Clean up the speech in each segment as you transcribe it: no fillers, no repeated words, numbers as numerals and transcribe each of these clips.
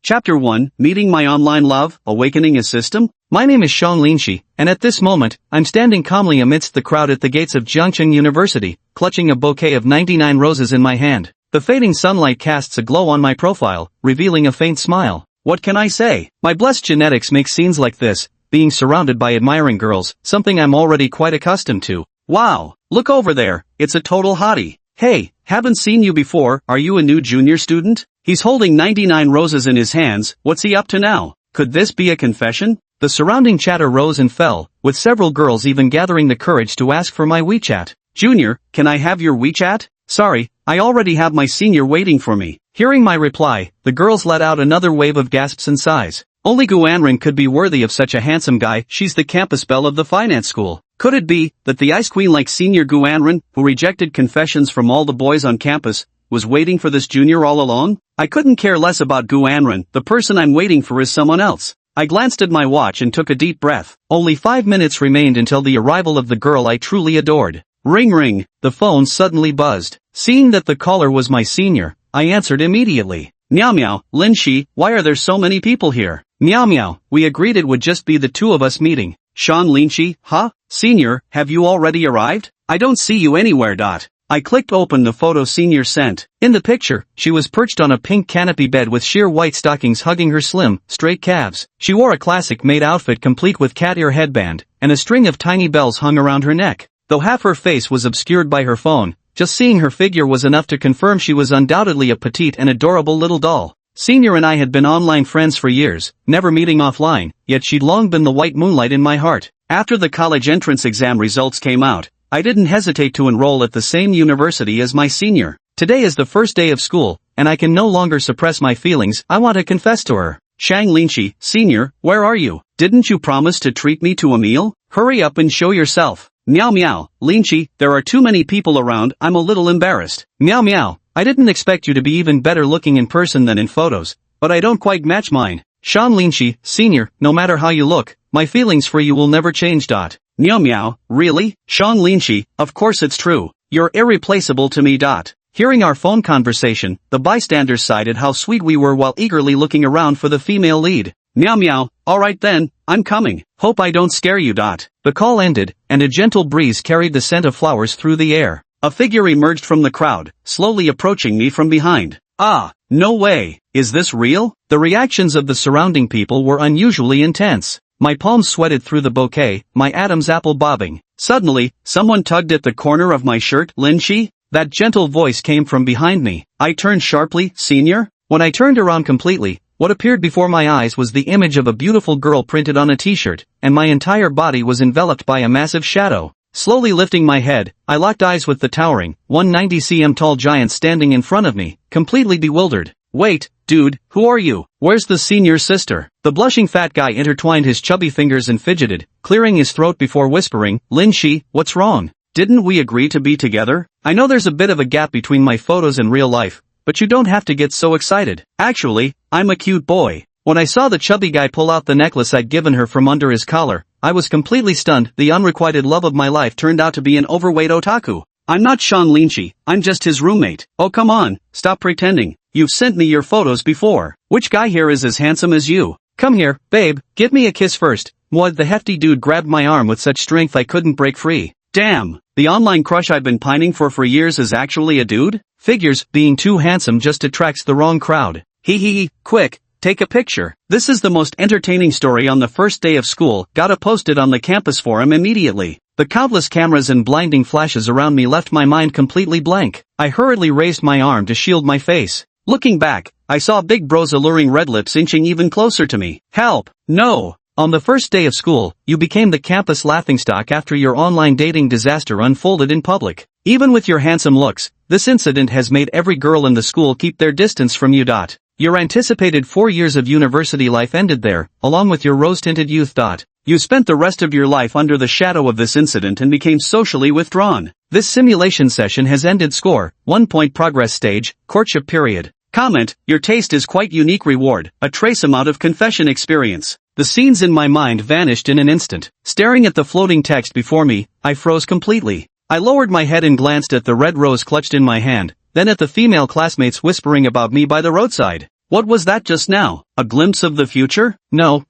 Chapter 1, Meeting My Online Love, Awakening a System? My name is Sean Linshi, and at this moment, I'm standing calmly amidst the crowd at the gates of Jiangcheng University, clutching a bouquet of 99 roses in my hand. The fading sunlight casts a glow on my profile, revealing a faint smile. What can I say? My blessed genetics make scenes like this, being surrounded by admiring girls, something I'm already quite accustomed to. Wow, look over there, it's a total hottie. Hey, haven't seen you before, are you a new junior student? He's holding 99 roses in his hands, what's he up to now? Could this be a confession? The surrounding chatter rose and fell, with several girls even gathering the courage to ask for my WeChat. Junior, can I have your WeChat? Sorry, I already have my senior waiting for me. Hearing my reply, the girls let out another wave of gasps and sighs. Only Guanren could be worthy of such a handsome guy, she's the campus belle of the finance school. Could it be that the ice queen like senior Guanren, who rejected confessions from all the boys on campus, was waiting for this junior all along? I couldn't care less about Guanren, the person I'm waiting for is someone else. I glanced at my watch and took a deep breath. Only 5 minutes remained until the arrival of the girl I truly adored. Ring ring, the phone suddenly buzzed. Seeing that the caller was my senior, I answered immediately. Meow meow, Linshi, why are there so many people here? Meow meow, we agreed it would just be the two of us meeting. Sean Linshi, huh? Senior, have you already arrived? I don't see you anywhere. I clicked open the photo senior sent. In the picture, she was perched on a pink canopy bed with sheer white stockings hugging her slim, straight calves. She wore a classic maid outfit complete with cat ear headband, and a string of tiny bells hung around her neck. Though half her face was obscured by her phone, just seeing her figure was enough to confirm she was undoubtedly a petite and adorable little doll. Senior and I had been online friends for years, never meeting offline, yet she'd long been the white moonlight in my heart. After the college entrance exam results came out, I didn't hesitate to enroll at the same university as my senior. Today is the first day of school, and I can no longer suppress my feelings. I want to confess to her. Shang Linshi, senior, where are you? Didn't you promise to treat me to a meal? Hurry up and show yourself. Meow meow, Linshi, there are too many people around, I'm a little embarrassed. Meow meow, I didn't expect you to be even better looking in person than in photos, but I don't quite match mine. Sean Linshi, senior, no matter how you look, my feelings for you will never change. Meow meow, really? Sean Linshi, of course it's true. You're irreplaceable to me. Hearing our phone conversation, the bystanders cited how sweet we were while eagerly looking around for the female lead. Meow meow, alright then, I'm coming. Hope I don't scare you. The call ended, and a gentle breeze carried the scent of flowers through the air. A figure emerged from the crowd, slowly approaching me from behind. Ah, no way, is this real? The reactions of the surrounding people were unusually intense. My palms sweated through the bouquet, my Adam's apple bobbing. Suddenly, someone tugged at the corner of my shirt. Linshi? That gentle voice came from behind me. I turned sharply. Senior? When I turned around completely, what appeared before my eyes was the image of a beautiful girl printed on a t-shirt, and my entire body was enveloped by a massive shadow. Slowly lifting my head, I locked eyes with the towering, 190 cm tall giant standing in front of me, completely bewildered. Wait, dude, who are you? Where's the senior sister? The blushing fat guy intertwined his chubby fingers and fidgeted, clearing his throat before whispering, Linshi, what's wrong? Didn't we agree to be together? I know there's a bit of a gap between my photos and real life, but you don't have to get so excited. Actually, I'm a cute boy. When I saw the chubby guy pull out the necklace I'd given her from under his collar, I was completely stunned. The unrequited love of my life turned out to be an overweight otaku. I'm not Sean Linshi, I'm just his roommate. Oh come on, stop pretending. You've sent me your photos before. Which guy here is as handsome as you? Come here, babe, give me a kiss first. Mwah, the hefty dude grabbed my arm with such strength I couldn't break free. Damn, the online crush I've been pining for years is actually a dude? Figures, being too handsome just attracts the wrong crowd. Hee hee, quick, take a picture. This is the most entertaining story on the first day of school. Gotta post it on the campus forum immediately. The countless cameras and blinding flashes around me left my mind completely blank. I hurriedly raised my arm to shield my face. Looking back, I saw Big Bro's alluring red lips inching even closer to me. Help! No! On the first day of school, you became the campus laughingstock after your online dating disaster unfolded in public. Even with your handsome looks, this incident has made every girl in the school keep their distance from you. Your anticipated 4 years of university life ended there, along with your rose-tinted youth. You spent the rest of your life under the shadow of this incident and became socially withdrawn. This simulation session has ended. Score, 1 point progress stage, courtship period. Comment, your taste is quite unique. Reward, a trace amount of confession experience. The scenes in my mind vanished in an instant. Staring at the floating text before me, I froze completely. I lowered my head and glanced at the red rose clutched in my hand, then at the female classmates whispering about me by the roadside. What was that just now? A glimpse of the future? No,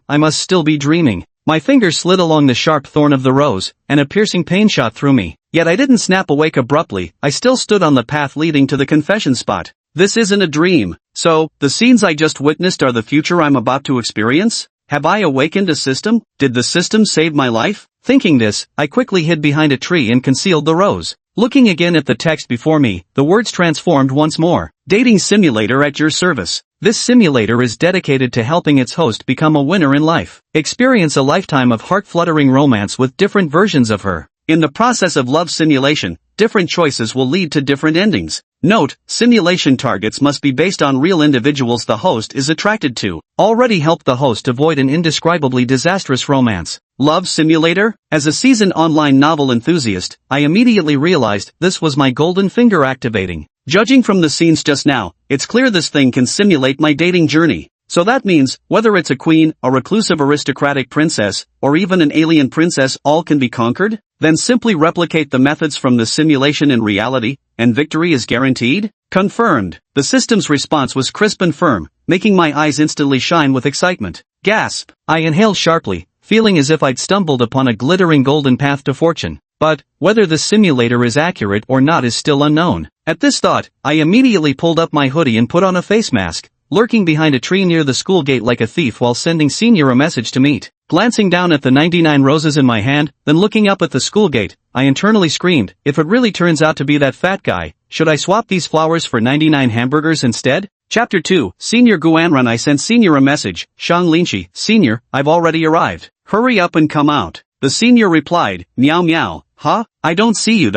I must still be dreaming. My fingers slid along the sharp thorn of the rose, and a piercing pain shot through me. Yet I didn't snap awake abruptly, I still stood on the path leading to the confession spot. This isn't a dream. So, the scenes I just witnessed are the future I'm about to experience? Have I awakened a system? Did the system save my life? Thinking this, I quickly hid behind a tree and concealed the rose. Looking again at the text before me, the words transformed once more. Dating simulator at your service. This simulator is dedicated to helping its host become a winner in life. Experience a lifetime of heart-fluttering romance with different versions of her. In the process of love simulation, different choices will lead to different endings. Note, simulation targets must be based on real individuals the host is attracted to. Already help the host avoid an indescribably disastrous romance. Love simulator? As a seasoned online novel enthusiast, I immediately realized this was my golden finger activating. Judging from the scenes just now, it's clear this thing can simulate my dating journey. So that means, whether it's a queen, a reclusive aristocratic princess, or even an alien princess, all can be conquered? Then simply replicate the methods from the simulation in reality, and victory is guaranteed? Confirmed. The system's response was crisp and firm, making my eyes instantly shine with excitement. Gasp! I inhaled sharply, feeling as if I'd stumbled upon a glittering golden path to fortune. But, whether the simulator is accurate or not is still unknown. At this thought, I immediately pulled up my hoodie and put on a face mask, lurking behind a tree near the school gate like a thief while sending Senior a message to meet. Glancing down at the 99 roses in my hand, then looking up at the school gate, I internally screamed, if it really turns out to be that fat guy, should I swap these flowers for 99 hamburgers instead? Chapter 2, Senior Guanran. I sent Senior a message, Shang Linshi, Senior, I've already arrived. Hurry up and come out. The Senior replied, meow meow, huh? I don't see you.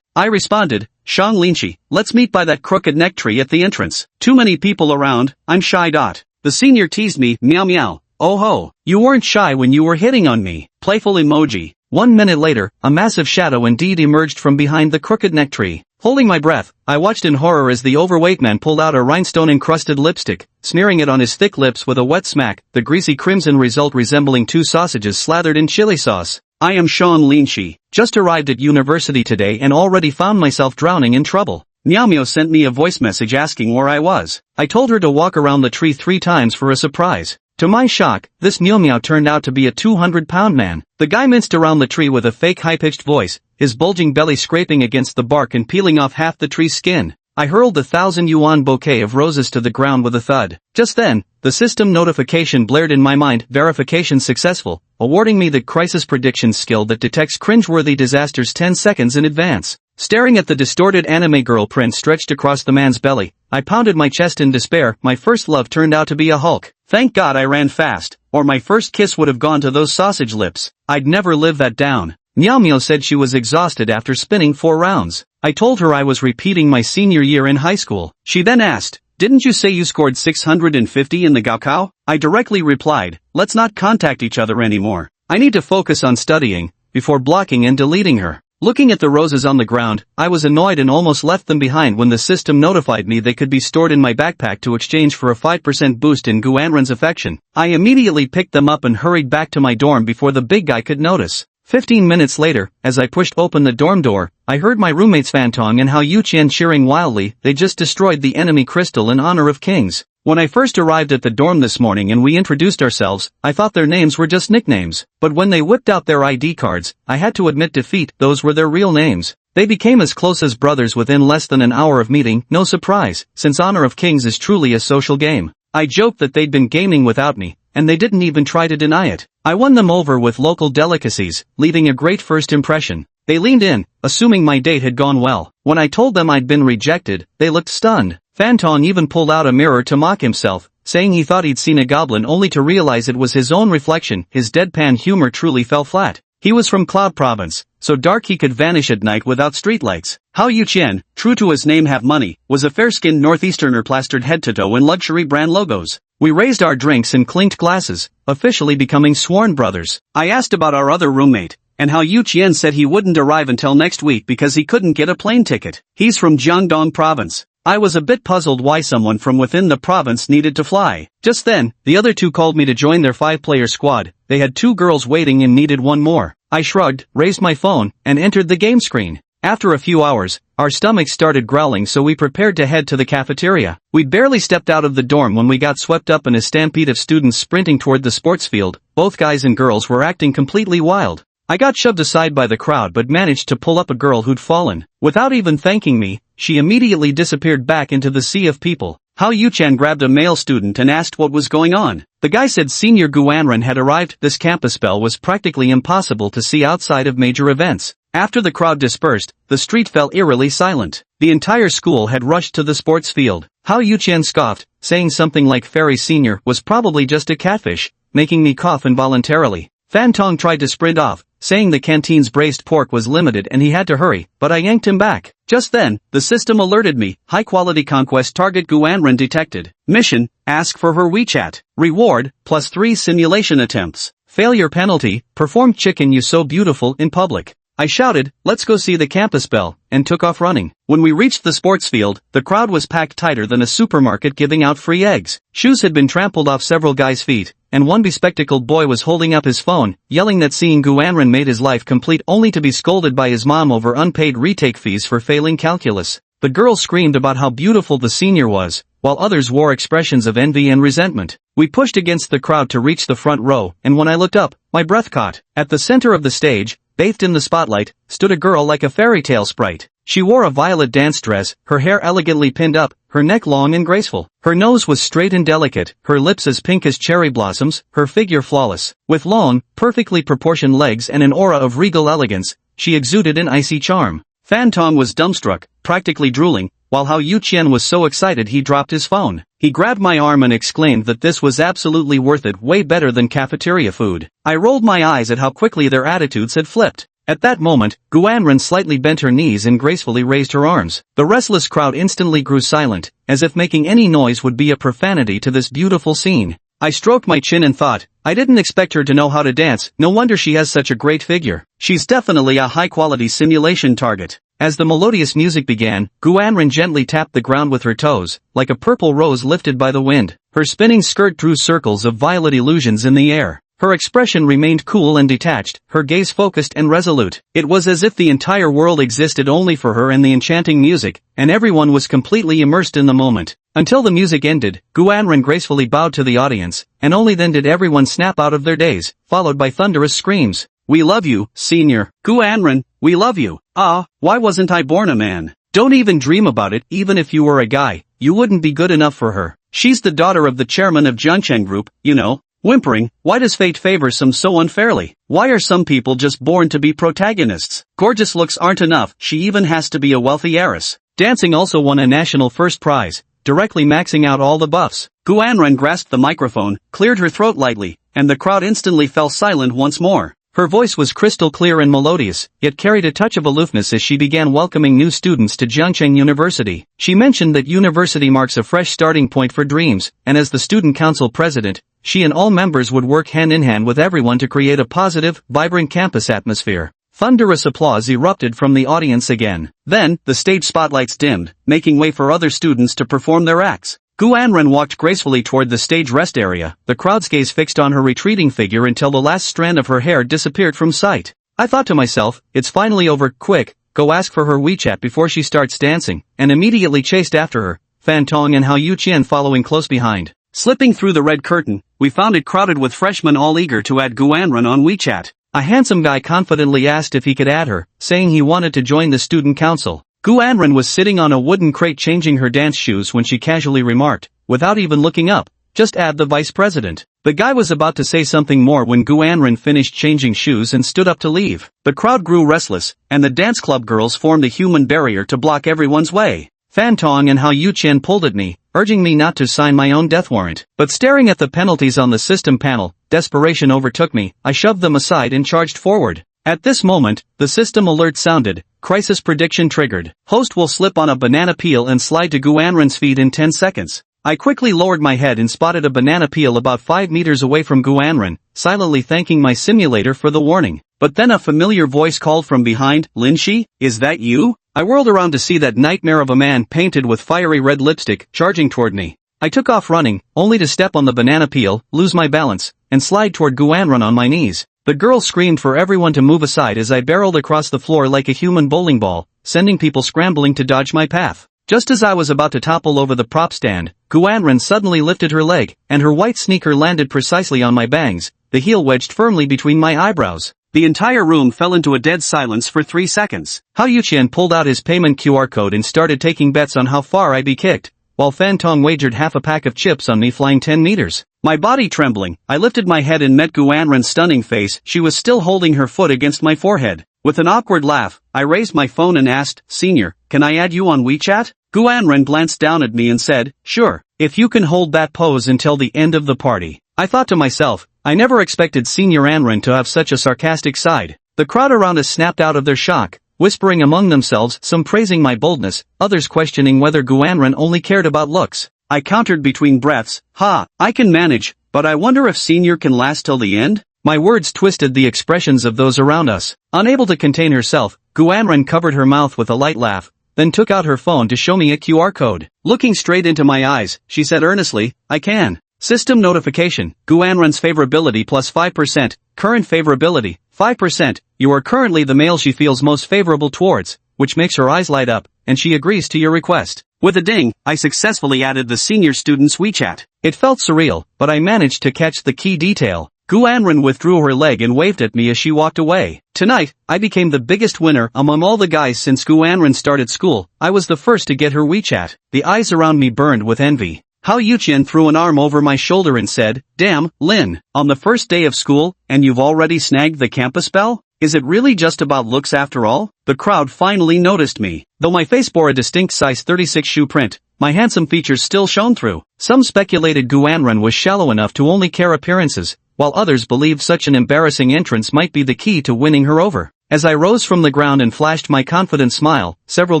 I responded, Shang Linshi, let's meet by that crooked neck tree at the entrance. Too many people around, I'm shy. The Senior teased me, meow meow. Oh ho, you weren't shy when you were hitting on me. Playful emoji. 1 minute later, a massive shadow indeed emerged from behind the crooked neck tree. Holding my breath, I watched in horror as the overweight man pulled out a rhinestone-encrusted lipstick, smearing it on his thick lips with a wet smack, the greasy crimson result resembling 2 sausages slathered in chili sauce. I am Sean Linshi, just arrived at university today and already found myself drowning in trouble. Meow Meow sent me a voice message asking where I was. I told her to walk around the tree 3 times for a surprise. To my shock, this Meow Meow turned out to be a 200-pound man. The guy minced around the tree with a fake high-pitched voice, his bulging belly scraping against the bark and peeling off half the tree's skin. I hurled the 1,000-yuan bouquet of roses to the ground with a thud. Just then, the system notification blared in my mind, verification successful, awarding me the crisis prediction skill that detects cringeworthy disasters 10 seconds in advance. Staring at the distorted anime girl print stretched across the man's belly, I pounded my chest in despair. My first love turned out to be a Hulk. Thank God I ran fast, or my first kiss would have gone to those sausage lips. I'd never live that down. Meow Meow said she was exhausted after spinning 4 rounds. I told her I was repeating my senior year in high school. She then asked, didn't you say you scored 650 in the Gaokao? I directly replied, let's not contact each other anymore. I need to focus on studying, before blocking and deleting her. Looking at the roses on the ground, I was annoyed and almost left them behind when the system notified me they could be stored in my backpack to exchange for a 5% boost in Guanran's affection. I immediately picked them up and hurried back to my dorm before the big guy could notice. 15 minutes later, as I pushed open the dorm door, I heard my roommates Fantong and Hao Yuqian cheering wildly. They just destroyed the enemy crystal in honor of kings. When I first arrived at the dorm this morning and we introduced ourselves, I thought their names were just nicknames. But when they whipped out their ID cards, I had to admit defeat, those were their real names. They became as close as brothers within less than an hour of meeting, no surprise, since Honor of Kings is truly a social game. I joked that they'd been gaming without me, and they didn't even try to deny it. I won them over with local delicacies, leaving a great first impression. They leaned in, assuming my date had gone well. When I told them I'd been rejected, they looked stunned. Fantong even pulled out a mirror to mock himself, saying he thought he'd seen a goblin only to realize it was his own reflection. His deadpan humor truly fell flat. He was from Cloud Province, so dark he could vanish at night without streetlights. Hao Yuqian, true to his name have money, was a fair-skinned northeasterner plastered head to toe in luxury brand logos. We raised our drinks and clinked glasses, officially becoming sworn brothers. I asked about our other roommate, and Hao Yuqian said he wouldn't arrive until next week because he couldn't get a plane ticket. He's from Jiangdong Province. I was a bit puzzled why someone from within the province needed to fly. Just then, the other two called me to join their 5-player squad. They had 2 girls waiting and needed one more. I shrugged, raised my phone, and entered the game screen. After a few hours, Our stomachs started growling, so we prepared to head to the cafeteria. We'd barely stepped out of the dorm when we got swept up in a stampede of students sprinting toward the sports field. Both guys and girls were acting completely wild. I got shoved aside by the crowd but managed to pull up a girl who'd fallen. Without even thanking me, she immediately disappeared back into the sea of people. Hao Yuchan grabbed a male student and asked what was going on. The guy said Senior Guanren had arrived. This campus spell was practically impossible to see outside of major events. After the crowd dispersed, the street fell eerily silent. The entire school had rushed to the sports field. Hao Yuchan scoffed, saying something like Fairy Senior was probably just a catfish, making me cough involuntarily. Fan Tong tried to sprint off, saying the canteen's braised pork was limited and he had to hurry, but I yanked him back. Just then, the system alerted me. High-quality conquest target Guanren detected. Mission, ask for her WeChat. Reward, +3 simulation attempts. Failure penalty, performed chicken you so beautiful in public. I shouted, let's go see the campus bell, and took off running. When we reached the sports field, the crowd was packed tighter than a supermarket giving out free eggs. Shoes had been trampled off several guys' feet, and one bespectacled boy was holding up his phone, yelling that seeing Guanren made his life complete only to be scolded by his mom over unpaid retake fees for failing calculus. The girls screamed about how beautiful the senior was, while others wore expressions of envy and resentment. We pushed against the crowd to reach the front row, and when I looked up, my breath caught. At the center of the stage, bathed in the spotlight, stood a girl like a fairy tale sprite. She wore a violet dance dress, her hair elegantly pinned up, her neck long and graceful. Her nose was straight and delicate, her lips as pink as cherry blossoms, her figure flawless. With long, perfectly proportioned legs and an aura of regal elegance, she exuded an icy charm. Fan Tong was dumbstruck, practically drooling, while Hao Yuqian was so excited he dropped his phone. He grabbed my arm and exclaimed that this was absolutely worth it, way better than cafeteria food. I rolled my eyes at how quickly their attitudes had flipped. At that moment, Guanren slightly bent her knees and gracefully raised her arms. The restless crowd instantly grew silent, as if making any noise would be a profanity to this beautiful scene. I stroked my chin and thought, I didn't expect her to know how to dance, no wonder she has such a great figure. She's definitely a high-quality simulation target. As the melodious music began, Guanren gently tapped the ground with her toes, like a purple rose lifted by the wind. Her spinning skirt drew circles of violet illusions in the air. Her expression remained cool and detached, her gaze focused and resolute. It was as if the entire world existed only for her and the enchanting music, and everyone was completely immersed in the moment. Until the music ended, Guanren gracefully bowed to the audience, and only then did everyone snap out of their daze, followed by thunderous screams. We love you, Senior. Guanren, we love you. Ah, why wasn't I born a man? Don't even dream about it. Even if you were a guy, you wouldn't be good enough for her. She's the daughter of the chairman of Juncheng Group, you know. Whimpering, why does fate favor some so unfairly? Why are some people just born to be protagonists? Gorgeous looks aren't enough, she even has to be a wealthy heiress. Dancing also won a national first prize, directly maxing out all the buffs. Guanren grasped the microphone, cleared her throat lightly, and the crowd instantly fell silent once more. Her voice was crystal clear and melodious, yet carried a touch of aloofness as she began welcoming new students to Jiangcheng University. She mentioned that university marks a fresh starting point for dreams, and as the student council president, she and all members would work hand in hand with everyone to create a positive, vibrant campus atmosphere. Thunderous applause erupted from the audience again. Then, the stage spotlights dimmed, making way for other students to perform their acts. Guanren walked gracefully toward the stage rest area, the crowd's gaze fixed on her retreating figure until the last strand of her hair disappeared from sight. I thought to myself, it's finally over, quick, go ask for her WeChat before she starts dancing, and immediately chased after her, Fan Tong and Hao Yuqian following close behind. Slipping through the red curtain, we found it crowded with freshmen all eager to add Guanren on WeChat. A handsome guy confidently asked if he could add her, saying he wanted to join the student council. Guanren was sitting on a wooden crate changing her dance shoes when she casually remarked, without even looking up, just add the vice president. The guy was about to say something more when Guanren finished changing shoes and stood up to leave. The crowd grew restless, and the dance club girls formed a human barrier to block everyone's way. Fan Tong and Hao Yuqian pulled at me, urging me not to sign my own death warrant. But staring at the penalties on the system panel, desperation overtook me. I shoved them aside and charged forward. At this moment, the system alert sounded. Crisis prediction triggered. Host will slip on a banana peel and slide to Guanren's feet in 10 seconds. I quickly lowered my head and spotted a banana peel about 5 meters away from Guanren, silently thanking my simulator for the warning. But then a familiar voice called from behind, Linshi, is that you? I whirled around to see that nightmare of a man painted with fiery red lipstick, charging toward me. I took off running, only to step on the banana peel, lose my balance, and slide toward Guanren on my knees. The girl screamed for everyone to move aside as I barreled across the floor like a human bowling ball, sending people scrambling to dodge my path. Just as I was about to topple over the prop stand, Guanren suddenly lifted her leg, and her white sneaker landed precisely on my bangs, the heel wedged firmly between my eyebrows. The entire room fell into a dead silence for 3 seconds. Hao Yuqian pulled out his payment QR code and started taking bets on how far I'd be kicked, while Fan Tong wagered half a pack of chips on me flying 10 meters. My body trembling, I lifted my head and met Guanren's stunning face. She was still holding her foot against my forehead. With an awkward laugh, I raised my phone and asked, "Senior, can I add you on WeChat?" Guanren glanced down at me and said, "Sure, if you can hold that pose until the end of the party." I thought to myself, I never expected Senior Anren to have such a sarcastic side. The crowd around us snapped out of their shock, whispering among themselves, some praising my boldness, others questioning whether Guanren only cared about looks. I countered between breaths, I can manage, but I wonder if Senior can last till the end? My words twisted the expressions of those around us. Unable to contain herself, Guanren covered her mouth with a light laugh, then took out her phone to show me a QR code. Looking straight into my eyes, she said earnestly, "I can." System notification, Guanren's favorability plus 5%, current favorability, 5%, you are currently the male she feels most favorable towards, which makes her eyes light up, and she agrees to your request. With a ding, I successfully added the senior student's WeChat. It felt surreal, but I managed to catch the key detail. Guanren withdrew her leg and waved at me as she walked away. Tonight, I became the biggest winner among all the guys since Guanren started school. I was the first to get her WeChat. The eyes around me burned with envy. Hao Yuqian threw an arm over my shoulder and said, "Damn, Lin, on the first day of school, and you've already snagged the campus belle? Is it really just about looks after all?" The crowd finally noticed me. Though my face bore a distinct size 36 shoe print, my handsome features still shone through. Some speculated Guanren was shallow enough to only care appearances, while others believed such an embarrassing entrance might be the key to winning her over. As I rose from the ground and flashed my confident smile, several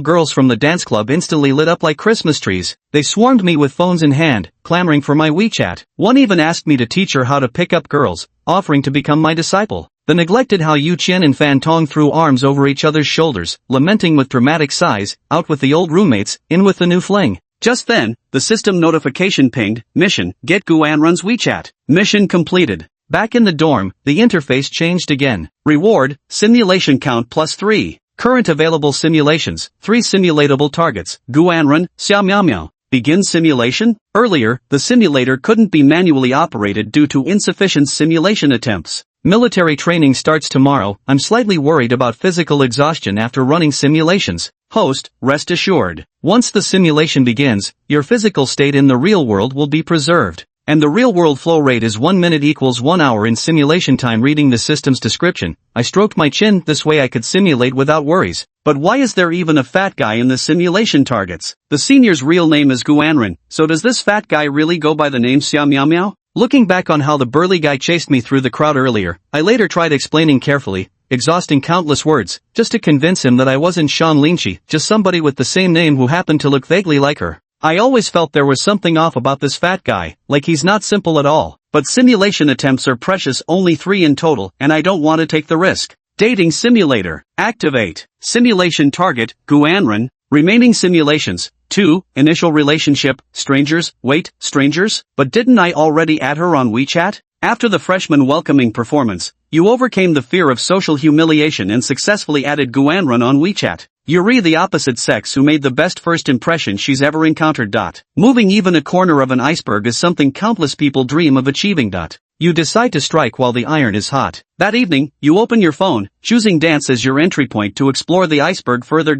girls from the dance club instantly lit up like Christmas trees. They swarmed me with phones in hand, clamoring for my WeChat. One even asked me to teach her how to pick up girls, offering to become my disciple. The neglected Hao Yuqian and Fan Tong threw arms over each other's shoulders, lamenting with dramatic sighs, "Out with the old roommates, in with the new fling." Just then, the system notification pinged, "Mission, get Guanren's WeChat. Mission completed." Back in the dorm, the interface changed again. Reward, simulation count plus 3. Current available simulations, 3 simulatable targets, Guanren, Xiao Miao Miao. Begin simulation? Earlier, the simulator couldn't be manually operated due to insufficient simulation attempts. Military training starts tomorrow. I'm slightly worried about physical exhaustion after running simulations. Host, rest assured. Once the simulation begins, your physical state in the real world will be preserved. And the real-world flow rate is 1 minute equals 1 hour in simulation time. Reading the system's description, I stroked my chin. This way I could simulate without worries. But why is there even a fat guy in the simulation targets? The senior's real name is Guanren, so does this fat guy really go by the name Xiao Miao Miao? Looking back on how the burly guy chased me through the crowd earlier, I later tried explaining carefully, exhausting countless words, just to convince him that I wasn't Sean Linchi, just somebody with the same name who happened to look vaguely like her. I always felt there was something off about this fat guy, like he's not simple at all. But simulation attempts are precious, only 3 in total, and I don't want to take the risk. Dating simulator. Activate. Simulation target, Guanren. Remaining simulations. 2. Initial relationship, strangers. Wait, strangers? But didn't I already add her on WeChat? After the freshman welcoming performance, you overcame the fear of social humiliation and successfully added Guanren on WeChat. You're the opposite sex who made the best first impression she's ever encountered. Moving even a corner of an iceberg is something countless people dream of achieving. You decide to strike while the iron is hot. That evening, you open your phone, choosing dance as your entry point to explore the iceberg further.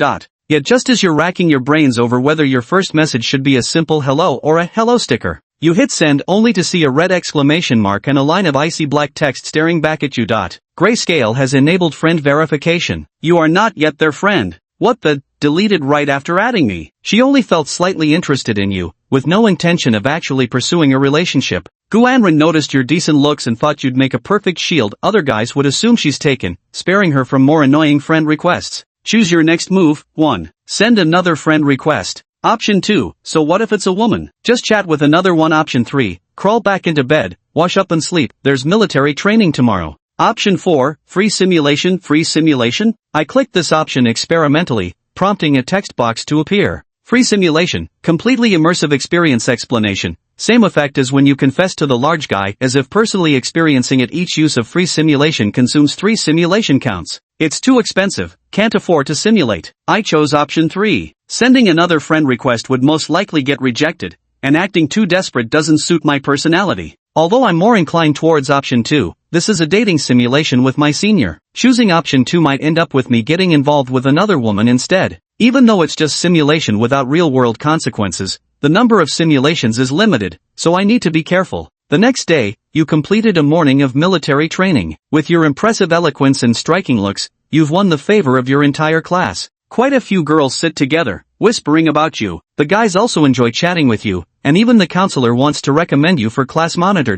Yet just as you're racking your brains over whether your first message should be a simple hello or a hello sticker, you hit send only to see a red exclamation mark and a line of icy black text staring back at you. Grayscale has enabled friend verification. You are not yet their friend. What the? Deleted right after adding me. She only felt slightly interested in you, with no intention of actually pursuing a relationship. Guanren noticed your decent looks and thought you'd make a perfect shield. Other guys would assume she's taken, sparing her from more annoying friend requests. Choose your next move. 1. Send another friend request. Option 2. So what if it's a woman? Just chat with another one. Option 3. Crawl back into bed, wash up and sleep. There's military training tomorrow. Option 4, free simulation. Free simulation? I clicked this option experimentally, prompting a text box to appear. Free simulation, completely immersive experience explanation. Same effect as when you confess to the large guy, as if personally experiencing it. Each use of free simulation consumes 3 simulation counts. It's too expensive, can't afford to simulate. I chose option 3. Sending another friend request would most likely get rejected, and acting too desperate doesn't suit my personality. Although I'm more inclined towards option 2, this is a dating simulation with my senior. Choosing option 2 might end up with me getting involved with another woman instead. Even though it's just simulation without real-world consequences, the number of simulations is limited, so I need to be careful. The next day, you completed a morning of military training. With your impressive eloquence and striking looks, you've won the favor of your entire class. Quite a few girls sit together, whispering about you. The guys also enjoy chatting with you, and even the counselor wants to recommend you for class monitor.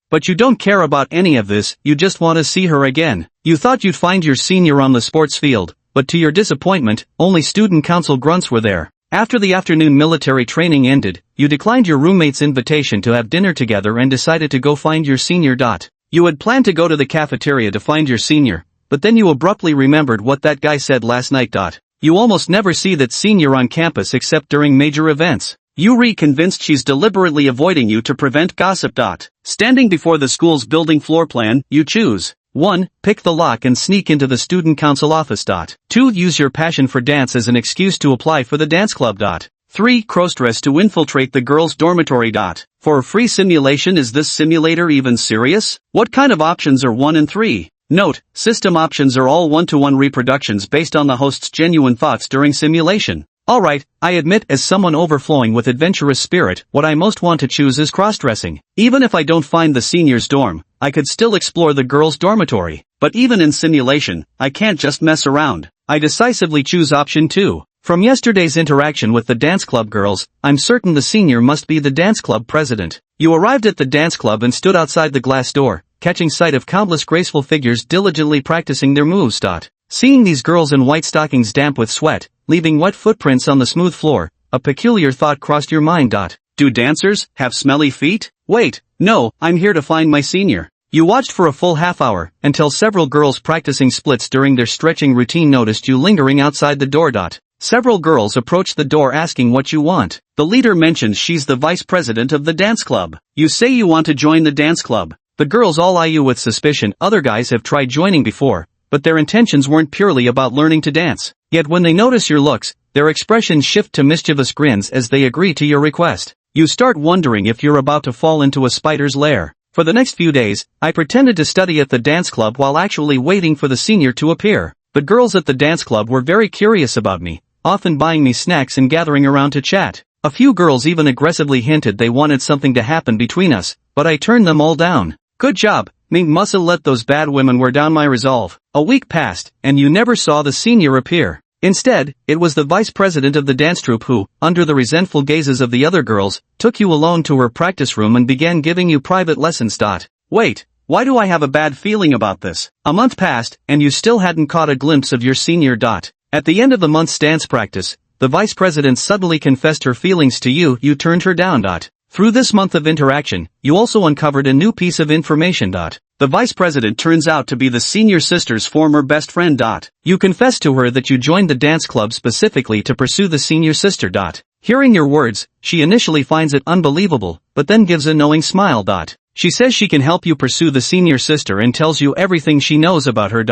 But you don't care about any of this, you just want to see her again. You thought you'd find your senior on the sports field, but to your disappointment, only student council grunts were there. After the afternoon military training ended, you declined your roommate's invitation to have dinner together and decided to go find your senior. You had planned to go to the cafeteria to find your senior, but then you abruptly remembered what that guy said last night. You almost never see that senior on campus except during major events. You convinced she's deliberately avoiding you to prevent gossip. Standing before the school's building floor plan, you choose 1. Pick the lock and sneak into the student council office. 2. Use your passion for dance as an excuse to apply for the dance club. 3. Cross-dress to infiltrate the girls' dormitory. For a free simulation, is this simulator even serious? What kind of options are 1 and 3? Note, system options are all one-to-one reproductions based on the host's genuine thoughts during simulation. Alright, I admit, as someone overflowing with adventurous spirit, what I most want to choose is cross-dressing. Even if I don't find the senior's dorm, I could still explore the girls' dormitory. But even in simulation, I can't just mess around. I decisively choose option 2. From yesterday's interaction with the dance club girls, I'm certain the senior must be the dance club president. You arrived at the dance club and stood outside the glass door, catching sight of countless graceful figures diligently practicing their moves. Seeing these girls in white stockings damp with sweat, leaving wet footprints on the smooth floor, a peculiar thought crossed your mind. Do dancers have smelly feet? Wait, no, I'm here to find my senior. You watched for a full half hour, until several girls practicing splits during their stretching routine noticed you lingering outside the door. Several girls approached the door asking what you want. The leader mentions she's the vice president of the dance club. You say you want to join the dance club. The girls all eye you with suspicion. Other guys have tried joining before, but their intentions weren't purely about learning to dance. Yet when they notice your looks, their expressions shift to mischievous grins as they agree to your request. You start wondering if you're about to fall into a spider's lair. For the next few days, I pretended to study at the dance club while actually waiting for the senior to appear. The girls at the dance club were very curious about me, often buying me snacks and gathering around to chat. A few girls even aggressively hinted they wanted something to happen between us, but I turned them all down. Good job, Mink Muscle. Let those bad women wear down my resolve. A week passed, and you never saw the senior appear. Instead, it was the vice president of the dance troupe who, under the resentful gazes of the other girls, took you alone to her practice room and began giving you private lessons. Wait, why do I have a bad feeling about this? A month passed, and you still hadn't caught a glimpse of your senior. At the end of the month's dance practice, the vice president suddenly confessed her feelings to you. You turned her down. Through this month of interaction, you also uncovered a new piece of information. The vice president turns out to be the senior sister's former best friend. You confess to her that you joined the dance club specifically to pursue the senior sister. Hearing your words, she initially finds it unbelievable, but then gives a knowing smile. She says she can help you pursue the senior sister and tells you everything she knows about her.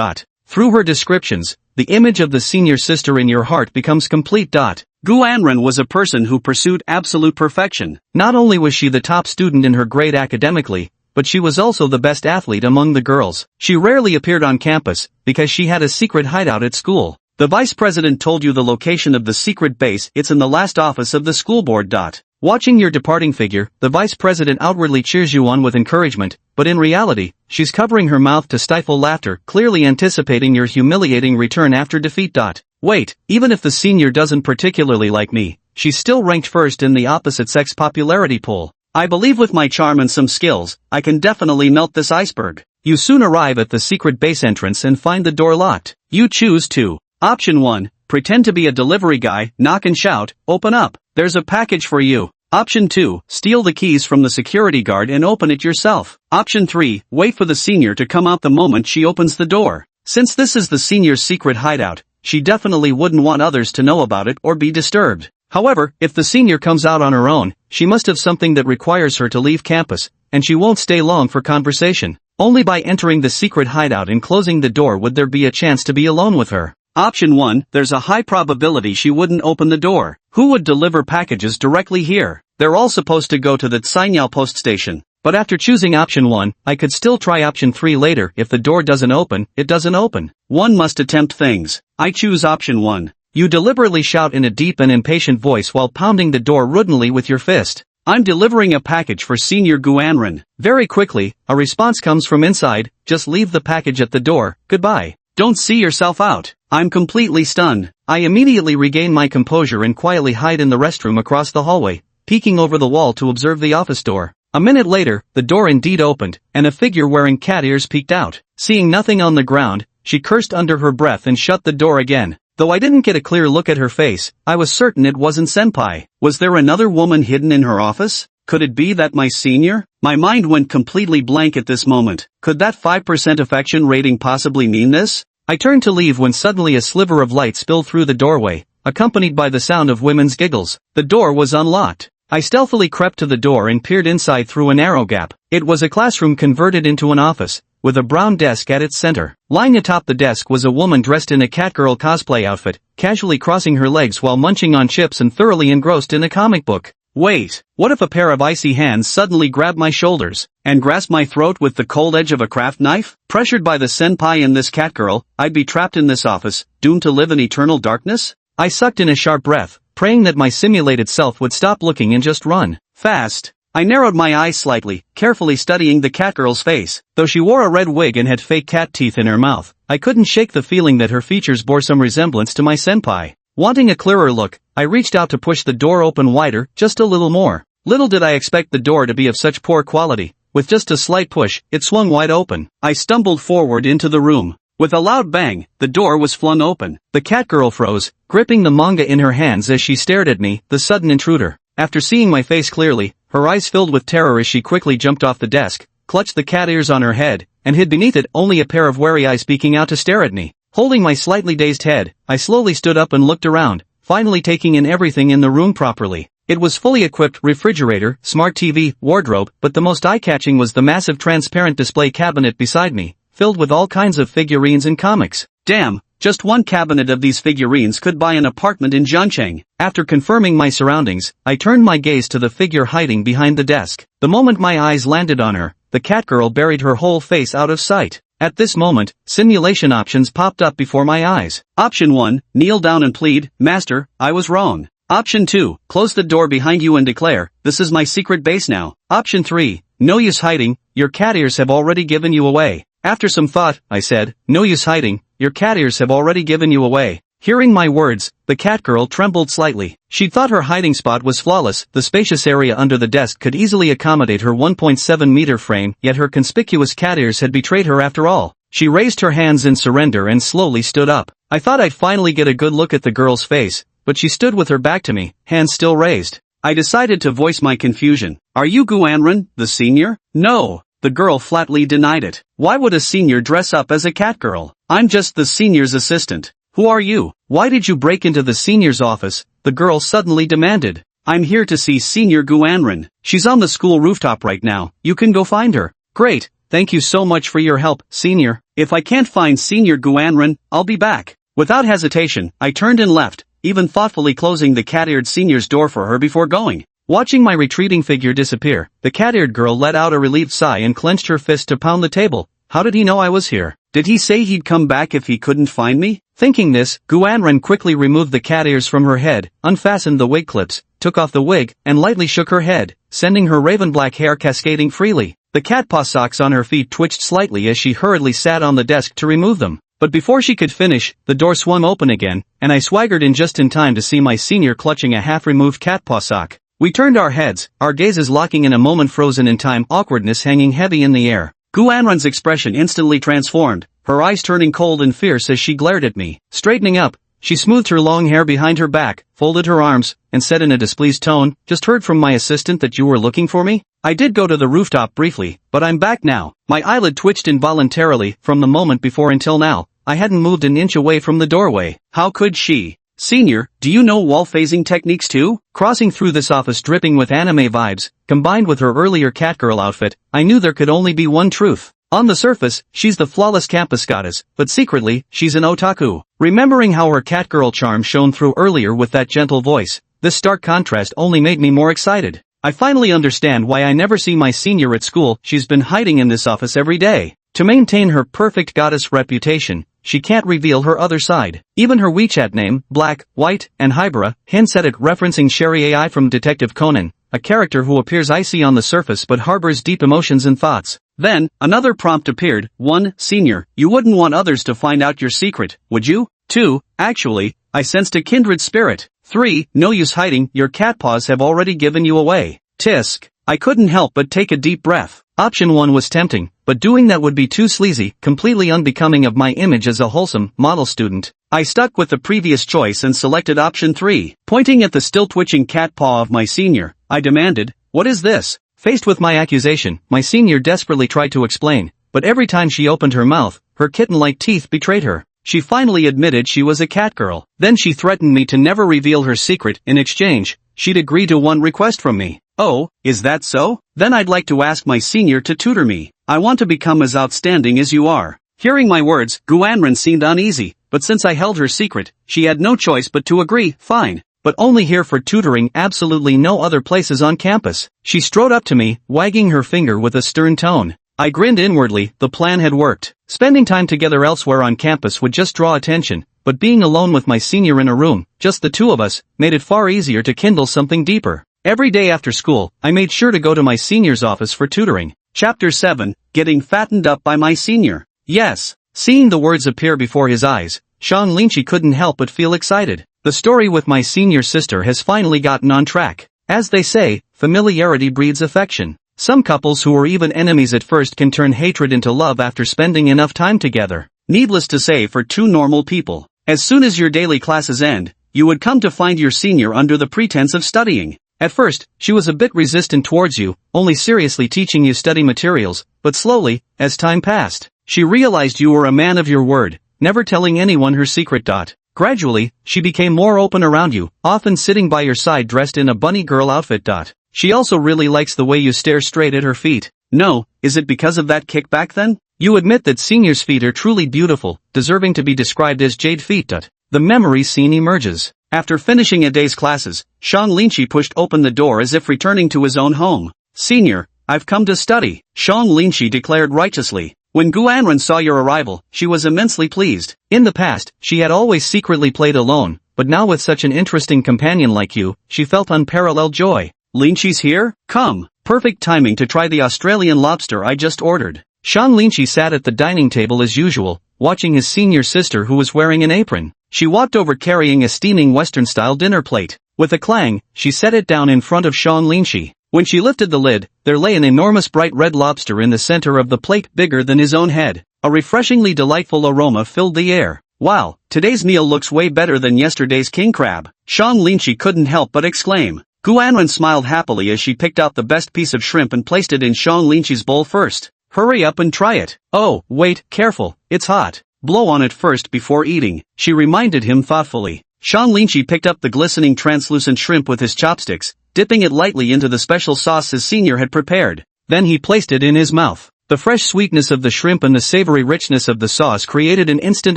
Through her descriptions, the image of the senior sister in your heart becomes complete. Gu Anren was a person who pursued absolute perfection. Not only was she the top student in her grade academically, but she was also the best athlete among the girls. She rarely appeared on campus, because she had a secret hideout at school. The vice president told you the location of the secret base. It's in the last office of the school board. Watching your departing figure, the vice president outwardly cheers you on with encouragement, but in reality, she's covering her mouth to stifle laughter, clearly anticipating your humiliating return after defeat. Wait, even if the senior doesn't particularly like me, she's still ranked first in the opposite sex popularity poll. I believe with my charm and some skills, I can definitely melt this iceberg. You soon arrive at the secret base entrance and find the door locked. You choose to. Option 1, pretend to be a delivery guy, knock and shout, open up, there's a package for you. Option 2, steal the keys from the security guard and open it yourself. Option 3, wait for the senior to come out the moment she opens the door. Since this is the senior's secret hideout, she definitely wouldn't want others to know about it or be disturbed. However, if the senior comes out on her own, she must have something that requires her to leave campus, and she won't stay long for conversation. Only by entering the secret hideout and closing the door would there be a chance to be alone with her. Option 1, there's a high probability she wouldn't open the door. Who would deliver packages directly here? They're all supposed to go to the Tsainyao post station. But after choosing option 1, I could still try option 3 later. If the door doesn't open, it doesn't open. One must attempt things. I choose option 1. You deliberately shout in a deep and impatient voice while pounding the door rudely with your fist. I'm delivering a package for Senior Guanren. Very quickly, a response comes from inside. Just leave the package at the door, goodbye. Don't see yourself out. I'm completely stunned. I immediately regain my composure and quietly hide in the restroom across the hallway, peeking over the wall to observe the office door. A minute later, the door indeed opened, and a figure wearing cat ears peeked out. Seeing nothing on the ground, she cursed under her breath and shut the door again. Though I didn't get a clear look at her face, I was certain it wasn't Senpai. Was there another woman hidden in her office? Could it be that my senior? My mind went completely blank at this moment. Could that 5% affection rating possibly mean this? I turned to leave when suddenly a sliver of light spilled through the doorway, accompanied by the sound of women's giggles. The door was unlocked. I stealthily crept to the door and peered inside through a narrow gap. It was a classroom converted into an office, with a brown desk at its center. Lying atop the desk was a woman dressed in a catgirl cosplay outfit, casually crossing her legs while munching on chips and thoroughly engrossed in a comic book. Wait, what if a pair of icy hands suddenly grabbed my shoulders and grasped my throat with the cold edge of a craft knife? Pressured by the senpai and this catgirl, I'd be trapped in this office, doomed to live in eternal darkness? I sucked in a sharp breath, praying that my simulated self would stop looking and just run fast. I narrowed my eyes slightly, carefully studying the catgirl's face. Though she wore a red wig and had fake cat teeth in her mouth, I couldn't shake the feeling that her features bore some resemblance to my senpai. Wanting a clearer look, I reached out to push the door open wider, just a little more. Little did I expect the door to be of such poor quality. With just a slight push, it swung wide open. I stumbled forward into the room. With a loud bang, the door was flung open. The catgirl froze, gripping the manga in her hands as she stared at me, the sudden intruder. After seeing my face clearly, her eyes filled with terror as she quickly jumped off the desk, clutched the cat ears on her head, and hid beneath it only a pair of wary eyes peeking out to stare at me. Holding my slightly dazed head, I slowly stood up and looked around, finally taking in everything in the room properly. It was fully equipped: refrigerator, smart TV, wardrobe, but the most eye-catching was the massive transparent display cabinet beside me, filled with all kinds of figurines and comics. Damn, just one cabinet of these figurines could buy an apartment in Zhangcheng. After confirming my surroundings, I turned my gaze to the figure hiding behind the desk. The moment my eyes landed on her, the catgirl buried her whole face out of sight. At this moment, simulation options popped up before my eyes. Option 1, kneel down and plead, "Master, I was wrong." Option 2, close the door behind you and declare, "This is my secret base now." Option 3, no use hiding, your cat ears have already given you away. After some thought, I said, "No use hiding, your cat ears have already given you away." Hearing my words, the catgirl trembled slightly. She thought her hiding spot was flawless. The spacious area under the desk could easily accommodate her 1.7-meter frame, yet her conspicuous cat ears had betrayed her after all. She raised her hands in surrender and slowly stood up. I thought I'd finally get a good look at the girl's face, but she stood with her back to me, hands still raised. I decided to voice my confusion. "Are you Guanren, the senior?" "No." The girl flatly denied it. "Why would a senior dress up as a catgirl? I'm just the senior's assistant." "Who are you? Why did you break into the senior's office?" the girl suddenly demanded. "I'm here to see Senior Guanren. She's on the school rooftop right now. You can go find her." "Great, thank you so much for your help, senior. If I can't find Senior Guanren, I'll be back." Without hesitation, I turned and left, even thoughtfully closing the cat-eared senior's door for her before going. Watching my retreating figure disappear, the cat-eared girl let out a relieved sigh and clenched her fist to pound the table. How did he know I was here? Did he say he'd come back if he couldn't find me? Thinking this, Guanren quickly removed the cat ears from her head, unfastened the wig clips, took off the wig, and lightly shook her head, sending her raven black hair cascading freely. The cat paw socks on her feet twitched slightly as she hurriedly sat on the desk to remove them. But before she could finish, the door swung open again, and I swaggered in just in time to see my senior clutching a half-removed cat paw sock. We turned our heads, our gazes locking in a moment frozen in time, awkwardness hanging heavy in the air. Guanren's expression instantly transformed, her eyes turning cold and fierce as she glared at me. Straightening up, she smoothed her long hair behind her back, folded her arms, and said in a displeased tone, "Just heard from my assistant that you were looking for me? I did go to the rooftop briefly, but I'm back now." My eyelid twitched involuntarily. From the moment before until now, I hadn't moved an inch away from the doorway. How could she? Senior, do you know wall phasing techniques too? Crossing through this office dripping with anime vibes, combined with her earlier catgirl outfit, I knew there could only be one truth. On the surface, she's the flawless campus goddess, but secretly, she's an otaku. Remembering how her catgirl charm shone through earlier with that gentle voice, this stark contrast only made me more excited. I finally understand why I never see my senior at school. She's been hiding in this office every day. To maintain her perfect goddess reputation, she can't reveal her other side. Even her WeChat name, Black, White, and Hybra, hints at it, referencing Sherry AI from Detective Conan, a character who appears icy on the surface but harbors deep emotions and thoughts. Then, another prompt appeared. 1. Senior, you wouldn't want others to find out your secret, would you? 2. Actually, I sensed a kindred spirit. 3. No use hiding, your cat paws have already given you away. Tisk. I couldn't help but take a deep breath. Option 1 was tempting, but doing that would be too sleazy, completely unbecoming of my image as a wholesome, model student. I stuck with the previous choice and selected option 3. Pointing at the still twitching cat paw of my senior, I demanded, "What is this?" Faced with my accusation, my senior desperately tried to explain, but every time she opened her mouth, her kitten-like teeth betrayed her. She finally admitted she was a catgirl. Then she threatened me to never reveal her secret. In exchange, she'd agree to one request from me. Oh, is that so? Then I'd like to ask my senior to tutor me. I want to become as outstanding as you are. Hearing my words, Guanren seemed uneasy, but since I held her secret, she had no choice but to agree. Fine, but only here for tutoring, absolutely no other places on campus. She strode up to me, wagging her finger with a stern tone. I grinned inwardly. The plan had worked. Spending time together elsewhere on campus would just draw attention, but being alone with my senior in a room, just the two of us, made it far easier to kindle something deeper. Every day after school, I made sure to go to my senior's office for tutoring. Chapter 7, Getting Fattened Up by My Senior. Yes. Seeing the words appear before his eyes, Sean Lynchie couldn't help but feel excited. The story with my senior sister has finally gotten on track. As they say, familiarity breeds affection. Some couples who were even enemies at first can turn hatred into love after spending enough time together. Needless to say, for two normal people, as soon as your daily classes end, you would come to find your senior under the pretense of studying. At first, she was a bit resistant towards you, only seriously teaching you study materials, but slowly, as time passed, she realized you were a man of your word, never telling anyone her secret. Gradually, she became more open around you, often sitting by your side dressed in a bunny girl outfit. She also really likes the way you stare straight at her feet. No, is it because of that kickback then? You admit that senior's feet are truly beautiful, deserving to be described as jade feet. The memory scene emerges. After finishing a day's classes, Sean Lynchie pushed open the door as if returning to his own home. Senior, I've come to study, Sean Lynchie declared righteously. When Guanren saw your arrival, she was immensely pleased. In the past, she had always secretly played alone, but now with such an interesting companion like you, she felt unparalleled joy. Lynchie's here? Come. Perfect timing to try the Australian lobster I just ordered. Sean Lynchie sat at the dining table as usual, watching his senior sister who was wearing an apron. She walked over carrying a steaming Western-style dinner plate. With a clang, she set it down in front of Sean Lynchie. When she lifted the lid, there lay an enormous bright red lobster in the center of the plate, bigger than his own head. A refreshingly delightful aroma filled the air. Wow, today's meal looks way better than yesterday's king crab. Sean Lynchie couldn't help but exclaim. Guanren smiled happily as she picked out the best piece of shrimp and placed it in Sean Lynchie's bowl first. Hurry up and try it. Oh, wait, careful, it's hot. Blow on it first before eating, she reminded him thoughtfully. Sean Lynchie picked up the glistening translucent shrimp with his chopsticks, dipping it lightly into the special sauce his senior had prepared. Then he placed it in his mouth. The fresh sweetness of the shrimp and the savory richness of the sauce created an instant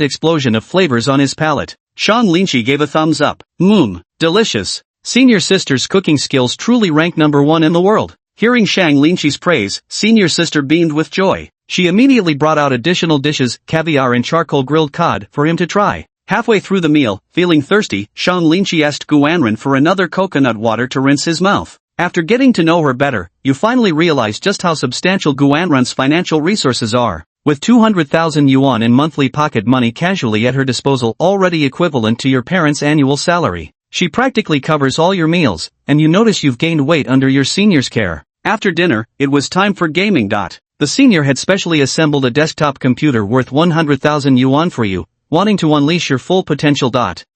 explosion of flavors on his palate. Sean Lynchie gave a thumbs up. Delicious. Senior sister's cooking skills truly rank #1 in the world. Hearing Sean Lynchie's praise, senior sister beamed with joy. She immediately brought out additional dishes, caviar and charcoal grilled cod, for him to try. Halfway through the meal, feeling thirsty, Sean Lynchie asked Guanren for another coconut water to rinse his mouth. After getting to know her better, you finally realize just how substantial Guanren's financial resources are. With 200,000 yuan in monthly pocket money casually at her disposal, already equivalent to your parents' annual salary, she practically covers all your meals, and you notice you've gained weight under your senior's care. After dinner, it was time for gaming. The senior had specially assembled a desktop computer worth 100,000 yuan for you, wanting to unleash your full potential.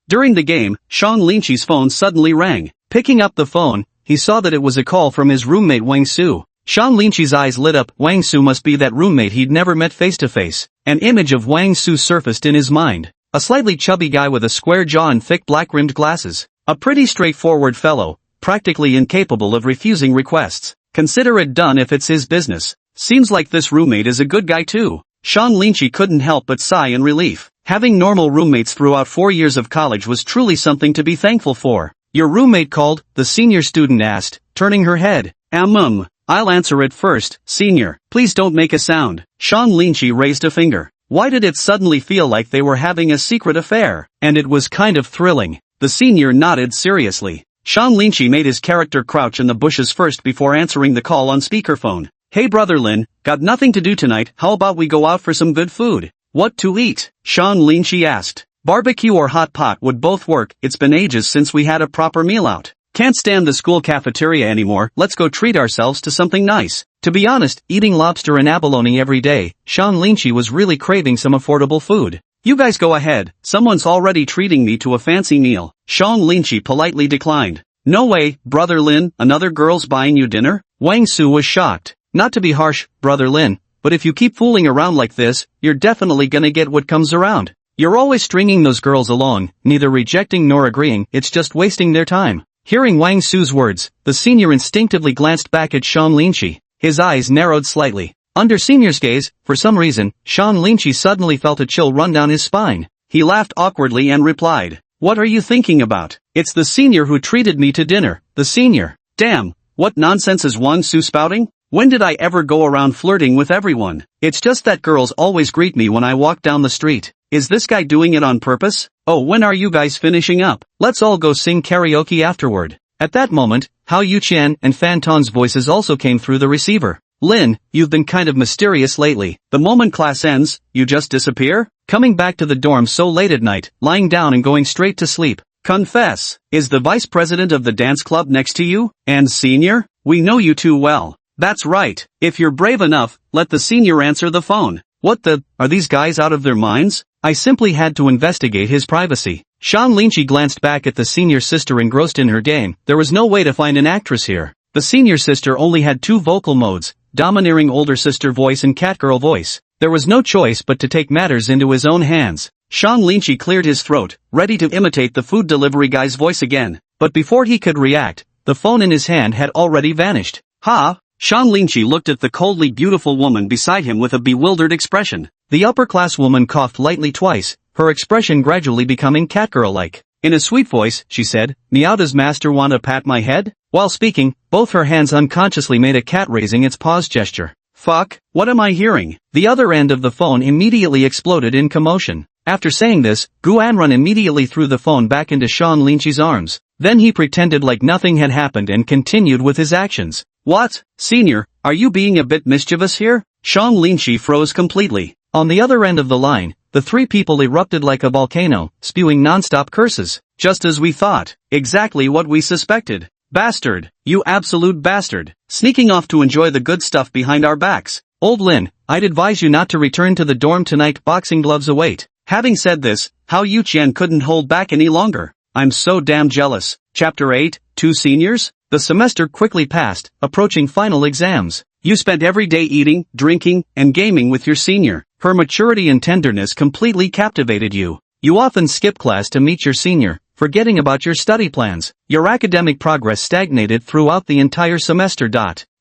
During the game, Sean Lynchie's phone suddenly rang. Picking up the phone, he saw that it was a call from his roommate Wang Su. Sean Lynchie's eyes lit up. Wang Su must be that roommate he'd never met face to face. An image of Wang Su surfaced in his mind. A slightly chubby guy with a square jaw and thick black-rimmed glasses. A pretty straightforward fellow, practically incapable of refusing requests. Consider it done if it's his business. Seems like this roommate is a good guy too. Sean Lynchie couldn't help but sigh in relief. Having normal roommates throughout 4 years of college was truly something to be thankful for. Your roommate called? The senior student asked, turning her head. I'll answer it first, senior. Please don't make a sound. Sean Lynchie raised a finger. Why did it suddenly feel like they were having a secret affair? And it was kind of thrilling. The senior nodded seriously. Sean Lynchie made his character crouch in the bushes first before answering the call on speakerphone. Hey brother Lin, got nothing to do tonight, how about we go out for some good food? What to eat? Sean Lynchie asked. Barbecue or hot pot would both work, it's been ages since we had a proper meal out. Can't stand the school cafeteria anymore, let's go treat ourselves to something nice. To be honest, eating lobster and abalone every day, Sean Lynchie was really craving some affordable food. You guys go ahead, someone's already treating me to a fancy meal. Sean Lynchie politely declined. No way, brother Lin, another girl's buying you dinner? Wang Su was shocked. Not to be harsh, brother Lin, but if you keep fooling around like this, you're definitely gonna get what comes around. You're always stringing those girls along, neither rejecting nor agreeing, it's just wasting their time. Hearing Wang Su's words, the senior instinctively glanced back at Sean Lynchie. His eyes narrowed slightly. Under senior's gaze, for some reason, Sean Lynchie suddenly felt a chill run down his spine. He laughed awkwardly and replied, "What are you thinking about? It's the senior who treated me to dinner, the senior." Damn, what nonsense is Wang Su spouting? When did I ever go around flirting with everyone? It's just that girls always greet me when I walk down the street. Is this guy doing it on purpose? Oh, when are you guys finishing up? Let's all go sing karaoke afterward. At that moment, Hao Yuqian and Fan Tong's voices also came through the receiver. Lin, you've been kind of mysterious lately. The moment class ends, you just disappear? Coming back to the dorm so late at night, lying down and going straight to sleep. Confess, is the vice president of the dance club next to you? And senior? We know you too well. That's right. If you're brave enough, let the senior answer the phone. What the? Are these guys out of their minds? I simply had to investigate his privacy. Sean Lynchie glanced back at the senior sister engrossed in her game. There was no way to find an actress here. The senior sister only had 2 vocal modes, domineering older sister voice and catgirl voice. There was no choice but to take matters into his own hands. Sean Lynchie cleared his throat, ready to imitate the food delivery guy's voice again. But before he could react, the phone in his hand had already vanished. Ha! Sean Lynchie looked at the coldly beautiful woman beside him with a bewildered expression. The upper-class woman coughed lightly twice, her expression gradually becoming catgirl-like. In a sweet voice, she said, "Meow, does master want to pat my head?" While speaking, both her hands unconsciously made a cat raising its paws gesture. Fuck, what am I hearing? The other end of the phone immediately exploded in commotion. After saying this, Gu Anrun immediately threw the phone back into Sean Lynchie's arms. Then he pretended like nothing had happened and continued with his actions. What? Senior, are you being a bit mischievous here? Sean Lynchie froze completely. On the other end of the line, the 3 people erupted like a volcano, spewing non-stop curses. Just as we thought. Exactly what we suspected. Bastard. You absolute bastard. Sneaking off to enjoy the good stuff behind our backs. Old Lin, I'd advise you not to return to the dorm tonight, boxing gloves await. Having said this, Hao Yuqian couldn't hold back any longer. I'm so damn jealous. Chapter 8, 2 seniors? The semester quickly passed, approaching final exams. You spent every day eating, drinking, and gaming with your senior. Her maturity and tenderness completely captivated you. You often skip class to meet your senior, forgetting about your study plans. Your academic progress stagnated throughout the entire semester.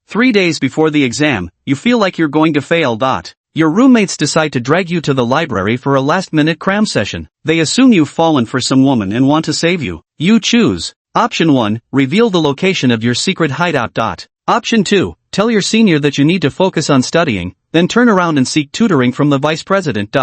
3 days before the exam, you feel like you're going to fail. Your roommates decide to drag you to the library for a last-minute cram session. They assume you've fallen for some woman and want to save you. You choose. Option 1, reveal the location of your secret hideout. Option 2, tell your senior that you need to focus on studying, then turn around and seek tutoring from the vice president.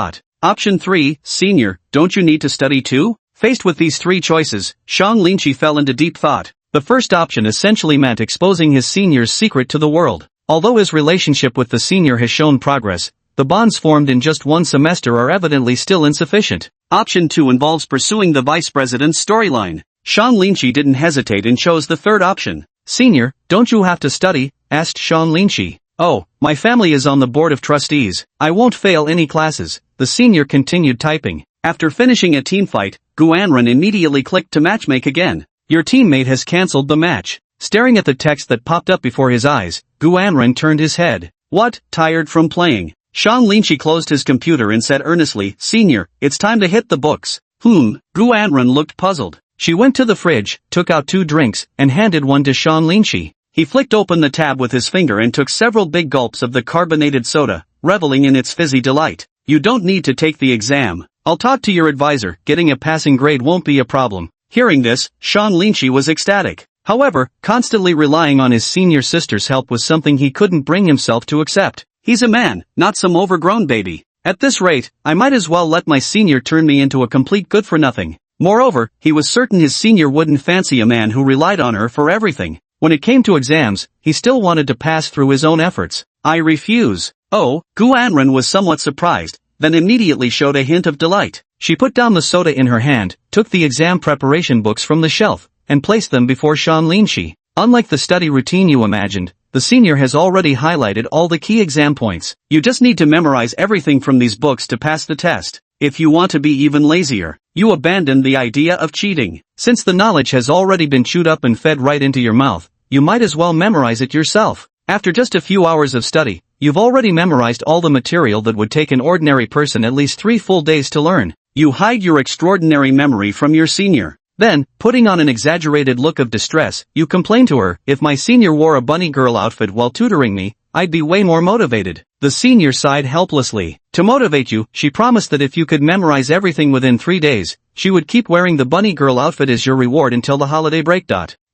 Option 3, senior, don't you need to study too? Faced with these 3 choices, Sean Lynchie fell into deep thought. The first option essentially meant exposing his senior's secret to the world. Although his relationship with the senior has shown progress, the bonds formed in just 1 semester are evidently still insufficient. Option 2 involves pursuing the vice president's storyline. Sean Lynchie didn't hesitate and chose the third option. Senior, don't you have to study? Asked Sean Lynchie. Oh, my family is on the board of trustees. I won't fail any classes. The senior continued typing. After finishing a teamfight, Gu Anrun immediately clicked to matchmake again. Your teammate has cancelled the match. Staring at the text that popped up before his eyes, Gu Anrun turned his head. What? Tired from playing? Sean Linchi closed his computer and said earnestly, "Senior, it's time to hit the books." Gu Anran looked puzzled. She went to the fridge, took out 2 drinks, and handed one to Sean Linchi. He flicked open the tab with his finger and took several big gulps of the carbonated soda, reveling in its fizzy delight. "You don't need to take the exam. I'll talk to your advisor, getting a passing grade won't be a problem." Hearing this, Sean Linchi was ecstatic. However, constantly relying on his senior sister's help was something he couldn't bring himself to accept. He's a man, not some overgrown baby. At this rate, I might as well let my senior turn me into a complete good-for-nothing. Moreover, he was certain his senior wouldn't fancy a man who relied on her for everything. When it came to exams, he still wanted to pass through his own efforts. "I refuse." Oh, Gu Anran was somewhat surprised, then immediately showed a hint of delight. She put down the soda in her hand, took the exam preparation books from the shelf, and placed them before Sean Linchi. Unlike the study routine you imagined, the senior has already highlighted all the key exam points. You just need to memorize everything from these books to pass the test. If you want to be even lazier, you abandon the idea of cheating. Since the knowledge has already been chewed up and fed right into your mouth, you might as well memorize it yourself. After just a few hours of study, you've already memorized all the material that would take an ordinary person at least 3 full days to learn. You hide your extraordinary memory from your senior. Then, putting on an exaggerated look of distress, you complain to her, "If my senior wore a bunny girl outfit while tutoring me, I'd be way more motivated." The senior sighed helplessly. To motivate you, she promised that if you could memorize everything within 3 days, she would keep wearing the bunny girl outfit as your reward until the holiday break.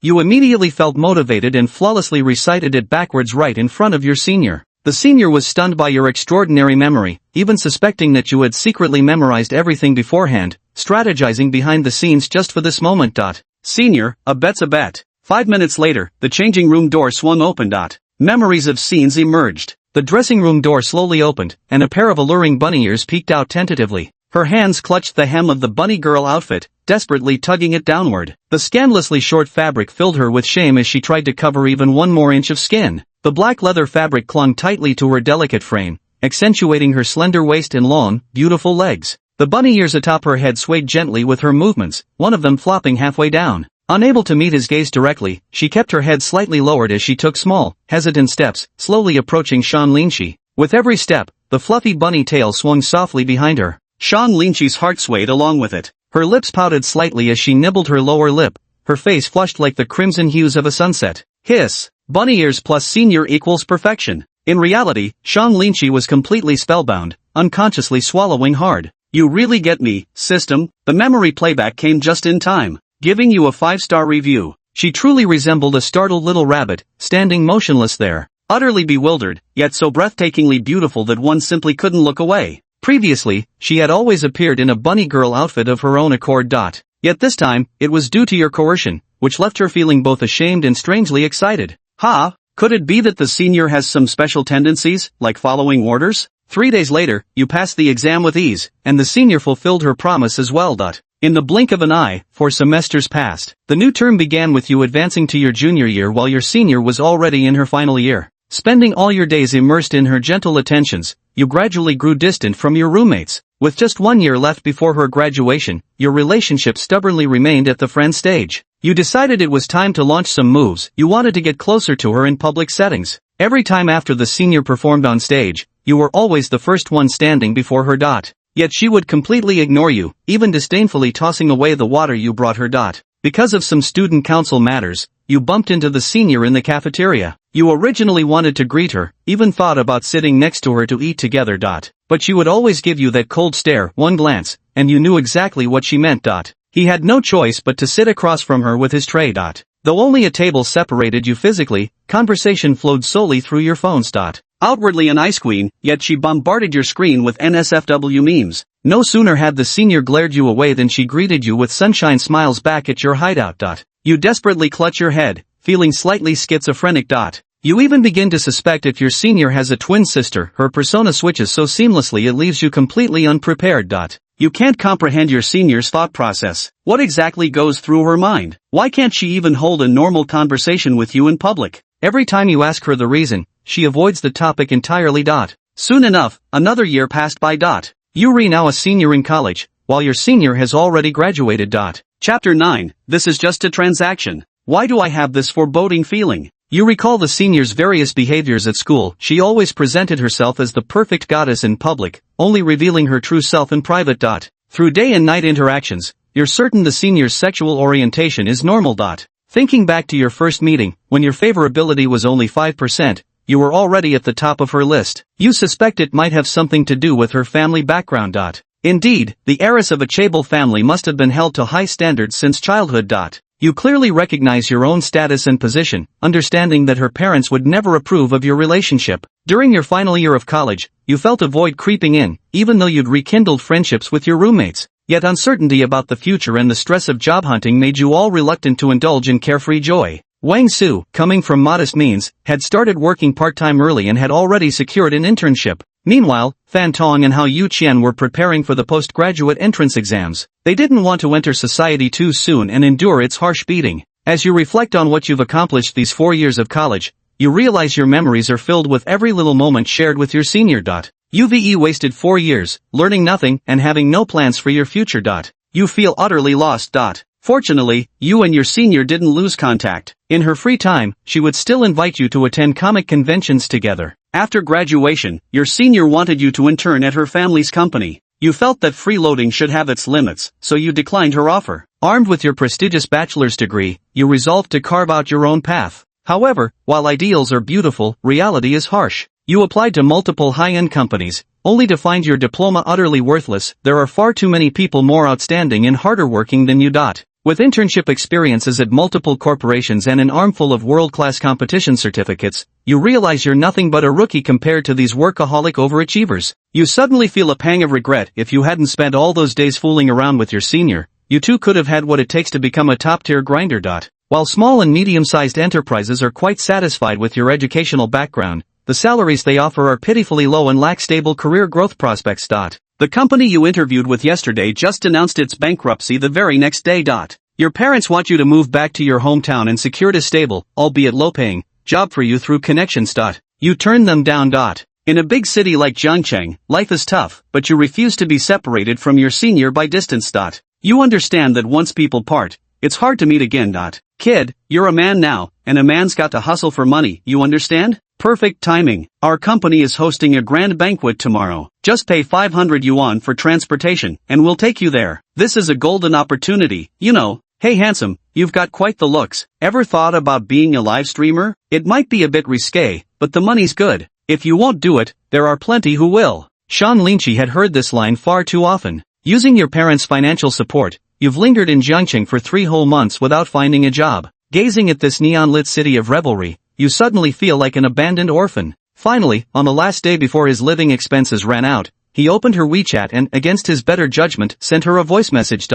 You immediately felt motivated and flawlessly recited it backwards right in front of your senior. The senior was stunned by your extraordinary memory, even suspecting that you had secretly memorized everything beforehand, strategizing behind the scenes just for this moment. "Senior, a bet's a bet." 5 minutes later, the changing room door swung open. Memories of scenes emerged. The dressing room door slowly opened, and a pair of alluring bunny ears peeked out tentatively. Her hands clutched the hem of the bunny girl outfit, desperately tugging it downward. The scandalously short fabric filled her with shame as she tried to cover even 1 more inch of skin. The black leather fabric clung tightly to her delicate frame, accentuating her slender waist and long, beautiful legs. The bunny ears atop her head swayed gently with her movements, one of them flopping halfway down. Unable to meet his gaze directly, she kept her head slightly lowered as she took small, hesitant steps, slowly approaching Sean Linchi. With every step, the fluffy bunny tail swung softly behind her. Sean Linchi's heart swayed along with it. Her lips pouted slightly as she nibbled her lower lip, her face flushed like the crimson hues of a sunset. Hiss! Bunny ears plus senior equals perfection. In reality, Sean Linchi was completely spellbound, unconsciously swallowing hard. "You really get me, system." The memory playback came just in time, giving you a 5-star review. She truly resembled a startled little rabbit, standing motionless there, utterly bewildered, yet so breathtakingly beautiful that one simply couldn't look away. Previously, she had always appeared in a bunny girl outfit of her own accord. Yet this time, it was due to your coercion, which left her feeling both ashamed and strangely excited. Could it be that the senior has some special tendencies, like following orders? 3 days later, you passed the exam with ease, and the senior fulfilled her promise as well. In the blink of an eye, 4 semesters passed. The new term began with you advancing to your junior year while your senior was already in her final year. Spending all your days immersed in her gentle attentions, you gradually grew distant from your roommates. With just 1 year left before her graduation, your relationship stubbornly remained at the friend stage. You decided it was time to launch some moves. You wanted to get closer to her in public settings. Every time after the senior performed on stage, you were always the first one standing before her. Yet she would completely ignore you, even disdainfully tossing away the water you brought her. Because of some student council matters, you bumped into the senior in the cafeteria. You originally wanted to greet her, even thought about sitting next to her to eat together. But she would always give you that cold stare, one glance, and you knew exactly what she meant. He had no choice but to sit across from her with his tray. Though only a table separated you physically, conversation flowed solely through your phones. Outwardly an ice queen, yet she bombarded your screen with NSFW memes. No sooner had the senior glared you away than she greeted you with sunshine smiles back at your hideout. You desperately clutch your head, feeling slightly schizophrenic. You even begin to suspect if your senior has a twin sister. Her persona switches so seamlessly it leaves you completely unprepared. You can't comprehend your senior's thought process. What exactly goes through her mind? Why can't she even hold a normal conversation with you in public? Every time you ask her the reason, she avoids the topic entirely. Soon enough, another year passed by. You now a senior in college, while your senior has already graduated. Chapter 9, This is just a transaction. Why do I have this foreboding feeling? You recall the senior's various behaviors at school. She always presented herself as the perfect goddess in public, only revealing her true self in private. Through day and night interactions, you're certain the senior's sexual orientation is normal. Thinking back to your first meeting, when your favorability was only 5%, you were already at the top of her list. You suspect it might have something to do with her family background. Indeed, the heiress of a chaebol family must have been held to high standards since childhood. You clearly recognize your own status and position, understanding that her parents would never approve of your relationship. During your final year of college, you felt a void creeping in, even though you'd rekindled friendships with your roommates. Yet uncertainty about the future and the stress of job hunting made you all reluctant to indulge in carefree joy. Wang Su, coming from modest means, had started working part-time early and had already secured an internship. Meanwhile, Fan Tong and Hao Yu Qian were preparing for the postgraduate entrance exams. They didn't want to enter society too soon and endure its harsh beating. As you reflect on what you've accomplished these 4 years of college, you realize your memories are filled with every little moment shared with your senior. You've wasted 4 years, learning nothing and having no plans for your future. You feel utterly lost. Fortunately, you and your senior didn't lose contact. In her free time, she would still invite you to attend comic conventions together. After graduation, your senior wanted you to intern at her family's company. You felt that freeloading should have its limits, so you declined her offer. Armed with your prestigious bachelor's degree, you resolved to carve out your own path. However, while ideals are beautiful, reality is harsh. You applied to multiple high-end companies, only to find your diploma utterly worthless. There are far too many people more outstanding and harder working than you. With internship experiences at multiple corporations and an armful of world-class competition certificates, you realize you're nothing but a rookie compared to these workaholic overachievers. You suddenly feel a pang of regret. If you hadn't spent all those days fooling around with your senior, you too could have had what it takes to become a top-tier grinder. While small and medium-sized enterprises are quite satisfied with your educational background, the salaries they offer are pitifully low and lack stable career growth prospects. The company you interviewed with yesterday just announced its bankruptcy the very next day. Your parents want you to move back to your hometown and secured a stable, albeit low-paying, job for you through connections. You turned them down. In a big city like Zhangcheng, life is tough, but you refuse to be separated from your senior by distance. You understand that once people part, it's hard to meet again. Kid, you're a man now, and a man's got to hustle for money, you understand? Perfect timing. Our company is hosting a grand banquet tomorrow. Just pay 500 yuan for transportation, and we'll take you there. This is a golden opportunity, you know. Hey handsome, you've got quite the looks. Ever thought about being a live streamer? It might be a bit risque, but the money's good. If you won't do it, there are plenty who will. Shan Linqi had heard this line far too often. Using your parents' financial support, you've lingered in Zhangcheng for 3 whole months without finding a job. Gazing at this neon-lit city of revelry, you suddenly feel like an abandoned orphan. Finally, on the last day before his living expenses ran out, he opened her WeChat and, against his better judgment, sent her a voice message.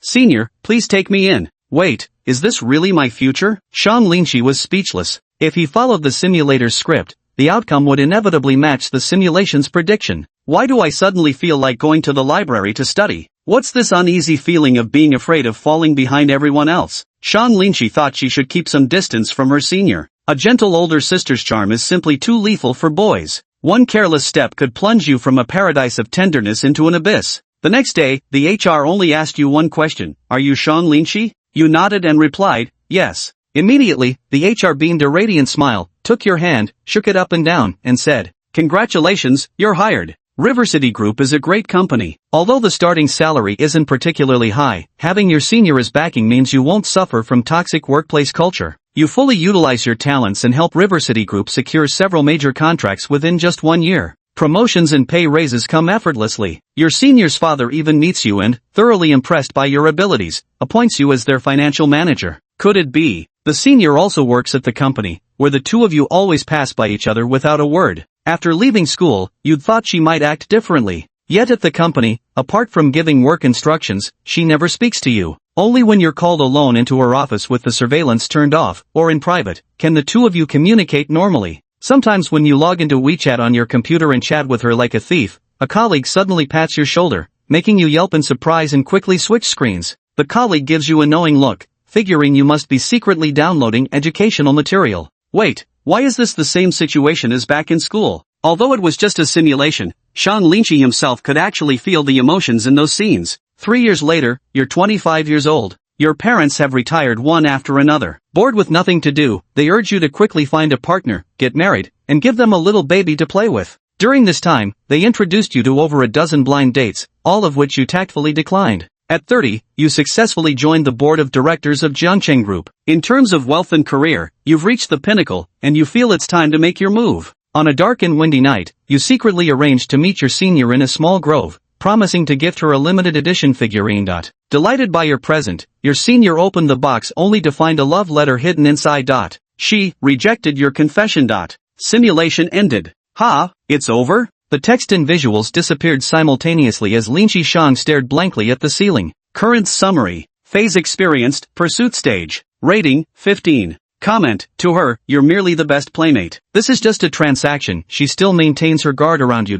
Senior, please take me in. Wait, is this really my future? Shan Linqi was speechless. If he followed the simulator's script, the outcome would inevitably match the simulation's prediction. Why do I suddenly feel like going to the library to study? What's this uneasy feeling of being afraid of falling behind everyone else? Shan Linqi thought she should keep some distance from her senior. A gentle older sister's charm is simply too lethal for boys. One careless step could plunge you from a paradise of tenderness into an abyss. The next day, the HR only asked you one question. Are you Shan Linqi? You nodded and replied, yes. Immediately, the HR beamed a radiant smile, took your hand, shook it up and down, and said, congratulations, you're hired. Rivercity Group is a great company. Although the starting salary isn't particularly high, having your senior as backing means you won't suffer from toxic workplace culture. You fully utilize your talents and help Rivercity Group secure several major contracts within just 1 year. Promotions and pay raises come effortlessly. Your senior's father even meets you and, thoroughly impressed by your abilities, appoints you as their financial manager. Could it be? The senior also works at the company, where the two of you always pass by each other without a word. After leaving school, you'd thought she might act differently. Yet at the company, apart from giving work instructions, she never speaks to you. Only when you're called alone into her office with the surveillance turned off, or in private, can the two of you communicate normally. Sometimes when you log into WeChat on your computer and chat with her like a thief, a colleague suddenly pats your shoulder, making you yelp in surprise and quickly switch screens. The colleague gives you a knowing look, figuring you must be secretly downloading educational material. Wait, why is this the same situation as back in school? Although it was just a simulation, Shan Linqi himself could actually feel the emotions in those scenes. 3 years later, you're 25 years old. Your parents have retired one after another. Bored with nothing to do, they urge you to quickly find a partner, get married, and give them a little baby to play with. During this time, they introduced you to over a dozen blind dates, all of which you tactfully declined. At 30, you successfully joined the board of directors of Jiangcheng Group. In terms of wealth and career, you've reached the pinnacle, and you feel it's time to make your move. On a dark and windy night, you secretly arranged to meet your senior in a small grove, promising to gift her a limited edition figurine. Delighted by your present, your senior opened the box only to find a love letter hidden inside. She rejected your confession. Simulation ended. Ha, it's over? The text and visuals disappeared simultaneously as Linshi Shang stared blankly at the ceiling. Current summary. Phase experienced, pursuit stage. Rating, 15. Comment, to her, you're merely the best playmate. This is just a transaction, she still maintains her guard around you.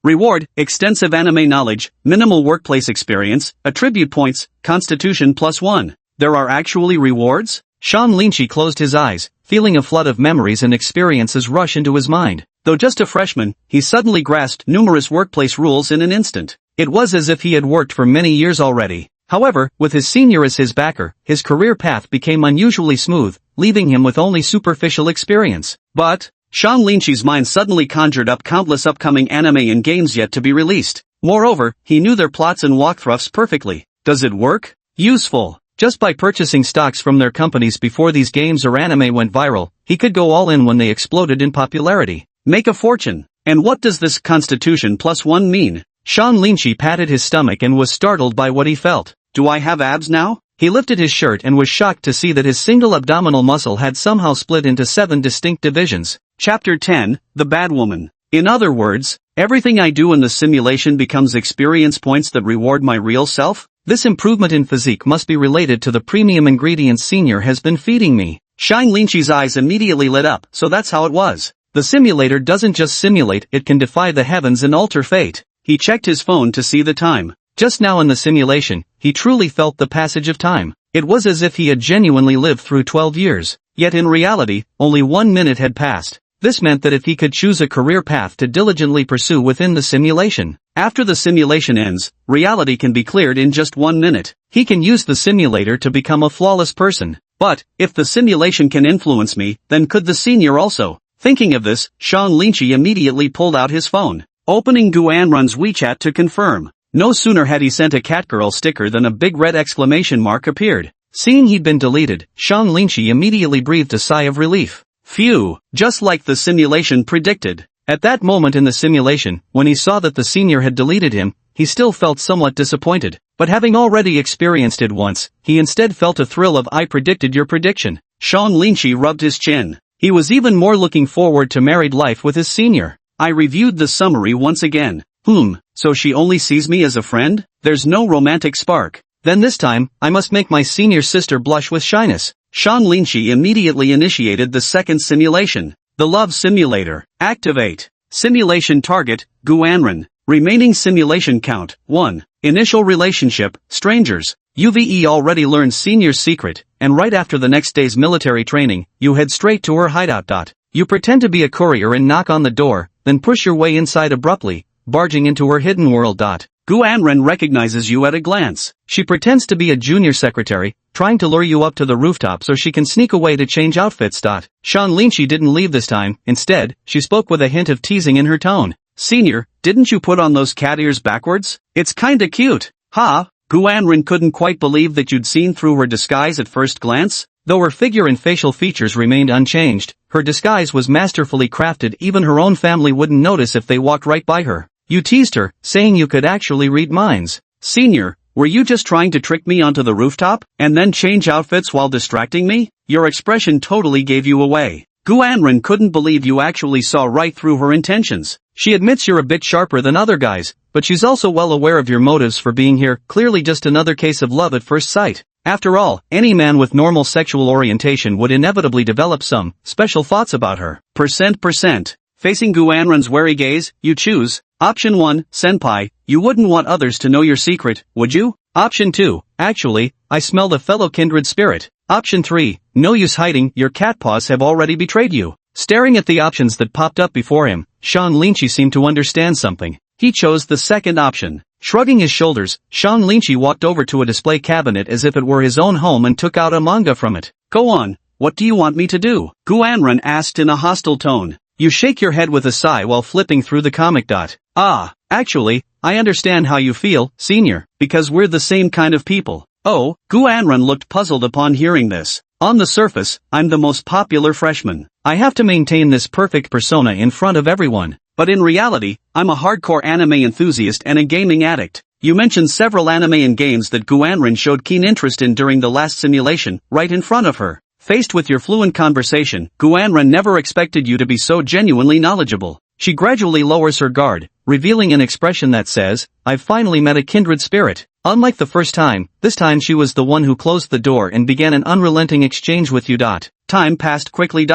Reward, extensive anime knowledge, minimal workplace experience, attribute points, constitution +1. There are actually rewards? Shang Linshi closed his eyes, feeling a flood of memories and experiences rush into his mind. Though just a freshman, he suddenly grasped numerous workplace rules in an instant. It was as if he had worked for many years already. However, with his senior as his backer, his career path became unusually smooth, leaving him with only superficial experience. But, Shang Linshi's mind suddenly conjured up countless upcoming anime and games yet to be released. Moreover, he knew their plots and walkthroughs perfectly. Does it work? Useful. Just by purchasing stocks from their companies before these games or anime went viral, he could go all in when they exploded in popularity. Make a fortune. And what does this constitution +1 mean? Shang Linshi patted his stomach and was startled by what he felt. Do I have abs now? He lifted his shirt and was shocked to see that his single abdominal muscle had somehow split into 7 distinct divisions. Chapter 10, The Bad Woman. In other words, everything I do in the simulation becomes experience points that reward my real self? This improvement in physique must be related to the premium ingredients senior has been feeding me. Shang Linshi's eyes immediately lit up, so that's how it was. The simulator doesn't just simulate, it can defy the heavens and alter fate. He checked his phone to see the time. Just now in the simulation, he truly felt the passage of time. It was as if he had genuinely lived through 12 years. Yet in reality, only 1 minute had passed. This meant that if he could choose a career path to diligently pursue within the simulation, after the simulation ends, reality can be cleared in just 1 minute. He can use the simulator to become a flawless person. But, if the simulation can influence me, then could the senior also? Thinking of this, Shang Linshi immediately pulled out his phone. Opening Guanrun's WeChat to confirm. No sooner had he sent a catgirl sticker than a big red exclamation mark appeared. Seeing he'd been deleted, Shang Linshi immediately breathed a sigh of relief. Phew, just like the simulation predicted. At that moment in the simulation, when he saw that the senior had deleted him, he still felt somewhat disappointed. But having already experienced it once, he instead felt a thrill of I predicted your prediction. Shang Linshi rubbed his chin. He was even more looking forward to married life with his senior. I reviewed the summary once again. So she only sees me as a friend? There's no romantic spark. Then this time, I must make my senior sister blush with shyness. Shang Linshi immediately initiated the second simulation. The Love Simulator. Activate. Simulation target, Guanrun. Remaining simulation count, 1. Initial relationship, strangers. UVE already learned senior's secret, and right after the next day's military training, you head straight to her hideout. You pretend to be a courier and knock on the door, then push your way inside abruptly, barging into her hidden world. Guanrun recognizes you at a glance. She pretends to be a junior secretary, trying to lure you up to the rooftop so she can sneak away to change outfits. Shang Linshi didn't leave this time. Instead, she spoke with a hint of teasing in her tone. Senior, didn't you put on those cat ears backwards? It's kinda cute. Ha! Guanrun couldn't quite believe that you'd seen through her disguise at first glance. Though her figure and facial features remained unchanged, her disguise was masterfully crafted. Even her own family wouldn't notice if they walked right by her. You teased her, saying you could actually read minds. Senior, were you just trying to trick me onto the rooftop, and then change outfits while distracting me? Your expression totally gave you away. Guanrun couldn't believe you actually saw right through her intentions. She admits you're a bit sharper than other guys, but she's also well aware of your motives for being here, clearly just another case of love at first sight. After all, any man with normal sexual orientation would inevitably develop some special thoughts about her. Percent. Facing Guanrun's wary gaze, you choose. Option 1, Senpai, you wouldn't want others to know your secret, would you? Option 2, actually, I smell the fellow kindred spirit. Option 3, no use hiding, your cat paws have already betrayed you. Staring at the options that popped up before him, Shang Linshi seemed to understand something. He chose the second option. Shrugging his shoulders, Shang Linchi walked over to a display cabinet as if it were his own home and took out a manga from it. Go on, what do you want me to do? Guanren asked in a hostile tone. You shake your head with a sigh while flipping through the comic. Actually, I understand how you feel, senior, because we're the same kind of people. Oh, Guanren looked puzzled upon hearing this. On the surface, I'm the most popular freshman. I have to maintain this perfect persona in front of everyone. But in reality, I'm a hardcore anime enthusiast and a gaming addict. You mentioned several anime and games that Guanren showed keen interest in during the last simulation, right in front of her. Faced with your fluent conversation, Guanren never expected you to be so genuinely knowledgeable. She gradually lowers her guard, revealing an expression that says, I've finally met a kindred spirit. Unlike the first time, this time she was the one who closed the door and began an unrelenting exchange with you. Time passed quickly.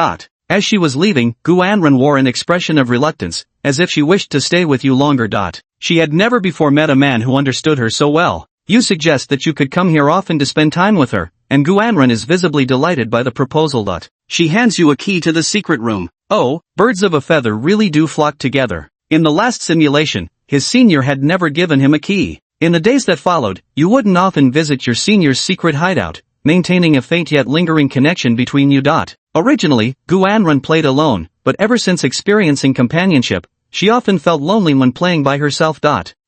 As she was leaving, Guanren wore an expression of reluctance, as if she wished to stay with you longer. She had never before met a man who understood her so well. You suggest that you could come here often to spend time with her, and Guanren is visibly delighted by the proposal. She hands you a key to the secret room. Oh, birds of a feather really do flock together. In the last simulation, his senior had never given him a key. In the days that followed, you wouldn't often visit your senior's secret hideout, maintaining a faint yet lingering connection between you. Originally, Guanren played alone, but ever since experiencing companionship, she often felt lonely when playing by herself.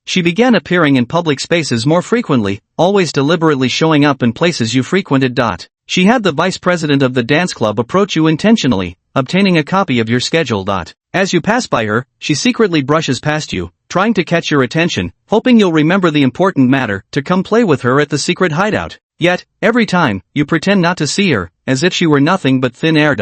She began appearing in public spaces more frequently, always deliberately showing up in places you frequented. She had the vice president of the dance club approach you intentionally, obtaining a copy of your schedule. As you pass by her, she secretly brushes past you, trying to catch your attention, hoping you'll remember the important matter to come play with her at the secret hideout. Yet, every time, you pretend not to see her, as if she were nothing but thin air.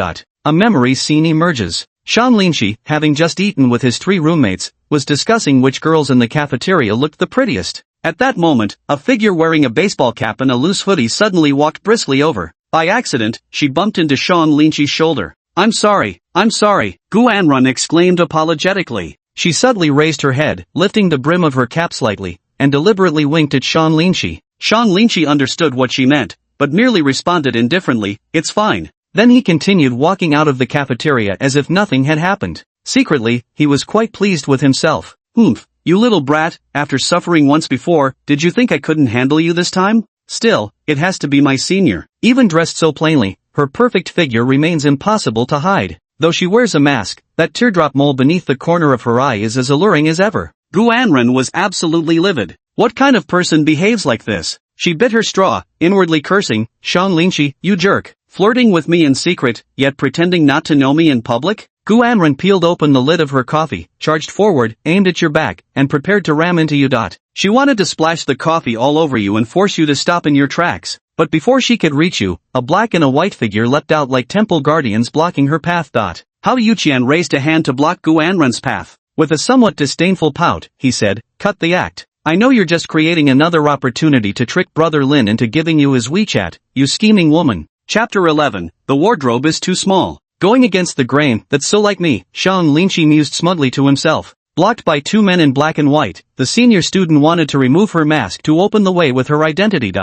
A memory scene emerges. Shang Linchi, having just eaten with his 3 roommates, was discussing which girls in the cafeteria looked the prettiest. At that moment, a figure wearing a baseball cap and a loose hoodie suddenly walked briskly over. By accident, she bumped into Shang Linchi's shoulder. I'm sorry, Guanren exclaimed apologetically. She suddenly raised her head, lifting the brim of her cap slightly, and deliberately winked at Shang Linchi. Shang Linchi understood what she meant, but merely responded indifferently, it's fine. Then he continued walking out of the cafeteria as if nothing had happened. Secretly, he was quite pleased with himself. Oomph, you little brat, after suffering once before, did you think I couldn't handle you this time? Still, it has to be my senior. Even dressed so plainly, her perfect figure remains impossible to hide. Though she wears a mask, that teardrop mole beneath the corner of her eye is as alluring as ever. Guanren was absolutely livid. What kind of person behaves like this? She bit her straw, inwardly cursing, Shang Linchi, you jerk. Flirting with me in secret, yet pretending not to know me in public? Guanren peeled open the lid of her coffee, charged forward, aimed at your back, and prepared to ram into you. She wanted to splash the coffee all over you and force you to stop in your tracks. But before she could reach you, a black and a white figure leapt out like temple guardians blocking her path. Hao Yuqian raised a hand to block Guanren's path. With a somewhat disdainful pout, he said, cut the act. I know you're just creating another opportunity to trick Brother Lin into giving you his WeChat, you scheming woman. Chapter 11, The wardrobe is too small. Going against the grain, that's so like me, Shang Linchi mused smugly to himself. Blocked by 2 men in black and white, the senior student wanted to remove her mask to open the way with her identity.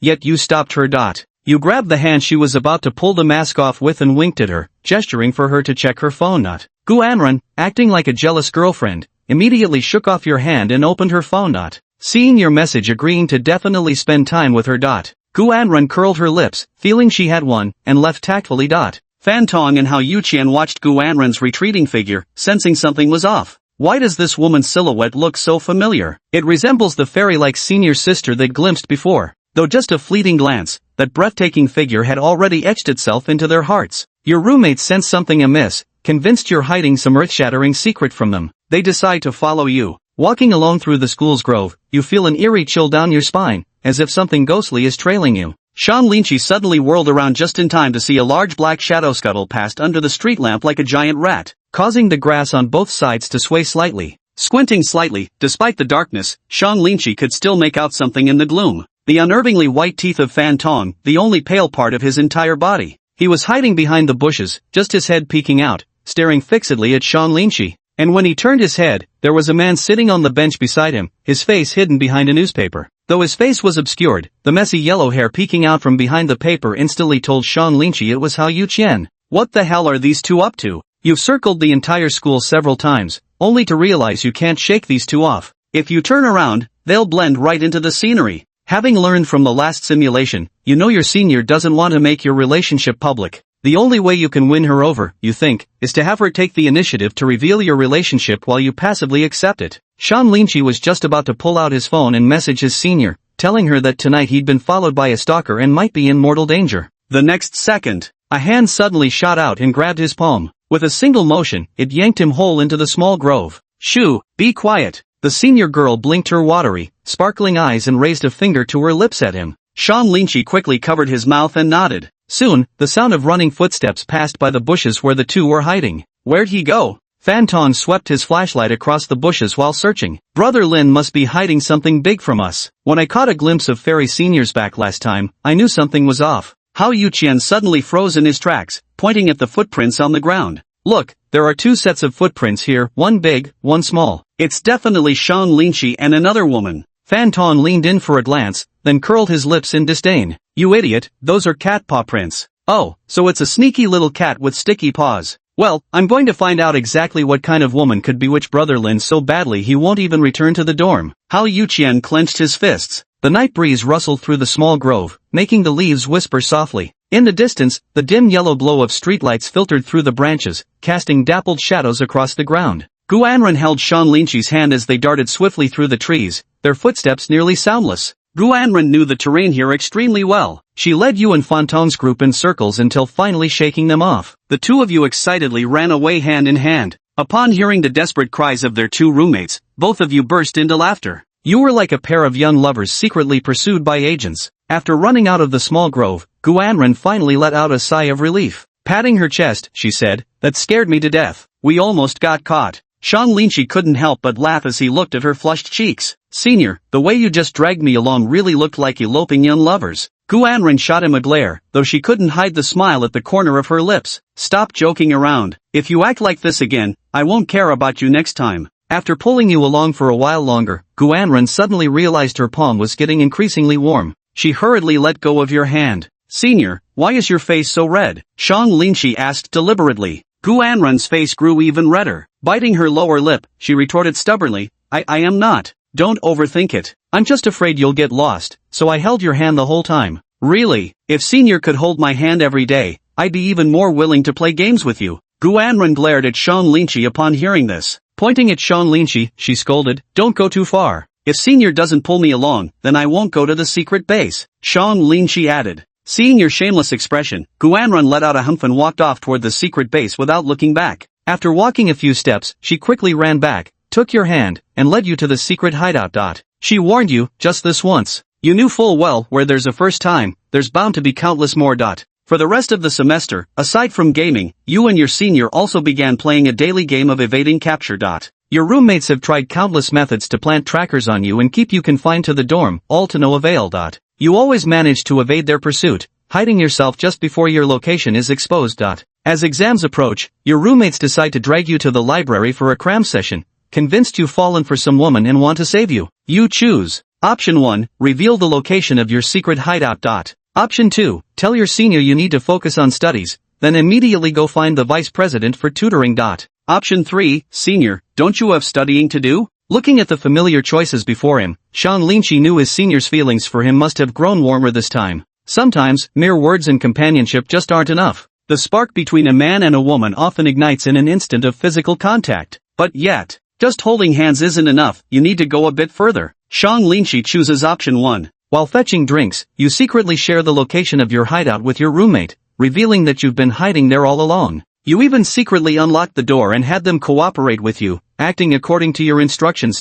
Yet you stopped her. You grabbed the hand she was about to pull the mask off with and winked at her, gesturing for her to check her phone. Guanren, acting like a jealous girlfriend, immediately shook off your hand and opened her phone. Seeing your message agreeing to definitely spend time with her. Guanren curled her lips, feeling she had won, and left tactfully. Fan Tong and Hao Yuqian watched Guanren's retreating figure, sensing something was off. Why does this woman's silhouette look so familiar? It resembles the fairy-like senior sister they'd glimpsed before. Though just a fleeting glance, that breathtaking figure had already etched itself into their hearts. Your roommates sense something amiss, convinced you're hiding some earth-shattering secret from them. They decide to follow you. Walking alone through the school's grove, you feel an eerie chill down your spine, as if something ghostly is trailing you. Shang Linchi suddenly whirled around just in time to see a large black shadow scuttle past under the street lamp like a giant rat, causing the grass on both sides to sway slightly. Squinting slightly, despite the darkness, Shang Linchi could still make out something in the gloom. The unnervingly white teeth of Fan Tong, the only pale part of his entire body. He was hiding behind the bushes, just his head peeking out, staring fixedly at Shang Linchi. And when he turned his head, there was a man sitting on the bench beside him, his face hidden behind a newspaper. Though his face was obscured, the messy yellow hair peeking out from behind the paper instantly told Shang Linchi it was Hao Yuqian. What the hell are these two up to? You've circled the entire school several times, only to realize you can't shake these two off. If you turn around, they'll blend right into the scenery. Having learned from the last simulation, you know your senior doesn't want to make your relationship public. The only way you can win her over, you think, is to have her take the initiative to reveal your relationship while you passively accept it. Sean Lynchie was just about to pull out his phone and message his senior, telling her that tonight he'd been followed by a stalker and might be in mortal danger. The next second, a hand suddenly shot out and grabbed his palm. With a single motion, it yanked him whole into the small grove. "Shoo, be quiet." The senior girl blinked her watery, sparkling eyes and raised a finger to her lips at him. Sean Lynchie quickly covered his mouth and nodded. Soon, the sound of running footsteps passed by the bushes where the two were hiding. "Where'd he go?" Phantom swept his flashlight across the bushes while searching. "Brother Lin must be hiding something big from us. When I caught a glimpse of Fairy Senior's back last time, I knew something was off." Hao Yuqian suddenly froze in his tracks, pointing at the footprints on the ground. "Look, there are two sets of footprints here, one big, one small. It's definitely Sean Lynchie and another woman." Phantom leaned in for a glance, then curled his lips in disdain. "You idiot, those are cat paw prints." "Oh, so it's a sneaky little cat with sticky paws. Well, I'm going to find out exactly what kind of woman could bewitch Brother Lin so badly he won't even return to the dorm." Hao Yuqian clenched his fists. The night breeze rustled through the small grove, making the leaves whisper softly. In the distance, the dim yellow glow of streetlights filtered through the branches, casting dappled shadows across the ground. Guanren held Sean Lynchie's hand as they darted swiftly through the trees, their footsteps nearly soundless. Guanren knew the terrain here extremely well. She led you and Phantom's group in circles until finally shaking them off. The two of you excitedly ran away hand in hand. Upon hearing the desperate cries of their two roommates, both of you burst into laughter. You were like a pair of young lovers secretly pursued by agents. After running out of the small grove, Guanren finally let out a sigh of relief. Patting her chest, she said, "That scared me to death. We almost got caught." Sean Lynchie couldn't help but laugh as he looked at her flushed cheeks. "Senior, the way you just dragged me along really looked like eloping young lovers." Guanren shot him a glare, though she couldn't hide the smile at the corner of her lips. "Stop joking around. If you act like this again, I won't care about you next time." After pulling you along for a while longer, Guanren suddenly realized her palm was getting increasingly warm. She hurriedly let go of your hand. "Senior, why is your face so red?" Sean Lynchie asked deliberately. Guanren's face grew even redder. Biting her lower lip, she retorted stubbornly, I am not. Don't overthink it. I'm just afraid you'll get lost, so I held your hand the whole time." "Really? If Senior could hold my hand every day, I'd be even more willing to play games with you." Guanren glared at Sean Lynchie upon hearing this. Pointing at Sean Lynchie, she scolded, "Don't go too far. If Senior doesn't pull me along, then I won't go to the secret base." Sean Lynchie added. Seeing your shameless expression, Guanren let out a humph and walked off toward the secret base without looking back. After walking a few steps, she quickly ran back, took your hand, and led you to the secret hideout. She warned you, just this once. You knew full well, where there's a first time, there's bound to be countless more. For the rest of the semester, aside from gaming, you and your senior also began playing a daily game of evading capture. Your roommates have tried countless methods to plant trackers on you and keep you confined to the dorm, all to no avail. You always manage to evade their pursuit, hiding yourself just before your location is exposed. As exams approach, your roommates decide to drag you to the library for a cram session, convinced you've fallen for some woman and want to save you. You choose. Option 1, reveal the location of your secret hideout. Option 2, tell your senior you need to focus on studies, then immediately go find the vice president for tutoring. Option 3, senior, don't you have studying to do? Looking at the familiar choices before him, Sean Lynchie knew his senior's feelings for him must have grown warmer this time. Sometimes, mere words and companionship just aren't enough. The spark between a man and a woman often ignites in an instant of physical contact. But yet, just holding hands isn't enough, you need to go a bit further. Sean Lynchie chooses option 1. While fetching drinks, you secretly share the location of your hideout with your roommate, revealing that you've been hiding there all along. You even secretly unlocked the door and had them cooperate with you, acting according to your instructions.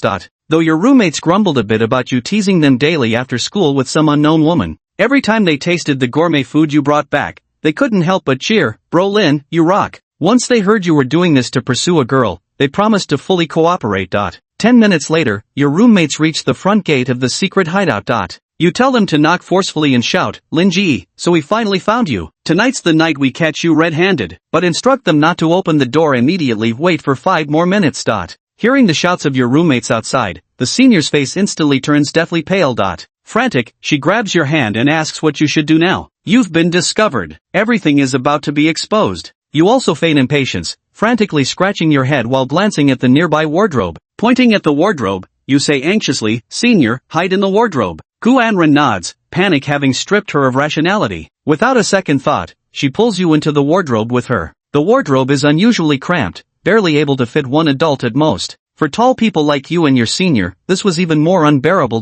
Though your roommates grumbled a bit about you teasing them daily after school with some unknown woman, every time they tasted the gourmet food you brought back, they couldn't help but cheer, "Bro Lin, you rock." Once they heard you were doing this to pursue a girl, they promised to fully cooperate. 10 minutes later, your roommates reach the front gate of the secret hideout. You tell them to knock forcefully and shout, "Linji, so we finally found you. Tonight's the night we catch you red-handed," but instruct them not to open the door immediately, wait for 5 more minutes. Hearing the shouts of your roommates outside, the senior's face instantly turns deathly pale. Frantic, she grabs your hand and asks what you should do now. You've been discovered. Everything is about to be exposed. You also feign impatience, frantically scratching your head while glancing at the nearby wardrobe. Pointing at the wardrobe, you say anxiously, "Senior, hide in the wardrobe." Gu Anren nods, panic having stripped her of rationality. Without a second thought, she pulls you into the wardrobe with her. The wardrobe is unusually cramped, barely able to fit one adult at most. For tall people like you and your senior, this was even more unbearable.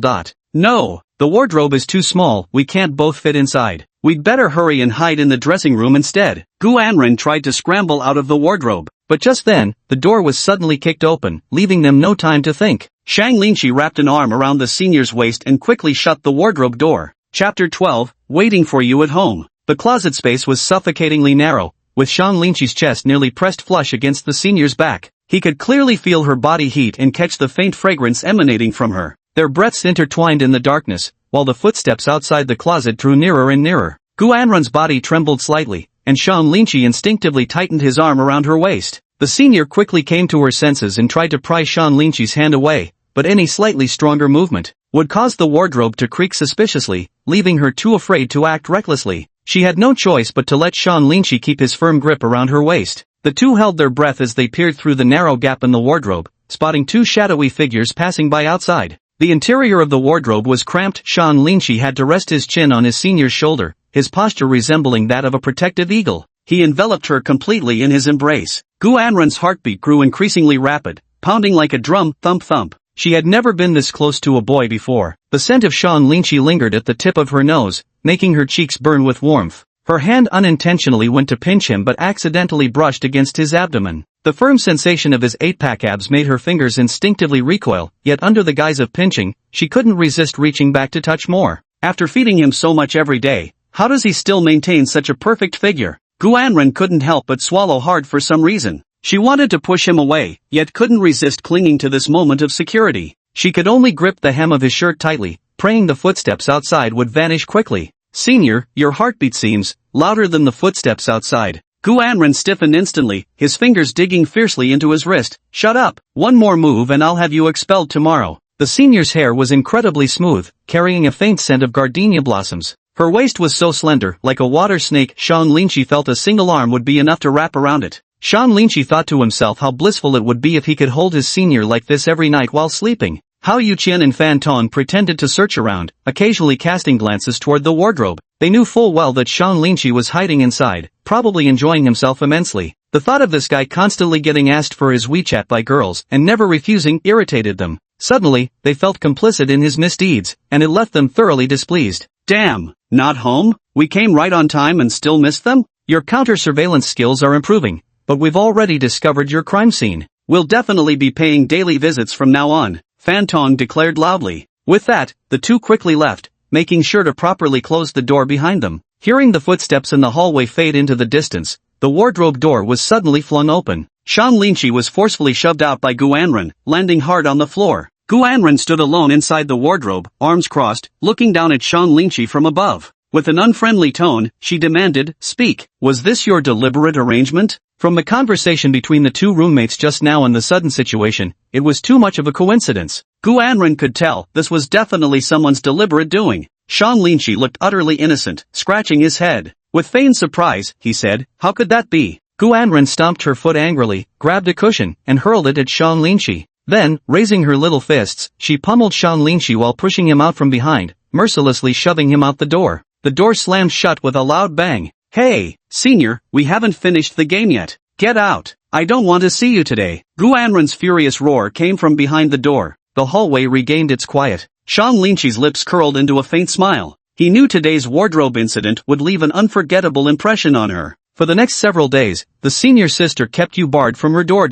No, the wardrobe is too small, we can't both fit inside. We'd better hurry and hide in the dressing room instead. Gu Anren tried to scramble out of the wardrobe, but just then, the door was suddenly kicked open, leaving them no time to think. Shang Lingqi wrapped an arm around the senior's waist and quickly shut the wardrobe door. Chapter 12, Waiting for You at Home. The closet space was suffocatingly narrow, with Shang Lingqi's chest nearly pressed flush against the senior's back. He could clearly feel her body heat and catch the faint fragrance emanating from her. Their breaths intertwined in the darkness, while the footsteps outside the closet drew nearer and nearer. Gu Anren's body trembled slightly, and Shang Lingqi instinctively tightened his arm around her waist. The senior quickly came to her senses and tried to pry Shang Lingqi's hand away, but any slightly stronger movement would cause the wardrobe to creak suspiciously, leaving her too afraid to act recklessly. She had no choice but to let Shang Lingqi keep his firm grip around her waist. The two held their breath as they peered through the narrow gap in the wardrobe, spotting two shadowy figures passing by outside. The interior of the wardrobe was cramped. Shang Lingqi had to rest his chin on his senior's shoulder, his posture resembling that of a protective eagle. He enveloped her completely in his embrace. Gu Anren's heartbeat grew increasingly rapid, pounding like a drum, thump thump. She had never been this close to a boy before. The scent of Shang Lingqi lingered at the tip of her nose, making her cheeks burn with warmth. Her hand unintentionally went to pinch him but accidentally brushed against his abdomen. The firm sensation of his 8-pack abs made her fingers instinctively recoil, yet under the guise of pinching, she couldn't resist reaching back to touch more. After feeding him so much every day, how does he still maintain such a perfect figure? Gu Anren couldn't help but swallow hard for some reason. She wanted to push him away, yet couldn't resist clinging to this moment of security. She could only grip the hem of his shirt tightly, praying the footsteps outside would vanish quickly. "Senior, your heartbeat seems louder than the footsteps outside." Gu Anren stiffened instantly, his fingers digging fiercely into his wrist. "Shut up. One more move and I'll have you expelled tomorrow." The senior's hair was incredibly smooth, carrying a faint scent of gardenia blossoms. Her waist was so slender, like a water snake. Shang Lingqi felt a single arm would be enough to wrap around it. Shang Lingqi thought to himself how blissful it would be if he could hold his senior like this every night while sleeping. Hao Yuqian and Fan Tong pretended to search around, occasionally casting glances toward the wardrobe. They knew full well that Shang Lingqi was hiding inside, probably enjoying himself immensely. The thought of this guy constantly getting asked for his WeChat by girls and never refusing irritated them. Suddenly, they felt complicit in his misdeeds, and it left them thoroughly displeased. "Damn, not home? We came right on time and still missed them? Your counter-surveillance skills are improving, but we've already discovered your crime scene. We'll definitely be paying daily visits from now on," Fan Tong declared loudly. With that, the two quickly left, making sure to properly close the door behind them. Hearing the footsteps in the hallway fade into the distance, the wardrobe door was suddenly flung open. Shang Lingqi was forcefully shoved out by Gu Anren, landing hard on the floor. Gu Anren stood alone inside the wardrobe, arms crossed, looking down at Shang Lingqi from above. With an unfriendly tone, she demanded, "Speak. Was this your deliberate arrangement?" From the conversation between the two roommates just now and the sudden situation, it was too much of a coincidence. Gu Anren could tell this was definitely someone's deliberate doing. Shang Lingqi looked utterly innocent, scratching his head. With feigned surprise, he said, "How could that be?" Gu Anren stomped her foot angrily, grabbed a cushion, and hurled it at Shang Lingqi. Then, raising her little fists, she pummeled Shang Lingqi while pushing him out from behind, mercilessly shoving him out the door. The door slammed shut with a loud bang. "Hey, senior, we haven't finished the game yet. Get out. I don't want to see you today." Gu Anren's furious roar came from behind the door. The hallway regained its quiet. Shang Lingqi's lips curled into a faint smile. He knew today's wardrobe incident would leave an unforgettable impression on her. For the next several days, the senior sister kept you barred from her door.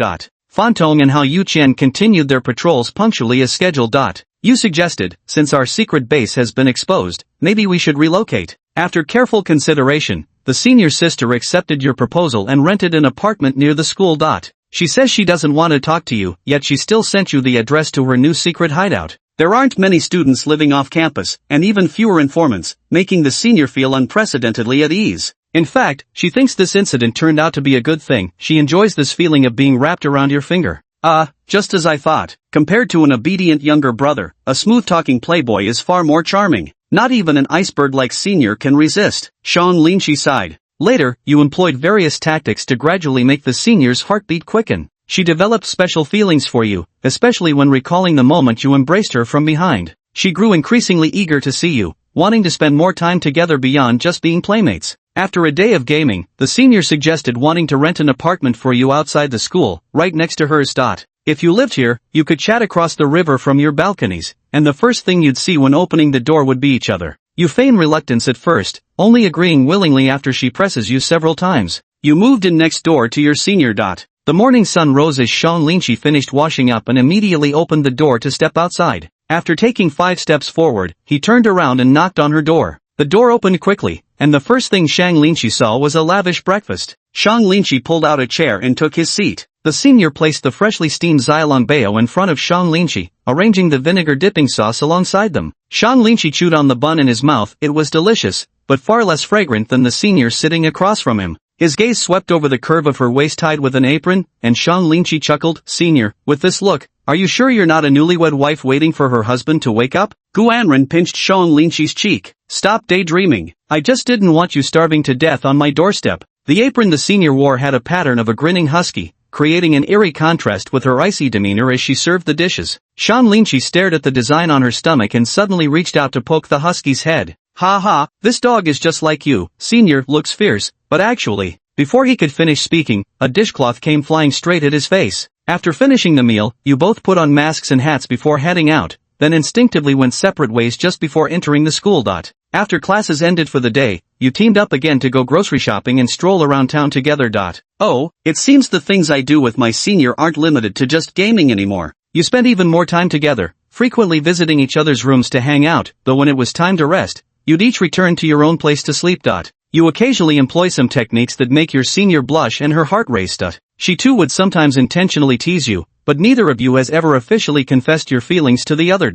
Fan Tong and Hao Yuqian continued their patrols punctually as scheduled. "You suggested, since our secret base has been exposed, maybe we should relocate. After careful consideration, the senior sister accepted your proposal and rented an apartment near the school. She says she doesn't want to talk to you, yet she still sent you the address to her new secret hideout. There aren't many students living off campus, and even fewer informants, making the senior feel unprecedentedly at ease. In fact, she thinks this incident turned out to be a good thing. She enjoys this feeling of being wrapped around your finger." Just as I thought. Compared to an obedient younger brother, a smooth-talking playboy is far more charming. Not even an iceberg like senior can resist. Shang Lingqi sighed. "Later, you employed various tactics to gradually make the senior's heartbeat quicken. She developed special feelings for you, especially when recalling the moment you embraced her from behind. She grew increasingly eager to see you, wanting to spend more time together beyond just being playmates. After a day of gaming, the senior suggested wanting to rent an apartment for you outside the school, right next to hers. If you lived here, you could chat across the river from your balconies, and the first thing you'd see when opening the door would be each other. You feign reluctance at first, only agreeing willingly after she presses you several times. You moved in next door to your senior. The morning sun rose as Sean Linchi finished washing up and immediately opened the door to step outside. After taking 5 steps forward, he turned around and knocked on her door. The door opened quickly, and the first thing Shang Linchi saw was a lavish breakfast. Shang Linchi pulled out a chair and took his seat. The senior placed the freshly steamed xiaolongbao in front of Shang Linchi, arranging the vinegar dipping sauce alongside them. Shang Linchi chewed on the bun in his mouth. It was delicious, but far less fragrant than the senior sitting across from him. His gaze swept over the curve of her waist tied with an apron, and Shang Linchi chuckled. Senior, with this look, are you sure you're not a newlywed wife waiting for her husband to wake up? Guanren pinched Shang Linchi's cheek. Stop daydreaming. I just didn't want you starving to death on my doorstep. The apron the senior wore had a pattern of a grinning husky, creating an eerie contrast with her icy demeanor as she served the dishes. Shang Linchi stared at the design on her stomach and suddenly reached out to poke the husky's head. Ha ha, this dog is just like you. Senior looks fierce, but actually, before he could finish speaking, a dishcloth came flying straight at his face. After finishing the meal, you both put on masks and hats before heading out, then instinctively went separate ways just before entering the school. After classes ended for the day, you teamed up again to go grocery shopping and stroll around town together. Oh, it seems the things I do with my senior aren't limited to just gaming anymore. You spent even more time together, frequently visiting each other's rooms to hang out, though when it was time to rest, you'd each return to your own place to sleep. You occasionally employ some techniques that make your senior blush and her heart race. She too would sometimes intentionally tease you, but neither of you has ever officially confessed your feelings to the other.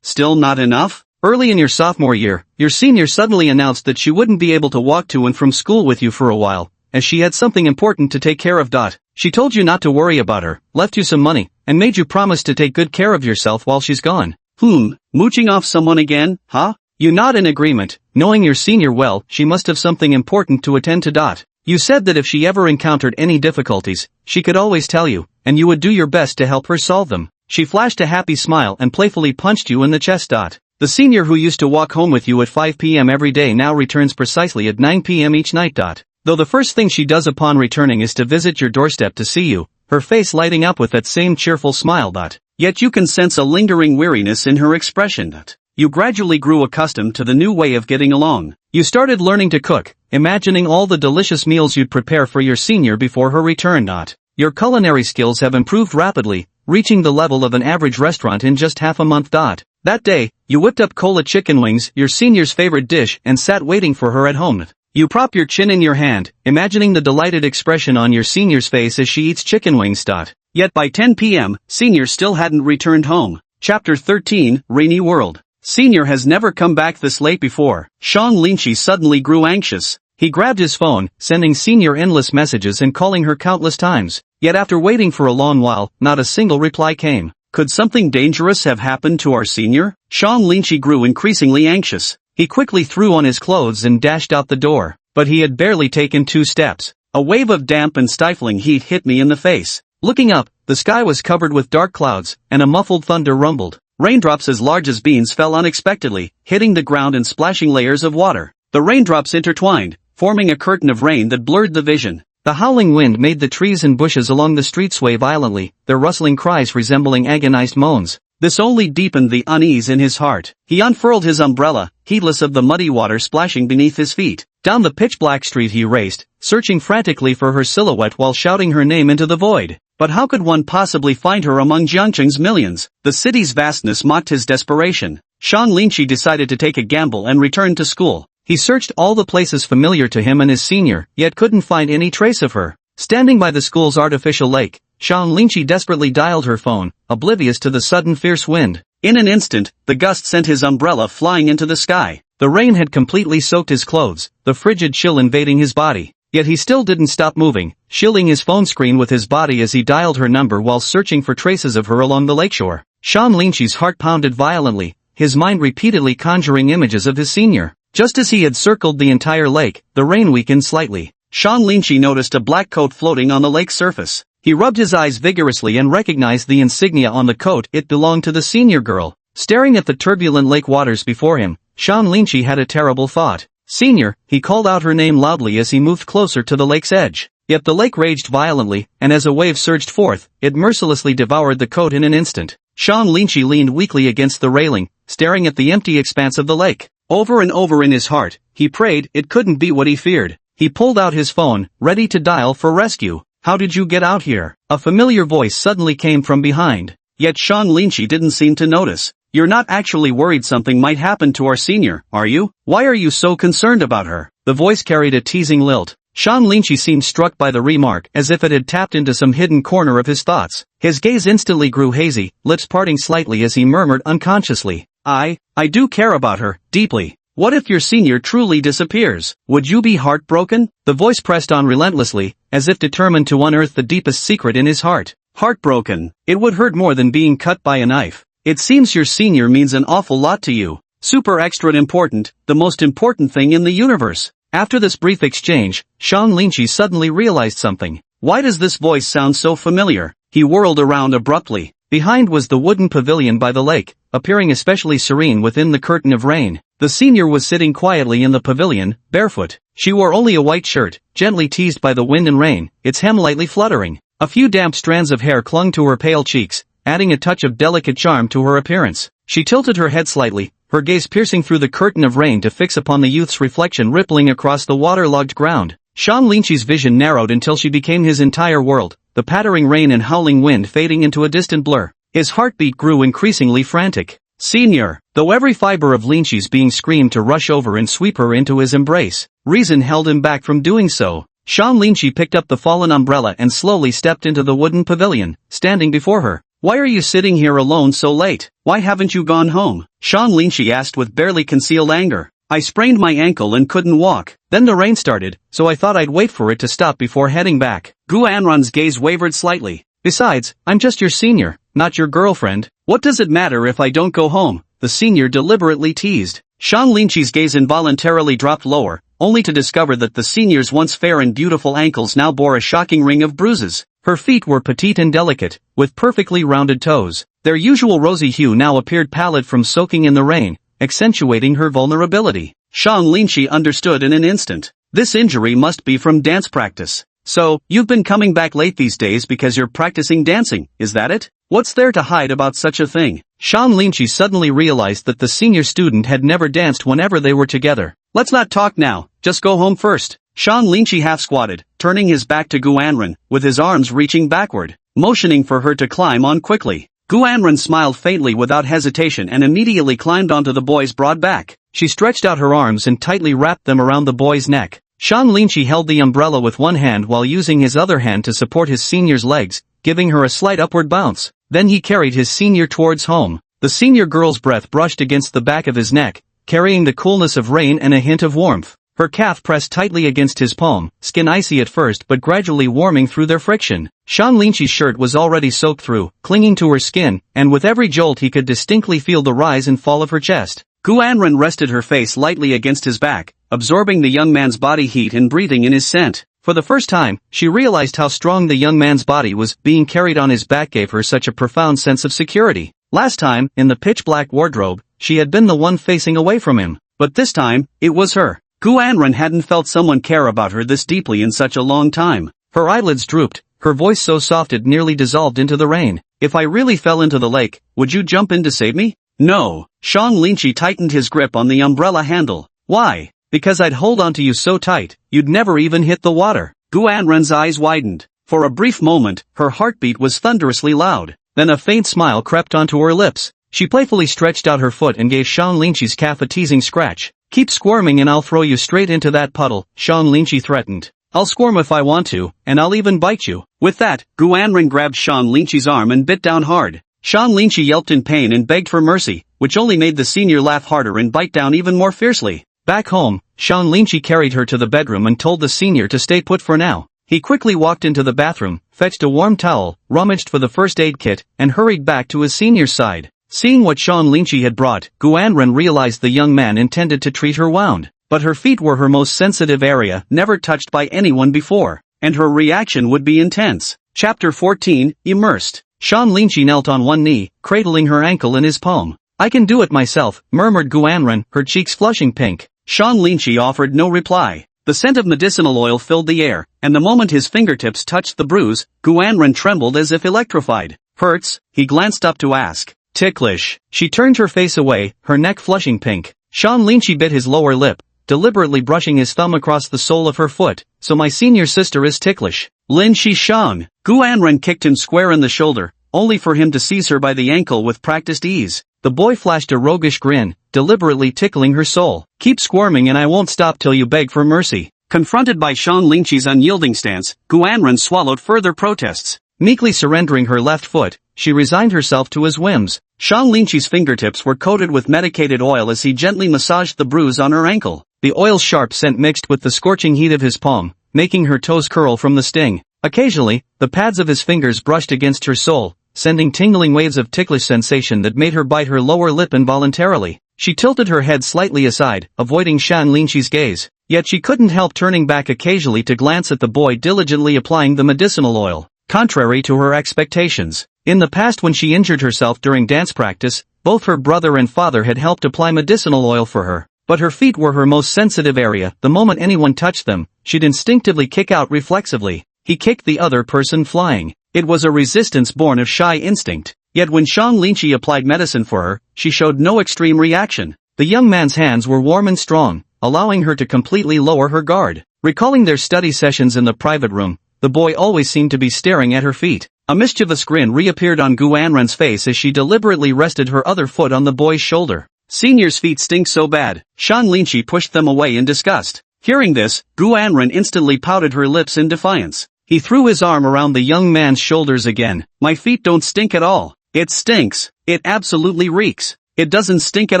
Still not enough? Early in your sophomore year, your senior suddenly announced that she wouldn't be able to walk to and from school with you for a while, as she had something important to take care of. She told you not to worry about her, left you some money, and made you promise to take good care of yourself while she's gone. Mooching off someone again, huh? You nod in agreement, knowing your senior well. She must have something important to attend to. You said that if she ever encountered any difficulties, she could always tell you, and you would do your best to help her solve them. She flashed a happy smile and playfully punched you in the chest. The senior who used to walk home with you at 5 p.m. every day now returns precisely at 9 p.m. each night. Though the first thing she does upon returning is to visit your doorstep to see you, her face lighting up with that same cheerful smile. Yet you can sense a lingering weariness in her expression. You gradually grew accustomed to the new way of getting along. You started learning to cook, imagining all the delicious meals you'd prepare for your senior before her return. Your culinary skills have improved rapidly, reaching the level of an average restaurant in just half a month. That day, you whipped up cola chicken wings, your senior's favorite dish, and sat waiting for her at home. You prop your chin in your hand, imagining the delighted expression on your senior's face as she eats chicken wings. Yet by 10 p.m., senior still hadn't returned home. Chapter 13, Rainy World. Senior has never come back this late before. Shang Linchi suddenly grew anxious. He grabbed his phone, sending senior endless messages and calling her countless times. Yet after waiting for a long while, not a single reply came. Could something dangerous have happened to our senior? Shang Linchi grew increasingly anxious. He quickly threw on his clothes and dashed out the door. But he had barely taken 2 steps. A wave of damp and stifling heat hit me in the face. Looking up, the sky was covered with dark clouds, and a muffled thunder rumbled. Raindrops as large as beans fell unexpectedly, hitting the ground and splashing layers of water. The raindrops intertwined, forming a curtain of rain that blurred the vision. The howling wind made the trees and bushes along the street sway violently, their rustling cries resembling agonized moans. This only deepened the unease in his heart. He unfurled his umbrella, heedless of the muddy water splashing beneath his feet. Down the pitch-black street he raced, searching frantically for her silhouette while shouting her name into the void. But how could one possibly find her among Jiangcheng's millions? The city's vastness mocked his desperation. Shang Linchi decided to take a gamble and returned to school. He searched all the places familiar to him and his senior, yet couldn't find any trace of her. Standing by the school's artificial lake, Shang Linchi desperately dialed her phone, oblivious to the sudden fierce wind. In an instant, the gust sent his umbrella flying into the sky. The rain had completely soaked his clothes, the frigid chill invading his body. Yet he still didn't stop moving, shielding his phone screen with his body as he dialed her number while searching for traces of her along the lakeshore. Shang Linchi's heart pounded violently, his mind repeatedly conjuring images of his senior. Just as he had circled the entire lake, the rain weakened slightly. Shang Linchi noticed a black coat floating on the lake's surface. He rubbed his eyes vigorously and recognized the insignia on the coat. It belonged to the senior girl. Staring at the turbulent lake waters before him, Shan Linchi had a terrible thought. Senior, he called out her name loudly as he moved closer to the lake's edge. Yet the lake raged violently, and as a wave surged forth, it mercilessly devoured the coat in an instant. Shan Linchi leaned weakly against the railing, staring at the empty expanse of the lake. Over and over in his heart, he prayed it couldn't be what he feared. He pulled out his phone, ready to dial for rescue. How did you get out here? A familiar voice suddenly came from behind. Yet Shan Linchi didn't seem to notice. You're not actually worried something might happen to our senior, are you? Why are you so concerned about her? The voice carried a teasing lilt. Shan Linchi seemed struck by the remark as if it had tapped into some hidden corner of his thoughts. His gaze instantly grew hazy, lips parting slightly as he murmured unconsciously. I do care about her, deeply. What if your senior truly disappears? Would you be heartbroken? The voice pressed on relentlessly, as if determined to unearth the deepest secret in his heart. Heartbroken. It would hurt more than being cut by a knife. It seems your senior means an awful lot to you. Super extra important, the most important thing in the universe. After this brief exchange, Shan Linchi suddenly realized something. Why does this voice sound so familiar? He whirled around abruptly. Behind was the wooden pavilion by the lake, appearing especially serene within the curtain of rain. The senior was sitting quietly in the pavilion, barefoot. She wore only a white shirt, gently teased by the wind and rain, its hem lightly fluttering. A few damp strands of hair clung to her pale cheeks, adding a touch of delicate charm to her appearance. She tilted her head slightly, her gaze piercing through the curtain of rain to fix upon the youth's reflection rippling across the waterlogged ground. Shan Linchi's vision narrowed until she became his entire world, the pattering rain and howling wind fading into a distant blur. His heartbeat grew increasingly frantic. Senior, though every fiber of Linchi's being screamed to rush over and sweep her into his embrace, reason held him back from doing so. Shan Linchi picked up the fallen umbrella and slowly stepped into the wooden pavilion, standing before her. Why are you sitting here alone so late? Why haven't you gone home? Shan Linchi asked with barely concealed anger. I sprained my ankle and couldn't walk. Then the rain started, so I thought I'd wait for it to stop before heading back. Gu Anran's gaze wavered slightly. Besides, I'm just your senior, not your girlfriend. What does it matter if I don't go home? The senior deliberately teased. Shan Linchi's gaze involuntarily dropped lower, only to discover that the senior's once fair and beautiful ankles now bore a shocking ring of bruises. Her feet were petite and delicate, with perfectly rounded toes. Their usual rosy hue now appeared pallid from soaking in the rain, accentuating her vulnerability. Shan Linchi understood in an instant. This injury must be from dance practice. So, you've been coming back late these days because you're practicing dancing, is that it? What's there to hide about such a thing? Shan Linchi suddenly realized that the senior student had never danced whenever they were together. Let's not talk now, just go home first. Shan Linchi half-squatted, turning his back to Gu Anran, with his arms reaching backward, motioning for her to climb on quickly. Gu Anran smiled faintly without hesitation and immediately climbed onto the boy's broad back. She stretched out her arms and tightly wrapped them around the boy's neck. Shan Linchi held the umbrella with one hand while using his other hand to support his senior's legs, giving her a slight upward bounce. Then he carried his senior towards home. The senior girl's breath brushed against the back of his neck, carrying the coolness of rain and a hint of warmth. Her calf pressed tightly against his palm, skin icy at first but gradually warming through their friction. Shan Linchi's shirt was already soaked through, clinging to her skin, and with every jolt he could distinctly feel the rise and fall of her chest. Gu Anran rested her face lightly against his back, absorbing the young man's body heat and breathing in his scent. For the first time, she realized how strong the young man's body was. Being carried on his back gave her such a profound sense of security. Last time, in the pitch-black wardrobe, she had been the one facing away from him. But this time, it was her. Gu Anran hadn't felt someone care about her this deeply in such a long time. Her eyelids drooped, her voice so soft it nearly dissolved into the rain. If I really fell into the lake, would you jump in to save me? No. Shan Linchi tightened his grip on the umbrella handle. Why? Because I'd hold onto you so tight, you'd never even hit the water. Gu Anran's eyes widened. For a brief moment, her heartbeat was thunderously loud. Then a faint smile crept onto her lips. She playfully stretched out her foot and gave Shan Linchi's calf a teasing scratch. Keep squirming and I'll throw you straight into that puddle, Shan Linchi threatened. I'll squirm if I want to, and I'll even bite you. With that, Gu Anran grabbed Shan Linchi's arm and bit down hard. Shan Linchi yelped in pain and begged for mercy, which only made the senior laugh harder and bite down even more fiercely. Back home, Shan Linchi carried her to the bedroom and told the senior to stay put for now. He quickly walked into the bathroom, fetched a warm towel, rummaged for the first aid kit, and hurried back to his senior's side. Seeing what Shan Linchi had brought, Gu Anran realized the young man intended to treat her wound. But her feet were her most sensitive area, never touched by anyone before. and her reaction would be intense. Chapter 14, Immersed. Shan Linchi knelt on one knee, cradling her ankle in his palm. "I can do it myself," murmured Guanren, her cheeks flushing pink. Shan Linchi offered no reply. The scent of medicinal oil filled the air, and the moment his fingertips touched the bruise, Guanren trembled as if electrified. "Hurts?" he glanced up to ask. "Ticklish." She turned her face away, her neck flushing pink. Shan Linchi bit his lower lip, deliberately brushing his thumb across the sole of her foot. "So my senior sister is ticklish." "Linchi Shang." Guanren kicked him square in the shoulder, only for him to seize her by the ankle with practiced ease. The boy flashed a roguish grin, deliberately tickling her soul. "Keep squirming and I won't stop till you beg for mercy." Confronted by Shan Linchi's unyielding stance, Guanren swallowed further protests. Meekly surrendering her left foot, she resigned herself to his whims. Shan Linchi's fingertips were coated with medicated oil as he gently massaged the bruise on her ankle. The oil's sharp scent mixed with the scorching heat of his palm, making her toes curl from the sting. Occasionally, the pads of his fingers brushed against her sole, sending tingling waves of ticklish sensation that made her bite her lower lip involuntarily. She tilted her head slightly aside, avoiding Shan Linchi's gaze. Yet she couldn't help turning back occasionally to glance at the boy diligently applying the medicinal oil. Contrary to her expectations, in the past when she injured herself during dance practice, both her brother and father had helped apply medicinal oil for her. But her feet were her most sensitive area. The moment anyone touched them, she'd instinctively kick out reflexively. He kicked the other person flying. It was a resistance born of shy instinct. Yet when Shan Linchi applied medicine for her, she showed no extreme reaction. The young man's hands were warm and strong, allowing her to completely lower her guard. Recalling their study sessions in the private room, the boy always seemed to be staring at her feet. A mischievous grin reappeared on Guanren's face as she deliberately rested her other foot on the boy's shoulder. "Senior's feet stink so bad." Shan Linchi pushed them away in disgust. Hearing this, Guanren instantly pouted her lips in defiance. He threw his arm around the young man's shoulders again. "My feet don't stink at all. It stinks. It absolutely reeks. It doesn't stink at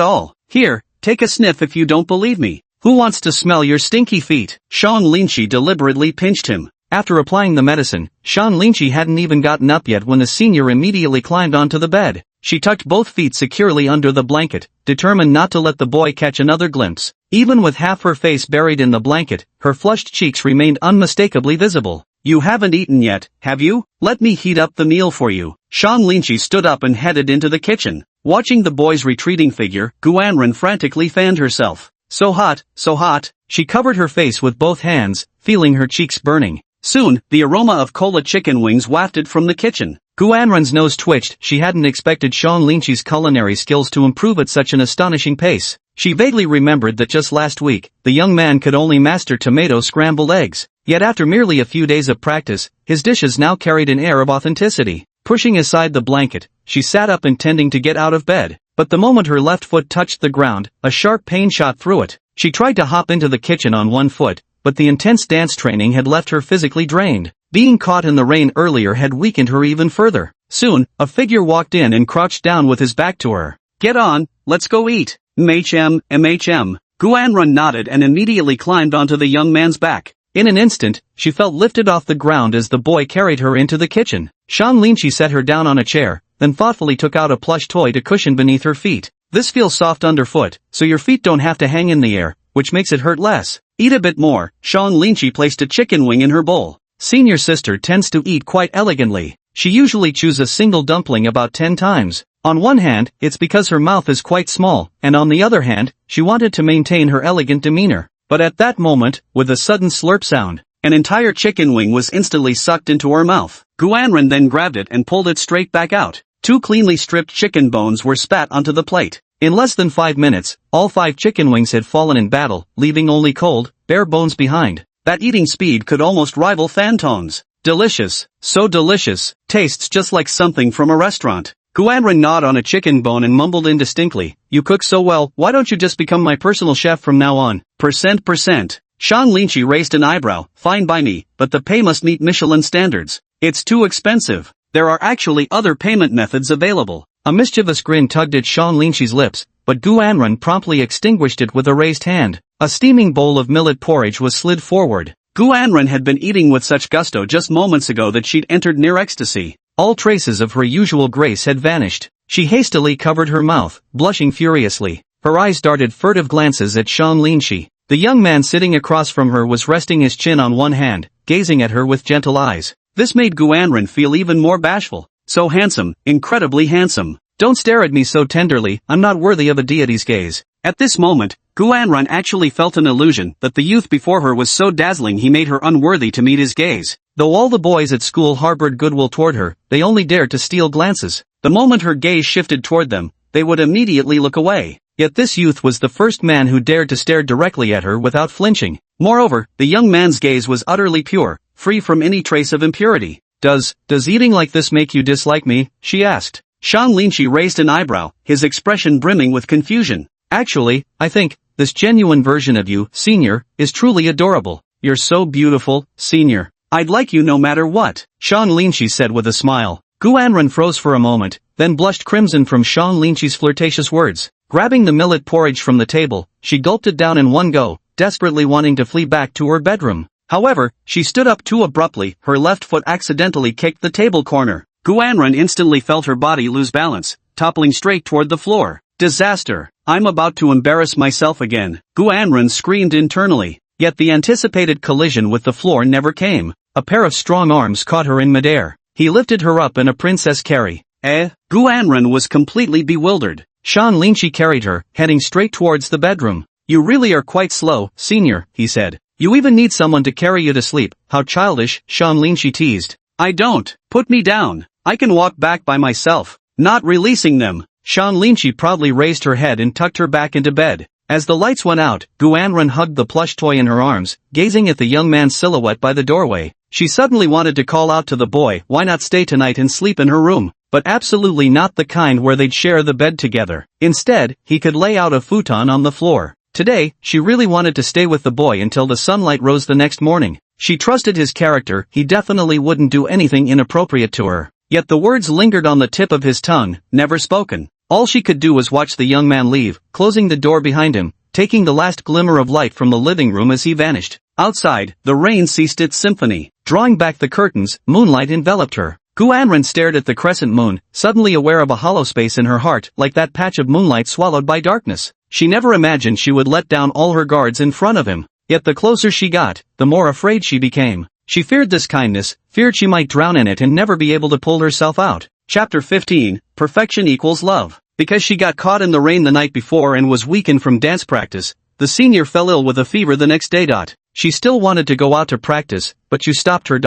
all. Here, take a sniff if you don't believe me. Who wants to smell your stinky feet?" Shan Linchi deliberately pinched him. After applying the medicine, Shan Linchi hadn't even gotten up yet when the senior immediately climbed onto the bed. She tucked both feet securely under the blanket, determined not to let the boy catch another glimpse. Even with half her face buried in the blanket, her flushed cheeks remained unmistakably visible. "You haven't eaten yet, have you? Let me heat up the meal for you." Shan Linchi stood up and headed into the kitchen. Watching the boy's retreating figure, Guanren frantically fanned herself. So hot, so hot. She covered her face with both hands, feeling her cheeks burning. Soon, the aroma of cola chicken wings wafted from the kitchen. Guanren's nose twitched. She hadn't expected Shan Linchi's culinary skills to improve at such an astonishing pace. She vaguely remembered that just last week, the young man could only master tomato scrambled eggs. Yet after merely a few days of practice, his dishes now carried an air of authenticity. Pushing aside the blanket, she sat up intending to get out of bed. But the moment her left foot touched the ground, a sharp pain shot through it. She tried to hop into the kitchen on one foot, but the intense dance training had left her physically drained. Being caught in the rain earlier had weakened her even further. Soon, a figure walked in and crouched down with his back to her. "Get on, let's go eat." "MHM." Guanren nodded and immediately climbed onto the young man's back. In an instant, she felt lifted off the ground as the boy carried her into the kitchen. Shan Linchi set her down on a chair, then thoughtfully took out a plush toy to cushion beneath her feet. "This feels soft underfoot, so your feet don't have to hang in the air, which makes it hurt less. Eat a bit more." Shan Linchi placed a chicken wing in her bowl. Senior sister tends to eat quite elegantly. She usually chews a single dumpling about 10 times. On one hand, it's because her mouth is quite small, and on the other hand, she wanted to maintain her elegant demeanor. But at that moment, with a sudden slurp sound, an entire chicken wing was instantly sucked into her mouth. Guanren then grabbed it and pulled it straight back out. 2 cleanly stripped chicken bones were spat onto the plate. In less than 5 minutes, all 5 chicken wings had fallen in battle, leaving only cold, bare bones behind. That eating speed could almost rival Fantone's. Delicious. So delicious. Tastes just like something from a restaurant. Guanren gnawed on a chicken bone and mumbled indistinctly, "You cook so well, why don't you just become my personal chef from now on?" Percent. Shan Linchi raised an eyebrow. "Fine by me, but the pay must meet Michelin standards. It's too expensive. There are actually other payment methods available." A mischievous grin tugged at Shan Linchi's lips, but Guanren promptly extinguished it with a raised hand. A steaming bowl of millet porridge was slid forward. Guanren had been eating with such gusto just moments ago that she'd entered near ecstasy. All traces of her usual grace had vanished. She hastily covered her mouth, blushing furiously. Her eyes darted furtive glances at Shan Linchi. The young man sitting across from her was resting his chin on one hand, gazing at her with gentle eyes. This made Guanren feel even more bashful. So handsome, incredibly handsome. Don't stare at me so tenderly, I'm not worthy of a deity's gaze. At this moment, Guanren actually felt an illusion that the youth before her was so dazzling he made her unworthy to meet his gaze. Though all the boys at school harbored goodwill toward her, they only dared to steal glances. The moment her gaze shifted toward them, they would immediately look away. Yet this youth was the first man who dared to stare directly at her without flinching. Moreover, the young man's gaze was utterly pure, free from any trace of impurity. Does eating like this make you dislike me? She asked. Shang Linshi raised an eyebrow, his expression brimming with confusion. Actually, I think, this genuine version of you, senior, is truly adorable. You're so beautiful, senior. I'd like you no matter what, Shang Linshi said with a smile. Guanren froze for a moment, then blushed crimson from Shang Linshi's flirtatious words. Grabbing the millet porridge from the table, she gulped it down in one go, desperately wanting to flee back to her bedroom. However, she stood up too abruptly, her left foot accidentally kicked the table corner. Guanren instantly felt her body lose balance, toppling straight toward the floor. Disaster! I'm about to embarrass myself again, Guanren screamed internally. Yet the anticipated collision with the floor never came. A pair of strong arms caught her in midair. He lifted her up in a princess carry. Guanren was completely bewildered. Shang Linshi carried her, heading straight towards the bedroom. You really are quite slow, senior, he said. You even need someone to carry you to sleep. How childish, Shang Linshi teased. I don't. Put me down. I can walk back by myself. Not releasing them. Shang Linshi proudly raised her head and tucked her back into bed. As the lights went out, Guanren hugged the plush toy in her arms, gazing at the young man's silhouette by the doorway. She suddenly wanted to call out to the boy, why not stay tonight and sleep in her room? But absolutely not the kind where they'd share the bed together. Instead, he could lay out a futon on the floor. Today, she really wanted to stay with the boy until the sunlight rose the next morning. She trusted his character, he definitely wouldn't do anything inappropriate to her. Yet the words lingered on the tip of his tongue, never spoken. All she could do was watch the young man leave, closing the door behind him, taking the last glimmer of light from the living room as he vanished. Outside, the rain ceased its symphony. Drawing back the curtains, moonlight enveloped her. Guanren stared at the crescent moon, suddenly aware of a hollow space in her heart, like that patch of moonlight swallowed by darkness. She never imagined she would let down all her guards in front of him. Yet the closer she got, the more afraid she became. She feared this kindness, feared she might drown in it and never be able to pull herself out. Chapter 15, Perfection Equals Love. Because she got caught in the rain the night before and was weakened from dance practice, the senior fell ill with a fever the next day. She still wanted to go out to practice, but you stopped her.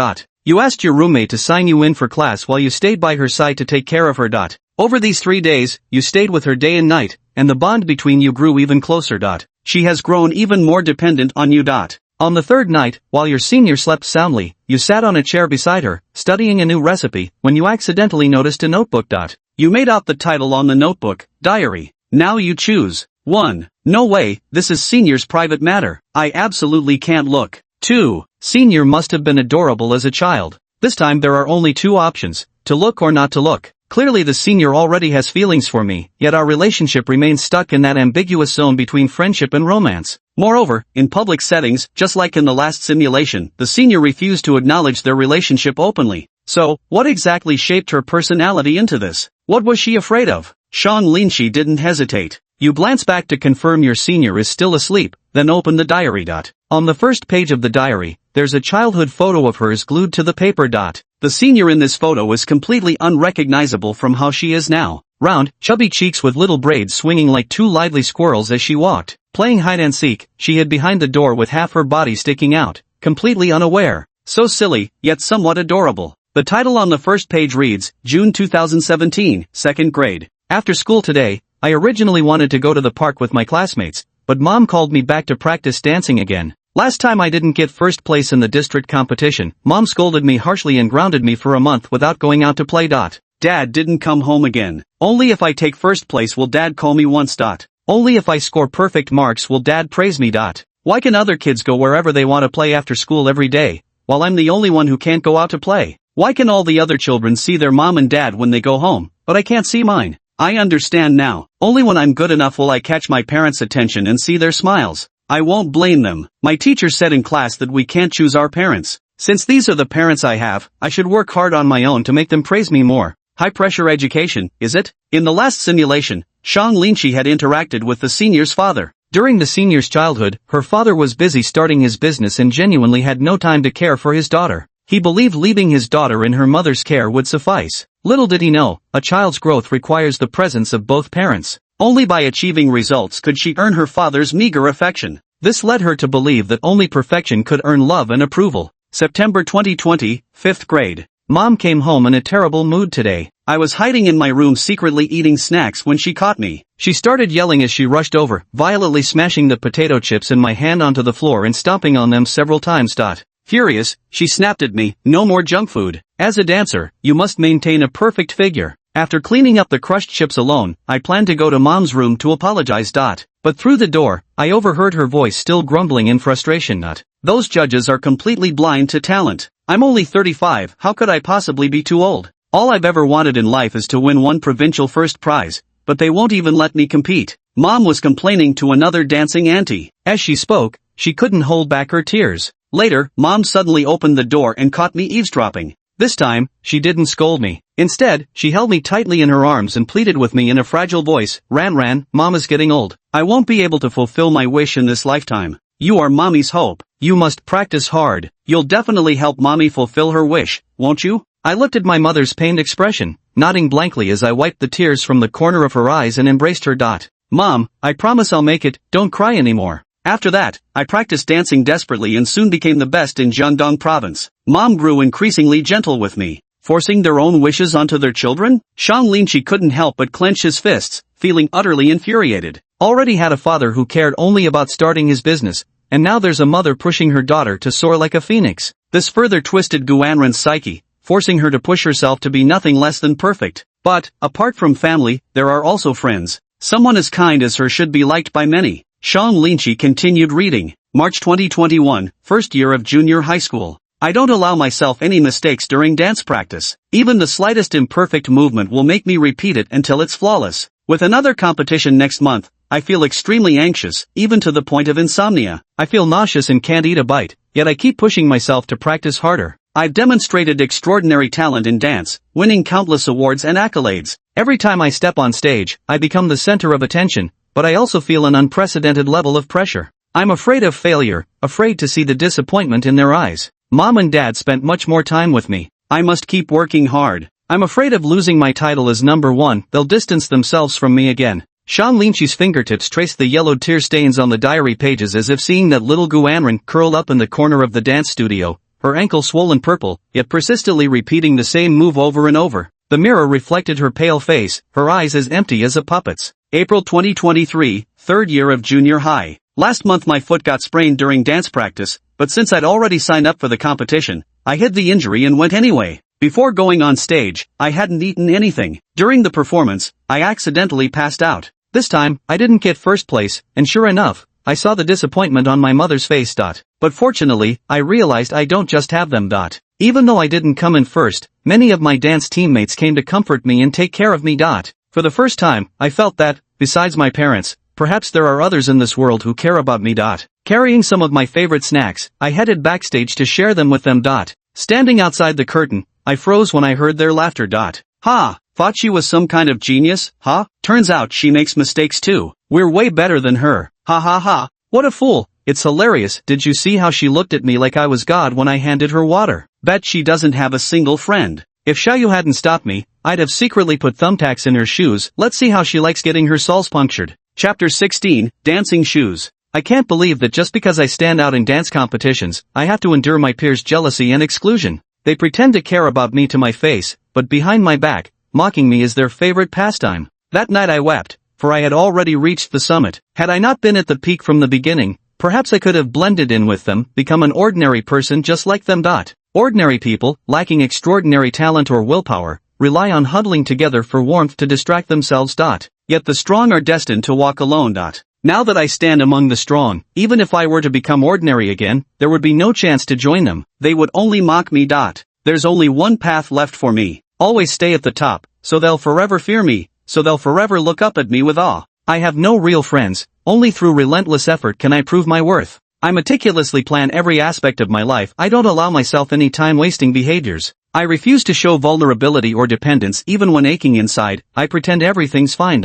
You asked your roommate to sign you in for class while you stayed by her side to take care of her. Over these 3 days, you stayed with her day and night, and the bond between you grew even closer. She has grown even more dependent on you. On the third night, while your senior slept soundly, you sat on a chair beside her, studying a new recipe, when you accidentally noticed a notebook. You made out the title on the notebook, Diary. Now you choose. 1. No way, this is senior's private matter. I absolutely can't look. 2. Senior must have been adorable as a child. This time there are only 2 options, to look or not to look. Clearly the senior already has feelings for me, yet our relationship remains stuck in that ambiguous zone between friendship and romance. Moreover, in public settings, just like in the last simulation, the senior refused to acknowledge their relationship openly. So, what exactly shaped her personality into this? What was she afraid of? Shang Linshi didn't hesitate. You glance back to confirm your senior is still asleep, then open the diary. On the first page of the diary, there's a childhood photo of hers glued to the paper. The senior in this photo is completely unrecognizable from how she is now. Round, chubby cheeks with little braids swinging like 2 lively squirrels as she walked. Playing hide-and-seek, she hid behind the door with half her body sticking out, completely unaware. So silly, yet somewhat adorable. The title on the first page reads, June 2017, 2nd grade. After school today, I originally wanted to go to the park with my classmates, but mom called me back to practice dancing again. Last time I didn't get first place in the district competition, mom scolded me harshly and grounded me for a month without going out to play. Dad didn't come home again. Only if I take first place will dad call me once. Only if I score perfect marks will dad praise me. Why can other kids go wherever they want to play after school every day, while I'm the only one who can't go out to play? Why can all the other children see their mom and dad when they go home, but I can't see mine? I understand now. Only when I'm good enough will I catch my parents' attention and see their smiles. I won't blame them. My teacher said in class that we can't choose our parents. Since these are the parents I have, I should work hard on my own to make them praise me more. High-pressure education, is it? In the last simulation, Shang Linshi had interacted with the senior's father. During the senior's childhood, her father was busy starting his business and genuinely had no time to care for his daughter. He believed leaving his daughter in her mother's care would suffice. Little did he know, a child's growth requires the presence of both parents. Only by achieving results could she earn her father's meager affection. This led her to believe that only perfection could earn love and approval. September 2020, 5th grade. Mom came home in a terrible mood today. I was hiding in my room secretly eating snacks when she caught me. She started yelling as she rushed over, violently smashing the potato chips in my hand onto the floor and stomping on them several times. Furious, she snapped at me, "No more junk food. As a dancer, you must maintain a perfect figure." After cleaning up the crushed chips alone, I planned to go to Mom's room to apologize. But through the door, I overheard her voice still grumbling in frustration. Those judges are completely blind to talent. I'm only 35, how could I possibly be too old? All I've ever wanted in life is to win one provincial first prize, but they won't even let me compete. Mom was complaining to another dancing auntie. As she spoke, she couldn't hold back her tears. Later, Mom suddenly opened the door and caught me eavesdropping. This time, she didn't scold me. Instead, she held me tightly in her arms and pleaded with me in a fragile voice, Ran, Mama's getting old. I won't be able to fulfill my wish in this lifetime. You are Mommy's hope. You must practice hard. You'll definitely help Mommy fulfill her wish, won't you? I looked at my mother's pained expression, nodding blankly as I wiped the tears from the corner of her eyes and embraced her. Mom, I promise I'll make it, don't cry anymore. After that, I practiced dancing desperately and soon became the best in Jiangdong province. Mom grew increasingly gentle with me, forcing their own wishes onto their children? Shang Linchi couldn't help but clench his fists, feeling utterly infuriated. Already had a father who cared only about starting his business, and now there's a mother pushing her daughter to soar like a phoenix. This further twisted Guanren's psyche, forcing her to push herself to be nothing less than perfect. But, apart from family, there are also friends. Someone as kind as her should be liked by many. Shang Linchi continued reading. March 2021, first year of junior high school. I don't allow myself any mistakes during dance practice. Even the slightest imperfect movement will make me repeat it until it's flawless. With another competition next month, I feel extremely anxious, even to the point of insomnia. I feel nauseous and can't eat a bite, yet I keep pushing myself to practice harder. I've demonstrated extraordinary talent in dance, winning countless awards and accolades. Every time I step on stage, I become the center of attention, but I also feel an unprecedented level of pressure. I'm afraid of failure, afraid to see the disappointment in their eyes. Mom and Dad spent much more time with me. I must keep working hard. I'm afraid of losing my title as number one, they'll distance themselves from me again. Shang Linchi's fingertips traced the yellowed tear stains on the diary pages as if seeing that little Guanren curled up in the corner of the dance studio, her ankle swollen purple, yet persistently repeating the same move over and over. The mirror reflected her pale face, her eyes as empty as a puppet's. April 2023, third year of junior high. Last month my foot got sprained during dance practice, but since I'd already signed up for the competition, I hid the injury and went anyway. Before going on stage, I hadn't eaten anything. During the performance, I accidentally passed out. This time, I didn't get first place, and sure enough, I saw the disappointment on my mother's face. But fortunately, I realized I don't just have them. Even though I didn't come in first, many of my dance teammates came to comfort me and take care of me. For the first time, I felt that, besides my parents, perhaps there are others in this world who care about me. Carrying some of my favorite snacks, I headed backstage to share them with them. Standing outside the curtain, I froze when I heard their laughter. Ha! Thought she was some kind of genius, huh? Turns out she makes mistakes too. We're way better than her. Ha ha ha. What a fool. It's hilarious. Did you see how she looked at me like I was God when I handed her water? Bet she doesn't have a single friend. If Xiaoyu hadn't stopped me, I'd have secretly put thumbtacks in her shoes. Let's see how she likes getting her soles punctured. Chapter 16, Dancing Shoes. I can't believe that just because I stand out in dance competitions, I have to endure my peers' jealousy and exclusion. They pretend to care about me to my face, but behind my back, mocking me is their favorite pastime. That night I wept, for I had already reached the summit. Had I not been at the peak from the beginning, perhaps I could have blended in with them, become an ordinary person just like them. Ordinary people, lacking extraordinary talent or willpower, rely on huddling together for warmth to distract themselves. Yet the strong are destined to walk alone. Now that I stand among the strong, even if I were to become ordinary again, there would be no chance to join them. They would only mock me. There's only one path left for me. Always stay at the top, so they'll forever fear me, so they'll forever look up at me with awe. I have no real friends, only through relentless effort can I prove my worth. I meticulously plan every aspect of my life. I don't allow myself any time-wasting behaviors. I refuse to show vulnerability or dependence even when aching inside. I pretend everything's fine.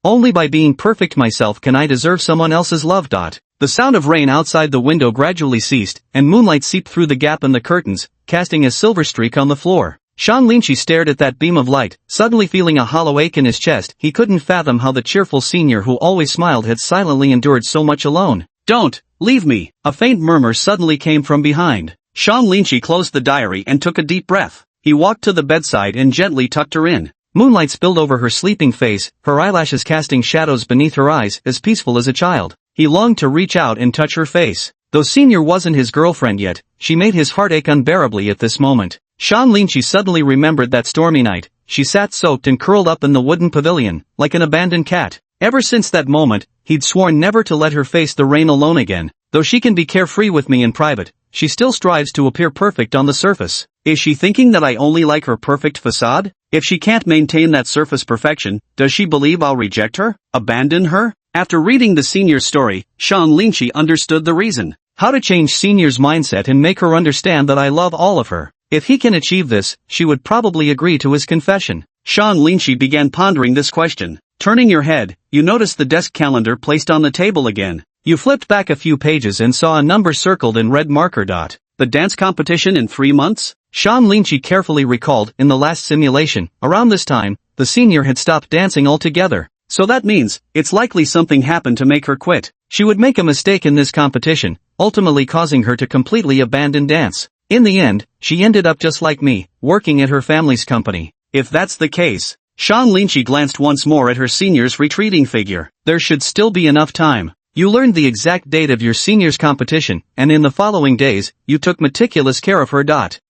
Only by being perfect myself can I deserve someone else's love. The sound of rain outside the window gradually ceased, and moonlight seeped through the gap in the curtains, casting a silver streak on the floor. Sean Lynchie stared at that beam of light, suddenly feeling a hollow ache in his chest. He couldn't fathom how the cheerful senior who always smiled had silently endured so much alone. "Don't leave me!" A faint murmur suddenly came from behind. Sean Lynchie closed the diary and took a deep breath. He walked to the bedside and gently tucked her in. Moonlight spilled over her sleeping face, her eyelashes casting shadows beneath her eyes, as peaceful as a child. He longed to reach out and touch her face. Though Senior wasn't his girlfriend yet, she made his heart ache unbearably at this moment. Sean Lynchie suddenly remembered that stormy night. She sat soaked and curled up in the wooden pavilion, like an abandoned cat. Ever since that moment, he'd sworn never to let her face the rain alone again. Though she can be carefree with me in private, she still strives to appear perfect on the surface. Is she thinking that I only like her perfect facade? If she can't maintain that surface perfection, does she believe I'll reject her? Abandon her? After reading the Senior's story, Sean Lynchie understood the reason. How to change Senior's mindset and make her understand that I love all of her. If he can achieve this, she would probably agree to his confession. Sean Lynchie began pondering this question. Turning your head, you noticed the desk calendar placed on the table again. You flipped back a few pages and saw a number circled in red marker. The dance competition in 3 months? Sean Lynchie carefully recalled, in the last simulation, around this time, the senior had stopped dancing altogether. So that means, it's likely something happened to make her quit. She would make a mistake in this competition, ultimately causing her to completely abandon dance. In the end, she ended up just like me, working at her family's company. If that's the case, Sean Lynchie glanced once more at her senior's retreating figure. There should still be enough time. You learned the exact date of your senior's competition, and in the following days, you took meticulous care of her.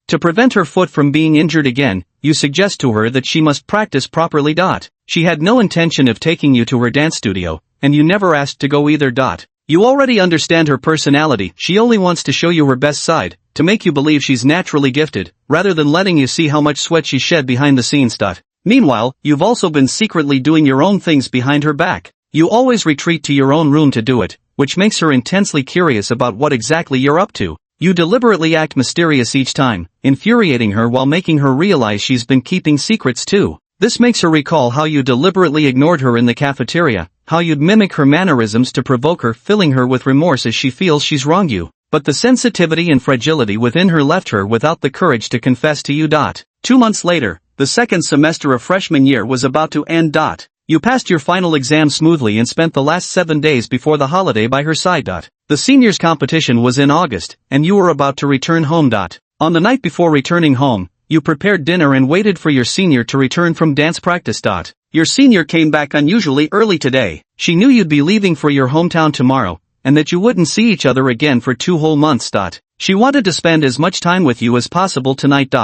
To prevent her foot from being injured again, you suggest to her that she must practice properly. She had no intention of taking you to her dance studio, and you never asked to go either. You already understand her personality. She only wants to show you her best side, to make you believe she's naturally gifted, rather than letting you see how much sweat she shed behind the scenes. Meanwhile, you've also been secretly doing your own things behind her back. You always retreat to your own room to do it, which makes her intensely curious about what exactly you're up to. You deliberately act mysterious each time, infuriating her while making her realize she's been keeping secrets too. This makes her recall how you deliberately ignored her in the cafeteria, how you'd mimic her mannerisms to provoke her, filling her with remorse as she feels she's wronged you. But the sensitivity and fragility within her left her without the courage to confess to you. 2 months later, the second semester of freshman year was about to end. You passed your final exam smoothly and spent the last 7 days before the holiday by her side. The seniors' competition was in August, and you were about to return home. On the night before returning home, you prepared dinner and waited for your senior to return from dance practice. Your senior came back unusually early today. She knew you'd be leaving for your hometown tomorrow, and that you wouldn't see each other again for 2 whole months. She wanted to spend as much time with you as possible tonight.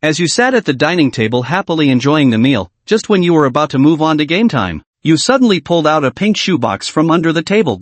As you sat at the dining table happily enjoying the meal, just when you were about to move on to game time, you suddenly pulled out a pink shoebox from under the table.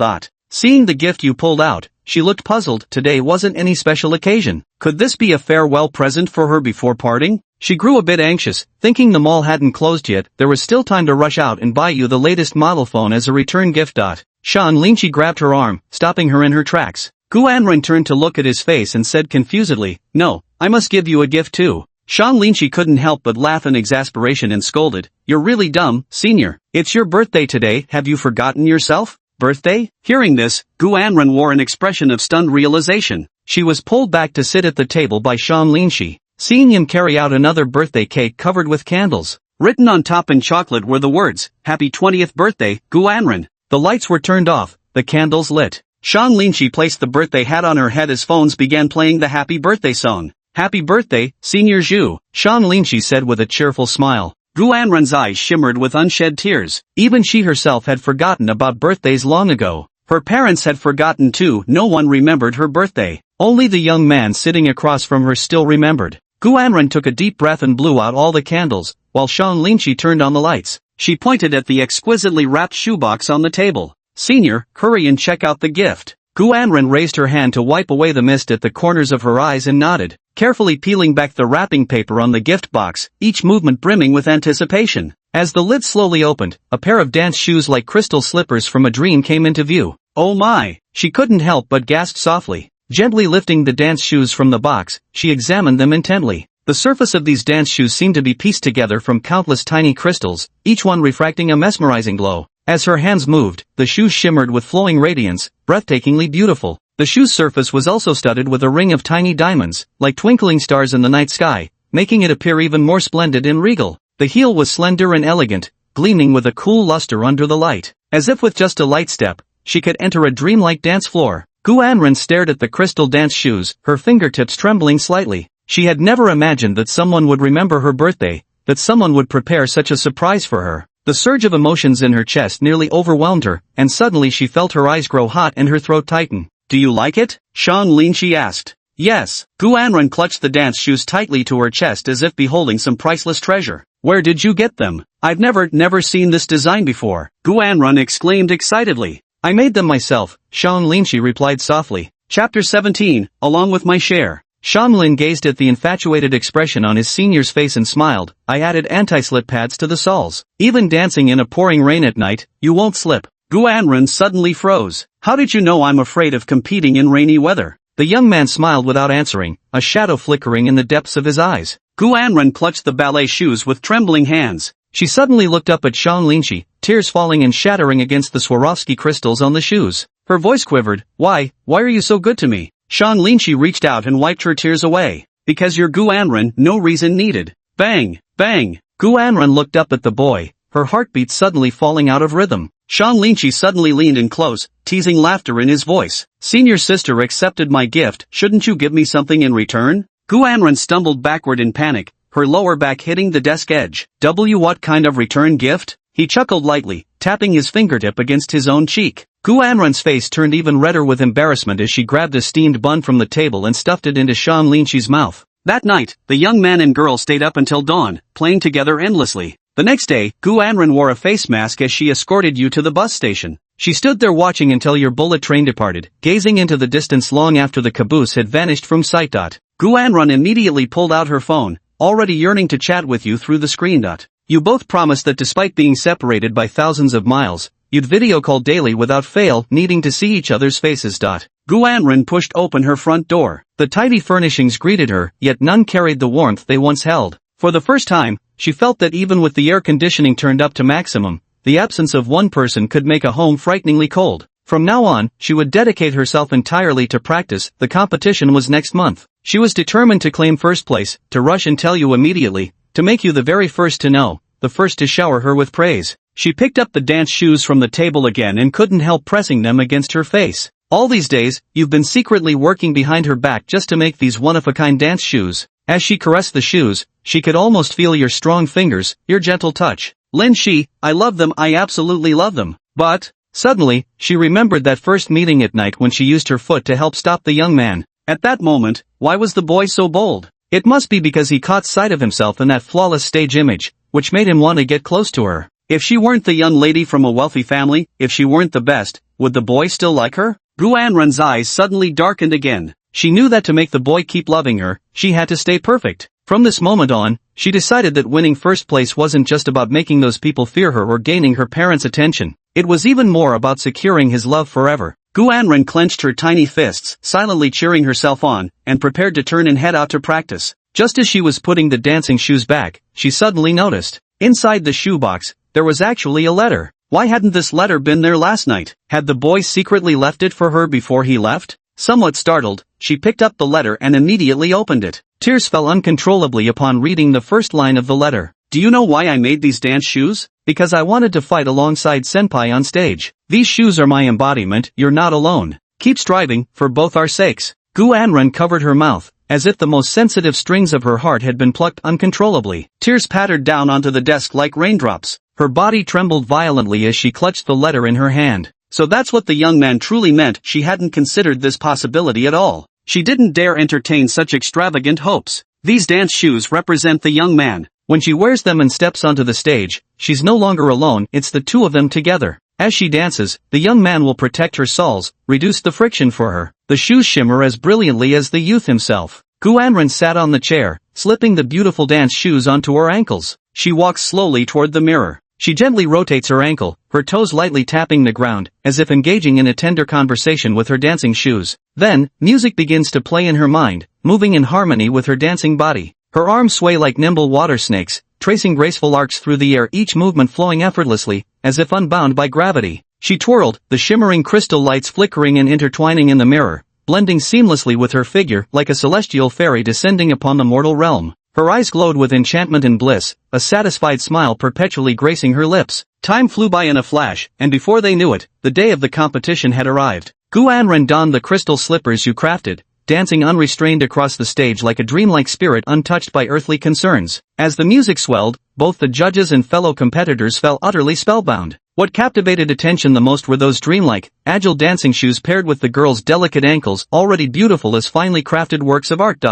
Seeing the gift you pulled out, she looked puzzled. Today wasn't any special occasion. Could this be a farewell present for her before parting? She grew a bit anxious, thinking the mall hadn't closed yet. There was still time to rush out and buy you the latest model phone as a return gift. Sean Lynchie grabbed her arm, stopping her in her tracks. Gu Anren turned to look at his face and said confusedly, "No, I must give you a gift too." Sean Lynchie couldn't help but laugh in exasperation and scolded, "You're really dumb, senior. It's your birthday today, have you forgotten yourself? Birthday?" Hearing this, Gu Anren wore an expression of stunned realization. She was pulled back to sit at the table by Sean Lynchie, seeing him carry out another birthday cake covered with candles. Written on top in chocolate were the words, "Happy 20th birthday, Gu Anren." The lights were turned off, the candles lit. Sean Lynchie placed the birthday hat on her head as phones began playing the happy birthday song. "Happy birthday, Senior Zhu," Sean Lynchie said with a cheerful smile. Gu Anren's eyes shimmered with unshed tears. Even she herself had forgotten about birthdays long ago. Her parents had forgotten too. No one remembered her birthday. Only the young man sitting across from her still remembered. Gu Anren took a deep breath and blew out all the candles, while Sean Lynchie turned on the lights. She pointed at the exquisitely wrapped shoebox on the table. "Senior, hurry and check out the gift." Gu Anren raised her hand to wipe away the mist at the corners of her eyes and nodded, carefully peeling back the wrapping paper on the gift box, each movement brimming with anticipation. As the lid slowly opened, a pair of dance shoes like crystal slippers from a dream came into view. "Oh my!" She couldn't help but gasp softly. Gently lifting the dance shoes from the box, she examined them intently. The surface of these dance shoes seemed to be pieced together from countless tiny crystals, each one refracting a mesmerizing glow. As her hands moved, the shoes shimmered with flowing radiance, breathtakingly beautiful. The shoe's surface was also studded with a ring of tiny diamonds, like twinkling stars in the night sky, making it appear even more splendid and regal. The heel was slender and elegant, gleaming with a cool luster under the light. As if with just a light step, she could enter a dreamlike dance floor. Gu Anren stared at the crystal dance shoes, her fingertips trembling slightly. She had never imagined that someone would remember her birthday, that someone would prepare such a surprise for her. The surge of emotions in her chest nearly overwhelmed her, and suddenly she felt her eyes grow hot and her throat tighten. "Do you like it?" Shang Linshi asked. "Yes." Gu Anren clutched the dance shoes tightly to her chest as if beholding some priceless treasure. "Where did you get them? I've never seen this design before," Gu Anren exclaimed excitedly. "I made them myself," Shang Linshi replied softly. Chapter 17, Along with my share. Shang Lin gazed at the infatuated expression on his senior's face and smiled. "I added anti-slip pads to the soles. Even dancing in a pouring rain at night, you won't slip." Gu Anren suddenly froze. "How did you know I'm afraid of competing in rainy weather?" The young man smiled without answering, a shadow flickering in the depths of his eyes. Gu Anren clutched the ballet shoes with trembling hands. She suddenly looked up at Shang Linshi, tears falling and shattering against the Swarovski crystals on the shoes. Her voice quivered. Why are you so good to me?" Shang Linshi reached out and wiped her tears away. "Because you're Gu Anren, no reason needed." Bang! Bang! Gu Anren looked up at the boy, her heartbeat suddenly falling out of rhythm. Shang Linshi suddenly leaned in close, teasing laughter in his voice. "Senior sister accepted my gift, shouldn't you give me something in return?" Gu Anren stumbled backward in panic, her lower back hitting the desk edge. What kind of return gift?" He chuckled lightly, tapping his fingertip against his own cheek. Gu Anren's face turned even redder with embarrassment as she grabbed a steamed bun from the table and stuffed it into Shang Linshi's mouth. That night, the young man and girl stayed up until dawn, playing together endlessly. The next day, Gu Anren wore a face mask as she escorted you to the bus station. She stood there watching until your bullet train departed, gazing into the distance long after the caboose had vanished from sight. Gu Anren immediately pulled out her phone, already yearning to chat with you through the screen. You both promised that despite being separated by thousands of miles, you'd video call daily without fail, needing to see each other's faces. Gu Anren pushed open her front door. The tidy furnishings greeted her, yet none carried the warmth they once held. For the first time, she felt that even with the air conditioning turned up to maximum, the absence of one person could make a home frighteningly cold. From now on, she would dedicate herself entirely to practice. The competition was next month. She was determined to claim first place, to rush and tell you immediately, to make you the very first to know, the first to shower her with praise. She picked up the dance shoes from the table again and couldn't help pressing them against her face. "All these days, you've been secretly working behind her back just to make these one-of-a-kind dance shoes." As she caressed the shoes, she could almost feel your strong fingers, your gentle touch. "Lin Shi, I love them, I absolutely love them." But, suddenly, she remembered that first meeting at night when she used her foot to help stop the young man. At that moment, why was the boy so bold? It must be because he caught sight of himself in that flawless stage image, which made him want to get close to her. If she weren't the young lady from a wealthy family, if she weren't the best, would the boy still like her? Gu Anren's eyes suddenly darkened again. She knew that to make the boy keep loving her, she had to stay perfect. From this moment on, she decided that winning first place wasn't just about making those people fear her or gaining her parents' attention. It was even more about securing his love forever. Gu Anren clenched her tiny fists, silently cheering herself on, and prepared to turn and head out to practice. Just as she was putting the dancing shoes back, she suddenly noticed. Inside the shoebox, there was actually a letter. Why hadn't this letter been there last night? Had the boy secretly left it for her before he left? Somewhat startled, she picked up the letter and immediately opened it. Tears fell uncontrollably upon reading the first line of the letter. "Do you know why I made these dance shoes? Because I wanted to fight alongside Senpai on stage. These shoes are my embodiment, you're not alone. Keep striving, for both our sakes." Gu Anren covered her mouth, as if the most sensitive strings of her heart had been plucked uncontrollably. Tears pattered down onto the desk like raindrops. Her body trembled violently as she clutched the letter in her hand. So that's what the young man truly meant. She hadn't considered this possibility at all. She didn't dare entertain such extravagant hopes. These dance shoes represent the young man. When she wears them and steps onto the stage, she's no longer alone, it's the two of them together. As she dances, the young man will protect her soles, reduce the friction for her. The shoes shimmer as brilliantly as the youth himself. Gu Anren sat on the chair, slipping the beautiful dance shoes onto her ankles. She walks slowly toward the mirror. She gently rotates her ankle, her toes lightly tapping the ground, as if engaging in a tender conversation with her dancing shoes. Then, music begins to play in her mind, moving in harmony with her dancing body. Her arms sway like nimble water snakes, tracing graceful arcs through the air, each movement flowing effortlessly, as if unbound by gravity. She twirled, the shimmering crystal lights flickering and intertwining in the mirror, blending seamlessly with her figure like a celestial fairy descending upon the mortal realm. Her eyes glowed with enchantment and bliss, a satisfied smile perpetually gracing her lips. Time flew by in a flash, and before they knew it, the day of the competition had arrived. Gu Anren donned the crystal slippers you crafted, dancing unrestrained across the stage like a dreamlike spirit untouched by earthly concerns. As the music swelled, both the judges and fellow competitors fell utterly spellbound. What captivated attention the most were those dreamlike, agile dancing shoes paired with the girl's delicate ankles, already beautiful as finely crafted works of art.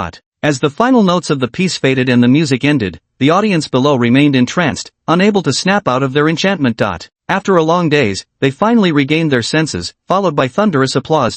As the final notes of the piece faded and the music ended, the audience below remained entranced, unable to snap out of their enchantment. After a long days, they finally regained their senses, followed by thunderous applause.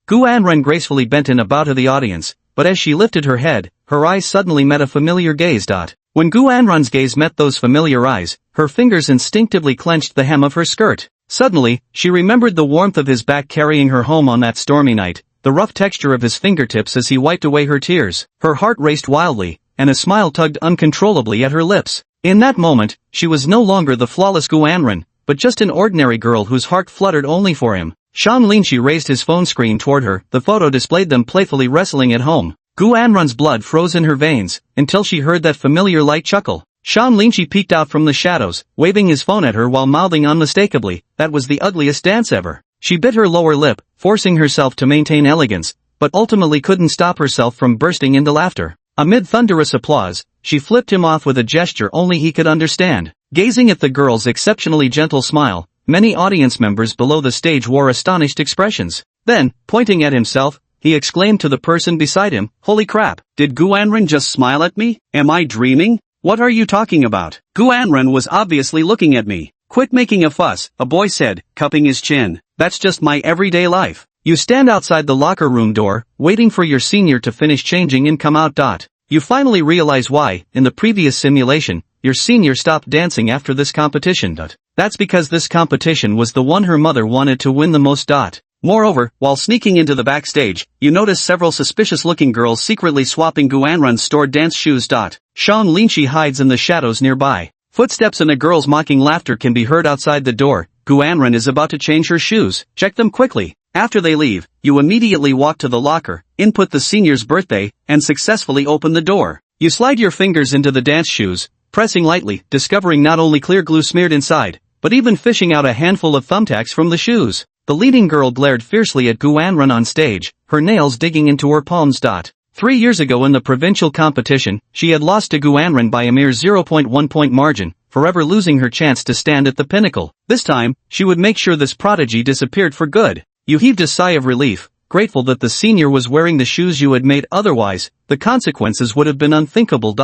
Gu Anren gracefully bent in a bow to the audience, but as she lifted her head, her eyes suddenly met a familiar gaze. When Gu Anren's gaze met those familiar eyes, her fingers instinctively clenched the hem of her skirt. Suddenly, she remembered the warmth of his back carrying her home on that stormy night, the rough texture of his fingertips as he wiped away her tears. Her heart raced wildly, and a smile tugged uncontrollably at her lips. In that moment, she was no longer the flawless Gu Anren, but just an ordinary girl whose heart fluttered only for him. Shan Linshi raised his phone screen toward her. The photo displayed them playfully wrestling at home. Gu Anren's blood froze in her veins, until she heard that familiar light chuckle. Shan Linshi peeked out from the shadows, waving his phone at her while mouthing unmistakably, "That was the ugliest dance ever." She bit her lower lip, forcing herself to maintain elegance, but ultimately couldn't stop herself from bursting into laughter. Amid thunderous applause, she flipped him off with a gesture only he could understand. Gazing at the girl's exceptionally gentle smile, many audience members below the stage wore astonished expressions. Then, pointing at himself, he exclaimed to the person beside him, "Holy crap, did Gu Anren just smile at me? Am I dreaming? What are you talking about? Gu Anren was obviously looking at me." "Quit making a fuss," a boy said, cupping his chin. "That's just my everyday life." You stand outside the locker room door, waiting for your senior to finish changing and come out. You finally realize why, in the previous simulation, your senior stopped dancing after this competition. That's because this competition was the one her mother wanted to win the most. Moreover, while sneaking into the backstage, you notice several suspicious-looking girls secretly swapping Gu Anren's stored dance shoes. Shan Linshi hides in the shadows nearby. Footsteps and a girl's mocking laughter can be heard outside the door. Gu Anren is about to change her shoes. Check them quickly. After they leave, you immediately walk to the locker, input the senior's birthday, and successfully open the door. You slide your fingers into the dance shoes, pressing lightly, discovering not only clear glue smeared inside, but even fishing out a handful of thumbtacks from the shoes. The leading girl glared fiercely at Gu Anren on stage, her nails digging into her palms. 3 years ago in the provincial competition, she had lost to Gu Anren by a mere 0.1 point margin, forever losing her chance to stand at the pinnacle. This time, she would make sure this prodigy disappeared for good. You heaved a sigh of relief, grateful that the senior was wearing the shoes you had made. Otherwise, the consequences would have been unthinkable.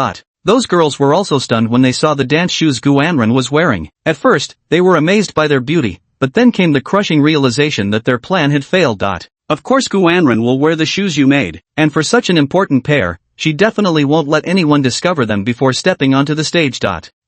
Those girls were also stunned when they saw the dance shoes Gu Anren was wearing. At first, they were amazed by their beauty, but then came the crushing realization that their plan had failed. Of course Gu Anren will wear the shoes you made, and for such an important pair, she definitely won't let anyone discover them before stepping onto the stage.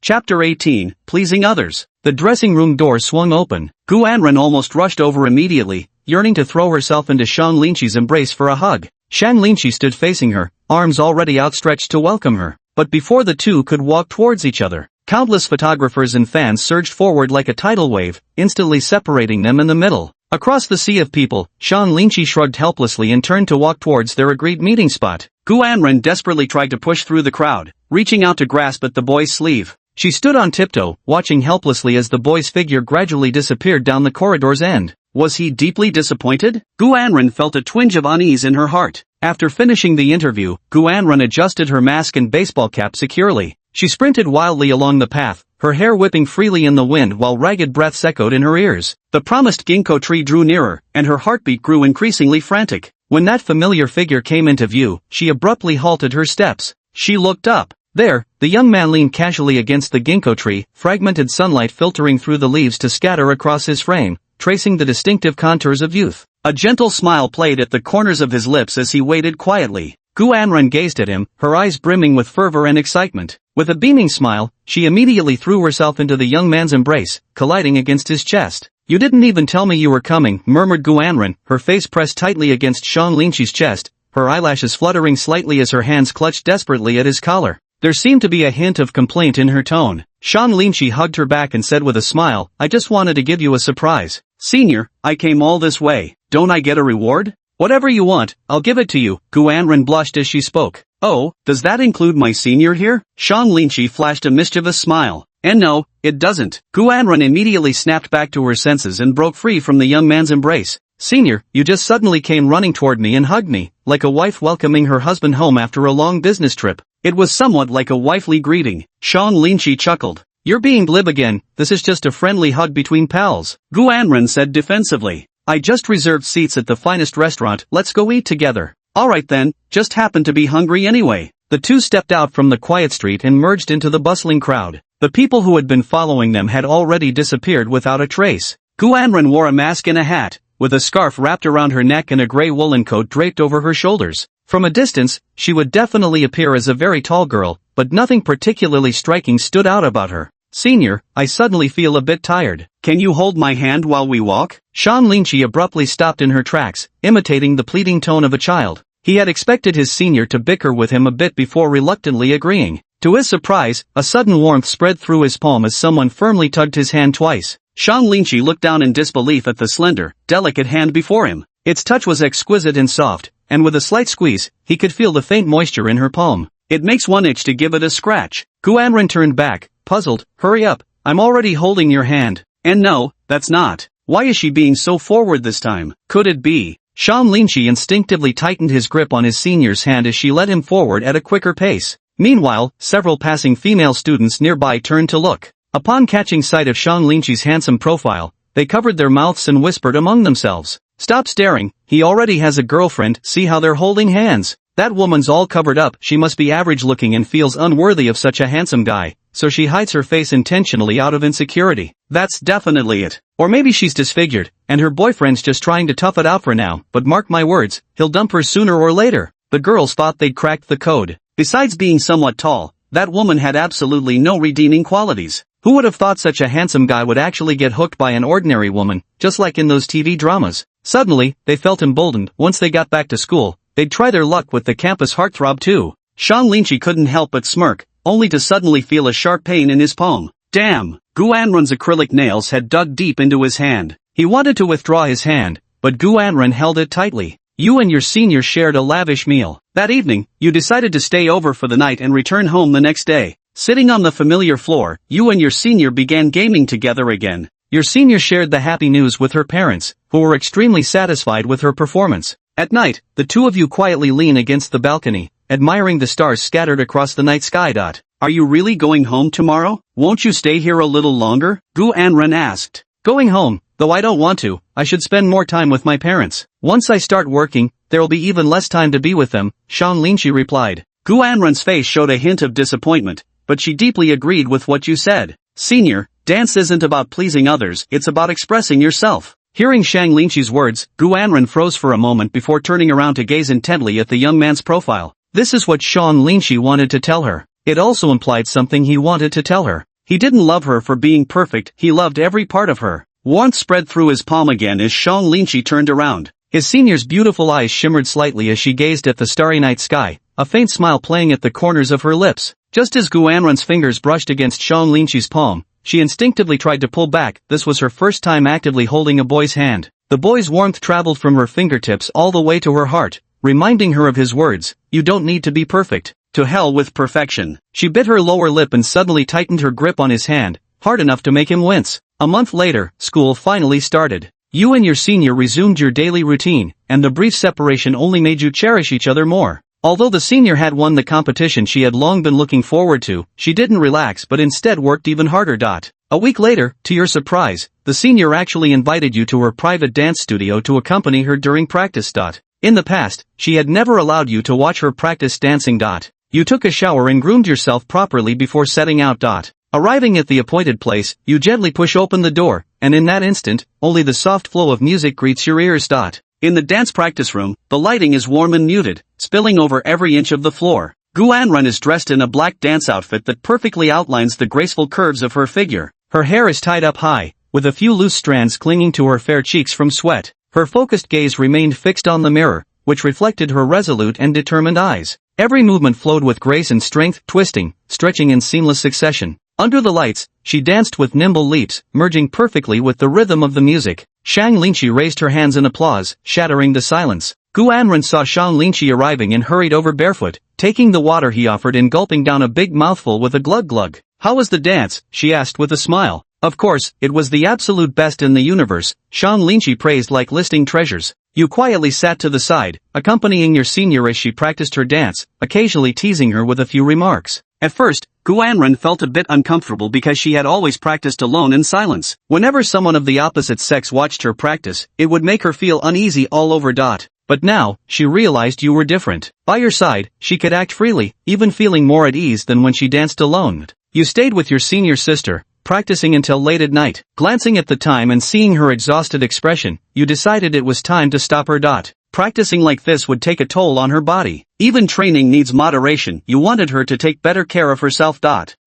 Chapter 18, Pleasing Others. The dressing room door swung open. Gu Anren almost rushed over immediately, yearning to throw herself into Shan Linshi's embrace for a hug. Shan Linshi stood facing her, arms already outstretched to welcome her. But before the two could walk towards each other, countless photographers and fans surged forward like a tidal wave, instantly separating them in the middle. Across the sea of people, Shan Linshi shrugged helplessly and turned to walk towards their agreed meeting spot. Gu Anren desperately tried to push through the crowd, reaching out to grasp at the boy's sleeve. She stood on tiptoe, watching helplessly as the boy's figure gradually disappeared down the corridor's end. Was he deeply disappointed? Gu Anren felt a twinge of unease in her heart. After finishing the interview, Gu Anren adjusted her mask and baseball cap securely. She sprinted wildly along the path, her hair whipping freely in the wind while ragged breaths echoed in her ears. The promised ginkgo tree drew nearer, and her heartbeat grew increasingly frantic. When that familiar figure came into view, she abruptly halted her steps. She looked up. There, the young man leaned casually against the ginkgo tree, fragmented sunlight filtering through the leaves to scatter across his frame, tracing the distinctive contours of youth. A gentle smile played at the corners of his lips as he waited quietly. Gu Anren gazed at him, her eyes brimming with fervor and excitement. With a beaming smile, she immediately threw herself into the young man's embrace, colliding against his chest. "You didn't even tell me you were coming," murmured Gu Anren, her face pressed tightly against Shan Linshi's chest, her eyelashes fluttering slightly as her hands clutched desperately at his collar. There seemed to be a hint of complaint in her tone. Sean Linchi hugged her back and said with a smile, I just wanted to give you a surprise. Senior, I came all this way. Don't I get a reward? Whatever you want, I'll give it to you. Gu Anren blushed as she spoke. Oh, does that include my senior here? Sean Linchi flashed a mischievous smile. And no, it doesn't. Gu Anren immediately snapped back to her senses and broke free from the young man's embrace. Senior, you just suddenly came running toward me and hugged me, like a wife welcoming her husband home after a long business trip. It was somewhat like a wifely greeting. Sean Linchi chuckled. You're being glib again, this is just a friendly hug between pals. Gu Anren said defensively. I just reserved seats at the finest restaurant, let's go eat together. Alright then, just happened to be hungry anyway. The two stepped out from the quiet street and merged into the bustling crowd. The people who had been following them had already disappeared without a trace. Gu Anren wore a mask and a hat, with a scarf wrapped around her neck and a gray woolen coat draped over her shoulders. From a distance, she would definitely appear as a very tall girl, but nothing particularly striking stood out about her. Senior, I suddenly feel a bit tired. Can you hold my hand while we walk? Sean Linchi abruptly stopped in her tracks, imitating the pleading tone of a child. He had expected his senior to bicker with him a bit before reluctantly agreeing. To his surprise, a sudden warmth spread through his palm as someone firmly tugged his hand twice. Sean Linchi looked down in disbelief at the slender, delicate hand before him. Its touch was exquisite and soft, and with a slight squeeze, he could feel the faint moisture in her palm. It makes one itch to give it a scratch. Gu Anren turned back, puzzled. Hurry up, I'm already holding your hand. And no, that's not. Why is she being so forward this time? Could it be? Sean Linchi instinctively tightened his grip on his senior's hand as she led him forward at a quicker pace. Meanwhile, several passing female students nearby turned to look. Upon catching sight of Sean Linchi's handsome profile, they covered their mouths and whispered among themselves. Stop staring, he already has a girlfriend, see how they're holding hands. That woman's all covered up, she must be average looking and feels unworthy of such a handsome guy, so she hides her face intentionally out of insecurity. That's definitely it. Or maybe she's disfigured, and her boyfriend's just trying to tough it out for now, but mark my words, he'll dump her sooner or later. The girls thought they'd cracked the code. Besides being somewhat tall, that woman had absolutely no redeeming qualities. Who would have thought such a handsome guy would actually get hooked by an ordinary woman, just like in those TV dramas? Suddenly, they felt emboldened. Once they got back to school, they'd try their luck with the campus heartthrob too. Sean Linchi couldn't help but smirk, only to suddenly feel a sharp pain in his palm. Damn! Gu Anren's acrylic nails had dug deep into his hand. He wanted to withdraw his hand, but Gu Anren held it tightly. You and your senior shared a lavish meal. That evening, you decided to stay over for the night and return home the next day. Sitting on the familiar floor, you and your senior began gaming together again. Your senior shared the happy news with her parents, who were extremely satisfied with her performance. At night, the two of you quietly lean against the balcony, admiring the stars scattered across the night sky. Are you really going home tomorrow? Won't you stay here a little longer? Gu Anren asked. Going home, though I don't want to, I should spend more time with my parents. Once I start working, there'll be even less time to be with them, Sean Linchi replied. Gu Anren's face showed a hint of disappointment, but she deeply agreed with what you said. Senior, dance isn't about pleasing others, it's about expressing yourself. Hearing Sean Linchi's words, Gu Anren froze for a moment before turning around to gaze intently at the young man's profile. This is what Sean Linchi wanted to tell her. It also implied something he wanted to tell her. He didn't love her for being perfect, he loved every part of her. Warmth spread through his palm again as Sean Linchi turned around. His senior's beautiful eyes shimmered slightly as she gazed at the starry night sky, a faint smile playing at the corners of her lips. Just as Gu Anren's fingers brushed against Sean Linchi's palm, she instinctively tried to pull back. This was her first time actively holding a boy's hand. The boy's warmth traveled from her fingertips all the way to her heart, reminding her of his words, you don't need to be perfect. To hell with perfection. She bit her lower lip and suddenly tightened her grip on his hand, hard enough to make him wince. A month later, school finally started. You and your senior resumed your daily routine, and the brief separation only made you cherish each other more. Although the senior had won the competition she had long been looking forward to, she didn't relax but instead worked even harder. A week later, to your surprise, the senior actually invited you to her private dance studio to accompany her during practice. In the past, she had never allowed you to watch her practice dancing. You took a shower and groomed yourself properly before setting out. Arriving at the appointed place, you gently push open the door, and in that instant, only the soft flow of music greets your ears. In the dance practice room, the lighting is warm and muted, spilling over every inch of the floor. Gu Anren is dressed in a black dance outfit that perfectly outlines the graceful curves of her figure. Her hair is tied up high, with a few loose strands clinging to her fair cheeks from sweat. Her focused gaze remained fixed on the mirror, which reflected her resolute and determined eyes. Every movement flowed with grace and strength, twisting, stretching in seamless succession. Under the lights, she danced with nimble leaps, merging perfectly with the rhythm of the music. Shang Linqi raised her hands in applause, shattering the silence. Gu Anren saw Shang Linqi arriving and hurried over barefoot, taking the water he offered and gulping down a big mouthful with a glug-glug. "How was the dance?" she asked with a smile. "Of course, it was the absolute best in the universe," Shang Linqi praised like listing treasures. You quietly sat to the side, accompanying your senior as she practiced her dance, occasionally teasing her with a few remarks. At first, Gu Anren felt a bit uncomfortable because she had always practiced alone in silence. Whenever someone of the opposite sex watched her practice, it would make her feel uneasy all over. But now, she realized you were different. By your side, she could act freely, even feeling more at ease than when she danced alone. You stayed with your senior sister, practicing until late at night. Glancing at the time and seeing her exhausted expression, you decided it was time to stop her. Practicing like this would take a toll on her body. Even training needs moderation. You wanted her to take better care of herself.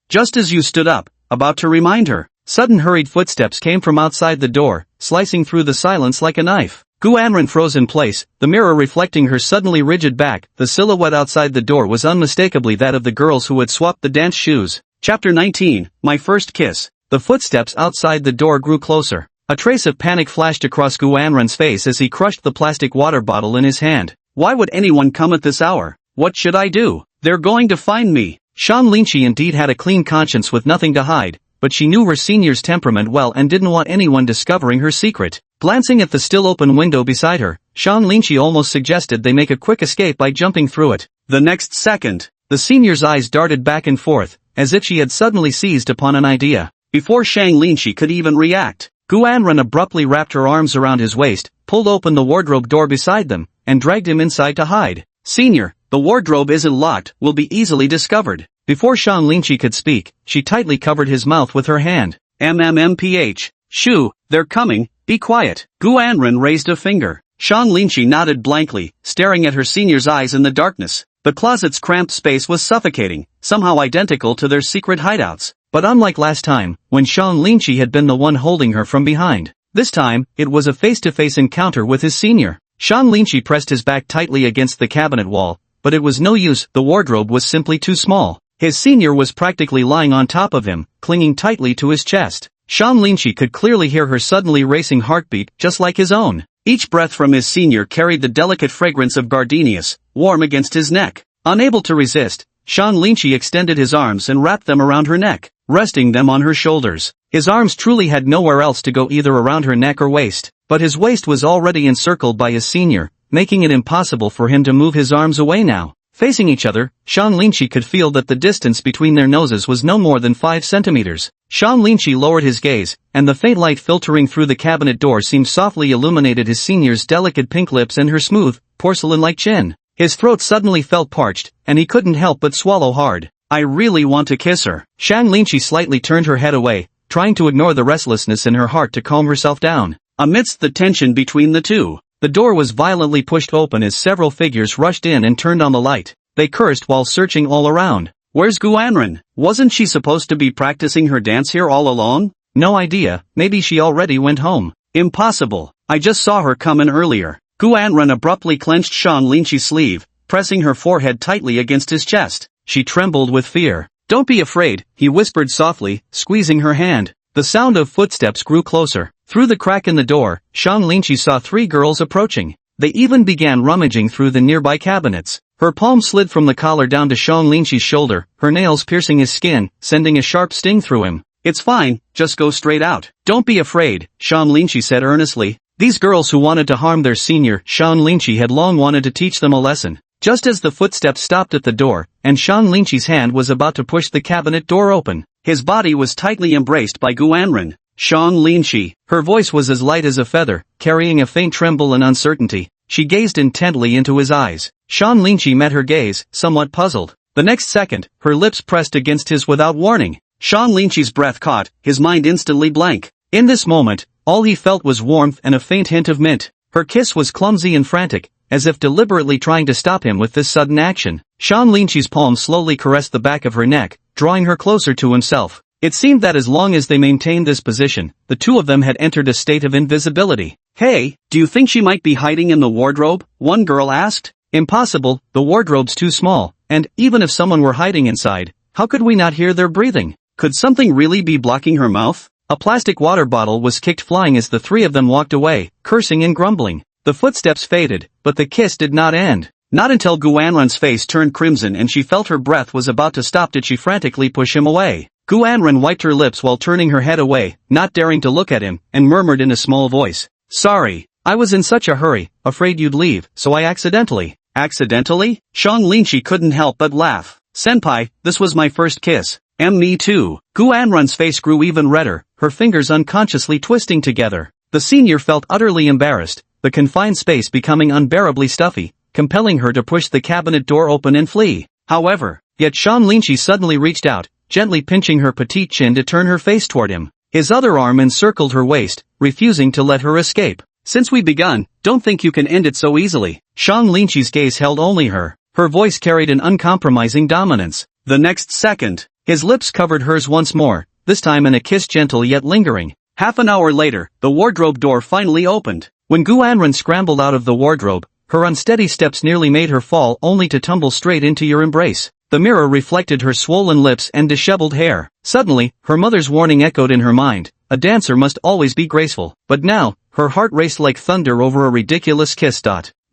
Just as you stood up, about to remind her, sudden hurried footsteps came from outside the door, slicing through the silence like a knife. Gu Anren froze in place, the mirror reflecting her suddenly rigid back. The silhouette outside the door was unmistakably that of the girls who had swapped the dance shoes. Chapter 19, My First Kiss. The footsteps outside the door grew closer. A trace of panic flashed across Gu Anren's face as he crushed the plastic water bottle in his hand. Why would anyone come at this hour? What should I do? They're going to find me. Shang Linqi indeed had a clean conscience with nothing to hide, but she knew her senior's temperament well and didn't want anyone discovering her secret. Glancing at the still open window beside her, Shang Linqi almost suggested they make a quick escape by jumping through it. The next second, the senior's eyes darted back and forth, as if she had suddenly seized upon an idea. Before Shang Linqi could even react, Gu Anren abruptly wrapped her arms around his waist, pulled open the wardrobe door beside them, and dragged him inside to hide. "Senior, the wardrobe isn't locked, will be easily discovered." Before Shang Linqi could speak, she tightly covered his mouth with her hand. "MMMPH. Shoo, they're coming, be quiet." Gu Anren raised a finger. Shang Linqi nodded blankly, staring at her senior's eyes in the darkness. The closet's cramped space was suffocating, somehow identical to their secret hideouts. But unlike last time, when Shang Linqi had been the one holding her from behind, this time, it was a face-to-face encounter with his senior. Shang Linqi pressed his back tightly against the cabinet wall, but it was no use, the wardrobe was simply too small. His senior was practically lying on top of him, clinging tightly to his chest. Shang Linqi could clearly hear her suddenly racing heartbeat, just like his own. Each breath from his senior carried the delicate fragrance of gardenias, warm against his neck. Unable to resist, Shang Linqi extended his arms and wrapped them around her neck, resting them on her shoulders. His arms truly had nowhere else to go, either around her neck or waist, but his waist was already encircled by his senior, making it impossible for him to move his arms away now. Facing each other, Shang Linqi could feel that the distance between their noses was no more than 5 centimeters. Shang Linqi lowered his gaze, and the faint light filtering through the cabinet door seemed softly illuminated his senior's delicate pink lips and her smooth, porcelain-like chin. His throat suddenly felt parched, and he couldn't help but swallow hard. "I really want to kiss her." Shang Linqi slightly turned her head away, trying to ignore the restlessness in her heart to calm herself down. Amidst the tension between the two, the door was violently pushed open as several figures rushed in and turned on the light. They cursed while searching all around. "Where's Gu Anren? Wasn't she supposed to be practicing her dance here all along?" "No idea, maybe she already went home." "Impossible. I just saw her come in earlier." Gu Anren abruptly clenched Shang Linqi's sleeve, pressing her forehead tightly against his chest. She trembled with fear. "Don't be afraid," he whispered softly, squeezing her hand. The sound of footsteps grew closer. Through the crack in the door, Shang Linqi saw 3 girls approaching. They even began rummaging through the nearby cabinets. Her palm slid from the collar down to Shang Linqi's shoulder, her nails piercing his skin, sending a sharp sting through him. "It's fine, just go straight out." "Don't be afraid," Shang Linqi said earnestly. These girls who wanted to harm their senior, Shang Linqi had long wanted to teach them a lesson. Just as the footsteps stopped at the door, and Shang Linqi's hand was about to push the cabinet door open, his body was tightly embraced by Gu Anren. "Shang Linqi." Her voice was as light as a feather, carrying a faint tremble and uncertainty. She gazed intently into his eyes. Shang Linqi met her gaze, somewhat puzzled. The next second, her lips pressed against his without warning. Shang Linqi's breath caught, his mind instantly blank. In this moment, all he felt was warmth and a faint hint of mint. Her kiss was clumsy and frantic, as if deliberately trying to stop him with this sudden action. Shang Linqi's palm slowly caressed the back of her neck, drawing her closer to himself. It seemed that as long as they maintained this position, the two of them had entered a state of invisibility. "Hey, do you think she might be hiding in the wardrobe?" one girl asked. Impossible, the wardrobe's too small, and, even if someone were hiding inside, how could we not hear their breathing? Could something really be blocking her mouth? A plastic water bottle was kicked flying as the three of them walked away, cursing and grumbling. The footsteps faded, but the kiss did not end. Not until Guanran's face turned crimson and she felt her breath was about to stop did she frantically push him away. Guanran wiped her lips while turning her head away, not daring to look at him, and murmured in a small voice, "Sorry. I was in such a hurry, afraid you'd leave, so I accidentally." Accidentally? Shang Linshi couldn't help but laugh. "Senpai, this was my first kiss." Me too." Guanran's face grew even redder, her fingers unconsciously twisting together. The senior felt utterly embarrassed, the confined space becoming unbearably stuffy, compelling her to push the cabinet door open and flee. However, yet Shang Linshi suddenly reached out, gently pinching her petite chin to turn her face toward him. His other arm encircled her waist, refusing to let her escape. "Since we begun, don't think you can end it so easily." Shang Linshi's gaze held only her. Her voice carried an uncompromising dominance. The next second, his lips covered hers once more, this time in a kiss gentle yet lingering. Half an hour later, the wardrobe door finally opened. When Guanran scrambled out of the wardrobe, her unsteady steps nearly made her fall only to tumble straight into your embrace. The mirror reflected her swollen lips and disheveled hair. Suddenly, her mother's warning echoed in her mind. A dancer must always be graceful. But now, her heart raced like thunder over a ridiculous kiss.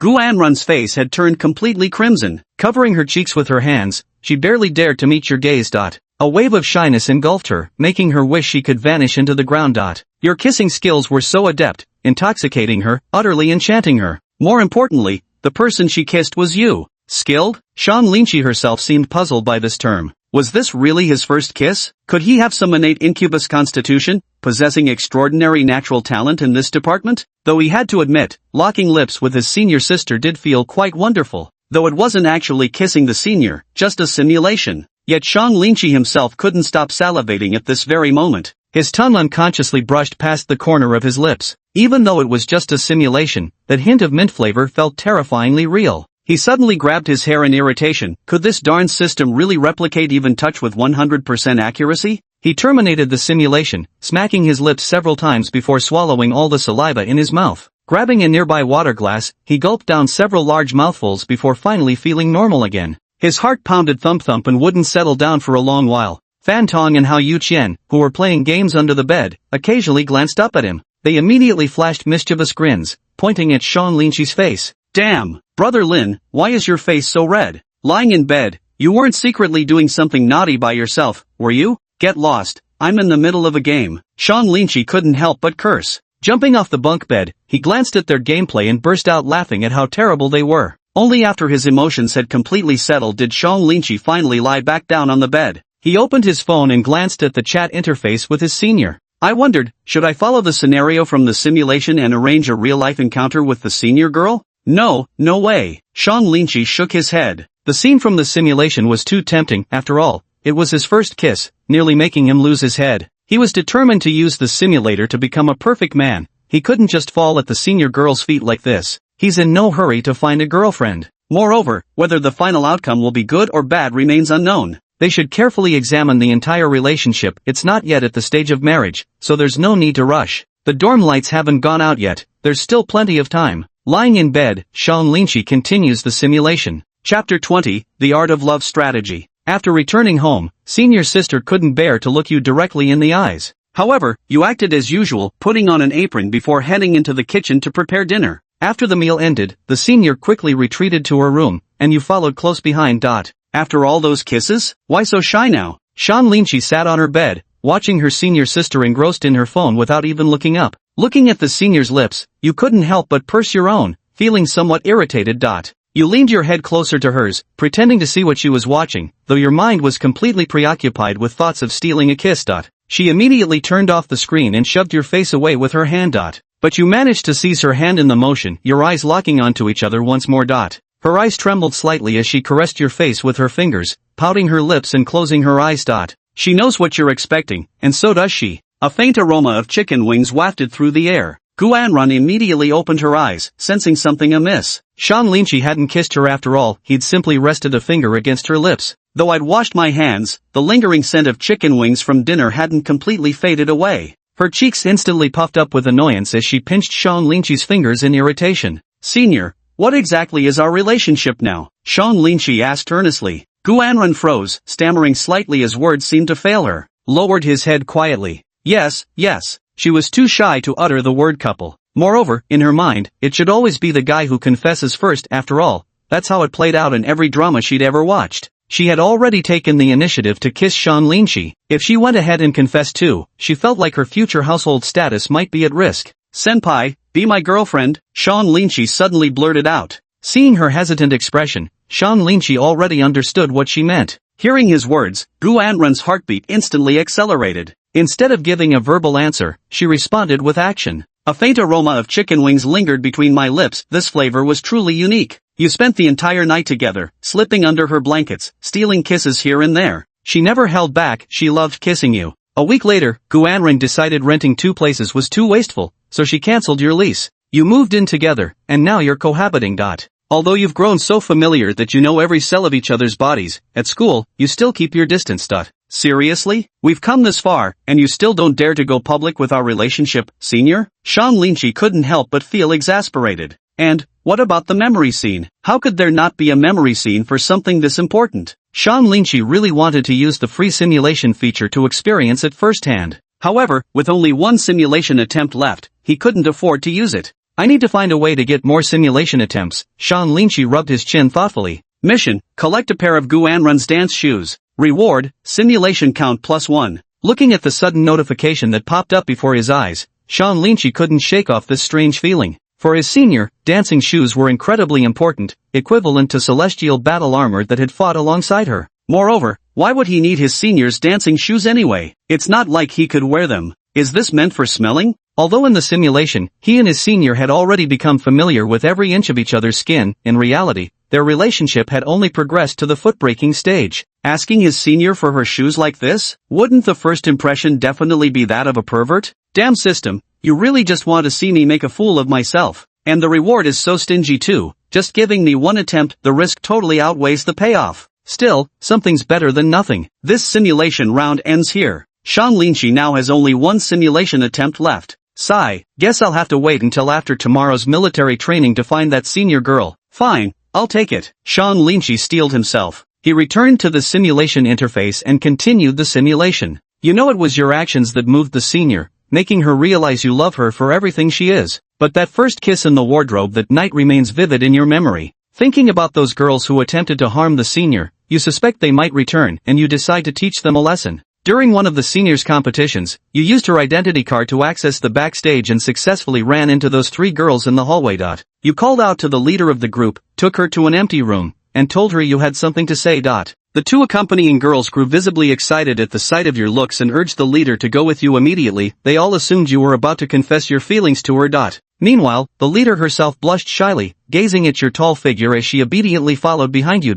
Guanran's face had turned completely crimson. Covering her cheeks with her hands, she barely dared to meet your gaze. A wave of shyness engulfed her, making her wish she could vanish into the ground. Your kissing skills were so adept, intoxicating her, utterly enchanting her. More importantly, the person she kissed was you. Skilled? Shang Linshi herself seemed puzzled by this term. Was this really his first kiss? Could he have some innate incubus constitution, possessing extraordinary natural talent in this department? Though he had to admit, locking lips with his senior sister did feel quite wonderful. Though it wasn't actually kissing the senior, just a simulation. Yet Shang Linshi himself couldn't stop salivating at this very moment. His tongue unconsciously brushed past the corner of his lips. Even though it was just a simulation, that hint of mint flavor felt terrifyingly real. He suddenly grabbed his hair in irritation. Could this darn system really replicate even touch with 100% accuracy? He terminated the simulation, smacking his lips several times before swallowing all the saliva in his mouth. Grabbing a nearby water glass, he gulped down several large mouthfuls before finally feeling normal again. His heart pounded thump-thump and wouldn't settle down for a long while. Fan Tong and Hao Yuqian, who were playing games under the bed, occasionally glanced up at him. They immediately flashed mischievous grins, pointing at Shang Linshi's face. "Damn, Brother Lin, why is your face so red? Lying in bed, you weren't secretly doing something naughty by yourself, were you? Get lost, I'm in the middle of a game." Shang Linshi couldn't help but curse. Jumping off the bunk bed, he glanced at their gameplay and burst out laughing at how terrible they were. Only after his emotions had completely settled did Shang Linshi finally lie back down on the bed. He opened his phone and glanced at the chat interface with his senior. I wondered, should I follow the scenario from the simulation and arrange a real-life encounter with the senior girl? No way. Shang Linshi shook his head. The scene from the simulation was too tempting. After all, it was his first kiss, nearly making him lose his head. He was determined to use the simulator to become a perfect man. He couldn't just fall at the senior girl's feet like this. He's in no hurry to find a girlfriend. Moreover, whether the final outcome will be good or bad remains unknown. They should carefully examine the entire relationship. It's not yet at the stage of marriage, so there's no need to rush. The dorm lights haven't gone out yet. There's still plenty of time. Lying in bed, Shang Linshi continues the simulation. Chapter 20, The Art of Love Strategy. After returning home, senior sister couldn't bear to look you directly in the eyes. However, you acted as usual, putting on an apron before heading into the kitchen to prepare dinner. After the meal ended, the senior quickly retreated to her room, and you followed close behind. After all those kisses? Why so shy now? Shang Linshi sat on her bed, watching her senior sister engrossed in her phone without even looking up. Looking at the senior's lips, you couldn't help but purse your own, feeling somewhat irritated. You leaned your head closer to hers, pretending to see what she was watching, though your mind was completely preoccupied with thoughts of stealing a kiss. She immediately turned off the screen and shoved your face away with her hand. But you managed to seize her hand in the motion, your eyes locking onto each other once more. Her eyes trembled slightly as she caressed your face with her fingers, pouting her lips and closing her eyes. She knows what you're expecting, and so does she. A faint aroma of chicken wings wafted through the air. Guanran immediately opened her eyes, sensing something amiss. Shang Linshi hadn't kissed her after all, he'd simply rested a finger against her lips. Though I'd washed my hands, the lingering scent of chicken wings from dinner hadn't completely faded away. Her cheeks instantly puffed up with annoyance as she pinched Shang Linshi's fingers in irritation. Senior, What exactly is our relationship now? Sean Linchi asked earnestly. Gu Anren froze, stammering slightly as words seemed to fail her, lowered his head quietly. Yes. She was too shy to utter the word couple. Moreover, in her mind, it should always be the guy who confesses first after all. That's how it played out in every drama she'd ever watched. She had already taken the initiative to kiss Sean Linchi. If she went ahead and confessed too, she felt like her future household status might be at risk. Senpai, be my girlfriend, Sean Linchi suddenly blurted out. Seeing her hesitant expression, Sean Linchi already understood what she meant. Hearing his words, Gu Anren's heartbeat instantly accelerated. Instead of giving a verbal answer, she responded with action. A faint aroma of chicken wings lingered between my lips. This flavor was truly unique. You spent the entire night together, slipping under her blankets, stealing kisses here and there. She never held back, she loved kissing you. A week later, Gu Anren decided renting 2 places was too wasteful, so she cancelled your lease. You moved in together, and now you're cohabiting. Although you've grown so familiar that you know every cell of each other's bodies, at school, you still keep your distance. Seriously? We've come this far, and you still don't dare to go public with our relationship, senior? Sean Linchi couldn't help but feel exasperated. And, what about the memory scene? How could there not be a memory scene for something this important? Sean Linchi really wanted to use the free simulation feature to experience it firsthand. However, with only one simulation attempt left, he couldn't afford to use it. I need to find a way to get more simulation attempts. Sean Linchi rubbed his chin thoughtfully. Mission, collect a pair of Gu Anren's dance shoes. Reward, simulation count +1. Looking at the sudden notification that popped up before his eyes, Sean Linchi couldn't shake off this strange feeling. For his senior, dancing shoes were incredibly important, equivalent to celestial battle armor that had fought alongside her. Moreover, why would he need his senior's dancing shoes anyway? It's not like he could wear them. Is this meant for smelling? Although in the simulation, he and his senior had already become familiar with every inch of each other's skin, in reality, their relationship had only progressed to the foot-breaking stage. Asking his senior for her shoes like this? Wouldn't the first impression definitely be that of a pervert? Damn system, you really just want to see me make a fool of myself. And the reward is so stingy too, just giving me one attempt, the risk totally outweighs the payoff. Still, something's better than nothing. This simulation round ends here. Sean Linchi now has only one simulation attempt left. Sigh, guess I'll have to wait until after tomorrow's military training to find that senior girl. Fine, I'll take it. Sean Linchi steeled himself. He returned to the simulation interface and continued the simulation. You know it was your actions that moved the senior, making her realize you love her for everything she is. But that first kiss in the wardrobe that night remains vivid in your memory. Thinking about those girls who attempted to harm the senior, you suspect they might return and you decide to teach them a lesson. During one of the seniors' competitions, you used her identity card to access the backstage and successfully ran into those 3 girls in the hallway. You called out to the leader of the group, took her to an empty room, and told her you had something to say. The 2 accompanying girls grew visibly excited at the sight of your looks and urged the leader to go with you immediately. They all assumed you were about to confess your feelings to her. Meanwhile, the leader herself blushed shyly, gazing at your tall figure as she obediently followed behind you.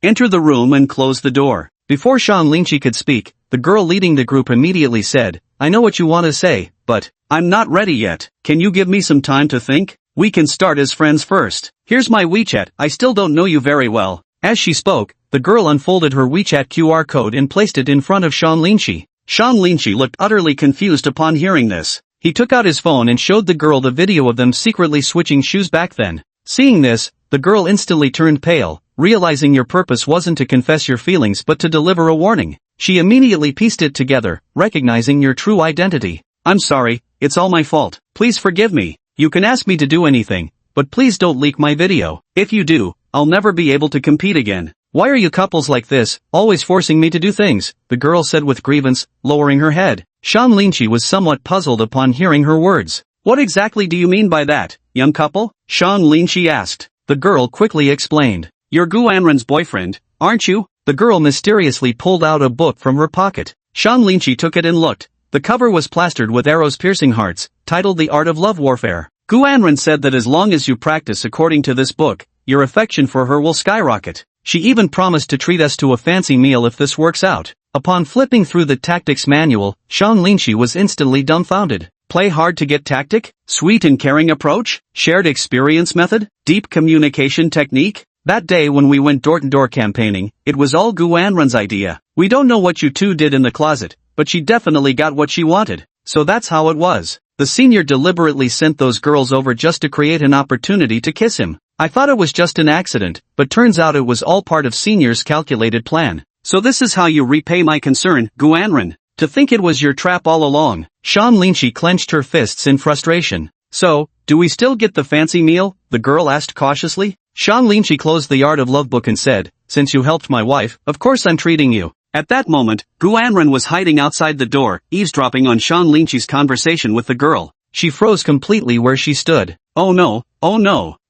Enter the room and close the door. Before Sean Linchi could speak, the girl leading the group immediately said, I know what you want to say, but I'm not ready yet. Can you give me some time to think? We can start as friends first. Here's my WeChat, I still don't know you very well. As she spoke, the girl unfolded her WeChat QR code and placed it in front of Sean Linchi. Sean Linchi looked utterly confused upon hearing this. He took out his phone and showed the girl the video of them secretly switching shoes back then. Seeing this, the girl instantly turned pale, realizing your purpose wasn't to confess your feelings but to deliver a warning. She immediately pieced it together, recognizing your true identity. I'm sorry, it's all my fault. Please forgive me. You can ask me to do anything, but please don't leak my video. If you do, I'll never be able to compete again. Why are you couples like this, always forcing me to do things? The girl said with grievance, lowering her head. Sean Linchi was somewhat puzzled upon hearing her words. What exactly do you mean by that, young couple? Sean Linchi asked. The girl quickly explained. You're Gu Anren's boyfriend, aren't you? The girl mysteriously pulled out a book from her pocket. Sean Linchi took it and looked. The cover was plastered with arrows piercing hearts, titled The Art of Love Warfare. Gu Anren said that as long as you practice according to this book, your affection for her will skyrocket. She even promised to treat us to a fancy meal if this works out. Upon flipping through the tactics manual, Sean Linchi was instantly dumbfounded. Play hard to get tactic? Sweet and caring approach? Shared experience method? Deep communication technique? That day when we went door-to-door campaigning, it was all Gu Anren's idea. We don't know what you two did in the closet, but she definitely got what she wanted. So that's how it was. The senior deliberately sent those girls over just to create an opportunity to kiss him. I thought it was just an accident, but turns out it was all part of Senior's calculated plan. So this is how you repay my concern, Guanren. To think it was your trap all along. Sean Linchi clenched her fists in frustration. So, do we still get the fancy meal? The girl asked cautiously. Sean Linchi closed the Art of Love book and said, since you helped my wife, of course I'm treating you. At that moment, Guanren was hiding outside the door, eavesdropping on Sean Linchi's conversation with the girl. She froze completely where she stood. Oh no,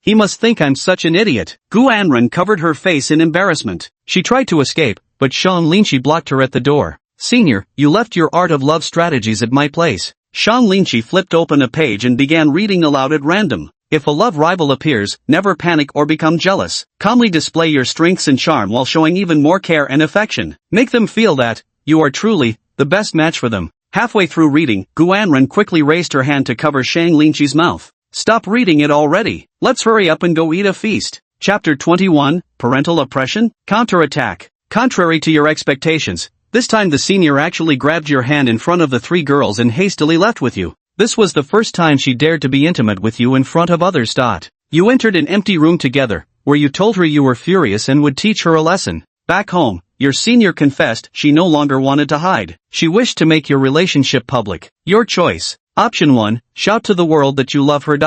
he must think I'm such an idiot. Guanren covered her face in embarrassment. She tried to escape, but Sean Linchi blocked her at the door. Senior, you left your Art of Love strategies at my place. Sean Linchi flipped open a page and began reading aloud at random. If a love rival appears, never panic or become jealous. Calmly display your strengths and charm while showing even more care and affection. Make them feel that you are truly the best match for them. Halfway through reading, Guanren quickly raised her hand to cover Shang Linchi's mouth. Stop reading it already. Let's hurry up and go eat a feast. Chapter 21, Parental Oppression? Counterattack. Contrary to your expectations, this time the senior actually grabbed your hand in front of the three girls and hastily left with you. This was the first time she dared to be intimate with you in front of others. You entered an empty room together, where you told her you were furious and would teach her a lesson. Back home, your senior confessed she no longer wanted to hide. She wished to make your relationship public. Your choice. Option 1, shout to the world that you love her.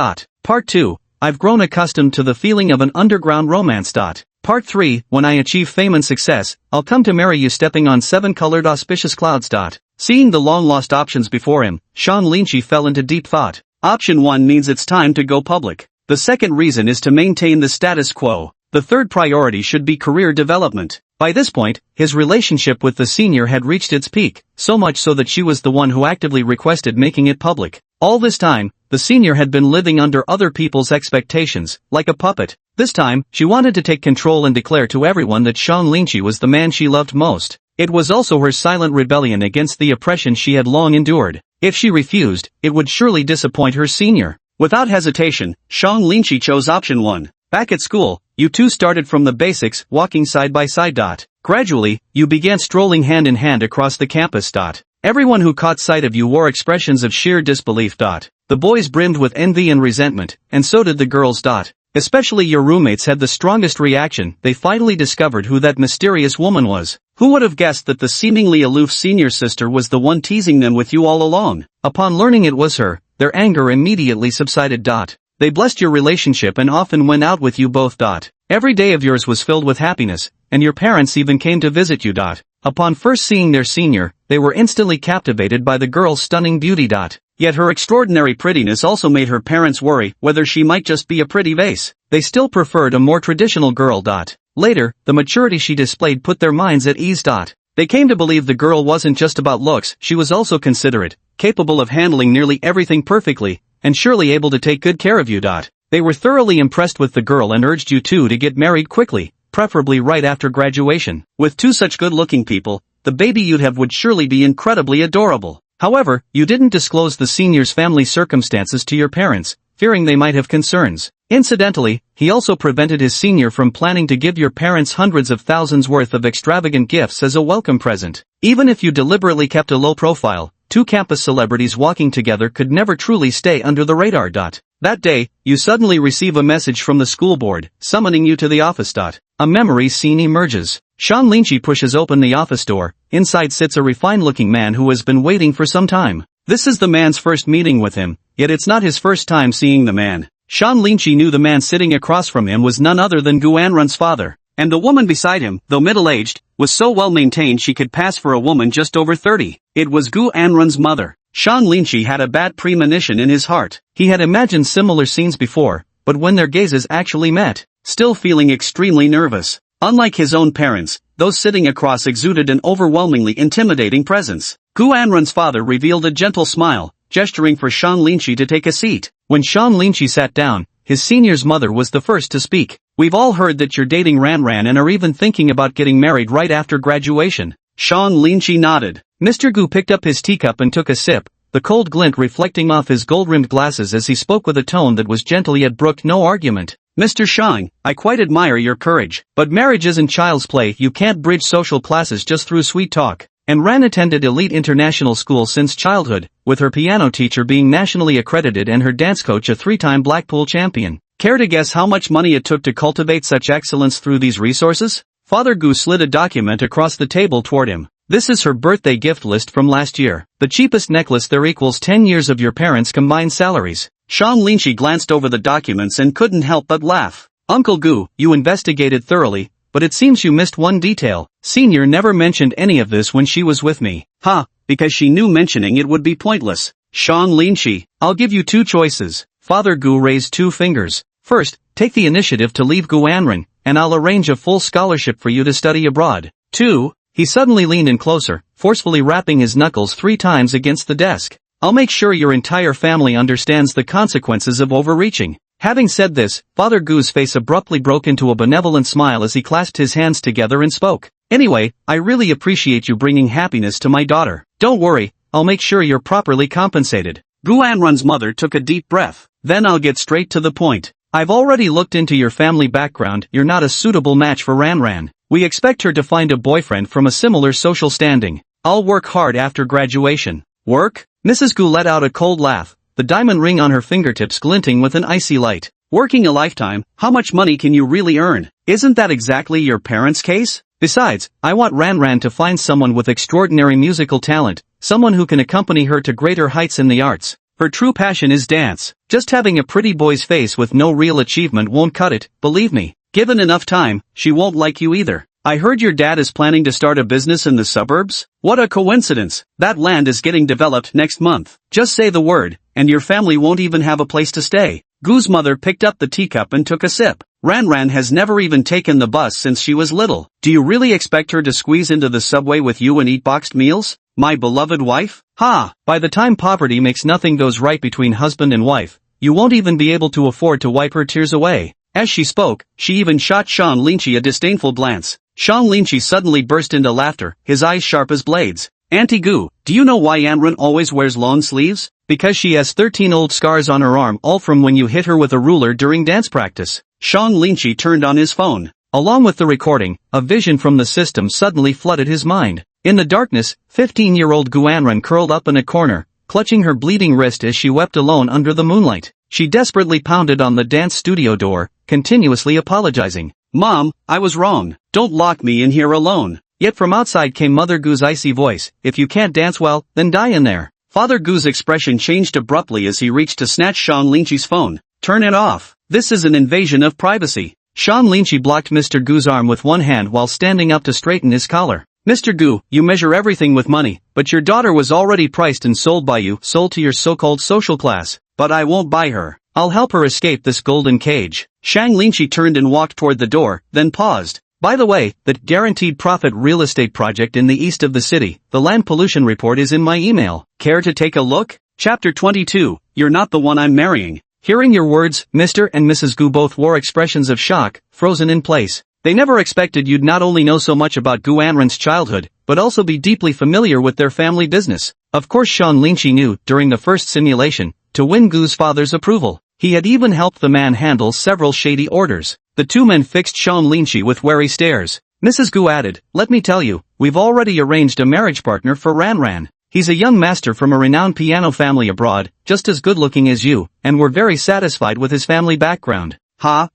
Part 2, I've grown accustomed to the feeling of an underground romance. Part 3, when I achieve fame and success, I'll come to marry you stepping on 7-colored auspicious clouds. Seeing the long-lost options before him, Sean Linchi fell into deep thought. Option 1 means it's time to go public. The second reason is to maintain the status quo. The third priority should be career development. By this point, his relationship with the senior had reached its peak, so much so that she was the one who actively requested making it public. All this time, the senior had been living under other people's expectations, like a puppet. This time, she wanted to take control and declare to everyone that Sean Linchi was the man she loved most. It was also her silent rebellion against the oppression she had long endured. If she refused, it would surely disappoint her senior. Without hesitation, Sean Linchi chose option 1. Back at school, you two started from the basics, walking side by side. Gradually, you began strolling hand in hand across the campus. Everyone who caught sight of you wore expressions of sheer disbelief. The boys brimmed with envy and resentment, and so did the girls. Especially your roommates had the strongest reaction. They finally discovered who that mysterious woman was. Who would have guessed that the seemingly aloof senior sister was the one teasing them with you all along? Upon learning it was her, their anger immediately subsided. They blessed your relationship and often went out with you both. Every day of yours was filled with happiness, and your parents even came to visit you. Upon first seeing their senior, they were instantly captivated by the girl's stunning beauty. Yet her extraordinary prettiness also made her parents worry whether she might just be a pretty vase. They still preferred a more traditional girl. Later, the maturity she displayed put their minds at ease. They came to believe the girl wasn't just about looks, she was also considerate, capable of handling nearly everything perfectly, and surely able to take good care of you. They were thoroughly impressed with the girl and urged you two to get married quickly, preferably right after graduation. With two such good-looking people, the baby you'd have would surely be incredibly adorable. However, you didn't disclose the senior's family circumstances to your parents, fearing they might have concerns. Incidentally, he also prevented his senior from planning to give your parents hundreds of thousands worth of extravagant gifts as a welcome present. Even if you deliberately kept a low profile, two campus celebrities walking together could never truly stay under the radar. That day, you suddenly receive a message from the school board, summoning you to the office. A memory scene emerges. Sean Linchi pushes open the office door. Inside sits a refined-looking man who has been waiting for some time. This is the man's first meeting with him, yet it's not his first time seeing the man. Sean Linchi knew the man sitting across from him was none other than Guanren's father. And the woman beside him, though middle-aged, was so well-maintained she could pass for a woman just over 30. It was Guanren's mother. Sean Linchi had a bad premonition in his heart. He had imagined similar scenes before, but when their gazes actually met, still feeling extremely nervous. Unlike his own parents, those sitting across exuded an overwhelmingly intimidating presence. Guanren's father revealed a gentle smile, gesturing for Sean Linchi to take a seat. When Sean Linchi sat down, his senior's mother was the first to speak. We've all heard that you're dating Ranran and are even thinking about getting married right after graduation. Sean Linchi nodded. Mr. Gu picked up his teacup and took a sip, the cold glint reflecting off his gold-rimmed glasses as he spoke with a tone that was gentle yet brooked no argument. Mr. Shang, I quite admire your courage, but marriage isn't child's play. You can't bridge social classes just through sweet talk. And Ran attended elite international school since childhood, with her piano teacher being nationally accredited and her dance coach a 3-time Blackpool champion. Care to guess how much money it took to cultivate such excellence through these resources? Father Gu slid a document across the table toward him. This is her birthday gift list from last year. The cheapest necklace there equals 10 years of your parents' combined salaries. Shang Linshi glanced over the documents and couldn't help but laugh. Uncle Gu, you investigated thoroughly, but it seems you missed one detail. Senior never mentioned any of this when she was with me. Because she knew mentioning it would be pointless. Shang Linshi, I'll give you two choices. Father Gu raised two fingers. First, take the initiative to leave Guanren, and I'll arrange a full scholarship for you to study abroad. 2. He suddenly leaned in closer, forcefully rapping his knuckles 3 times against the desk. I'll make sure your entire family understands the consequences of overreaching. Having said this, Father Gu's face abruptly broke into a benevolent smile as he clasped his hands together and spoke. Anyway, I really appreciate you bringing happiness to my daughter. Don't worry, I'll make sure you're properly compensated. Guanren's mother took a deep breath. Then I'll get straight to the point. I've already looked into your family background. You're not a suitable match for Ranran. We expect her to find a boyfriend from a similar social standing. I'll work hard after graduation. Work? Mrs. Gu let out a cold laugh, the diamond ring on her fingertips glinting with an icy light. Working a lifetime, how much money can you really earn? Isn't that exactly your parents' case? Besides, I want Ranran to find someone with extraordinary musical talent, someone who can accompany her to greater heights in the arts. Her true passion is dance. Just having a pretty boy's face with no real achievement won't cut it, believe me. Given enough time, she won't like you either. I heard your dad is planning to start a business in the suburbs? What a coincidence. That land is getting developed next month. Just say the word, and your family won't even have a place to stay. Gu's mother picked up the teacup and took a sip. Ranran has never even taken the bus since she was little. Do you really expect her to squeeze into the subway with you and eat boxed meals? My beloved wife? By the time poverty makes nothing goes right between husband and wife, you won't even be able to afford to wipe her tears away. As she spoke, she even shot Shang Linshi a disdainful glance. Shang Linshi suddenly burst into laughter, his eyes sharp as blades. Auntie Gu, do you know why Yanran always wears long sleeves? Because she has 13 old scars on her arm, all from when you hit her with a ruler during dance practice. Shang Linshi turned on his phone. Along with the recording, a vision from the system suddenly flooded his mind. In the darkness, 15-year-old Guanren curled up in a corner, clutching her bleeding wrist as she wept alone under the moonlight. She desperately pounded on the dance studio door, continuously apologizing. Mom, I was wrong. Don't lock me in here alone. Yet from outside came Mother Gu's icy voice. If you can't dance well, then die in there. Father Gu's expression changed abruptly as he reached to snatch Shang Linshi's phone. Turn it off. This is an invasion of privacy. Shang Linshi blocked Mr. Gu's arm with one hand while standing up to straighten his collar. Mr. Gu, you measure everything with money, but your daughter was already priced and sold by you, sold to your so-called social class. But I won't buy her. I'll help her escape this golden cage. Shang Linshi turned and walked toward the door, then paused. By the way, that guaranteed profit real estate project in the east of the city, the land pollution report is in my email. Care to take a look? Chapter 22, You're not the one I'm marrying. Hearing your words, Mr. and Mrs. Gu both wore expressions of shock, frozen in place. They never expected you'd not only know so much about Guanren's childhood, but also be deeply familiar with their family business. Of course Shang Linshi knew, during the first simulation, to win Gu's father's approval. He had even helped the man handle several shady orders. The two men fixed Shang Linshi with wary stares. Mrs. Gu added, let me tell you, we've already arranged a marriage partner for Ranran. He's a young master from a renowned piano family abroad, just as good-looking as you, and we're very satisfied with his family background.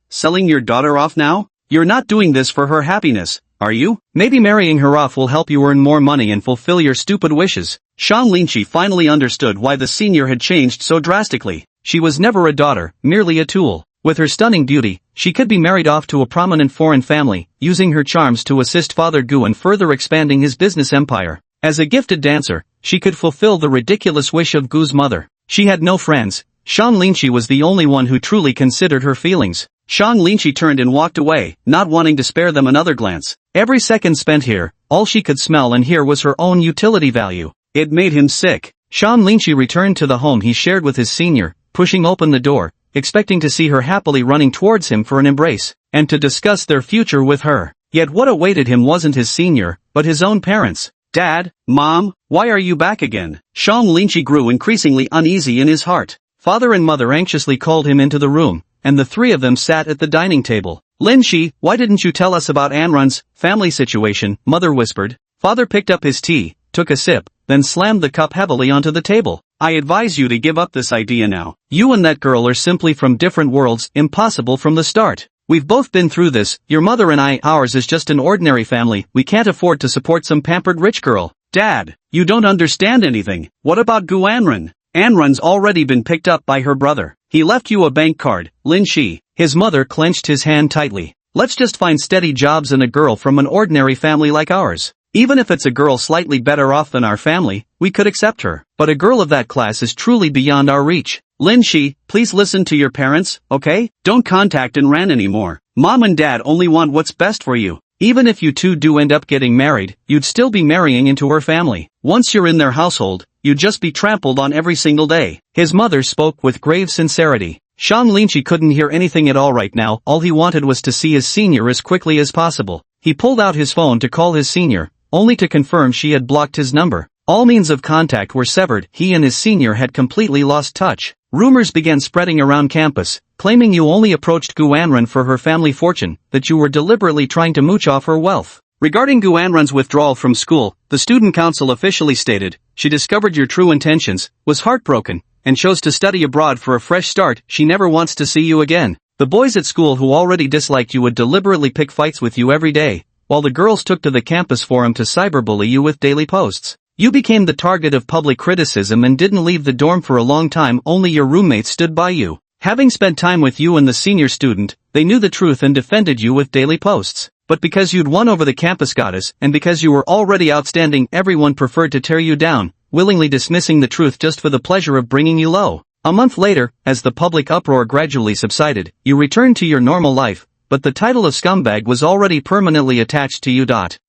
Selling your daughter off now? You're not doing this for her happiness, are you? Maybe marrying her off will help you earn more money and fulfill your stupid wishes. Shang Linshi finally understood why the senior had changed so drastically. She was never a daughter, merely a tool. With her stunning beauty, she could be married off to a prominent foreign family, using her charms to assist Father Gu in further expanding his business empire. As a gifted dancer, she could fulfill the ridiculous wish of Gu's mother. She had no friends. Shang Linshi was the only one who truly considered her feelings. Shang Linshi turned and walked away, not wanting to spare them another glance. Every second spent here, all she could smell and hear was her own utility value. It made him sick. Shang Linshi returned to the home he shared with his senior, pushing open the door, expecting to see her happily running towards him for an embrace, and to discuss their future with her. Yet what awaited him wasn't his senior, but his own parents. Dad, Mom, why are you back again? Shang Linshi grew increasingly uneasy in his heart. Father and mother anxiously called him into the room, and the three of them sat at the dining table. Linshi, why didn't you tell us about Anran's family situation? Mother whispered. Father picked up his tea, took a sip, then slammed the cup heavily onto the table. I advise you to give up this idea now. You and that girl are simply from different worlds, impossible from the start. We've both been through this, your mother and I. Ours is just an ordinary family. We can't afford to support some pampered rich girl. Dad, you don't understand anything. What about Gu Anran? Anran's already been picked up by her brother. He left you a bank card, Lin Shi. His mother clenched his hand tightly. Let's just find steady jobs and a girl from an ordinary family like ours. Even if it's a girl slightly better off than our family, we could accept her. But a girl of that class is truly beyond our reach. Lin Shi, please listen to your parents, okay? Don't contact Anran anymore. Mom and Dad only want what's best for you. Even if you two do end up getting married, you'd still be marrying into her family. Once you're in their household, you'd just be trampled on every single day. His mother spoke with grave sincerity. Shang Linchi couldn't hear anything at all right now. All he wanted was to see his senior as quickly as possible. He pulled out his phone to call his senior, only to confirm she had blocked his number. All means of contact were severed. He and his senior had completely lost touch. Rumors began spreading around campus, claiming you only approached Gu Anran for her family fortune, that you were deliberately trying to mooch off her wealth. Regarding Gu Anran's withdrawal from school, the student council officially stated, she discovered your true intentions, was heartbroken, and chose to study abroad for a fresh start. She never wants to see you again. The boys at school who already disliked you would deliberately pick fights with you every day, while the girls took to the campus forum to cyberbully you with daily posts. You became the target of public criticism and didn't leave the dorm for a long time. Only your roommates stood by you. Having spent time with you and the senior student, they knew the truth and defended you with daily posts. But because you'd won over the campus goddess, and because you were already outstanding, everyone preferred to tear you down, willingly dismissing the truth just for the pleasure of bringing you low. A month later, as the public uproar gradually subsided, you returned to your normal life, but the title of scumbag was already permanently attached to you.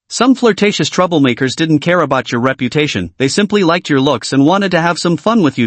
Some flirtatious troublemakers didn't care about your reputation, they simply liked your looks and wanted to have some fun with you.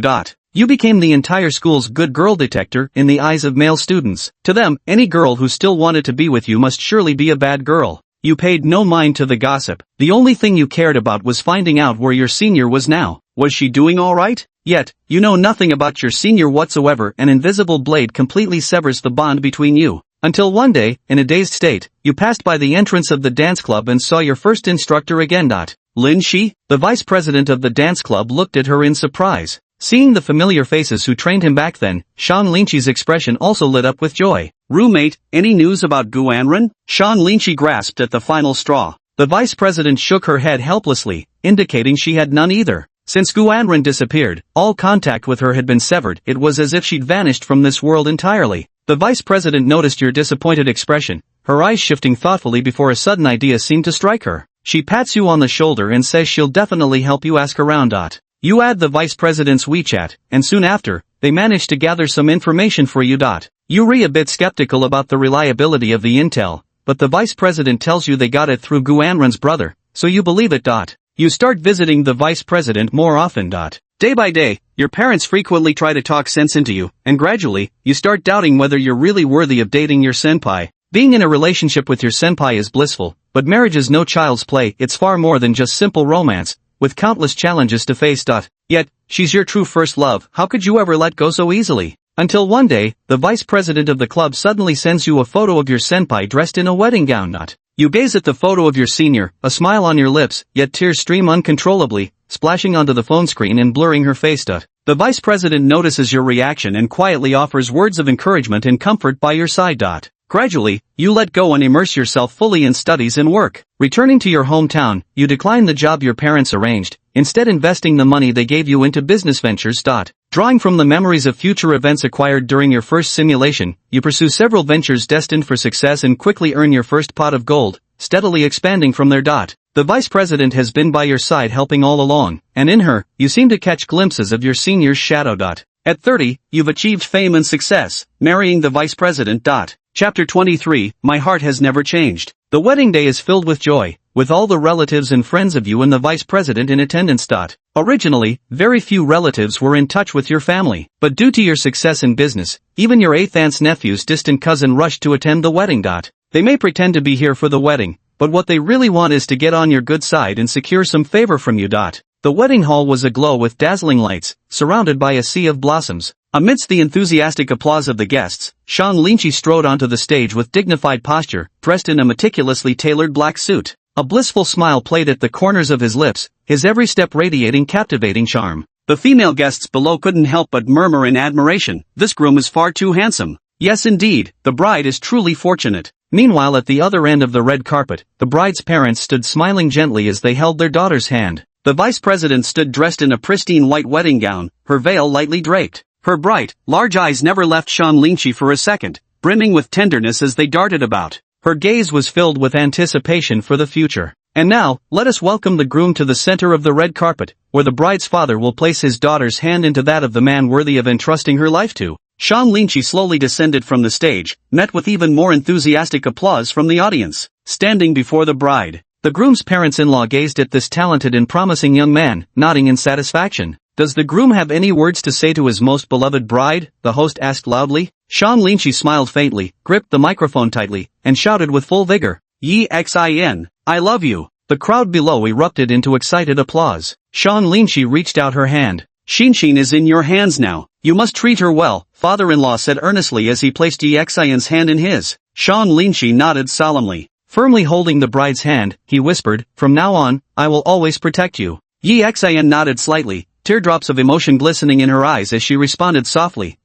You became the entire school's good girl detector in the eyes of male students. To them, any girl who still wanted to be with you must surely be a bad girl. You paid no mind to the gossip. The only thing you cared about was finding out where your senior was now. Was she doing alright? Yet, you know nothing about your senior whatsoever. An invisible blade completely severs the bond between you. Until one day, in a dazed state, you passed by the entrance of the dance club and saw your first instructor again. Lin Shi, the vice president of the dance club, looked at her in surprise. Seeing the familiar faces who trained him back then, Shang Linchi's expression also lit up with joy. Roommate, any news about Gu Anran? Shang Linchi grasped at the final straw. The vice president shook her head helplessly, indicating she had none either. Since Gu Anran disappeared, all contact with her had been severed. It was as if she'd vanished from this world entirely. The vice president noticed your disappointed expression, her eyes shifting thoughtfully before a sudden idea seemed to strike her. She pats you on the shoulder and says she'll definitely help you. Ask around. You add the vice president's WeChat, and soon after, they manage to gather some information for you. You're a bit skeptical about the reliability of the intel, but the vice president tells you they got it through Gu Anran's brother, so you believe it. You start visiting the vice president more often. Day by day, your parents frequently try to talk sense into you, and gradually, you start doubting whether you're really worthy of dating your senpai. Being in a relationship with your senpai is blissful, but marriage is no child's play. It's far more than just simple romance, with countless challenges to face. Yet, she's your true first love. How could you ever let go so easily? Until one day, the vice president of the club suddenly sends you a photo of your senpai dressed in a wedding gown. You gaze at the photo of your senior, a smile on your lips, yet tears stream uncontrollably, splashing onto the phone screen and blurring her face. The vice president notices your reaction and quietly offers words of encouragement and comfort by your side. Gradually, you let go and immerse yourself fully in studies and work. Returning to your hometown, you decline the job your parents arranged, instead investing the money they gave you into business ventures. Drawing from the memories of future events acquired during your first simulation, you pursue several ventures destined for success and quickly earn your first pot of gold, steadily expanding from there. The vice president has been by your side helping all along, and in her, you seem to catch glimpses of your senior's shadow. At 30, you've achieved fame and success, marrying the vice president. Chapter 23, My Heart Has Never Changed. The wedding day is filled with joy, with all the relatives and friends of you and the vice president in attendance. Originally, very few relatives were in touch with your family, but due to your success in business, even your 8th aunt's nephew's distant cousin rushed to attend the wedding. They may pretend to be here for the wedding, but what they really want is to get on your good side and secure some favor from you. The wedding hall was aglow with dazzling lights, surrounded by a sea of blossoms. Amidst the enthusiastic applause of the guests, Shang Linchi strode onto the stage with dignified posture, dressed in a meticulously tailored black suit. A blissful smile played at the corners of his lips, his every step radiating captivating charm. The female guests below couldn't help but murmur in admiration, "This groom is far too handsome." Yes indeed, the bride is truly fortunate. Meanwhile at the other end of the red carpet, the bride's parents stood smiling gently as they held their daughter's hand. The vice president stood dressed in a pristine white wedding gown, her veil lightly draped. Her bright, large eyes never left Sean Lynchie for a second, brimming with tenderness as they darted about. Her gaze was filled with anticipation for the future. And now, let us welcome the groom to the center of the red carpet, where the bride's father will place his daughter's hand into that of the man worthy of entrusting her life to. Sean Lynchie slowly descended from the stage, met with even more enthusiastic applause from the audience. Standing before the bride, the groom's parents-in-law gazed at this talented and promising young man, nodding in satisfaction. "Does the groom have any words to say to his most beloved bride?" the host asked loudly. Sean Lynchie smiled faintly, gripped the microphone tightly, and shouted with full vigor, "Xin, I love you." The crowd below erupted into excited applause. Sean Lynchie reached out her hand. "Xinshin is in your hands now. You must treat her well," father-in-law said earnestly as he placed Xin's hand in his. Sean Lynchie nodded solemnly. Firmly holding the bride's hand, he whispered, "From now on, I will always protect you." Xin nodded slightly, teardrops of emotion glistening in her eyes as she responded softly,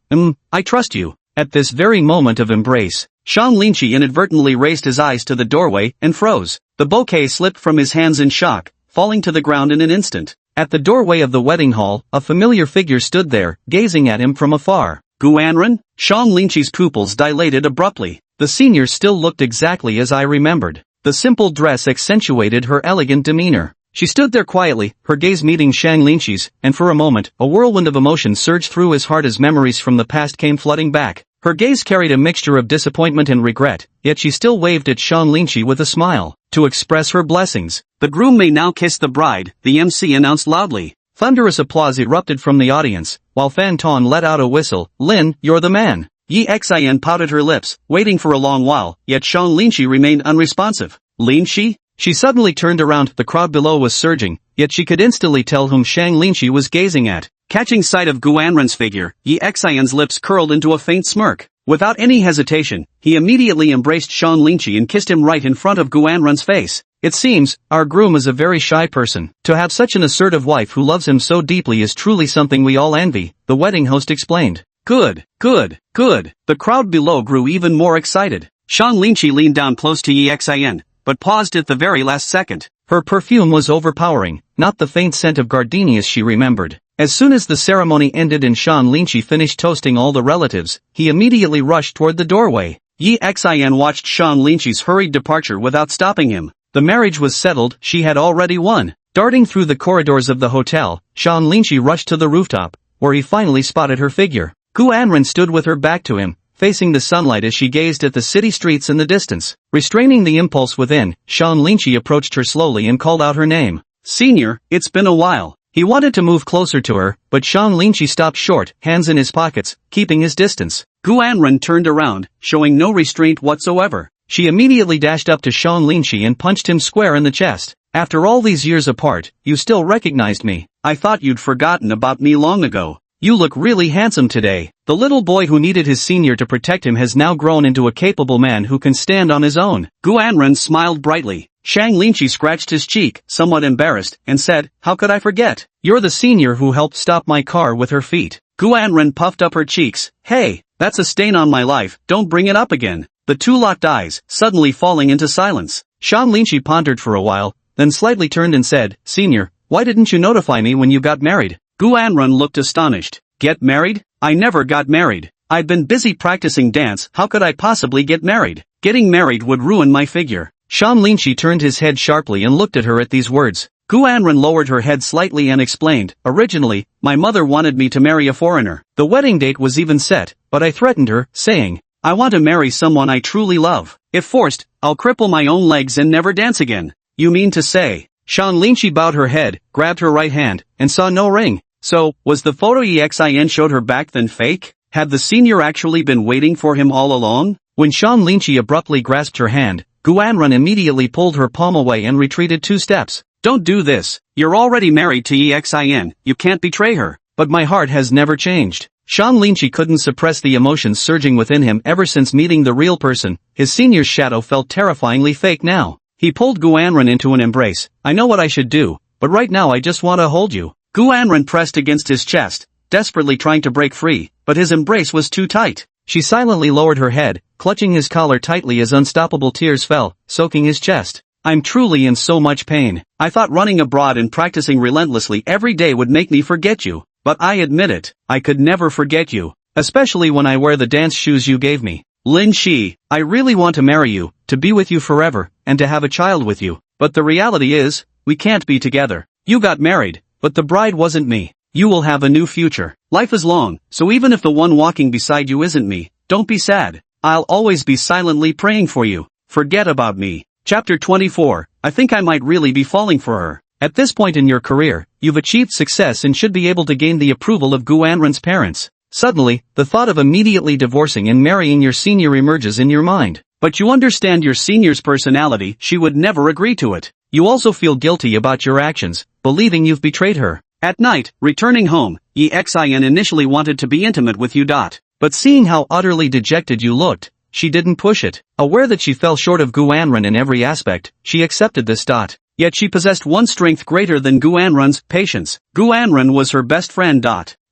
I trust you." At this very moment of embrace, Sean Lynchie inadvertently raised his eyes to the doorway and froze. The bouquet slipped from his hands in shock, falling to the ground in an instant. At the doorway of the wedding hall, a familiar figure stood there, gazing at him from afar. "Guanren?" Sean Lynchie's pupils dilated abruptly. The senior still looked exactly as I remembered. The simple dress accentuated her elegant demeanor. She stood there quietly, her gaze meeting Sean Lynchie's, and for a moment, a whirlwind of emotion surged through his heart as memories from the past came flooding back. Her gaze carried a mixture of disappointment and regret, yet she still waved at Sean Lynchie with a smile, to express her blessings. "The groom may now kiss the bride," the MC announced loudly. Thunderous applause erupted from the audience, while Fan Ton let out a whistle. "Lin, you're the man." Xin pouted her lips, waiting for a long while, yet Sean Lynchie remained unresponsive. "Lynchie?" She suddenly turned around, the crowd below was surging, yet she could instantly tell whom Sean Lynchie was gazing at. Catching sight of Guanren's figure, Xin's lips curled into a faint smirk. Without any hesitation, he immediately embraced Sean Lynchie and kissed him right in front of Guanren's face. "It seems, our groom is a very shy person. To have such an assertive wife who loves him so deeply is truly something we all envy," the wedding host explained. Good. The crowd below grew even more excited. Sean Lynchie leaned down close to Xin, but paused at the very last second. Her perfume was overpowering, not the faint scent of gardenias she remembered. As soon as the ceremony ended and Sean Lynchie finished toasting all the relatives, he immediately rushed toward the doorway. Xin watched Sean Lynchie's hurried departure without stopping him. The marriage was settled, she had already won. Darting through the corridors of the hotel, Sean Lynchie rushed to the rooftop, where he finally spotted her figure. Guanren stood with her back to him, facing the sunlight as she gazed at the city streets in the distance. Restraining the impulse within, Sean Lynchie approached her slowly and called out her name. "Senior, it's been a while." He wanted to move closer to her, but Sean Lynchie stopped short, hands in his pockets, keeping his distance. Guanren turned around, showing no restraint whatsoever. She immediately dashed up to Sean Lynchie and punched him square in the chest. "After all these years apart, you still recognized me. I thought you'd forgotten about me long ago. You look really handsome today." The little boy who needed his senior to protect him has now grown into a capable man who can stand on his own. Guanren smiled brightly. Sean Lynchie scratched his cheek, somewhat embarrassed, and said, "How could I forget? You're the senior who helped stop my car with her feet." Guanren puffed up her cheeks. "Hey, that's a stain on my life, don't bring it up again." The two locked eyes, suddenly falling into silence. Sean Lynchie pondered for a while, then slightly turned and said, "Senior, why didn't you notify me when you got married?" Guanren looked astonished. "Get married? I never got married. I've been busy practicing dance, how could I possibly get married? Getting married would ruin my figure." Sean Lynchie turned his head sharply and looked at her at these words. Guanren lowered her head slightly and explained, "Originally, my mother wanted me to marry a foreigner. The wedding date was even set, but I threatened her, saying, I want to marry someone I truly love. If forced, I'll cripple my own legs and never dance again." "You mean to say?" Sean Lynchie bowed her head, grabbed her right hand, and saw no ring. So, was the photo Xin showed her back then fake? Had the senior actually been waiting for him all along? When Sean Lynchie abruptly grasped her hand, Guanren immediately pulled her palm away and retreated 2 steps. "Don't do this. You're already married to Xin, you can't betray her." "But my heart has never changed." Sean Lynchie couldn't suppress the emotions surging within him ever since meeting the real person. His senior's shadow felt terrifyingly fake now. He pulled Guanren into an embrace. "I know what I should do, but right now I just want to hold you." Gu Anren pressed against his chest, desperately trying to break free, but his embrace was too tight. She silently lowered her head, clutching his collar tightly as unstoppable tears fell, soaking his chest. I'm truly in so much pain. I thought running abroad and practicing relentlessly every day would make me forget you, but I admit it, I could never forget you. Especially when I wear the dance shoes you gave me. Lin Shi, I really want to marry you, to be with you forever, and to have a child with you, but the reality is, we can't be together. You got married, but the bride wasn't me. You will have a new future. Life is long, so even if the one walking beside you isn't me, don't be sad. I'll always be silently praying for you. Forget about me. Chapter 24, I think I might really be falling for her. At this point in your career, you've achieved success and should be able to gain the approval of Gu Anren's parents. Suddenly, the thought of immediately divorcing and marrying your senior emerges in your mind. But you understand your senior's personality, she would never agree to it. You also feel guilty about your actions, believing you've betrayed her. At night, returning home, Yi Xin initially wanted to be intimate with you. But seeing how utterly dejected you looked, she didn't push it. Aware that she fell short of Gu Anren in every aspect, she accepted this. Yet she possessed one strength greater than Gu Anren's, patience. Gu Anren was her best friend.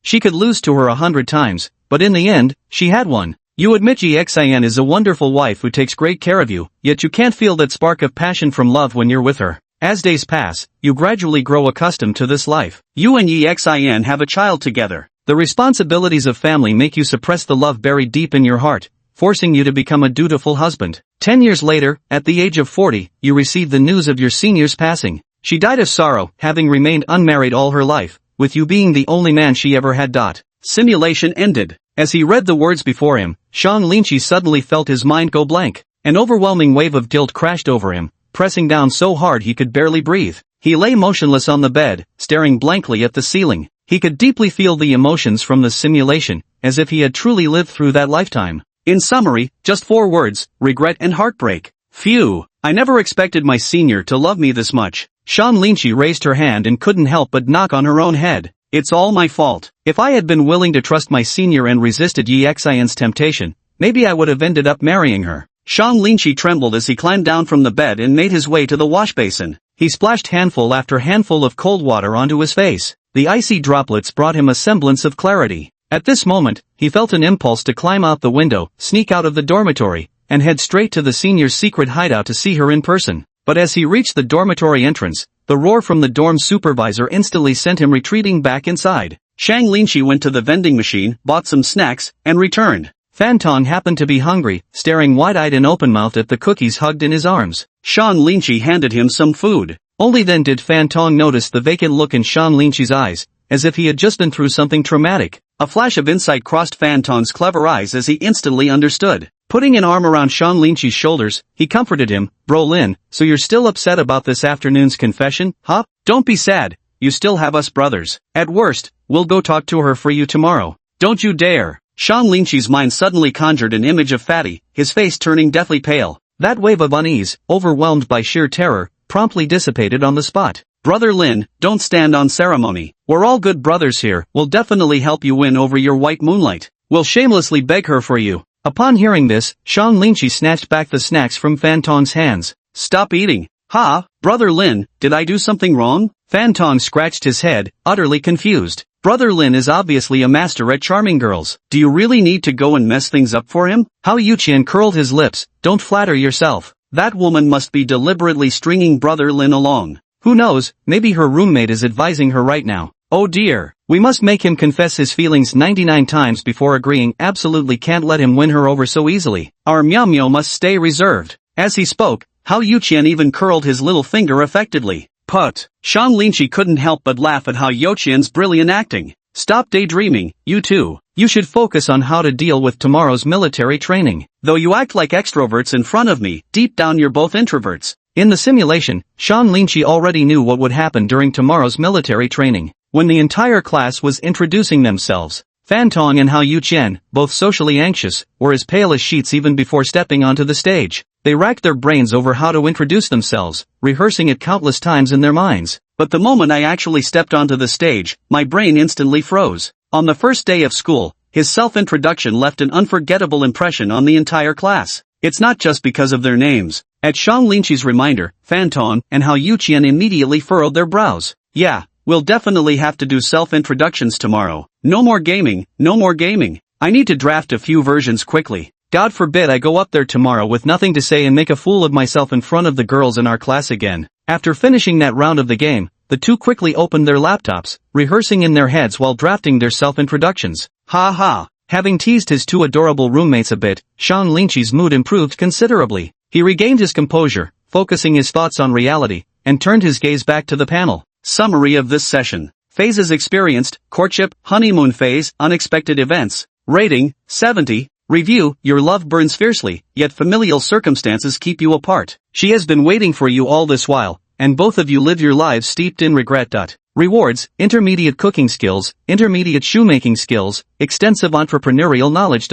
She could lose to her 100 times, but in the end, she had one. You admit Yi Xin is a wonderful wife who takes great care of you, yet you can't feel that spark of passion from love when you're with her. As days pass, you gradually grow accustomed to this life. You and Yi Xin have a child together. The responsibilities of family make you suppress the love buried deep in your heart, forcing you to become a dutiful husband. 10 years later, at the age of 40, you receive the news of your senior's passing. She died of sorrow, having remained unmarried all her life, with you being the only man she ever had. Simulation ended. As he read the words before him, Shang Linqi suddenly felt his mind go blank. An overwhelming wave of guilt crashed over him, pressing down so hard he could barely breathe. He lay motionless on the bed, staring blankly at the ceiling. He could deeply feel the emotions from the simulation, as if he had truly lived through that lifetime. In summary, just 4 words, regret and heartbreak. Phew, I never expected my senior to love me this much. Shang Linqi raised her hand and couldn't help but knock on her own head. It's all my fault. If I had been willing to trust my senior and resisted Yi Xin's temptation, maybe I would have ended up marrying her. Shang Linqi trembled as he climbed down from the bed and made his way to the wash basin. He splashed handful after handful of cold water onto his face. The icy droplets brought him a semblance of clarity. At this moment, he felt an impulse to climb out the window, sneak out of the dormitory, and head straight to the senior's secret hideout to see her in person. But as he reached the dormitory entrance, the roar from the dorm supervisor instantly sent him retreating back inside. Shang Linqi went to the vending machine, bought some snacks, and returned. Fantong happened to be hungry, staring wide-eyed and open-mouthed at the cookies hugged in his arms. Shang Linqi handed him some food. Only then did Fantong notice the vacant look in Shang Linqi's eyes, as if he had just been through something traumatic. A flash of insight crossed Fantong's clever eyes as he instantly understood. Putting an arm around Shang Linqi's shoulders, he comforted him. Bro Lin, so you're still upset about this afternoon's confession, huh? Don't be sad, you still have us brothers. At worst, we'll go talk to her for you tomorrow. Don't you dare. Shang Linqi's mind suddenly conjured an image of Fatty, his face turning deathly pale. That wave of unease, overwhelmed by sheer terror, promptly dissipated on the spot. Brother Lin, don't stand on ceremony. We're all good brothers here, we'll definitely help you win over your white moonlight. We'll shamelessly beg her for you. Upon hearing this, Shang Linqi snatched back the snacks from Fantong's hands. Stop eating. Ha, Brother Lin, did I do something wrong? Fantong scratched his head, utterly confused. Brother Lin is obviously a master at charming girls. Do you really need to go and mess things up for him? Hao Yuqian curled his lips. Don't flatter yourself. That woman must be deliberately stringing Brother Lin along. Who knows, maybe her roommate is advising her right now. Oh dear, we must make him confess his feelings 99 times before agreeing. Absolutely can't let him win her over so easily. Our Miao Miao must stay reserved. As he spoke, Hao Yuqian even curled his little finger affectedly. Put. Shang Linqi couldn't help but laugh at Hao Yuqian's brilliant acting. Stop daydreaming, you two. You should focus on how to deal with tomorrow's military training. Though you act like extroverts in front of me, deep down you're both introverts. In the simulation, Shang Linqi already knew what would happen during tomorrow's military training. When the entire class was introducing themselves, Fantong and Hao Yuqian, both socially anxious, were as pale as sheets even before stepping onto the stage. They racked their brains over how to introduce themselves, rehearsing it countless times in their minds. But the moment I actually stepped onto the stage, my brain instantly froze. On the first day of school, his self-introduction left an unforgettable impression on the entire class. It's not just because of their names. At Shang Linqi's reminder, Fantong and Hao Yuqian immediately furrowed their brows. Yeah, We'll definitely have to do self-introductions tomorrow. No more gaming, no more gaming. I need to draft a few versions quickly. God forbid I go up there tomorrow with nothing to say and make a fool of myself in front of the girls in our class again. After finishing that round of the game, the two quickly opened their laptops, rehearsing in their heads while drafting their self-introductions. Ha ha. Having teased his two adorable roommates a bit, Sean Lynch's mood improved considerably. He regained his composure, focusing his thoughts on reality, and turned his gaze back to the panel. Summary of this session. Phases experienced: courtship, honeymoon phase, unexpected events. Rating, 70. Review, your love burns fiercely, yet familial circumstances keep you apart. She has been waiting for you all this while, and both of you live your lives steeped in regret. Rewards, intermediate cooking skills, intermediate shoemaking skills, extensive entrepreneurial knowledge.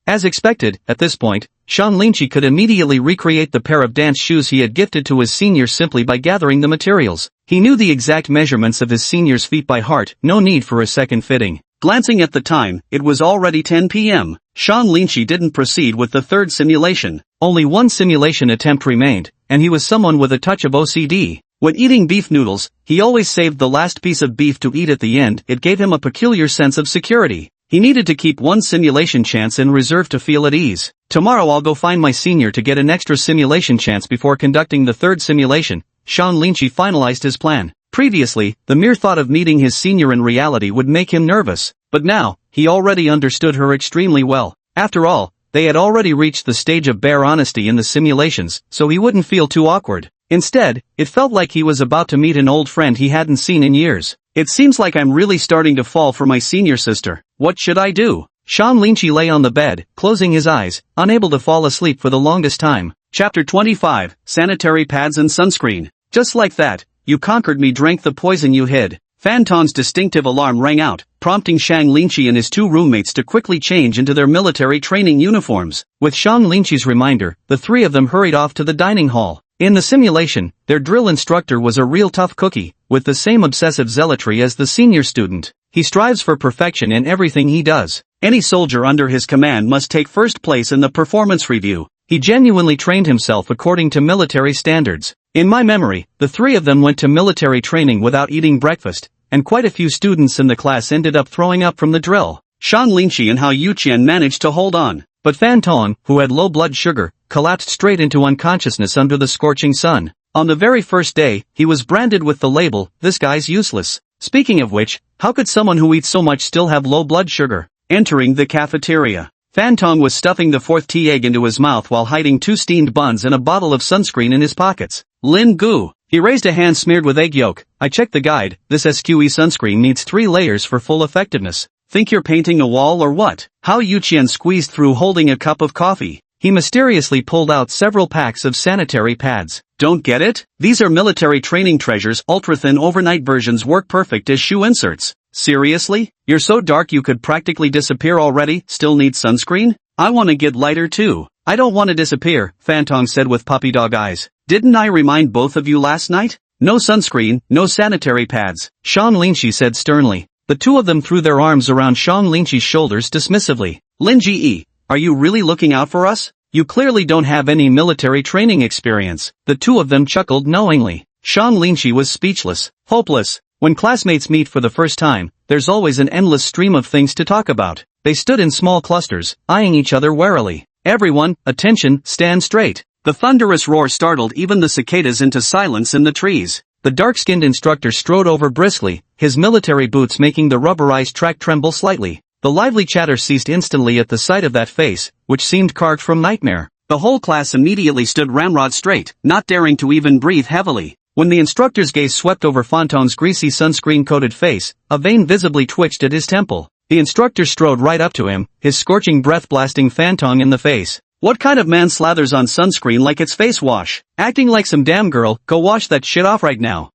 As expected, at this point, Sean Lynchy could immediately recreate the pair of dance shoes he had gifted to his senior simply by gathering the materials. He knew the exact measurements of his senior's feet by heart, no need for a second fitting. Glancing at the time, it was already 10 p.m. Sean Lynchy didn't proceed with the third simulation. Only one simulation attempt remained, and he was someone with a touch of OCD. When eating beef noodles, he always saved the last piece of beef to eat at the end. It gave him a peculiar sense of security. He needed to keep one simulation chance in reserve to feel at ease. Tomorrow I'll go find my senior to get an extra simulation chance before conducting the third simulation. Sean Lynchy finalized his plan. Previously, the mere thought of meeting his senior in reality would make him nervous, but now, he already understood her extremely well. After all, they had already reached the stage of bare honesty in the simulations, so he wouldn't feel too awkward. Instead, it felt like he was about to meet an old friend he hadn't seen in years. It seems like I'm really starting to fall for my senior sister. What should I do? Sean Lynchy lay on the bed, closing his eyes, unable to fall asleep for the longest time. Chapter 25, Sanitary Pads and Sunscreen. Just like that, you conquered me, drank the poison you hid. Fanton's distinctive alarm rang out, prompting Sean Lynchy and his two roommates to quickly change into their military training uniforms. With Sean Lynchy's reminder, the three of them hurried off to the dining hall. In the simulation, their drill instructor was a real tough cookie, with the same obsessive zealotry as the senior student. He strives for perfection in everything he does. Any soldier under his command must take first place in the performance review. He genuinely trained himself according to military standards. In my memory, the three of them went to military training without eating breakfast, and quite a few students in the class ended up throwing up from the drill. Sean Lynchy and Hao Yuqian managed to hold on, but Fanton, who had low blood sugar, collapsed straight into unconsciousness under the scorching sun. On the very first day, he was branded with the label, "This guy's useless." Speaking of which, how could someone who eats so much still have low blood sugar? Entering the cafeteria, Fanton was stuffing the fourth tea egg into his mouth while hiding 2 steamed buns and a bottle of sunscreen in his pockets. Lin Gu. He raised a hand smeared with egg yolk. I checked the guide, this SQE sunscreen needs 3 layers for full effectiveness. Think you're painting a wall or what? Hao Yuqian squeezed through holding a cup of coffee. He mysteriously pulled out several packs of sanitary pads. Don't get it? These are military training treasures, ultra-thin overnight versions work perfect as shoe inserts. Seriously? You're so dark you could practically disappear already, still need sunscreen? I want to get lighter too. I don't want to disappear, Fantong said with puppy dog eyes. Didn't I remind both of you last night? No sunscreen, no sanitary pads, Sean Lynchy said sternly. The two of them threw their arms around Sean Lynchy's shoulders dismissively. Lin Ji, are you really looking out for us? You clearly don't have any military training experience. The two of them chuckled knowingly. Sean Lynchy was speechless, hopeless. When classmates meet for the first time, there's always an endless stream of things to talk about. They stood in small clusters, eyeing each other warily. Everyone, attention, stand straight. The thunderous roar startled even the cicadas into silence in the trees. The dark-skinned instructor strode over briskly, his military boots making the rubberized track tremble slightly. The lively chatter ceased instantly at the sight of that face, which seemed carved from nightmare. The whole class immediately stood ramrod straight, not daring to even breathe heavily. When the instructor's gaze swept over Fanton's greasy sunscreen-coated face, a vein visibly twitched at his temple. The instructor strode right up to him, his scorching breath blasting Fanton in the face. What kind of man slathers on sunscreen like it's face wash? Acting like some damn girl, go wash that shit off right now.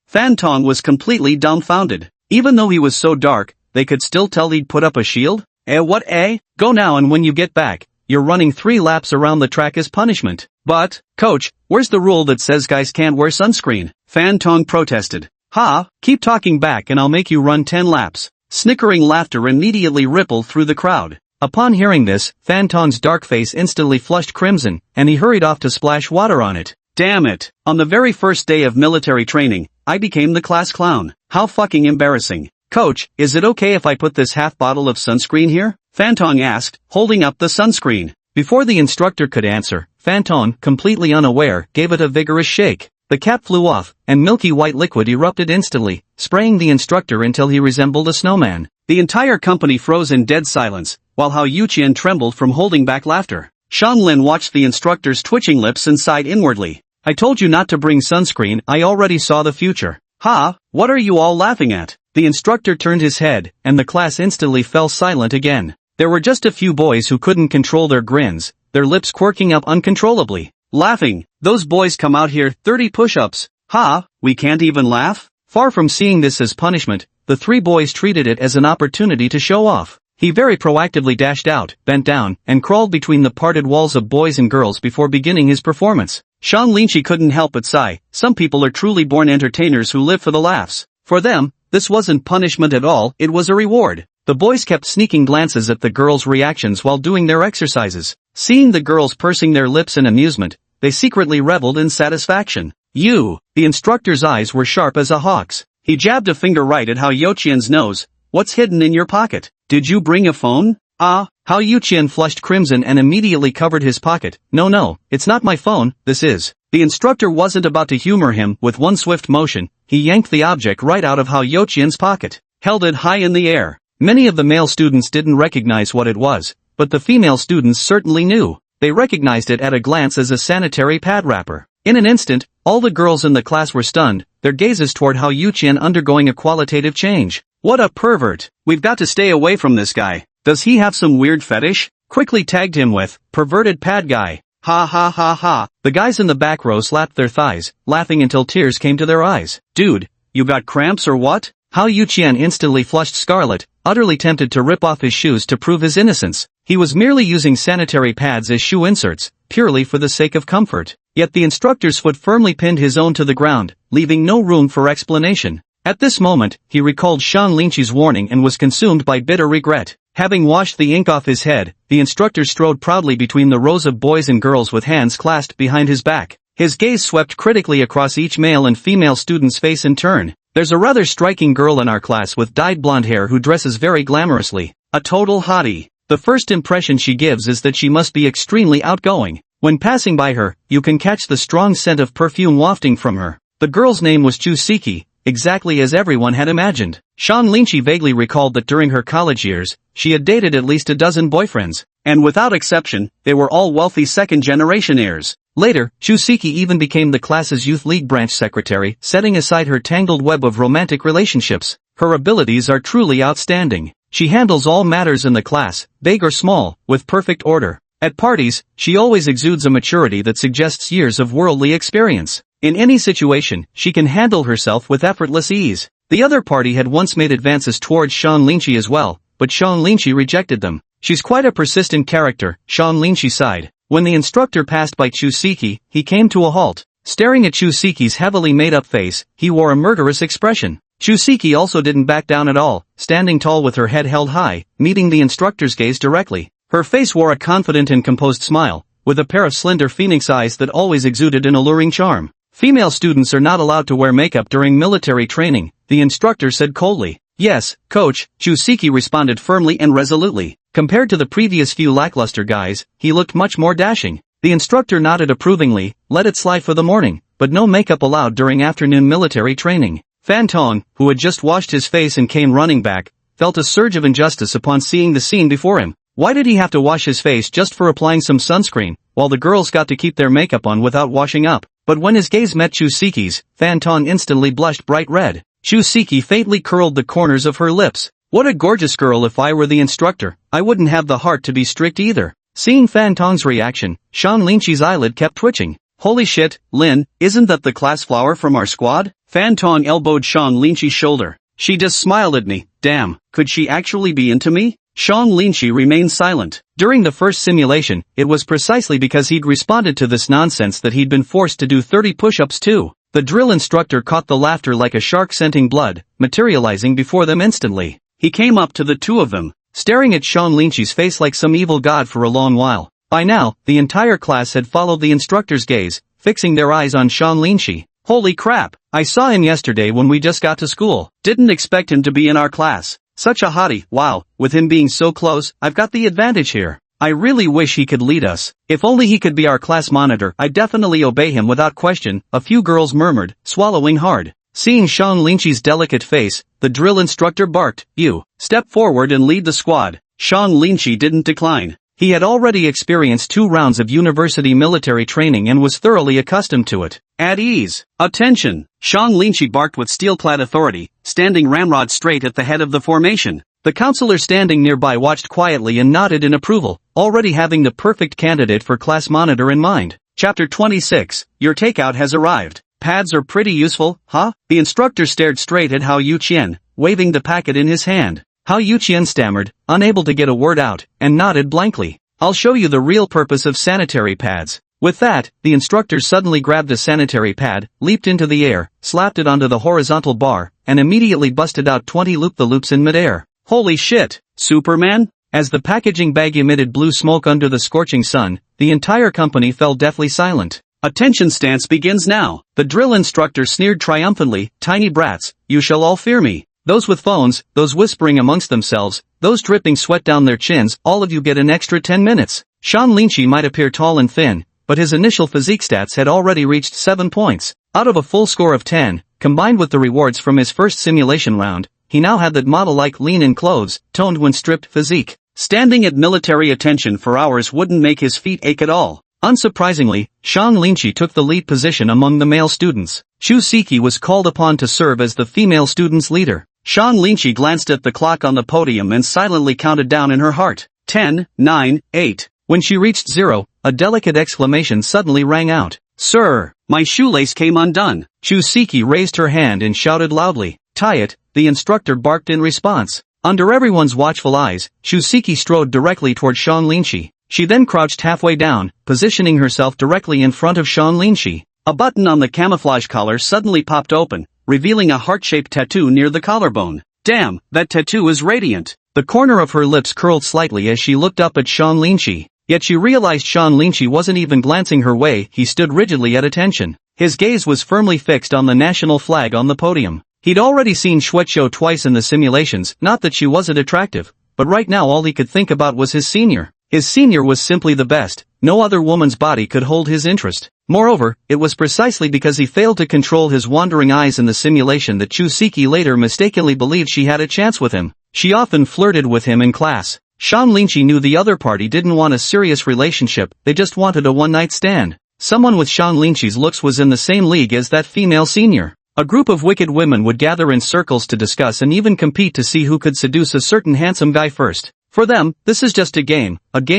Fanton was completely dumbfounded. Even though he was so dark, they could still tell he'd put up a shield? What? Go now, and when you get back, you're running 3 laps around the track as punishment. But, coach, where's the rule that says guys can't wear sunscreen? Fantong protested. Keep talking back and I'll make you run 10 laps. Snickering laughter immediately rippled through the crowd. Upon hearing this, Fantong's dark face instantly flushed crimson, and he hurried off to splash water on it. Damn it. On the very first day of military training, I became the class clown. How fucking embarrassing. Coach, is it okay if I put this half bottle of sunscreen here? Fantong asked, holding up the sunscreen. Before the instructor could answer, Fantong, completely unaware, gave it a vigorous shake. The cap flew off, and milky white liquid erupted instantly, spraying the instructor until he resembled a snowman. The entire company froze in dead silence, while Hao Yuqian trembled from holding back laughter. Shan Lin watched the instructor's twitching lips and sighed inwardly. I told you not to bring sunscreen, I already saw the future. Ha, what are you all laughing at? The instructor turned his head, and the class instantly fell silent again. There were just a few boys who couldn't control their grins, their lips quirking up uncontrollably. Laughing, those boys come out here 30 push-ups. Ha, we can't even laugh? Far from seeing this as punishment, the three boys treated it as an opportunity to show off. He very proactively dashed out, bent down, and crawled between the parted walls of boys and girls before beginning his performance. Shan Linchi couldn't help but sigh. Some people are truly born entertainers who live for the laughs. For them, this wasn't punishment at all, it was a reward. The boys kept sneaking glances at the girls' reactions while doing their exercises. Seeing the girls pursing their lips in amusement, they secretly reveled in satisfaction. You! The instructor's eyes were sharp as a hawk's. He jabbed a finger right at Hao Yuqian's nose. What's hidden in your pocket? Did you bring a phone? Ah, Hao Yuqian flushed crimson and immediately covered his pocket. No, it's not my phone, this is. The instructor wasn't about to humor him. With one swift motion, he yanked the object right out of Hao Yuqian's pocket, held it high in the air. Many of the male students didn't recognize what it was, but the female students certainly knew. They recognized it at a glance as a sanitary pad wrapper. In an instant, all the girls in the class were stunned, their gazes toward Hao Yuqian undergoing a qualitative change. What a pervert! We've got to stay away from this guy. Does he have some weird fetish? Quickly tagged him with, perverted pad guy. Ha ha ha ha. The guys in the back row slapped their thighs, laughing until tears came to their eyes. Dude, you got cramps or what? Hao Yuqian instantly flushed scarlet, utterly tempted to rip off his shoes to prove his innocence. He was merely using sanitary pads as shoe inserts, purely for the sake of comfort. Yet the instructor's foot firmly pinned his own to the ground, leaving no room for explanation. At this moment, he recalled Shan Linchi's warning and was consumed by bitter regret. Having washed the ink off his head, the instructor strode proudly between the rows of boys and girls with hands clasped behind his back. His gaze swept critically across each male and female student's face in turn. There's a rather striking girl in our class with dyed blonde hair who dresses very glamorously. A total hottie. The first impression she gives is that she must be extremely outgoing. When passing by her, you can catch the strong scent of perfume wafting from her. The girl's name was Chusiki, exactly as everyone had imagined. Shan Linchi vaguely recalled that during her college years, she had dated at least a dozen boyfriends, and without exception, they were all wealthy second-generation heirs. Later, Chusiki even became the class's youth league branch secretary, setting aside her tangled web of romantic relationships. Her abilities are truly outstanding. She handles all matters in the class, big or small, with perfect order. At parties, she always exudes a maturity that suggests years of worldly experience. In any situation, she can handle herself with effortless ease. The other party had once made advances towards Shan Linchi as well, but Shan Linchi rejected them. She's quite a persistent character, Shan Linchi sighed. When the instructor passed by Chusiki, he came to a halt. Staring at Chusiki's heavily made-up face, he wore a murderous expression. Chusiki also didn't back down at all, standing tall with her head held high, meeting the instructor's gaze directly. Her face wore a confident and composed smile, with a pair of slender phoenix eyes that always exuded an alluring charm. Female students are not allowed to wear makeup during military training, the instructor said coldly. Yes, coach, Chusiki responded firmly and resolutely. Compared to the previous few lackluster guys, he looked much more dashing. The instructor nodded approvingly, let it slide for the morning, but no makeup allowed during afternoon military training. Fantong, who had just washed his face and came running back, felt a surge of injustice upon seeing the scene before him. Why did he have to wash his face just for applying some sunscreen, while the girls got to keep their makeup on without washing up? But when his gaze met Chusiki's, Fantong instantly blushed bright red. Chusiki faintly curled the corners of her lips. What a gorgeous girl. If I were the instructor, I wouldn't have the heart to be strict either. Seeing Fantong's reaction, Shan Linchi's eyelid kept twitching. Holy shit, Lin, isn't that the class flower from our squad? Fantong elbowed Shan Linchi's shoulder. She just smiled at me. Damn, could she actually be into me? Shan Linchi remained silent. During the first simulation, it was precisely because he'd responded to this nonsense that he'd been forced to do 30 push-ups too. The drill instructor caught the laughter like a shark scenting blood, materializing before them instantly. He came up to the two of them, staring at Shan Linchi's face like some evil god for a long while. By now, the entire class had followed the instructor's gaze, fixing their eyes on Sean Linshi. Holy crap, I saw him yesterday when we just got to school. Didn't expect him to be in our class. Such a hottie, wow, with him being so close, I've got the advantage here. I really wish he could lead us. If only he could be our class monitor, I'd definitely obey him without question, a few girls murmured, swallowing hard. Seeing Sean Linshi's delicate face, the drill instructor barked, "You, step forward and lead the squad." Sean Linshi didn't decline. He had already experienced 2 rounds of university military training and was thoroughly accustomed to it. At ease. Attention! Sean Linshi barked with steel-clad authority, standing ramrod straight at the head of the formation. The counselor standing nearby watched quietly and nodded in approval, already having the perfect candidate for class monitor in mind. Chapter 26, Your takeout has arrived. Pads are pretty useful, huh? The instructor stared straight at Hao Yuqian, waving the packet in his hand. Hao Yuqian stammered, unable to get a word out, and nodded blankly. I'll show you the real purpose of sanitary pads. With that, the instructor suddenly grabbed a sanitary pad, leaped into the air, slapped it onto the horizontal bar, and immediately busted out 20 loop-the-loops in midair. Holy shit! Superman? As the packaging bag emitted blue smoke under the scorching sun, the entire company fell deathly silent. Attention, stance begins now. The drill instructor sneered triumphantly, "Tiny brats, you shall all fear me. Those with phones, those whispering amongst themselves, those dripping sweat down their chins, all of you get an extra 10 minutes. Sean Linshi might appear tall and thin, but his initial physique stats had already reached 7 points. Out of a full score of 10, combined with the rewards from his first simulation round, he now had that model-like lean-in clothes, toned when stripped physique. Standing at military attention for hours wouldn't make his feet ache at all. Unsurprisingly, Sean Linshi took the lead position among the male students. Chu Siki was called upon to serve as the female students' leader. Sean Linshi glanced at the clock on the podium and silently counted down in her heart. 10, 9, 8. When she reached 0, a delicate exclamation suddenly rang out. "Sir, my shoelace came undone." Chu Siki raised her hand and shouted loudly. "Tie it," the instructor barked in response. Under everyone's watchful eyes, Chu Siki strode directly toward Sean Linshi. She then crouched halfway down, positioning herself directly in front of Sean Linshi. A button on the camouflage collar suddenly popped open, revealing a heart-shaped tattoo near the collarbone. Damn, that tattoo is radiant. The corner of her lips curled slightly as she looked up at Sean Linshi. Yet she realized Sean Linshi wasn't even glancing her way. He stood rigidly at attention. His gaze was firmly fixed on the national flag on the podium. He'd already seen Xueqiu twice in the simulations, not that she wasn't attractive, but right now all he could think about was his senior. His senior was simply the best. No other woman's body could hold his interest. Moreover, it was precisely because he failed to control his wandering eyes in the simulation that Chu Siki later mistakenly believed she had a chance with him. She often flirted with him in class. Sean Linshi knew the other party didn't want a serious relationship, they just wanted a one-night stand. Someone with Sean Linshi's looks was in the same league as that female senior. A group of wicked women would gather in circles to discuss and even compete to see who could seduce a certain handsome guy first. For them, this is just a game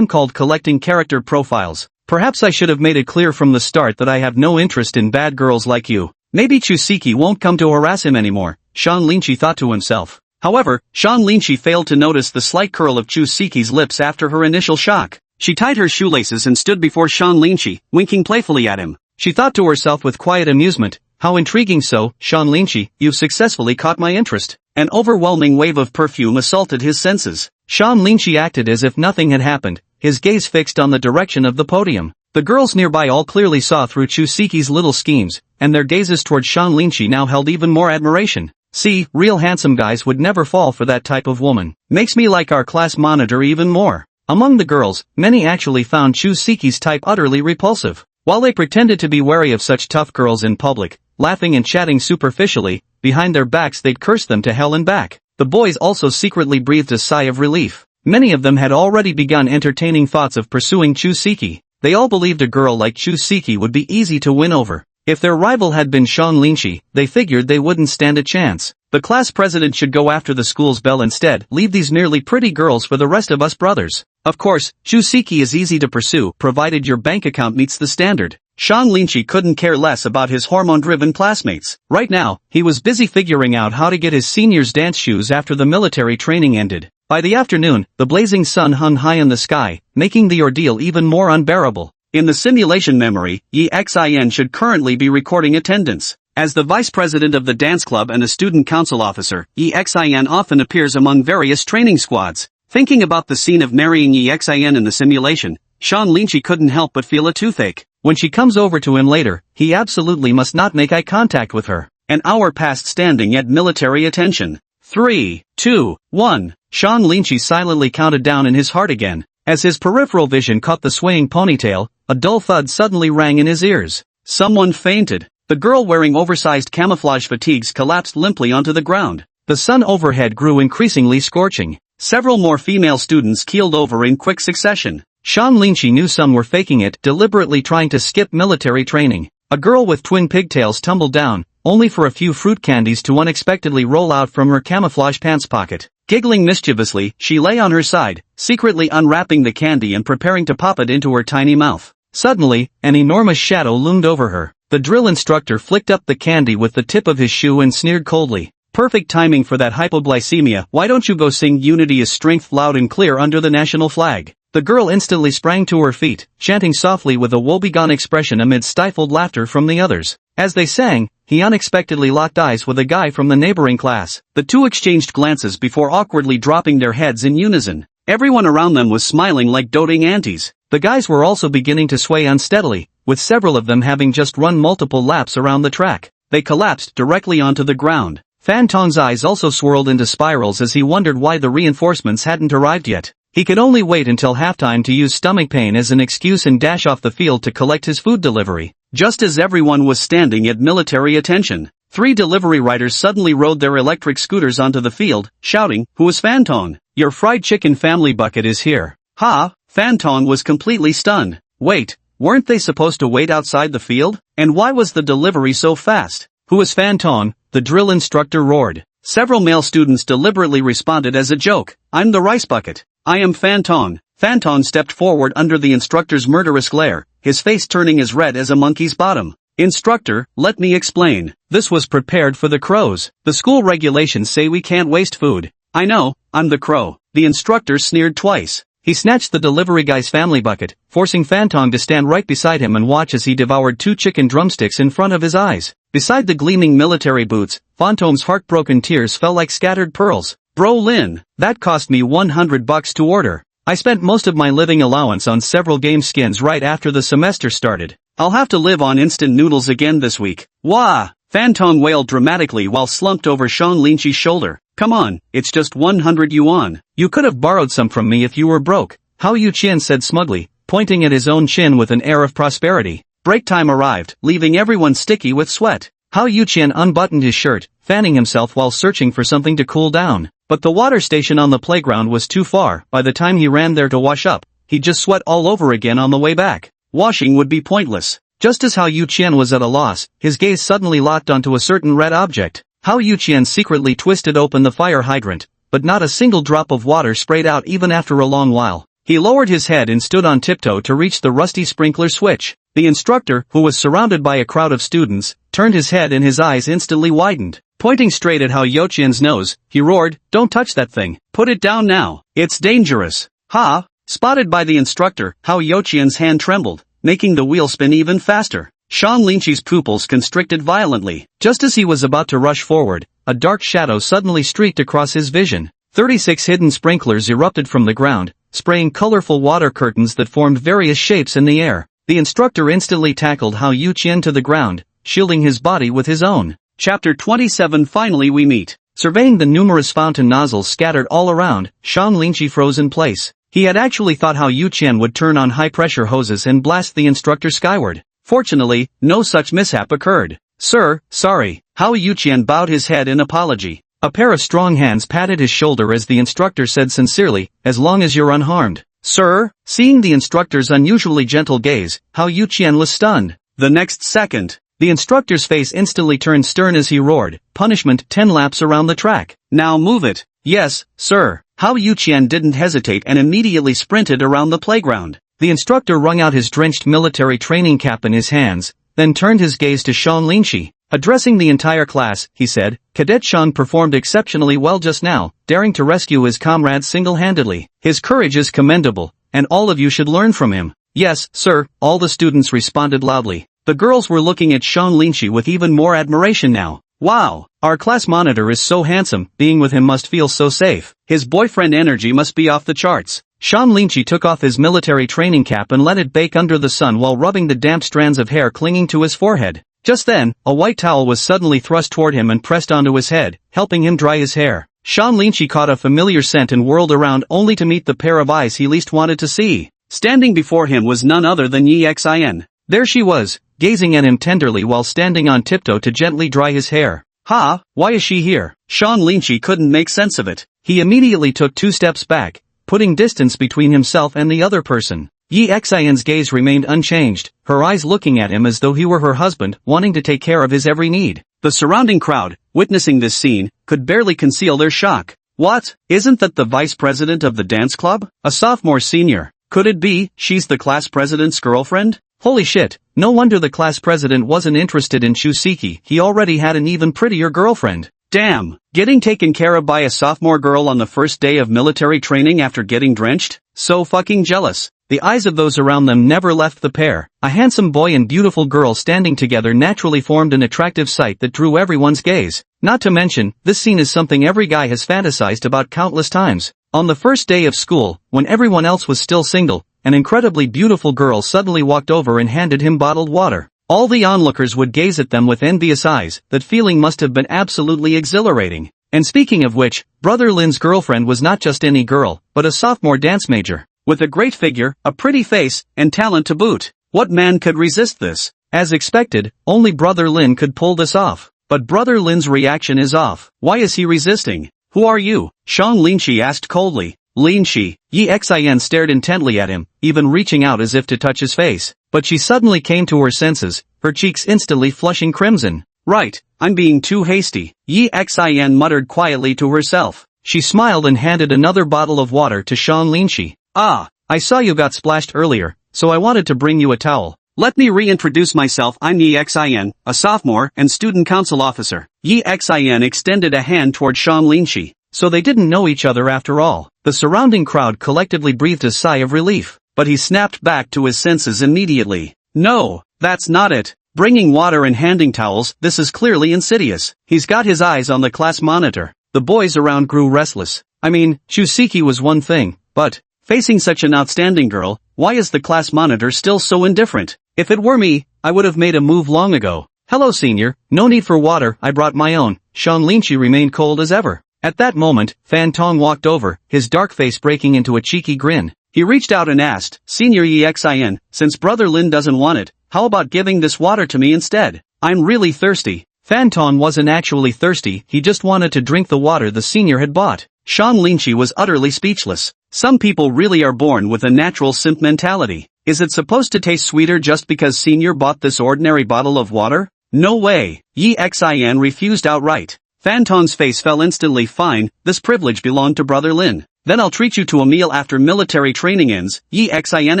called collecting character profiles. Perhaps I should have made it clear from the start that I have no interest in bad girls like you. Maybe Chu Siki won't come to harass him anymore, Sean Linshi thought to himself. However, Sean Linshi failed to notice the slight curl of Chu Siki's lips after her initial shock. She tied her shoelaces and stood before Sean Linshi, winking playfully at him. She thought to herself with quiet amusement, "How intriguing. So, Sean Linshi, you've successfully caught my interest." An overwhelming wave of perfume assaulted his senses. Sean Linshi acted as if nothing had happened, his gaze fixed on the direction of the podium. The girls nearby all clearly saw through Chu Siki's little schemes, and their gazes toward Sean Linshi now held even more admiration. See, real handsome guys would never fall for that type of woman. Makes me like our class monitor even more. Among the girls, many actually found Chu Siki's type utterly repulsive. While they pretended to be wary of such tough girls in public, laughing and chatting superficially, behind their backs they'd curse them to hell and back. The boys also secretly breathed a sigh of relief. Many of them had already begun entertaining thoughts of pursuing Chu Siki. They all believed a girl like Chu Siki would be easy to win over. If their rival had been Sean Linshi, they figured they wouldn't stand a chance. The class president should go after the school's belle instead. Leave these merely pretty girls for the rest of us brothers. Of course, Chu Siki is easy to pursue, provided your bank account meets the standard. Sean Linshi couldn't care less about his hormone-driven classmates. Right now, he was busy figuring out how to get his seniors' dance shoes after the military training ended. By the afternoon, the blazing sun hung high in the sky, making the ordeal even more unbearable. In the simulation memory, Yi Xin should currently be recording attendance. As the vice president of the dance club and a student council officer, Yi Xin often appears among various training squads. Thinking about the scene of marrying Yi Xin in the simulation, Sean Linshi couldn't help but feel a toothache. When she comes over to him later, he absolutely must not make eye contact with her. An hour passed standing at military attention. 3, 2, 1. Sean Lynchie silently counted down in his heart again. As his peripheral vision caught the swaying ponytail, a dull thud suddenly rang in his ears. Someone fainted. The girl wearing oversized camouflage fatigues collapsed limply onto the ground. The sun overhead grew increasingly scorching. Several more female students keeled over in quick succession. Sean Lynchie knew some were faking it, deliberately trying to skip military training. A girl with twin pigtails tumbled down, only for a few fruit candies to unexpectedly roll out from her camouflage pants pocket. Giggling mischievously, she lay on her side, secretly unwrapping the candy and preparing to pop it into her tiny mouth. Suddenly, an enormous shadow loomed over her. The drill instructor flicked up the candy with the tip of his shoe and sneered coldly. Perfect timing for that hypoglycemia. Why don't you go sing Unity is Strength loud and clear under the national flag? The girl instantly sprang to her feet, chanting softly with a woebegone expression amid stifled laughter from the others. As they sang, he unexpectedly locked eyes with a guy from the neighboring class. The two exchanged glances before awkwardly dropping their heads in unison. Everyone around them was smiling like doting aunties. The guys were also beginning to sway unsteadily, with several of them having just run multiple laps around the track. They collapsed directly onto the ground. Fan Tong's eyes also swirled into spirals as he wondered why the reinforcements hadn't arrived yet. He could only wait until halftime to use stomach pain as an excuse and dash off the field to collect his food delivery. Just as everyone was standing at military attention, 3 delivery riders suddenly rode their electric scooters onto the field, shouting, "Who is Fan Tong? Your fried chicken family bucket is here." Ha! Fan Tong was completely stunned. Wait, weren't they supposed to wait outside the field? And why was the delivery so fast? "Who is Fan Tong?" the drill instructor roared. Several male students deliberately responded as a joke, "I'm the rice bucket. I am Fan Tong." Fan Tong stepped forward under the instructor's murderous glare, his face turning as red as a monkey's bottom. "Instructor, let me explain. This was prepared for the crows. The school regulations say we can't waste food." "I know, I'm the crow." The instructor sneered twice. He snatched the delivery guy's family bucket, forcing Fan Tong to stand right beside him and watch as he devoured 2 chicken drumsticks in front of his eyes. Beside the gleaming military boots, Fan Tong's heartbroken tears fell like scattered pearls. "Bro Lin, that cost me $100 to order. I spent most of my living allowance on several game skins right after the semester started. I'll have to live on instant noodles again this week." "Wah!" Fan Tong wailed dramatically while slumped over Sean Lynchie's shoulder. "Come on, it's just 100 yuan. You could have borrowed some from me if you were broke," Hao Yuqian said smugly, pointing at his own chin with an air of prosperity. Break time arrived, leaving everyone sticky with sweat. Hao Yuqian unbuttoned his shirt, fanning himself while searching for something to cool down. But the water station on the playground was too far. By the time he ran there to wash up, he'd just sweat all over again on the way back. Washing would be pointless. Just as Hao Yuqian was at a loss, his gaze suddenly locked onto a certain red object. Hao Yuqian secretly twisted open the fire hydrant, but not a single drop of water sprayed out even after a long while. He lowered his head and stood on tiptoe to reach the rusty sprinkler switch. The instructor, who was surrounded by a crowd of students, turned his head and his eyes instantly widened. Pointing straight at Hao Yuqian's nose, he roared, "Don't touch that thing. Put it down now. It's dangerous." "Ha!" Spotted by the instructor, Hao Yuqian's hand trembled, making the wheel spin even faster. Sean Lynchie's pupils constricted violently. Just as he was about to rush forward, a dark shadow suddenly streaked across his vision. 36 hidden sprinklers erupted from the ground, spraying colorful water curtains that formed various shapes in the air. The instructor instantly tackled Hao Yuqian to the ground, shielding his body with his own. Chapter 27. Finally we meet. Surveying the numerous fountain nozzles scattered all around, Sean Lynchie froze in place. He had actually thought Hao Yuqian would turn on high-pressure hoses and blast the instructor skyward. Fortunately, no such mishap occurred. "Sir, sorry." Hao Yuqian bowed his head in apology. A pair of strong hands patted his shoulder as the instructor said sincerely, "As long as you're unharmed." "Sir?" Seeing the instructor's unusually gentle gaze, Hao Yuqian was stunned. The next second, the instructor's face instantly turned stern as he roared, "Punishment, 10 laps around the track. Now move it." "Yes, sir." Hao Yuqian didn't hesitate and immediately sprinted around the playground. The instructor wrung out his drenched military training cap in his hands, then turned his gaze to Sean Lynchie. Addressing the entire class, he said, "Cadet Sean performed exceptionally well just now, daring to rescue his comrades single-handedly. His courage is commendable, and all of you should learn from him." "Yes, sir," all the students responded loudly. The girls were looking at Sean Lynchie with even more admiration now. Wow, our class monitor is so handsome, being with him must feel so safe. His boyfriend energy must be off the charts. Sean Lynchie took off his military training cap and let it bake under the sun while rubbing the damp strands of hair clinging to his forehead. Just then, a white towel was suddenly thrust toward him and pressed onto his head, helping him dry his hair. Sean Lynchie caught a familiar scent and whirled around only to meet the pair of eyes he least wanted to see. Standing before him was none other than Yi Xin. There she was, gazing at him tenderly while standing on tiptoe to gently dry his hair. Why is she here? Sean Lynchie couldn't make sense of it. He immediately took 2 steps back, putting distance between himself and the other person. Yi Xin's gaze remained unchanged, her eyes looking at him as though he were her husband, wanting to take care of his every need. The surrounding crowd, witnessing this scene, could barely conceal their shock. What? Isn't that the vice president of the dance club? A sophomore senior. Could it be, she's the class president's girlfriend? Holy shit, no wonder the class president wasn't interested in Shusiki, he already had an even prettier girlfriend. Damn, getting taken care of by a sophomore girl on the first day of military training after getting drenched? So fucking jealous. The eyes of those around them never left the pair. A handsome boy and beautiful girl standing together naturally formed an attractive sight that drew everyone's gaze. Not to mention, this scene is something every guy has fantasized about countless times. On the first day of school, when everyone else was still single, an incredibly beautiful girl suddenly walked over and handed him bottled water. All the onlookers would gaze at them with envious eyes. That feeling must have been absolutely exhilarating. And speaking of which, Brother Lin's girlfriend was not just any girl, but a sophomore dance major. With a great figure, a pretty face, and talent to boot. What man could resist this? As expected, only Brother Lin could pull this off. But Brother Lin's reaction is off. Why is he resisting? Who are you? Sean Lynchie asked coldly. Lynchie. Yi Xin stared intently at him, even reaching out as if to touch his face. But she suddenly came to her senses, her cheeks instantly flushing crimson. Right, I'm being too hasty. Yi Xin muttered quietly to herself. She smiled and handed another bottle of water to Sean Lynchie. I saw you got splashed earlier, so I wanted to bring you a towel. Let me reintroduce myself. I'm Yi Xin, a sophomore and student council officer. Yi Xin extended a hand toward Sean Lynchie. So they didn't know each other after all. The surrounding crowd collectively breathed a sigh of relief, but he snapped back to his senses immediately. No, that's not it. Bringing water and handing towels, this is clearly insidious. He's got his eyes on the class monitor. The boys around grew restless. I mean, Shusiki was one thing, but facing such an outstanding girl, why is the class monitor still so indifferent? If it were me, I would have made a move long ago. Hello senior, no need for water, I brought my own. Sean Lynchie remained cold as ever. At that moment, Fan Tong walked over, his dark face breaking into a cheeky grin. He reached out and asked, Senior Yi Xin, since Brother Lin doesn't want it, how about giving this water to me instead? I'm really thirsty. Fan Tong wasn't actually thirsty, he just wanted to drink the water the senior had bought. Sean Lynchie was utterly speechless. Some people really are born with a natural simp mentality. Is it supposed to taste sweeter just because senior bought this ordinary bottle of water? No way. Yi Xin refused outright. Fan Tong's face fell instantly. Fine, this privilege belonged to Brother Lin. Then I'll treat you to a meal after military training ends, Yi Xin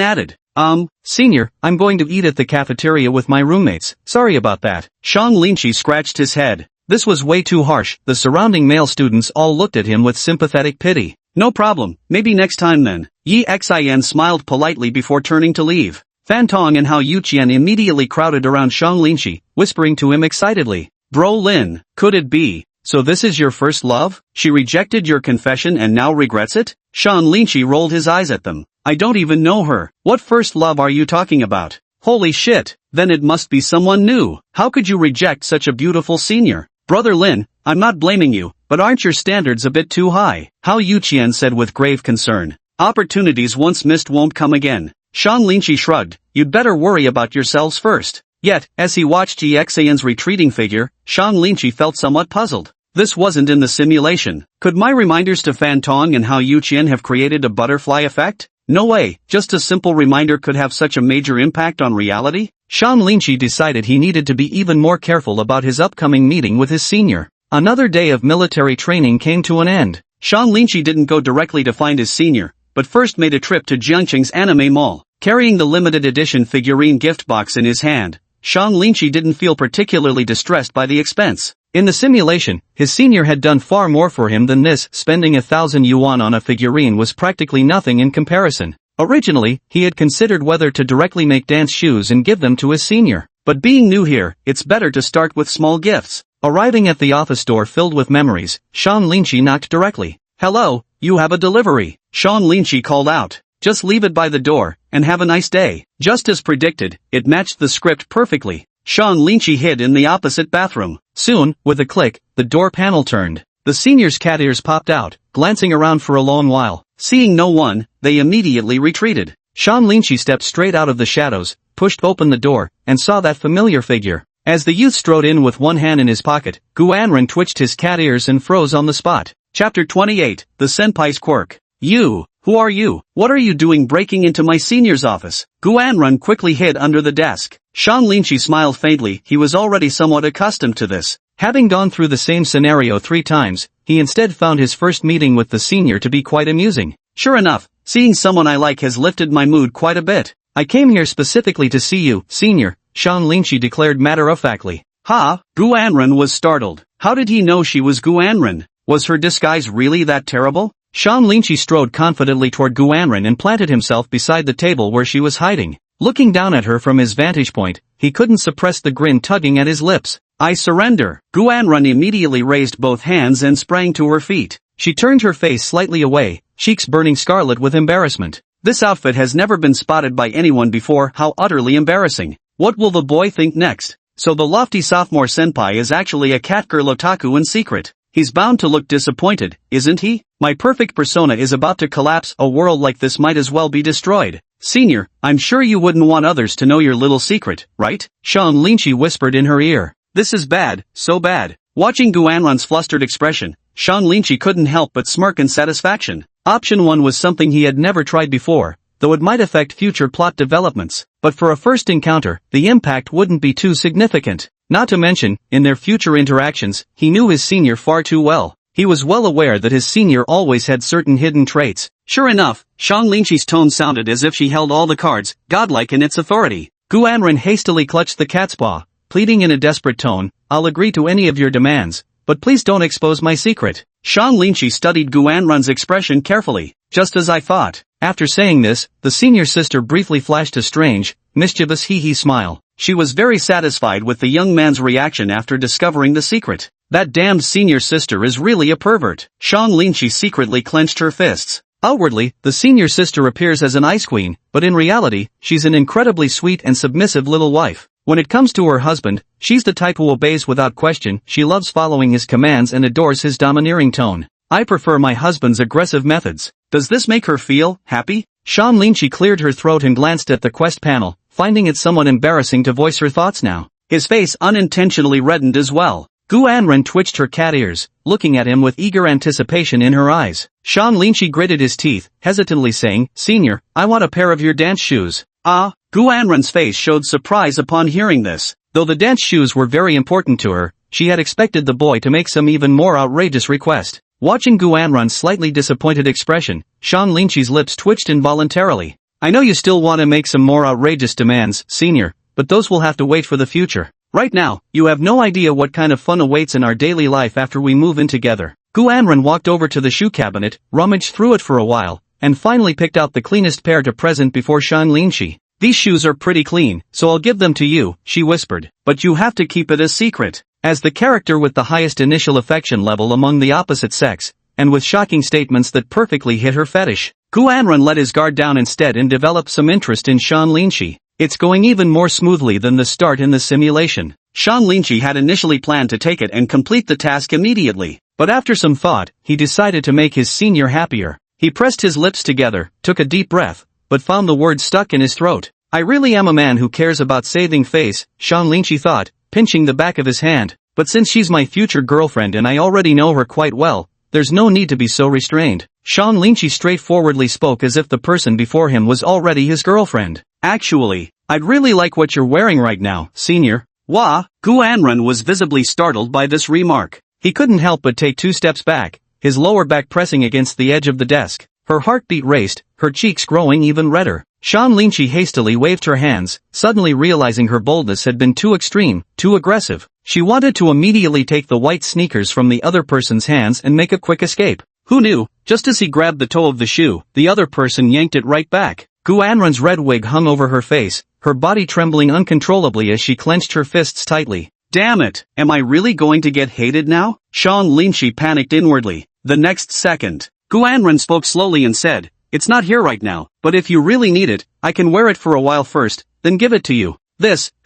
added. Senior, I'm going to eat at the cafeteria with my roommates, sorry about that. Sean Lynchie scratched his head. This was way too harsh. The surrounding male students all looked at him with sympathetic pity. No problem, maybe next time then. Yi Xin smiled politely before turning to leave. Fan Tong and Hao Yuqian immediately crowded around Sean Lynchie, whispering to him excitedly. Bro Lin, could it be? So this is your first love? She rejected your confession and now regrets it? Sean Lynchie rolled his eyes at them. I don't even know her. What first love are you talking about? Holy shit, then it must be someone new. How could you reject such a beautiful senior? Brother Lin, I'm not blaming you, but aren't your standards a bit too high? Hao Yuqian said with grave concern. Opportunities once missed won't come again. Sean Lynchie shrugged. You'd better worry about yourselves first. Yet, as he watched Yi Xian's retreating figure, Sean Lynchie felt somewhat puzzled. This wasn't in the simulation. Could my reminders to Fan Tong and Hao Yuqian have created a butterfly effect? No way, just a simple reminder could have such a major impact on reality? Sean Lynchie decided he needed to be even more careful about his upcoming meeting with his senior. Another day of military training came to an end. Sean Lynchie didn't go directly to find his senior, but first made a trip to Jiangqing's anime mall. Carrying the limited edition figurine gift box in his hand, Sean Lynchie didn't feel particularly distressed by the expense. In the simulation, his senior had done far more for him than this. Spending 1,000 yuan on a figurine was practically nothing in comparison. Originally, he had considered whether to directly make dance shoes and give them to his senior. But being new here, it's better to start with small gifts. Arriving at the office door filled with memories, Sean Linchi knocked directly. "Hello, you have a delivery," Sean Linchi called out. "Just leave it by the door, and have a nice day." Just as predicted, it matched the script perfectly. Sean Linchi hid in the opposite bathroom. Soon, with a click, the door panel turned. The seniors' cat ears popped out, glancing around for a long while. Seeing no one, they immediately retreated. Sean Linchi stepped straight out of the shadows, pushed open the door, and saw that familiar figure. As the youth strode in with one hand in his pocket, Gu Anren twitched his cat ears and froze on the spot. Chapter 28, The Senpai's Quirk. "You, who are you? What are you doing breaking into my senior's office?" Gu Anren quickly hid under the desk. Sean Linchi smiled faintly. He was already somewhat accustomed to this. Having gone through the same scenario 3 times, he instead found his first meeting with the senior to be quite amusing. "Sure enough, seeing someone I like has lifted my mood quite a bit. I came here specifically to see you, senior," Sean Linchi declared matter-of-factly. "Ha?" Gu Anren was startled. How did he know she was Gu Anren? Was her disguise really that terrible? Sean Linchi strode confidently toward Gu Anren and planted himself beside the table where she was hiding. Looking down at her from his vantage point, he couldn't suppress the grin tugging at his lips. "I surrender." Gu Anren immediately raised both hands and sprang to her feet. She turned her face slightly away, cheeks burning scarlet with embarrassment. This outfit has never been spotted by anyone before. How utterly embarrassing. What will the boy think next? So the lofty sophomore senpai is actually a catgirl otaku in secret. He's bound to look disappointed, isn't he? My perfect persona is about to collapse. A world like this might as well be destroyed. "Senior, I'm sure you wouldn't want others to know your little secret, right?" Sean Linchi whispered in her ear. "This is bad, so bad." Watching Gu Anren's flustered expression, Sean Linchi couldn't help but smirk in satisfaction. Option 1 was something he had never tried before, though it might affect future plot developments. But for a first encounter, the impact wouldn't be too significant. Not to mention, in their future interactions, he knew his senior far too well. He was well aware that his senior always had certain hidden traits. Sure enough, Sean Linchi's tone sounded as if she held all the cards, godlike in its authority. Gu Anren hastily clutched the cat's paw, pleading in a desperate tone, "I'll agree to any of your demands, but please don't expose my secret." Sean Linchi studied Gu Anren's expression carefully. "Just as I thought." After saying this, the senior sister briefly flashed a strange, mischievous hee-hee smile. She was very satisfied with the young man's reaction after discovering the secret. That damned senior sister is really a pervert. Sean Linchi secretly clenched her fists. Outwardly, the senior sister appears as an ice queen, but in reality, she's an incredibly sweet and submissive little wife. When it comes to her husband, she's the type who obeys without question. She loves following his commands and adores his domineering tone. "I prefer my husband's aggressive methods." Does this make her feel happy? Sean Linchi cleared her throat and glanced at the quest panel, finding it somewhat embarrassing to voice her thoughts now. His face unintentionally reddened as well. Gu Anren twitched her cat ears, looking at him with eager anticipation in her eyes. Sean Linchi gritted his teeth, hesitantly saying, "Senior, I want a pair of your dance shoes." "Ah?" Gu Anren's face showed surprise upon hearing this. Though the dance shoes were very important to her, she had expected the boy to make some even more outrageous request. Watching Gu Anren's slightly disappointed expression, Sean Linchi's lips twitched involuntarily. "I know you still want to make some more outrageous demands, senior, but those will have to wait for the future. Right now, you have no idea what kind of fun awaits in our daily life after we move in together." Gu Anren walked over to the shoe cabinet, rummaged through it for a while, and finally picked out the cleanest pair to present before Sean Linchi. "These shoes are pretty clean, so I'll give them to you," she whispered. "But you have to keep it a secret." As the character with the highest initial affection level among the opposite sex, and with shocking statements that perfectly hit her fetish, Gu Anren let his guard down instead and developed some interest in Sean Linchi. It's going even more smoothly than the start in the simulation. Sean Linchi had initially planned to take it and complete the task immediately, but after some thought, he decided to make his senior happier. He pressed his lips together, took a deep breath, but found the words stuck in his throat. "I really am a man who cares about saving face," Sean Linchi thought, pinching the back of his hand. "But since she's my future girlfriend and I already know her quite well, there's no need to be so restrained." Sean Linchi straightforwardly spoke as if the person before him was already his girlfriend. "Actually, I'd really like what you're wearing right now, senior." "Wah?" Gu Anren was visibly startled by this remark. He couldn't help but take 2 steps back, his lower back pressing against the edge of the desk. Her heartbeat raced, her cheeks growing even redder. Sean Linchi hastily waved her hands, suddenly realizing her boldness had been too extreme, too aggressive. She wanted to immediately take the white sneakers from the other person's hands and make a quick escape. Who knew, just as he grabbed the toe of the shoe, the other person yanked it right back. Gu Anren's red wig hung over her face, her body trembling uncontrollably as she clenched her fists tightly. Damn it, am I really going to get hated now? Sean Linchi panicked inwardly. The next second, Guanren spoke slowly and said, "It's not here right now, but if you really need it, I can wear it for a while first, then give it to you.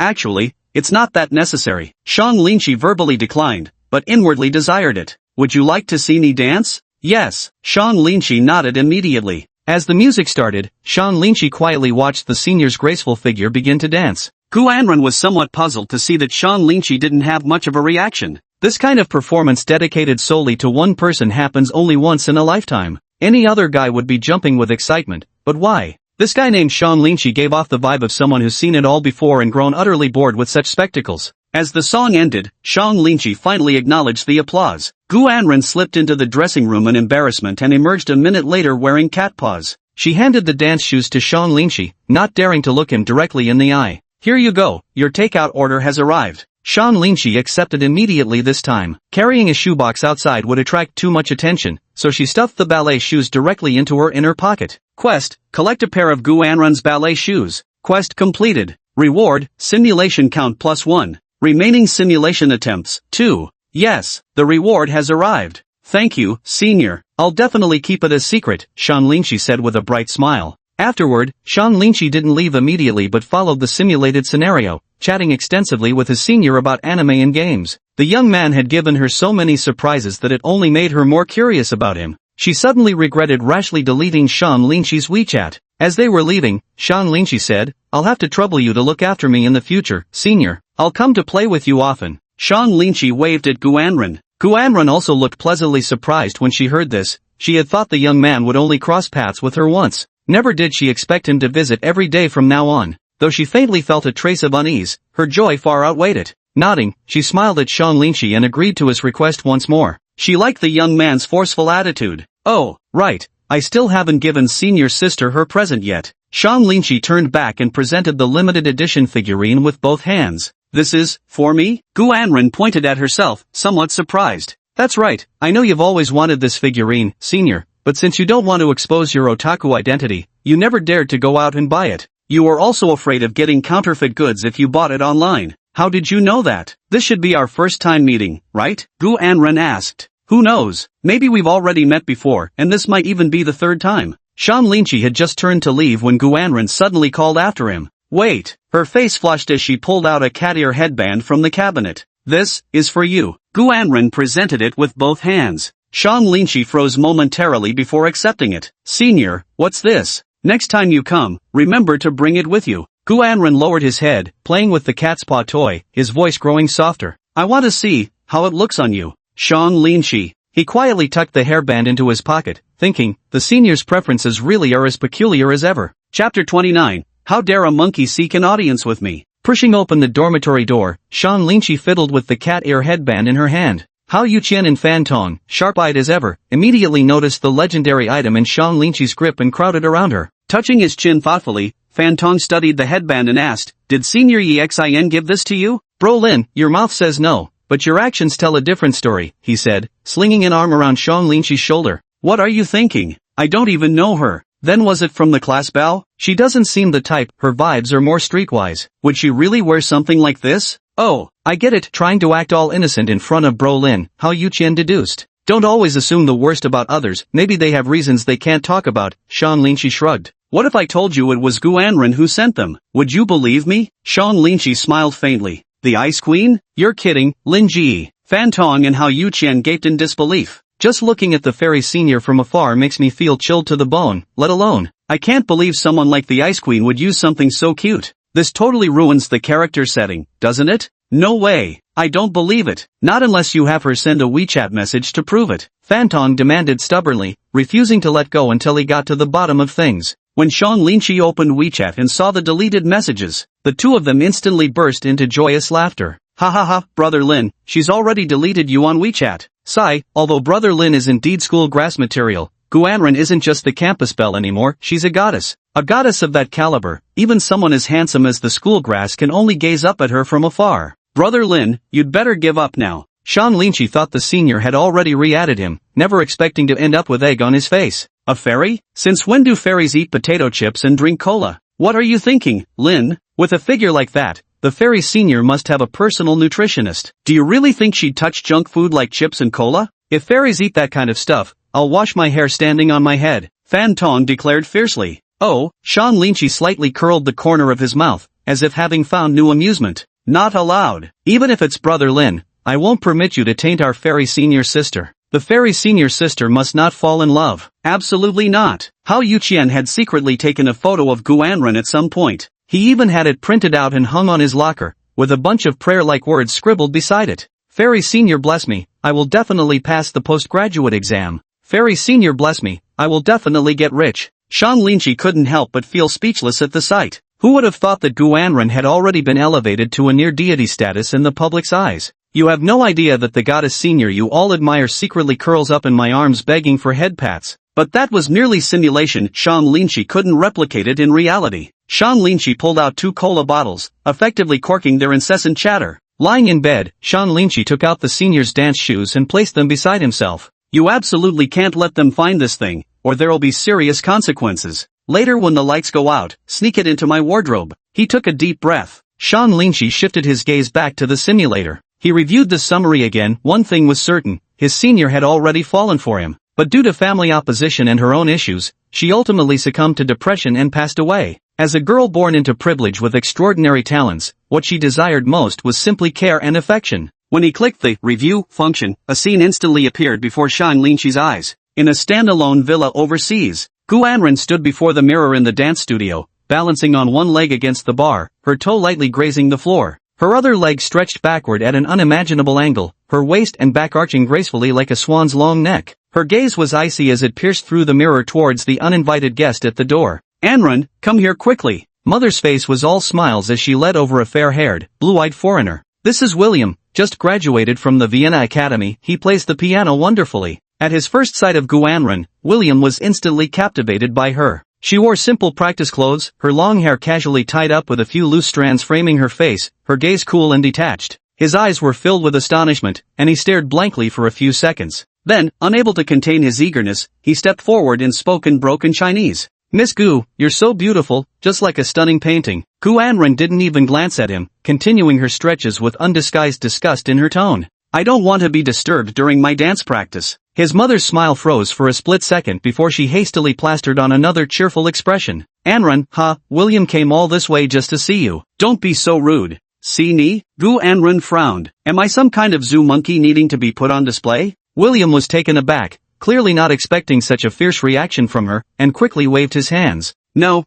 Actually, it's not that necessary." Sean Linchi verbally declined, but inwardly desired it. "Would you like to see me dance?" "Yes." Sean Linchi nodded immediately. As the music started, Sean Linchi quietly watched the senior's graceful figure begin to dance. Guanren was somewhat puzzled to see that Sean Linchi didn't have much of a reaction. This kind of performance dedicated solely to one person happens only once in a lifetime. Any other guy would be jumping with excitement, but why? This guy named Sean Linchi gave off the vibe of someone who's seen it all before and grown utterly bored with such spectacles. As the song ended, Sean Linchi finally acknowledged the applause. Guanren slipped into the dressing room in embarrassment and emerged a minute later wearing cat paws. She handed the dance shoes to Sean Linchi, not daring to look him directly in the eye. "Here you go, your takeout order has arrived." Sean Linchi accepted immediately this time. Carrying a shoebox outside would attract too much attention, so she stuffed the ballet shoes directly into her inner pocket. Quest: collect a pair of Guanren's ballet shoes. Quest completed. Reward: simulation count +1. Remaining simulation attempts, 2. Yes, the reward has arrived. "Thank you, senior. I'll definitely keep it a secret," Sean Linchi said with a bright smile. Afterward, Sean Linchi didn't leave immediately but followed the simulated scenario, chatting extensively with his senior about anime and games. The young man had given her so many surprises that it only made her more curious about him. She suddenly regretted rashly deleting Sean Linchi's WeChat. As they were leaving, Sean Linchi said, "I'll have to trouble you to look after me in the future, senior. I'll come to play with you often." Sean Linchi waved at Guanren. Guanren also looked pleasantly surprised when she heard this. She had thought the young man would only cross paths with her once. Never did she expect him to visit every day from now on. Though she faintly felt a trace of unease, her joy far outweighed it. Nodding, she smiled at Sean Linchi and agreed to his request once more. She liked the young man's forceful attitude. "Oh, right, I still haven't given senior sister her present yet." Sean Linchi turned back and presented the limited edition figurine with both hands. "This is, for me?" Guanren pointed at herself, somewhat surprised. "That's right, I know you've always wanted this figurine, senior, but since you don't want to expose your otaku identity, you never dared to go out and buy it. You were also afraid of getting counterfeit goods if you bought it online. How did you know that? This should be our first time meeting, right?" Guanren asked. "Who knows, maybe we've already met before and this might even be the third time." Sean Linchi had just turned to leave when Guanren suddenly called after him. "Wait." Her face flushed as she pulled out a cat ear headband from the cabinet. "This is for you." Guanren presented it with both hands. Sean Linchi froze momentarily before accepting it. "Senior, what's this? Next time you come, remember to bring it with you." Guanren lowered his head, playing with the cat's paw toy, his voice growing softer. "I want to see how it looks on you." Sean Linchi. He quietly tucked the hairband into his pocket, thinking, the senior's preferences really are as peculiar as ever. Chapter 29. How dare a monkey seek an audience with me? Pushing open the dormitory door, Sean Linchi fiddled with the cat ear headband in her hand. Hao Yuqian and Fan Tong, sharp-eyed as ever, immediately noticed the legendary item in Sean Linchi's grip and crowded around her. Touching his chin thoughtfully, Fan Tong studied the headband and asked, "Did Senior Xin give this to you?" "Bro Lin, your mouth says no, but your actions tell a different story," he said, slinging an arm around Sean Linchi's shoulder. "What are you thinking? I don't even know her." "Then was it from the class bell? She doesn't seem the type, her vibes are more streetwise. Would she really wear something like this?" "Oh, I get it." Trying to act all innocent in front of Bro Lin, Hao Yuqian deduced. "Don't always assume the worst about others, maybe they have reasons they can't talk about." Sean Linchi shrugged. "What if I told you it was Guanren who sent them? Would you believe me?" Sean Linchi smiled faintly. "The Ice Queen? You're kidding, Lin Ji." Fan Tong and Hao Yuqian gaped in disbelief. "Just looking at the fairy senior from afar makes me feel chilled to the bone, let alone. I can't believe someone like the Ice Queen would use something so cute. This totally ruins the character setting, doesn't it?" "No way. I don't believe it. Not unless you have her send a WeChat message to prove it," Fan Tong demanded stubbornly, refusing to let go until he got to the bottom of things. When Sean Linchi opened WeChat and saw the deleted messages, the two of them instantly burst into joyous laughter. "Ha ha ha, Brother Lin, she's already deleted you on WeChat." Sigh, although Brother Lin is indeed school grass material, Guanren isn't just the campus belle anymore, she's a goddess. A goddess of that caliber, even someone as handsome as the school grass can only gaze up at her from afar. "Brother Lin, you'd better give up now." Sean Linchi thought the senior had already re-added him, never expecting to end up with egg on his face. A fairy? Since when do fairies eat potato chips and drink cola? What are you thinking, Lin? With a figure like that, The fairy senior must have a personal nutritionist. Do you really think she'd touch junk food like chips and cola? If fairies eat that kind of stuff, I'll wash my hair standing on my head, Fan Tong declared fiercely. Oh, Sean Lynchie slightly curled the corner of his mouth, as if having found new amusement. Not allowed. Even if it's Brother Lin, I won't permit you to taint our fairy senior sister. The fairy senior sister must not fall in love. Absolutely not. Hao Yuqian had secretly taken a photo of Gu Anren at some point. He even had it printed out and hung on his locker, with a bunch of prayer-like words scribbled beside it. Fairy senior bless me, I will definitely pass the postgraduate exam. Fairy senior bless me, I will definitely get rich. Shang Linchi couldn't help but feel speechless at the sight. Who would have thought that Gu Anren had already been elevated to a near-deity status in the public's eyes? You have no idea that the goddess senior you all admire secretly curls up in my arms begging for head pats. But that was merely simulation. Shang Linchi couldn't replicate it in reality. Shang Linchi pulled out 2 cola bottles, effectively corking their incessant chatter. Lying in bed, Shang Linchi took out the senior's dance shoes and placed them beside himself. You absolutely can't let them find this thing, or there'll be serious consequences. Later when the lights go out, sneak it into my wardrobe. He took a deep breath. Shang Linchi shifted his gaze back to the simulator. He reviewed the summary again. One thing was certain, his senior had already fallen for him. But due to family opposition and her own issues, she ultimately succumbed to depression and passed away. As a girl born into privilege with extraordinary talents, what she desired most was simply care and affection. When he clicked the review function, a scene instantly appeared before Shang Linchi's eyes. In a standalone villa overseas, Gu Anren stood before the mirror in the dance studio, balancing on one leg against the bar, her toe lightly grazing the floor. Her other leg stretched backward at an unimaginable angle, her waist and back arching gracefully like a swan's long neck. Her gaze was icy as it pierced through the mirror towards the uninvited guest at the door. Anren, come here quickly. Mother's face was all smiles as she led over a fair-haired, blue-eyed foreigner. This is William, just graduated from the Vienna Academy. He plays the piano wonderfully. At his first sight of Gu Anren, William was instantly captivated by her. She wore simple practice clothes, her long hair casually tied up with a few loose strands framing her face, her gaze cool and detached. His eyes were filled with astonishment, and he stared blankly for a few seconds. Then, unable to contain his eagerness, he stepped forward and spoke in broken Chinese. Miss Gu, you're so beautiful, just like a stunning painting. Gu Anren didn't even glance at him, continuing her stretches with undisguised disgust in her tone. I don't want to be disturbed during my dance practice. His mother's smile froze for a split second before she hastily plastered on another cheerful expression. Anren, William came all this way just to see you. Don't be so rude. See me? Gu Anren frowned. Am I some kind of zoo monkey needing to be put on display? William was taken aback, clearly not expecting such a fierce reaction from her, and quickly waved his hands. No,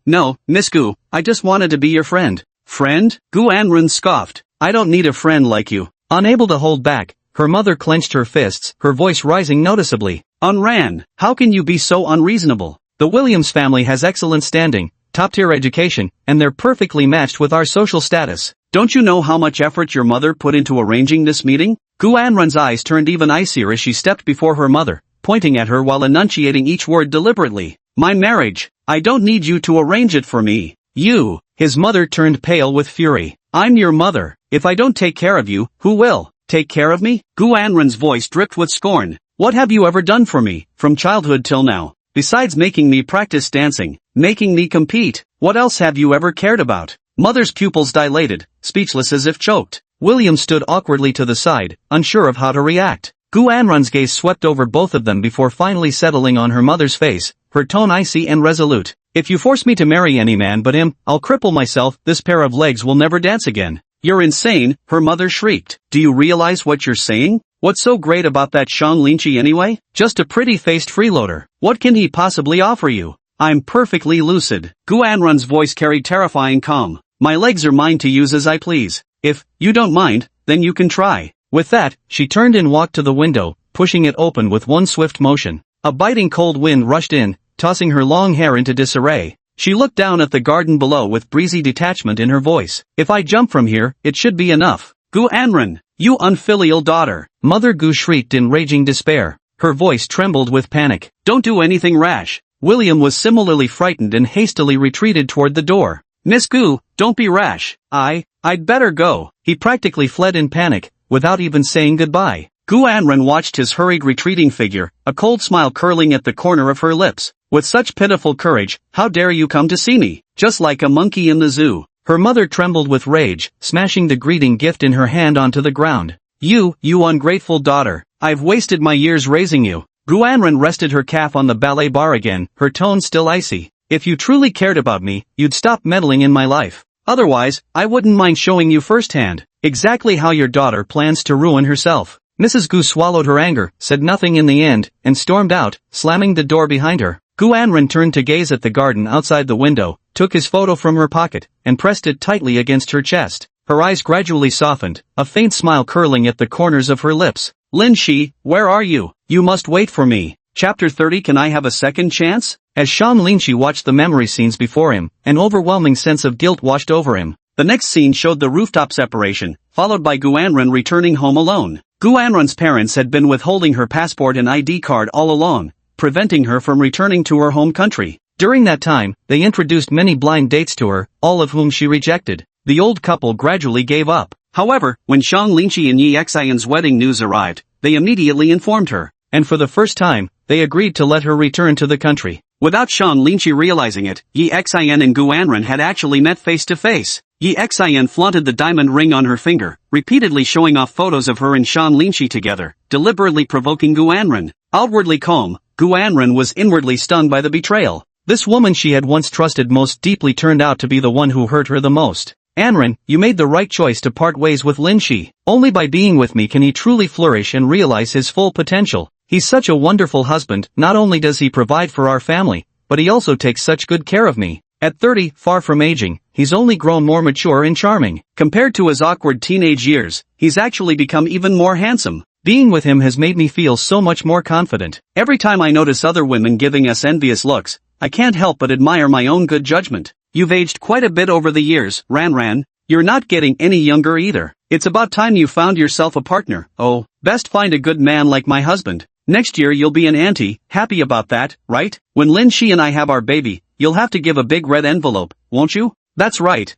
Miss Gu, I just wanted to be your friend. Friend? Gu Anren scoffed. I don't need a friend like you. Unable to hold back, her mother clenched her fists, her voice rising noticeably. Anren, how can you be so unreasonable? The Williams family has excellent standing, top-tier education, and they're perfectly matched with our social status. Don't you know how much effort your mother put into arranging this meeting? Gu Anren's eyes turned even icier as she stepped before her mother, pointing at her while enunciating each word deliberately. My marriage. I don't need you to arrange it for me. You. His mother turned pale with fury. I'm your mother. If I don't take care of you, who will? Take care of me? Gu Anren's voice dripped with scorn. What have you ever done for me, from childhood till now? Besides making me practice dancing, making me compete, what else have you ever cared about? Mother's pupils dilated, speechless as if choked. William stood awkwardly to the side, unsure of how to react. Gu Anren's gaze swept over both of them before finally settling on her mother's face, her tone icy and resolute. If you force me to marry any man but him, I'll cripple myself. This pair of legs will never dance again. You're insane, her mother shrieked. Do you realize what you're saying? What's so great about that Shang Linchi anyway? Just a pretty-faced freeloader. What can he possibly offer you? I'm perfectly lucid. Gu Anren's voice carried terrifying calm. My legs are mine to use as I please. If you don't mind, then you can try. With that, she turned and walked to the window, pushing it open with one swift motion. A biting cold wind rushed in, tossing her long hair into disarray. She looked down at the garden below with breezy detachment in her voice. If I jump from here, it should be enough. Gu Anren, you unfilial daughter. Mother Gu shrieked in raging despair. Her voice trembled with panic. Don't do anything rash. William was similarly frightened and hastily retreated toward the door. Miss Gu, don't be rash. I'd better go. He practically fled in panic, without even saying goodbye. Gu Anren watched his hurried retreating figure, a cold smile curling at the corner of her lips. With such pitiful courage, how dare you come to see me? Just like a monkey in the zoo. Her mother trembled with rage, smashing the greeting gift in her hand onto the ground. You ungrateful daughter. I've wasted my years raising you. Guanren rested her calf on the ballet bar again, her tone still icy. If you truly cared about me, you'd stop meddling in my life. Otherwise, I wouldn't mind showing you firsthand exactly how your daughter plans to ruin herself. Mrs. Gu swallowed her anger, said nothing in the end, and stormed out, slamming the door behind her. Guanren turned to gaze at the garden outside the window, took his photo from her pocket, and pressed it tightly against her chest. Her eyes gradually softened, a faint smile curling at the corners of her lips. Lin Shi, where are you? You must wait for me. Chapter 30. Can I have a second chance? As Shan Linshi watched the memory scenes before him, an overwhelming sense of guilt washed over him. The next scene showed the rooftop separation, followed by Guanren returning home alone. Guanren's parents had been withholding her passport and ID card all along, preventing her from returning to her home country. During that time, they introduced many blind dates to her, all of whom she rejected. The old couple gradually gave up. However, when Shang Linqi and Yi Xian's wedding news arrived, they immediately informed her, and for the first time, they agreed to let her return to the country. Without Shang Linqi realizing it, Yi Xian and Guanren had actually met face to face. Yi Xian flaunted the diamond ring on her finger, repeatedly showing off photos of her and Shang Linqi together, deliberately provoking Guanren. Outwardly calm, Guanren was inwardly stung by the betrayal. This woman she had once trusted most deeply turned out to be the one who hurt her the most. Anren, you made the right choice to part ways with Lin Shi. Only by being with me can he truly flourish and realize his full potential. He's such a wonderful husband. Not only does he provide for our family, but he also takes such good care of me. At 30, far from aging, he's only grown more mature and charming. Compared to his awkward teenage years, he's actually become even more handsome. Being with him has made me feel so much more confident. Every time I notice other women giving us envious looks, I can't help but admire my own good judgment. You've aged quite a bit over the years, Ran. You're not getting any younger either. It's about time you found yourself a partner. Oh, best find a good man like my husband. Next year you'll be an auntie. Happy about that, right? When Lin Shi and I have our baby, you'll have to give a big red envelope, won't you? That's right.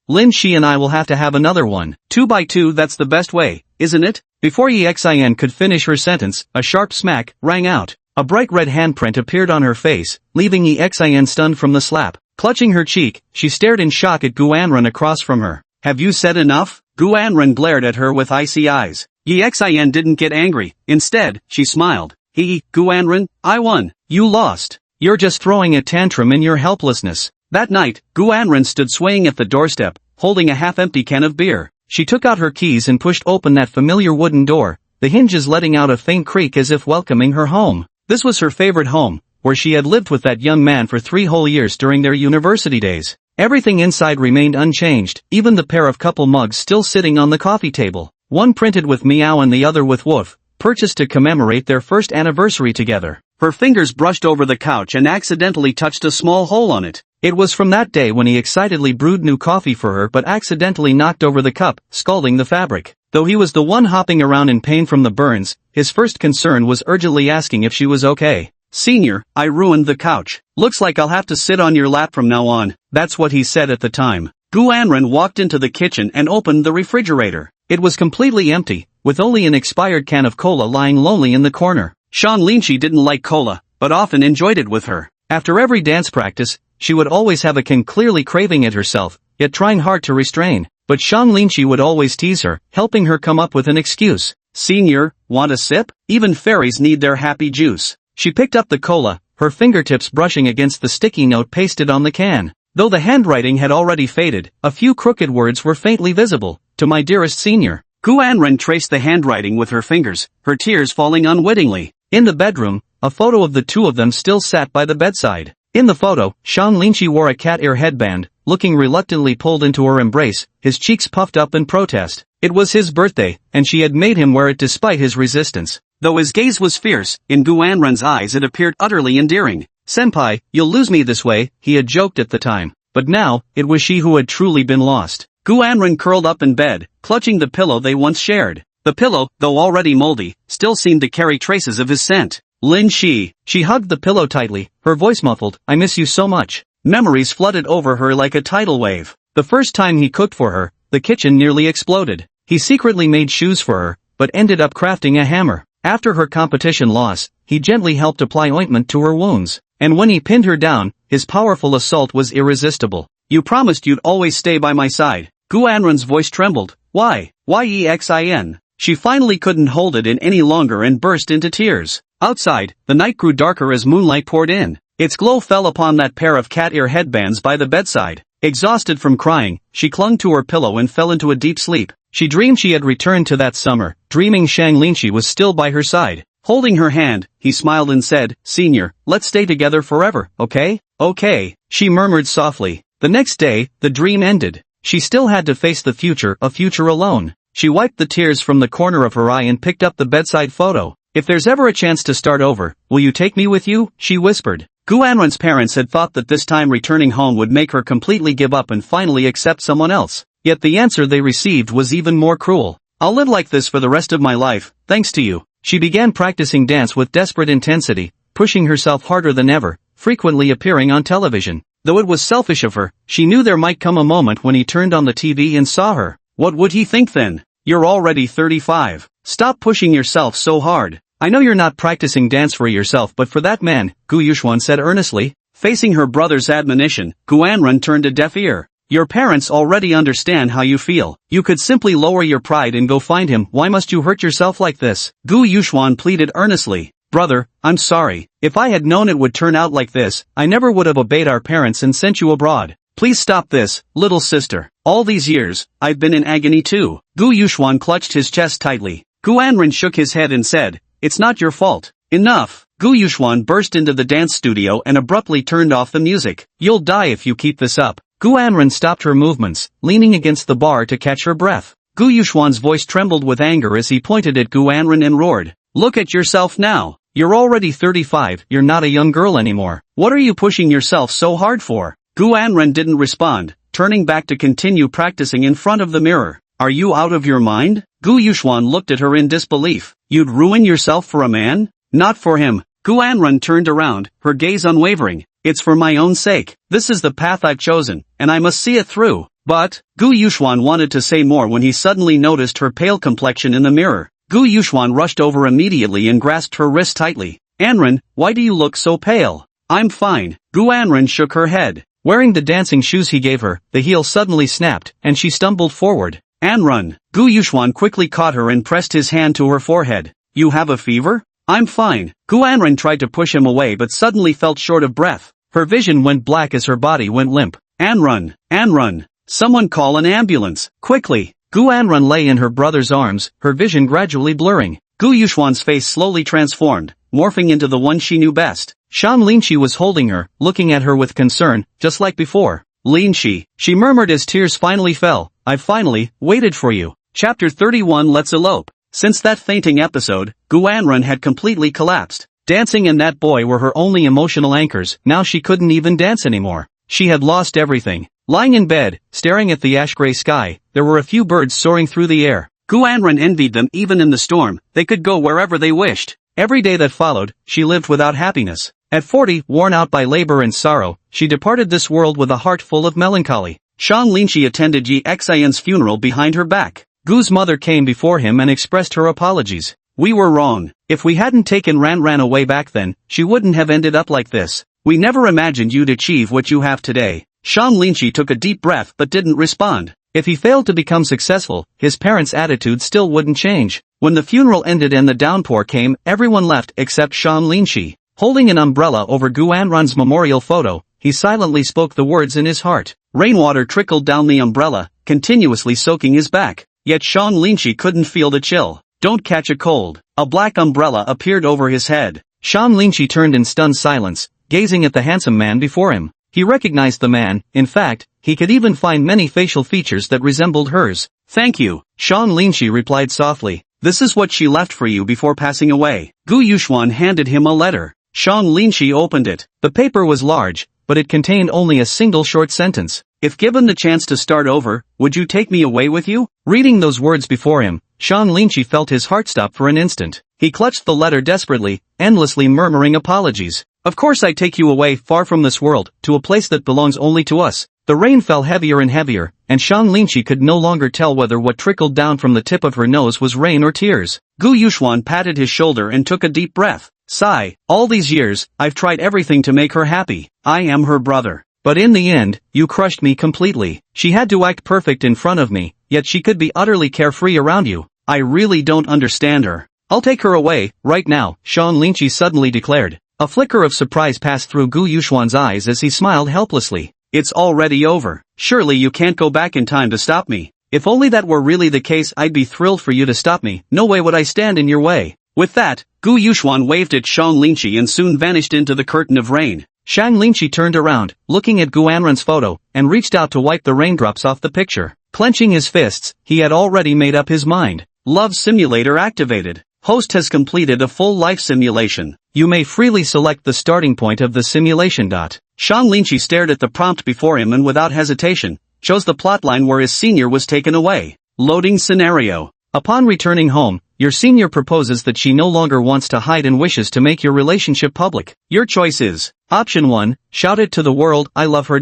Lin Shi and I will have to have another one. 2 by 2, that's the best way, isn't it? Before Yi Xian could finish her sentence, a sharp smack rang out. A bright red handprint appeared on her face, leaving Yi Xian stunned from the slap. Clutching her cheek, she stared in shock at Guanren across from her. Have you said enough? Guanren glared at her with icy eyes. Yi Xian didn't get angry. Instead, she smiled. Guanren, I won. You lost. You're just throwing a tantrum in your helplessness. That night, Guanren stood swaying at the doorstep, holding a half-empty can of beer. She took out her keys and pushed open that familiar wooden door, the hinges letting out a faint creak as if welcoming her home. This was her favorite home, where she had lived with that young man for 3 whole years during their university days. Everything inside remained unchanged, even the pair of couple mugs still sitting on the coffee table. One printed with meow and the other with woof, purchased to commemorate their first anniversary together. Her fingers brushed over the couch and accidentally touched a small hole on it. It was from that day when he excitedly brewed new coffee for her but accidentally knocked over the cup, scalding the fabric. Though he was the one hopping around in pain from the burns, his first concern was urgently asking if she was okay. Senior, I ruined the couch. Looks like I'll have to sit on your lap from now on. That's what he said at the time. Guanren walked into the kitchen and opened the refrigerator. It was completely empty, with only an expired can of cola lying lonely in the corner. Shang Linqi didn't like cola, but often enjoyed it with her. After every dance practice, she would always have a can, clearly craving it herself, yet trying hard to restrain. But Shang Linqi would always tease her, helping her come up with an excuse. Senior, want a sip? Even fairies need their happy juice. She picked up the cola, her fingertips brushing against the sticky note pasted on the can. Though the handwriting had already faded, a few crooked words were faintly visible. To my dearest senior. Guanren traced the handwriting with her fingers, her tears falling unwittingly. In the bedroom, a photo of the two of them still sat by the bedside. In the photo, Shang Linqi wore a cat ear headband, looking reluctantly pulled into her embrace, his cheeks puffed up in protest. It was his birthday, and she had made him wear it despite his resistance. Though his gaze was fierce, in Guanren's eyes it appeared utterly endearing. Senpai, you'll lose me this way, he had joked at the time. But now, it was she who had truly been lost. Guanren curled up in bed, clutching the pillow they once shared. The pillow, though already moldy, still seemed to carry traces of his scent. Lin Shi. She hugged the pillow tightly, her voice muffled. I miss you so much. Memories flooded over her like a tidal wave. The first time he cooked for her, the kitchen nearly exploded. He secretly made shoes for her, but ended up crafting a hammer. After her competition loss, he gently helped apply ointment to her wounds. And when he pinned her down, his powerful assault was irresistible. You promised you'd always stay by my side. Gu Anren's voice trembled. Why? Yexin. She finally couldn't hold it in any longer and burst into tears. Outside, the night grew darker as moonlight poured in. Its glow fell upon that pair of cat ear headbands by the bedside. Exhausted from crying, she clung to her pillow and fell into a deep sleep. She dreamed she had returned to that summer, dreaming Shang Linshi was still by her side. Holding her hand, he smiled and said, "Senior, let's stay together forever, okay?" "Okay," she murmured softly. The next day, the dream ended. She still had to face the future, a future alone. She wiped the tears from the corner of her eye and picked up the bedside photo. "If there's ever a chance to start over, will you take me with you?" she whispered. Gu Anren's parents had thought that this time returning home would make her completely give up and finally accept someone else. Yet the answer they received was even more cruel. "I'll live like this for the rest of my life, thanks to you." She began practicing dance with desperate intensity, pushing herself harder than ever, frequently appearing on television. Though it was selfish of her, she knew there might come a moment when he turned on the TV and saw her. What would he think then? "You're already 35. Stop pushing yourself so hard. I know you're not practicing dance for yourself but for that man," Gu Yuxuan said earnestly. Facing her brother's admonition, Gu Anren turned a deaf ear. "Your parents already understand how you feel. You could simply lower your pride and go find him. Why must you hurt yourself like this?" Gu Yuxuan pleaded earnestly. "Brother, I'm sorry. If I had known it would turn out like this, I never would have obeyed our parents and sent you abroad. Please stop this, little sister. All these years, I've been in agony too." Gu Yuxuan clutched his chest tightly. Gu Anren shook his head and said, "It's not your fault." "Enough." Gu Yuxuan burst into the dance studio and abruptly turned off the music. "You'll die if you keep this up." Gu Anren stopped her movements, leaning against the bar to catch her breath. Gu Yuxuan's voice trembled with anger as he pointed at Gu Anren and roared, "Look at yourself now. You're already 35, you're not a young girl anymore. What are you pushing yourself so hard for?" Gu Anren didn't respond, turning back to continue practicing in front of the mirror. "Are you out of your mind?" Gu Yuxuan looked at her in disbelief. "You'd ruin yourself for a man?" "Not for him." Gu Anren turned around, her gaze unwavering. "It's for my own sake. This is the path I've chosen, and I must see it through." "But," Gu Yuxuan wanted to say more when he suddenly noticed her pale complexion in the mirror. Gu Yuxuan rushed over immediately and grasped her wrist tightly. "Anren, why do you look so pale?" "I'm fine." Gu Anren shook her head. Wearing the dancing shoes he gave her, the heel suddenly snapped, and she stumbled forward. "Anren!" Gu Yuxuan quickly caught her and pressed his hand to her forehead. "You have a fever?" "I'm fine." Gu Anren tried to push him away but suddenly felt short of breath. Her vision went black as her body went limp. "Anren! Anren! Someone call an ambulance, quickly!" Gu Anren lay in her brother's arms, her vision gradually blurring. Gu Yuxuan's face slowly transformed, morphing into the one she knew best. Shang Linshi was holding her, looking at her with concern, just like before. "Linshi," she murmured as tears finally fell, "I've finally waited for you." Chapter 31 Let's Elope. Since that fainting episode, Gu Anren had completely collapsed. Dancing and that boy were her only emotional anchors. Now she couldn't even dance anymore. She had lost everything. Lying in bed, staring at the ash-gray sky, there were a few birds soaring through the air. Gu Anren envied them. Even in the storm, they could go wherever they wished. Every day that followed, she lived without happiness. At 40, worn out by labor and sorrow, she departed this world with a heart full of melancholy. Shang Linshi attended Yi Xian's funeral behind her back. Gu's mother came before him and expressed her apologies. "We were wrong. If we hadn't taken Ran away back then, she wouldn't have ended up like this. We never imagined you'd achieve what you have today." Shang Linshi took a deep breath but didn't respond. If he failed to become successful, his parents' attitude still wouldn't change. When the funeral ended and the downpour came, everyone left except Shang Linshi. Holding an umbrella over Gu Anren's memorial photo, he silently spoke the words in his heart. Rainwater trickled down the umbrella, continuously soaking his back. Yet Shang Linshi couldn't feel the chill. "Don't catch a cold." A black umbrella appeared over his head. Shang Linshi turned in stunned silence, gazing at the handsome man before him. He recognized the man. In fact, he could even find many facial features that resembled hers. "Thank you," Shang Linshi replied softly. "This is what she left for you before passing away." Gu Yuxuan handed him a letter. Shang Linshi opened it. The paper was large, but it contained only a single short sentence. "If given the chance to start over, would you take me away with you?" Reading those words before him, Shang Linshi felt his heart stop for an instant. He clutched the letter desperately, endlessly murmuring apologies. "Of course I take you away, far from this world, to a place that belongs only to us." The rain fell heavier and heavier, and Shang Linshi could no longer tell whether what trickled down from the tip of her nose was rain or tears. Gu Yuxuan patted his shoulder and took a deep breath. Sigh. "All these years, I've tried everything to make her happy. I am her brother. But in the end, you crushed me completely. She had to act perfect in front of me, yet she could be utterly carefree around you. I really don't understand her. I'll take her away, right now, Sean Lynchie suddenly declared. A flicker of surprise passed through Gu Yuxuan's eyes as he smiled helplessly. It's already over. Surely you can't go back in time to stop me. If only that were really the case, I'd be thrilled for you to stop me. No way would I stand in your way. With that, Gu Yuxuan waved at Shang Lingqi and soon vanished into the curtain of rain. Shang Lingqi turned around, looking at Gu Anren's photo, and reached out to wipe the raindrops off the picture. Clenching his fists, he had already made up his mind. Love simulator activated. Host has completed a full life simulation. You may freely select the starting point of the simulation. Shang Lingqi stared at the prompt before him and without hesitation, chose the plotline where his senior was taken away. Loading scenario. Upon returning home, your senior proposes that she no longer wants to hide and wishes to make your relationship public. Your choice is: Option 1, shout it to the world, I love her.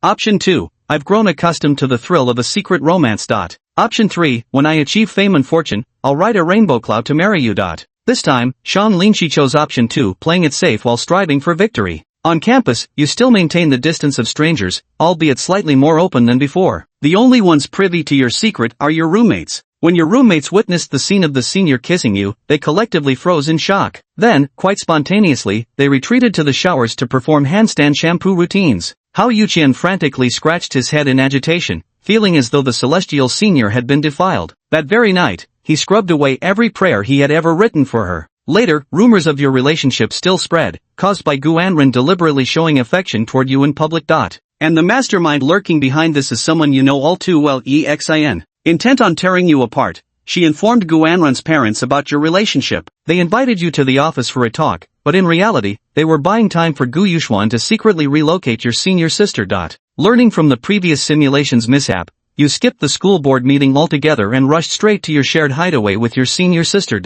Option 2, I've grown accustomed to the thrill of a secret romance. Option 3, when I achieve fame and fortune, I'll ride a rainbow cloud to marry you. This time, Shang Lingqi chose option 2, playing it safe while striving for victory. On campus, you still maintain the distance of strangers, albeit slightly more open than before. The only ones privy to your secret are your roommates. When your roommates witnessed the scene of the senior kissing you, they collectively froze in shock. Then, quite spontaneously, they retreated to the showers to perform handstand shampoo routines. Hao Yuqian frantically scratched his head in agitation, feeling as though the celestial senior had been defiled. That very night, he scrubbed away every prayer he had ever written for her. Later, rumors of your relationship still spread, caused by Gu Anren deliberately showing affection toward you in public. And the mastermind lurking behind this is someone you know all too well, EXIN. Intent on tearing you apart, she informed Gu Anren's parents about your relationship. They invited you to the office for a talk, but in reality, they were buying time for Gu Yuxuan to secretly relocate your senior sister. Learning from the previous simulation's mishap, you skipped the school board meeting altogether and rushed straight to your shared hideaway with your senior sister.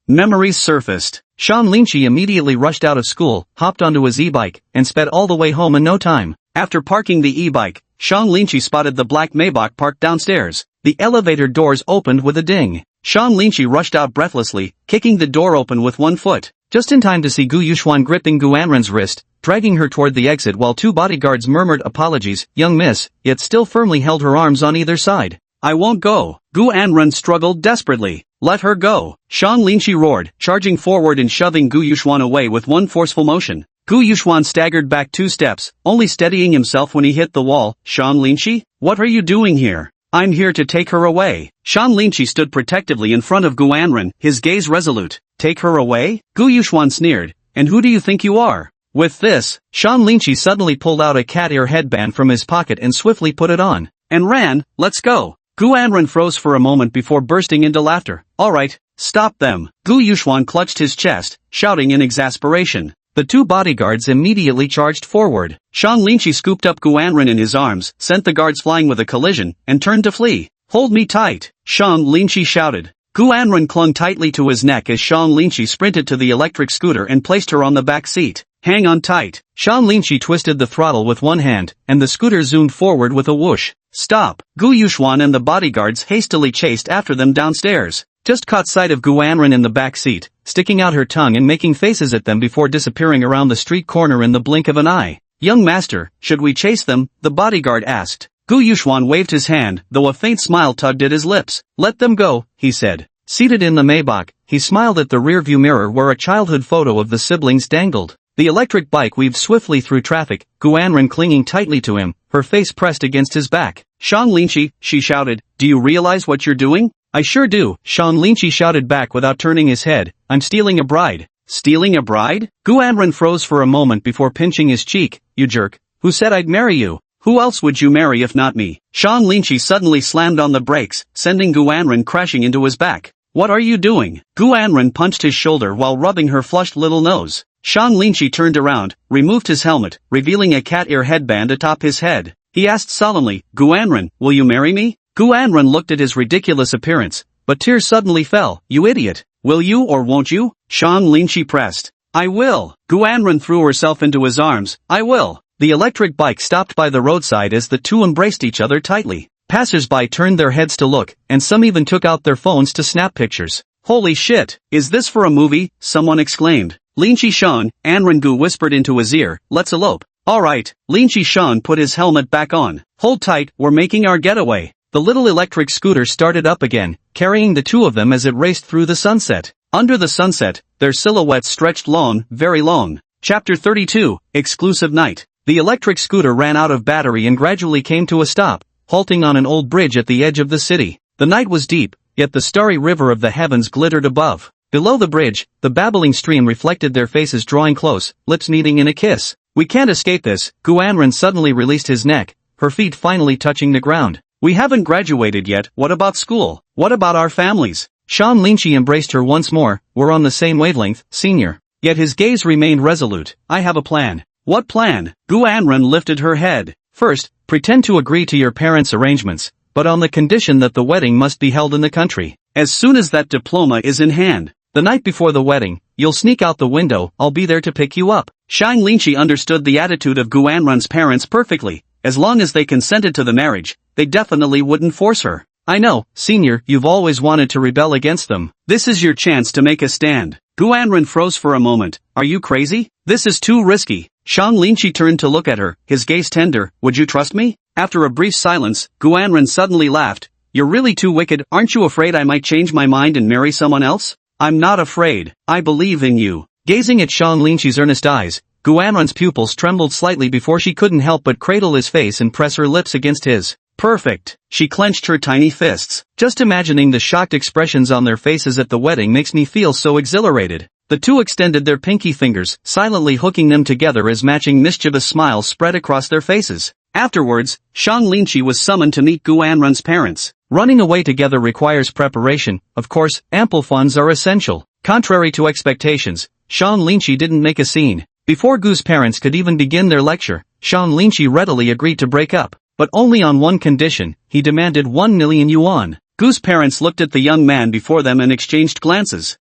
Memories surfaced. Shang Lingqi immediately rushed out of school, hopped onto his e-bike, and sped all the way home in no time. After parking the e-bike, Shang Lingqi spotted the black Maybach parked downstairs. The elevator doors opened with a ding. Shang Lingqi rushed out breathlessly, kicking the door open with one foot, just in time to see Gu Yuxuan gripping Gu Anren's wrist, dragging her toward the exit while two bodyguards murmured apologies, young miss, yet still firmly held her arms on either side. I won't go. Gu Anren struggled desperately. Let her go. Shang Lingqi roared, charging forward and shoving Gu Yuxuan away with one forceful motion. Gu Yuxuan staggered back 2 steps, only steadying himself when he hit the wall. Shang Lingqi? What are you doing here? I'm here to take her away. Shang Lingqi stood protectively in front of Gu Anren, his gaze resolute. Take her away? Gu Yuxuan sneered. And who do you think you are? With this, Shang Lingqi suddenly pulled out a cat ear headband from his pocket and swiftly put it on. And ran. Let's go. Gu Anren froze for a moment before bursting into laughter. Alright, stop them. Gu Yuxuan clutched his chest, shouting in exasperation. The two bodyguards immediately charged forward. Shang Lingqi scooped up Gu Anren in his arms, sent the guards flying with a collision, and turned to flee. Hold me tight. Shang Lingqi shouted. Gu Anren clung tightly to his neck as Shang Lingqi sprinted to the electric scooter and placed her on the back seat. Hang on tight. Shang Lingqi twisted the throttle with one hand, and the scooter zoomed forward with a whoosh. Stop. Gu Yuxuan and the bodyguards hastily chased after them downstairs. Just caught sight of Gu Anren in the back seat, sticking out her tongue and making faces at them before disappearing around the street corner in the blink of an eye. Young master, should we chase them? The bodyguard asked. Gu Yuxuan waved his hand, though a faint smile tugged at his lips. Let them go, he said. Seated in the Maybach, he smiled at the rearview mirror where a childhood photo of the siblings dangled. The electric bike weaved swiftly through traffic, Gu Anren clinging tightly to him, her face pressed against his back. Shang Lingqi, she shouted, do you realize what you're doing? I sure do, Shang Lingqi shouted back without turning his head. I'm stealing a bride. Stealing a bride? Gu Anren froze for a moment before pinching his cheek. You jerk. Who said I'd marry you? Who else would you marry if not me? Shang Lingqi suddenly slammed on the brakes, sending Gu Anren crashing into his back. What are you doing? Gu Anren punched his shoulder while rubbing her flushed little nose. Shang Lingqi turned around, removed his helmet, revealing a cat ear headband atop his head. He asked solemnly, Gu Anren, will you marry me? Gu Anren looked at his ridiculous appearance, but tears suddenly fell. You idiot. Will you or won't you? Shang Lingqi pressed. I will. Gu Anren threw herself into his arms. I will. The electric bike stopped by the roadside as the two embraced each other tightly. Passers-by turned their heads to look, and some even took out their phones to snap pictures. Holy shit, is this for a movie? Someone exclaimed. Lingqi Shang, Anren Gu whispered into his ear, let's elope. Alright, Linchi Shan put his helmet back on. Hold tight, we're making our getaway. The little electric scooter started up again, carrying the two of them as it raced through the sunset. Under the sunset, their silhouettes stretched long, very long. Chapter 32, Exclusive Night. The electric scooter ran out of battery and gradually came to a stop, halting on an old bridge at the edge of the city. The night was deep, yet the starry river of the heavens glittered above. Below the bridge, the babbling stream reflected their faces drawing close, lips meeting in a kiss. We can't escape this. Guanren suddenly released his neck, her feet finally touching the ground. We haven't graduated yet. What about school? What about our families? Shan Linchi embraced her once more. We're on the same wavelength, senior. Yet his gaze remained resolute. I have a plan. What plan? Guanren lifted her head. First, pretend to agree to your parents' arrangements, but on the condition that the wedding must be held in the country. As soon as that diploma is in hand. The night before the wedding, you'll sneak out the window. I'll be there to pick you up. Shan Linchi understood the attitude of Guanren's parents perfectly. As long as they consented to the marriage, they definitely wouldn't force her. I know, senior, you've always wanted to rebel against them. This is your chance to make a stand. Guanren froze for a moment. Are you crazy? This is too risky. Shan Linchi turned to look at her, his gaze tender. Would you trust me? After a brief silence, Guanren suddenly laughed. You're really too wicked. Aren't you afraid I might change my mind and marry someone else? I'm not afraid. I believe in you. Gazing at Shan Linchi's earnest eyes, Guanren's pupils trembled slightly before she couldn't help but cradle his face and press her lips against his. Perfect. She clenched her tiny fists. Just imagining the shocked expressions on their faces at the wedding makes me feel so exhilarated. The two extended their pinky fingers, silently hooking them together as matching mischievous smiles spread across their faces. Afterwards, Shan Linchi was summoned to meet Guanren's parents. Running away together requires preparation. Of course, ample funds are essential. Contrary to expectations, Shan Linchi didn't make a scene. Before Gu's parents could even begin their lecture, Shan Linchi readily agreed to break up. But only on one condition. He demanded 1 million yuan. Gu's parents looked at the young man before them and exchanged glances.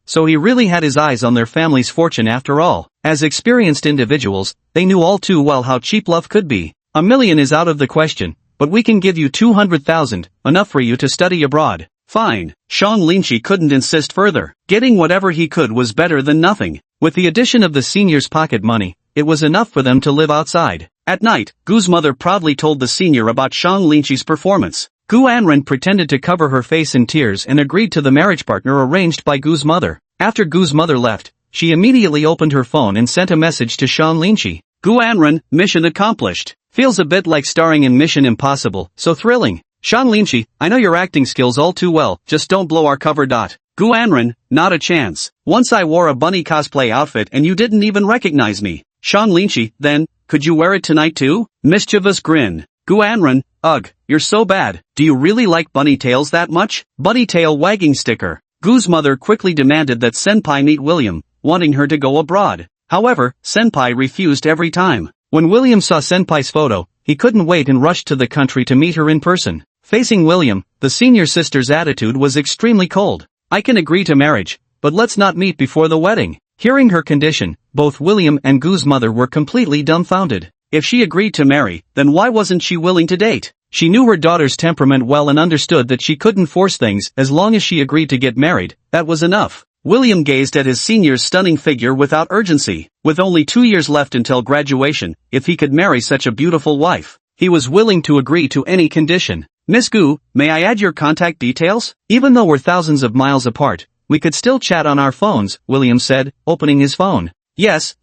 So he really had his eyes on their family's fortune after all. As experienced individuals, they knew all too well how cheap love could be. 1 million is out of the question, but we can give you 200,000, enough for you to study abroad. Fine. Shan Linchi couldn't insist further. Getting whatever he could was better than nothing. With the addition of the senior's pocket money, it was enough for them to live outside. At night, Gu's mother proudly told the senior about Shan Linchi's performance. Guanren pretended to cover her face in tears and agreed to the marriage partner arranged by Gu's mother. After Gu's mother left, she immediately opened her phone and sent a message to Shan Linchi. Guanren, mission accomplished. Feels a bit like starring in Mission Impossible, so thrilling. Shan Linchi, I know your acting skills all too well, just don't blow our cover. Guanren, not a chance. Once I wore a bunny cosplay outfit and you didn't even recognize me. Shan Linchi, then, could you wear it tonight too? Mischievous grin. Guanren, ugh, you're so bad. Do you really like bunny tails that much? Bunny tail wagging sticker. Gu's mother quickly demanded that Senpai meet William, wanting her to go abroad. However, Senpai refused every time. When William saw Senpai's photo, he couldn't wait and rushed to the country to meet her in person. Facing William, the senior sister's attitude was extremely cold. I can agree to marriage, but let's not meet before the wedding. Hearing her condition, both William and Gu's mother were completely dumbfounded. If she agreed to marry, then why wasn't she willing to date? She knew her daughter's temperament well and understood that she couldn't force things. As long as she agreed to get married, that was enough. William gazed at his senior's stunning figure without urgency. With only 2 years left until graduation, if he could marry such a beautiful wife, he was willing to agree to any condition. Miss Gu, may I add your contact details? Even though we're thousands of miles apart, we could still chat on our phones, William said, opening his phone. Yes.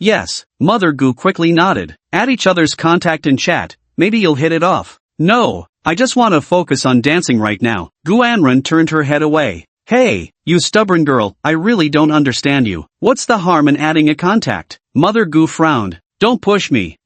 Mother Gu quickly nodded. Add each other's contact and chat, maybe you'll hit it off. No, I just want to focus on dancing right now. Guanren turned her head away. Hey, you stubborn girl, I really don't understand you. What's the harm in adding a contact? Mother Gu frowned. Don't push me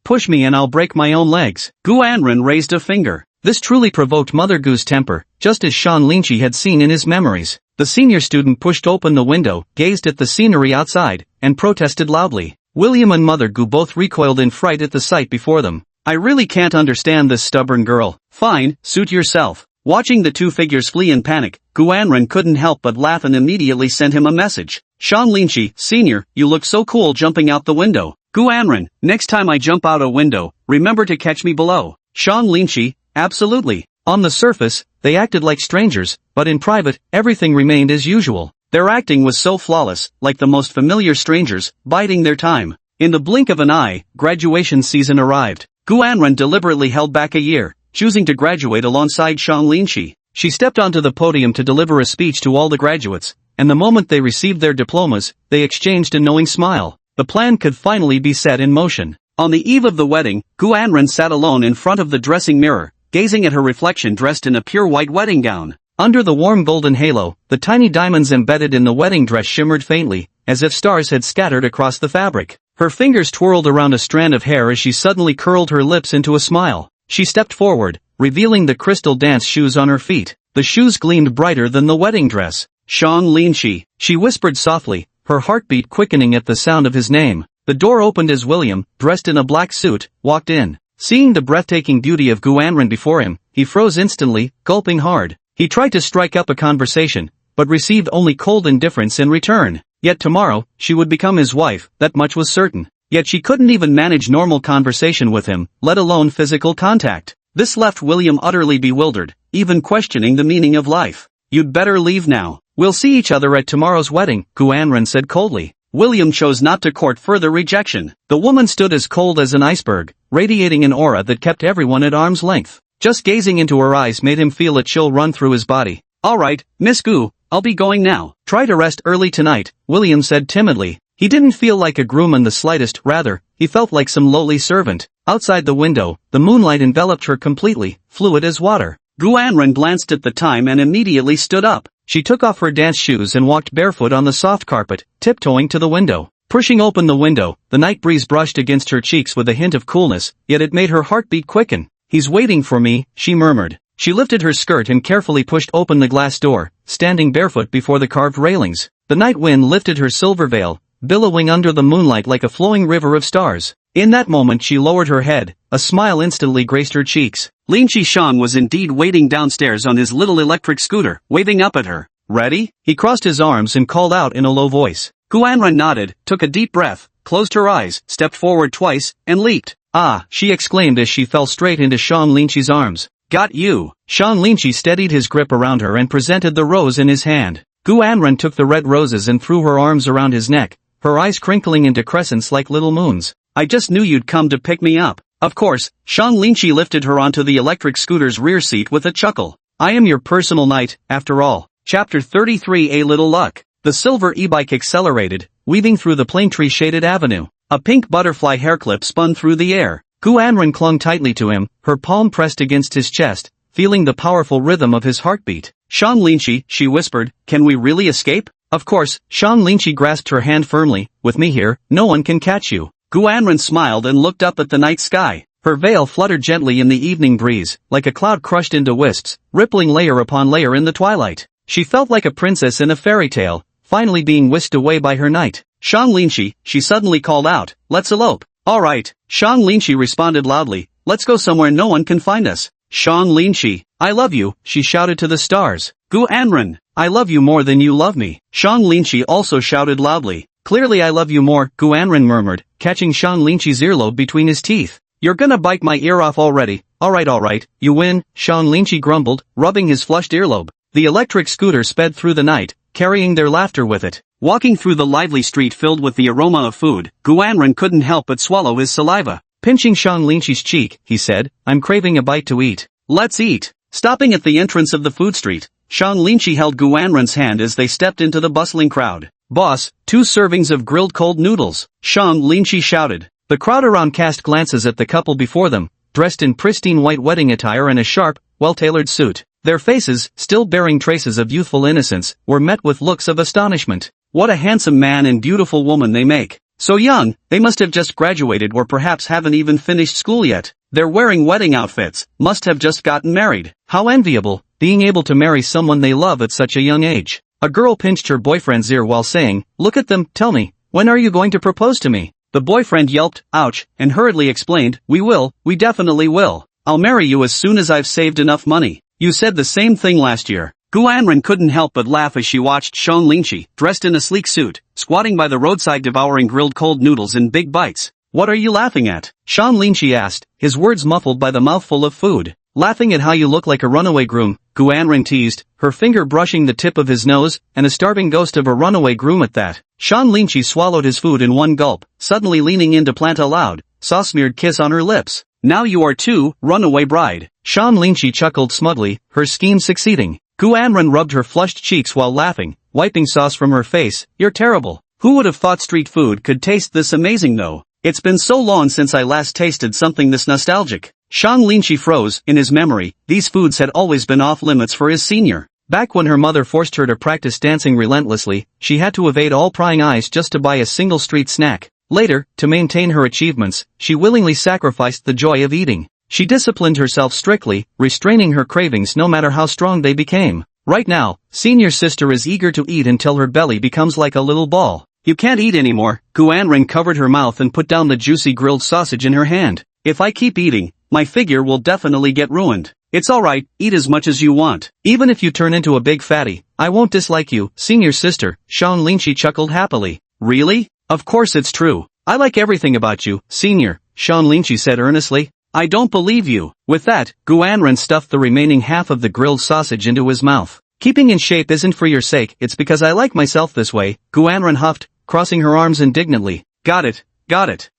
and I'll break my own legs. Guanren raised a finger. This truly provoked Mother Gu's temper, just as Shan Linchi had seen in his memories. The senior student pushed open the window, gazed at the scenery outside, and protested loudly. William and Mother Gu both recoiled in fright at the sight before them. I really can't understand this stubborn girl. Fine, suit yourself. Watching the two figures flee in panic, Guanren couldn't help but laugh and immediately sent him a message. Shan Linchi, senior, you look so cool jumping out the window. Guanren, next time I jump out a window, remember to catch me below. Shan Linchi, absolutely. On the surface, they acted like strangers, but in private, everything remained as usual. Their acting was so flawless, like the most familiar strangers, biding their time. In the blink of an eye, graduation season arrived. Gu Anren deliberately held back a year, choosing to graduate alongside Shang Linshi. She stepped onto the podium to deliver a speech to all the graduates, and the moment they received their diplomas, they exchanged a knowing smile. The plan could finally be set in motion. On the eve of the wedding, Gu Anren sat alone in front of the dressing mirror, gazing at her reflection dressed in a pure white wedding gown. Under the warm golden halo, the tiny diamonds embedded in the wedding dress shimmered faintly, as if stars had scattered across the fabric. Her fingers twirled around a strand of hair as she suddenly curled her lips into a smile. She stepped forward, revealing the crystal dance shoes on her feet. The shoes gleamed brighter than the wedding dress. Shang Linshi, she whispered softly, her heartbeat quickening at the sound of his name. The door opened as William, dressed in a black suit, walked in. Seeing the breathtaking beauty of Gu Anren before him, he froze instantly, gulping hard. He tried to strike up a conversation, but received only cold indifference in return. Yet tomorrow, she would become his wife, that much was certain. Yet she couldn't even manage normal conversation with him, let alone physical contact. This left William utterly bewildered, even questioning the meaning of life. "You'd better leave now. We'll see each other at tomorrow's wedding," Gu Anren said coldly. William chose not to court further rejection. The woman stood as cold as an iceberg, radiating an aura that kept everyone at arm's length. Just gazing into her eyes made him feel a chill run through his body. "Alright, Miss Gu, I'll be going now. Try to rest early tonight," William said timidly. He didn't feel like a groom in the slightest, rather, he felt like some lowly servant. Outside the window, the moonlight enveloped her completely, fluid as water. Gu Anren glanced at the time and immediately stood up. She took off her dance shoes and walked barefoot on the soft carpet, tiptoeing to the window. Pushing open the window, the night breeze brushed against her cheeks with a hint of coolness, yet it made her heartbeat quicken. "He's waiting for me," she murmured. She lifted her skirt and carefully pushed open the glass door, standing barefoot before the carved railings. The night wind lifted her silver veil, billowing under the moonlight like a flowing river of stars. In that moment she lowered her head, a smile instantly graced her cheeks. Lin Shang was indeed waiting downstairs on his little electric scooter, waving up at her. "Ready?" He crossed his arms and called out in a low voice. Gu Anren nodded, took a deep breath, closed her eyes, stepped forward twice, and leaped. "Ah!" she exclaimed as she fell straight into Shang Linqi's arms. "Got you!" Shang Linqi steadied his grip around her and presented the rose in his hand. Gu Anren took the red roses and threw her arms around his neck, her eyes crinkling into crescents like little moons. "I just knew you'd come to pick me up." Of course, Shang Linqi lifted her onto the electric scooter's rear seat with a chuckle. "I am your personal knight, after all." Chapter 33 A Little Luck. The silver e-bike accelerated, weaving through the plane tree-shaded avenue. A pink butterfly hairclip spun through the air. Gu Anren clung tightly to him, her palm pressed against his chest, feeling the powerful rhythm of his heartbeat. "Shang Linqi," she whispered, "can we really escape?" "Of course." Shang Linqi grasped her hand firmly. "With me here, no one can catch you." Gu Anren smiled and looked up at the night sky. Her veil fluttered gently in the evening breeze, like a cloud crushed into wisps, rippling layer upon layer in the twilight. She felt like a princess in a fairy tale, finally being whisked away by her knight. "Shang Linqi," she suddenly called out, "let's elope." "All right." Shang Linqi responded loudly, "Let's go somewhere no one can find us." "Shang Linqi, I love you," she shouted to the stars. "Gu Anren, I love you more than you love me." Shang Linqi also shouted loudly. "Clearly I love you more," Gu Anren murmured, catching Shang Linqi's earlobe between his teeth. "You're gonna bite my ear off already." Alright, you win," Shang Linqi grumbled, rubbing his flushed earlobe. The electric scooter sped through the night, carrying their laughter with it. Walking through the lively street filled with the aroma of food, Gu Anren couldn't help but swallow his saliva. Pinching Shang Linqi's cheek, he said, "I'm craving a bite to eat." "Let's eat." Stopping at the entrance of the food street, Shang Linqi held Gu Anren's hand as they stepped into the bustling crowd. "Boss, 2 servings of grilled cold noodles," Shang Linqi shouted. The crowd around cast glances at the couple before them, dressed in pristine white wedding attire and a sharp, well-tailored suit. Their faces, still bearing traces of youthful innocence, were met with looks of astonishment. What a handsome man and beautiful woman they make. So young, they must have just graduated or perhaps haven't even finished school yet. They're wearing wedding outfits, must have just gotten married. How enviable, being able to marry someone they love at such a young age. A girl pinched her boyfriend's ear while saying, "Look at them, tell me, when are you going to propose to me?" The boyfriend yelped, "Ouch," and hurriedly explained, we definitely will. I'll marry you as soon as I've saved enough money." "You said the same thing last year." Gu Anren couldn't help but laugh as she watched Shang Linqi, dressed in a sleek suit, squatting by the roadside devouring grilled cold noodles in big bites. "What are you laughing at?" Shang Linqi asked, his words muffled by the mouthful of food. "Laughing at how you look like a runaway groom," Gu Anren teased, her finger brushing the tip of his nose, and a starving ghost of a runaway groom at that. Sean Lynchie swallowed his food in one gulp, suddenly leaning in to plant a loud, sauce-smeared kiss on her lips. Now you are too, runaway bride. Sean Lynchie chuckled smugly, her scheme succeeding. Gu Anren rubbed her flushed cheeks while laughing, wiping sauce from her face. You're terrible. Who would have thought street food could taste this amazing though? It's been so long since I last tasted something this nostalgic. Sean Lynchie froze. In his memory, these foods had always been off limits for his senior. Back when her mother forced her to practice dancing relentlessly, she had to evade all prying eyes just to buy a single street snack. Later, to maintain her achievements, she willingly sacrificed the joy of eating. She disciplined herself strictly, restraining her cravings no matter how strong they became. Right now, senior sister is eager to eat until her belly becomes like a little ball. You can't eat anymore. Gu Anren covered her mouth and put down the juicy grilled sausage in her hand. If I keep eating, my figure will definitely get ruined. It's alright, eat as much as you want. Even if you turn into a big fatty, I won't dislike you, senior sister. Sean Lynchie chuckled happily. Really? Of course it's true. I like everything about you, senior, Sean Lynchie said earnestly. I don't believe you. With that, Gu Anren stuffed the remaining half of the grilled sausage into his mouth. Keeping in shape isn't for your sake, it's because I like myself this way, Gu Anren huffed, crossing her arms indignantly. Got it.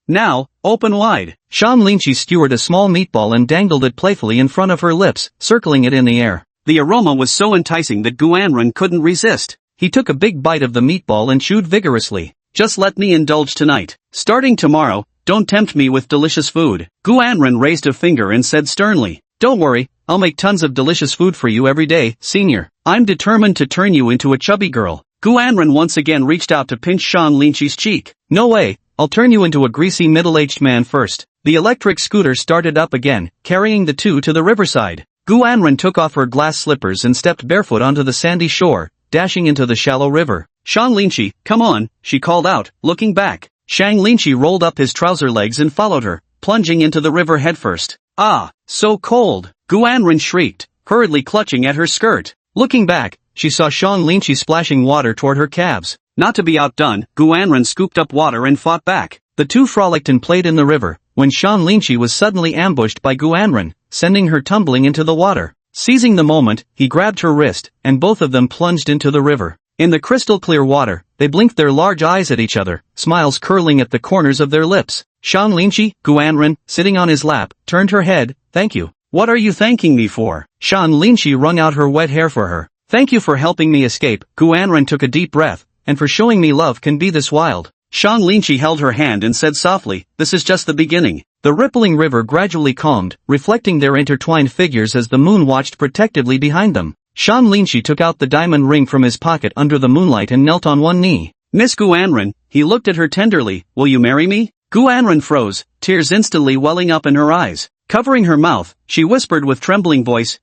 Now, open wide. Sean Lynchie skewered a small meatball and dangled it playfully in front of her lips, circling it in the air. The aroma was so enticing that Gu Anren couldn't resist. He took a big bite of the meatball and chewed vigorously. Just let me indulge tonight. Starting tomorrow, don't tempt me with delicious food. Gu Anren raised a finger and said sternly. Don't worry, I'll make tons of delicious food for you every day, senior. I'm determined to turn you into a chubby girl. Gu Anren once again reached out to pinch Sean Lynchie's cheek. No way, I'll turn you into a greasy middle-aged man first. The electric scooter started up again, carrying the two to the riverside. Gu Anren took off her glass slippers and stepped barefoot onto the sandy shore, dashing into the shallow river. Sean Lynchie, come on, she called out, looking back. Shang Lynchie rolled up his trouser legs and followed her, plunging into the river headfirst. Ah, so cold, Gu Anren shrieked, hurriedly clutching at her skirt. Looking back, she saw Sean Lynchie splashing water toward her calves. Not to be outdone, Gu Anren scooped up water and fought back. The two frolicked and played in the river, when Sean Lynchie was suddenly ambushed by Gu Anren, sending her tumbling into the water. Seizing the moment, he grabbed her wrist, and both of them plunged into the river. In the crystal-clear water, they blinked their large eyes at each other, smiles curling at the corners of their lips. Sean Lynchie, Gu Anren, sitting on his lap, turned her head. Thank you. What are you thanking me for? Sean Lynchie wrung out her wet hair for her. Thank you for helping me escape. Gu Anren took a deep breath, and for showing me love can be this wild. Sean Lynchie held her hand and said softly, this is just the beginning. The rippling river gradually calmed, reflecting their intertwined figures as the moon watched protectively behind them. Sean Lynchie took out the diamond ring from his pocket under the moonlight and knelt on one knee. Miss Gu Anren, he looked at her tenderly, will you marry me? Gu Anren froze, tears instantly welling up in her eyes. Covering her mouth, she whispered with trembling voice,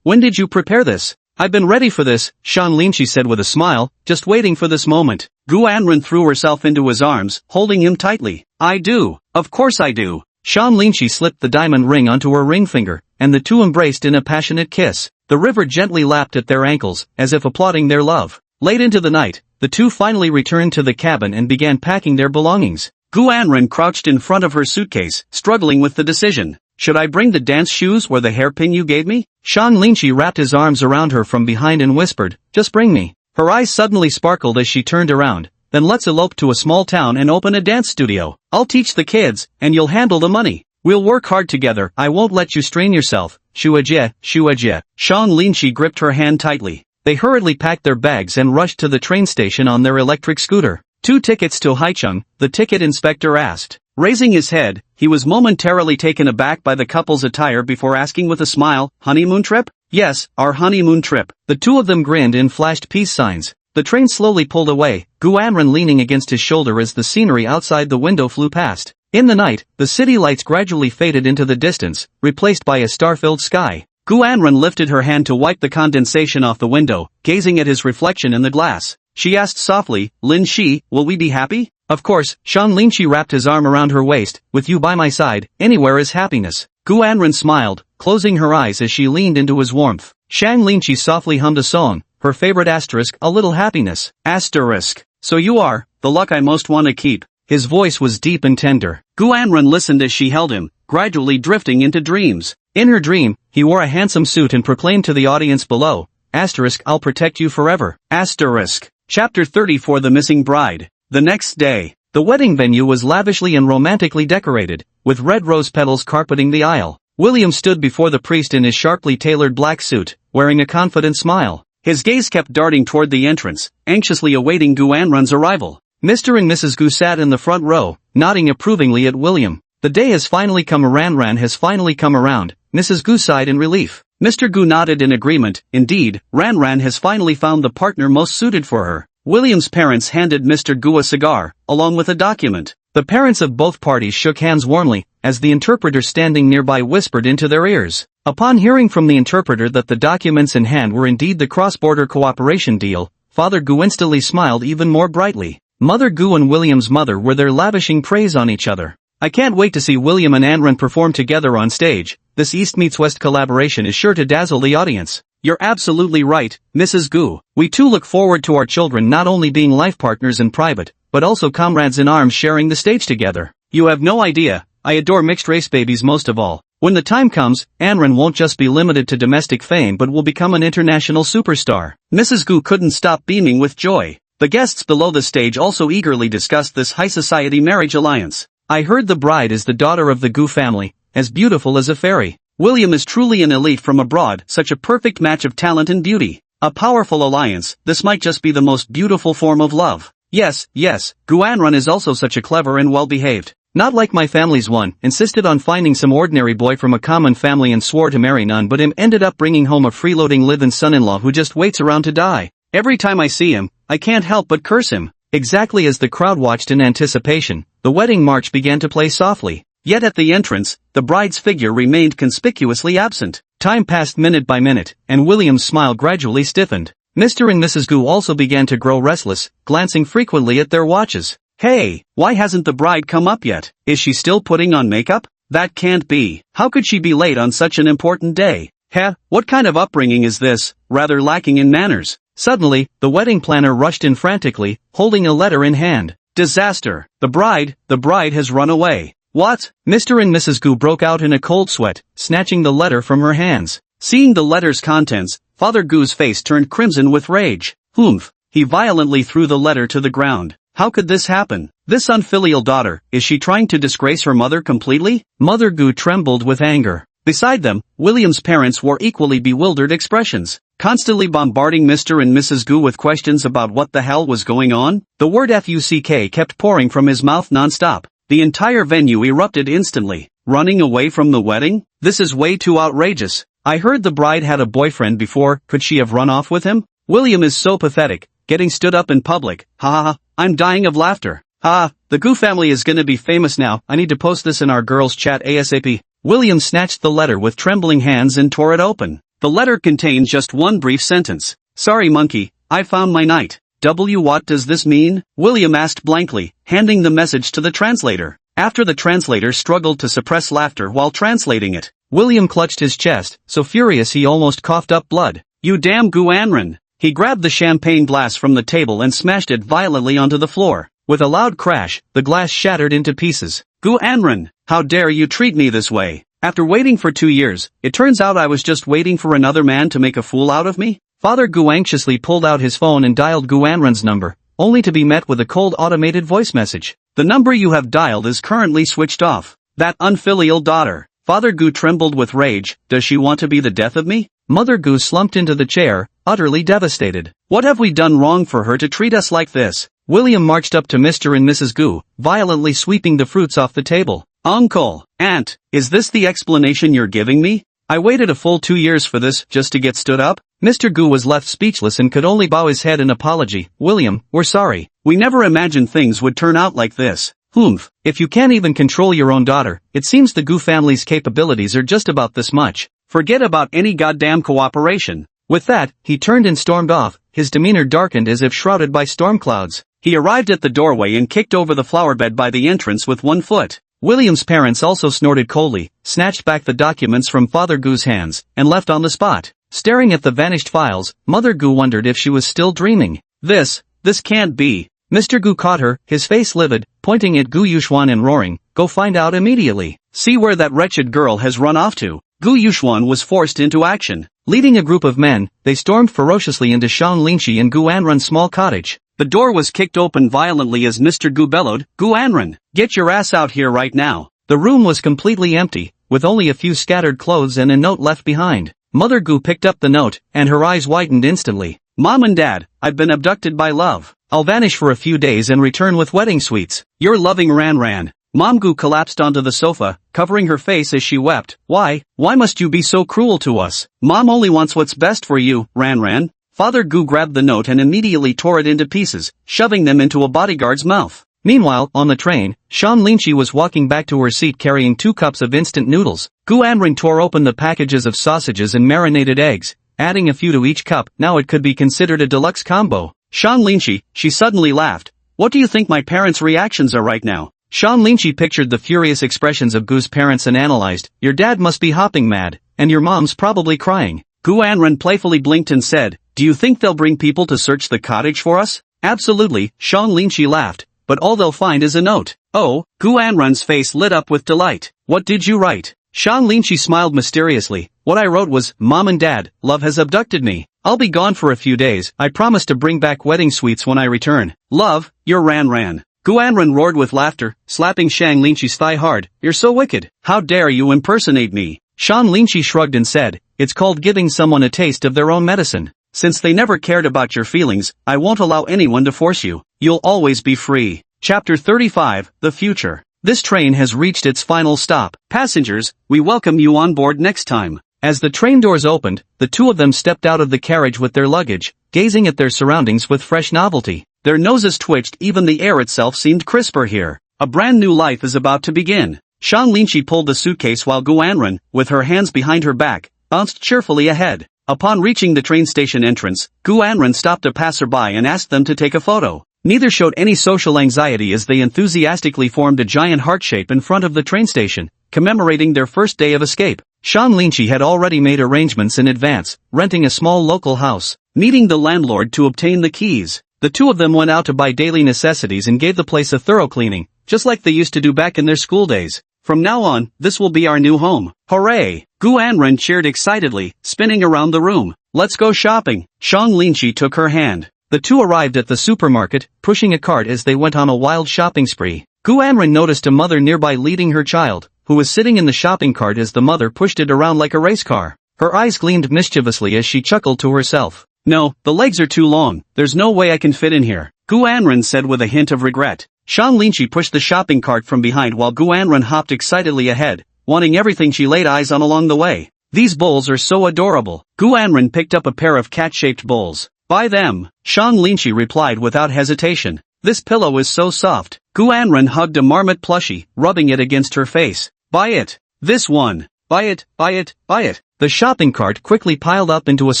when did you prepare this? I've been ready for this, Sean Lynchie said with a smile, just waiting for this moment. Gu Anren threw herself into his arms, holding him tightly. I do. Of course I do. Sean Lynchie slipped the diamond ring onto her ring finger, and the two embraced in a passionate kiss. The river gently lapped at their ankles, as if applauding their love. Late into the night, the two finally returned to the cabin and began packing their belongings. Gu Anren crouched in front of her suitcase, struggling with the decision. Should I bring the dance shoes or the hairpin you gave me? Sean Lynchie wrapped his arms around her from behind and whispered, just bring me. Her eyes suddenly sparkled as she turned around. Then let's elope to a small town and open a dance studio. I'll teach the kids, and you'll handle the money. We'll work hard together. I won't let you strain yourself. Shuajie. Sean Lynchie gripped her hand tightly. They hurriedly packed their bags and rushed to the train station on their electric scooter. 2 tickets to Haicheng, the ticket inspector asked. Raising his head, he was momentarily taken aback by the couple's attire before asking with a smile, honeymoon trip? Yes, our honeymoon trip. The two of them grinned and flashed peace signs. The train slowly pulled away, Gu Anren leaning against his shoulder as the scenery outside the window flew past. In the night, the city lights gradually faded into the distance, replaced by a star-filled sky. Gu Anren lifted her hand to wipe the condensation off the window, gazing at his reflection in the glass. She asked softly, Lin Shi, will we be happy? Of course, Sean Lynchie wrapped his arm around her waist. With you by my side, anywhere is happiness. Gu Anren smiled, closing her eyes as she leaned into his warmth. Shang Lynchie softly hummed a song, her favorite asterisk, a little happiness. Asterisk. So you are, the luck I most want to keep. His voice was deep and tender. Gu Anren listened as she held him, gradually drifting into dreams. In her dream, he wore a handsome suit and proclaimed to the audience below, asterisk, I'll protect you forever. Asterisk. Chapter 34 The Missing Bride. The next day, the wedding venue was lavishly and romantically decorated, with red rose petals carpeting the aisle. William stood before the priest in his sharply tailored black suit, wearing a confident smile. His gaze kept darting toward the entrance, anxiously awaiting Gu Anran's arrival. Mr. and Mrs. Gu sat in the front row, nodding approvingly at William. The day has finally come. Ranran has finally come around, Mrs. Gu sighed in relief. Mr. Gu nodded in agreement. Indeed, Ranran has finally found the partner most suited for her. William's parents handed Mr. Gu a cigar, along with a document. The parents of both parties shook hands warmly, as the interpreter standing nearby whispered into their ears. Upon hearing from the interpreter that the documents in hand were indeed the cross-border cooperation deal, Father Gu instantly smiled even more brightly. Mother Gu and William's mother were there lavishing praise on each other. I can't wait to see William and Anran perform together on stage. This East meets West collaboration is sure to dazzle the audience. You're absolutely right, Mrs. Gu. We too look forward to our children not only being life partners in private, but also comrades in arms sharing the stage together. You have no idea, I adore mixed-race babies most of all. When the time comes, Anran won't just be limited to domestic fame but will become an international superstar. Mrs. Gu couldn't stop beaming with joy. The guests below the stage also eagerly discussed this high-society marriage alliance. I heard the bride is the daughter of the Gu family, as beautiful as a fairy. William is truly an elite from abroad, such a perfect match of talent and beauty. A powerful alliance, this might just be the most beautiful form of love. Yes, Gu Anran is also such a clever and well-behaved. Not like my family's one, insisted on finding some ordinary boy from a common family and swore to marry none but him, ended up bringing home a freeloading live-in son-in-law who just waits around to die. Every time I see him, I can't help but curse him. Exactly as the crowd watched in anticipation, the wedding march began to play softly. Yet at the entrance, the bride's figure remained conspicuously absent. Time passed minute by minute, and William's smile gradually stiffened. Mr. and Mrs. Gu also began to grow restless, glancing frequently at their watches. Hey, why hasn't the bride come up yet? Is she still putting on makeup? That can't be. How could she be late on such an important day? Heh, what kind of upbringing is this, rather lacking in manners? Suddenly, the wedding planner rushed in frantically, holding a letter in hand. Disaster! The bride has run away. What? Mr. and Mrs. Gu broke out in a cold sweat, snatching the letter from her hands. Seeing the letter's contents, Father Gu's face turned crimson with rage. Humph! He violently threw the letter to the ground. How could this happen? This unfilial daughter, is she trying to disgrace her mother completely? Mother Gu trembled with anger. Beside them, William's parents wore equally bewildered expressions, constantly bombarding Mr. and Mrs. Gu with questions about what the hell was going on. The word fuck kept pouring from his mouth non-stop. The entire venue erupted instantly. Running away from the wedding? This is way too outrageous. I heard the bride had a boyfriend before, could she have run off with him? William is so pathetic, getting stood up in public. Ha ha ha, I'm dying of laughter. The Gu family is gonna be famous now, I need to post this in our girls chat ASAP. William snatched the letter with trembling hands and tore it open. The letter contained just one brief sentence. Sorry monkey, I found my knight. What does this mean? William asked blankly, handing the message to the translator. After the translator struggled to suppress laughter while translating it, William clutched his chest, so furious he almost coughed up blood. You damn Gu Anran! He grabbed the champagne glass from the table and smashed it violently onto the floor. With a loud crash, the glass shattered into pieces. Gu Anran, how dare you treat me this way? After waiting for 2 years, it turns out I was just waiting for another man to make a fool out of me? Father Gu anxiously pulled out his phone and dialed Gu Anran's number, only to be met with a cold automated voice message. The number you have dialed is currently switched off. That unfilial daughter. Father Gu trembled with rage. Does she want to be the death of me? Mother Gu slumped into the chair, utterly devastated. What have we done wrong for her to treat us like this? William marched up to Mr. and Mrs. Gu, violently sweeping the fruits off the table. Uncle, aunt, is this the explanation you're giving me? I waited a full 2 years for this, just to get stood up? Mr. Gu was left speechless and could only bow his head in apology. William, we're sorry. We never imagined things would turn out like this. Humph, if you can't even control your own daughter, it seems the Gu family's capabilities are just about this much. Forget about any goddamn cooperation. With that, he turned and stormed off, his demeanor darkened as if shrouded by storm clouds. He arrived at the doorway and kicked over the flower bed by the entrance with 1 foot. William's parents also snorted coldly, snatched back the documents from Father Gu's hands, and left on the spot. Staring at the vanished files, Mother Gu wondered if she was still dreaming. This can't be. Mr. Gu caught her, his face livid, pointing at Gu Yuxuan and roaring, go find out immediately. See where that wretched girl has run off to. Gu Yuxuan was forced into action. Leading a group of men, they stormed ferociously into Shang Lingxi and Gu Anran's small cottage. The door was kicked open violently as Mr. Gu bellowed, "Gu Anran, get your ass out here right now." The room was completely empty, with only a few scattered clothes and a note left behind. Mother Gu picked up the note, and her eyes widened instantly. "Mom and Dad, I've been abducted by love. I'll vanish for a few days and return with wedding sweets. Your loving Ran Ran." Mom Gu collapsed onto the sofa, covering her face as she wept. Why must you be so cruel to us? Mom only wants what's best for you, Ran Ran." Father Gu grabbed the note and immediately tore it into pieces, shoving them into a bodyguard's mouth. Meanwhile, on the train, Shan Linchi was walking back to her seat carrying 2 cups of instant noodles. Gu Anring tore open the packages of sausages and marinated eggs, adding a few to each cup. Now it could be considered a deluxe combo. Shan Linchi, she suddenly laughed. "What do you think my parents' reactions are right now?" Shan Linchi pictured the furious expressions of Gu's parents and analyzed, "Your dad must be hopping mad, and your mom's probably crying." Gu Anren playfully blinked and said, "Do you think they'll bring people to search the cottage for us?" "Absolutely," Shan Linchi laughed, "but all they'll find is a note." "Oh," Gu Anren's face lit up with delight. "What did you write?" Shan Linchi smiled mysteriously. "What I wrote was, Mom and Dad, love has abducted me. I'll be gone for a few days. I promise to bring back wedding sweets when I return. Love, your Ran Ran." Gu Anren roared with laughter, slapping Shang Linchi's thigh hard. "You're so wicked. How dare you impersonate me?" Shan Linchi shrugged and said, "It's called giving someone a taste of their own medicine. Since they never cared about your feelings, I won't allow anyone to force you. You'll always be free." Chapter 35, The Future. This train has reached its final stop. Passengers, we welcome you on board next time. As the train doors opened, the two of them stepped out of the carriage with their luggage, gazing at their surroundings with fresh novelty. Their noses twitched, even the air itself seemed crisper here. A brand new life is about to begin. Shang Linchi pulled the suitcase while Gu Anren, with her hands behind her back, bounced cheerfully ahead. Upon reaching the train station entrance, Gu Anren stopped a passerby and asked them to take a photo. Neither showed any social anxiety as they enthusiastically formed a giant heart shape in front of the train station, commemorating their first day of escape. Shan Linchi had already made arrangements in advance, renting a small local house, meeting the landlord to obtain the keys. The two of them went out to buy daily necessities and gave the place a thorough cleaning, just like they used to do back in their school days. "From now on, this will be our new home. Hooray!" Gu Anren cheered excitedly, spinning around the room. "Let's go shopping." Shang Linchi took her hand. The two arrived at the supermarket, pushing a cart as they went on a wild shopping spree. Gu Anren noticed a mother nearby leading her child, who was sitting in the shopping cart as the mother pushed it around like a race car. Her eyes gleamed mischievously as she chuckled to herself. "No, the legs are too long. There's no way I can fit in here," Gu Anren said with a hint of regret. Shang Linchi pushed the shopping cart from behind while Gu Anren hopped excitedly ahead, wanting everything she laid eyes on along the way. "These bowls are so adorable." Gu Anren picked up a pair of cat-shaped bowls. "Buy them," Shang Linchi replied without hesitation. "This pillow is so soft." Gu Anren hugged a marmot plushie, rubbing it against her face. "Buy it. This one. Buy it, buy it, buy it." The shopping cart quickly piled up into a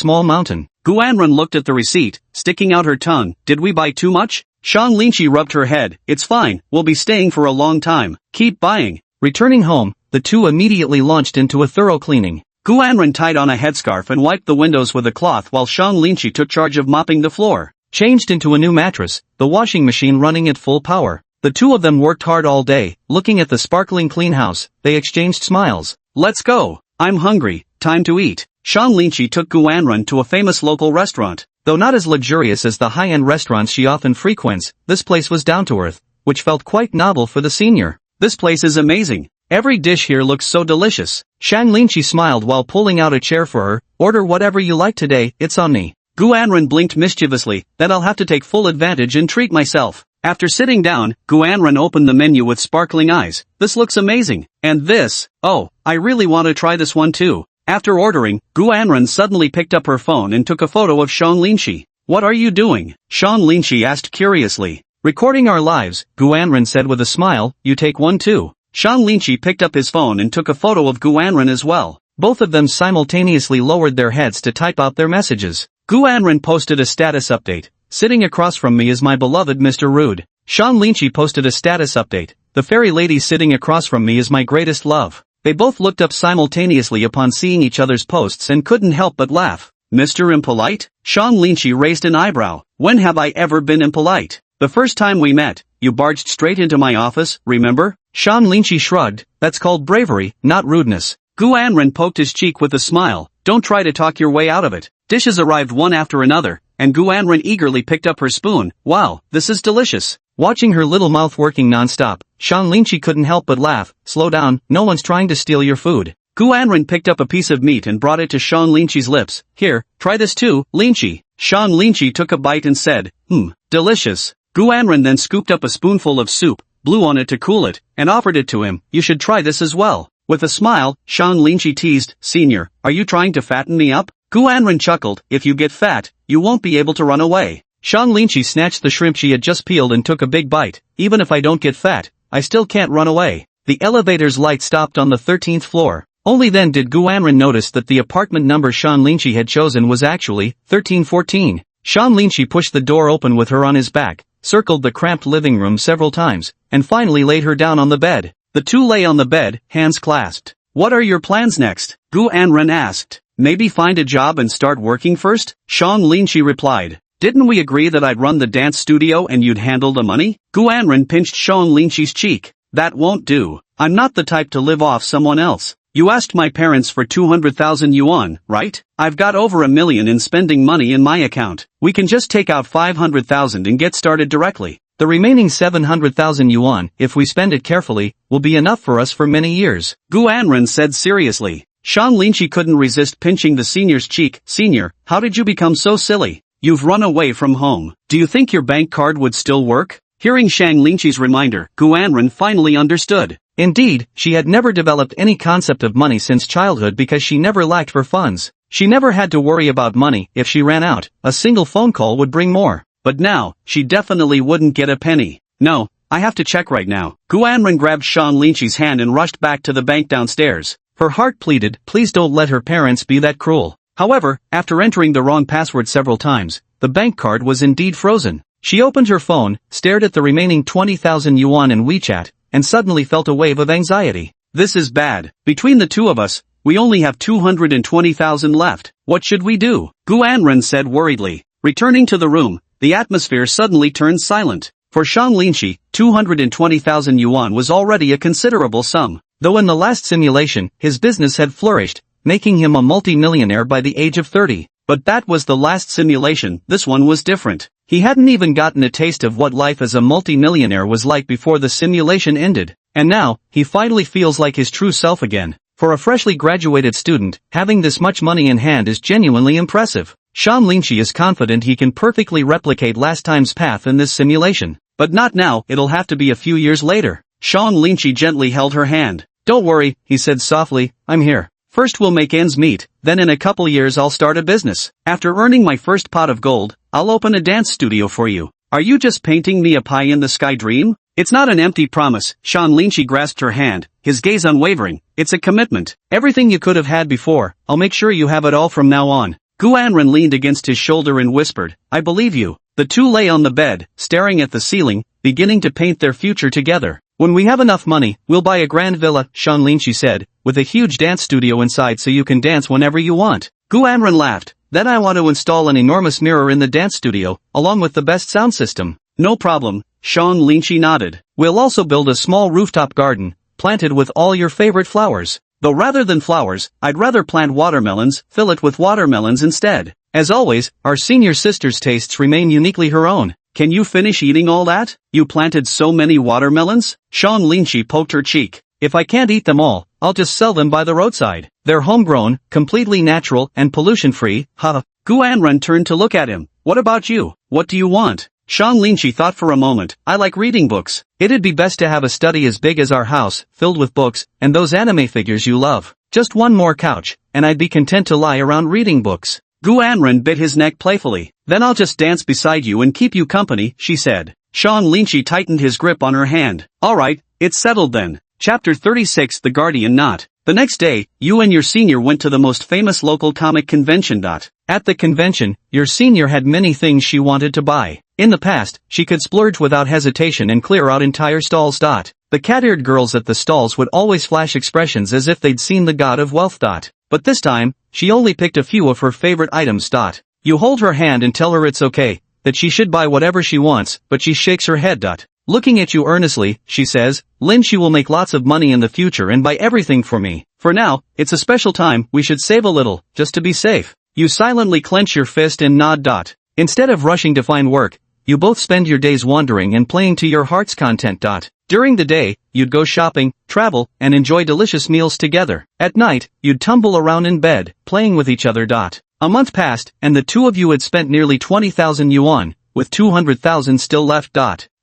small mountain. Gu Anren looked at the receipt, sticking out her tongue. "Did we buy too much?" Shang Linchi rubbed her head. "It's fine, we'll be staying for a long time. Keep buying." Returning home, the two immediately launched into a thorough cleaning. Gu Anren tied on a headscarf and wiped the windows with a cloth while Shang Linchi took charge of mopping the floor. Changed into a new mattress, the washing machine running at full power. The two of them worked hard all day, looking at the sparkling clean house. They exchanged smiles. "Let's go. I'm hungry, time to eat." Shang Linchi took Gu Anren to a famous local restaurant. Though not as luxurious as the high-end restaurants she often frequents, this place was down to earth, which felt quite novel for the senior. "This place is amazing. Every dish here looks so delicious." Shang Linchi smiled while pulling out a chair for her. "Order whatever you like today, it's on me." Gu Anren blinked mischievously. "Then I'll have to take full advantage and treat myself." After sitting down, Gu Anren opened the menu with sparkling eyes. "This looks amazing. And this, oh, I really want to try this one too." After ordering, Gu Anren suddenly picked up her phone and took a photo of Shang Linchi. "What are you doing?" Shang Linchi asked curiously. "Recording our lives," Gu Anren said with a smile. "You take one too." Shang Linchi picked up his phone and took a photo of Gu Anren as well. Both of them simultaneously lowered their heads to type out their messages. Gu Anren posted a status update. "Sitting across from me is my beloved Mr. Rude." Shang Linchi posted a status update. "The fairy lady sitting across from me is my greatest love." They both looked up simultaneously upon seeing each other's posts and couldn't help but laugh. "Mr. Impolite?" Shang Linchi raised an eyebrow. "When have I ever been impolite? The first time we met, you barged straight into my office, remember?" Shang Linchi shrugged. "That's called bravery, not rudeness." Gu Anren poked his cheek with a smile. "Don't try to talk your way out of it." Dishes arrived one after another, and Gu Anren eagerly picked up her spoon. Wow, this is delicious. Watching her little mouth working non-stop, Shang Linqi couldn't help but laugh. Slow down, no one's trying to steal your food. Gu Anren picked up a piece of meat and brought it to Shang Linqi's lips. Here, try this too, Linqi. Shang Linqi took a bite and said, delicious. Gu Anren then scooped up a spoonful of soup, blew on it to cool it, and offered it to him. You should try this as well. With a smile, Shang Linqi teased, Senior, are you trying to fatten me up? Gu Anren chuckled, if you get fat, you won't be able to run away. Shang Linqi snatched the shrimp she had just peeled and took a big bite. Even if I don't get fat, I still can't run away. The elevator's light stopped on the 13th floor. Only then did Gu Anren notice that the apartment number Shang Linqi had chosen was actually 1314. Shang Linqi pushed the door open with her on his back, circled the cramped living room several times, and finally laid her down on the bed. The two lay on the bed, hands clasped. What are your plans next? Gu Anren asked. Maybe find a job and start working first? Shang Linqi replied. Didn't we agree that I'd run the dance studio and you'd handle the money? Gu Anren pinched Shang Linqi's cheek. That won't do. I'm not the type to live off someone else. You asked my parents for 200,000 yuan, right? I've got over $1 million in spending money in my account. We can just take out 500,000 and get started directly. The remaining 700,000 yuan, if we spend it carefully, will be enough for us for many years. Gu Anren said seriously. Shang Linqi couldn't resist pinching the senior's cheek. Senior, how did you become so silly? You've run away from home. Do you think your bank card would still work? Hearing Shang Linqi's reminder, Gu Anren finally understood. Indeed, she had never developed any concept of money since childhood because she never lacked for funds. She never had to worry about money. If she ran out, a single phone call would bring more. But now, she definitely wouldn't get a penny. No, I have to check right now. Gu Anren grabbed Shang Linqi's hand and rushed back to the bank downstairs. Her heart pleaded, please don't let her parents be that cruel. However, after entering the wrong password several times, the bank card was indeed frozen. She opened her phone, stared at the remaining 20,000 yuan in WeChat, and suddenly felt a wave of anxiety. This is bad. Between the two of us, we only have 220,000 left. What should we do? Gu Anren said worriedly. Returning to the room, the atmosphere suddenly turned silent. For Shang Linqi, 220,000 yuan was already a considerable sum. Though in the last simulation, his business had flourished, making him a multi-millionaire by the age of 30. But that was the last simulation. This one was different. He hadn't even gotten a taste of what life as a multi-millionaire was like before the simulation ended. And now, he finally feels like his true self again. For a freshly graduated student, having this much money in hand is genuinely impressive. Shang Linqi is confident he can perfectly replicate last time's path in this simulation. But not now, it'll have to be a few years later. Shang Linqi gently held her hand. Don't worry, he said softly, I'm here. First we'll make ends meet, then in a couple years I'll start a business. After earning my first pot of gold, I'll open a dance studio for you. Are you just painting me a pie-in-the-sky dream? It's not an empty promise. Shang Linqi grasped her hand, his gaze unwavering. It's a commitment. Everything you could have had before, I'll make sure you have it all from now on. Gu Anren leaned against his shoulder and whispered, I believe you. The two lay on the bed, staring at the ceiling, beginning to paint their future together. When we have enough money, we'll buy a grand villa, Shang Linqi said, with a huge dance studio inside so you can dance whenever you want. Gu Anren laughed. Then I want to install an enormous mirror in the dance studio, along with the best sound system. No problem, Shang Linqi nodded. We'll also build a small rooftop garden, planted with all your favorite flowers. Though rather than flowers, I'd rather plant watermelons, fill it with watermelons instead. As always, our senior sister's tastes remain uniquely her own. Can you finish eating all that? You planted so many watermelons? Shang Linqi poked her cheek. If I can't eat them all, I'll just sell them by the roadside. They're homegrown, completely natural, and pollution-free. Ha! Gu Anren turned to look at him. What about you? What do you want? Shang Linqi thought for a moment. I like reading books. It'd be best to have a study as big as our house, filled with books, and those anime figures you love. Just one more couch, and I'd be content to lie around reading books. Gu Anren bit his neck playfully. Then I'll just dance beside you and keep you company, she said. Shang Linqi tightened his grip on her hand. Alright, it's settled then. Chapter 36 The Guardian Knot. The next day, you and your senior went to the most famous local comic convention. At the convention, your senior had many things she wanted to buy. In the past, she could splurge without hesitation and clear out entire stalls. The cat-eared girls at the stalls would always flash expressions as if they'd seen the god of wealth. But this time, she only picked a few of her favorite items. You hold her hand and tell her it's okay, that she should buy whatever she wants, but she shakes her head. Looking at you earnestly, she says, Lin, she will make lots of money in the future and buy everything for me. For now, it's a special time, we should save a little, just to be safe. You silently clench your fist and nod. Instead of rushing to find work, you both spend your days wandering and playing to your heart's content. During the day, you'd go shopping, travel, and enjoy delicious meals together. At night, you'd tumble around in bed, playing with each other. A month passed, and the two of you had spent nearly 20,000 yuan, with 200,000 still left.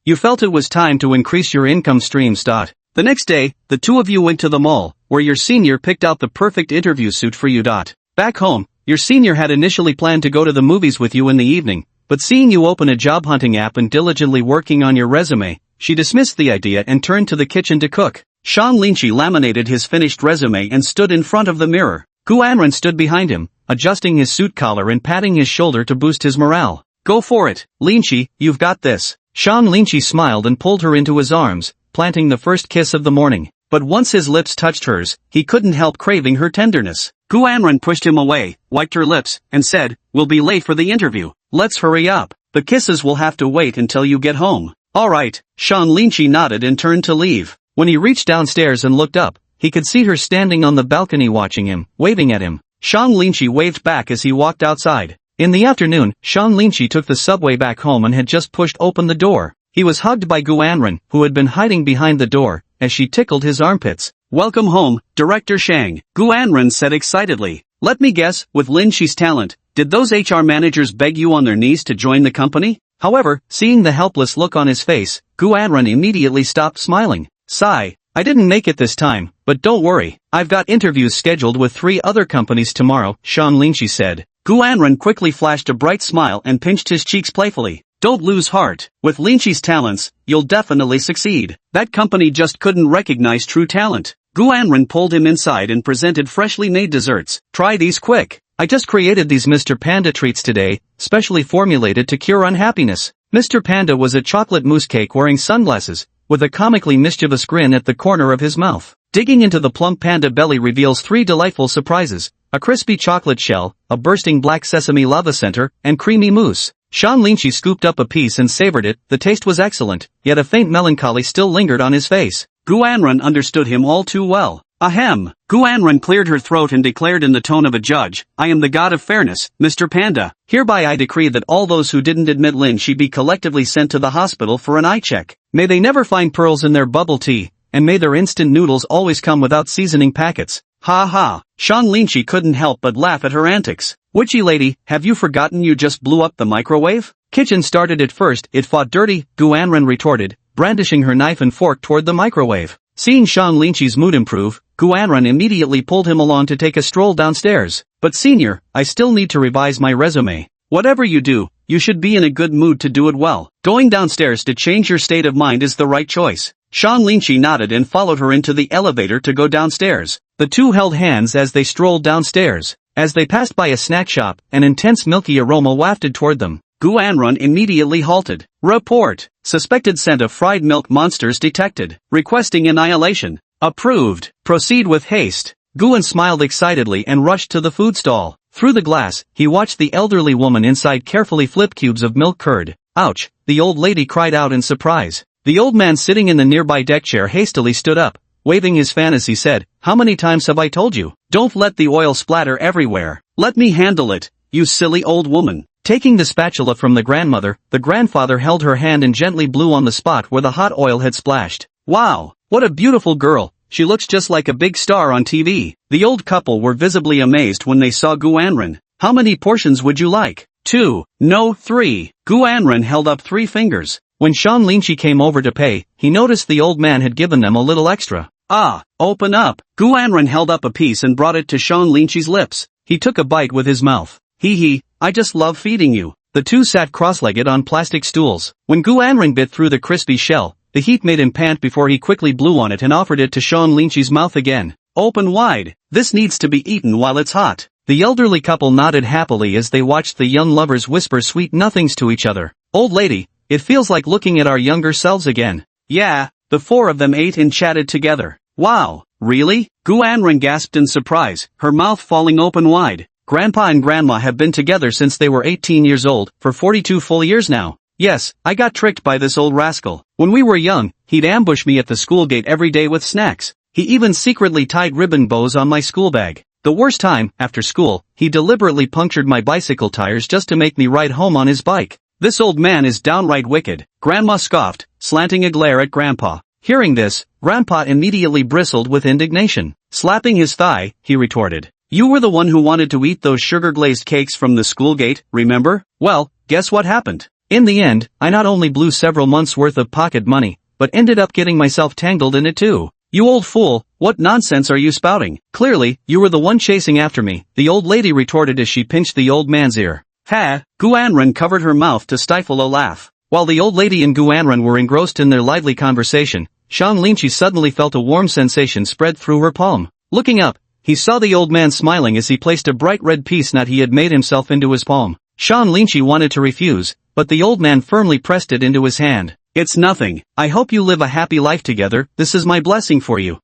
You felt it was time to increase your income streams. The next day, the two of you went to the mall, where your senior picked out the perfect interview suit for you. Back home, your senior had initially planned to go to the movies with you in the evening, but seeing you open a job hunting app and diligently working on your resume, she dismissed the idea and turned to the kitchen to cook. Sean Linchi laminated his finished resume and stood in front of the mirror. Gu Anren stood behind him, adjusting his suit collar and patting his shoulder to boost his morale. Go for it, Linchi, you've got this. Sean Linchi smiled and pulled her into his arms, planting the first kiss of the morning. But once his lips touched hers, he couldn't help craving her tenderness. Gu Anren pushed him away, wiped her lips, and said, "We'll be late for the interview. Let's hurry up. The kisses will have to wait until you get home." Alright, Sean Linchi nodded and turned to leave. When he reached downstairs and looked up, he could see her standing on the balcony watching him, waving at him. Sean Linchi waved back as he walked outside. In the afternoon, Sean Linchi took the subway back home and had just pushed open the door. He was hugged by Gu Anren, who had been hiding behind the door, as she tickled his armpits. "Welcome home, Director Shang," Gu Anren said excitedly. "Let me guess, with Linchi's talent, did those HR managers beg you on their knees to join the company?" However, seeing the helpless look on his face, Gu Anren immediately stopped smiling. "Sigh, I didn't make it this time, but don't worry, I've got interviews scheduled with 3 other companies tomorrow," Sean Linchi said. Gu Anren quickly flashed a bright smile and pinched his cheeks playfully. "Don't lose heart. With Linchi's talents, you'll definitely succeed. That company just couldn't recognize true talent." Gu Anren pulled him inside and presented freshly made desserts. "Try these quick. I just created these Mr. Panda treats today, specially formulated to cure unhappiness." Mr. Panda was a chocolate mousse cake wearing sunglasses, with a comically mischievous grin at the corner of his mouth. Digging into the plump panda belly reveals 3 delightful surprises: a crispy chocolate shell, a bursting black sesame lava center, and creamy mousse. Sean Linchi scooped up a piece and savored it. The taste was excellent, yet a faint melancholy still lingered on his face. Gu Anren understood him all too well. "Ahem." Gu Anren cleared her throat and declared in the tone of a judge, "I am the god of fairness, Mr. Panda. Hereby I decree that all those who didn't admit Linchi be collectively sent to the hospital for an eye check. May they never find pearls in their bubble tea, and may their instant noodles always come without seasoning packets." Ha ha. Sean Linchi couldn't help but laugh at her antics. "Witchy lady, have you forgotten you just blew up the microwave?" "Kitchen started it first, it fought dirty," Gu Anren retorted, brandishing her knife and fork toward the microwave. Seeing Sean Linchi's mood improve, Gu Anren immediately pulled him along to take a stroll downstairs. "But senior, I still need to revise my resume." "Whatever you do, you should be in a good mood to do it well. Going downstairs to change your state of mind is the right choice." Sean Linchi nodded and followed her into the elevator to go downstairs. The two held hands as they strolled downstairs. As they passed by a snack shop, an intense milky aroma wafted toward them. Gu Anren immediately halted. "Report. Suspected scent of fried milk monsters detected. Requesting annihilation. Approved. Proceed with haste." Guan smiled excitedly and rushed to the food stall. Through the glass, he watched the elderly woman inside carefully flip cubes of milk curd. "Ouch," the old lady cried out in surprise. The old man sitting in the nearby deck chair hastily stood up. Waving his fan as he said, "How many times have I told you? Don't let the oil splatter everywhere. Let me handle it, you silly old woman." Taking the spatula from the grandmother, the grandfather held her hand and gently blew on the spot where the hot oil had splashed. "Wow, what a beautiful girl. She looks just like a big star on TV." The old couple were visibly amazed when they saw Gu Anren. "How many portions would you like?" "2, no 3. Gu Anren held up 3 fingers. When Sean Linchi came over to pay, he noticed the old man had given them a little extra. "Ah, open up." Gu Anren held up a piece and brought it to Sean Linchi's lips. He took a bite with his mouth. "Hee, I just love feeding you." The two sat cross-legged on plastic stools. When Gu Anren bit through the crispy shell, the heat made him pant before he quickly blew on it and offered it to Sean Linchi's mouth again. "Open wide. This needs to be eaten while it's hot." The elderly couple nodded happily as they watched the young lovers whisper sweet nothings to each other. "Old lady, it feels like looking at our younger selves again." "Yeah." The 4 of them ate and chatted together. "Wow, really?" Gu Anren gasped in surprise, her mouth falling open wide. "Grandpa and Grandma have been together since they were 18 years old, for 42 full years now. Yes, I got tricked by this old rascal. When we were young, he'd ambush me at the school gate every day with snacks. He even secretly tied ribbon bows on my school bag. The worst time, after school, he deliberately punctured my bicycle tires just to make me ride home on his bike. This old man is downright wicked, Grandma scoffed, slanting a glare at Grandpa. Hearing this, Grandpa immediately bristled with indignation. Slapping his thigh, he retorted, "You were the one who wanted to eat those sugar-glazed cakes from the school gate, remember? Well, guess what happened? In the end, I not only blew several months' worth of pocket money, but ended up getting myself tangled in it too. You old fool, what nonsense are you spouting? Clearly, you were the one chasing after me," the old lady retorted as she pinched the old man's ear. Ha! Guanren covered her mouth to stifle a laugh. While the old lady and Guanren were engrossed in their lively conversation, Shang Linchi suddenly felt a warm sensation spread through her palm. Looking up, he saw the old man smiling as he placed a bright red peace knot he had made himself into his palm. Shang Linchi wanted to refuse, but the old man firmly pressed it into his hand. "It's nothing. I hope you live a happy life together, this is my blessing for you."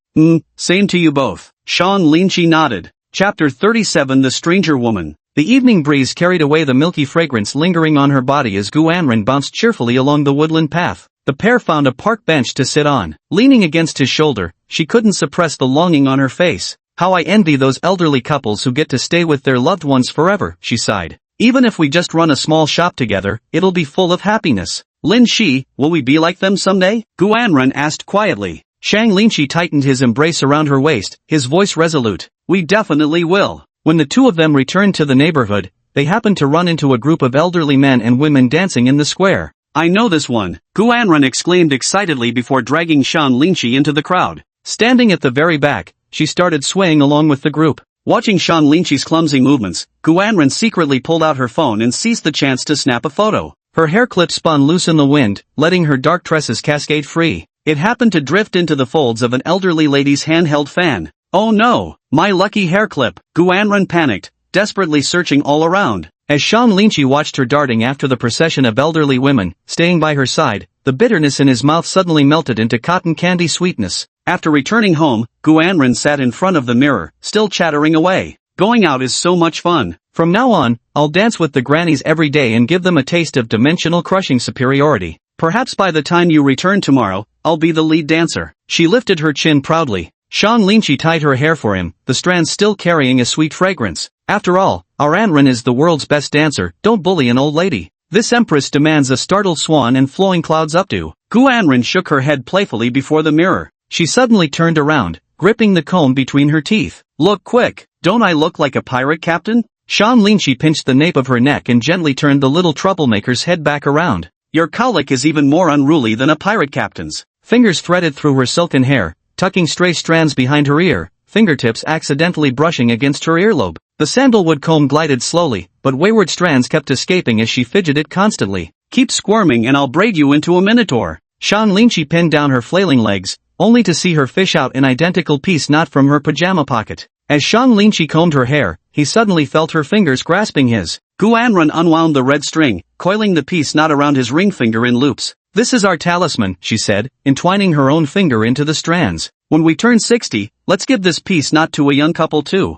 Same to you both. Shang Linchi nodded. Chapter 37 The Stranger Woman. The evening breeze carried away the milky fragrance lingering on her body as Guanren bounced cheerfully along the woodland path. The pair found a park bench to sit on. Leaning against his shoulder, she couldn't suppress the longing on her face. "How I envy those elderly couples who get to stay with their loved ones forever," she sighed. "Even if we just run a small shop together, it'll be full of happiness." "Lin Shi, will we be like them someday?" Guanren asked quietly. Shang Linchi tightened his embrace around her waist, his voice resolute. "We definitely will." When the two of them returned to the neighborhood, they happened to run into a group of elderly men and women dancing in the square. "I know this one," Guanren exclaimed excitedly before dragging Shang Linchi into the crowd. Standing at the very back, she started swaying along with the group. Watching Shang Linchi's clumsy movements, Guanren secretly pulled out her phone and seized the chance to snap a photo. Her hair clip spun loose in the wind, letting her dark tresses cascade free. It happened to drift into the folds of an elderly lady's handheld fan. "Oh no, my lucky hair clip!" Guanren panicked, desperately searching all around. As Shang Linchi watched her darting after the procession of elderly women, staying by her side, the bitterness in his mouth suddenly melted into cotton candy sweetness. After returning home, Guanren sat in front of the mirror, still chattering away. "Going out is so much fun. From now on, I'll dance with the grannies every day and give them a taste of dimensional crushing superiority. Perhaps by the time you return tomorrow, I'll be the lead dancer." She lifted her chin proudly. Shang Linchi tied her hair for him, the strands still carrying a sweet fragrance. "After all, our Anren is the world's best dancer, don't bully an old lady. This empress demands a startled swan and flowing clouds updo." Guanren shook her head playfully before the mirror. She suddenly turned around, gripping the comb between her teeth. "Look quick, don't I look like a pirate captain?" Shang Linchi pinched the nape of her neck and gently turned the little troublemaker's head back around. "Your cowlick is even more unruly than a pirate captain's." Fingers threaded through her silken hair, tucking stray strands behind her ear, fingertips accidentally brushing against her earlobe. The sandalwood comb glided slowly, but wayward strands kept escaping as she fidgeted constantly. "Keep squirming and I'll braid you into a minotaur." Shang Linchi pinned down her flailing legs, only to see her fish out an identical piece knot from her pajama pocket. As Shang Linchi combed her hair, he suddenly felt her fingers grasping his. Guanren unwound the red string, coiling the piece knot around his ring finger in loops. "This is our talisman," she said, entwining her own finger into the strands. "When we turn 60, let's give this piece knot to a young couple too."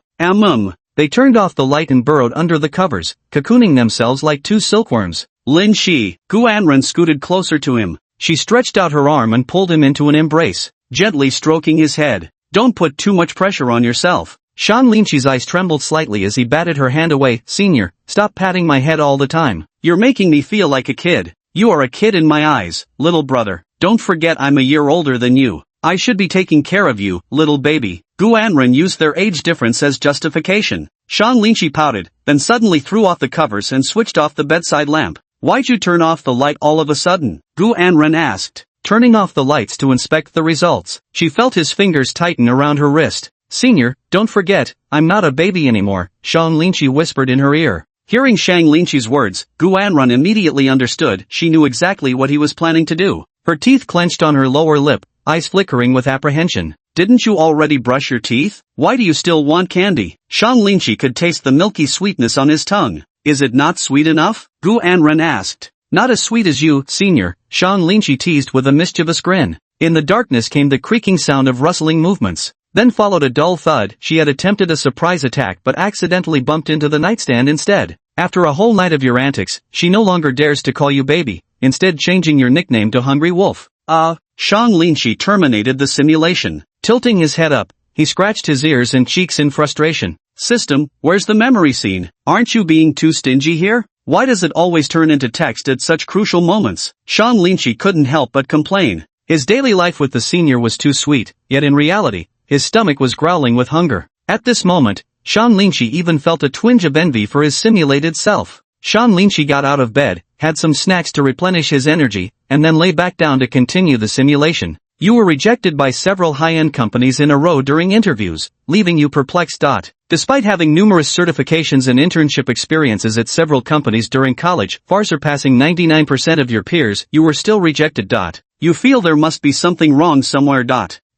They turned off the light and burrowed under the covers, cocooning themselves like two silkworms. "Lin Shi." Guanren scooted closer to him. She stretched out her arm and pulled him into an embrace, gently stroking his head. "Don't put too much pressure on yourself." Shang Linchi's eyes trembled slightly as he batted her hand away. "Senior, stop patting my head all the time. You're making me feel like a kid." "You are a kid in my eyes, little brother. Don't forget I'm a year older than you. I should be taking care of you, little baby." Guanren used their age difference as justification. Shang Linchi pouted, then suddenly threw off the covers and switched off the bedside lamp. "Why'd you turn off the light all of a sudden?" Guanren asked, turning off the lights to inspect the results. She felt his fingers tighten around her wrist. "Senior, don't forget, I'm not a baby anymore," Shang Linchi whispered in her ear. Hearing Shang Linchi's words, Guanren immediately understood. She knew exactly what he was planning to do. Her teeth clenched on her lower lip, eyes flickering with apprehension. "Didn't you already brush your teeth? Why do you still want candy?" Shang Linchi could taste the milky sweetness on his tongue. "Is it not sweet enough?" Guanren asked. "Not as sweet as you, senior," Shang Linchi teased with a mischievous grin. In the darkness came the creaking sound of rustling movements. Then followed a dull thud. She had attempted a surprise attack but accidentally bumped into the nightstand instead. "After a whole night of your antics, she no longer dares to call you baby, instead changing your nickname to Hungry Wolf." Shang Linchi terminated the simulation. Tilting his head up, he scratched his ears and cheeks in frustration. System, where's the memory scene? Aren't you being too stingy here? Why does it always turn into text at such crucial moments? Sean Lynchie couldn't help but complain. His daily life with the senior was too sweet, yet in reality, his stomach was growling with hunger. At this moment, Sean Lynchie even felt a twinge of envy for his simulated self. Sean Lynchie got out of bed, had some snacks to replenish his energy, and then lay back down to continue the simulation. You were rejected by several high-end companies in a row during interviews, leaving you perplexed. Despite having numerous certifications and internship experiences at several companies during college, far surpassing 99% of your peers, you were still rejected. You feel there must be something wrong somewhere.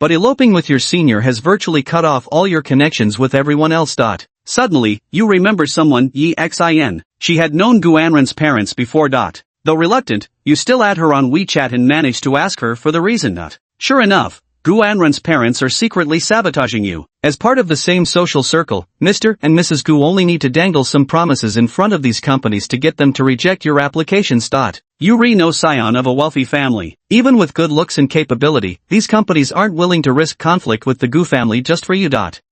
But eloping with your senior has virtually cut off all your connections with everyone else. Suddenly, you remember someone, Xin. She had known Guanren's parents before. Though reluctant, you still add her on WeChat and manage to ask her for the reason. Sure enough, Guanren's parents are secretly sabotaging you. As part of the same social circle, Mr. and Mrs. Gu only need to dangle some promises in front of these companies to get them to reject your applications. You no scion of a wealthy family. Even with good looks and capability, these companies aren't willing to risk conflict with the Gu family just for you.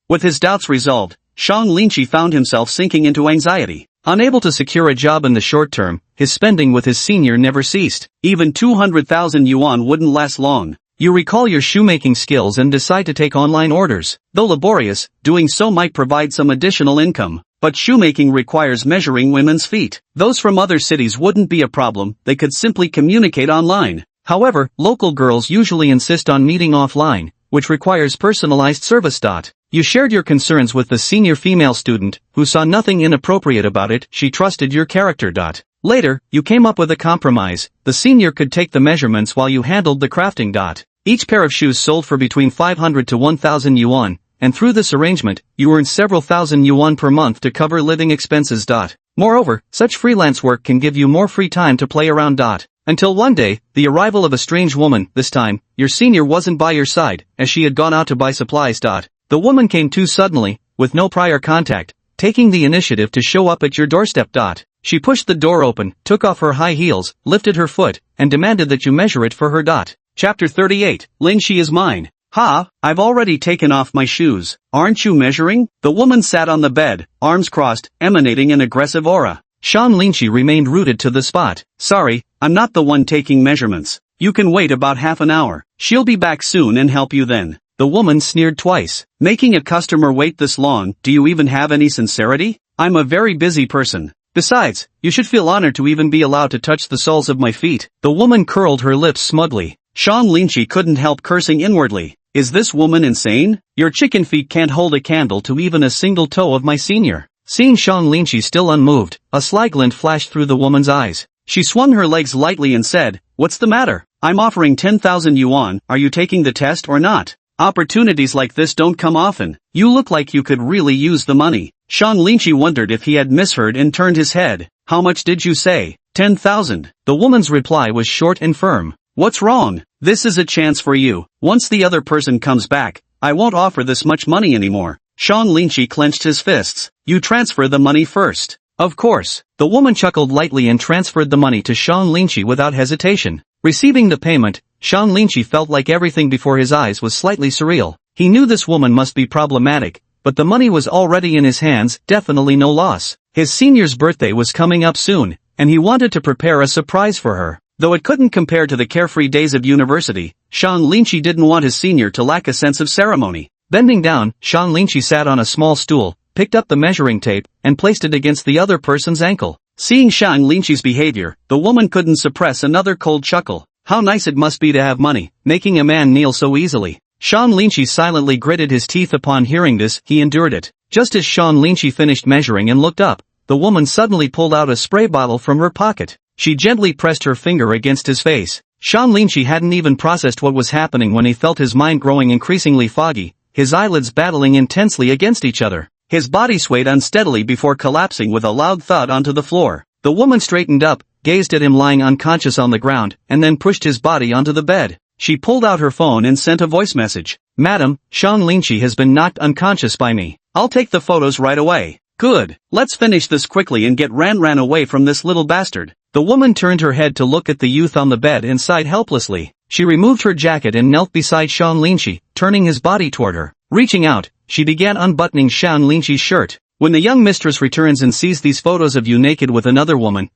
With his doubts resolved, Sean Lynchie found himself sinking into anxiety. Unable to secure a job in the short term, his spending with his senior never ceased. Even 200,000 yuan wouldn't last long. You recall your shoemaking skills and decide to take online orders. Though laborious, doing so might provide some additional income. But shoemaking requires measuring women's feet. Those from other cities wouldn't be a problem, they could simply communicate online. However, local girls usually insist on meeting offline, which requires personalized service. You shared your concerns with the senior female student, who saw nothing inappropriate about it. She trusted your character. Later, you came up with a compromise. The senior could take the measurements while you handled the crafting. Each pair of shoes sold for between 500 to 1,000 yuan, and through this arrangement, you earned several thousand yuan per month to cover living expenses. Moreover, such freelance work can give you more free time to play around. Until one day, the arrival of a strange woman. This time, your senior wasn't by your side, as she had gone out to buy supplies. The woman came too suddenly, with no prior contact, taking the initiative to show up at your doorstep. She pushed the door open, took off her high heels, lifted her foot, and demanded that you measure it for her. Chapter 38, Lynchie is mine. Ha, I've already taken off my shoes. Aren't you measuring? The woman sat on the bed, arms crossed, emanating an aggressive aura. Sean Lynchie remained rooted to the spot. Sorry, I'm not the one taking measurements. You can wait about half an hour. She'll be back soon and help you then. The woman sneered twice. Making a customer wait this long, do you even have any sincerity? I'm a very busy person. Besides, you should feel honored to even be allowed to touch the soles of my feet. The woman curled her lips smugly. Sean Lynchie couldn't help cursing inwardly. Is this woman insane? Your chicken feet can't hold a candle to even a single toe of my senior. Seeing Sean Lynchie still unmoved, a sly glint flashed through the woman's eyes. She swung her legs lightly and said, "What's the matter? I'm offering 10,000 yuan, are you taking the test or not? Opportunities like this don't come often. You look like you could really use the money." Sean Lynchie wondered if he had misheard and turned his head. "How much did you say?" 10,000. The woman's reply was short and firm. "What's wrong? This is a chance for you. Once the other person comes back, I won't offer this much money anymore." Sean Lynchie clenched his fists. "You transfer the money first." "Of course." The woman chuckled lightly and transferred the money to Sean Lynchie without hesitation. Receiving the payment, Sean Lynchie felt like everything before his eyes was slightly surreal. He knew this woman must be problematic, but the money was already in his hands, definitely no loss. His senior's birthday was coming up soon, and he wanted to prepare a surprise for her. Though it couldn't compare to the carefree days of university, Sean Lynchie didn't want his senior to lack a sense of ceremony. Bending down, Sean Lynchie sat on a small stool, picked up the measuring tape, and placed it against the other person's ankle. Seeing Sean Lynchie's behavior, the woman couldn't suppress another cold chuckle. How nice it must be to have money, making a man kneel so easily. Sean Lynchie silently gritted his teeth upon hearing this. He endured it. Just as Sean Lynchie finished measuring and looked up, the woman suddenly pulled out a spray bottle from her pocket. She gently pressed her finger against his face. Sean Lynchie hadn't even processed what was happening when he felt his mind growing increasingly foggy, his eyelids battling intensely against each other. His body swayed unsteadily before collapsing with a loud thud onto the floor. The woman straightened up, gazed at him lying unconscious on the ground, and then pushed his body onto the bed. She pulled out her phone and sent a voice message. "Madam, Sean Lynchie has been knocked unconscious by me. I'll take the photos right away." "Good. Let's finish this quickly and get ran away from this little bastard." The woman turned her head to look at the youth on the bed and sighed helplessly. She removed her jacket and knelt beside Sean Lynchie, turning his body toward her. Reaching out, she began unbuttoning Shan Linqi's shirt. When the young mistress returns and sees these photos of you naked with another woman,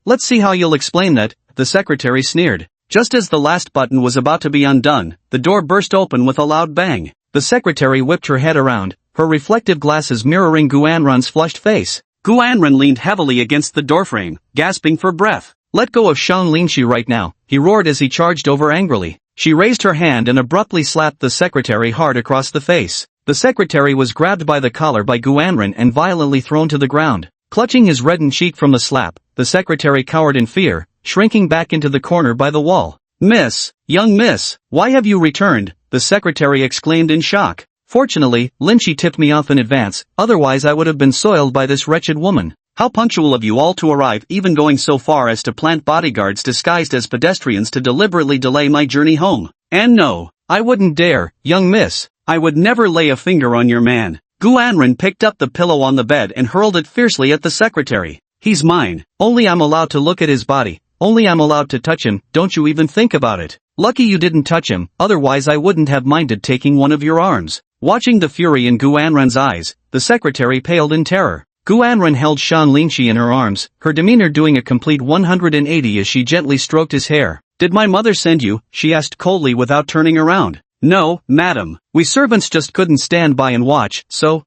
let's see how you'll explain that, the secretary sneered. Just as the last button was about to be undone, the door burst open with a loud bang. The secretary whipped her head around, her reflective glasses mirroring Guanrun's flushed face. Guanrun leaned heavily against the doorframe, gasping for breath. Let go of Shan Linqi right now, he roared as he charged over angrily. She raised her hand and abruptly slapped the secretary hard across the face. The secretary was grabbed by the collar by Guanrun and violently thrown to the ground. Clutching his reddened cheek from the slap, the secretary cowered in fear, shrinking back into the corner by the wall. Miss, young miss, why have you returned? The secretary exclaimed in shock. Fortunately, Linqi tipped me off in advance, otherwise I would have been soiled by this wretched woman. How punctual of you all to arrive, even going so far as to plant bodyguards disguised as pedestrians to deliberately delay my journey home. And no, I wouldn't dare, young miss. I would never lay a finger on your man. Guanrun picked up the pillow on the bed and hurled it fiercely at the secretary. He's mine. Only I'm allowed to look at his body. Only I'm allowed to touch him, don't you even think about it. Lucky you didn't touch him, otherwise I wouldn't have minded taking one of your arms. Watching the fury in Guanrun's eyes, the secretary paled in terror. Guanrun held Shan Linqi in her arms, her demeanor doing a complete 180 as she gently stroked his hair. Did my mother send you? She asked coldly without turning around. No, madam. We servants just couldn't stand by and watch, so,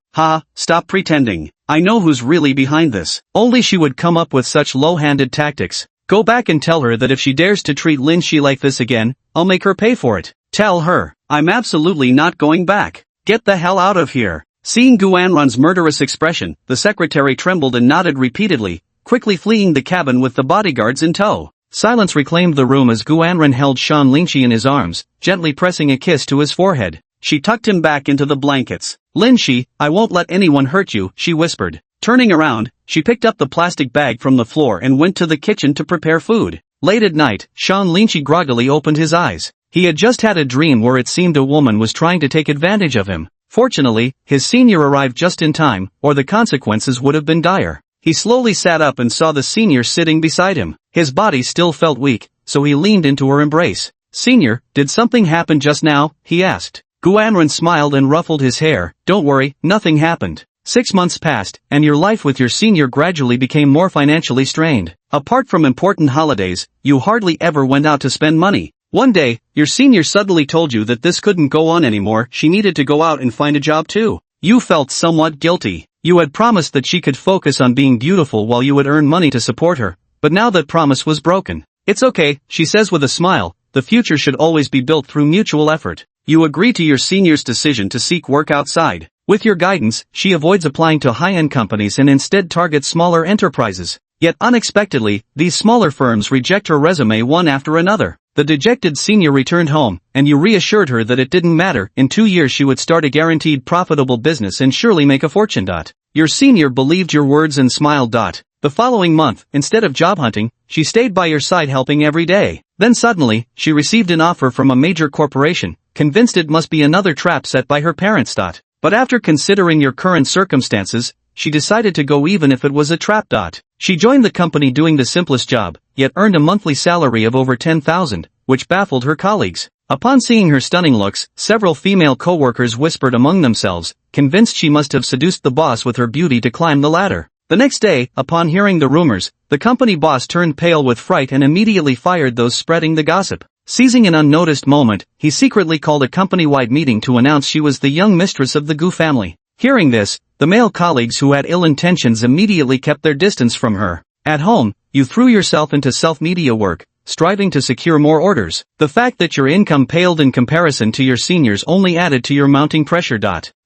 stop pretending. I know who's really behind this. Only she would come up with such low-handed tactics. Go back and tell her that if she dares to treat Linqi like this again, I'll make her pay for it. Tell her. I'm absolutely not going back. Get the hell out of here. Seeing Guanrun's murderous expression, the secretary trembled and nodded repeatedly, quickly fleeing the cabin with the bodyguards in tow. Silence reclaimed the room as Guanrun held Shan Linqi in his arms, gently pressing a kiss to his forehead. She tucked him back into the blankets. Linqi, I won't let anyone hurt you, she whispered. Turning around, she picked up the plastic bag from the floor and went to the kitchen to prepare food. Late at night, Shan Linqi groggily opened his eyes. He had just had a dream where it seemed a woman was trying to take advantage of him. Fortunately, his senior arrived just in time, or the consequences would have been dire. He slowly sat up and saw the senior sitting beside him. His body still felt weak, so he leaned into her embrace. Senior, did something happen just now? He asked. Guanrun smiled and ruffled his hair. Don't worry, nothing happened. 6 months passed, and your life with your senior gradually became more financially strained. Apart from important holidays, you hardly ever went out to spend money. One day, your senior suddenly told you that this couldn't go on anymore, she needed to go out and find a job too. You felt somewhat guilty. You had promised that she could focus on being beautiful while you would earn money to support her, but now that promise was broken. It's okay, she says with a smile, the future should always be built through mutual effort. You agree to your senior's decision to seek work outside. With your guidance, she avoids applying to high-end companies and instead targets smaller enterprises. Yet unexpectedly, these smaller firms reject her resume one after another. The dejected senior returned home, and you reassured her that it didn't matter, in 2 years she would start a guaranteed profitable business and surely make a fortune. Your senior believed your words and smiled. The following month, instead of job hunting, she stayed by your side helping every day. Then suddenly, she received an offer from a major corporation, convinced it must be another trap set by her parents. But after considering your current circumstances, she decided to go even if it was a trap. She joined the company doing the simplest job, yet earned a monthly salary of over 10,000, which baffled her colleagues. Upon seeing her stunning looks, several female co-workers whispered among themselves, convinced she must have seduced the boss with her beauty to climb the ladder. The next day, upon hearing the rumors, the company boss turned pale with fright and immediately fired those spreading the gossip. Seizing an unnoticed moment, he secretly called a company-wide meeting to announce she was the young mistress of the Gu family. Hearing this, the male colleagues who had ill intentions immediately kept their distance from her. At home, you threw yourself into self-media work, striving to secure more orders. The fact that your income paled in comparison to your seniors only added to your mounting pressure.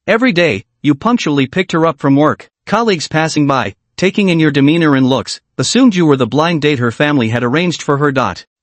Every day, you punctually picked her up from work. Colleagues passing by, taking in your demeanor and looks, assumed you were the blind date her family had arranged for her.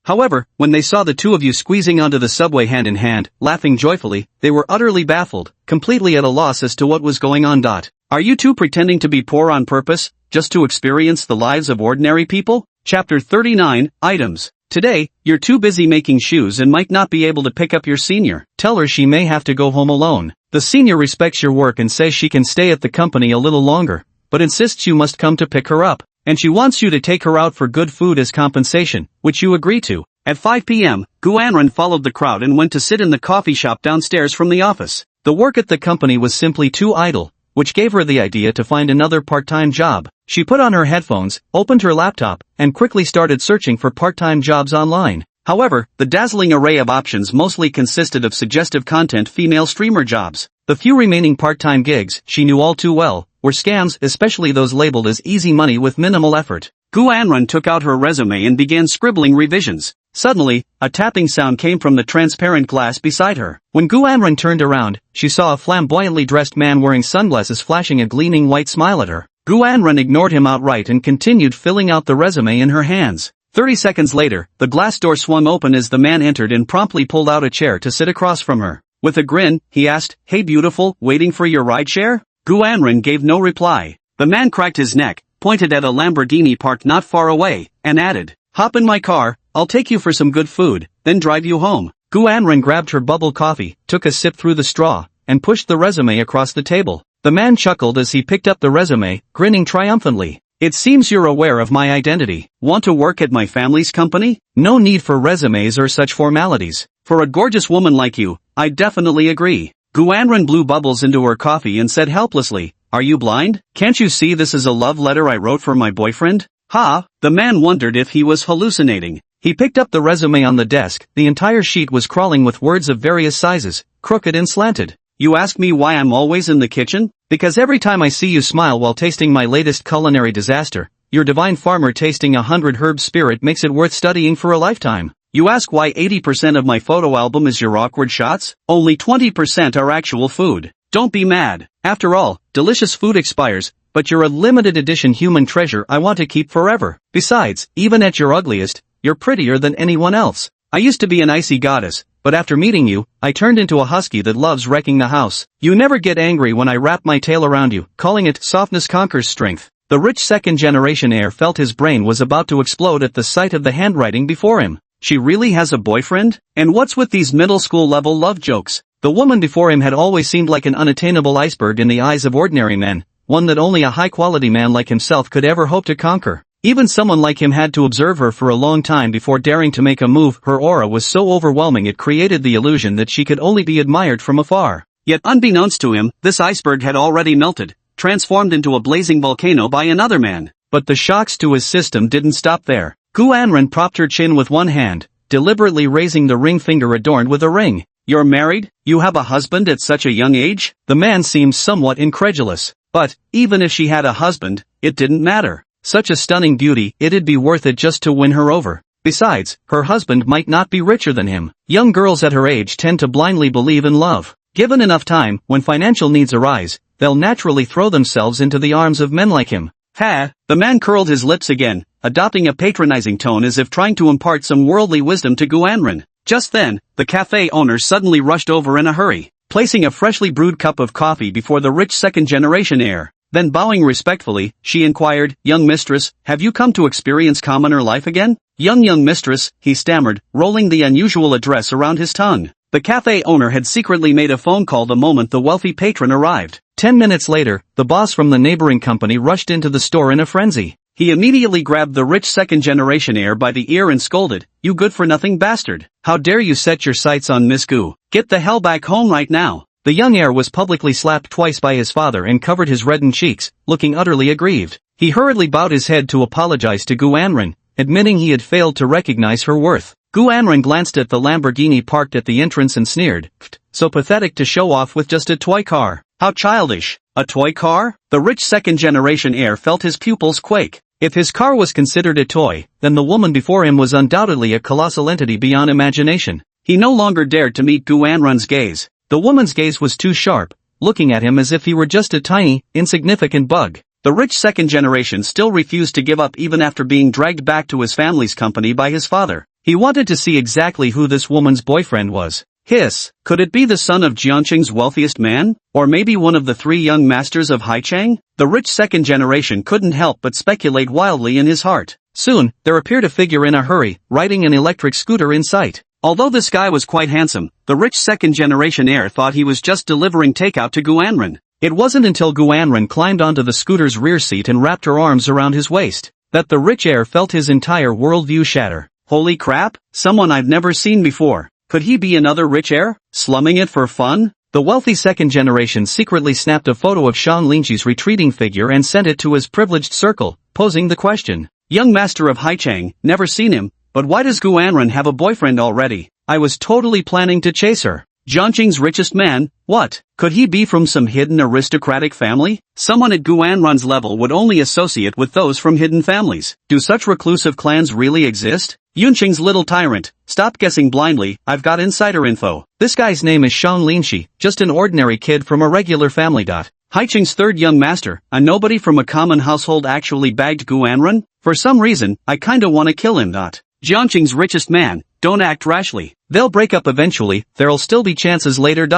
However, when they saw the two of you squeezing onto the subway hand in hand, laughing joyfully, they were utterly baffled, completely at a loss as to what was going on. Are you two pretending to be poor on purpose, just to experience the lives of ordinary people? Chapter 39, Items. Today, you're too busy making shoes and might not be able to pick up your senior. Tell her she may have to go home alone. The senior respects your work and says she can stay at the company a little longer, but insists you must come to pick her up. And she wants you to take her out for good food as compensation, which you agree to. At 5 p.m., Gu Anren followed the crowd and went to sit in the coffee shop downstairs from the office. The work at the company was simply too idle, which gave her the idea to find another part-time job. She put on her headphones, opened her laptop, and quickly started searching for part-time jobs online. However, the dazzling array of options mostly consisted of suggestive content female streamer jobs. The few remaining part-time gigs, she knew all too well, were scams, especially those labeled as easy money with minimal effort. Gu Anren took out her resume and began scribbling revisions. Suddenly, a tapping sound came from the transparent glass beside her. When Gu Anren turned around, she saw a flamboyantly dressed man wearing sunglasses flashing a gleaming white smile at her. Gu Anren ignored him outright and continued filling out the resume in her hands. 30 seconds later, the glass door swung open as the man entered and promptly pulled out a chair to sit across from her. With a grin, he asked, "Hey beautiful, waiting for your rideshare?" Gu Anren gave no reply. The man cracked his neck, pointed at a Lamborghini parked not far away, and added, "Hop in my car, I'll take you for some good food, then drive you home." Gu Anren grabbed her bubble coffee, took a sip through the straw, and pushed the resume across the table. The man chuckled as he picked up the resume, grinning triumphantly. "It seems you're aware of my identity. Want to work at my family's company? No need for resumes or such formalities. For a gorgeous woman like you, I definitely agree." Gu Anren blew bubbles into her coffee and said helplessly, "Are you blind? Can't you see this is a love letter I wrote for my boyfriend?" "Ha!" The man wondered if he was hallucinating. He picked up the resume on the desk. The entire sheet was crawling with words of various sizes, crooked and slanted. "You ask me why I'm always in the kitchen? Because every time I see you smile while tasting my latest culinary disaster, your divine farmer tasting 100 herb spirit makes it worth studying for a lifetime. You ask why 80% of my photo album is your awkward shots? Only 20% are actual food. Don't be mad. After all, delicious food expires, but you're a limited edition human treasure I want to keep forever. Besides, even at your ugliest, you're prettier than anyone else. I used to be an icy goddess, but after meeting you, I turned into a husky that loves wrecking the house. You never get angry when I wrap my tail around you, calling it softness conquers strength." The rich second-generation heir felt his brain was about to explode at the sight of the handwriting before him. She really has a boyfriend? And what's with these middle school level love jokes? The woman before him had always seemed like an unattainable iceberg in the eyes of ordinary men, one that only a high-quality man like himself could ever hope to conquer. Even someone like him had to observe her for a long time before daring to make a move. Her aura was so overwhelming it created the illusion that she could only be admired from afar. Yet unbeknownst to him, this iceberg had already melted, transformed into a blazing volcano by another man. But the shocks to his system didn't stop there. Gu Anren propped her chin with one hand, deliberately raising the ring finger adorned with a ring. "You're married? You have a husband at such a young age?" The man seemed somewhat incredulous. But, even if she had a husband, it didn't matter. Such a stunning beauty, it'd be worth it just to win her over. Besides, her husband might not be richer than him. Young girls at her age tend to blindly believe in love. Given enough time, when financial needs arise, they'll naturally throw themselves into the arms of men like him. "Ha!" The man curled his lips again, adopting a patronizing tone as if trying to impart some worldly wisdom to Gu Anren. Just then, the cafe owner suddenly rushed over in a hurry, placing a freshly brewed cup of coffee before the rich second-generation heir. Then bowing respectfully, she inquired, "Young mistress, have you come to experience commoner life again?" Young mistress," he stammered, rolling the unusual address around his tongue. The cafe owner had secretly made a phone call the moment the wealthy patron arrived. 10 minutes later, the boss from the neighboring company rushed into the store in a frenzy. He immediately grabbed the rich second-generation heir by the ear and scolded, "You good-for-nothing bastard! How dare you set your sights on Miss Gu? Get the hell back home right now!" The young heir was publicly slapped twice by his father and covered his reddened cheeks, looking utterly aggrieved. He hurriedly bowed his head to apologize to Gu Anren, admitting he had failed to recognize her worth. Gu Anren glanced at the Lamborghini parked at the entrance and sneered, "So pathetic to show off with just a toy car. How childish. A toy car?" The rich second-generation heir felt his pupils quake. If his car was considered a toy, then the woman before him was undoubtedly a colossal entity beyond imagination. He no longer dared to meet Gu Anren's gaze. The woman's gaze was too sharp, looking at him as if he were just a tiny, insignificant bug. The rich second generation still refused to give up even after being dragged back to his family's company by his father. He wanted to see exactly who this woman's boyfriend was. Hiss, could it be the son of Jiangqing's wealthiest man? Or maybe one of the 3 young masters of Haichang? The rich second generation couldn't help but speculate wildly in his heart. Soon, there appeared a figure in a hurry, riding an electric scooter in sight. Although this guy was quite handsome, the rich second-generation heir thought he was just delivering takeout to Gu Anren. It wasn't until Gu Anren climbed onto the scooter's rear seat and wrapped her arms around his waist, that the rich heir felt his entire worldview shatter. Holy crap, someone I've never seen before. Could he be another rich heir, slumming it for fun? The wealthy second generation secretly snapped a photo of Shang Linqi's retreating figure and sent it to his privileged circle, posing the question. Young master of Haichang, never seen him, but why does Gu Anren have a boyfriend already? I was totally planning to chase her. Jiangqing's richest man, what? Could he be from some hidden aristocratic family? Someone at Gu Anren's level would only associate with those from hidden families. Do such reclusive clans really exist? Yunqing's little tyrant, stop guessing blindly, I've got insider info. This guy's name is Shang Linqi, just an ordinary kid from a regular family. Haiching's third young master, a nobody from a common household actually bagged Gu Anren? For some reason, I kinda wanna kill him. Jiangqing's richest man, don't act rashly. They'll break up eventually, there'll still be chances later.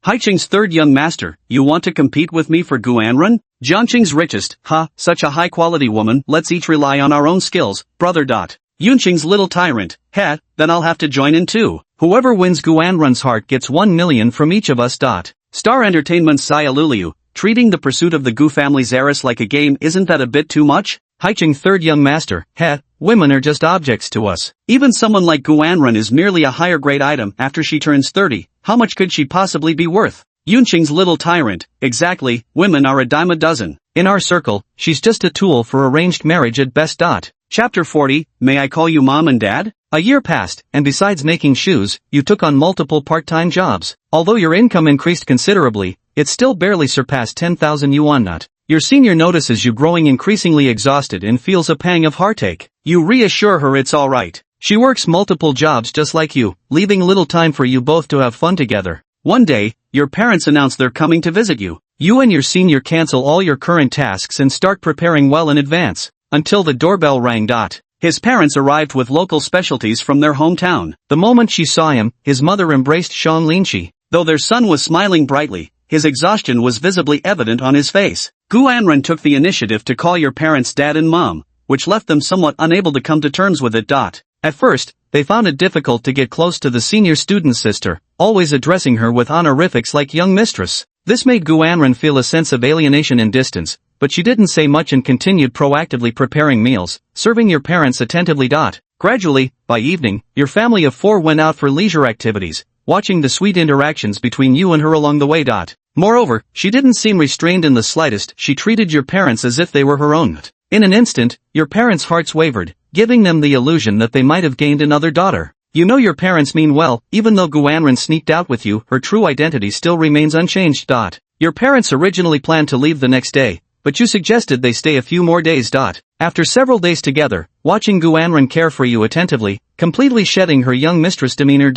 Haiching's third young master, you want to compete with me for Gu Anren? Jiangqing's richest, such a high-quality woman, let's each rely on our own skills, brother. Yunqing's little tyrant, then I'll have to join in too. Whoever wins Gu Anren's heart gets 1 million from each of us. Star Entertainment's Xia Luliu, treating the pursuit of the Gu family's heiress like a game, isn't that a bit too much? Haiching third young master, women are just objects to us. Even someone like Gu Anren is merely a higher grade item after she turns 30, how much could she possibly be worth? Yunqing's little tyrant, exactly, women are a dime a dozen. In our circle, she's just a tool for arranged marriage at best. Chapter 40, May I call you mom and dad? A year passed, and besides making shoes, you took on multiple part-time jobs. Although your income increased considerably, it still barely surpassed 10,000 yuan. Your senior notices you growing increasingly exhausted and feels a pang of heartache. You reassure her it's alright. She works multiple jobs just like you, leaving little time for you both to have fun together. One day, your parents announce they're coming to visit you. You and your senior cancel all your current tasks and start preparing well in advance. Until the doorbell rang. His parents arrived with local specialties from their hometown. The moment she saw him, his mother embraced Shang Linqi. Though their son was smiling brightly, his exhaustion was visibly evident on his face. Gu Anren took the initiative to call your parents dad and mom, which left them somewhat unable to come to terms with it. At first, they found it difficult to get close to the senior student's sister, always addressing her with honorifics like young mistress. This made Gu Anren feel a sense of alienation and distance, but she didn't say much and continued proactively preparing meals, serving your parents attentively. Gradually, by evening, your family of 4 went out for leisure activities, watching the sweet interactions between you and her along the way. Moreover, she didn't seem restrained in the slightest, she treated your parents as if they were her own. In an instant, your parents' hearts wavered, giving them the illusion that they might have gained another daughter. You know your parents mean well, even though Gu Anren sneaked out with you, her true identity still remains unchanged. Your parents originally planned to leave the next day, but you suggested they stay a few more days. After several days together, watching Gu Anren care for you attentively, completely shedding her young mistress demeanor.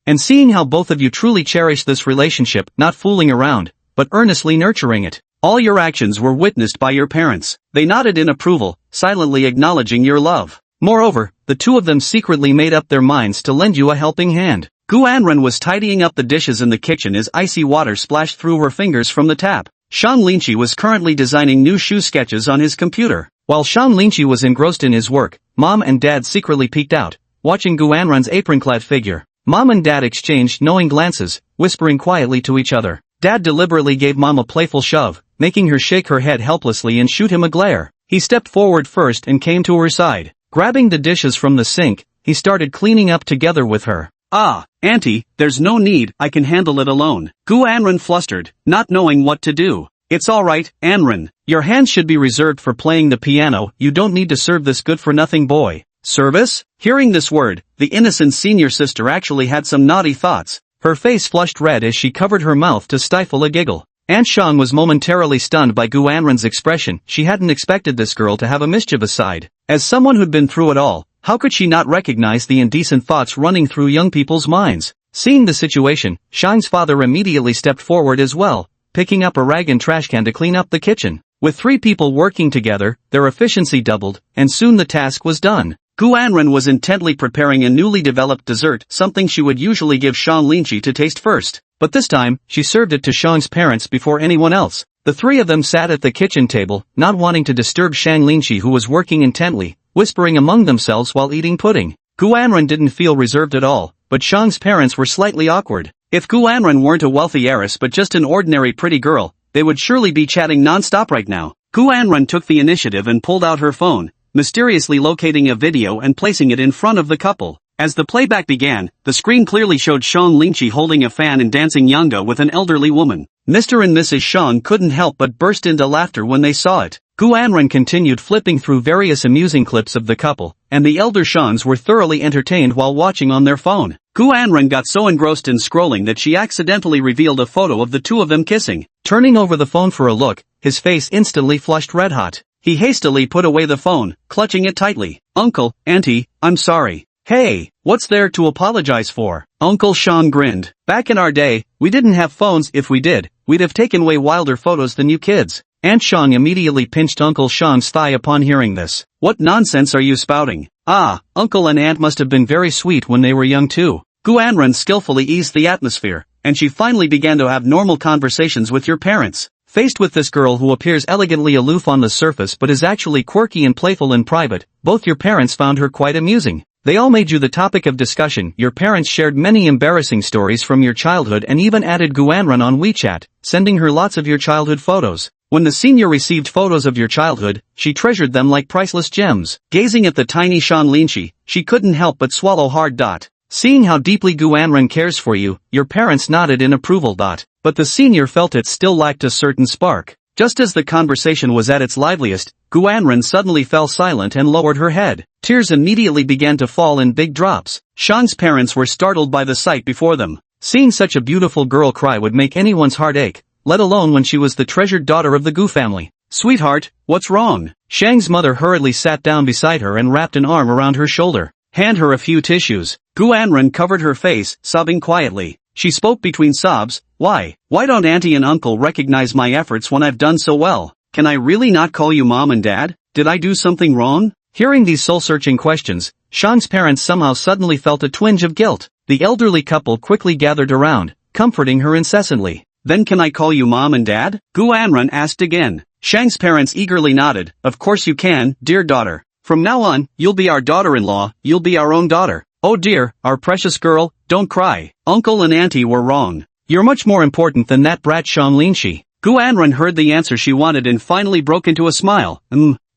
And seeing how both of you truly cherish this relationship, not fooling around, but earnestly nurturing it. All your actions were witnessed by your parents. They nodded in approval, silently acknowledging your love. Moreover, the two of them secretly made up their minds to lend you a helping hand. Gu Anren was tidying up the dishes in the kitchen as icy water splashed through her fingers from the tap. Shang Linqi was currently designing new shoe sketches on his computer. While Shang Linqi was engrossed in his work, Mom and Dad secretly peeked out, watching Gu Anren's apron-clad figure. Mom and Dad exchanged knowing glances, whispering quietly to each other. Dad deliberately gave Mom a playful shove, making her shake her head helplessly and shoot him a glare. He stepped forward first and came to her side. Grabbing the dishes from the sink, he started cleaning up together with her. Ah, Auntie, there's no need, I can handle it alone. Gu Anren flustered, not knowing what to do. It's alright, Anren. Your hands should be reserved for playing the piano, you don't need to serve this good-for-nothing boy. Service? Hearing this word, the innocent senior sister actually had some naughty thoughts. Her face flushed red as she covered her mouth to stifle a giggle. Aunt Shang was momentarily stunned by Gu Anren's expression. She hadn't expected this girl to have a mischievous side. As someone who'd been through it all, how could she not recognize the indecent thoughts running through young people's minds? Seeing the situation, Shang's father immediately stepped forward as well, picking up a rag and trash can to clean up the kitchen. With 3 people working together, their efficiency doubled, and soon the task was done. Gu Anren was intently preparing a newly developed dessert, something she would usually give Shang Linqi to taste first. But this time, she served it to Shang's parents before anyone else. The 3 of them sat at the kitchen table, not wanting to disturb Shang Linqi, who was working intently, whispering among themselves while eating pudding. Gu Anren didn't feel reserved at all, but Shang's parents were slightly awkward. If Gu Anren weren't a wealthy heiress but just an ordinary pretty girl, they would surely be chatting non-stop right now. Gu Anren took the initiative and pulled out her phone, mysteriously locating a video and placing it in front of the couple. As the playback began, the screen clearly showed Sean Lynchie holding a fan and dancing yanga with an elderly woman. Mr. and Mrs. Sean couldn't help but burst into laughter when they saw it. Gu Anran continued flipping through various amusing clips of the couple, and the elder Seans were thoroughly entertained while watching on their phone. Gu Anran got so engrossed in scrolling that she accidentally revealed a photo of the two of them kissing. Turning over the phone for a look, his face instantly flushed red hot. He hastily put away the phone, clutching it tightly. "Uncle, Auntie, I'm sorry." "Hey, what's there to apologize for?" Uncle Sean grinned. "Back in our day, we didn't have phones. If we did, we'd have taken way wilder photos than you kids." Aunt Sean immediately pinched Uncle Sean's thigh upon hearing this. "What nonsense are you spouting? Ah, Uncle and Aunt must have been very sweet when they were young too." Gu Anran skillfully eased the atmosphere, and she finally began to have normal conversations with your parents. Faced with this girl who appears elegantly aloof on the surface but is actually quirky and playful in private, both your parents found her quite amusing. They all made you the topic of discussion. Your parents shared many embarrassing stories from your childhood and even added Gu Anran on WeChat, sending her lots of your childhood photos. When the senior received photos of your childhood, she treasured them like priceless gems. Gazing at the tiny Sean Lynchie, she couldn't help but swallow hard. Seeing how deeply Gu Anran cares for you, your parents nodded in approval. But the senior felt it still lacked a certain spark. Just as the conversation was at its liveliest, Gu Anran suddenly fell silent and lowered her head. Tears immediately began to fall in big drops. Sean's parents were startled by the sight before them. Seeing such a beautiful girl cry would make anyone's heart ache, let alone when she was the treasured daughter of the Gu family. "Sweetheart, what's wrong?" Shang's mother hurriedly sat down beside her and wrapped an arm around her shoulder. "Hand her a few tissues." Gu Anran covered her face, sobbing quietly. She spoke between sobs. Why don't Auntie and Uncle recognize my efforts when I've done so well? Can I really not call you Mom and Dad? Did I do something wrong?" Hearing these soul-searching questions, Sean's parents somehow suddenly felt a twinge of guilt. The elderly couple quickly gathered around, comforting her incessantly. "Then can I call you Mom and Dad?" Gu Anran asked again. Shang's parents eagerly nodded. "Of course you can, dear daughter. From now on, you'll be our daughter-in-law, you'll be our own daughter." "Oh dear, our precious girl, don't cry. Uncle and Auntie were wrong. You're much more important than that brat Sean Lynchie." Gu Anran heard the answer she wanted and finally broke into a smile.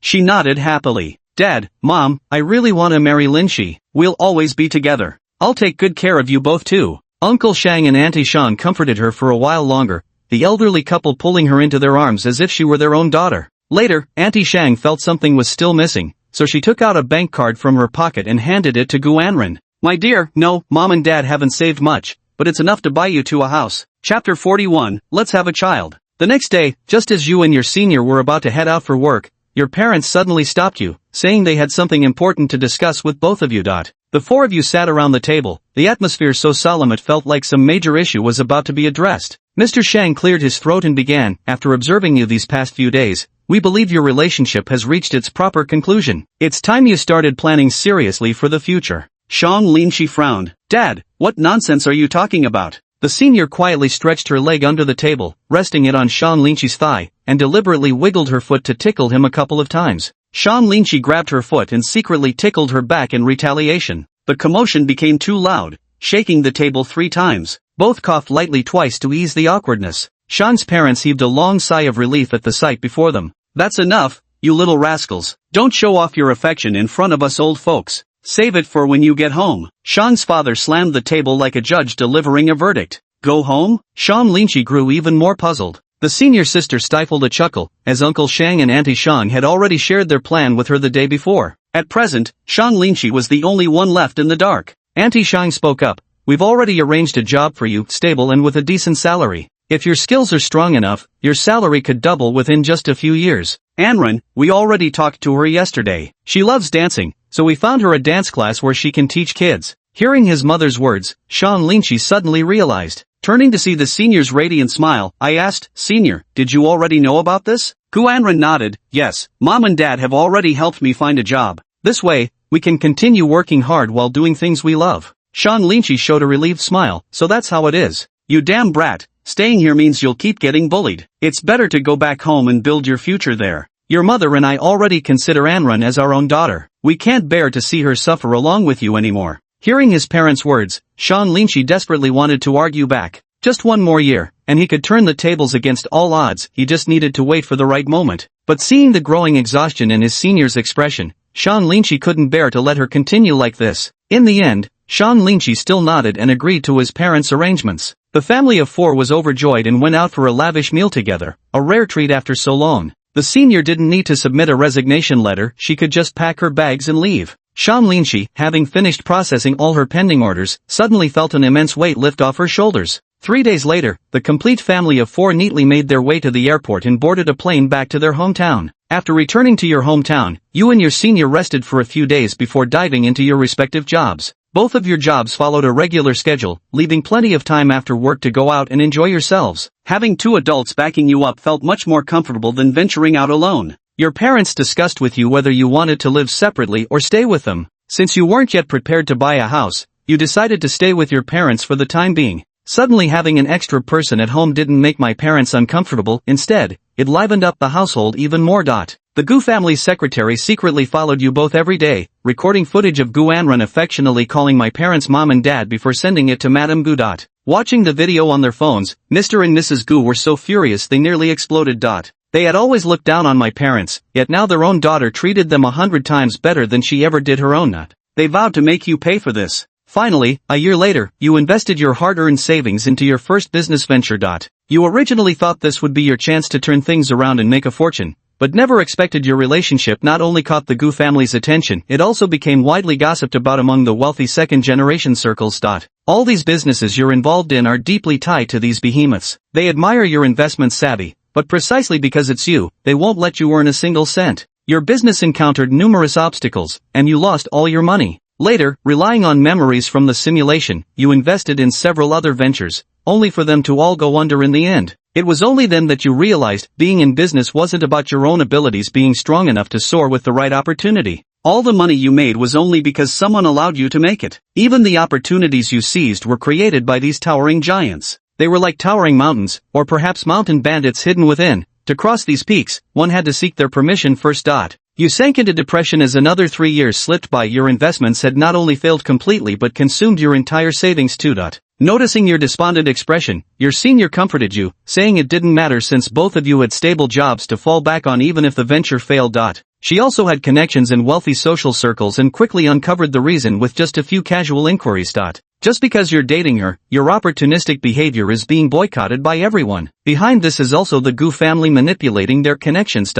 She nodded happily. "Dad, Mom, I really want to marry Lynchie. We'll always be together. I'll take good care of you both too." Uncle Shang and Auntie Sean comforted her for a while longer, the elderly couple pulling her into their arms as if she were their own daughter. Later, Auntie Shang felt something was still missing, so she took out a bank card from her pocket and handed it to Gu Anran. "My dear, no, Mom and Dad haven't saved much, but it's enough to buy you a house." Chapter 41, Let's Have a Child. The next day, just as you and your senior were about to head out for work, your parents suddenly stopped you, saying they had something important to discuss with both of you. The four of you sat around the table, the atmosphere so solemn it felt like some major issue was about to be addressed. Mr. Shang cleared his throat and began, "After observing you these past few days, we believe your relationship has reached its proper conclusion. It's time you started planning seriously for the future." Sean Lynchie frowned. "Dad, what nonsense are you talking about?" The senior quietly stretched her leg under the table, resting it on Sean Lynchie's thigh, and deliberately wiggled her foot to tickle him a couple of times. Sean Lynchie grabbed her foot and secretly tickled her back in retaliation. The commotion became too loud, shaking the table 3 times. Both coughed lightly twice to ease the awkwardness. Sean's parents heaved a long sigh of relief at the sight before them. "That's enough, you little rascals. Don't show off your affection in front of us old folks. Save it for when you get home." Sean's father slammed the table like a judge delivering a verdict. "Go home?" Sean Lynchie grew even more puzzled. The senior sister stifled a chuckle, as Uncle Shang and Auntie Sean had already shared their plan with her the day before. At present, Sean Lynchie was the only one left in the dark. Auntie Shang spoke up. "We've already arranged a job for you, stable and with a decent salary. If your skills are strong enough, your salary could double within just a few years." "Anran, we already talked to her yesterday. She loves dancing, so we found her a dance class where she can teach kids." Hearing his mother's words, Sean Lynchie suddenly realized. Turning to see the senior's radiant smile, I asked, "Senior, did you already know about this?" Gu Anran nodded. "Yes, Mom and Dad have already helped me find a job. This way, we can continue working hard while doing things we love." Sean Lynchie showed a relieved smile. "So that's how it is. You damn brat, staying here means you'll keep getting bullied. It's better to go back home and build your future there. Your mother and I already consider Anran as our own daughter. We can't bear to see her suffer along with you anymore." Hearing his parents' words, Sean Lynchie desperately wanted to argue back. Just one more year, and he could turn the tables against all odds. He just needed to wait for the right moment. But seeing the growing exhaustion in his senior's expression, Sean Linchi couldn't bear to let her continue like this. In the end, Sean Linchi still nodded and agreed to his parents' arrangements. The family of 4 was overjoyed and went out for a lavish meal together, a rare treat after so long. The senior didn't need to submit a resignation letter, she could just pack her bags and leave. Sean Linchi, having finished processing all her pending orders, suddenly felt an immense weight lift off her shoulders. 3 days later, the complete family of 4 neatly made their way to the airport and boarded a plane back to their hometown. After returning to your hometown, you and your senior rested for a few days before diving into your respective jobs. Both of your jobs followed a regular schedule, leaving plenty of time after work to go out and enjoy yourselves. Having 2 adults backing you up felt much more comfortable than venturing out alone. Your parents discussed with you whether you wanted to live separately or stay with them. Since you weren't yet prepared to buy a house, you decided to stay with your parents for the time being. Suddenly having an extra person at home didn't make my parents uncomfortable, instead, it livened up the household even more. The Gu family's secretary secretly followed you both every day, recording footage of Gu Anran affectionately calling my parents mom and dad before sending it to Madame Gu. Watching the video on their phones, Mr. and Mrs. Gu were so furious they nearly exploded. They had always looked down on my parents, yet now their own daughter treated them 100 times better than she ever did her own. They vowed to make you pay for this. Finally, a year later, you invested your hard-earned savings into your first business venture. You originally thought this would be your chance to turn things around and make a fortune, but never expected your relationship not only caught the Gu family's attention, it also became widely gossiped about among the wealthy second-generation circles. All these businesses you're involved in are deeply tied to these behemoths. They admire your investment savvy, but precisely because it's you, they won't let you earn a single cent. Your business encountered numerous obstacles, and you lost all your money. Later, relying on memories from the simulation, you invested in several other ventures, only for them to all go under in the end. It was only then that you realized being in business wasn't about your own abilities being strong enough to soar with the right opportunity. All the money you made was only because someone allowed you to make it. Even the opportunities you seized were created by these towering giants. They were like towering mountains, or perhaps mountain bandits hidden within. To cross these peaks, one had to seek their permission first. You sank into depression as another 3 years slipped by. Your investments had not only failed completely but consumed your entire savings too. Noticing your despondent expression, your senior comforted you, saying it didn't matter since both of you had stable jobs to fall back on even if the venture failed. She also had connections in wealthy social circles and quickly uncovered the reason with just a few casual inquiries. Just because you're dating her, your opportunistic behavior is being boycotted by everyone. Behind this is also the Gu family manipulating their connections.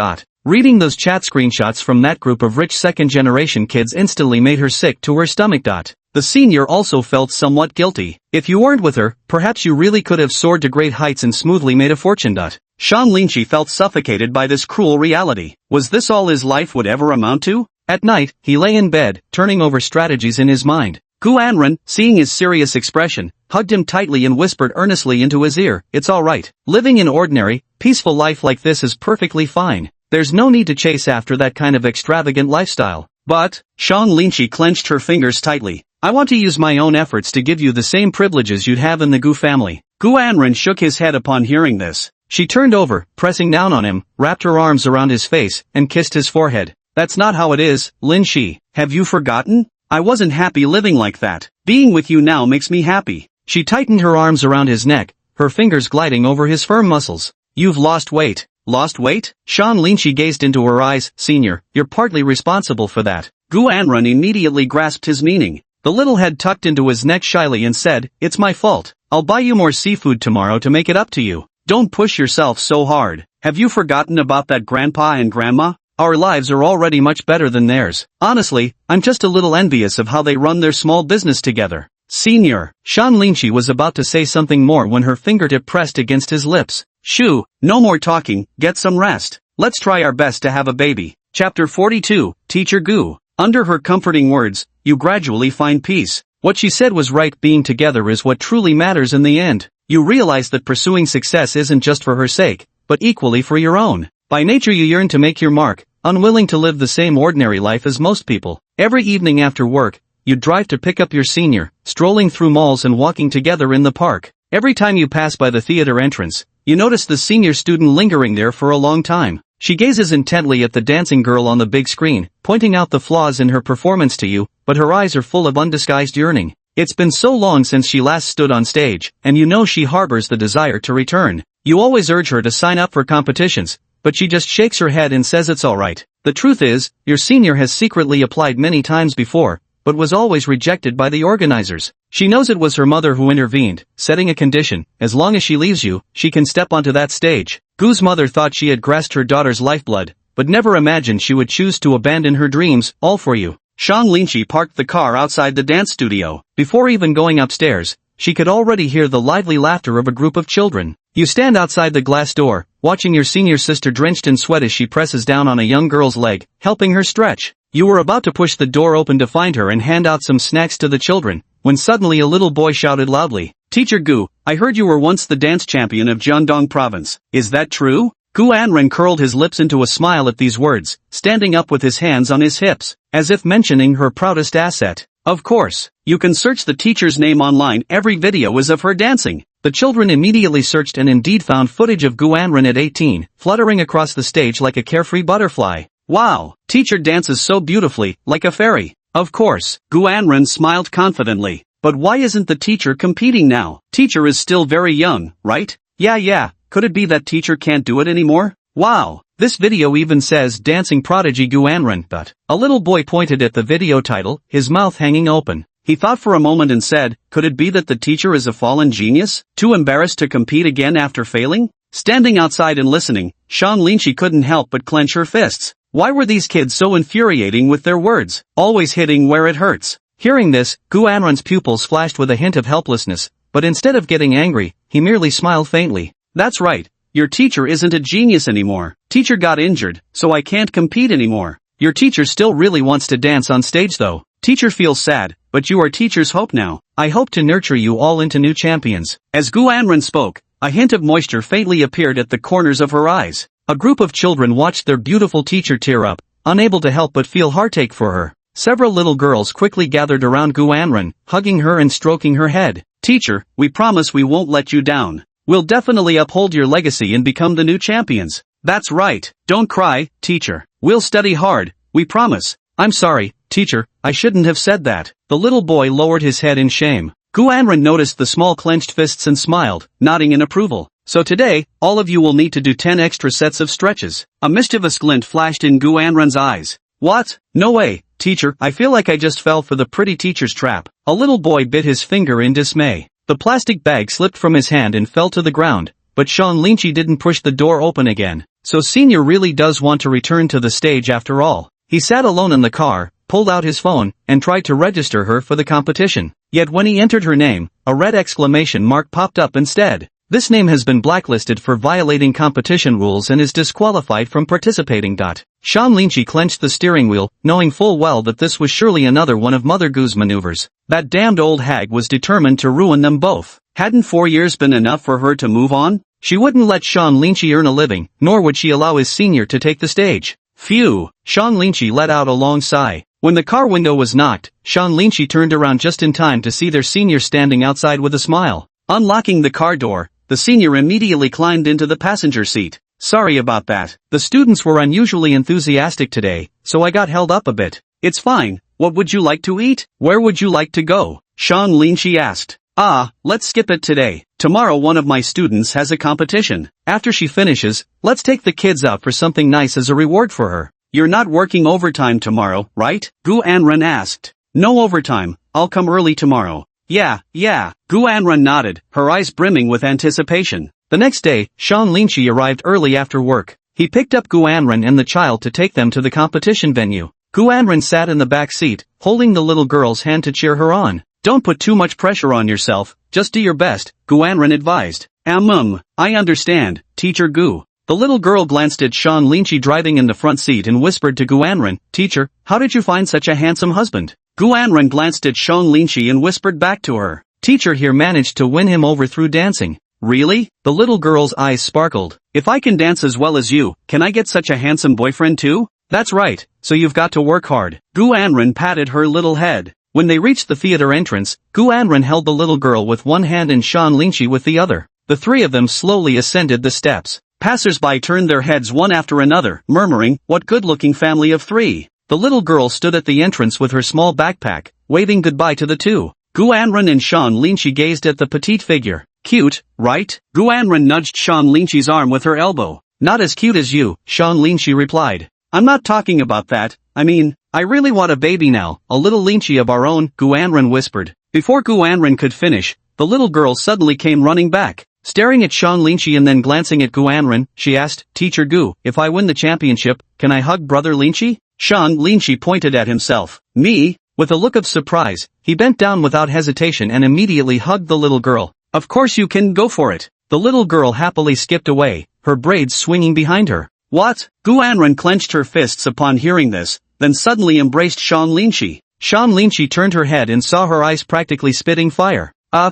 Reading those chat screenshots from that group of rich second-generation kids instantly made her sick to her stomach. The senior also felt somewhat guilty. If you weren't with her, perhaps you really could have soared to great heights and smoothly made a fortune. Sean Linchi felt suffocated by this cruel reality. Was this all his life would ever amount to? At night, he lay in bed, turning over strategies in his mind. Gu Anran, seeing his serious expression, hugged him tightly and whispered earnestly into his ear, "It's all right. Living an ordinary, peaceful life like this is perfectly fine. There's no need to chase after that kind of extravagant lifestyle." But, Sean Linchi clenched her fingers tightly. "I want to use my own efforts to give you the same privileges you'd have in the Gu family." Gu Anran shook his head upon hearing this. She turned over, pressing down on him, wrapped her arms around his face, and kissed his forehead. "That's not how it is, Linchi. Have you forgotten? I wasn't happy living like that. Being with you now makes me happy." She tightened her arms around his neck, her fingers gliding over his firm muscles. "You've lost weight." "Lost weight?" Sean Linchi gazed into her eyes. "Senior, you're partly responsible for that." Gu Anran immediately grasped his meaning. The little head tucked into his neck shyly and said, "It's my fault. I'll buy you more seafood tomorrow to make it up to you. Don't push yourself so hard. Have you forgotten about that grandpa and grandma? Our lives are already much better than theirs. Honestly, I'm just a little envious of how they run their small business together." "Senior." Sean Linchi was about to say something more when her fingertip pressed against his lips. "Shoo, no more talking, get some rest. Let's try our best to have a baby." Chapter 42, Teacher Gu. Under her comforting words, you gradually find peace. What she said was right. Being together is what truly matters in the end. You realize that pursuing success isn't just for her sake, but equally for your own. By nature you yearn to make your mark, unwilling to live the same ordinary life as most people. Every evening after work, you drive to pick up your senior, strolling through malls and walking together in the park. Every time you pass by the theater entrance, you notice the senior student lingering there for a long time. She gazes intently at the dancing girl on the big screen, pointing out the flaws in her performance to you, but her eyes are full of undisguised yearning. It's been so long since she last stood on stage, and you know she harbors the desire to return. You always urge her to sign up for competitions, but she just shakes her head and says it's alright. The truth is, your senior has secretly applied many times before, but was always rejected by the organizers. She knows it was her mother who intervened, setting a condition: as long as she leaves you, she can step onto that stage. Gu's mother thought she had grasped her daughter's lifeblood, but never imagined she would choose to abandon her dreams, all for you. Shang Linqi parked the car outside the dance studio. Before even going upstairs, she could already hear the lively laughter of a group of children. You stand outside the glass door, watching your senior sister drenched in sweat as she presses down on a young girl's leg, helping her stretch. You were about to push the door open to find her and hand out some snacks to the children, when suddenly a little boy shouted loudly, "Teacher Gu, I heard you were once the dance champion of Jiangdong province. Is that true?" Gu Anren curled his lips into a smile at these words, standing up with his hands on his hips, as if mentioning her proudest asset. "Of course. You can search the teacher's name online. Every video is of her dancing." The children immediately searched and indeed found footage of Gu Anren at 18, fluttering across the stage like a carefree butterfly. "Wow, teacher dances so beautifully, like a fairy." Of course, Gu Anren smiled confidently. But why isn't the teacher competing now? Teacher is still very young, right? Yeah, could it be that teacher can't do it anymore? Wow, this video even says dancing prodigy Gu Anren, but a little boy pointed at the video title, his mouth hanging open. He thought for a moment and said, could it be that the teacher is a fallen genius, too embarrassed to compete again after failing? Standing outside and listening, Shang Linqi couldn't help but clench her fists. Why were these kids so infuriating with their words, always hitting where it hurts? Hearing this, Gu Anren's pupils flashed with a hint of helplessness, but instead of getting angry, he merely smiled faintly. That's right, your teacher isn't a genius anymore. Teacher got injured, so I can't compete anymore. Your teacher still really wants to dance on stage though. Teacher feels sad, but you are teacher's hope now. I hope to nurture you all into new champions. As Gu Anren spoke, a hint of moisture faintly appeared at the corners of her eyes. A group of children watched their beautiful teacher tear up, unable to help but feel heartache for her. Several little girls quickly gathered around Gu Anren, hugging her and stroking her head. Teacher, we promise we won't let you down. We'll definitely uphold your legacy and become the new champions. That's right, don't cry, teacher. We'll study hard, we promise. I'm sorry, teacher, I shouldn't have said that. The little boy lowered his head in shame. Gu Anren noticed the small clenched fists and smiled, nodding in approval. So today, all of you will need to do 10 extra sets of stretches. A mischievous glint flashed in Gu Anren's eyes. What? No way, teacher, I feel like I just fell for the pretty teacher's trap. A little boy bit his finger in dismay. The plastic bag slipped from his hand and fell to the ground, but Shang Linqi didn't push the door open again. So senior really does want to return to the stage after all. He sat alone in the car, pulled out his phone, and tried to register her for the competition. Yet when he entered her name, a red exclamation mark popped up instead. This name has been blacklisted for violating competition rules and is disqualified from participating. Shang Linqi clenched the steering wheel, knowing full well that this was surely another one of Mother Gu's maneuvers. That damned old hag was determined to ruin them both. Hadn't 4 years been enough for her to move on? She wouldn't let Shang Linqi earn a living, nor would she allow his senior to take the stage. Phew! Shang Linqi let out a long sigh. When the car window was knocked, Shang Linqi turned around just in time to see their senior standing outside with a smile. Unlocking the car door, the senior immediately climbed into the passenger seat. Sorry about that. The students were unusually enthusiastic today, so I got held up a bit. It's fine. What would you like to eat? Where would you like to go? Shang Linqi asked. Let's skip it today. Tomorrow one of my students has a competition. After she finishes, let's take the kids out for something nice as a reward for her. You're not working overtime tomorrow, right? Gu Anren asked. No overtime. I'll come early tomorrow. Yeah. Gu Anren nodded, her eyes brimming with anticipation. The next day, Shang Linqi arrived early after work. He picked up Gu Anren and the child to take them to the competition venue. Gu Anren sat in the back seat, holding the little girl's hand to cheer her on. Don't put too much pressure on yourself, just do your best, Gu Anren advised. I understand, Teacher Gu. The little girl glanced at Shang Linqi driving in the front seat and whispered to Gu Anren, Teacher, how did you find such a handsome husband? Gu Anren glanced at Shang Linqi and whispered back to her. Teacher here managed to win him over through dancing. Really? The little girl's eyes sparkled. If I can dance as well as you, can I get such a handsome boyfriend too? That's right, so you've got to work hard. Gu Anren patted her little head. When they reached the theater entrance, Gu Anren held the little girl with one hand and Shang Linqi with the other. The three of them slowly ascended the steps. Passers-by turned their heads one after another, murmuring, what good-looking family of three. The little girl stood at the entrance with her small backpack, waving goodbye to the two. Gu Anren and Shang Linqi gazed at the petite figure. Cute, right? Gu Anren nudged Shang Linqi's arm with her elbow. Not as cute as you, Shang Linqi replied. I'm not talking about that, I mean, I really want a baby now, a little Linchi of our own, Guanren whispered. Before Guanren could finish, the little girl suddenly came running back. Staring at Shang Linchi and then glancing at Guanren, she asked, Teacher Gu, if I win the championship, can I hug brother Linchi? Shang Linchi pointed at himself. Me? With a look of surprise, he bent down without hesitation and immediately hugged the little girl. Of course you can, go for it. The little girl happily skipped away, her braids swinging behind her. What? Guanren clenched her fists upon hearing this, then suddenly embraced Shang Linchi. Shang Linchi turned her head and saw her eyes practically spitting fire.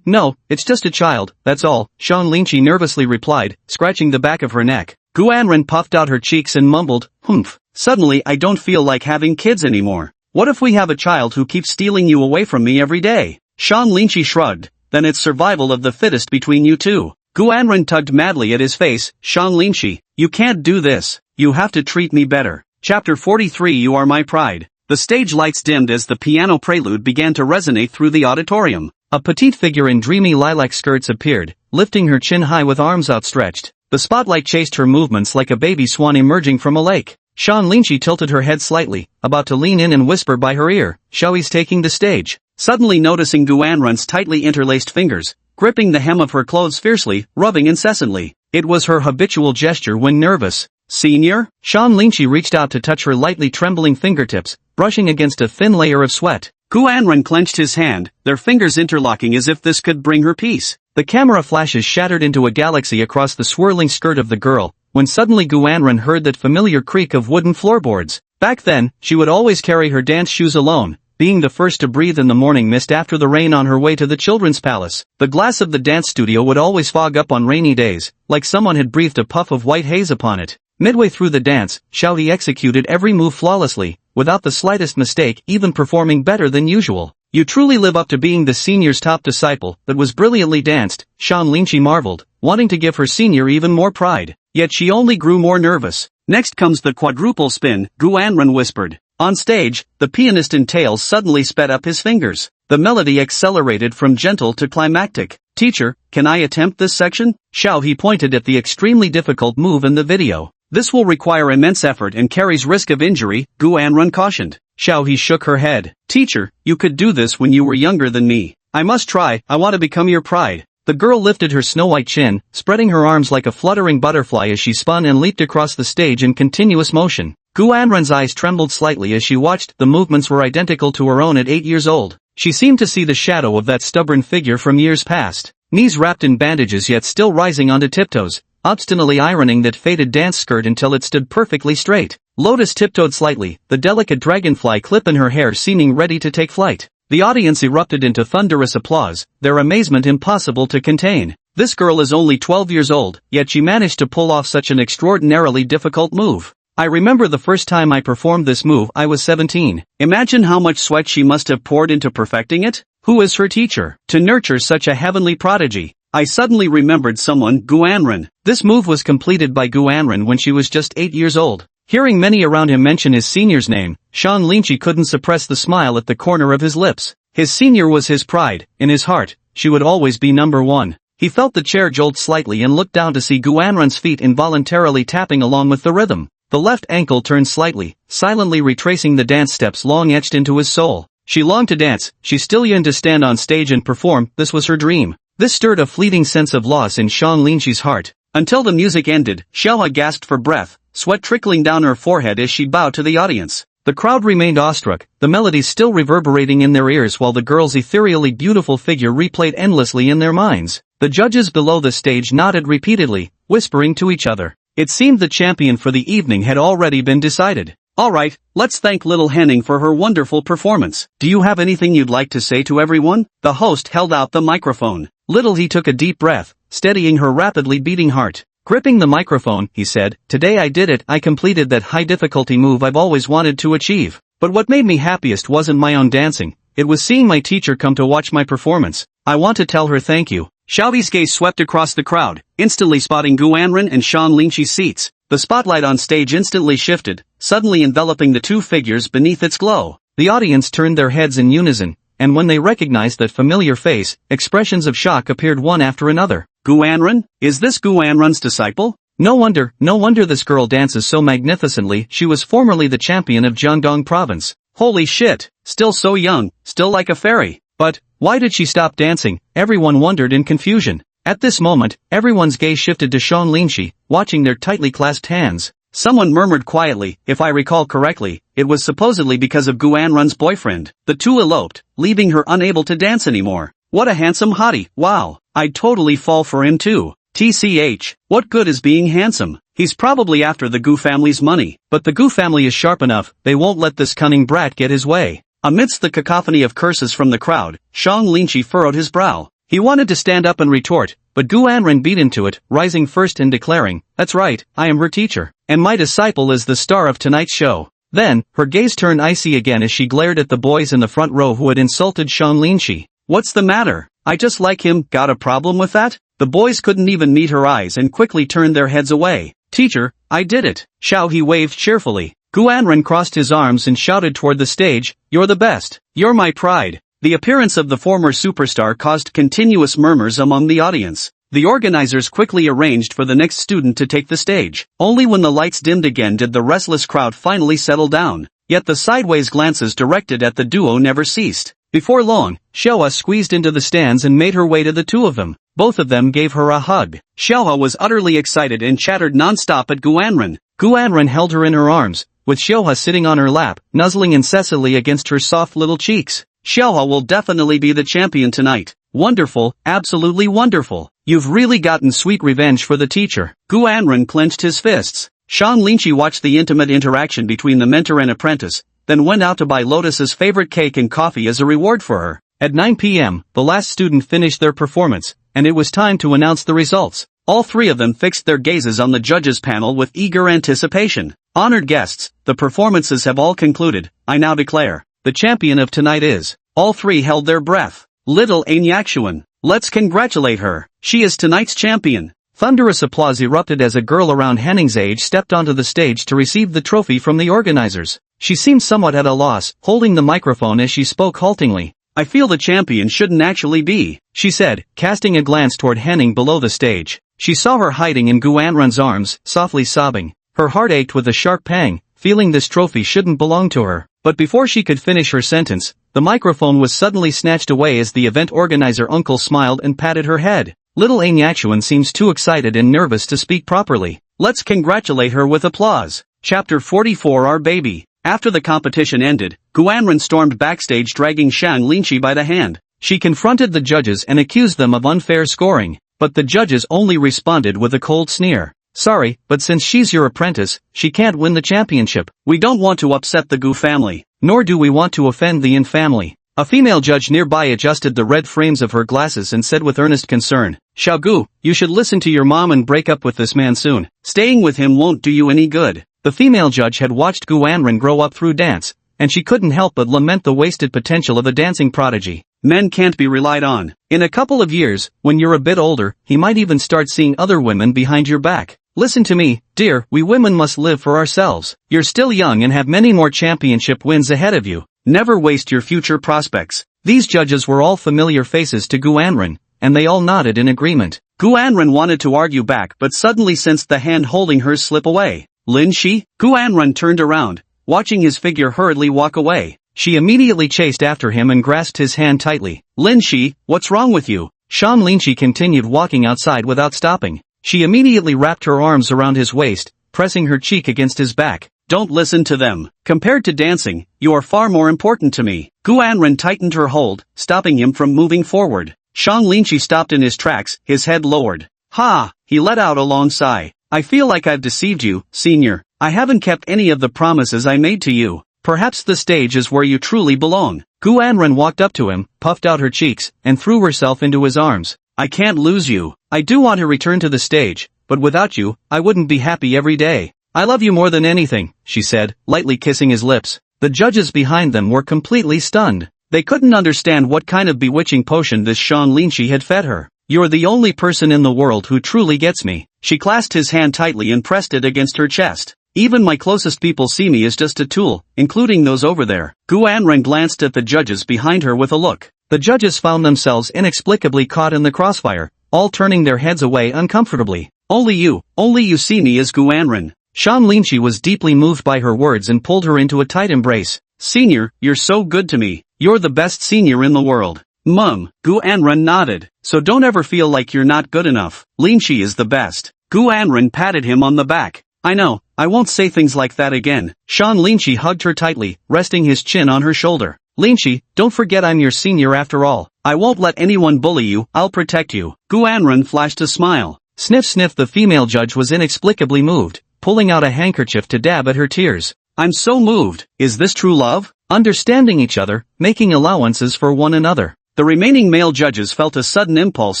No, it's just a child, that's all, Shang Linchi nervously replied, scratching the back of her neck. Guanren puffed out her cheeks and mumbled, humph. Suddenly I don't feel like having kids anymore. What if we have a child who keeps stealing you away from me every day? Shang Linchi shrugged. Then it's survival of the fittest between you two. Guanren tugged madly at his face. Shang Linchi, you can't do this. You have to treat me better. Chapter 43 You Are My Pride. The stage lights dimmed as the piano prelude began to resonate through the auditorium. A petite figure in dreamy lilac skirts appeared, lifting her chin high with arms outstretched. The spotlight chased her movements like a baby swan emerging from a lake. Shang Linchi tilted her head slightly, about to lean in and whisper by her ear, Xiaoyi's taking the stage. Suddenly noticing Guanren's tightly interlaced fingers, gripping the hem of her clothes fiercely, rubbing incessantly. It was her habitual gesture when nervous. Senior? Shang Linchi reached out to touch her lightly trembling fingertips, brushing against a thin layer of sweat. Guanren clenched his hand, their fingers interlocking as if this could bring her peace. The camera flashes shattered into a galaxy across the swirling skirt of the girl, when suddenly Guanren heard that familiar creak of wooden floorboards. Back then, she would always carry her dance shoes alone, being the first to breathe in the morning mist after the rain on her way to the children's palace. The glass of the dance studio would always fog up on rainy days, like someone had breathed a puff of white haze upon it. Midway through the dance, Xiaoyi executed every move flawlessly, without the slightest mistake, even performing better than usual. You truly live up to being the senior's top disciple. That was brilliantly danced, Shang Linchi marveled, wanting to give her senior even more pride. Yet she only grew more nervous. Next comes the quadruple spin, Guanren whispered. On stage, the pianist in tails suddenly sped up his fingers. The melody accelerated from gentle to climactic. Teacher, can I attempt this section? He pointed at the extremely difficult move in the video. This will require immense effort and carries risk of injury, Guanren cautioned. He shook her head. Teacher, you could do this when you were younger than me. I must try, I want to become your pride. The girl lifted her snow-white chin, spreading her arms like a fluttering butterfly as she spun and leaped across the stage in continuous motion. Guanren's eyes trembled slightly as she watched. The movements were identical to her own at 8 years old. She seemed to see the shadow of that stubborn figure from years past. Knees wrapped in bandages yet still rising onto tiptoes, obstinately ironing that faded dance skirt until it stood perfectly straight. Lotus tiptoed slightly, the delicate dragonfly clip in her hair seeming ready to take flight. The audience erupted into thunderous applause, their amazement impossible to contain. This girl is only 12 years old, yet she managed to pull off such an extraordinarily difficult move. I remember the first time I performed this move I was 17. Imagine how much sweat she must have poured into perfecting it. Who is her teacher? To nurture such a heavenly prodigy. I suddenly remembered someone, Guanren. This move was completed by Guanren when she was just 8 years old. Hearing many around him mention his senior's name, Shang Linchi couldn't suppress the smile at the corner of his lips. His senior was his pride. In his heart, she would always be number one. He felt the chair jolt slightly and looked down to see Guanren's feet involuntarily tapping along with the rhythm. The left ankle turned slightly, silently retracing the dance steps long etched into his soul. She longed to dance, she still yearned to stand on stage and perform. This was her dream. This stirred a fleeting sense of loss in Shang Linchi's heart. Until the music ended, Xiaoyi gasped for breath, sweat trickling down her forehead as she bowed to the audience. The crowd remained awestruck, the melody still reverberating in their ears while the girl's ethereally beautiful figure replayed endlessly in their minds. The judges below the stage nodded repeatedly, whispering to each other. It seemed the champion for the evening had already been decided. Alright, let's thank little Henning for her wonderful performance. Do you have anything you'd like to say to everyone? The host held out the microphone. Little he took a deep breath, steadying her rapidly beating heart. Gripping the microphone, he said, Today I did it, I completed that high difficulty move I've always wanted to achieve. But what made me happiest wasn't my own dancing, it was seeing my teacher come to watch my performance. I want to tell her thank you. Xiaoyi's gaze swept across the crowd, instantly spotting Guanren and Shang Linchi's seats. The spotlight on stage instantly shifted, suddenly enveloping the two figures beneath its glow. The audience turned their heads in unison, and when they recognized that familiar face, expressions of shock appeared one after another. Guanren? Is this Guanren's disciple? No wonder this girl dances so magnificently. She was formerly the champion of Jiangdong province. Holy shit, still so young, still like a fairy. But, why did she stop dancing? Everyone wondered in confusion. At this moment, everyone's gaze shifted to Sean Linshi, watching their tightly clasped hands. Someone murmured quietly, if I recall correctly, it was supposedly because of Gu Anrun's boyfriend. The two eloped, leaving her unable to dance anymore. What a handsome hottie, wow, I'd totally fall for him too. TCH, what good is being handsome? He's probably after the Gu family's money. But the Gu family is sharp enough, they won't let this cunning brat get his way. Amidst the cacophony of curses from the crowd, Shang Linshi furrowed his brow. He wanted to stand up and retort, but Gu Anren beat into it, rising first and declaring, that's right, I am her teacher, and my disciple is the star of tonight's show. Then, her gaze turned icy again as she glared at the boys in the front row who had insulted Shang Linshi. What's the matter? I just like him, got a problem with that? The boys couldn't even meet her eyes and quickly turned their heads away. Teacher, I did it. Xiao He waved cheerfully. Gu Anren crossed his arms and shouted toward the stage, you're the best. You're my pride. The appearance of the former superstar caused continuous murmurs among the audience. The organizers quickly arranged for the next student to take the stage. Only when the lights dimmed again did the restless crowd finally settle down. Yet the sideways glances directed at the duo never ceased. Before long, Xiaohua squeezed into the stands and made her way to the two of them. Both of them gave her a hug. Xiaohua was utterly excited and chattered non-stop at Gu Anren. Gu Anren held her in her arms, with Xiaohua sitting on her lap, nuzzling incessantly against her soft little cheeks. Xiaohua will definitely be the champion tonight. Wonderful, absolutely wonderful. You've really gotten sweet revenge for the teacher. Gu Anren clenched his fists. Shang Linshi watched the intimate interaction between the mentor and apprentice, then went out to buy Lotus's favorite cake and coffee as a reward for her. At 9 p.m., the last student finished their performance, and it was time to announce the results. All three of them fixed their gazes on the judges' panel with eager anticipation. Honored guests, the performances have all concluded. I now declare, the champion of tonight is. All three held their breath. Little Anyakshuan. Let's congratulate her. She is tonight's champion. Thunderous applause erupted as a girl around Henning's age stepped onto the stage to receive the trophy from the organizers. She seemed somewhat at a loss, holding the microphone as she spoke haltingly. I feel the champion shouldn't actually be, she said, casting a glance toward Henning below the stage. She saw her hiding in Gu Anren's arms, softly sobbing. Her heart ached with a sharp pang, feeling this trophy shouldn't belong to her. But before she could finish her sentence, the microphone was suddenly snatched away as the event organizer uncle smiled and patted her head. Little Anyakshuan seems too excited and nervous to speak properly. Let's congratulate her with applause. Chapter 44 Our Baby. After the competition ended, Gu Anren stormed backstage dragging Shang Linshi by the hand. She confronted the judges and accused them of unfair scoring, but the judges only responded with a cold sneer. Sorry, but since she's your apprentice, she can't win the championship. We don't want to upset the Gu family, nor do we want to offend the Yin family. A female judge nearby adjusted the red frames of her glasses and said with earnest concern, Xiao Gu, you should listen to your mom and break up with this man soon. Staying with him won't do you any good. The female judge had watched Gu Anren grow up through dance, and she couldn't help but lament the wasted potential of a dancing prodigy. Men can't be relied on. In a couple of years, when you're a bit older, he might even start seeing other women behind your back. Listen to me, dear, we women must live for ourselves. You're still young and have many more championship wins ahead of you. Never waste your future prospects. These judges were all familiar faces to Gu Anren, and they all nodded in agreement. Gu Anren wanted to argue back but suddenly sensed the hand holding hers slip away. Lin Shi? Gu Anren turned around, watching his figure hurriedly walk away. She immediately chased after him and grasped his hand tightly. Lin Shi, what's wrong with you? Shang Linshi continued walking outside without stopping. She immediately wrapped her arms around his waist, pressing her cheek against his back. Don't listen to them. Compared to dancing, you are far more important to me. Gu Anren tightened her hold, stopping him from moving forward. Shang Linshi stopped in his tracks, his head lowered. Ha! He let out a long sigh. I feel like I've deceived you, senior. I haven't kept any of the promises I made to you. Perhaps the stage is where you truly belong. Gu Anren walked up to him, puffed out her cheeks, and threw herself into his arms. I can't lose you. I do want to return to the stage, but without you, I wouldn't be happy every day. I love you more than anything, she said, lightly kissing his lips. The judges behind them were completely stunned. They couldn't understand what kind of bewitching potion this Shang Linshi had fed her. You're the only person in the world who truly gets me. She clasped his hand tightly and pressed it against her chest. Even my closest people see me as just a tool, including those over there. Gu Anren glanced at the judges behind her with a look. The judges found themselves inexplicably caught in the crossfire, all turning their heads away uncomfortably. Only you see me as Guanren. Shan Linchi was deeply moved by her words and pulled her into a tight embrace. Senior, you're so good to me. You're the best senior in the world. Guanren nodded. So don't ever feel like you're not good enough. Linchi is the best. Guanren patted him on the back. I know, I won't say things like that again. Shan Linchi hugged her tightly, resting his chin on her shoulder. Linchi, don't forget I'm your senior after all. I won't let anyone bully you, I'll protect you. Guanren flashed a smile. Sniff sniff, the female judge was inexplicably moved, pulling out a handkerchief to dab at her tears. I'm so moved. Is this true love? Understanding each other, making allowances for one another. The remaining male judges felt a sudden impulse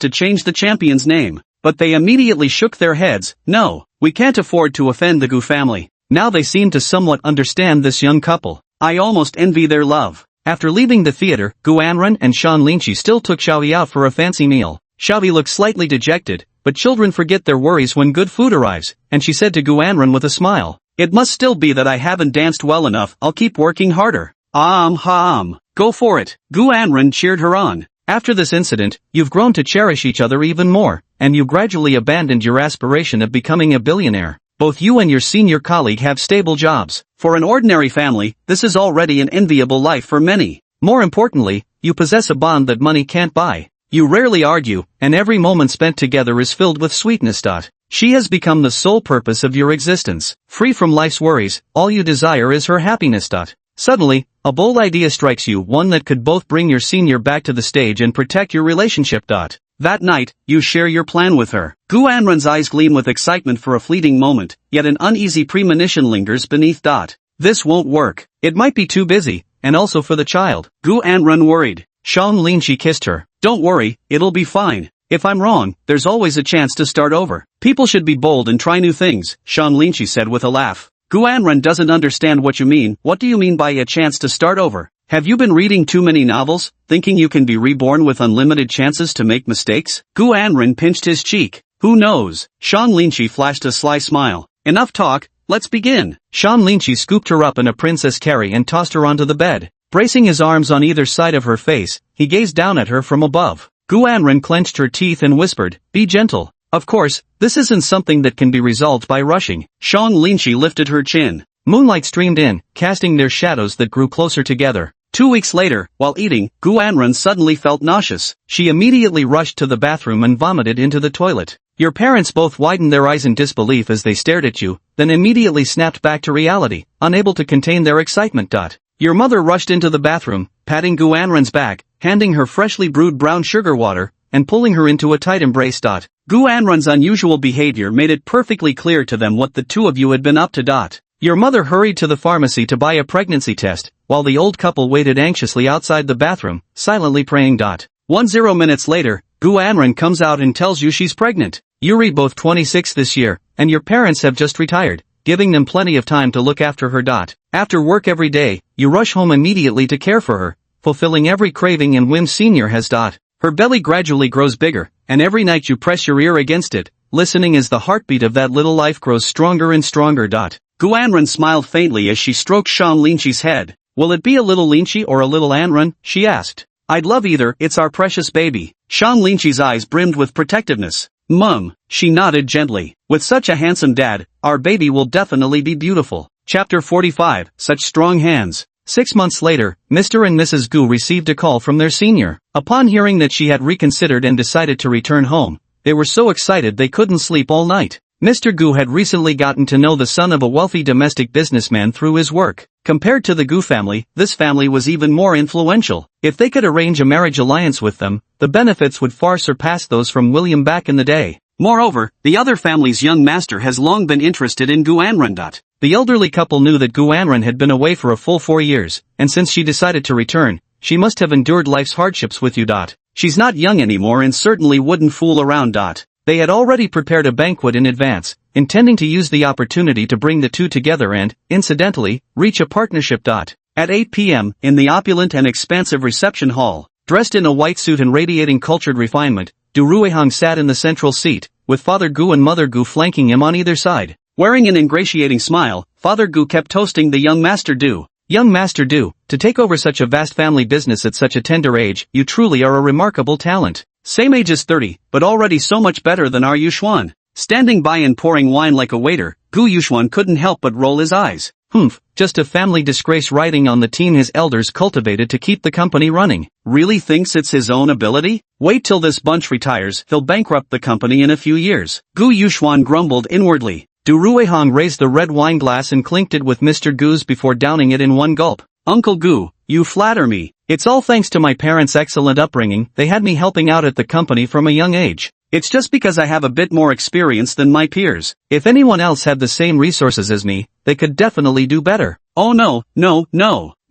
to change the champion's name, but they immediately shook their heads. No, we can't afford to offend the Gu family. Now they seem to somewhat understand this young couple. I almost envy their love. After leaving the theater, Guanren and Shan Linchi still took Xiaoyi out for a fancy meal. Xiaoyi looked slightly dejected, but children forget their worries when good food arrives, and she said to Guanren with a smile, "It must still be that I haven't danced well enough, I'll keep working harder." Go for it. Guanren cheered her on. After this incident, you've grown to cherish each other even more, and you gradually abandoned your aspiration of becoming a billionaire. Both you and your senior colleague have stable jobs. For an ordinary family, this is already an enviable life for many. More importantly, you possess a bond that money can't buy. You rarely argue, and every moment spent together is filled with sweetness. She has become the sole purpose of your existence. Free from life's worries, all you desire is her happiness. Suddenly, a bold idea strikes you, one that could both bring your senior back to the stage and protect your relationship. That night, you share your plan with her. Guanren's eyes gleam with excitement for a fleeting moment, yet an uneasy premonition lingers beneath. This won't work. It might be too busy, and also for the child. Guanren worried. Shan Linchi kissed her. Don't worry, it'll be fine. If I'm wrong, there's always a chance to start over. People should be bold and try new things, Shan Linchi said with a laugh. Guanren doesn't understand what you mean. What do you mean by a chance to start over? Have you been reading too many novels, thinking you can be reborn with unlimited chances to make mistakes? Guanren pinched his cheek. Who knows? Shan Linchi flashed a sly smile. Enough talk, let's begin. Shan Linchi scooped her up in a princess carry and tossed her onto the bed. Bracing his arms on either side of her face, he gazed down at her from above. Guanren clenched her teeth and whispered, "Be gentle." Of course, this isn't something that can be resolved by rushing. Shan Linchi lifted her chin. Moonlight streamed in, casting their shadows that grew closer together. 2 weeks later, while eating, Guanren suddenly felt nauseous. She immediately rushed to the bathroom and vomited into the toilet. Your parents both widened their eyes in disbelief as they stared at you, then immediately snapped back to reality, unable to contain their excitement. Your mother rushed into the bathroom, patting Guanren's back, handing her freshly brewed brown sugar water, and pulling her into a tight embrace. Guanren's unusual behavior made it perfectly clear to them what the two of you had been up to. Your mother hurried to the pharmacy to buy a pregnancy test, while the old couple waited anxiously outside the bathroom, silently praying. 10 minutes later, Guanren comes out and tells you she's pregnant. You're both 26 this year, and your parents have just retired, giving them plenty of time to look after her. After work every day, you rush home immediately to care for her, fulfilling every craving and whim senior has. Her belly gradually grows bigger, and every night you press your ear against it, listening as the heartbeat of that little life grows stronger and stronger. Guanren smiled faintly as she stroked Shan Linchi's head. Will it be a little Linchi or a little Anren? She asked. I'd love either, it's our precious baby. Shan Linchi's eyes brimmed with protectiveness. She nodded gently. With such a handsome dad, our baby will definitely be beautiful. Chapter 45, Such Strong Hands. 6 months later, Mr. and Mrs. Gu received a call from their senior. Upon hearing that she had reconsidered and decided to return home, they were so excited they couldn't sleep all night. Mr. Gu had recently gotten to know the son of a wealthy domestic businessman through his work. Compared to the Gu family, this family was even more influential. If they could arrange a marriage alliance with them, the benefits would far surpass those from William back in the day. Moreover, the other family's young master has long been interested in Guanren. The elderly couple knew that Guanren had been away for a full 4 years, and since she decided to return, she must have endured life's hardships with you. She's not young anymore and certainly wouldn't fool around. They had already prepared a banquet in advance, intending to use the opportunity to bring the two together and, incidentally, reach a partnership. At 8 p.m., in the opulent and expansive reception hall, dressed in a white suit and radiating cultured refinement, Du Ruihang sat in the central seat, with Father Gu and Mother Gu flanking him on either side. Wearing an ingratiating smile, Father Gu kept toasting the young Master Du. Young Master Du, to take over such a vast family business at such a tender age, you truly are a remarkable talent. Same age as 30, but already so much better than our Yuxuan. Standing by and pouring wine like a waiter, Gu Yuxuan couldn't help but roll his eyes. Just a family disgrace riding on the team his elders cultivated to keep the company running. Really thinks it's his own ability? Wait till this bunch retires, he'll bankrupt the company in a few years. Gu Yuxuan grumbled inwardly. Du Ruihong raised the red wine glass and clinked it with Mr. Gu's before downing it in one gulp. Uncle Gu, you flatter me. It's all thanks to my parents' excellent upbringing, they had me helping out at the company from a young age. It's just because I have a bit more experience than my peers. If anyone else had the same resources as me, they could definitely do better. Oh no.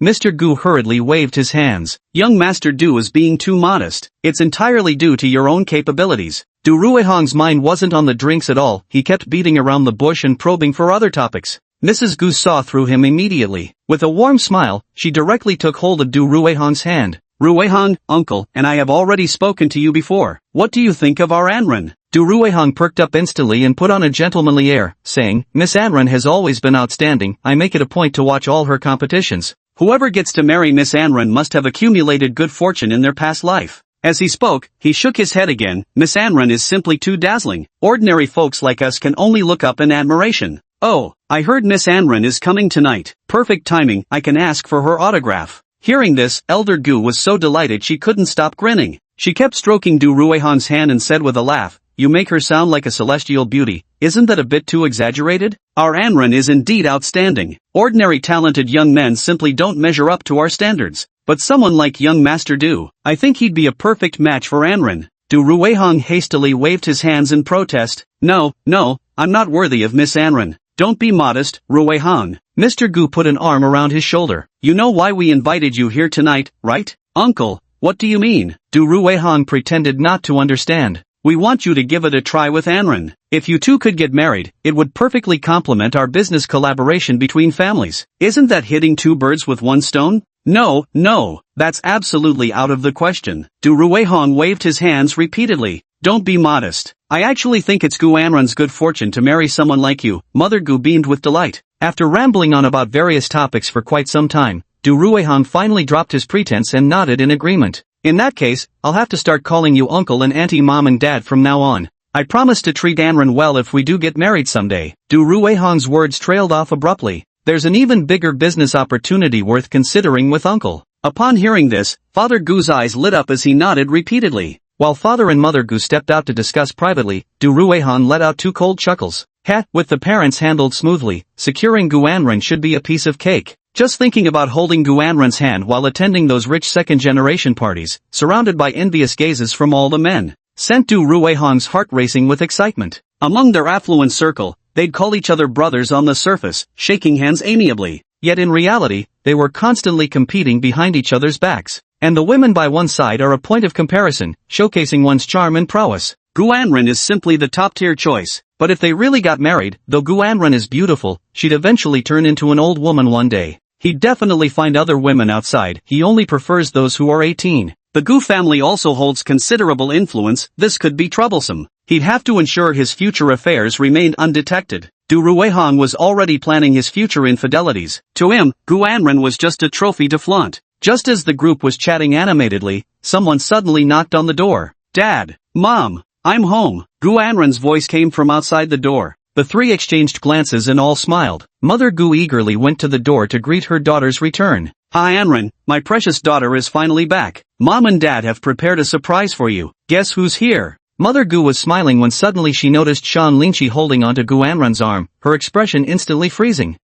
Mr. Gu hurriedly waved his hands. Young Master Du is being too modest. It's entirely due to your own capabilities. Du Ruihong's mind wasn't on the drinks at all, he kept beating around the bush and probing for other topics. Mrs. Gu saw through him immediately. With a warm smile, she directly took hold of Du Ruihong's hand. Ruihong, uncle, and I have already spoken to you before. What do you think of our Anren? Du Ruihong perked up instantly and put on a gentlemanly air, saying, Miss Anren has always been outstanding, I make it a point to watch all her competitions. Whoever gets to marry Miss Anren must have accumulated good fortune in their past life. As he spoke, he shook his head again. Miss Anren is simply too dazzling. Ordinary folks like us can only look up in admiration. Oh, I heard Miss Anren is coming tonight. Perfect timing, I can ask for her autograph. Hearing this, Elder Gu was so delighted she couldn't stop grinning. She kept stroking Du Ruihong's hand and said with a laugh, You make her sound like a celestial beauty, isn't that a bit too exaggerated? Our Anren is indeed outstanding. Ordinary talented young men simply don't measure up to our standards. But someone like young Master Du, I think he'd be a perfect match for Anren. Du Ruihong hastily waved his hands in protest. No, I'm not worthy of Miss Anren. Don't be modest, Ruihong. Mr. Gu put an arm around his shoulder. You know why we invited you here tonight, right? Uncle, what do you mean? Du Ruihong pretended not to understand. We want you to give it a try with Anren. If you two could get married, it would perfectly complement our business collaboration between families. Isn't that hitting two birds with one stone? No, that's absolutely out of the question. Du Ruihong waved his hands repeatedly. Don't be modest. I actually think it's Gu Anren's good fortune to marry someone like you. Mother Gu beamed with delight. After rambling on about various topics for quite some time, Du Ruihong finally dropped his pretense and nodded in agreement. In that case, I'll have to start calling you uncle and auntie mom and dad from now on. I promise to treat Anren well if we do get married someday. Du Ruihong's words trailed off abruptly. There's an even bigger business opportunity worth considering with uncle. Upon hearing this, Father Gu's eyes lit up as he nodded repeatedly. While Father and Mother Gu stepped out to discuss privately, Du Ruihong let out two cold chuckles. With the parents handled smoothly, securing Gu Anren should be a piece of cake. Just thinking about holding Gu Anren's hand while attending those rich second-generation parties, surrounded by envious gazes from all the men, sent Du Ruihong's heart racing with excitement. Among their affluent circle, they'd call each other brothers on the surface, shaking hands amiably. Yet in reality, they were constantly competing behind each other's backs. And the women by one side are a point of comparison, showcasing one's charm and prowess. Gu Anren is simply the top-tier choice. But if they really got married, though Gu Anren is beautiful, she'd eventually turn into an old woman one day. He'd definitely find other women outside, he only prefers those who are 18. The Gu family also holds considerable influence, this could be troublesome. He'd have to ensure his future affairs remained undetected. Du Ruihong was already planning his future infidelities. To him, Gu Anren was just a trophy to flaunt. Just as the group was chatting animatedly, someone suddenly knocked on the door. Dad, Mom, I'm home. Gu Anren's voice came from outside the door. The three exchanged glances and all smiled. Mother Gu eagerly went to the door to greet her daughter's return. Hi Anren, my precious daughter is finally back. Mom and Dad have prepared a surprise for you. Guess who's here? Mother Gu was smiling when suddenly she noticed Shan Lingqi holding onto Gu Anren's arm, her expression instantly freezing.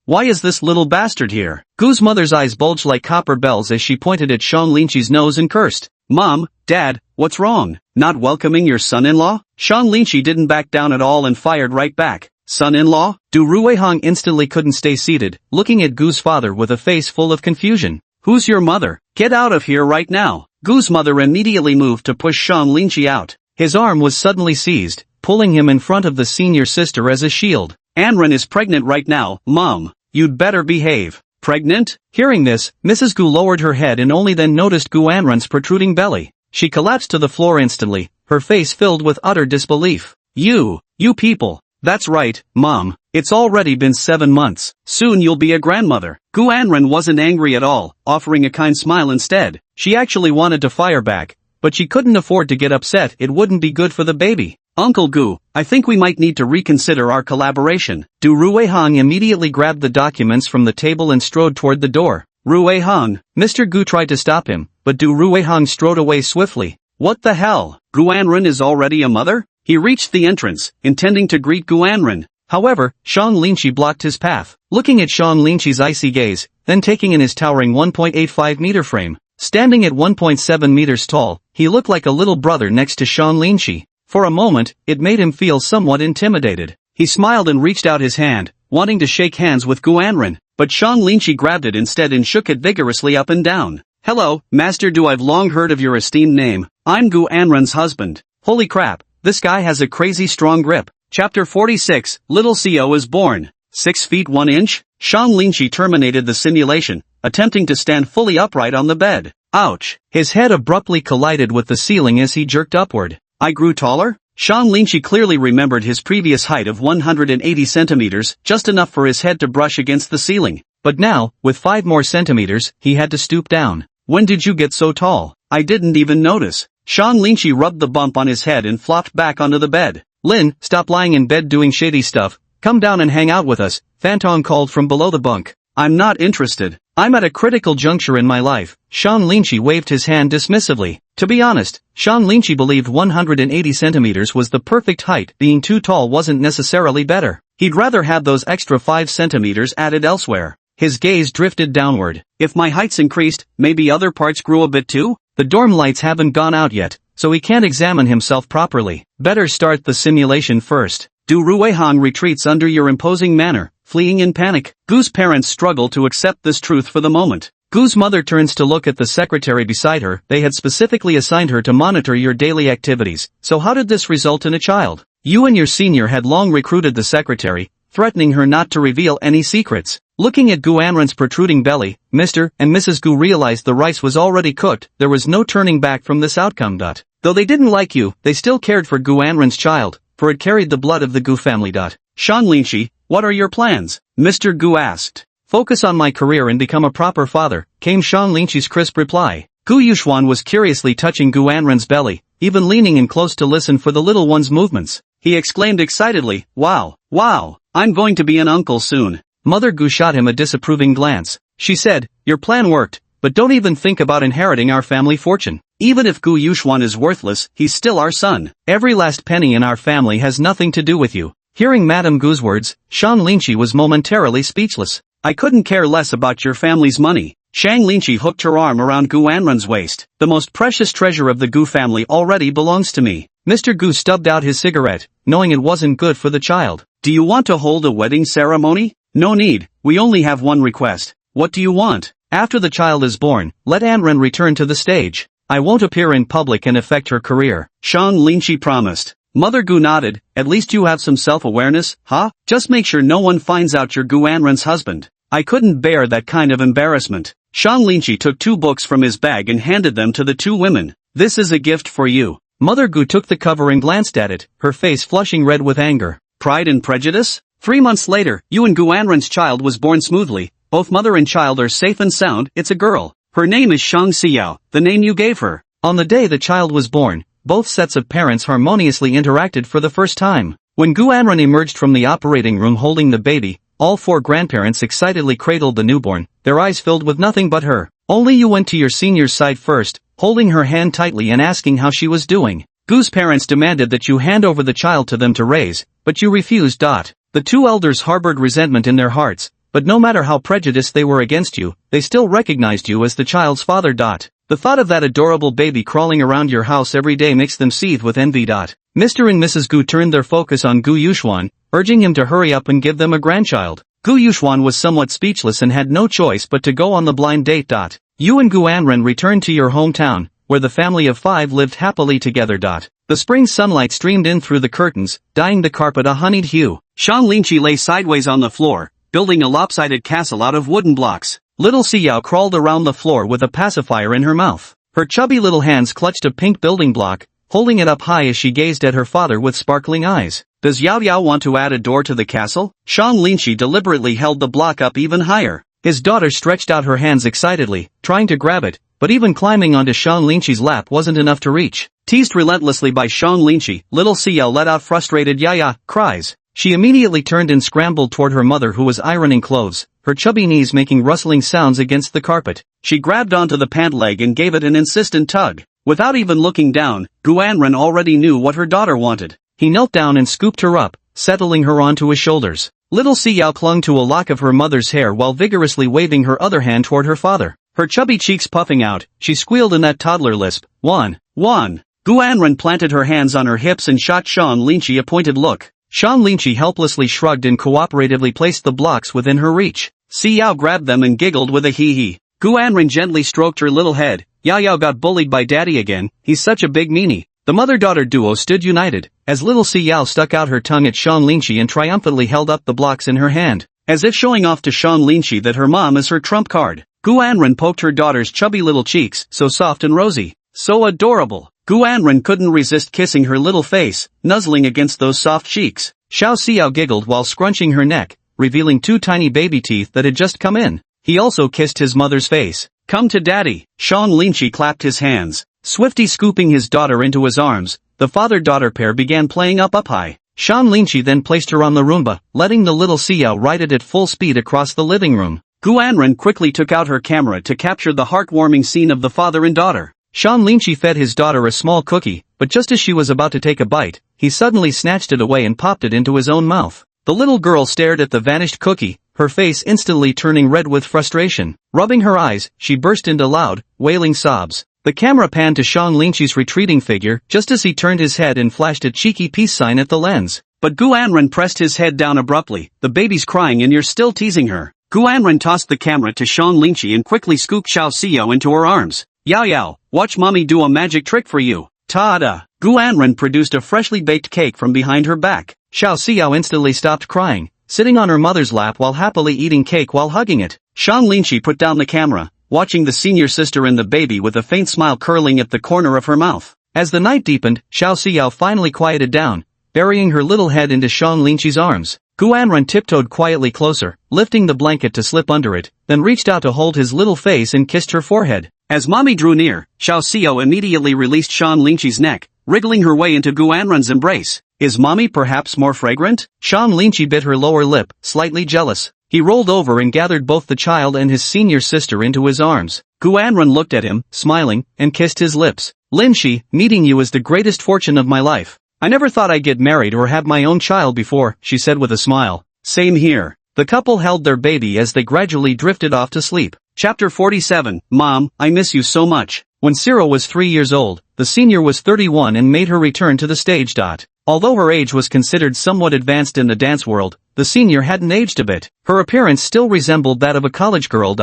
Why is this little bastard here? Gu's mother's eyes bulged like copper bells as she pointed at Shan Lingqi's nose and cursed. Mom, Dad, what's wrong? Not welcoming your son-in-law? Shan Lingqi didn't back down at all and fired right back. Son-in-law? Du Ruihong instantly couldn't stay seated, looking at Gu's father with a face full of confusion. Who's your mother? Get out of here right now. Gu's mother immediately moved to push Shan Lingqi out. His arm was suddenly seized, pulling him in front of the senior sister as a shield. Anren is pregnant right now, Mom. You'd better behave. Pregnant? Hearing this, Mrs. Gu lowered her head and only then noticed Gu Anren's protruding belly. She collapsed to the floor instantly, her face filled with utter disbelief. You people. That's right, Mom. It's already been 7 months. Soon you'll be a grandmother. Gu Anren wasn't angry at all, offering a kind smile instead. She actually wanted to fire back, but she couldn't afford to get upset, it wouldn't be good for the baby. Uncle Gu, I think we might need to reconsider our collaboration. Du Ruihang immediately grabbed the documents from the table and strode toward the door. Ruihang, Mr. Gu tried to stop him, but Du Ruihang strode away swiftly. What the hell? Guanren is already a mother? He reached the entrance, intending to greet Guanren. However, Shang Linqi blocked his path, looking at Shang Linqi's icy gaze, then taking in his towering 1.85-meter frame. Standing at 1.7 meters tall, he looked like a little brother next to Shang Linqi. For a moment, it made him feel somewhat intimidated. He smiled and reached out his hand, wanting to shake hands with Guanren, but Shang Linqi grabbed it instead and shook it vigorously up and down. Hello, Master Du, I've long heard of your esteemed name. I'm Guanren's husband. Holy crap, this guy has a crazy strong grip. Chapter 46, Little Xiao is born. 6 feet 1 inch? Shang Linqi terminated the simulation, attempting to stand fully upright on the bed. Ouch! His head abruptly collided with the ceiling as he jerked upward. I grew taller? Shang Linqi clearly remembered his previous height of 180 centimeters, just enough for his head to brush against the ceiling. But now, with 5 more centimeters, he had to stoop down. When did you get so tall? I didn't even notice. Shang Linqi rubbed the bump on his head and flopped back onto the bed. Lin, stop lying in bed doing shady stuff. Come down and hang out with us, Fantong called from below the bunk. I'm not interested. I'm at a critical juncture in my life. Shang Linqi waved his hand dismissively. To be honest, Shang Linqi believed 180 centimeters was the perfect height. Being too tall wasn't necessarily better. He'd rather have those extra 5 centimeters added elsewhere. His gaze drifted downward. If my height's increased, maybe other parts grew a bit too? The dorm lights haven't gone out yet, so he can't examine himself properly. Better start the simulation first. Du Ruihang retreats under your imposing manner, fleeing in panic. Gu's parents struggle to accept this truth for the moment. Gu's mother turns to look at the secretary beside her. They had specifically assigned her to monitor your daily activities, so how did this result in a child? You and your senior had long recruited the secretary, threatening her not to reveal any secrets. Looking at Guanren's protruding belly, Mr. and Mrs. Gu realized the rice was already cooked. There was no turning back from this outcome. Though they didn't like you, they still cared for Guanren's child, for it carried the blood of the Gu family. Shang Linqi, what are your plans? Mr. Gu asked. Focus on my career and become a proper father, came Shang Linqi's crisp reply. Gu Yuxuan was curiously touching Guanren's belly, even leaning in close to listen for the little one's movements. He exclaimed excitedly, wow, I'm going to be an uncle soon. Mother Gu shot him a disapproving glance. She said, your plan worked, but don't even think about inheriting our family fortune. Even if Gu Yuxuan is worthless, he's still our son. Every last penny in our family has nothing to do with you. Hearing Madame Gu's words, Shang Linqi was momentarily speechless. I couldn't care less about your family's money. Shang Linqi hooked her arm around Guanren's waist. The most precious treasure of the Gu family already belongs to me. Mr. Gu stubbed out his cigarette, knowing it wasn't good for the child. Do you want to hold a wedding ceremony? No need, we only have one request. What do you want? After the child is born, let Anren return to the stage. I won't appear in public and affect her career. Shang Linqi promised. Mother Gu nodded. At least you have some self-awareness, huh? Just make sure no one finds out you're Guanren's husband. I couldn't bear that kind of embarrassment. Shang Linqi took 2 books from his bag and handed them to the 2 women. This is a gift for you. Mother Gu took the cover and glanced at it, her face flushing red with anger. Pride and Prejudice? 3 months later, you and Guanren's child was born smoothly. Both mother and child are safe and sound. It's a girl. Her name is Shang Xiao, the name you gave her. On the day the child was born, both sets of parents harmoniously interacted for the first time. When Guanren emerged from the operating room holding the baby, all 4 grandparents excitedly cradled the newborn, their eyes filled with nothing but her. Only you went to your senior's side first, holding her hand tightly and asking how she was doing. Gu's parents demanded that you hand over the child to them to raise, but you refused. The 2 elders harbored resentment in their hearts, but no matter how prejudiced they were against you, they still recognized you as the child's father. The thought of that adorable baby crawling around your house every day makes them seethe with envy. Mr. and Mrs. Gu turned their focus on Gu Yuxuan, urging him to hurry up and give them a grandchild. Gu Yuxuan was somewhat speechless and had no choice but to go on the blind date. You and Guanren returned to your hometown, where the family of 5 lived happily together. The spring sunlight streamed in through the curtains, dyeing the carpet a honeyed hue. Shang Linqi lay sideways on the floor, building a lopsided castle out of wooden blocks. Little Xiao crawled around the floor with a pacifier in her mouth. Her chubby little hands clutched a pink building block, holding it up high as she gazed at her father with sparkling eyes. Does Yao Yao want to add a door to the castle? Shang Linqi deliberately held the block up even higher. His daughter stretched out her hands excitedly, trying to grab it, but even climbing onto Shang Linqi's lap wasn't enough to reach. Teased relentlessly by Shang Linshi, little Xiao let out frustrated ya cries. She immediately turned and scrambled toward her mother who was ironing clothes, her chubby knees making rustling sounds against the carpet. She grabbed onto the pant leg and gave it an insistent tug. Without even looking down, Guanren already knew what her daughter wanted. He knelt down and scooped her up, settling her onto his shoulders. Little Xiao clung to a lock of her mother's hair while vigorously waving her other hand toward her father. Her chubby cheeks puffing out, she squealed in that toddler lisp, "One." Guanren planted her hands on her hips and shot Shang Linshi a pointed look. Shang Linshi helplessly shrugged and cooperatively placed the blocks within her reach. Xiao grabbed them and giggled with a hee-hee. Guanren gently stroked her little head. Yao got bullied by daddy again, he's such a big meanie. The mother-daughter duo stood united, as little Xiao stuck out her tongue at Shang Linshi and triumphantly held up the blocks in her hand, as if showing off to Shang Linshi that her mom is her trump card. Guanren poked her daughter's chubby little cheeks, so soft and rosy. So adorable. Guanren couldn't resist kissing her little face, nuzzling against those soft cheeks. Xiao Xiao giggled while scrunching her neck, revealing 2 tiny baby teeth that had just come in. He also kissed his mother's face. "Come to daddy." Shang Linshi clapped his hands. Swiftly scooping his daughter into his arms, the father-daughter pair began playing up high. Shang Linshi then placed her on the Roomba, letting the little Xiao ride it at full speed across the living room. Guanren quickly took out her camera to capture the heartwarming scene of the father and daughter. Shang Linshi fed his daughter a small cookie, but just as she was about to take a bite, he suddenly snatched it away and popped it into his own mouth. The little girl stared at the vanished cookie, her face instantly turning red with frustration. Rubbing her eyes, she burst into loud, wailing sobs. The camera panned to Shang Linshi's retreating figure just as he turned his head and flashed a cheeky peace sign at the lens. But Guanren pressed his head down abruptly. "The baby's crying and you're still teasing her." Guanren tossed the camera to Shang Linshi and quickly scooped Xiao Xiao into her arms. Yao, watch mommy do a magic trick for you." Ta-da! Guanren produced a freshly baked cake from behind her back. Xiao Xiao instantly stopped crying, sitting on her mother's lap while happily eating cake while hugging it. Shang Linshi put down the camera, watching the senior sister and the baby with a faint smile curling at the corner of her mouth. As the night deepened, Xiao Xiao finally quieted down, burying her little head into Shang Linshi's arms. Guanren tiptoed quietly closer, lifting the blanket to slip under it, then reached out to hold his little face and kissed her forehead. As mommy drew near, Xiao Xiao immediately released Shang Linshi's neck, wriggling her way into Guanren's embrace. "Is mommy perhaps more fragrant?" Shang Linshi bit her lower lip, slightly jealous. He rolled over and gathered both the child and his senior sister into his arms. Guanren looked at him, smiling, and kissed his lips. "Linshi, meeting you is the greatest fortune of my life. I never thought I'd get married or have my own child before," she said with a smile. "Same here." The couple held their baby as they gradually drifted off to sleep. Chapter 47, Mom, I miss you so much. When Cyril was 3 years old, the senior was 31 and made her return to the stage. Although her age was considered somewhat advanced in the dance world, the senior hadn't aged a bit. Her appearance still resembled that of a college girl.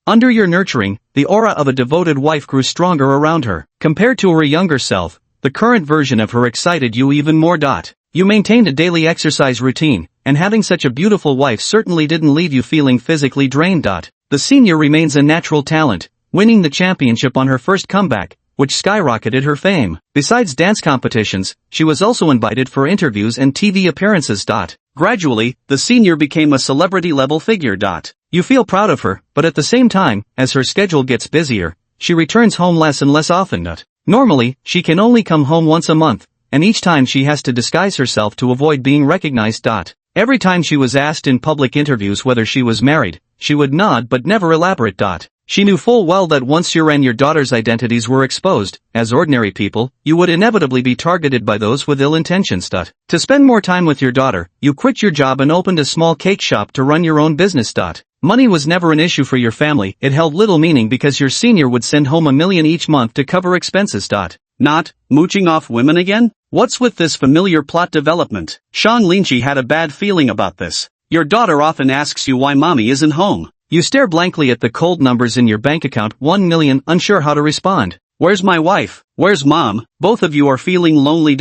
Under your nurturing, the aura of a devoted wife grew stronger around her. Compared to her younger self, the current version of her excited you even more. You maintained a daily exercise routine, and having such a beautiful wife certainly didn't leave you feeling physically drained. The senior remains a natural talent, winning the championship on her first comeback, which skyrocketed her fame. Besides dance competitions, she was also invited for interviews and TV appearances. Gradually, the senior became a celebrity-level figure. You feel proud of her, but at the same time, as her schedule gets busier, she returns home less and less often. Normally, she can only come home once a month, and each time she has to disguise herself to avoid being recognized. Every time she was asked in public interviews whether she was married, she would nod but never elaborate. She knew full well that once your and your daughter's identities were exposed, as ordinary people, you would inevitably be targeted by those with ill intentions. To spend more time with your daughter, you quit your job and opened a small cake shop to run your own business. Money was never an issue for your family, it held little meaning because your senior would send home $1 million each month to cover expenses. Not mooching off women again? What's with this familiar plot development? Shang Linshi had a bad feeling about this. Your daughter often asks you why mommy isn't home. You stare blankly at the cold numbers in your bank account, 1 million, unsure how to respond. Where's my wife? Where's mom? Both of you are feeling lonely.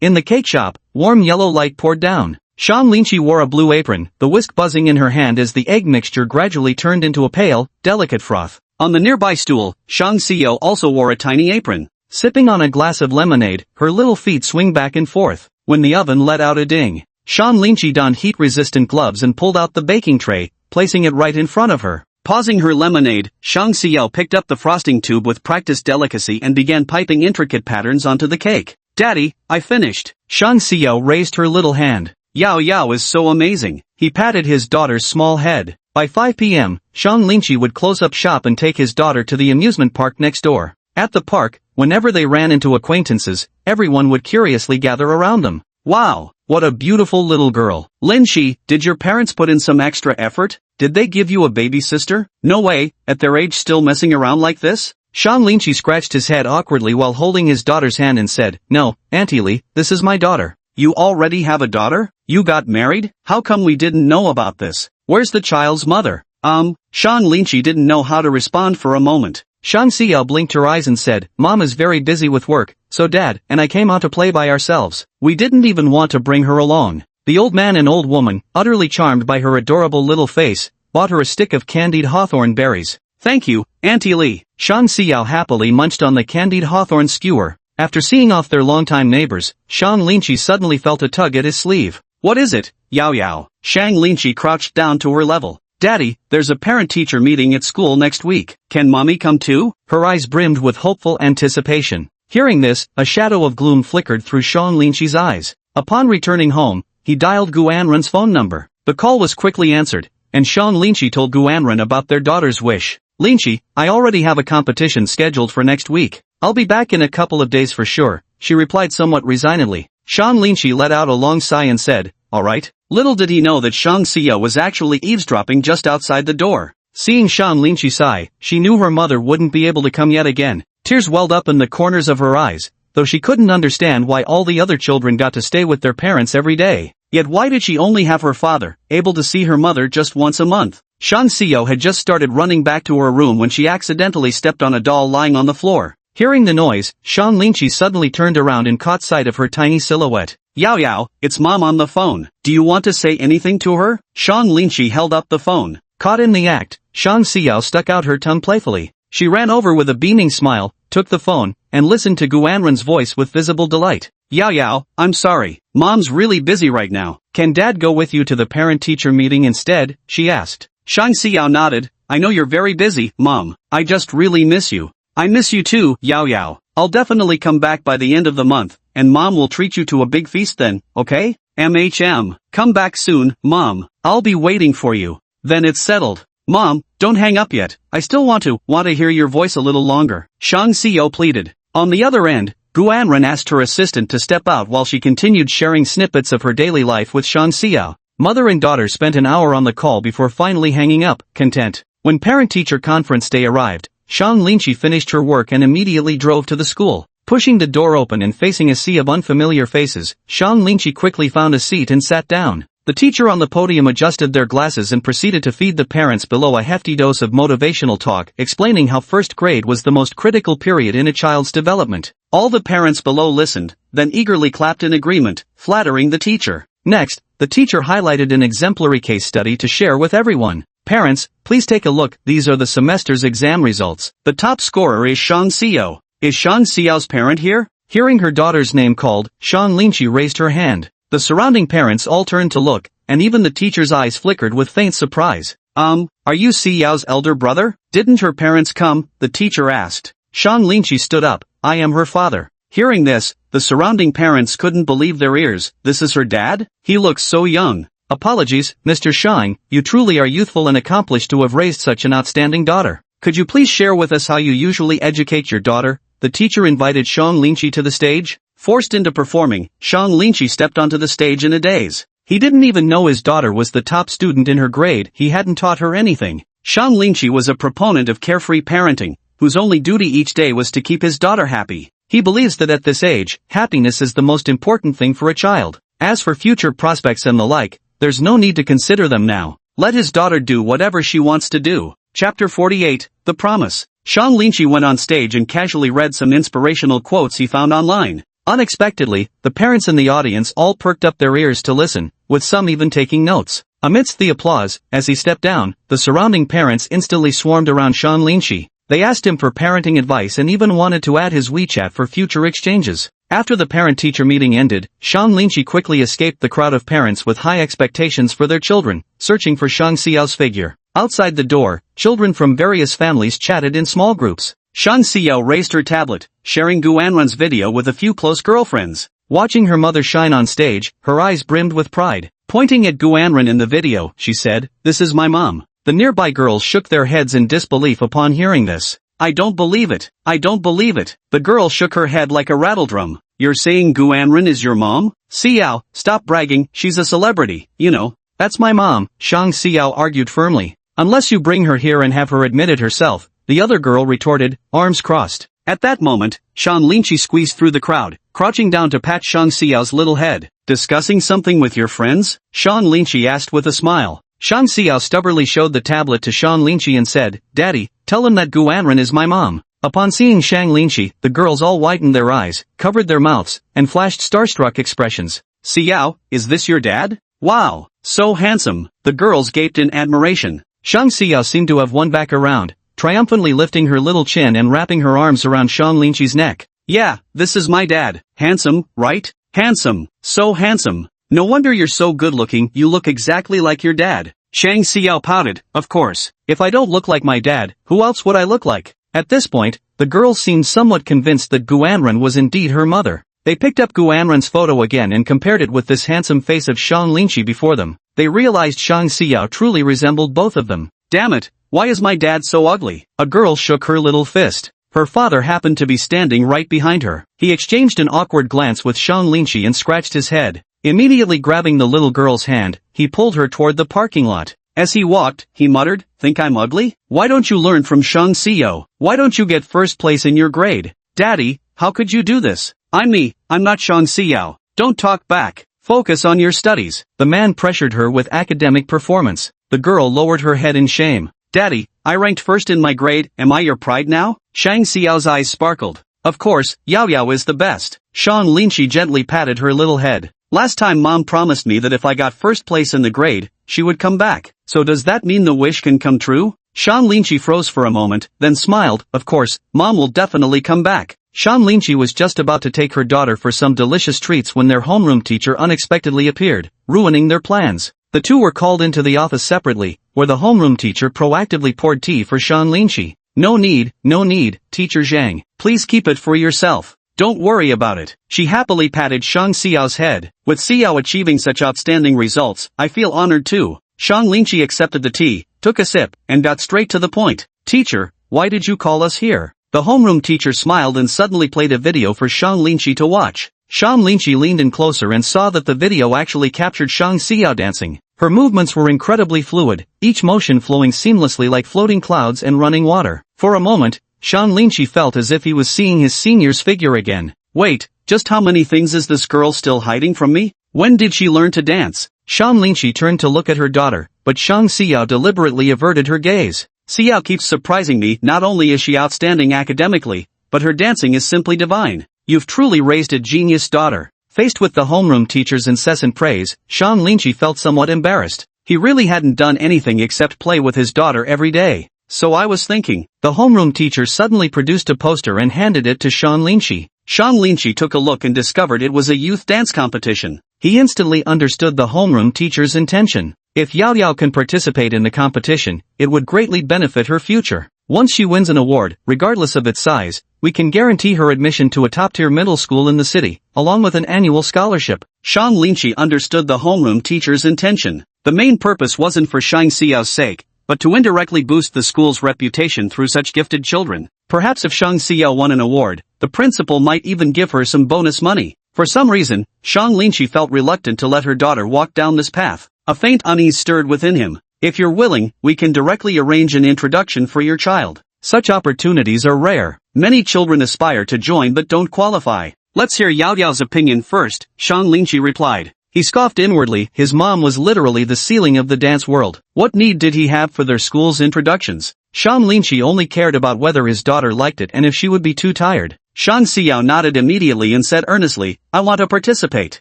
In the cake shop, warm yellow light poured down. Shang Linshi wore a blue apron, the whisk buzzing in her hand as the egg mixture gradually turned into a pale, delicate froth. On the nearby stool, Shang Xiao also wore a tiny apron. Sipping on a glass of lemonade, her little feet swing back and forth. When the oven let out a ding, Shang Linshi donned heat-resistant gloves and pulled out the baking tray, placing it right in front of her. Pausing her lemonade, Shang Xiao picked up the frosting tube with practiced delicacy and began piping intricate patterns onto the cake. Daddy, I finished. Shang Xiao raised her little hand. Yao Yao is so amazing. He patted his daughter's small head. By 5 p.m., Shang Lingqi would close up shop and take his daughter to the amusement park next door. At the park, whenever they ran into acquaintances, everyone would curiously gather around them. Wow, what a beautiful little girl. Lingqi, did your parents put in some extra effort? Did they give you a baby sister? No way, at their age still messing around like this? Shang Lingqi scratched his head awkwardly while holding his daughter's hand and said, No, Auntie Li, this is my daughter. You already have a daughter? You got married? How come we didn't know about this? Where's the child's mother? Shang Lingqi didn't know how to respond for a moment. Shang Xiao blinked her eyes and said, Mom is very busy with work, so Dad and I came out to play by ourselves. We didn't even want to bring her along. The old man and old woman, utterly charmed by her adorable little face, bought her a stick of candied hawthorn berries. Thank you, Auntie Li. Shang Xiao happily munched on the candied hawthorn skewer. After seeing off their longtime neighbors, Shang Lingqi suddenly felt a tug at his sleeve. What is it, Yao Yao? Shang Lingqi crouched down to her level. Daddy, there's a parent-teacher meeting at school next week. Can Mommy come too? Her eyes brimmed with hopeful anticipation. Hearing this, a shadow of gloom flickered through Shang Lingqi's eyes. Upon returning home, he dialed Guanren's phone number. The call was quickly answered, and Shang Lingqi told Guanren about their daughter's wish. Lingqi, I already have a competition scheduled for next week. I'll be back in a couple of days for sure, she replied somewhat resignedly. Shang Lingqi let out a long sigh and said, Alright. Little did he know that Shang Xiao was actually eavesdropping just outside the door. Seeing Shang Lingqi sigh, she knew her mother wouldn't be able to come yet again. Tears welled up in the corners of her eyes, though she couldn't understand why all the other children got to stay with their parents every day. Yet why did she only have her father, able to see her mother just once a month? Shang Xiao had just started running back to her room when she accidentally stepped on a doll lying on the floor. Hearing the noise, Shang Lingqi suddenly turned around and caught sight of her tiny silhouette. Yao Yao, it's Mom on the phone. Do you want to say anything to her? Shang Lingqi held up the phone. Caught in the act, Shang Xiao stuck out her tongue playfully. She ran over with a beaming smile, took the phone, and listened to Guanren's voice with visible delight. Yao Yao, I'm sorry. Mom's really busy right now. Can Dad go with you to the parent-teacher meeting instead? She asked. Shang Xiao nodded. I know you're very busy, Mom. I just really miss you. I miss you too, Yao Yao. I'll definitely come back by the end of the month, and Mom will treat you to a big feast then, okay? MHM. Come back soon, Mom. I'll be waiting for you. Then it's settled. Mom, don't hang up yet. I still want to hear your voice a little longer. Shang Xiao pleaded. On the other end, Guanren asked her assistant to step out while she continued sharing snippets of her daily life with Shang Xiao. Mother and daughter spent an hour on the call before finally hanging up, content. When parent-teacher conference day arrived, Shang Lingqi finished her work and immediately drove to the school. Pushing the door open and facing a sea of unfamiliar faces, Shang Lingqi quickly found a seat and sat down. The teacher on the podium adjusted their glasses and proceeded to feed the parents below a hefty dose of motivational talk, explaining how first grade was the most critical period in a child's development. All the parents below listened, then eagerly clapped in agreement, flattering the teacher. Next, the teacher highlighted an exemplary case study to share with everyone. Parents, please take a look. These are the semester's exam results. The top scorer is Shang Xiao. Is Shang Xiao's parent here? Hearing her daughter's name called, Shang Lingqi raised her hand. The surrounding parents all turned to look, and even the teacher's eyes flickered with faint surprise. Are you Xiao's elder brother? Didn't her parents come? The teacher asked. Shang Lingqi stood up. I am her father. Hearing this, the surrounding parents couldn't believe their ears. This is her dad? He looks so young. Apologies, Mr. Shang, you truly are youthful and accomplished to have raised such an outstanding daughter. Could you please share with us how you usually educate your daughter? The teacher invited Shang Lingqi to the stage. Forced into performing, Shang Lingqi stepped onto the stage in a daze. He didn't even know his daughter was the top student in her grade. He hadn't taught her anything. Shang Lingqi was a proponent of carefree parenting, whose only duty each day was to keep his daughter happy. He believes that at this age, happiness is the most important thing for a child. As for future prospects and the like, there's no need to consider them now. Let his daughter do whatever she wants to do. Chapter 48, The Promise. Shang Lingqi went on stage and casually read some inspirational quotes he found online. Unexpectedly, the parents in the audience all perked up their ears to listen, with some even taking notes. Amidst the applause, as he stepped down, the surrounding parents instantly swarmed around Shang Lingqi. They asked him for parenting advice and even wanted to add his WeChat for future exchanges. After the parent-teacher meeting ended, Shang Lingqi quickly escaped the crowd of parents with high expectations for their children, searching for Shang Xiao's figure. Outside the door, children from various families chatted in small groups. Shang Xiao raised her tablet, sharing Guanren's video with a few close girlfriends. Watching her mother shine on stage, her eyes brimmed with pride. Pointing at Guanren in the video, she said, "This is my mom." The nearby girls shook their heads in disbelief upon hearing this. "I don't believe it. I don't believe it." The girl shook her head like a rattledrum. "You're saying Guanren is your mom? Xiao, stop bragging, she's a celebrity, you know." "That's my mom," Shang Xiao argued firmly. "Unless you bring her here and have her admit it herself," the other girl retorted, arms crossed. At that moment, Shan Linqi squeezed through the crowd, crouching down to pat Shang Xiao's little head. "Discussing something with your friends?" Shan Linqi asked with a smile. Shang Xiao stubbornly showed the tablet to Shan Linqi and said, "Daddy, tell him that Guanren is my mom." Upon seeing Shang Linqi, the girls all widened their eyes, covered their mouths, and flashed starstruck expressions. "Xiao, is this your dad? Wow, so handsome." The girls gaped in admiration. Shang Xiao seemed to have won back around, triumphantly lifting her little chin and wrapping her arms around Shang Linqi's neck. "Yeah, this is my dad. Handsome, right? Handsome, so handsome. No wonder you're so good-looking, you look exactly like your dad." Shang Xiao pouted, "Of course. If I don't look like my dad, who else would I look like?" At this point, the girls seemed somewhat convinced that Guanren was indeed her mother. They picked up Guanren's photo again and compared it with this handsome face of Shang Linqi before them. They realized Shang Xiao truly resembled both of them. "Damn it, why is my dad so ugly?" A girl shook her little fist. Her father happened to be standing right behind her. He exchanged an awkward glance with Shang Linqi and scratched his head. Immediately grabbing the little girl's hand, he pulled her toward the parking lot. As he walked, he muttered, "Think I'm ugly? Why don't you learn from Shang Xiao? Why don't you get first place in your grade? Daddy, how could you do this? I'm me, I'm not Shang Xiao. Don't talk back. Focus on your studies." The man pressured her with academic performance. The girl lowered her head in shame. "Daddy, I ranked first in my grade, am I your pride now?" Shang Xiao's eyes sparkled. "Of course, Yao Yao is the best." Shang Linqi gently patted her little head. "Last time Mom promised me that if I got first place in the grade, she would come back. So does that mean the wish can come true?" Shang Linqi froze for a moment, then smiled. "Of course, Mom will definitely come back." Shang Linqi was just about to take her daughter for some delicious treats when their homeroom teacher unexpectedly appeared, ruining their plans. The two were called into the office separately, where the homeroom teacher proactively poured tea for Shang Linqi. No need, Teacher Zhang. Please keep it for yourself. Don't worry about it." She happily patted Shang Xiao's head. "With Xiao achieving such outstanding results, I feel honored too." Shang Linqi accepted the tea, took a sip, and got straight to the point. "Teacher, why did you call us here?" The homeroom teacher smiled and suddenly played a video for Shang Linqi to watch. Shang Linqi leaned in closer and saw that the video actually captured Shang Xiao dancing. Her movements were incredibly fluid, each motion flowing seamlessly like floating clouds and running water. For a moment, Shang Linqi felt as if he was seeing his senior's figure again. "Wait, just how many things is this girl still hiding from me? When did she learn to dance?" Shang Linqi turned to look at her daughter, but Shang Xiao deliberately averted her gaze. "Xiao keeps surprising me, not only is she outstanding academically, but her dancing is simply divine. You've truly raised a genius daughter." Faced with the homeroom teacher's incessant praise, Shang Linqi felt somewhat embarrassed. He really hadn't done anything except play with his daughter every day. "So I was thinking." The homeroom teacher suddenly produced a poster and handed it to Shang Linqi. Shang Linqi took a look and discovered it was a youth dance competition. He instantly understood the homeroom teacher's intention. If Yao Yao can participate in the competition, it would greatly benefit her future. Once she wins an award, regardless of its size, we can guarantee her admission to a top-tier middle school in the city, along with an annual scholarship. Shang Linqi understood the homeroom teacher's intention. The main purpose wasn't for Shang Xiao's sake, but to indirectly boost the school's reputation through such gifted children. Perhaps if Shang Xiao won an award, the principal might even give her some bonus money. For some reason, Shang Linqi felt reluctant to let her daughter walk down this path. A faint unease stirred within him. "If you're willing, we can directly arrange an introduction for your child. Such opportunities are rare. Many children aspire to join but don't qualify." "Let's hear Yao Yao's opinion first," Shang Linqi replied. He scoffed inwardly. His mom was literally the ceiling of the dance world. What need did he have for their school's introductions? Shang Linqi only cared about whether his daughter liked it and if she would be too tired. Shang Xiao nodded immediately and said earnestly, "I want to participate.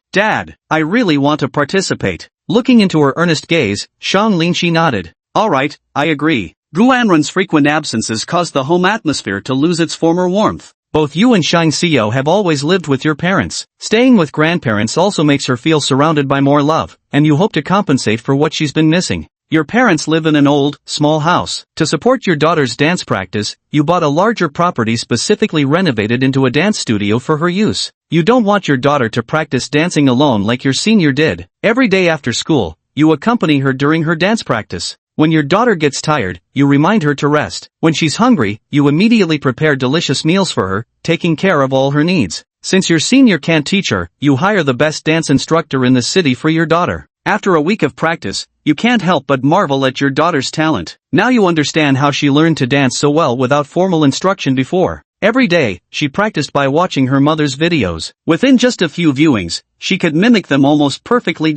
Dad, I really want to participate." Looking into her earnest gaze, Shang Linqi nodded. "All right, I agree. Guanren's frequent absences cause the home atmosphere to lose its former warmth. Both you and Shang Xiao have always lived with your parents. Staying with grandparents also makes her feel surrounded by more love, and you hope to compensate for what she's been missing. Your parents live in an old, small house. To support your daughter's dance practice, you bought a larger property specifically renovated into a dance studio for her use. You don't want your daughter to practice dancing alone like your senior did. Every day after school, you accompany her during her dance practice. When your daughter gets tired, you remind her to rest. When she's hungry, you immediately prepare delicious meals for her, taking care of all her needs. Since your senior can't teach her, you hire the best dance instructor in the city for your daughter. After a week of practice, you can't help but marvel at your daughter's talent. Now you understand how she learned to dance so well without formal instruction before. Every day, she practiced by watching her mother's videos. Within just a few viewings, she could mimic them almost perfectly.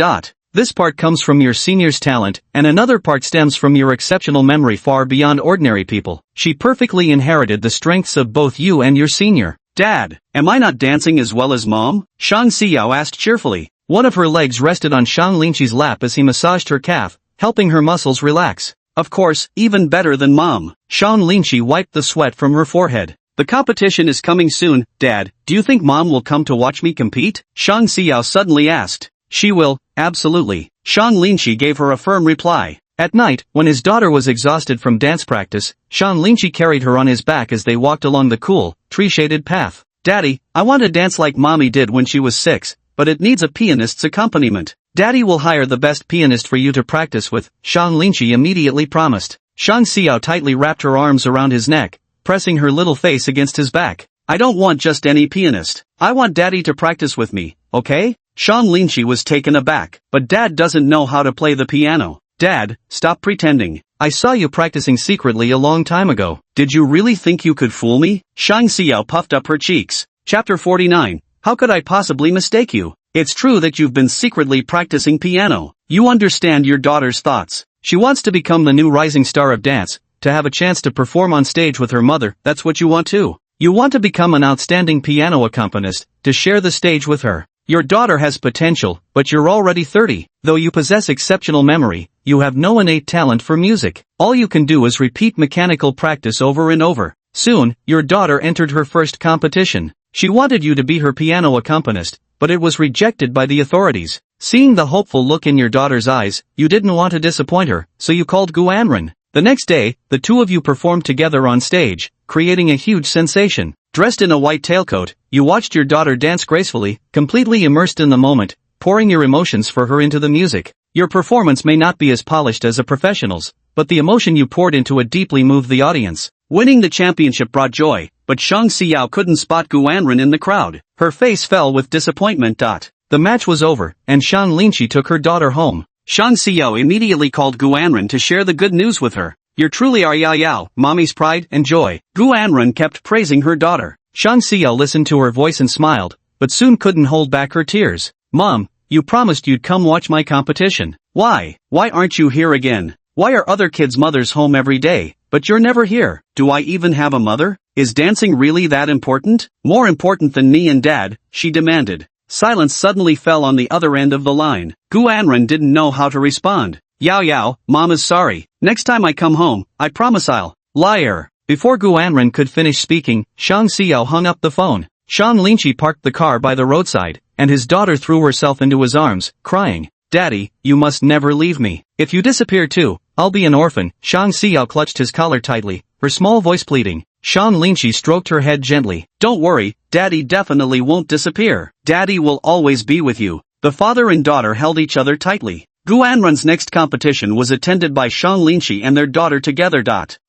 This part comes from your senior's talent, and another part stems from your exceptional memory far beyond ordinary people. She perfectly inherited the strengths of both you and your senior. Dad, am I not dancing as well as Mom? Shang Xiao asked cheerfully. One of her legs rested on Shang Linqi's lap as he massaged her calf, helping her muscles relax. Of course, even better than Mom. Shang Linqi wiped the sweat from her forehead. The competition is coming soon, Dad. Do you think Mom will come to watch me compete? Shang Xiao suddenly asked. She will, absolutely. Shang Linqi gave her a firm reply. At night, when his daughter was exhausted from dance practice, Shang Linqi carried her on his back as they walked along the cool, tree-shaded path. Daddy, I want to dance like Mommy did when she was 6. But it needs a pianist's accompaniment. Daddy will hire the best pianist for you to practice with, Shang Linqi immediately promised. Shang Xiao tightly wrapped her arms around his neck, pressing her little face against his back. I don't want just any pianist. I want Daddy to practice with me, okay? Shang Linqi was taken aback. But Dad doesn't know how to play the piano. Dad, stop pretending. I saw you practicing secretly a long time ago. Did you really think you could fool me? Shang Xiao puffed up her cheeks. Chapter 49. How could I possibly mistake you? It's true that you've been secretly practicing piano. You understand your daughter's thoughts. She wants to become the new rising star of dance, to have a chance to perform on stage with her mother. That's what you want too. You want to become an outstanding piano accompanist, to share the stage with her. Your daughter has potential, but you're already 30. Though you possess exceptional memory, you have no innate talent for music. All you can do is repeat mechanical practice over and over. Soon, your daughter entered her first competition. She wanted you to be her piano accompanist, but it was rejected by the authorities. Seeing the hopeful look in your daughter's eyes, you didn't want to disappoint her, so you called Guanren. The next day, the two of you performed together on stage, creating a huge sensation. Dressed in a white tailcoat, you watched your daughter dance gracefully, completely immersed in the moment, pouring your emotions for her into the music. Your performance may not be as polished as a professional's, but the emotion you poured into it deeply moved the audience. Winning the championship brought joy, but Shang Xiao couldn't spot Guanren in the crowd. Her face fell with disappointment. The match was over, and Shang Linqi took her daughter home. Shang Xiao immediately called Guanren to share the good news with her. You truly are Yao, Mommy's pride and joy. Guanren kept praising her daughter. Shang Xiao listened to her voice and smiled, but soon couldn't hold back her tears. Mom, you promised you'd come watch my competition. Why aren't you here again? Why are other kids' mothers home every day, but you're never here? Do I even have a mother? Is dancing really that important? More important than me and Dad, she demanded. Silence suddenly fell on the other end of the line. Guanren didn't know how to respond. Yao, Mom is sorry. Next time I come home, I promise I'll. Liar. Before Guanren could finish speaking, Shang Xiao hung up the phone. Shang Linqi parked the car by the roadside, and his daughter threw herself into his arms, crying, Daddy, you must never leave me. If you disappear too, I'll be an orphan. Shang Xiao clutched his collar tightly, her small voice pleading. Shang Linqi stroked her head gently. Don't worry, Daddy definitely won't disappear. Daddy will always be with you. The father and daughter held each other tightly. Guanren's next competition was attended by Shang Linqi and their daughter together.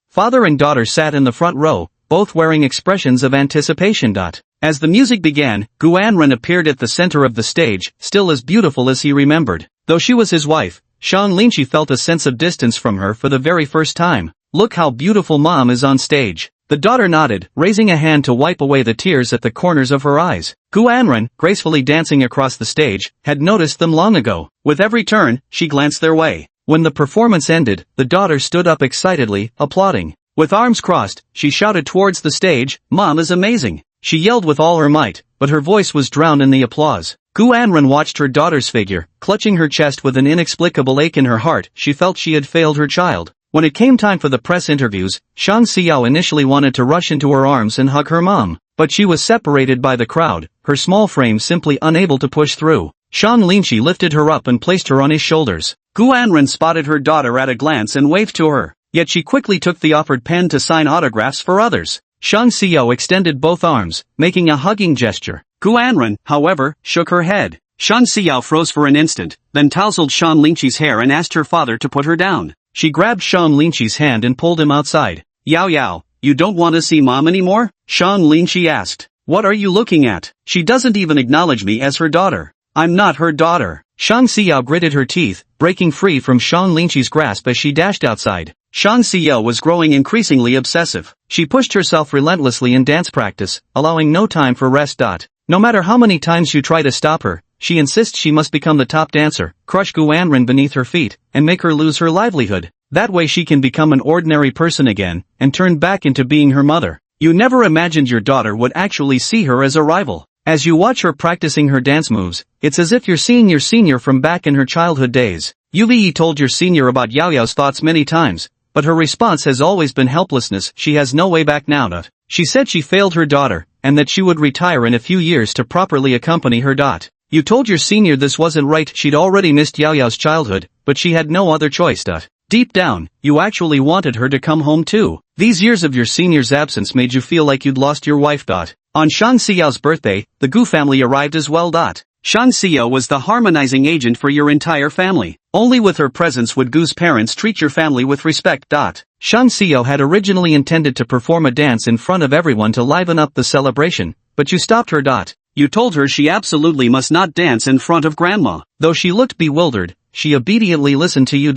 Father and daughter sat in the front row, both wearing expressions of anticipation. As the music began, Guanren appeared at the center of the stage, still as beautiful as he remembered. Though she was his wife, Shang Linqi felt a sense of distance from her for the very first time. Look how beautiful Mom is on stage. The daughter nodded, raising a hand to wipe away the tears at the corners of her eyes. Guanren, gracefully dancing across the stage, had noticed them long ago. With every turn, she glanced their way. When the performance ended, the daughter stood up excitedly, applauding. With arms crossed, she shouted towards the stage, Mom is amazing. She yelled with all her might, but her voice was drowned in the applause. Guanren watched her daughter's figure, clutching her chest with an inexplicable ache in her heart. She felt she had failed her child. When it came time for the press interviews, Shang Xiao initially wanted to rush into her arms and hug her mom, but she was separated by the crowd, her small frame simply unable to push through. Shang Linqi lifted her up and placed her on his shoulders. Gu Anren spotted her daughter at a glance and waved to her, yet she quickly took the offered pen to sign autographs for others. Shang Xiao extended both arms, making a hugging gesture. Gu Anren, however, shook her head. Shang Xiao froze for an instant, then tousled Shan Lingqi's hair and asked her father to put her down. She grabbed Shan Lingqi's hand and pulled him outside. Yao Yao, you don't want to see mom anymore? Shan Lingqi asked. What are you looking at? She doesn't even acknowledge me as her daughter. I'm not her daughter. Shang Xiao gritted her teeth, breaking free from Shan Lingqi's grasp as she dashed outside. Shang Xiao was growing increasingly obsessive. She pushed herself relentlessly in dance practice, allowing no time for rest. No matter how many times you try to stop her, she insists she must become the top dancer, crush Gu Anren beneath her feet, and make her lose her livelihood. That way she can become an ordinary person again, and turn back into being her mother. You never imagined your daughter would actually see her as a rival. As you watch her practicing her dance moves, it's as if you're seeing your senior from back in her childhood days. Yuvi told your senior about Yao Yao's thoughts many times, but her response has always been helplessness. She has no way back now. She said she failed her daughter, and that she would retire in a few years to properly accompany her. You told your senior this wasn't right. She'd already missed Yao Yao's childhood, but she had no other choice. Deep down, you actually wanted her to come home too. These years of your senior's absence made you feel like you'd lost your wife. On Shang Xiao's birthday, the Gu family arrived as well. Shang Xiao was the harmonizing agent for your entire family. Only with her presence would Gu's parents treat your family with respect. Shang Xiao had originally intended to perform a dance in front of everyone to liven up the celebration, but you stopped her. You told her she absolutely must not dance in front of grandma. Though she looked bewildered, she obediently listened to you.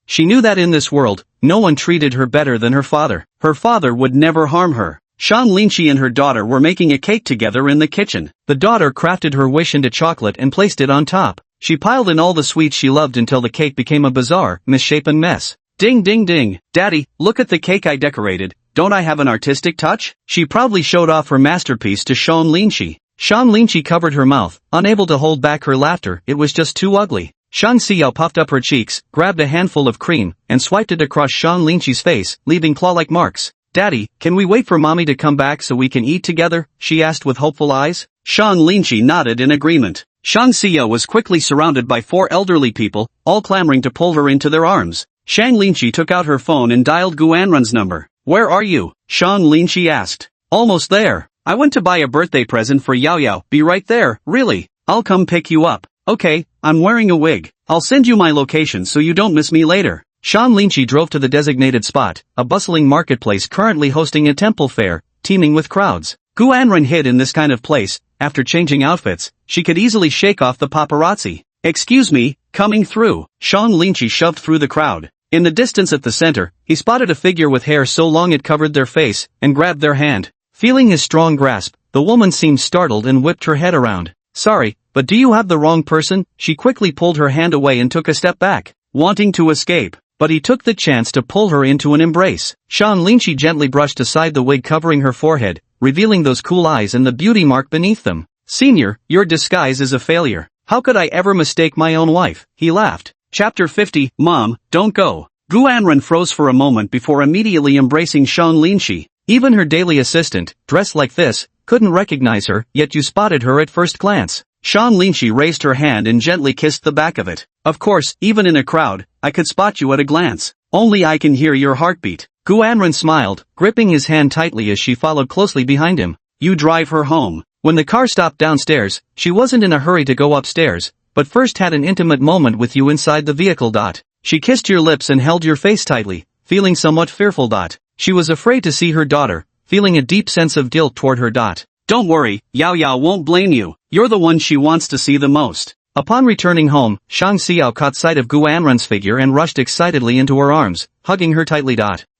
She knew that in this world, no one treated her better than her father. Her father would never harm her. Shan Lingqi and her daughter were making a cake together in the kitchen. The daughter crafted her wish into chocolate and placed it on top. She piled in all the sweets she loved until the cake became a bizarre, misshapen mess. Ding ding ding, Daddy, look at the cake I decorated. Don't I have an artistic touch? She proudly showed off her masterpiece to Shan Lingqi. Shan Lingqi covered her mouth, unable to hold back her laughter. It was just too ugly. Shang Xiao puffed up her cheeks, grabbed a handful of cream, and swiped it across Shan Lingqi's face, leaving claw-like marks. Daddy, can we wait for mommy to come back so we can eat together? She asked with hopeful eyes. Shan Lingqi nodded in agreement. Shang Xiao was quickly surrounded by 4 elderly people, all clamoring to pull her into their arms. Shang Lingqi took out her phone and dialed Gu Anren's number. Where are you? Shang Lingqi asked. Almost there. I went to buy a birthday present for Yao Yao. Be right there. Really? I'll come pick you up. Okay, I'm wearing a wig. I'll send you my location so you don't miss me later. Shan Lingqi drove to the designated spot, a bustling marketplace currently hosting a temple fair, teeming with crowds. Gu Anren hid in this kind of place. After changing outfits, she could easily shake off the paparazzi. Excuse me, coming through. Shan Lingqi shoved through the crowd. In the distance at the center, he spotted a figure with hair so long it covered their face, and grabbed their hand. Feeling his strong grasp, the woman seemed startled and whipped her head around. Sorry, but do you have the wrong person? She quickly pulled her hand away and took a step back, wanting to escape. But he took the chance to pull her into an embrace. Shan Lingqi gently brushed aside the wig covering her forehead, revealing those cool eyes and the beauty mark beneath them. Senior, your disguise is a failure. How could I ever mistake my own wife? He laughed. Chapter 50, Mom, don't go. Gu Anren froze for a moment before immediately embracing Shan Lingqi. Even her daily assistant, dressed like this, couldn't recognize her, yet you spotted her at first glance. Shan Lingqi raised her hand and gently kissed the back of it. Of course, even in a crowd, I could spot you at a glance. Only I can hear your heartbeat. Gu Anren smiled, gripping his hand tightly as she followed closely behind him. You drive her home. When the car stopped downstairs, she wasn't in a hurry to go upstairs, but first had an intimate moment with you inside the vehicle. She kissed your lips and held your face tightly, feeling somewhat fearful. She was afraid to see her daughter, feeling a deep sense of guilt toward her. Don't worry, Yao Yao won't blame you. You're the one she wants to see the most. Upon returning home, Shang Xiao caught sight of Gu Anren's figure and rushed excitedly into her arms, hugging her tightly.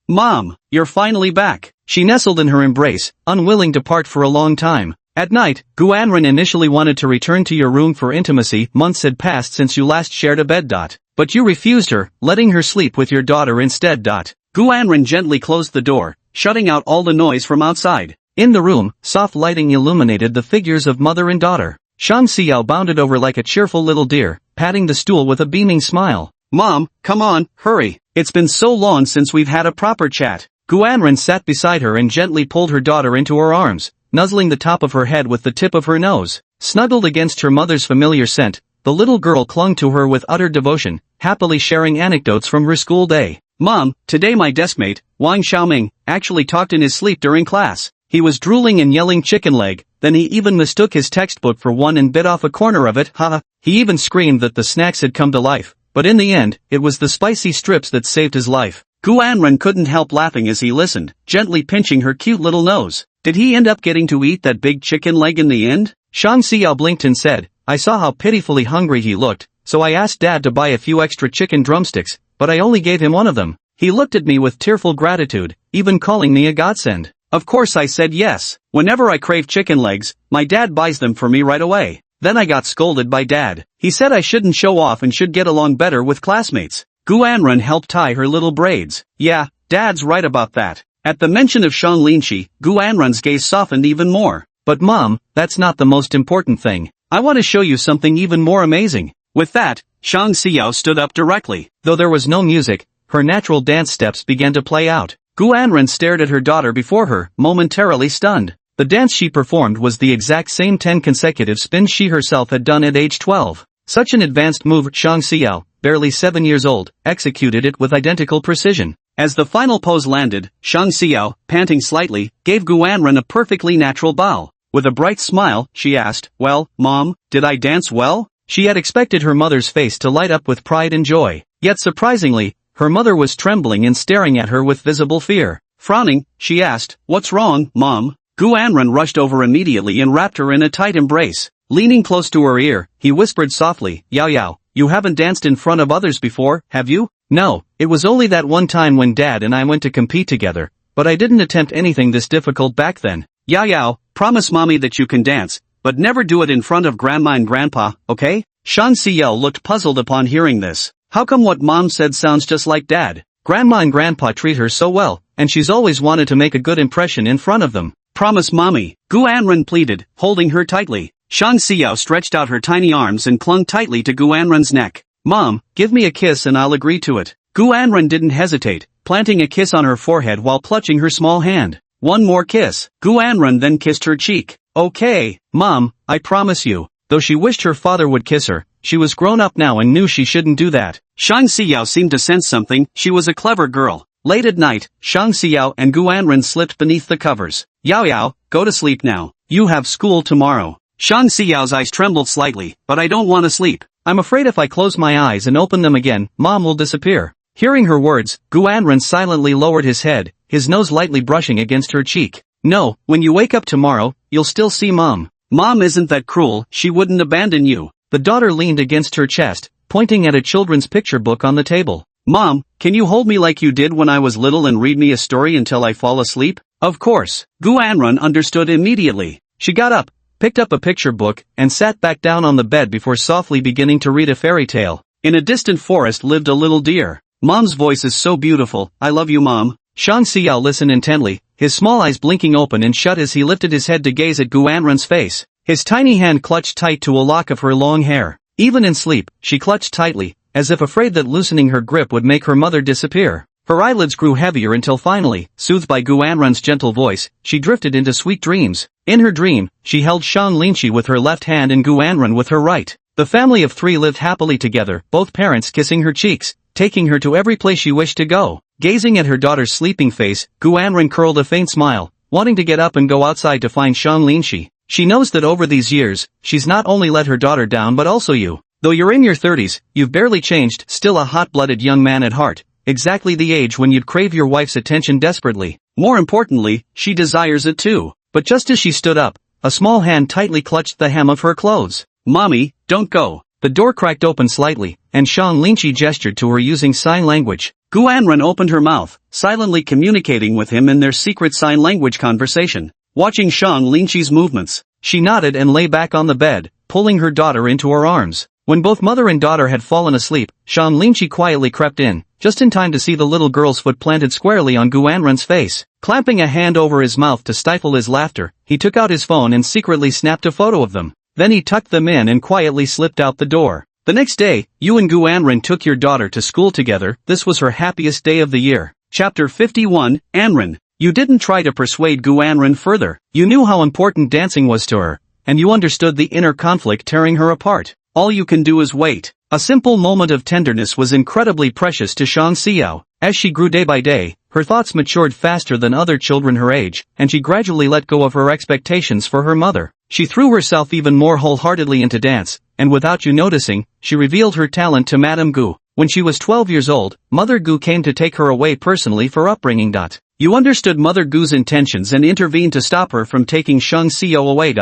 Mom, you're finally back. She nestled in her embrace, unwilling to part for a long time. At night, Gu Anren initially wanted to return to your room for intimacy. Months had passed since you last shared a bed. But you refused her, letting her sleep with your daughter instead. Gu Anren gently closed the door, shutting out all the noise from outside. In the room, soft lighting illuminated the figures of mother and daughter. Shang Xiao bounded over like a cheerful little deer, patting the stool with a beaming smile. Mom, come on, hurry. It's been so long since we've had a proper chat. Gu Anren sat beside her and gently pulled her daughter into her arms, nuzzling the top of her head with the tip of her nose. Snuggled against her mother's familiar scent, the little girl clung to her with utter devotion, happily sharing anecdotes from her school day. Mom, today my deskmate, Wang Xiaoming, actually talked in his sleep during class. He was drooling and yelling chicken leg, then he even mistook his textbook for one and bit off a corner of it, haha. He even screamed that the snacks had come to life, but in the end, it was the spicy strips that saved his life. Gu Anren couldn't help laughing as he listened, gently pinching her cute little nose. Did he end up getting to eat that big chicken leg in the end? Shang Xiao blinked and said, I saw how pitifully hungry he looked, so I asked Dad to buy a few extra chicken drumsticks, but I only gave him one of them. He looked at me with tearful gratitude, even calling me a godsend. Of course I said yes. Whenever I crave chicken legs, my dad buys them for me right away. Then I got scolded by Dad. He said I shouldn't show off and should get along better with classmates. Gu Anren helped tie her little braids. Yeah, Dad's right about that. At the mention of Shang Linshi, Gu Anren's gaze softened even more. But Mom, that's not the most important thing. I want to show you something even more amazing. With that, Shang Xiao stood up directly. Though there was no music, her natural dance steps began to play out. Gu Anren stared at her daughter before her, momentarily stunned. The dance she performed was the exact same 10 consecutive spins she herself had done at age 12. Such an advanced move, Shang Xiao, barely 7 years old, executed it with identical precision. As the final pose landed, Shang Xiao, panting slightly, gave Gu Anren a perfectly natural bow. With a bright smile, she asked, Well, Mom, did I dance well? She had expected her mother's face to light up with pride and joy. Yet surprisingly, her mother was trembling and staring at her with visible fear. Frowning, she asked, What's wrong, Mom? Gu Anren rushed over immediately and wrapped her in a tight embrace. Leaning close to her ear, he whispered softly, Yao Yao, you haven't danced in front of others before, have you? No, it was only that one time when Dad and I went to compete together, but I didn't attempt anything this difficult back then. Yao Yao, promise Mommy that you can dance, but never do it in front of Grandma and Grandpa, okay? Shang Xiao looked puzzled upon hearing this. How come what Mom said sounds just like Dad? Grandma and Grandpa treat her so well, and she's always wanted to make a good impression in front of them. Promise Mommy, Gu Anren pleaded, holding her tightly. Shang Xiao stretched out her tiny arms and clung tightly to Gu Anren's neck. Mom, give me a kiss and I'll agree to it. Gu Anren didn't hesitate, planting a kiss on her forehead while clutching her small hand. One more kiss. Gu Anren then kissed her cheek. Okay, Mom, I promise you. Though she wished her father would kiss her, she was grown up now and knew she shouldn't do that. Shang Xiao seemed to sense something, she was a clever girl. Late at night, Shang Xiao and Gu Anren slipped beneath the covers. Yao Yao, go to sleep now. You have school tomorrow. Shang Xiao's eyes trembled slightly, but I don't want to sleep. I'm afraid if I close my eyes and open them again, Mom will disappear. Hearing her words, Gu Anren silently lowered his head, his nose lightly brushing against her cheek. No, when you wake up tomorrow, you'll still see Mom. Mom isn't that cruel, she wouldn't abandon you. The daughter leaned against her chest, pointing at a children's picture book on the table. Mom, can you hold me like you did when I was little and read me a story until I fall asleep? Of course. Gu Anren understood immediately. She got up, picked up a picture book, and sat back down on the bed before softly beginning to read a fairy tale. In a distant forest lived a little deer. Mom's voice is so beautiful, I love you Mom. Shang Xiao listened intently, his small eyes blinking open and shut as he lifted his head to gaze at Gu Anren's face. His tiny hand clutched tight to a lock of her long hair. Even in sleep, she clutched tightly, as if afraid that loosening her grip would make her mother disappear. Her eyelids grew heavier until finally, soothed by Gu Anren's gentle voice, she drifted into sweet dreams. In her dream, she held Shang Linshi with her left hand and Gu Anren with her right. The family of three lived happily together, both parents kissing her cheeks, taking her to every place she wished to go. Gazing at her daughter's sleeping face, Gu Anren curled a faint smile, wanting to get up and go outside to find Shang Linshi. She knows that over these years, she's not only let her daughter down but also you. Though you're in your 30s, you've barely changed, still a hot-blooded young man at heart. Exactly the age when you'd crave your wife's attention desperately. More importantly, she desires it too. But just as she stood up, a small hand tightly clutched the hem of her clothes. Mommy, don't go. The door cracked open slightly, and Shang Linshi gestured to her using sign language. Gu Anren opened her mouth, silently communicating with him in their secret sign language conversation. Watching Shang Linshi's movements, she nodded and lay back on the bed, pulling her daughter into her arms. When both mother and daughter had fallen asleep, Shang Linshi quietly crept in, just in time to see the little girl's foot planted squarely on Gu Anren's face. Clamping a hand over his mouth to stifle his laughter, he took out his phone and secretly snapped a photo of them. Then he tucked them in and quietly slipped out the door. The next day, you and Gu Anren took your daughter to school together. This was her happiest day of the year. Chapter 51, Anren. You didn't try to persuade Gu Anren further. You knew how important dancing was to her, and you understood the inner conflict tearing her apart. All you can do is wait. A simple moment of tenderness was incredibly precious to Shang Xiao. As she grew day by day, her thoughts matured faster than other children her age, and she gradually let go of her expectations for her mother. She threw herself even more wholeheartedly into dance, and without you noticing, she revealed her talent to Madame Gu. When she was 12 years old, Mother Gu came to take her away personally for upbringing. You understood Mother Gu's intentions and intervened to stop her from taking Shang Xiao away.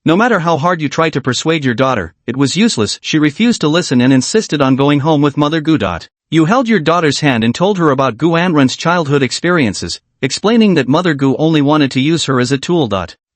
No matter how hard you tried to persuade your daughter, it was useless. She refused to listen and insisted on going home with Mother Gu. You held your daughter's hand and told her about Gu Anren's childhood experiences, explaining that Mother Gu only wanted to use her as a tool.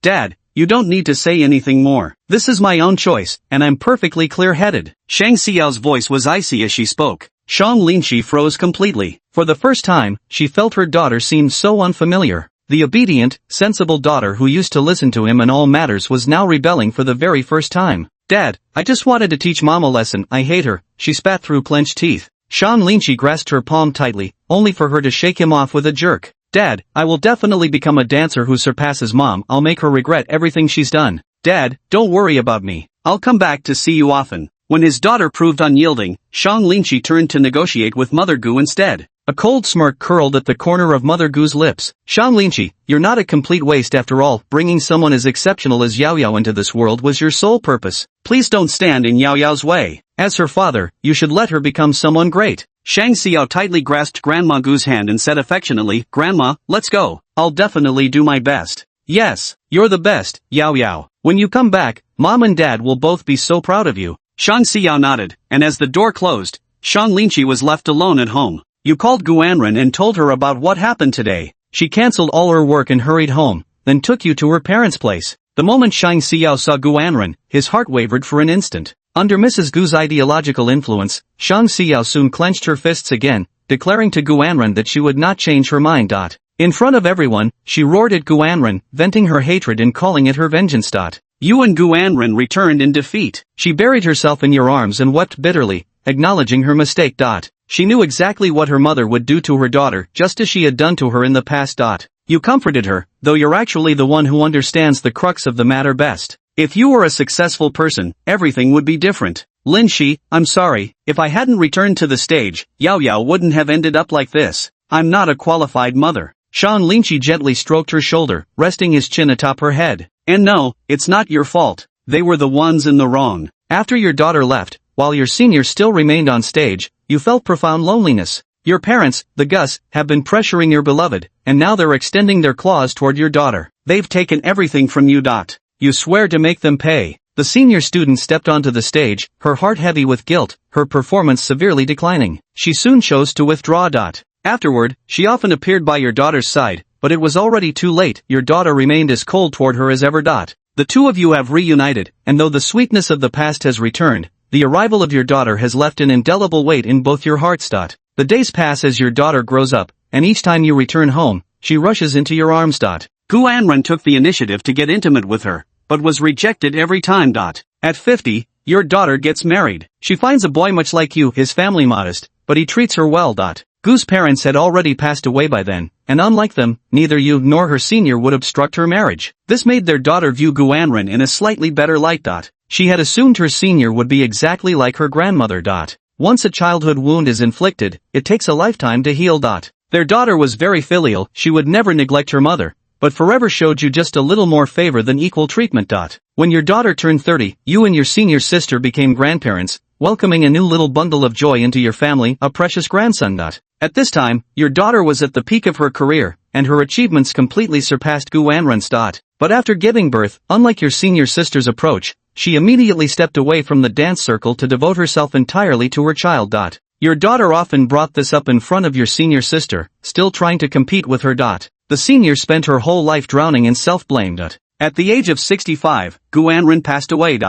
Dad, you don't need to say anything more. This is my own choice, and I'm perfectly clear-headed. Shang Xiao's voice was icy as she spoke. Shang Linshi froze completely. For the first time, she felt her daughter seemed so unfamiliar. The obedient, sensible daughter who used to listen to him in all matters was now rebelling for the very first time. Dad, I just wanted to teach Mom a lesson. I hate her, she spat through clenched teeth. Shang Linshi grasped her palm tightly, only for her to shake him off with a jerk. Dad, I will definitely become a dancer who surpasses Mom. I'll make her regret everything she's done. Dad, don't worry about me. I'll come back to see you often. When his daughter proved unyielding, Shang Linshi turned to negotiate with Mother Gu instead. A cold smirk curled at the corner of Mother Gu's lips. Shang Linshi, you're not a complete waste after all. Bringing someone as exceptional as Yao Yao into this world was your sole purpose. Please don't stand in Yao Yao's way. As her father, you should let her become someone great. Shang Xiao tightly grasped Grandma Gu's hand and said affectionately, Grandma, let's go. I'll definitely do my best. Yes, you're the best, Yao Yao. When you come back, Mom and Dad will both be so proud of you. Shang Xiao nodded, and as the door closed, Shang Linshi was left alone at home. You called Gu Anren and told her about what happened today. She cancelled all her work and hurried home, then took you to her parents' place. The moment Shang Xiao saw Gu Anren, his heart wavered for an instant. Under Mrs. Gu's ideological influence, Shang Xiao soon clenched her fists again, declaring to Gu Anren that she would not change her mind. In front of everyone, she roared at Gu Anren, venting her hatred and calling it her vengeance. You and Gu Anren returned in defeat. She buried herself in your arms and wept bitterly, acknowledging her mistake. She knew exactly what her mother would do to her daughter, just as she had done to her in the past. You comforted her, though you're actually the one who understands the crux of the matter best. If you were a successful person, everything would be different. Lin Shi, I'm sorry, if I hadn't returned to the stage, Yao Yao wouldn't have ended up like this. I'm not a qualified mother. Shang Linshi gently stroked her shoulder, resting his chin atop her head. And no, it's not your fault. They were the ones in the wrong. After your daughter left, while your senior still remained on stage, you felt profound loneliness. Your parents, the Gus, have been pressuring your beloved, and now they're extending their claws toward your daughter. They've taken everything from you. You swear to make them pay. The senior student stepped onto the stage, her heart heavy with guilt, her performance severely declining. She soon chose to withdraw. Afterward, she often appeared by your daughter's side, but it was already too late. Your daughter remained as cold toward her as ever. The two of you have reunited, and though the sweetness of the past has returned, the arrival of your daughter has left an indelible weight in both your hearts. The days pass as your daughter grows up, and each time you return home, she rushes into your arms. Gu Anren took the initiative to get intimate with her, but was rejected every time. At 50, your daughter gets married. She finds a boy much like you, his family modest, but he treats her well. Gu's parents had already passed away by then, and unlike them, neither you nor her senior would obstruct her marriage. This made their daughter view Gu Anren in a slightly better light. She had assumed her senior would be exactly like her grandmother. Once a childhood wound is inflicted, it takes a lifetime to heal. Their daughter was very filial, she would never neglect her mother, but forever showed you just a little more favor than equal treatment. When your daughter turned 30, you and your senior sister became grandparents, welcoming a new little bundle of joy into your family, a precious grandson. At this time, your daughter was at the peak of her career, and her achievements completely surpassed Gu Anren's. But after giving birth, unlike your senior sister's approach, she immediately stepped away from the dance circle to devote herself entirely to her child. Your daughter often brought this up in front of your senior sister, still trying to compete with her. The senior spent her whole life drowning in self-blame. At the age of 65, Gu Anren passed away.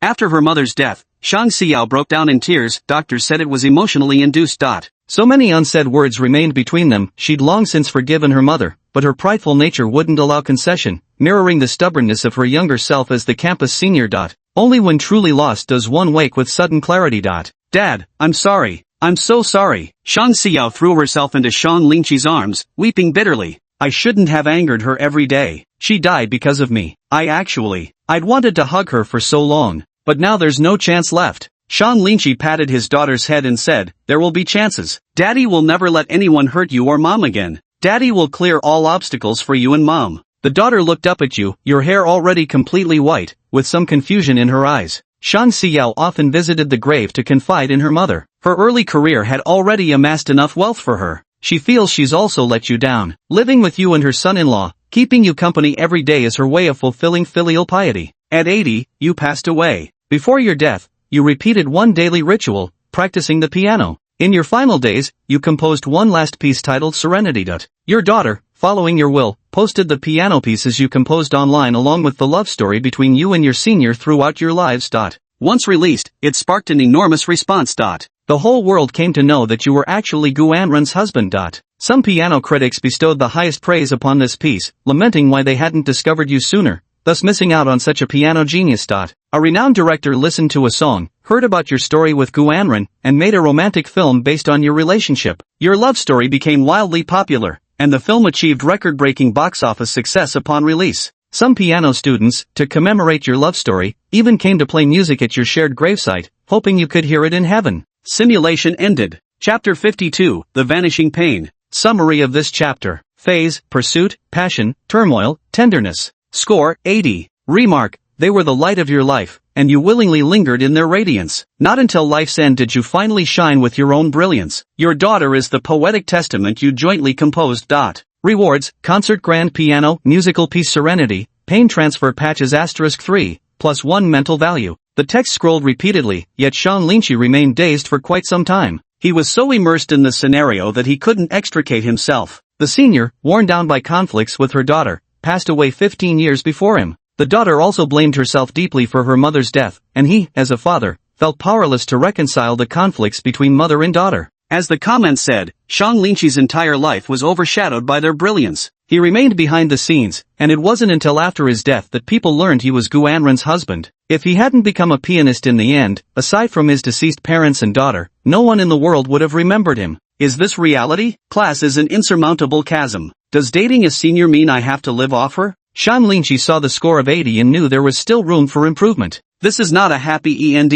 After her mother's death, Shang Xiao broke down in tears. Doctors said it was emotionally induced. So many unsaid words remained between them. She'd long since forgiven her mother, but her prideful nature wouldn't allow concession, mirroring the stubbornness of her younger self as the campus senior. Only when truly lost does one wake with sudden clarity. Dad, I'm sorry. I'm so sorry. Shang Xiao threw herself into Shang Linqi's arms, weeping bitterly. I shouldn't have angered her every day. She died because of me. I'd wanted to hug her for so long, but now there's no chance left. Sean Linchi patted his daughter's head and said, "There will be chances. Daddy will never let anyone hurt you or Mom again. Daddy will clear all obstacles for you and Mom." The daughter looked up at you, your hair already completely white, with some confusion in her eyes. Shan Xiao often visited the grave to confide in her mother. Her early career had already amassed enough wealth for her. She feels she's also let you down. Living with you and her son-in-law, keeping you company every day is her way of fulfilling filial piety. At 80, you passed away. Before your death, you repeated one daily ritual, practicing the piano. In your final days, you composed one last piece titled Serenity. Your daughter, following your will, posted the piano pieces you composed online along with the love story between you and your senior throughout your lives. Once released, it sparked an enormous response. The whole world came to know that you were actually Gu Anren's husband. Some piano critics bestowed the highest praise upon this piece, lamenting why they hadn't discovered you sooner, thus missing out on such a piano genius. A renowned director listened to a song, heard about your story with Gu Anren, and made a romantic film based on your relationship. Your love story became wildly popular, and the film achieved record-breaking box office success upon release. Some piano students, to commemorate your love story, even came to play music at your shared gravesite, hoping you could hear it in heaven. Simulation ended. Chapter 52, The Vanishing Pain. Summary of this chapter. Phase, pursuit, passion, turmoil, tenderness. Score, 80. Remark, they were the light of your life, and you willingly lingered in their radiance. Not until life's end did you finally shine with your own brilliance. Your daughter is the poetic testament you jointly composed. Rewards, concert grand piano, musical piece Serenity, pain transfer patches *3, +1 mental value. The text scrolled repeatedly, yet Sean Linchi remained dazed for quite some time. He was so immersed in the scenario that he couldn't extricate himself. The senior, worn down by conflicts with her daughter, passed away 15 years before him. The daughter also blamed herself deeply for her mother's death, and he, as a father, felt powerless to reconcile the conflicts between mother and daughter. As the comment said, Sean Linchi's entire life was overshadowed by their brilliance. He remained behind the scenes, and it wasn't until after his death that people learned he was Gu Anren's husband. If he hadn't become a pianist in the end, aside from his deceased parents and daughter, no one in the world would have remembered him. Is this reality? Class is an insurmountable chasm. Does dating a senior mean I have to live off her? Sean Linchi saw the score of 80 and knew there was still room for improvement. This is not a happy end.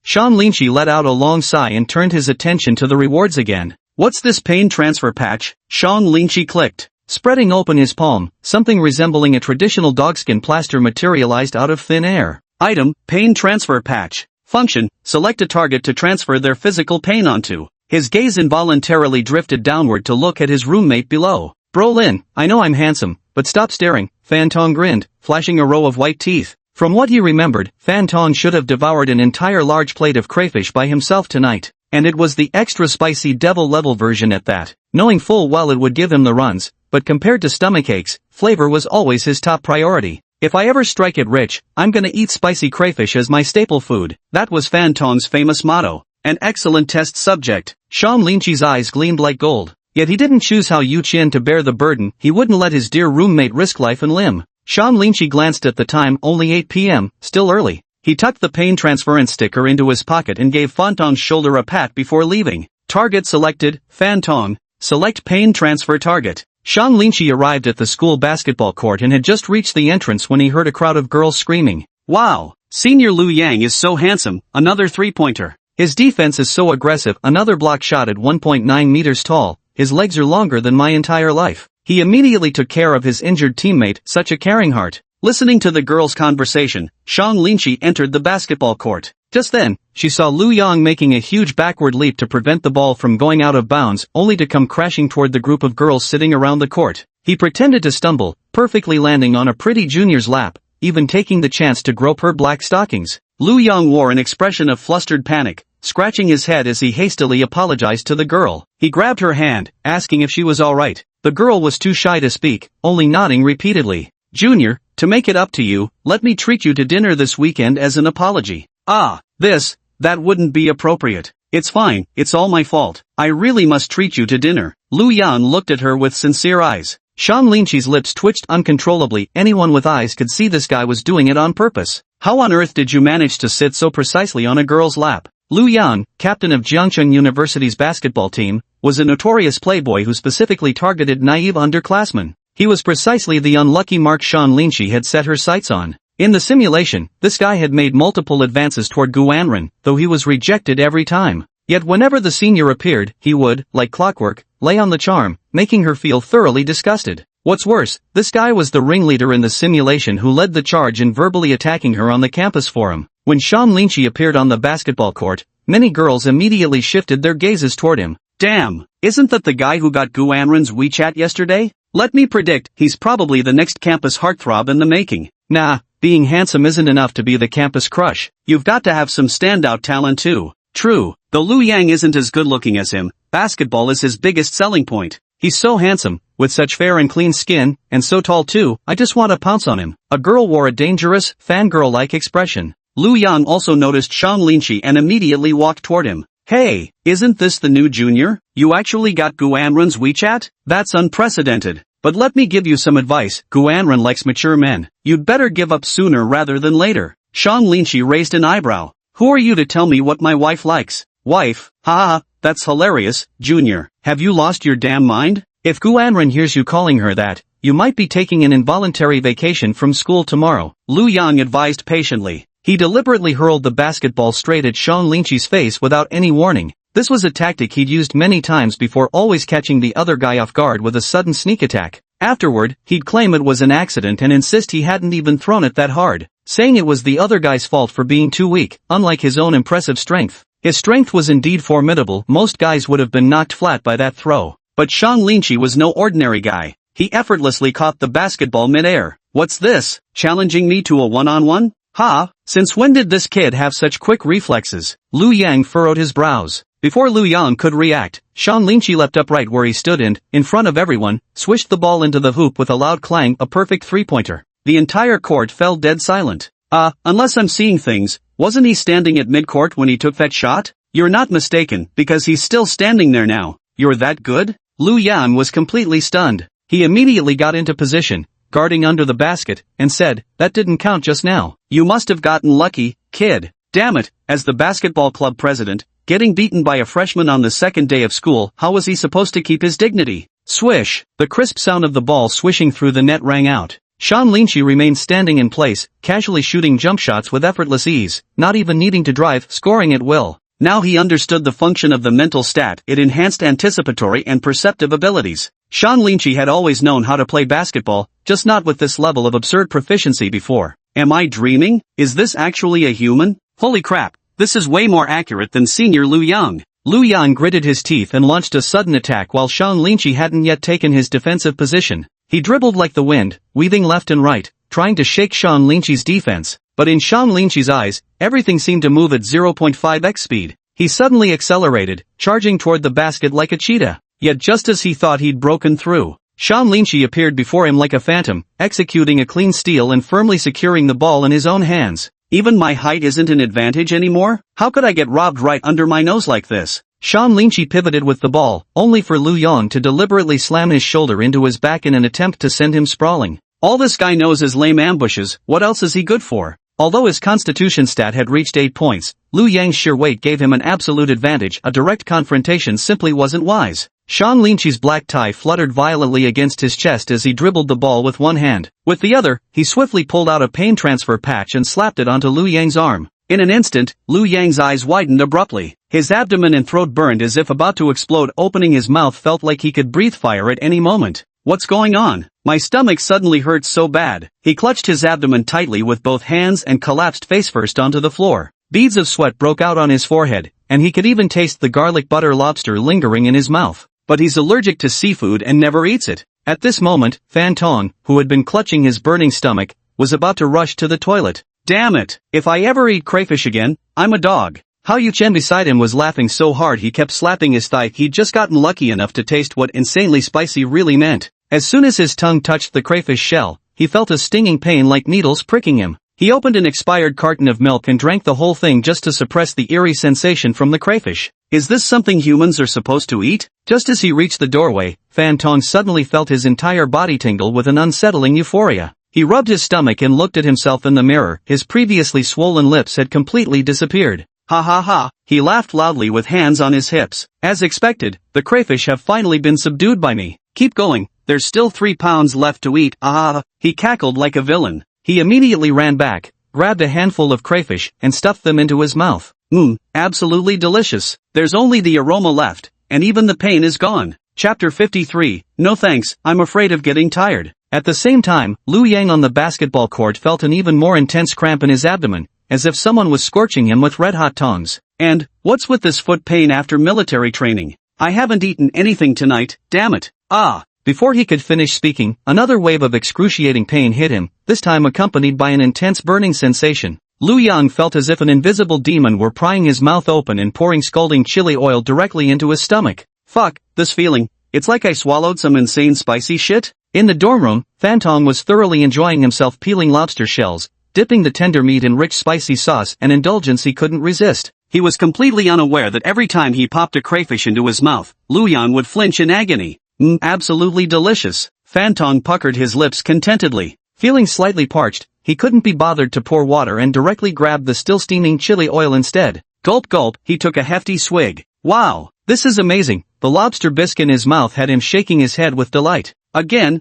Sean Linchi let out a long sigh and turned his attention to the rewards again. What's this pain transfer patch? Sean Linchi clicked. Spreading open his palm, something resembling a traditional dogskin plaster materialized out of thin air. Item, pain transfer patch. Function, select a target to transfer their physical pain onto. His gaze involuntarily drifted downward to look at his roommate below. Brolin, I know I'm handsome, but stop staring, Fan Tong grinned, flashing a row of white teeth. From what he remembered, Fan Tong should have devoured an entire large plate of crayfish by himself tonight, and it was the extra spicy devil-level version at that, knowing full well it would give him the runs, but compared to stomachaches, flavor was always his top priority. If I ever strike it rich, I'm gonna eat spicy crayfish as my staple food. That was Fan Tong's famous motto. An excellent test subject. Sean Linchi's eyes gleamed like gold. Yet he didn't choose Hao Yuqian to bear the burden. He wouldn't let his dear roommate risk life and limb. Sean Linchi glanced at the time, only 8 p.m., still early. He tucked the pain transference sticker into his pocket and gave Fan Tong's shoulder a pat before leaving. Target selected, Fan Tong. Select pain transfer target. Sean Linchi arrived at the school basketball court and had just reached the entrance when he heard a crowd of girls screaming. Wow! Senior Liu Yang is so handsome, another three-pointer. His defense is so aggressive, another block shot at 1.9 meters tall. His legs are longer than my entire life. He immediately took care of his injured teammate, such a caring heart. Listening to the girls' conversation, Sean Linchi entered the basketball court. Just then, she saw Liu Yang making a huge backward leap to prevent the ball from going out of bounds, only to come crashing toward the group of girls sitting around the court. He pretended to stumble, perfectly landing on a pretty junior's lap, even taking the chance to grope her black stockings. Liu Yang wore an expression of flustered panic, scratching his head as he hastily apologized to the girl. He grabbed her hand, asking if she was all right. The girl was too shy to speak, only nodding repeatedly. Junior, to make it up to you, let me treat you to dinner this weekend as an apology. That wouldn't be appropriate. It's fine, it's all my fault. I really must treat you to dinner. Liu Yan looked at her with sincere eyes. Sean Linchi's lips twitched uncontrollably. Anyone with eyes could see this guy was doing it on purpose. How on earth did you manage to sit so precisely on a girl's lap? Liu Yan, captain of Jiangcheng University's basketball team, was a notorious playboy who specifically targeted naive underclassmen. He was precisely the unlucky mark Sean Linchi had set her sights on. In the simulation, this guy had made multiple advances toward Guanren, though he was rejected every time. Yet whenever the senior appeared, he would, like clockwork, lay on the charm, making her feel thoroughly disgusted. What's worse, this guy was the ringleader in the simulation who led the charge in verbally attacking her on the campus forum. When Sean Lynchie appeared on the basketball court, many girls immediately shifted their gazes toward him. Damn, isn't that the guy who got Guanren's WeChat yesterday? Let me predict, he's probably the next campus heartthrob in the making. Nah, being handsome isn't enough to be the campus crush. You've got to have some standout talent too. True, though Liu Yang isn't as good looking as him, basketball is his biggest selling point. He's so handsome, with such fair and clean skin, and so tall too, I just want to pounce on him. A girl wore a dangerous, fangirl-like expression. Liu Yang also noticed Sean Lynchie and immediately walked toward him. Hey, isn't this the new junior? You actually got Guanren's WeChat? That's unprecedented. But let me give you some advice, Guanren likes mature men. You'd better give up sooner rather than later. Sean Lynchie raised an eyebrow. Who are you to tell me what my wife likes? Wife? Ha, that's hilarious, Junior. Have you lost your damn mind? If Guanren hears you calling her that, you might be taking an involuntary vacation from school tomorrow, Liu Yang advised patiently. He deliberately hurled the basketball straight at Sean Lynchie's face without any warning. This was a tactic he'd used many times before, always catching the other guy off guard with a sudden sneak attack. Afterward, he'd claim it was an accident and insist he hadn't even thrown it that hard, saying it was the other guy's fault for being too weak, unlike his own impressive strength. His strength was indeed formidable, most guys would have been knocked flat by that throw. But Sean Lynchie was no ordinary guy. He effortlessly caught the basketball mid-air. What's this, challenging me to a one-on-one? Ha, since when did this kid have such quick reflexes? Liu Yang furrowed his brows. Before Liu Yang could react, Sean Lynchie leapt upright where he stood and, in front of everyone, swished the ball into the hoop with a loud clang, a perfect three-pointer. The entire court fell dead silent. Unless I'm seeing things, wasn't he standing at midcourt when he took that shot? You're not mistaken, because he's still standing there now. You're that good? Liu Yang was completely stunned. He immediately got into position, guarding under the basket, and said, "That didn't count just now." You must have gotten lucky, kid. Damn it, as the basketball club president, getting beaten by a freshman on the second day of school, how was he supposed to keep his dignity? Swish! The crisp sound of the ball swishing through the net rang out. Sean Lynchie remained standing in place, casually shooting jump shots with effortless ease, not even needing to drive, scoring at will. Now he understood the function of the mental stat. It enhanced anticipatory and perceptive abilities. Sean Lynchie had always known how to play basketball, just not with this level of absurd proficiency before. Am I dreaming? Is this actually a human? Holy crap, this is way more accurate than senior Liu Yang. Liu Yang gritted his teeth and launched a sudden attack while Sean Lynchie hadn't yet taken his defensive position. He dribbled like the wind, weaving left and right, trying to shake Sean Lynchie's defense. But in Sean Lynchie's eyes, everything seemed to move at 0.5x speed. He suddenly accelerated, charging toward the basket like a cheetah. Yet just as he thought he'd broken through, Sean Lynchie appeared before him like a phantom, executing a clean steal and firmly securing the ball in his own hands. Even my height isn't an advantage anymore? How could I get robbed right under my nose like this? Sean Lynchie pivoted with the ball, only for Liu Yang to deliberately slam his shoulder into his back in an attempt to send him sprawling. All this guy knows is lame ambushes, what else is he good for? Although his constitution stat had reached 8 points, Liu Yang's sheer weight gave him an absolute advantage. A direct confrontation simply wasn't wise. Sean Lynchie's black tie fluttered violently against his chest as he dribbled the ball with one hand. With the other, he swiftly pulled out a pain transfer patch and slapped it onto Liu Yang's arm. In an instant, Liu Yang's eyes widened abruptly. His abdomen and throat burned as if about to explode. Opening his mouth felt like he could breathe fire at any moment. What's going on? My stomach suddenly hurts so bad. He clutched his abdomen tightly with both hands and collapsed face-first onto the floor. Beads of sweat broke out on his forehead, and he could even taste the garlic butter lobster lingering in his mouth. But he's allergic to seafood and never eats it. At this moment, Fan Tong, who had been clutching his burning stomach, was about to rush to the toilet. Damn it! If I ever eat crayfish again, I'm a dog. Hao Yuchen beside him was laughing so hard he kept slapping his thigh. He'd just gotten lucky enough to taste what insanely spicy really meant. As soon as his tongue touched the crayfish shell, he felt a stinging pain like needles pricking him. He opened an expired carton of milk and drank the whole thing just to suppress the eerie sensation from the crayfish. Is this something humans are supposed to eat? Just as he reached the doorway, Fan Tong suddenly felt his entire body tingle with an unsettling euphoria. He rubbed his stomach and looked at himself in the mirror. His previously swollen lips had completely disappeared. Ha ha ha, he laughed loudly with hands on his hips. As expected, the crayfish have finally been subdued by me. Keep going, there's still 3 pounds left to eat. Ah, he cackled like a villain. He immediately ran back, grabbed a handful of crayfish, and stuffed them into his mouth. Absolutely delicious. There's only the aroma left, and even the pain is gone. Chapter 53, No thanks, I'm afraid of getting tired. At the same time, Liu Yang on the basketball court felt an even more intense cramp in his abdomen, as if someone was scorching him with red-hot tongs. And, what's with this foot pain after military training? I haven't eaten anything tonight, damn it. Before he could finish speaking, another wave of excruciating pain hit him, this time accompanied by an intense burning sensation. Liu Yang felt as if an invisible demon were prying his mouth open and pouring scalding chili oil directly into his stomach. Fuck, this feeling. It's like I swallowed some insane spicy shit. In the dorm room, Fantong was thoroughly enjoying himself peeling lobster shells, dipping the tender meat in rich spicy sauce, an indulgence he couldn't resist. He was completely unaware that every time he popped a crayfish into his mouth, Liu Yang would flinch in agony. Absolutely delicious. Fantong puckered his lips contentedly. Feeling slightly parched, he couldn't be bothered to pour water and directly grabbed the still steaming chili oil instead. Gulp gulp, he took a hefty swig. Wow, this is amazing. The lobster bisque in his mouth had him shaking his head with delight. Again.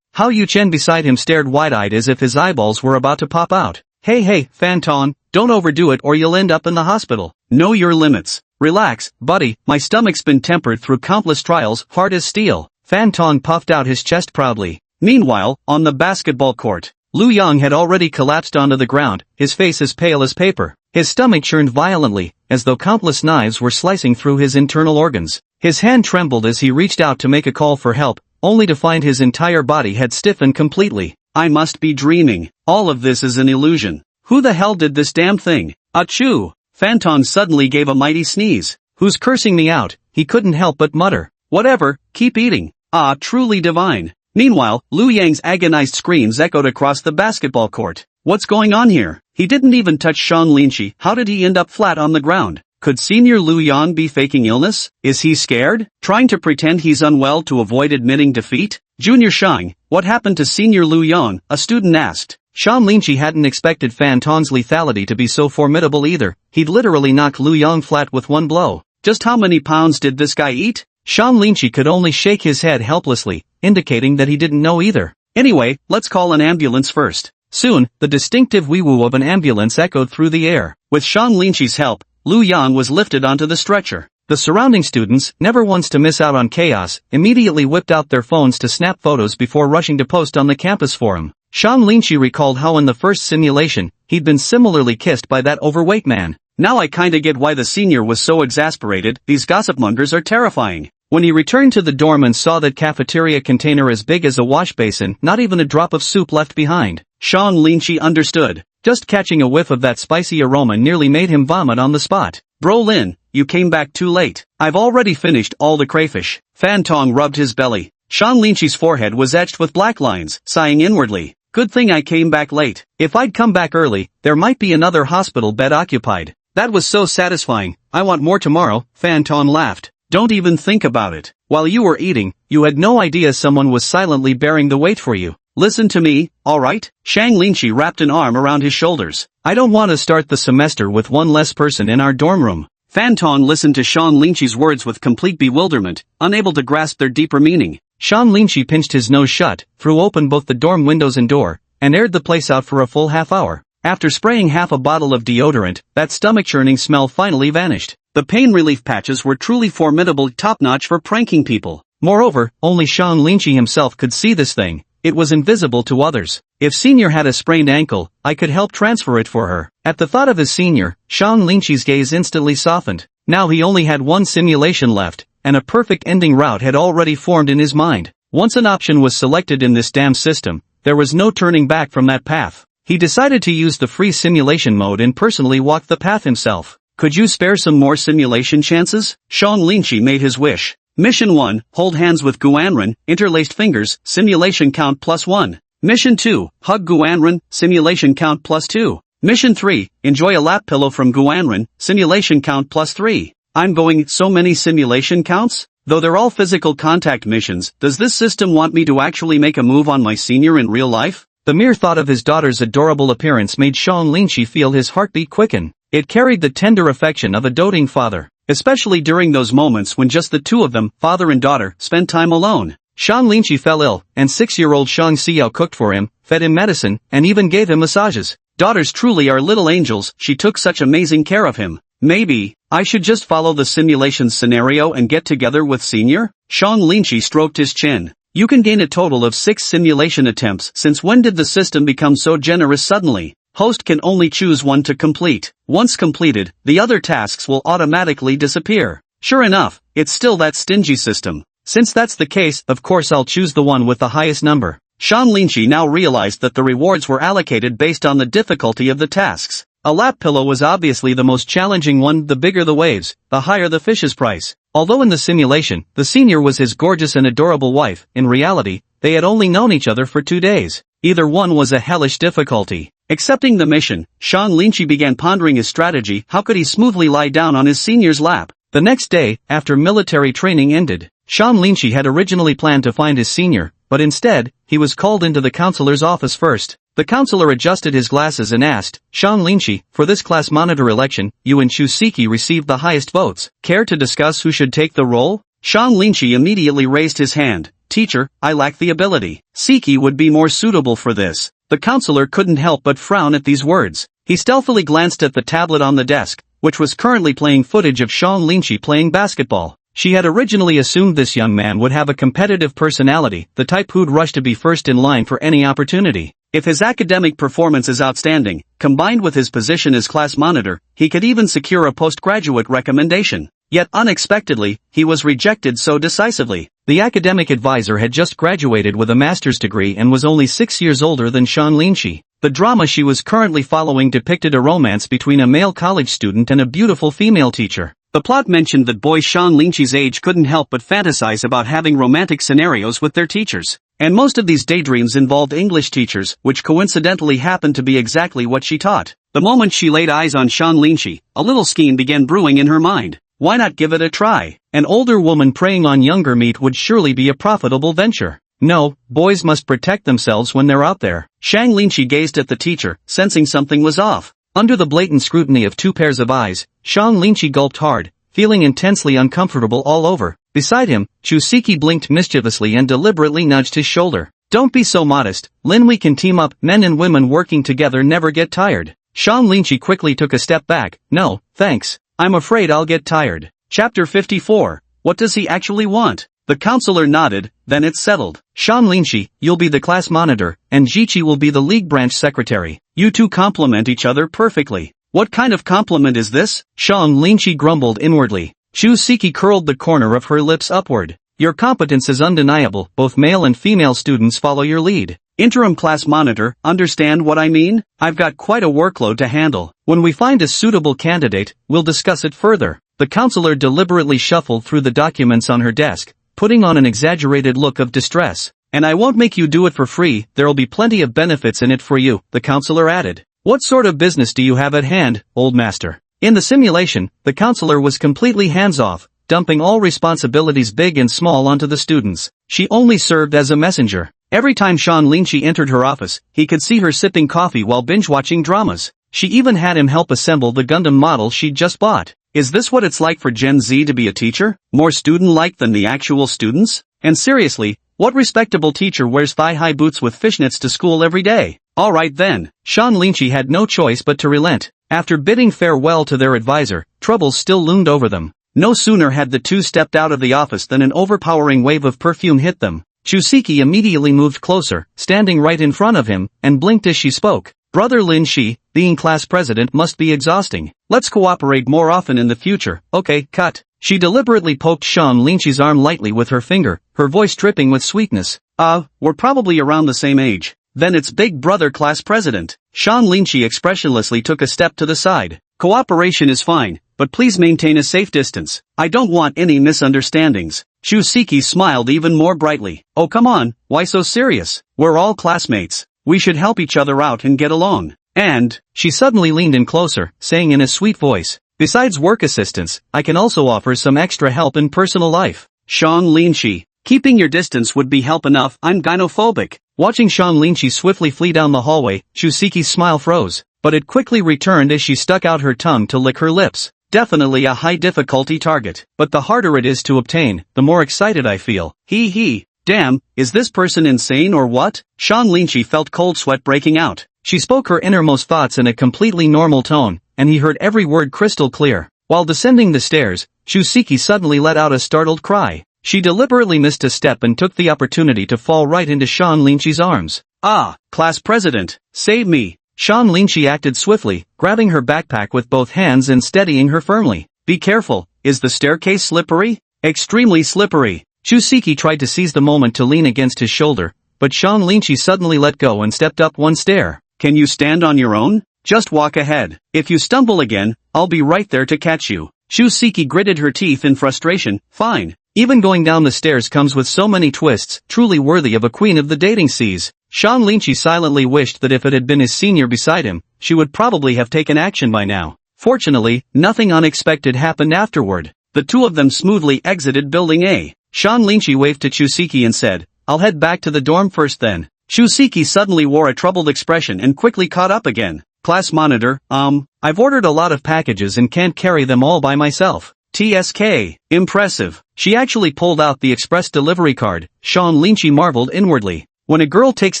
Hao Yu-chen beside him stared wide-eyed as if his eyeballs were about to pop out. Hey, Fantong, don't overdo it or you'll end up in the hospital. Know your limits. Relax, buddy, my stomach's been tempered through countless trials, hard as steel. Fantong puffed out his chest proudly. Meanwhile, on the basketball court, Liu Yang had already collapsed onto the ground, his face as pale as paper. His stomach churned violently, as though countless knives were slicing through his internal organs. His hand trembled as he reached out to make a call for help, only to find his entire body had stiffened completely. I must be dreaming. All of this is an illusion. Who the hell did this damn thing? Achoo! Fantong suddenly gave a mighty sneeze. Who's cursing me out? He couldn't help but mutter. Whatever, keep eating. Truly divine. Meanwhile, Liu Yang's agonized screams echoed across the basketball court. What's going on here? He didn't even touch Shang Linshi. How did he end up flat on the ground? Could Senior Liu Yang be faking illness? Is he scared? Trying to pretend he's unwell to avoid admitting defeat? Junior Shang, what happened to Senior Liu Yang? A student asked. Shang Linshi hadn't expected Fantong's lethality to be so formidable either. He'd literally knocked Liu Yang flat with one blow. Just how many pounds did this guy eat? Shang Linshi could only shake his head helplessly, indicating that he didn't know either. Anyway, let's call an ambulance first. Soon, the distinctive wee-woo of an ambulance echoed through the air. With Shang Linshi's help, Liu Yang was lifted onto the stretcher. The surrounding students, never once to miss out on chaos, immediately whipped out their phones to snap photos before rushing to post on the campus forum. Shang Linshi recalled how in the first simulation, he'd been similarly kissed by that overweight man. Now I kinda get why the senior was so exasperated. These gossipmongers are terrifying. When he returned to the dorm and saw that cafeteria container as big as a wash basin, not even a drop of soup left behind, Shang Linshi understood. Just catching a whiff of that spicy aroma nearly made him vomit on the spot. Bro Lin, you came back too late. I've already finished all the crayfish. Fantong rubbed his belly. Shang Linshi's forehead was etched with black lines, sighing inwardly. Good thing I came back late. If I'd come back early, there might be another hospital bed occupied. That was so satisfying. I want more tomorrow, Fantong laughed. Don't even think about it. While you were eating, you had no idea someone was silently bearing the weight for you. Listen to me, alright? Shang Linshi wrapped an arm around his shoulders. I don't want to start the semester with one less person in our dorm room. Fantong listened to Shang Linshi's words with complete bewilderment, unable to grasp their deeper meaning. Shang Linshi pinched his nose shut, threw open both the dorm windows and door, and aired the place out for a full half hour. After spraying half a bottle of deodorant, that stomach-churning smell finally vanished. The pain relief patches were truly formidable, top-notch for pranking people. Moreover, only Shang Linshi himself could see this thing. It was invisible to others. If Senior had a sprained ankle, I could help transfer it for her. At the thought of his senior, Shang Linshi's gaze instantly softened. Now he only had one simulation left, and a perfect ending route had already formed in his mind. Once an option was selected in this damn system, there was no turning back from that path. He decided to use the free simulation mode and personally walk the path himself. Could you spare some more simulation chances? Shang Linshi made his wish. Mission 1, hold hands with Guanren, interlaced fingers, simulation count +1. Mission 2, hug Guanren, simulation count +2. Mission 3, enjoy a lap pillow from Guanren, simulation count +3. I'm going, so many simulation counts? Though they're all physical contact missions, does this system want me to actually make a move on my senior in real life? The mere thought of his daughter's adorable appearance made Shang Linshi feel his heartbeat quicken. It carried the tender affection of a doting father, especially during those moments when just the two of them, father and daughter, spent time alone. Shang Linshi fell ill, and 6-year-old Shang Xiao cooked for him, fed him medicine, and even gave him massages. Daughters truly are little angels, she took such amazing care of him. Maybe I should just follow the simulations scenario and get together with Senior? Shang Linchi stroked his chin. You can gain a total of 6 simulation attempts. Since when did the system become so generous suddenly? Host can only choose one to complete. Once completed, the other tasks will automatically disappear. Sure enough, it's still that stingy system. Since that's the case, of course I'll choose the one with the highest number. Shang Linchi now realized that the rewards were allocated based on the difficulty of the tasks. A lap pillow was obviously the most challenging one. The bigger the waves, the higher the fish's price. Although in the simulation, the senior was his gorgeous and adorable wife, in reality, they had only known each other for 2 days. Either one was a hellish difficulty. Accepting the mission, Shang Linchi began pondering his strategy. How could he smoothly lie down on his senior's lap? The next day, after military training ended, Shang Linchi had originally planned to find his senior, but instead, he was called into the counselor's office first. The counselor adjusted his glasses and asked, Shang Linchi, for this class monitor election, you and Chusiki received the highest votes. Care to discuss who should take the role? Shang Linchi immediately raised his hand. Teacher, I lack the ability. Siki would be more suitable for this. The counselor couldn't help but frown at these words. He stealthily glanced at the tablet on the desk, which was currently playing footage of Shang Linchi playing basketball. She had originally assumed this young man would have a competitive personality, the type who'd rush to be first in line for any opportunity. If his academic performance is outstanding, combined with his position as class monitor, he could even secure a postgraduate recommendation. Yet unexpectedly, he was rejected so decisively. The academic advisor had just graduated with a master's degree and was only 6 years older than Shang Linchi. The drama she was currently following depicted a romance between a male college student and a beautiful female teacher. The plot mentioned that boys Shang Linchi's age couldn't help but fantasize about having romantic scenarios with their teachers. And most of these daydreams involved English teachers, which coincidentally happened to be exactly what she taught. The moment she laid eyes on Shang Linchi, a little scheme began brewing in her mind. Why not give it a try? An older woman preying on younger meat would surely be a profitable venture. No, boys must protect themselves when they're out there. Shang Linchi gazed at the teacher, sensing something was off. Under the blatant scrutiny of 2 pairs of eyes, Shang Linchi gulped hard, feeling intensely uncomfortable all over. Beside him, Chusiki blinked mischievously and deliberately nudged his shoulder. Don't be so modest, Lin, we can team up. Men and women working together never get tired. Shang Linchi quickly took a step back. No, thanks. I'm afraid I'll get tired. Chapter 54. What does he actually want? The counselor nodded, then it's settled. Shang Linchi, you'll be the class monitor, and Jichi will be the league branch secretary. You two complement each other perfectly. What kind of compliment is this? Shang Linchi grumbled inwardly. Chusiki curled the corner of her lips upward. Your competence is undeniable. Both male and female students follow your lead. Interim class monitor, understand what I mean? I've got quite a workload to handle. When we find a suitable candidate, we'll discuss it further. The counselor deliberately shuffled through the documents on her desk, putting on an exaggerated look of distress. And I won't make you do it for free, there'll be plenty of benefits in it for you, the counselor added. What sort of business do you have at hand, old master? In the simulation, the counselor was completely hands-off, dumping all responsibilities big and small onto the students. She only served as a messenger. Every time Shang Linchi entered her office, he could see her sipping coffee while binge-watching dramas. She even had him help assemble the Gundam model she'd just bought. Is this what it's like for Gen Z to be a teacher? More student-like than the actual students? And seriously, what respectable teacher wears thigh-high boots with fishnets to school every day? Alright then, Shang Linchi had no choice but to relent. After bidding farewell to their advisor, troubles still loomed over them. No sooner had the two stepped out of the office than an overpowering wave of perfume hit them. Chusiki immediately moved closer, standing right in front of him, and blinked as she spoke. Brother Lin Shi, being class president must be exhausting. Let's cooperate more often in the future. Okay, cut. She deliberately poked Shang Linchi's arm lightly with her finger, her voice dripping with sweetness. We're probably around the same age. Then it's big brother class president. Shang Linchi expressionlessly took a step to the side. Cooperation is fine, but please maintain a safe distance. I don't want any misunderstandings. Chusiki smiled even more brightly. Oh come on, why so serious? We're all classmates. We should help each other out and get along. And, she suddenly leaned in closer, saying in a sweet voice, besides work assistance, I can also offer some extra help in personal life. Shang Linchi, keeping your distance would be help enough. I'm gynophobic. Watching Shang Linchi swiftly flee down the hallway, Chusiki's smile froze, but it quickly returned as she stuck out her tongue to lick her lips. Definitely a high difficulty target, but the harder it is to obtain, the more excited I feel. Hee hee. Damn, is this person insane or what? Sean Linchi felt cold sweat breaking out. She spoke her innermost thoughts in a completely normal tone, and he heard every word crystal clear. While descending the stairs, Shusiki suddenly let out a startled cry. She deliberately missed a step and took the opportunity to fall right into Sean Linchi's arms. Ah, class president, save me. Sean Linchi acted swiftly, grabbing her backpack with both hands and steadying her firmly. Be careful, is the staircase slippery? Extremely slippery. Shusiki tried to seize the moment to lean against his shoulder, but Sean Linchi suddenly let go and stepped up one stair. Can you stand on your own? Just walk ahead. If you stumble again, I'll be right there to catch you. Shusiki gritted her teeth in frustration. Fine. Even going down the stairs comes with so many twists, truly worthy of a queen of the dating seas. Sean Linchi silently wished that if it had been his senior beside him, she would probably have taken action by now. Fortunately, nothing unexpected happened afterward. The two of them smoothly exited Building A. Sean Linchi waved to Shusiki and said, I'll head back to the dorm first then. Shusiki suddenly wore a troubled expression and quickly caught up again. Class monitor, I've ordered a lot of packages and can't carry them all by myself. TSK, impressive. She actually pulled out the express delivery card. Sean Linchi marveled inwardly. When a girl takes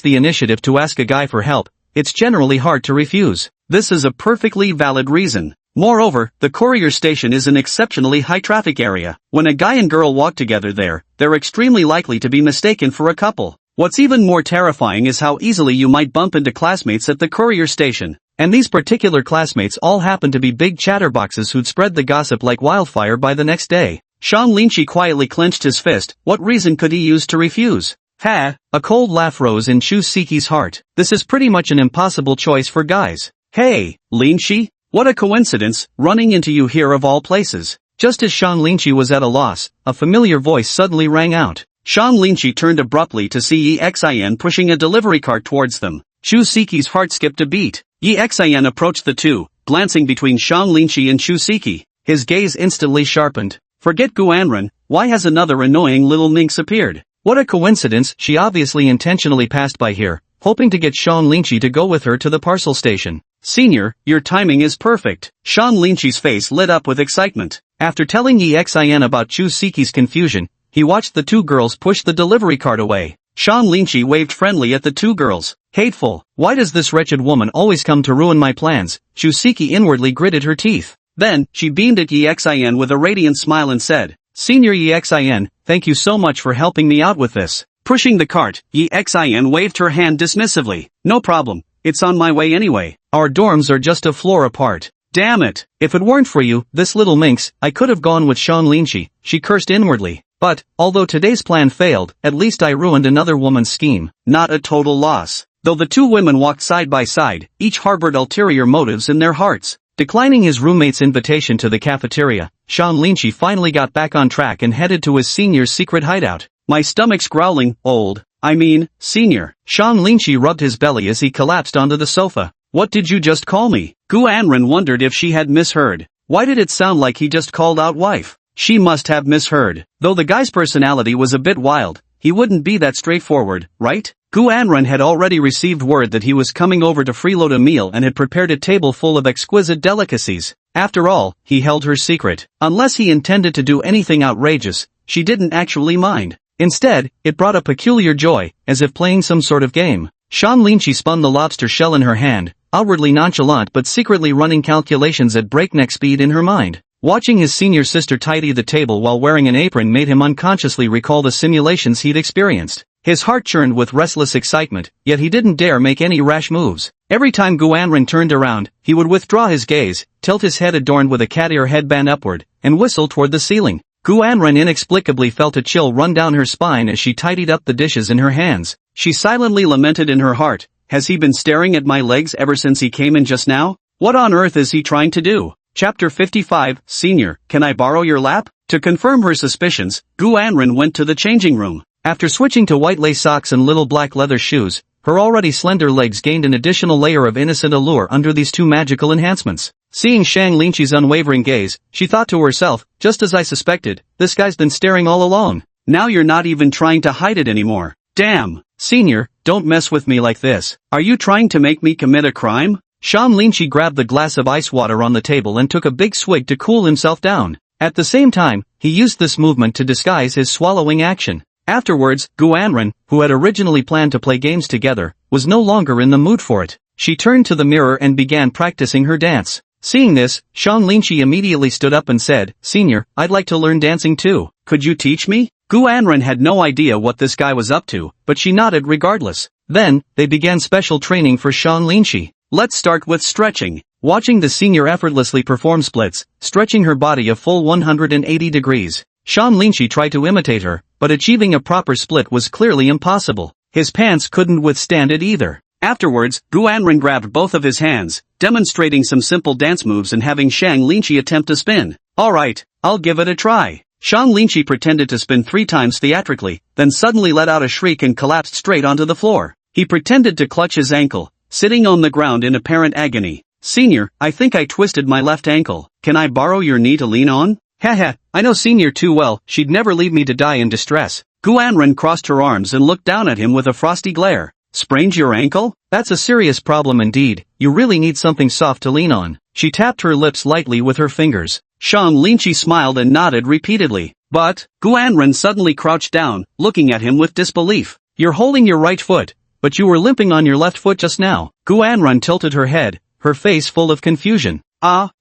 the initiative to ask a guy for help, it's generally hard to refuse. This is a perfectly valid reason. Moreover, the courier station is an exceptionally high-traffic area. When a guy and girl walk together there, they're extremely likely to be mistaken for a couple. What's even more terrifying is how easily you might bump into classmates at the courier station. And these particular classmates all happen to be big chatterboxes who'd spread the gossip like wildfire by the next day. Sean Linchi quietly clenched his fist. What reason could he use to refuse? Ha! A cold laugh rose in Shusiki's heart. This is pretty much an impossible choice for guys. Hey, Linchi? What a coincidence, running into you here of all places. Just as Sean Linchi was at a loss, a familiar voice suddenly rang out. Sean Linchi turned abruptly to see Yi Xin pushing a delivery cart towards them. Shusiki's heart skipped a beat. Yi Xin approached the two, glancing between Sean Linchi and Shusiki. His gaze instantly sharpened. Forget Guanren, why has another annoying little minx appeared? What a coincidence, she obviously intentionally passed by here, hoping to get Sean Linchi to go with her to the parcel station. Senior, your timing is perfect. Sean Linchi's face lit up with excitement. After telling Yi Xin about Shusiki's confusion, he watched the two girls push the delivery cart away. Sean Linchi waved friendly at the two girls. Hateful, why does this wretched woman always come to ruin my plans? Shusiki inwardly gritted her teeth. Then, she beamed at Yi Xin with a radiant smile and said, Senior Yi Xin, thank you so much for helping me out with this. Pushing the cart, Yi Xin waved her hand dismissively. No problem, it's on my way anyway. Our dorms are just a floor apart. Damn it. If it weren't for you, this little minx, I could have gone with Sean Linchi, she cursed inwardly. But, although today's plan failed, at least I ruined another woman's scheme. Not a total loss. Though the two women walked side by side, each harbored ulterior motives in their hearts. Declining his roommate's invitation to the cafeteria, Sean Linchi finally got back on track and headed to his senior's secret hideout. My stomach's growling, senior. Sean Linchi rubbed his belly as he collapsed onto the sofa. What did you just call me? Guanren wondered if she had misheard. Why did it sound like he just called out wife? She must have misheard. Though the guy's personality was a bit wild, he wouldn't be that straightforward, right? Guanren had already received word that he was coming over to freeload a meal and had prepared a table full of exquisite delicacies. After all, he held her secret. Unless he intended to do anything outrageous, she didn't actually mind. Instead, it brought a peculiar joy, as if playing some sort of game. Sean Linchi spun the lobster shell in her hand, outwardly nonchalant but secretly running calculations at breakneck speed in her mind. Watching his senior sister tidy the table while wearing an apron made him unconsciously recall the simulations he'd experienced. His heart churned with restless excitement, yet he didn't dare make any rash moves. Every time Guanren turned around, he would withdraw his gaze, tilt his head adorned with a cat ear headband upward, and whistle toward the ceiling. Guanren inexplicably felt a chill run down her spine as she tidied up the dishes in her hands. She silently lamented in her heart, has he been staring at my legs ever since he came in just now? What on earth is he trying to do? Chapter 55, Senior, can I borrow your lap? To confirm her suspicions, Guanren went to the changing room. After switching to white lace socks and little black leather shoes, her already slender legs gained an additional layer of innocent allure under these two magical enhancements. Seeing Sean Linchi's unwavering gaze, she thought to herself, just as I suspected, this guy's been staring all along. Now you're not even trying to hide it anymore. Damn. Senior, don't mess with me like this. Are you trying to make me commit a crime? Sean Linchi grabbed the glass of ice water on the table and took a big swig to cool himself down. At the same time, he used this movement to disguise his swallowing action. Afterwards, Guanren, who had originally planned to play games together, was no longer in the mood for it. She turned to the mirror and began practicing her dance. Seeing this, Shang Linqi immediately stood up and said, "Senior, I'd like to learn dancing too. Could you teach me?" Guanren had no idea what this guy was up to, but she nodded regardless. Then, they began special training for Shang Linqi. Let's start with stretching. Watching the senior effortlessly perform splits, stretching her body a full 180 degrees, Shang Linqi tried to imitate her, but achieving a proper split was clearly impossible. His pants couldn't withstand it either. Afterwards, Guanren grabbed both of his hands, demonstrating some simple dance moves and having Shang Linqi attempt to spin. "Alright, I'll give it a try." Shang Linqi pretended to spin 3 times theatrically, then suddenly let out a shriek and collapsed straight onto the floor. He pretended to clutch his ankle, sitting on the ground in apparent agony. "Senior, I think I twisted my left ankle. Can I borrow your knee to lean on?" "Haha, I know Senior too well, she'd never leave me to die in distress." Guanren crossed her arms and looked down at him with a frosty glare. "Sprained your ankle? That's a serious problem indeed, you really need something soft to lean on." She tapped her lips lightly with her fingers. Shang Linqi smiled and nodded repeatedly. "But," Guanren suddenly crouched down, looking at him with disbelief. "You're holding your right foot, but you were limping on your left foot just now." Guanren tilted her head, her face full of confusion.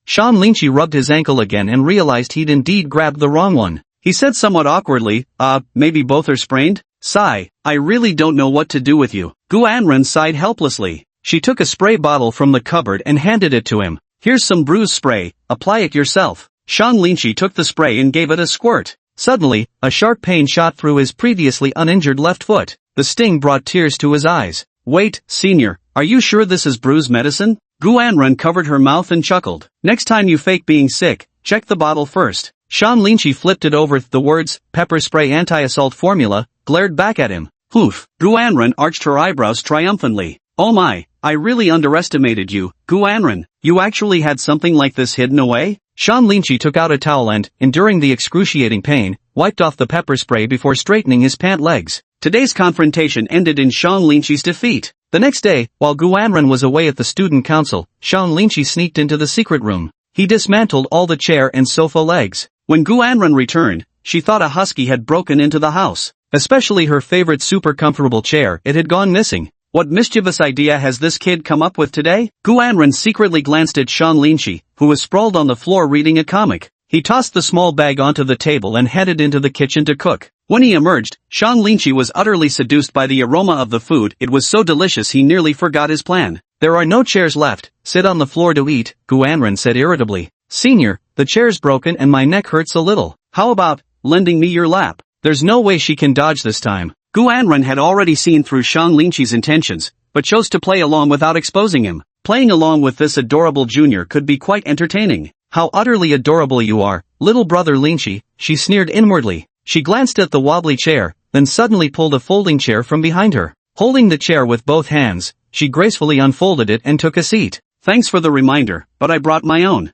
Shang Linqi rubbed his ankle again and realized he'd indeed grabbed the wrong one. He said somewhat awkwardly, maybe both are sprained?" "Sigh, I really don't know what to do with you." Guanren sighed helplessly. She took a spray bottle from the cupboard and handed it to him. "Here's some bruise spray, apply it yourself." Shang Linqi took the spray and gave it a squirt. Suddenly, a sharp pain shot through his previously uninjured left foot. The sting brought tears to his eyes. "Wait, Senior, are you sure this is bruise medicine?" Guanren covered her mouth and chuckled. "Next time you fake being sick, check the bottle first." Shang Linqi flipped it over. The words, "pepper spray anti-assault formula," glared back at him. "Poof." Guanren arched her eyebrows triumphantly. "Oh my, I really underestimated you, Guanren. You actually had something like this hidden away?" Shang Linqi took out a towel and, enduring the excruciating pain, wiped off the pepper spray before straightening his pant legs. Today's confrontation ended in Shang Linqi's defeat. The next day, while Guanren was away at the student council, Shang Linqi sneaked into the secret room. He dismantled all the chair and sofa legs. When Guanren returned, she thought a husky had broken into the house. Especially her favorite super comfortable chair, it had gone missing. What mischievous idea has this kid come up with today? Guanren secretly glanced at Shang Linqi, who was sprawled on the floor reading a comic. He tossed the small bag onto the table and headed into the kitchen to cook. When he emerged, Shang Linqi was utterly seduced by the aroma of the food. It was so delicious he nearly forgot his plan. "There are no chairs left, sit on the floor to eat," Guanren said irritably. "Senior, the chair's broken and my neck hurts a little. How about lending me your lap?" There's no way she can dodge this time. Guanren had already seen through Shang Linqi's intentions, but chose to play along without exposing him. Playing along with this adorable junior could be quite entertaining. "How utterly adorable you are, little brother Linqi," she sneered inwardly. She glanced at the wobbly chair, then suddenly pulled a folding chair from behind her. Holding the chair with both hands, she gracefully unfolded it and took a seat. "Thanks for the reminder, but I brought my own."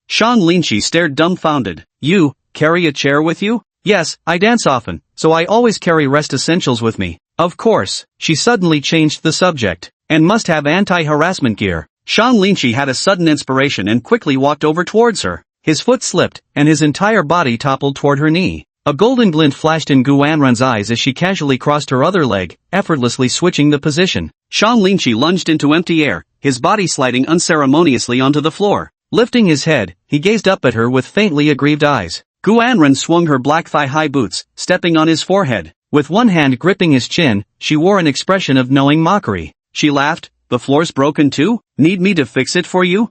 Shang Linqi stared dumbfounded. "You carry a chair with you?" "Yes, I dance often, so I always carry rest essentials with me." "Of course." She suddenly changed the subject. "And must have anti-harassment gear." Shang Linqi had a sudden inspiration and quickly walked over towards her. His foot slipped, and his entire body toppled toward her knee. A golden glint flashed in Guanren's eyes as she casually crossed her other leg, effortlessly switching the position. Shang Linqi lunged into empty air, his body sliding unceremoniously onto the floor. Lifting his head, he gazed up at her with faintly aggrieved eyes. Guanren swung her black thigh-high boots, stepping on his forehead. With one hand gripping his chin, she wore an expression of knowing mockery. She laughed. "The floor's broken too? Need me to fix it for you?"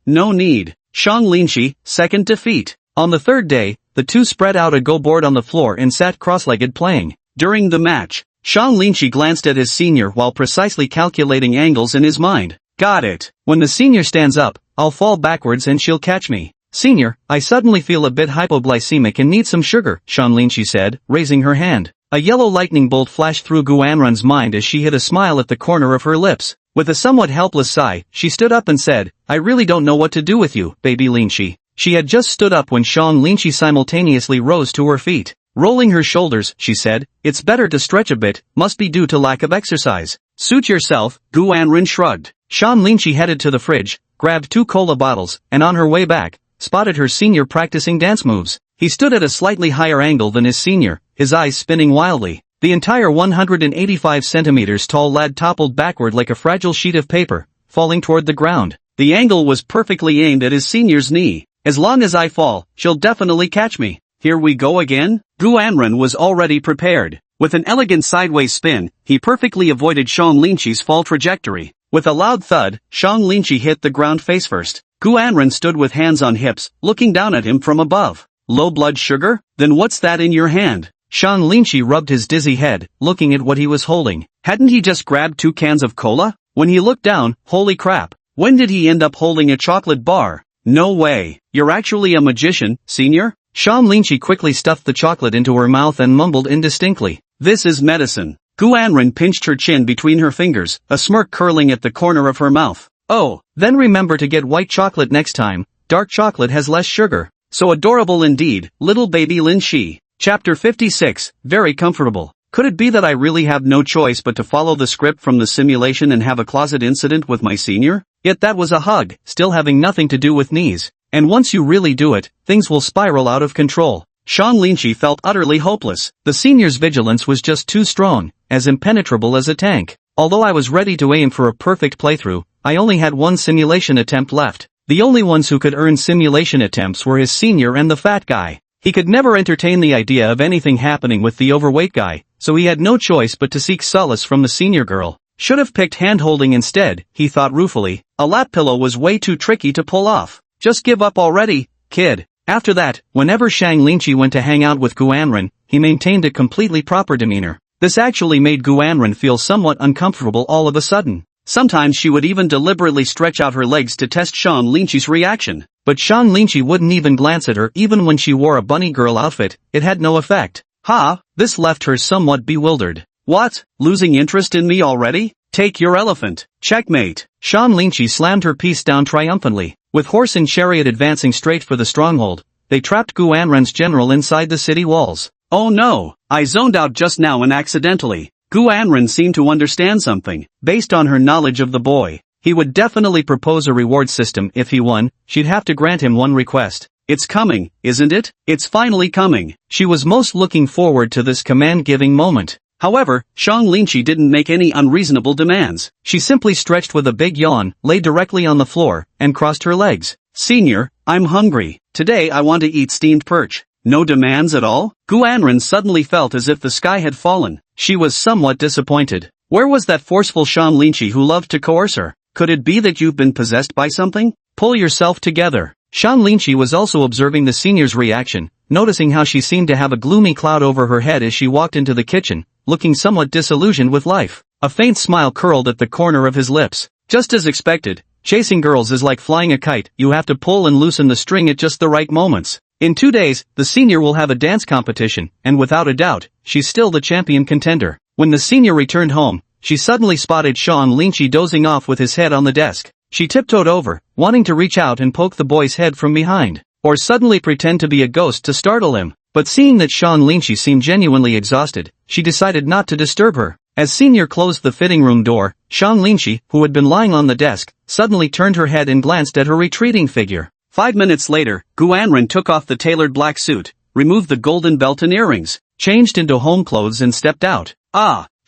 No need." Shang Linqi, second defeat. On the third day, the two spread out a go board on the floor and sat cross-legged playing. During the match, Shang Linqi glanced at his senior while precisely calculating angles in his mind. "Got it. When the senior stands up, I'll fall backwards and she'll catch me." "Senior, I suddenly feel a bit hypoglycemic and need some sugar," Shang Linqi said, raising her hand. A yellow lightning bolt flashed through Guanren's mind as she hid a smile at the corner of her lips. With a somewhat helpless sigh, she stood up and said, "I really don't know what to do with you, baby Linqi." She had just stood up when Shang Linqi simultaneously rose to her feet. Rolling her shoulders, she said, "It's better to stretch a bit, must be due to lack of exercise." "Suit yourself," Guanren shrugged. Shang Linqi headed to the fridge, grabbed 2 cola bottles, and on her way back, spotted her senior practicing dance moves. He stood at a slightly higher angle than his senior, his eyes spinning wildly. The entire 185 centimeters tall lad toppled backward like a fragile sheet of paper, falling toward the ground. The angle was perfectly aimed at his senior's knee. As long as I fall, she'll definitely catch me. Here we go again? Gu Anren was already prepared. With an elegant sideways spin, he perfectly avoided Shang Linqi's fall trajectory. With a loud thud, Shang Linqi hit the ground face first. Gu Anren stood with hands on hips, looking down at him from above. Low blood sugar? Then what's that in your hand? Shang Linqi rubbed his dizzy head, looking at what he was holding. Hadn't he just grabbed 2 cans of cola? When he looked down, holy crap. When did he end up holding a chocolate bar? No way. You're actually a magician, senior? Shang Linqi quickly stuffed the chocolate into her mouth and mumbled indistinctly. This is medicine. Gu Anren pinched her chin between her fingers, a smirk curling at the corner of her mouth. Oh, then remember to get white chocolate next time. Dark chocolate has less sugar. So adorable indeed, little baby Lin Shi. Chapter 56, very comfortable. Could it be that I really have no choice but to follow the script from the simulation and have a closet incident with my senior? Yet that was a hug, still having nothing to do with knees. And once you really do it, things will spiral out of control. Shang Linqi felt utterly hopeless. The senior's vigilance was just too strong, as impenetrable as a tank. Although I was ready to aim for a perfect playthrough, I only had one simulation attempt left. The only ones who could earn simulation attempts were his senior and the fat guy. He could never entertain the idea of anything happening with the overweight guy, so he had no choice but to seek solace from the senior girl. Should have picked hand-holding instead, he thought ruefully. A lap pillow was way too tricky to pull off. Just give up already, kid. After that, whenever Shang Linqi went to hang out with Gu Anren, he maintained a completely proper demeanor. This actually made Gu Anren feel somewhat uncomfortable all of a sudden. Sometimes she would even deliberately stretch out her legs to test Shang Linqi's reaction. But Shang Linqi wouldn't even glance at her even when she wore a bunny girl outfit. It had no effect. This left her somewhat bewildered. What? Losing interest in me already? Take your elephant. Checkmate. Shang Linqi slammed her piece down triumphantly. With horse and chariot advancing straight for the stronghold, they trapped Gu Anren's general inside the city walls. Oh no, I zoned out just now and accidentally. Gu Anren seemed to understand something. Based on her knowledge of the boy, he would definitely propose a reward system if he won. She'd have to grant him one request. It's coming, isn't it? It's finally coming. She was most looking forward to this command-giving moment. However, Shang Linqi didn't make any unreasonable demands. She simply stretched with a big yawn, lay directly on the floor, and crossed her legs. Senior, I'm hungry. Today I want to eat steamed perch. No demands at all? Gu Anren suddenly felt as if the sky had fallen. She was somewhat disappointed. Where was that forceful Shang Linqi who loved to coerce her? Could it be that you've been possessed by something? Pull yourself together. Shang Linqi was also observing the senior's reaction, noticing how she seemed to have a gloomy cloud over her head as she walked into the kitchen, looking somewhat disillusioned with life. A faint smile curled at the corner of his lips. Just as expected, chasing girls is like flying a kite. You have to pull and loosen the string at just the right moments. In 2 days, the senior will have a dance competition, and without a doubt, she's still the champion contender. When the senior returned home, she suddenly spotted Shang Linqi dozing off with his head on the desk. She tiptoed over, wanting to reach out and poke the boy's head from behind, or suddenly pretend to be a ghost to startle him. But seeing that Shang Linqi seemed genuinely exhausted, she decided not to disturb her. As senior closed the fitting room door, Shang Linqi, who had been lying on the desk, suddenly turned her head and glanced at her retreating figure. 5 minutes later, Gu Anren took off the tailored black suit, removed the golden belt and earrings, changed into home clothes and stepped out.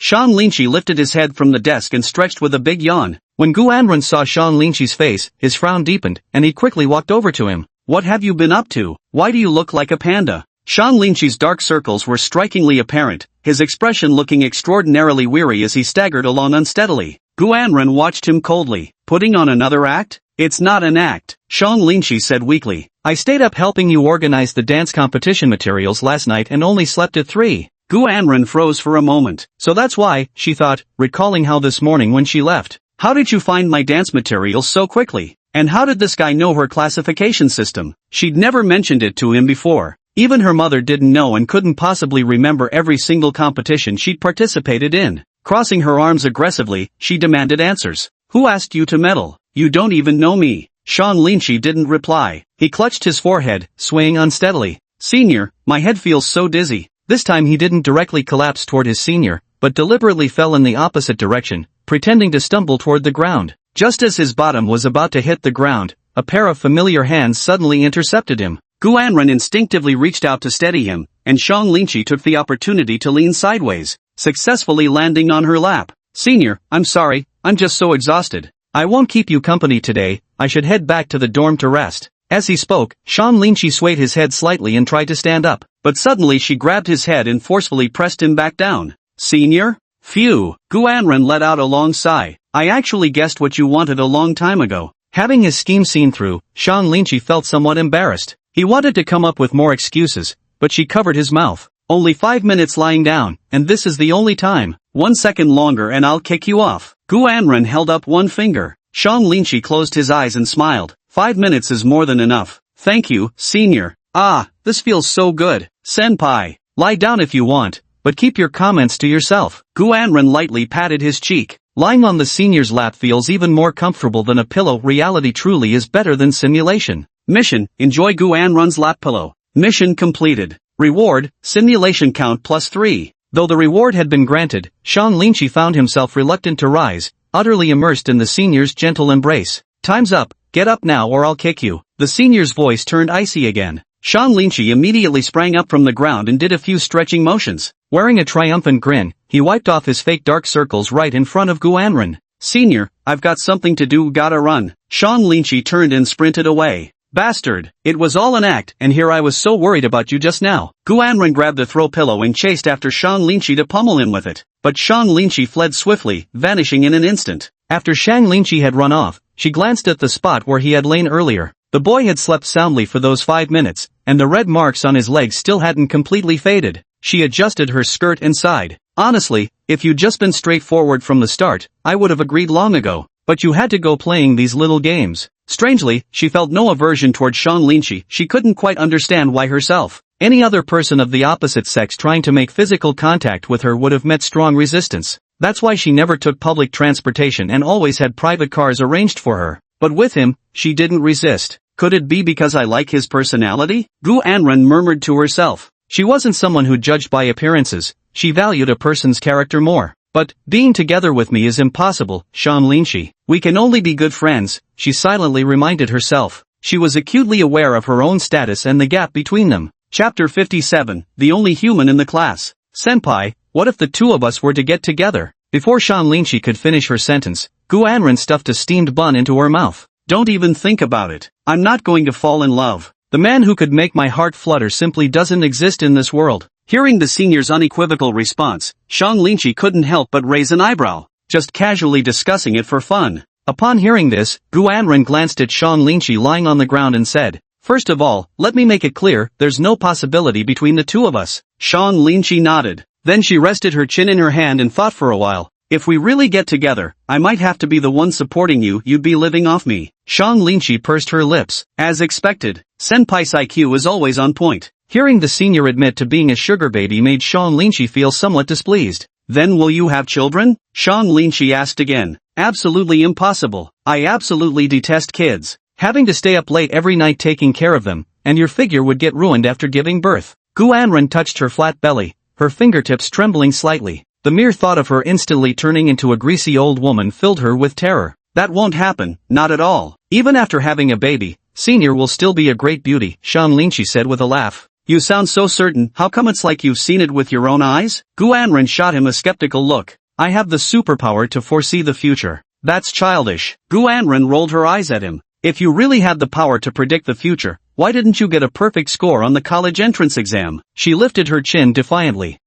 Shang Linqi lifted his head from the desk and stretched with a big yawn. When Gu Anren saw Shang Linqi's face, his frown deepened, and he quickly walked over to him. What have you been up to? Why do you look like a panda? Shang Linqi's dark circles were strikingly apparent, his expression looking extraordinarily weary as he staggered along unsteadily. Gu Anren watched him coldly. Putting on another act? It's not an act, Shang Linqi said weakly. I stayed up helping you organize the dance competition materials last night and only slept at 3. Gu Anren froze for a moment. So that's why, she thought, recalling how this morning when she left. How did you find my dance materials so quickly? And how did this guy know her classification system? She'd never mentioned it to him before. Even her mother didn't know and couldn't possibly remember every single competition she'd participated in. Crossing her arms aggressively, she demanded answers. Who asked you to meddle? You don't even know me. Shang Linqi didn't reply. He clutched his forehead, swaying unsteadily. Senior, my head feels so dizzy. This time he didn't directly collapse toward his senior, but deliberately fell in the opposite direction, pretending to stumble toward the ground. Just as his bottom was about to hit the ground, a pair of familiar hands suddenly intercepted him. Gu Anren instinctively reached out to steady him, and Shang Linchi took the opportunity to lean sideways, successfully landing on her lap. "Senior, I'm sorry, I'm just so exhausted. I won't keep you company today, I should head back to the dorm to rest." As he spoke, Shang Linchi swayed his head slightly and tried to stand up, but suddenly she grabbed his head and forcefully pressed him back down. "Senior? Phew." Gu Anren let out a long sigh. "I actually guessed what you wanted a long time ago." Having his scheme seen through, Shang Linchi felt somewhat embarrassed. He wanted to come up with more excuses, but she covered his mouth. "Only 5 minutes lying down, and this is the only time. 1 second longer and I'll kick you off." Gu Anren held up one finger. Shang Linchi closed his eyes and smiled. 5 minutes is more than enough. "Thank you, senior." "Ah, this feels so good. Senpai, lie down if you want, but keep your comments to yourself." Gu Anren lightly patted his cheek. Lying on the senior's lap feels even more comfortable than a pillow. Reality truly is better than simulation. Mission: enjoy Gu Anren's lap pillow. Mission completed. Reward: simulation count +3. Though the reward had been granted, Shang Linchi found himself reluctant to rise, utterly immersed in the senior's gentle embrace. "Time's up, get up now or I'll kick you." The senior's voice turned icy again. Shang Linchi immediately sprang up from the ground and did a few stretching motions. Wearing a triumphant grin, he wiped off his fake dark circles right in front of Gu Anren. "Senior, I've got something to do, gotta run." Shang Linchi turned and sprinted away. "Bastard, it was all an act and here I was so worried about you just now." Gu Anren grabbed the throw pillow and chased after Shang Linchi to pummel him with it. But Shang Linchi fled swiftly, vanishing in an instant. After Shang Linchi had run off, she glanced at the spot where he had lain earlier. The boy had slept soundly for those 5 minutes, and the red marks on his legs still hadn't completely faded. She adjusted her skirt and sighed. "Honestly, if you'd just been straightforward from the start, I would have agreed long ago. But you had to go playing these little games." Strangely, she felt no aversion toward Shang Linchi. She couldn't quite understand why herself. Any other person of the opposite sex trying to make physical contact with her would have met strong resistance. That's why she never took public transportation and always had private cars arranged for her. But with him, she didn't resist. "Could it be because I like his personality?" Gu Anren murmured to herself. She wasn't someone who judged by appearances, she valued a person's character more. "But, being together with me is impossible, Shang Linchi. We can only be good friends," she silently reminded herself. She was acutely aware of her own status and the gap between them. Chapter 57, The Only Human in the Class. "Senpai, what if the two of us were to get together?" Before Shang Linchi could finish her sentence, Gu Anren stuffed a steamed bun into her mouth. "Don't even think about it. I'm not going to fall in love. The man who could make my heart flutter simply doesn't exist in this world." Hearing the senior's unequivocal response, Shang Linchi couldn't help but raise an eyebrow, just casually discussing it for fun. Upon hearing this, Gu Anren glanced at Shang Linchi lying on the ground and said, "First of all, let me make it clear, there's no possibility between the two of us." Shang Linchi nodded. Then she rested her chin in her hand and thought for a while. "If we really get together, I might have to be the one supporting you. You'd be living off me." Shang Linchi pursed her lips. As expected, Senpai's IQ is always on point. Hearing the senior admit to being a sugar baby made Shang Linchi feel somewhat displeased. "Then will you have children?" Shang Linchi asked again. "Absolutely impossible. I absolutely detest kids. Having to stay up late every night taking care of them, and your figure would get ruined after giving birth." Gu Anren touched her flat belly, her fingertips trembling slightly. The mere thought of her instantly turning into a greasy old woman filled her with terror. "That won't happen, not at all. Even after having a baby, Senior will still be a great beauty," Shang Linchi said with a laugh. "You sound so certain. How come it's like you've seen it with your own eyes?" Gu Anren shot him a skeptical look. "I have the superpower to foresee the future." "That's childish." Gu Anren rolled her eyes at him. "If you really had the power to predict the future, why didn't you get a perfect score on the college entrance exam?" She lifted her chin defiantly.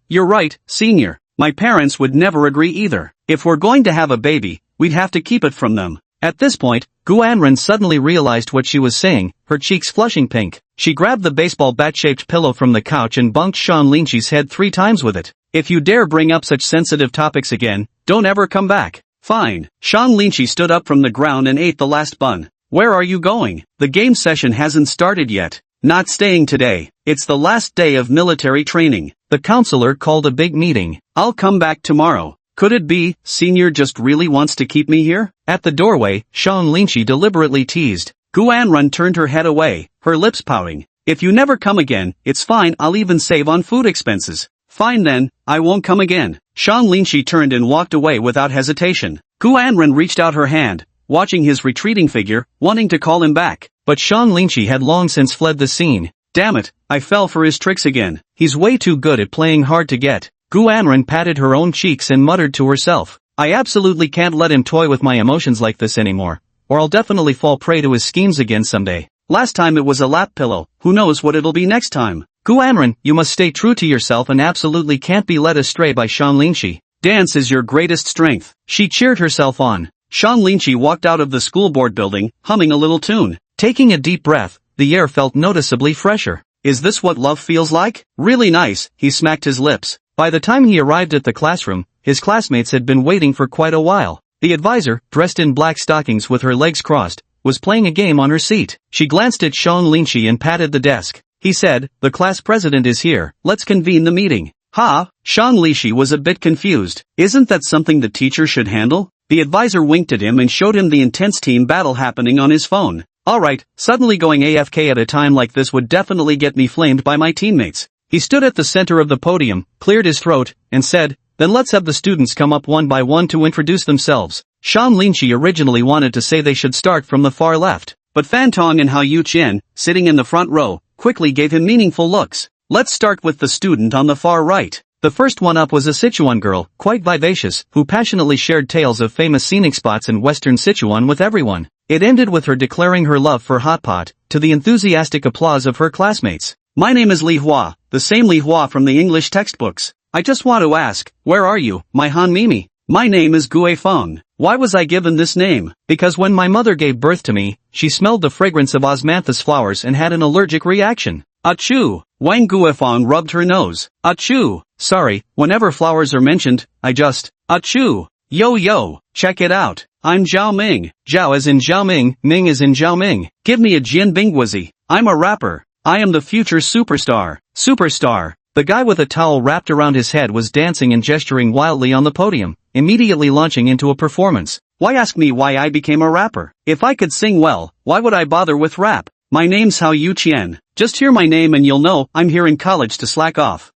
You're right, Senior. My parents would never agree either. If we're going to have a baby, we'd have to keep it from them." At this point, Gu Anren suddenly realized what she was saying, her cheeks flushing pink. She grabbed the baseball bat-shaped pillow from the couch and bunked Shang Linchi's head 3 times with it. "If you dare bring up such sensitive topics again, don't ever come back." "Fine." Shang Linchi stood up from the ground and ate the last bun. "Where are you going? The game session hasn't started yet." "Not staying today. It's the last day of military training. The counselor called a big meeting. I'll come back tomorrow." Could it be, Senior just really wants to keep me here? At the doorway, Shang Linchi deliberately teased. Gu Anren turned her head away, her lips pouting. "If you never come again, it's fine, I'll even save on food expenses." "Fine then, I won't come again." Shang Linchi turned and walked away without hesitation. Gu Anren reached out her hand, watching his retreating figure, wanting to call him back. But Shang Linchi had long since fled the scene. Damn it, I fell for his tricks again. He's way too good at playing hard to get. Gu Anren patted her own cheeks and muttered to herself. I absolutely can't let him toy with my emotions like this anymore, or I'll definitely fall prey to his schemes again someday. Last time it was a lap pillow, who knows what it'll be next time. Gu Anren, you must stay true to yourself and absolutely can't be led astray by Shan Linshi. Dance is your greatest strength. She cheered herself on. Shan Linshi walked out of the school board building, humming a little tune. Taking a deep breath, the air felt noticeably fresher. Is this what love feels like? Really nice, he smacked his lips. By the time he arrived at the classroom, his classmates had been waiting for quite a while. The advisor, dressed in black stockings with her legs crossed, was playing a game on her seat. She glanced at Shan Linshi and patted the desk. He said, the class president is here, let's convene the meeting. Ha! Shan Linshi was a bit confused. Isn't that something the teacher should handle? The advisor winked at him and showed him the intense team battle happening on his phone. Alright, suddenly going AFK at a time like this would definitely get me flamed by my teammates. He stood at the center of the podium, cleared his throat, and said, then let's have the students come up one by one to introduce themselves. Shan Linshi originally wanted to say they should start from the far left, but Fan Tong and Hao Yu-qian, sitting in the front row, quickly gave him meaningful looks. Let's start with the student on the far right. The first one up was a Sichuan girl, quite vivacious, who passionately shared tales of famous scenic spots in western Sichuan with everyone. It ended with her declaring her love for hot pot, to the enthusiastic applause of her classmates. My name is Li Hua, the same Li Hua from the English textbooks. I just want to ask, where are you, my Han Mimi? My name is Gue Feng. Why was I given this name? Because when my mother gave birth to me, she smelled the fragrance of osmanthus flowers and had an allergic reaction. Achoo! Wang Guifang rubbed her nose. Achoo! Sorry, whenever flowers are mentioned, I just, achoo! Yo, check it out. I'm Zhao Ming. Zhao as in Zhao Ming, Ming as in Zhao Ming. Give me a Jian Bingguizi. I'm a rapper. I am the future superstar. Superstar. The guy with a towel wrapped around his head was dancing and gesturing wildly on the podium, immediately launching into a performance. Why ask me why I became a rapper? If I could sing well, why would I bother with rap? My name's Hao Yu-qian. Just hear my name and you'll know I'm here in college to slack off.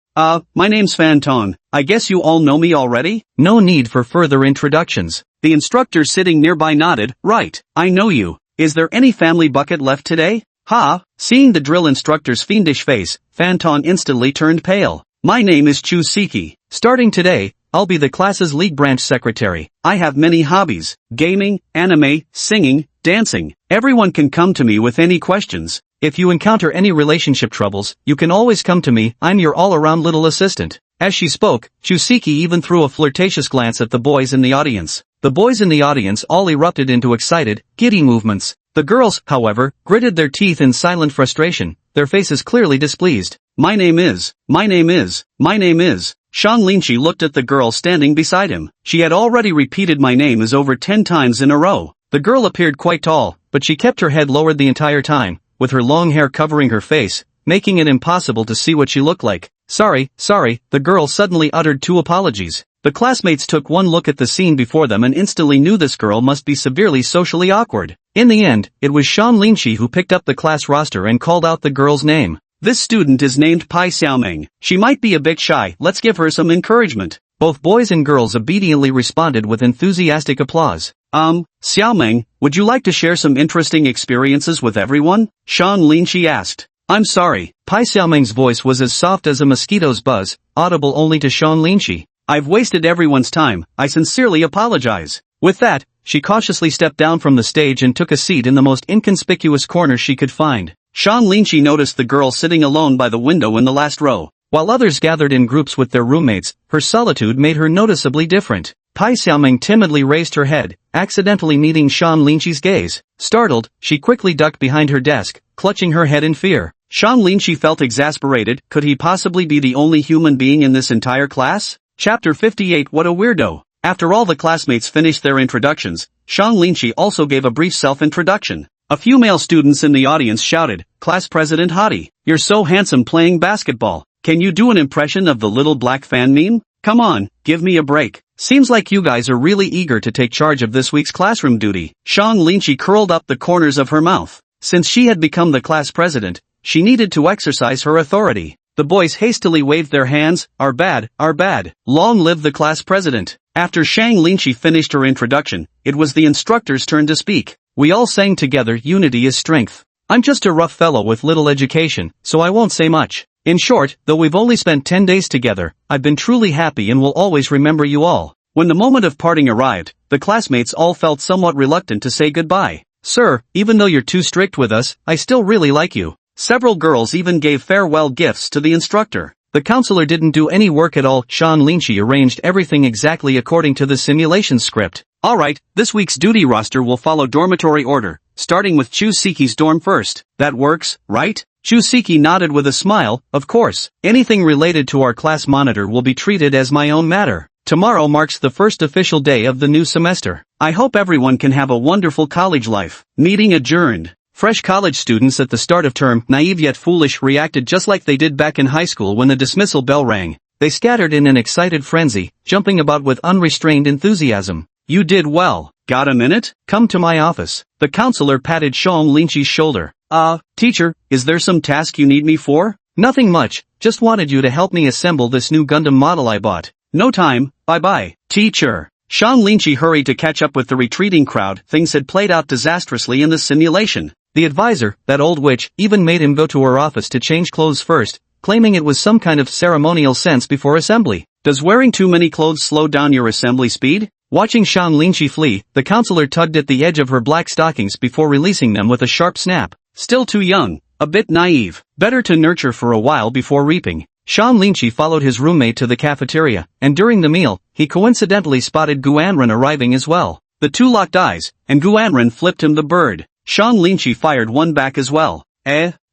My name's Fan Tong. I guess you all know me already? No need for further introductions. The instructor sitting nearby nodded. Right, I know you. Is there any family bucket left today? Ha! Seeing the drill instructor's fiendish face, Fan Tong instantly turned pale. My name is Chu Siki. Starting today, I'll be the class's league branch secretary. I have many hobbies: gaming, anime, singing, dancing. Everyone can come to me with any questions. If you encounter any relationship troubles, you can always come to me. I'm your all-around little assistant. As she spoke, Chusiki even threw a flirtatious glance at the boys in the audience. The boys in the audience all erupted into excited, giddy movements. The girls, however, gritted their teeth in silent frustration, their faces clearly displeased. My name is. Shan Linshi looked at the girl standing beside him. She had already repeated my name as over 10 times in a row. The girl appeared quite tall, but she kept her head lowered the entire time, with her long hair covering her face, making it impossible to see what she looked like. Sorry, the girl suddenly uttered 2 apologies. The classmates took one look at the scene before them and instantly knew this girl must be severely socially awkward. In the end, it was Shan Linshi who picked up the class roster and called out the girl's name. This student is named Pai Xiaoming. She might be a bit shy, let's give her some encouragement. Both boys and girls obediently responded with enthusiastic applause. Xiaoming, would you like to share some interesting experiences with everyone? Shan Linshi asked. I'm sorry. Pai Xiaoming's voice was as soft as a mosquito's buzz, audible only to Shan Linshi. I've wasted everyone's time, I sincerely apologize. With that, she cautiously stepped down from the stage and took a seat in the most inconspicuous corner she could find. Shan Linshi noticed the girl sitting alone by the window in the last row. While others gathered in groups with their roommates, her solitude made her noticeably different. Pai Xiaoming timidly raised her head, accidentally meeting Shan Linshi's gaze. Startled, she quickly ducked behind her desk, clutching her head in fear. Shan Linshi felt exasperated. Could he possibly be the only human being in this entire class? Chapter 58. What a weirdo. After all the classmates finished their introductions, Shan Linshi also gave a brief self-introduction. A few male students in the audience shouted, Class President Hottie, you're so handsome playing basketball. Can you do an impression of the little black fan meme? Come on, give me a break. Seems like you guys are really eager to take charge of this week's classroom duty. Shan Linshi curled up the corners of her mouth. Since she had become the class president, she needed to exercise her authority. The boys hastily waved their hands. Our bad. Long live the class president. After Shan Linshi finished her introduction, it was the instructor's turn to speak. We all sang together, unity is strength. I'm just a rough fellow with little education, so I won't say much. In short, though we've only spent 10 days together, I've been truly happy and will always remember you all. When the moment of parting arrived, the classmates all felt somewhat reluctant to say goodbye. Sir, even though you're too strict with us, I still really like you. Several girls even gave farewell gifts to the instructor. The counselor didn't do any work at all. Sean Lynchie arranged everything exactly according to the simulation script. Alright, this week's duty roster will follow dormitory order, starting with Chuseki's dorm first. That works, right? Chuseki nodded with a smile. Of course, anything related to our class monitor will be treated as my own matter. Tomorrow marks the first official day of the new semester. I hope everyone can have a wonderful college life. Meeting adjourned. Fresh college students at the start of term, naive yet foolish, reacted just like they did back in high school when the dismissal bell rang. They scattered in an excited frenzy, jumping about with unrestrained enthusiasm. You did well. Got a minute? Come to my office. The counselor patted Sean Lynchie's shoulder. Teacher, is there some task you need me for? Nothing much, just wanted you to help me assemble this new Gundam model I bought. No time, bye-bye. Teacher. Sean Lynchie hurried to catch up with the retreating crowd. Things had played out disastrously in the simulation. The advisor, that old witch, even made him go to her office to change clothes first, claiming it was some kind of ceremonial sense before assembly. Does wearing too many clothes slow down your assembly speed? Watching Sean Lynchie flee, the counselor tugged at the edge of her black stockings before releasing them with a sharp snap. Still too young, a bit naive, better to nurture for a while before reaping. Sean Lynchie followed his roommate to the cafeteria, and during the meal, he coincidentally spotted Guanren arriving as well. The two locked eyes, and Guanren flipped him the bird. Sean Lynchie fired one back as well.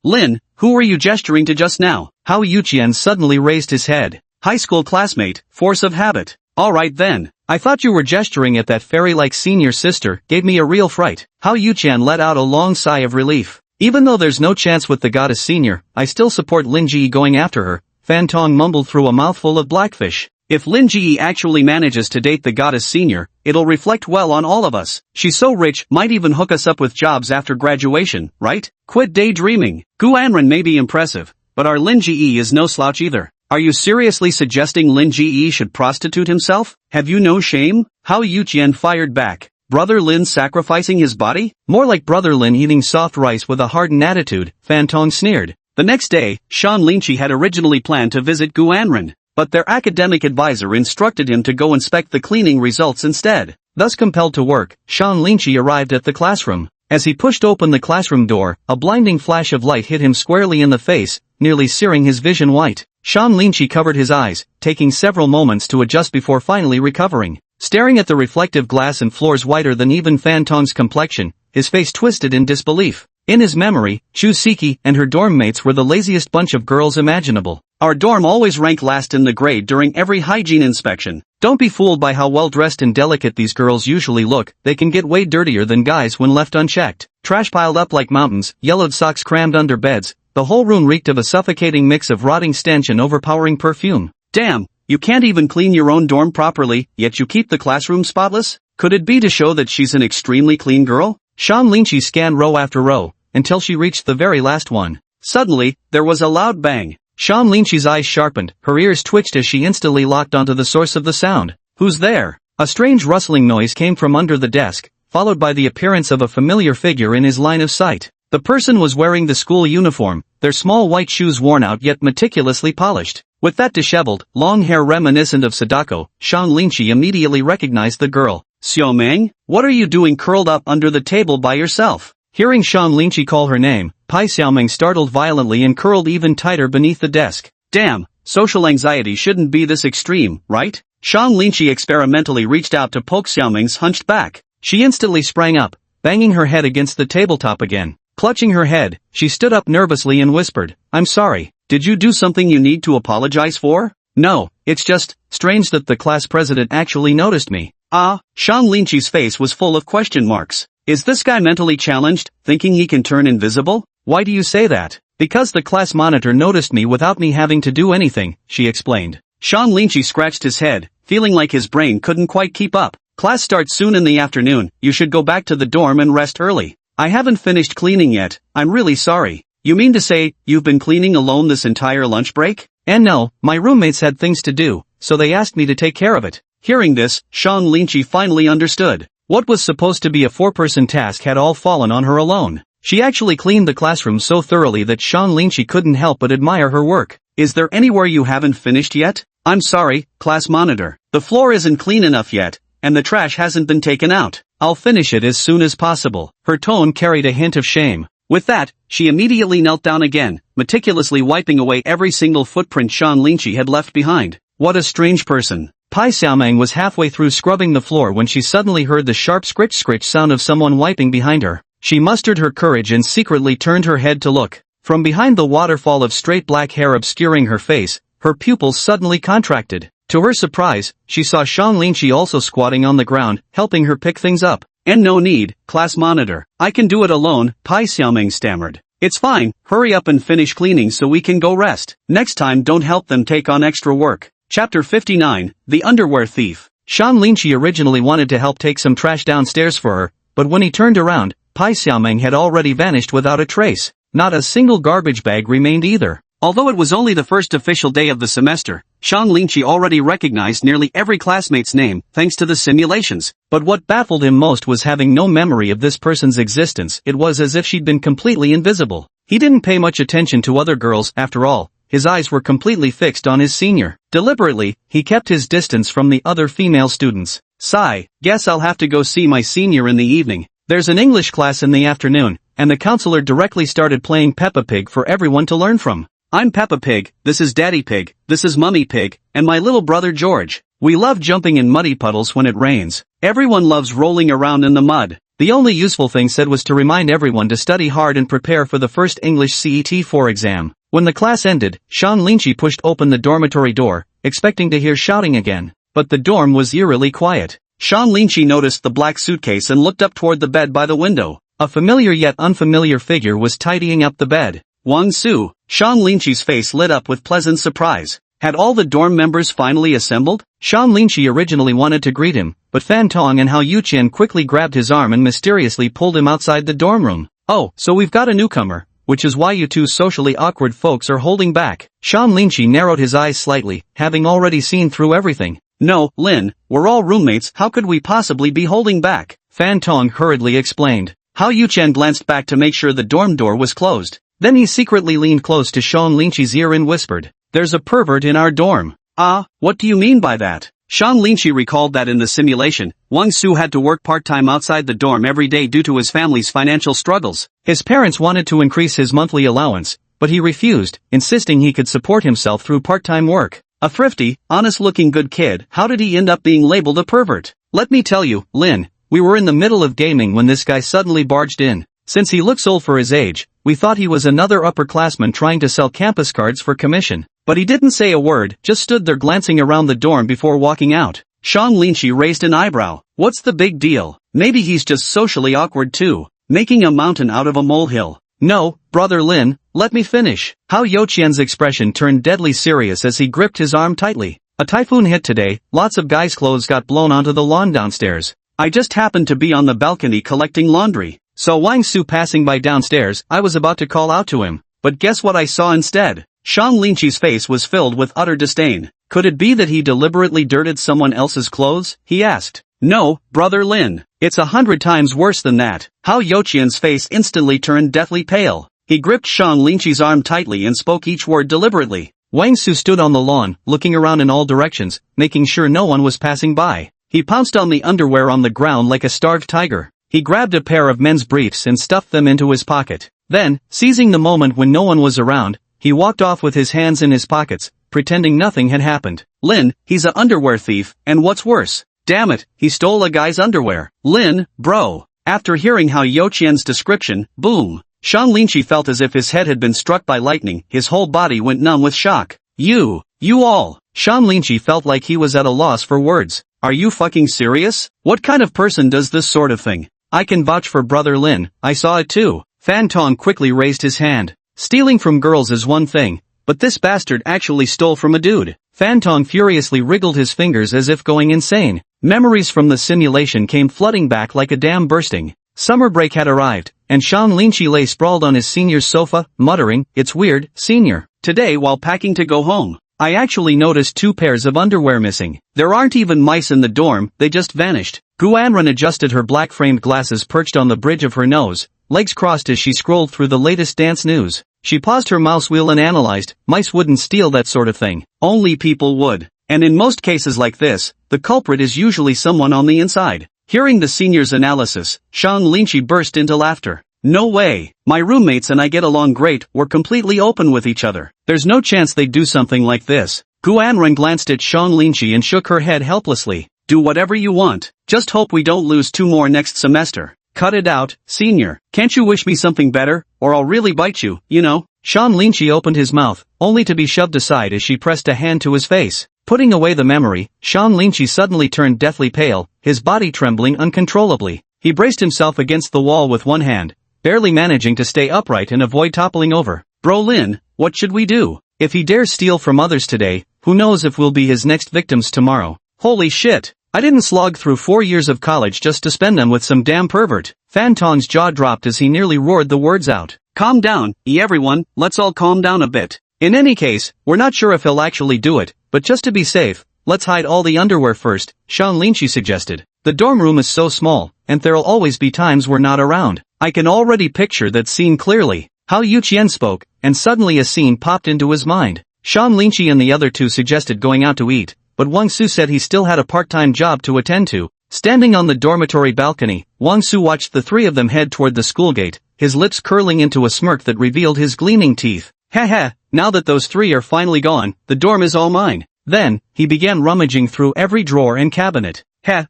Lin, who were you gesturing to just now? Hao Yuqian suddenly raised his head. High school classmate, force of habit. Alright then. I thought you were gesturing at that fairy-like senior sister, gave me a real fright. Hao Yuqian let out a long sigh of relief. Even though there's no chance with the goddess senior, I still support Lin Ji going after her. Fan Tong mumbled through a mouthful of blackfish. If Lin Ji actually manages to date the goddess senior, it'll reflect well on all of us. She's so rich, might even hook us up with jobs after graduation, right? Quit daydreaming. Guanren may be impressive, but our Lin Ji is no slouch either. Are you seriously suggesting Lin Ji should prostitute himself? Have you no shame? Hao Yuqian fired back. Brother Lin sacrificing his body? More like Brother Lin eating soft rice with a hardened attitude, Fan Tong sneered. The next day, Sean Lynchie had originally planned to visit Guanren, but their academic advisor instructed him to go inspect the cleaning results instead. Thus compelled to work, Sean Lynchie arrived at the classroom. As he pushed open the classroom door, a blinding flash of light hit him squarely in the face, nearly searing his vision white. Sean Lynchie covered his eyes, taking several moments to adjust before finally recovering. Staring at the reflective glass and floors whiter than even Fan Tong's complexion, his face twisted in disbelief. In his memory, Chuseki and her dorm mates were the laziest bunch of girls imaginable. Our dorm always ranked last in the grade during every hygiene inspection. Don't be fooled by how well dressed and delicate these girls usually look. They can get way dirtier than guys when left unchecked. Trash piled up like mountains, yellowed socks crammed under beds. The whole room reeked of a suffocating mix of rotting stench and overpowering perfume. Damn, you can't even clean your own dorm properly, yet you keep the classroom spotless? Could it be to show that she's an extremely clean girl? Sean Lynchie scanned row after row, until she reached the very last one. Suddenly, there was a loud bang. Sean Lynchie's eyes sharpened, her ears twitched as she instantly locked onto the source of the sound. Who's there? A strange rustling noise came from under the desk, followed by the appearance of a familiar figure in his line of sight. The person was wearing the school uniform, their small white shoes worn out yet meticulously polished. With that disheveled, long hair reminiscent of Sadako, Sean Lynchie immediately recognized the girl. Xiaomeng, what are you doing curled up under the table by yourself? Hearing Sean Lynchie call her name, Pai Xiaomeng startled violently and curled even tighter beneath the desk. Damn, social anxiety shouldn't be this extreme, right? Sean Lynchie experimentally reached out to poke Xiaomeng's hunched back. She instantly sprang up, banging her head against the tabletop again. Clutching her head, she stood up nervously and whispered, I'm sorry, did you do something you need to apologize for? No, it's just strange that the class president actually noticed me. Sean Lynchie's face was full of question marks. Is this guy mentally challenged, thinking he can turn invisible? Why do you say that? Because the class monitor noticed me without me having to do anything, she explained. Sean Lynchie scratched his head, feeling like his brain couldn't quite keep up. Class starts soon in the afternoon, you should go back to the dorm and rest early. I haven't finished cleaning yet, I'm really sorry. You mean to say, you've been cleaning alone this entire lunch break? And no, my roommates had things to do, so they asked me to take care of it. Hearing this, Sean Lynchie finally understood. What was supposed to be a four-person task had all fallen on her alone. She actually cleaned the classroom so thoroughly that Sean Linchi couldn't help but admire her work. Is there anywhere you haven't finished yet? I'm sorry, class monitor. The floor isn't clean enough yet, and the trash hasn't been taken out. I'll finish it as soon as possible. Her tone carried a hint of shame. With that, she immediately knelt down again, meticulously wiping away every single footprint Sean Linchi had left behind. What a strange person. Pai Xiaoming was halfway through scrubbing the floor when she suddenly heard the sharp scritch-scritch sound of someone wiping behind her. She mustered her courage and secretly turned her head to look. From behind the waterfall of straight black hair obscuring her face, her pupils suddenly contracted. To her surprise, she saw Sean Linchi also squatting on the ground, helping her pick things up. And no need, class monitor. I can do it alone, Pai Xiaoming stammered. It's fine, hurry up and finish cleaning so we can go rest. Next time don't help them take on extra work. Chapter 59, The Underwear Thief. Sean Linchi originally wanted to help take some trash downstairs for her, but when he turned around, Pai Xiaoming had already vanished without a trace. Not a single garbage bag remained either. Although it was only the first official day of the semester, Sean Linchi already recognized nearly every classmate's name thanks to the simulations. But what baffled him most was having no memory of this person's existence. It was as if she'd been completely invisible. He didn't pay much attention to other girls, after all. His eyes were completely fixed on his senior. Deliberately, he kept his distance from the other female students. Sigh, guess I'll have to go see my senior in the evening. There's an English class in the afternoon, and the counselor directly started playing Peppa Pig for everyone to learn from. I'm Peppa Pig, this is Daddy Pig, this is Mummy Pig, and my little brother George. We love jumping in muddy puddles when it rains. Everyone loves rolling around in the mud. The only useful thing said was to remind everyone to study hard and prepare for the first English CET4 exam. When the class ended, Sean Linchi pushed open the dormitory door, expecting to hear shouting again. But the dorm was eerily quiet. Sean Linchi noticed the black suitcase and looked up toward the bed by the window. A familiar yet unfamiliar figure was tidying up the bed. Wang Su. Sean Linchi's face lit up with pleasant surprise. Had all the dorm members finally assembled? Sean Linchi originally wanted to greet him, but Fan Tong and Hao Yuqian quickly grabbed his arm and mysteriously pulled him outside the dorm room. Oh, so we've got a newcomer, which is why you two socially awkward folks are holding back. Sean Linchi narrowed his eyes slightly, having already seen through everything. No, Lin, we're all roommates, how could we possibly be holding back? Fan Tong hurriedly explained. Hao Yuqian glanced back to make sure the dorm door was closed. Then he secretly leaned close to Sean Linchi's ear and whispered, "There's a pervert in our dorm." Ah, what do you mean by that? Sean Linchi recalled that in the simulation, Wang Su had to work part-time outside the dorm every day due to his family's financial struggles. His parents wanted to increase his monthly allowance, but he refused, insisting he could support himself through part-time work. A thrifty, honest-looking good kid, how did he end up being labeled a pervert? Let me tell you, Lin, we were in the middle of gaming when this guy suddenly barged in. Since he looks old for his age, we thought he was another upperclassman trying to sell campus cards for commission. But he didn't say a word, just stood there glancing around the dorm before walking out. Sean Linchi raised an eyebrow. What's the big deal? Maybe he's just socially awkward too, making a mountain out of a molehill. No, brother Lin, let me finish. Hao Yuqian's expression turned deadly serious as he gripped his arm tightly. A typhoon hit today, lots of guys' clothes got blown onto the lawn downstairs. I just happened to be on the balcony collecting laundry. So Wang Su passing by downstairs, I was about to call out to him. But guess what I saw instead? Sean Linchi's face was filled with utter disdain. Could it be that he deliberately dirted someone else's clothes? He asked. No, brother Lin. It's 100 times worse than that. Hao Yuqian's face instantly turned deathly pale. He gripped Sean Linchi's arm tightly and spoke each word deliberately. Wang Su stood on the lawn, looking around in all directions, making sure no one was passing by. He pounced on the underwear on the ground like a starved tiger. He grabbed a pair of men's briefs and stuffed them into his pocket. Then, seizing the moment when no one was around, he walked off with his hands in his pockets, pretending nothing had happened. Lin, he's an underwear thief, and what's worse? Damn it, he stole a guy's underwear. Lin, bro. After hearing Hao Yuqian's description, boom. Sean Linchi felt as if his head had been struck by lightning, his whole body went numb with shock. You all. Sean Linchi felt like he was at a loss for words. Are you fucking serious? What kind of person does this sort of thing? I can vouch for brother Lin, I saw it too. Fan Tong quickly raised his hand. Stealing from girls is one thing, but this bastard actually stole from a dude. Fan Tong furiously wriggled his fingers as if going insane. Memories from the simulation came flooding back like a dam bursting. Summer break had arrived, and Sean Linchi lay sprawled on his senior's sofa, muttering, "It's weird, senior. Today while packing to go home, I actually noticed 2 pairs of underwear missing. There aren't even mice in the dorm, they just vanished." Guanren adjusted her black-framed glasses perched on the bridge of her nose, legs crossed as she scrolled through the latest dance news. She paused her mouse wheel and analyzed, mice wouldn't steal that sort of thing. Only people would. And in most cases like this, the culprit is usually someone on the inside. Hearing the senior's analysis, Shang Linchi burst into laughter. No way. My roommates and I get along great, we're completely open with each other. There's no chance they'd do something like this. Guanren glanced at Shang Linchi and shook her head helplessly. Do whatever you want. Just hope we don't lose 2 more next semester. Cut it out, senior. Can't you wish me something better, or I'll really bite you, you know? Shang Linchi opened his mouth, only to be shoved aside as she pressed a hand to his face. Putting away the memory, Shang Linchi suddenly turned deathly pale, his body trembling uncontrollably. He braced himself against the wall with one hand, barely managing to stay upright and avoid toppling over. Bro Lin, what should we do? If he dares steal from others today, who knows if we'll be his next victims tomorrow. Holy shit! I didn't slog through 4 years of college just to spend them with some damn pervert. Fan Tong's jaw dropped as he nearly roared the words out. Calm down, everyone, let's all calm down a bit. In any case, we're not sure if he'll actually do it, but just to be safe, let's hide all the underwear first, Shang Linchi suggested. The dorm room is so small, and there'll always be times we're not around. I can already picture that scene clearly. How Yu Qian spoke, and suddenly a scene popped into his mind. Shang Linchi and the other two suggested going out to eat, but Wang Su said he still had a part-time job to attend to. Standing on the dormitory balcony, Wang Su watched the 3 of them head toward the school gate, his lips curling into a smirk that revealed his gleaming teeth. Haha, now that those 3 are finally gone, the dorm is all mine. Then, he began rummaging through every drawer and cabinet.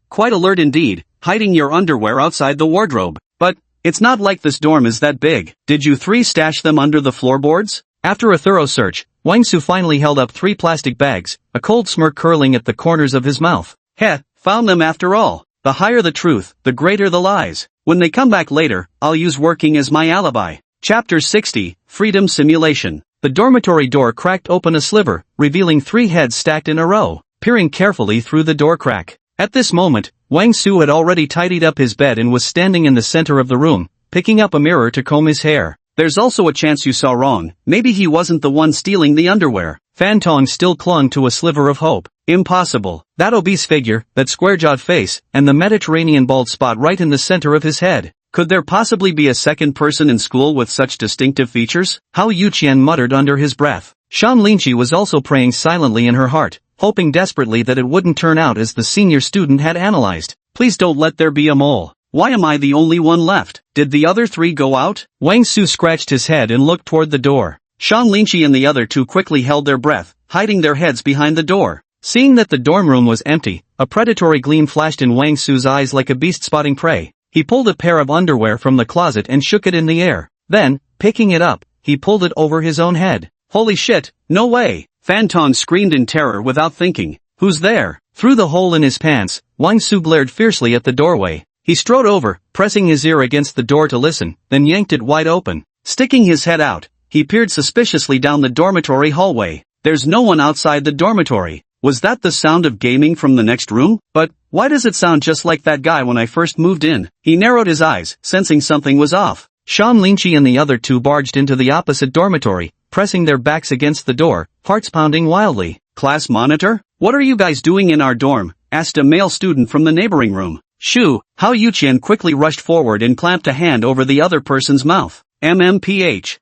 Quite alert indeed, hiding your underwear outside the wardrobe. But, it's not like this dorm is that big. Did you 3 stash them under the floorboards? After a thorough search, Wang Su finally held up 3 plastic bags, a cold smirk curling at the corners of his mouth. Found them after all. The higher the truth, the greater the lies. When they come back later, I'll use working as my alibi. Chapter 60, Freedom Simulation. The dormitory door cracked open a sliver, revealing 3 heads stacked in a row, peering carefully through the door crack. At this moment, Wang Su had already tidied up his bed and was standing in the center of the room, picking up a mirror to comb his hair. There's also a chance you saw wrong, maybe he wasn't the one stealing the underwear. Fan Tong still clung to a sliver of hope. Impossible. That obese figure, that square-jawed face, and the Mediterranean bald spot right in the center of his head. Could there possibly be a second person in school with such distinctive features? Hao Yuqian muttered under his breath. Shang Linchi was also praying silently in her heart, hoping desperately that it wouldn't turn out as the senior student had analyzed. Please don't let there be a mole. Why am I the only one left? Did the other 3 go out? Wang Su scratched his head and looked toward the door. Shang Linchi and the other 2 quickly held their breath, hiding their heads behind the door. Seeing that the dorm room was empty, a predatory gleam flashed in Wang Su's eyes like a beast spotting prey. He pulled a pair of underwear from the closet and shook it in the air. Then, picking it up, he pulled it over his own head. Holy shit, no way! Fan Tong screamed in terror without thinking. Who's there? Through the hole in his pants, Wang Su glared fiercely at the doorway. He strode over, pressing his ear against the door to listen, then yanked it wide open. Sticking his head out, he peered suspiciously down the dormitory hallway. There's no one outside the dormitory. Was that the sound of gaming from the next room? But, why does it sound just like that guy when I first moved in? He narrowed his eyes, sensing something was off. Shang Linchi and the other 2 barged into the opposite dormitory, pressing their backs against the door, hearts pounding wildly. Class monitor? What are you guys doing in our dorm? Asked a male student from the neighboring room. Shoo! Hao Yuqian quickly rushed forward and clamped a hand over the other person's mouth. MMPH.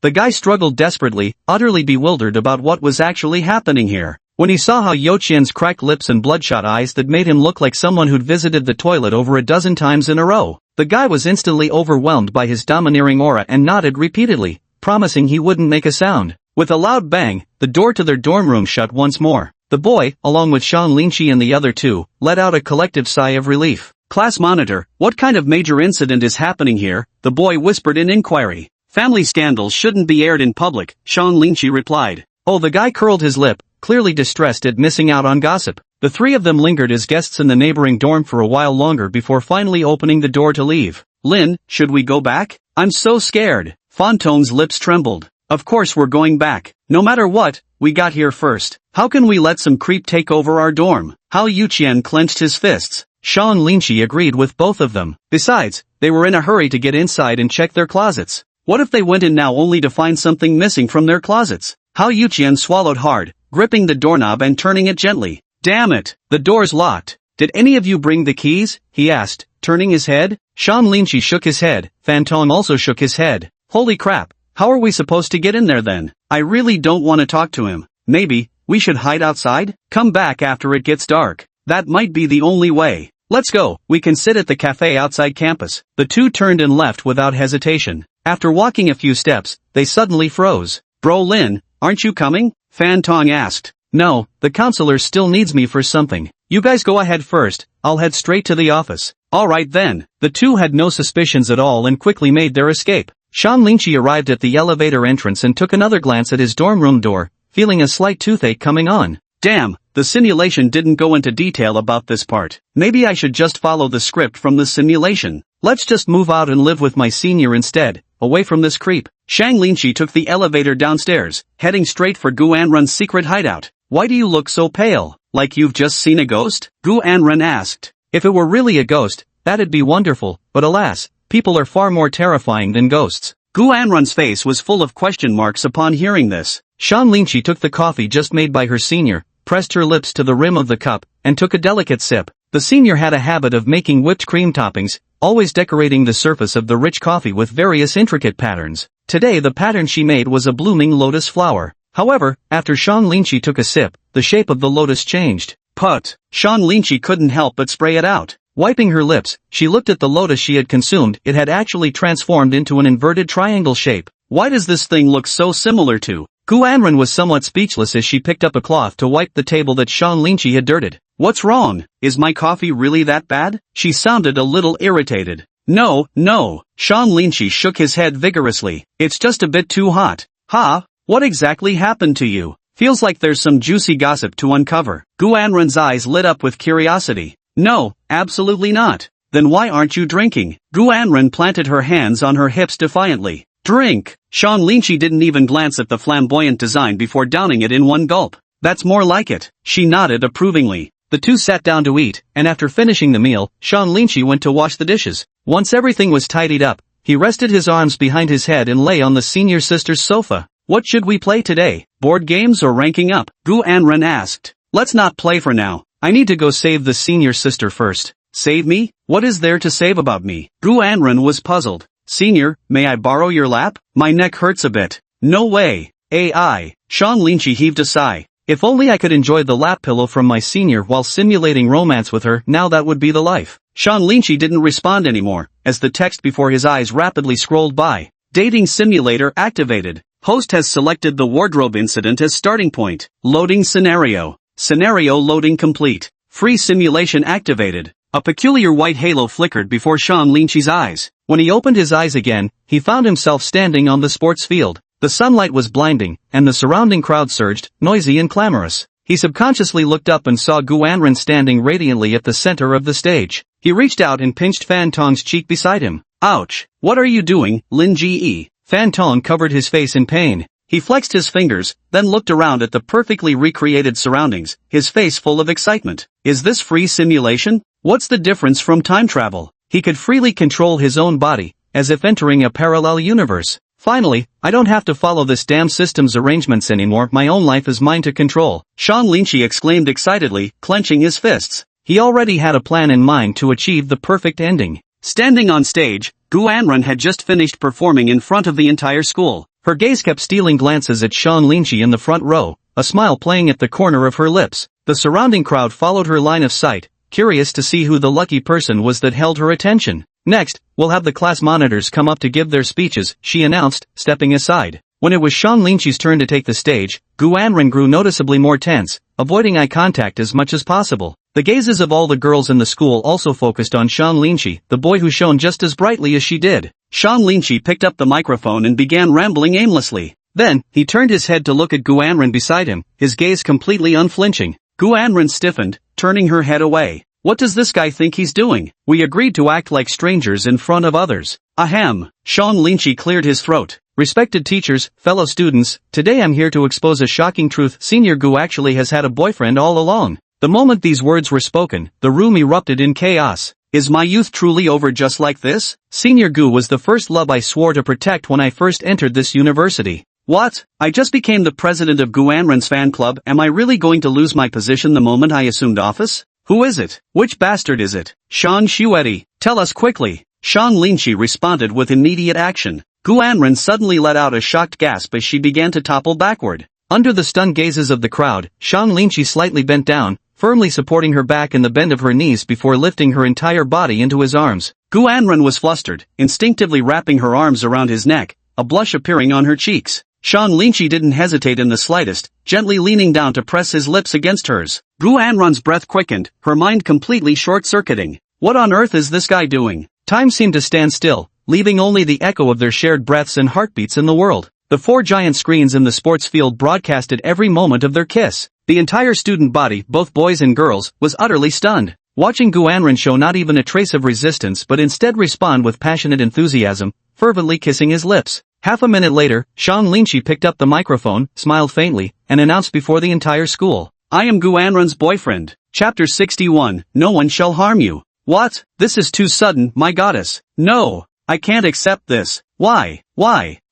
The guy struggled desperately, utterly bewildered about what was actually happening here. When he saw Hao Yuqian's cracked lips and bloodshot eyes that made him look like someone who'd visited the toilet over a dozen times in a row, the guy was instantly overwhelmed by his domineering aura and nodded repeatedly, promising he wouldn't make a sound. With a loud bang, the door to their dorm room shut once more. The boy, along with Shang Linchi and the other 2, let out a collective sigh of relief. Class monitor, what kind of major incident is happening here? The boy whispered in inquiry. Family scandals shouldn't be aired in public, Shang Linchi replied. Oh, the guy curled his lip, clearly distressed at missing out on gossip. The 3 of them lingered as guests in the neighboring dorm for a while longer before finally opening the door to leave. Lin, should we go back? I'm so scared. Fantone's lips trembled. Of course we're going back. No matter what, we got here first. How can we let some creep take over our dorm? Hao Yuqian clenched his fists. Shang Linchi agreed with both of them. Besides, they were in a hurry to get inside and check their closets. What if they went in now only to find something missing from their closets? Hao Yuqian swallowed hard, gripping the doorknob and turning it gently. Damn it, the door's locked. Did any of you bring the keys? He asked, turning his head. Shan Linchi shook his head, Fan Tong also shook his head. Holy crap, how are we supposed to get in there then? I really don't want to talk to him. Maybe, we should hide outside? Come back after it gets dark. That might be the only way. Let's go, we can sit at the cafe outside campus. The two turned and left without hesitation. After walking a few steps, they suddenly froze. Bro Lin, aren't you coming? Fan Tong asked. No, the counselor still needs me for something. You guys go ahead first, I'll head straight to the office. Alright then. The two had no suspicions at all and quickly made their escape. Shan Linchi arrived at the elevator entrance and took another glance at his dorm room door, feeling a slight toothache coming on. Damn, the simulation didn't go into detail about this part. Maybe I should just follow the script from the simulation. Let's just move out and live with my senior instead, away from this creep. Shang Linchi took the elevator downstairs, heading straight for Gu Anrun's secret hideout. Why do you look so pale? Like you've just seen a ghost? Gu Anrun asked. If it were really a ghost, that'd be wonderful, but alas, people are far more terrifying than ghosts. Gu Anrun's face was full of question marks upon hearing this. Shan Linchi took the coffee just made by her senior, pressed her lips to the rim of the cup, and took a delicate sip. The senior had a habit of making whipped cream toppings, always decorating the surface of the rich coffee with various intricate patterns. Today the pattern she made was a blooming lotus flower. However, after Shan Linchi took a sip, the shape of the lotus changed. Put! Shan Linchi couldn't help but spray it out. Wiping her lips, she looked at the lotus she had consumed. It had actually transformed into an inverted triangle shape. Why does this thing look so similar to? Gu Anrun was somewhat speechless as she picked up a cloth to wipe the table that Shan Linchi had dirted. What's wrong? Is my coffee really that bad? She sounded a little irritated. No, no. Shan Linchi shook his head vigorously. It's just a bit too hot. Ha? What exactly happened to you? Feels like there's some juicy gossip to uncover. Gu Anrun's eyes lit up with curiosity. No, absolutely not. Then why aren't you drinking? Gu Anrun planted her hands on her hips defiantly. Drink! Shan Linchi didn't even glance at the flamboyant design before downing it in one gulp. That's more like it. She nodded approvingly. The two sat down to eat, and after finishing the meal, Shan Linchi went to wash the dishes. Once everything was tidied up, he rested his arms behind his head and lay on the senior sister's sofa. What should we play today? Board games or ranking up? Gu Anrun asked. Let's not play for now. I need to go save the senior sister first. Save me? What is there to save about me? Gu Anrun was puzzled. Senior, may I borrow your lap? My neck hurts a bit. No way. AI. Shan Linchi heaved a sigh. If only I could enjoy the lap pillow from my senior while simulating romance with her, now that would be the life. Shan Linchi didn't respond anymore, as the text before his eyes rapidly scrolled by. Dating simulator activated. Host has selected the wardrobe incident as starting point. Loading scenario. Scenario loading complete. Free simulation activated. A peculiar white halo flickered before Shan Linchi's eyes. When he opened his eyes again, he found himself standing on the sports field. The sunlight was blinding, and the surrounding crowd surged, noisy and clamorous. He subconsciously looked up and saw Gu Anrun standing radiantly at the center of the stage. He reached out and pinched Fan Tong's cheek beside him. Ouch! What are you doing, Lin Ji? Fan Tong covered his face in pain. He flexed his fingers, then looked around at the perfectly recreated surroundings, his face full of excitement. Is this free simulation? What's the difference from time travel? He could freely control his own body, as if entering a parallel universe. Finally, I don't have to follow this damn system's arrangements anymore. My own life is mine to control. Shan Linchi exclaimed excitedly, clenching his fists. He already had a plan in mind to achieve the perfect ending. Standing on stage, Gu Anrun had just finished performing in front of the entire school. Her gaze kept stealing glances at Shan Linchi in the front row, a smile playing at the corner of her lips. The surrounding crowd followed her line of sight, curious to see who the lucky person was that held her attention. Next, we'll have the class monitors come up to give their speeches, she announced, stepping aside. When it was Shan Linchi's turn to take the stage, Gu Anrun grew noticeably more tense, avoiding eye contact as much as possible. The gazes of all the girls in the school also focused on Shan Linchi, the boy who shone just as brightly as she did. Shan Linchi picked up the microphone and began rambling aimlessly. Then, he turned his head to look at Gu Anrun beside him, his gaze completely unflinching. Gu Anrun stiffened, turning her head away. What does this guy think he's doing? We agreed to act like strangers in front of others. Ahem. Shan Linchi cleared his throat. Respected teachers, fellow students, today I'm here to expose a shocking truth. Senior Gu actually has had a boyfriend all along. The moment these words were spoken, the room erupted in chaos. Is my youth truly over just like this? Senior Gu was the first love I swore to protect when I first entered this university. What? I just became the president of Gu Anrun's fan club. Am I really going to lose my position the moment I assumed office? Who is it? Which bastard is it? Shan Shueti. Tell us quickly. Shang Linshi responded with immediate action. Gu Anren suddenly let out a shocked gasp as she began to topple backward. Under the stunned gazes of the crowd, Shang Linshi slightly bent down, firmly supporting her back in the bend of her knees before lifting her entire body into his arms. Gu Anren was flustered, instinctively wrapping her arms around his neck, a blush appearing on her cheeks. Shang Linshi didn't hesitate in the slightest, gently leaning down to press his lips against hers. Gu Anren's breath quickened, her mind completely short-circuiting. What on earth is this guy doing? Time seemed to stand still, leaving only the echo of their shared breaths and heartbeats in the world. The 4 giant screens in the sports field broadcasted every moment of their kiss. The entire student body, both boys and girls, was utterly stunned. Watching Gu Anren show not even a trace of resistance but instead respond with passionate enthusiasm, fervently kissing his lips. Half a minute later, Shang Linshi picked up the microphone, smiled faintly, and announced before the entire school. I am Gu Anren's boyfriend. Chapter 61, No one shall harm you. What? This is too sudden, my goddess. No, I can't accept this. Why?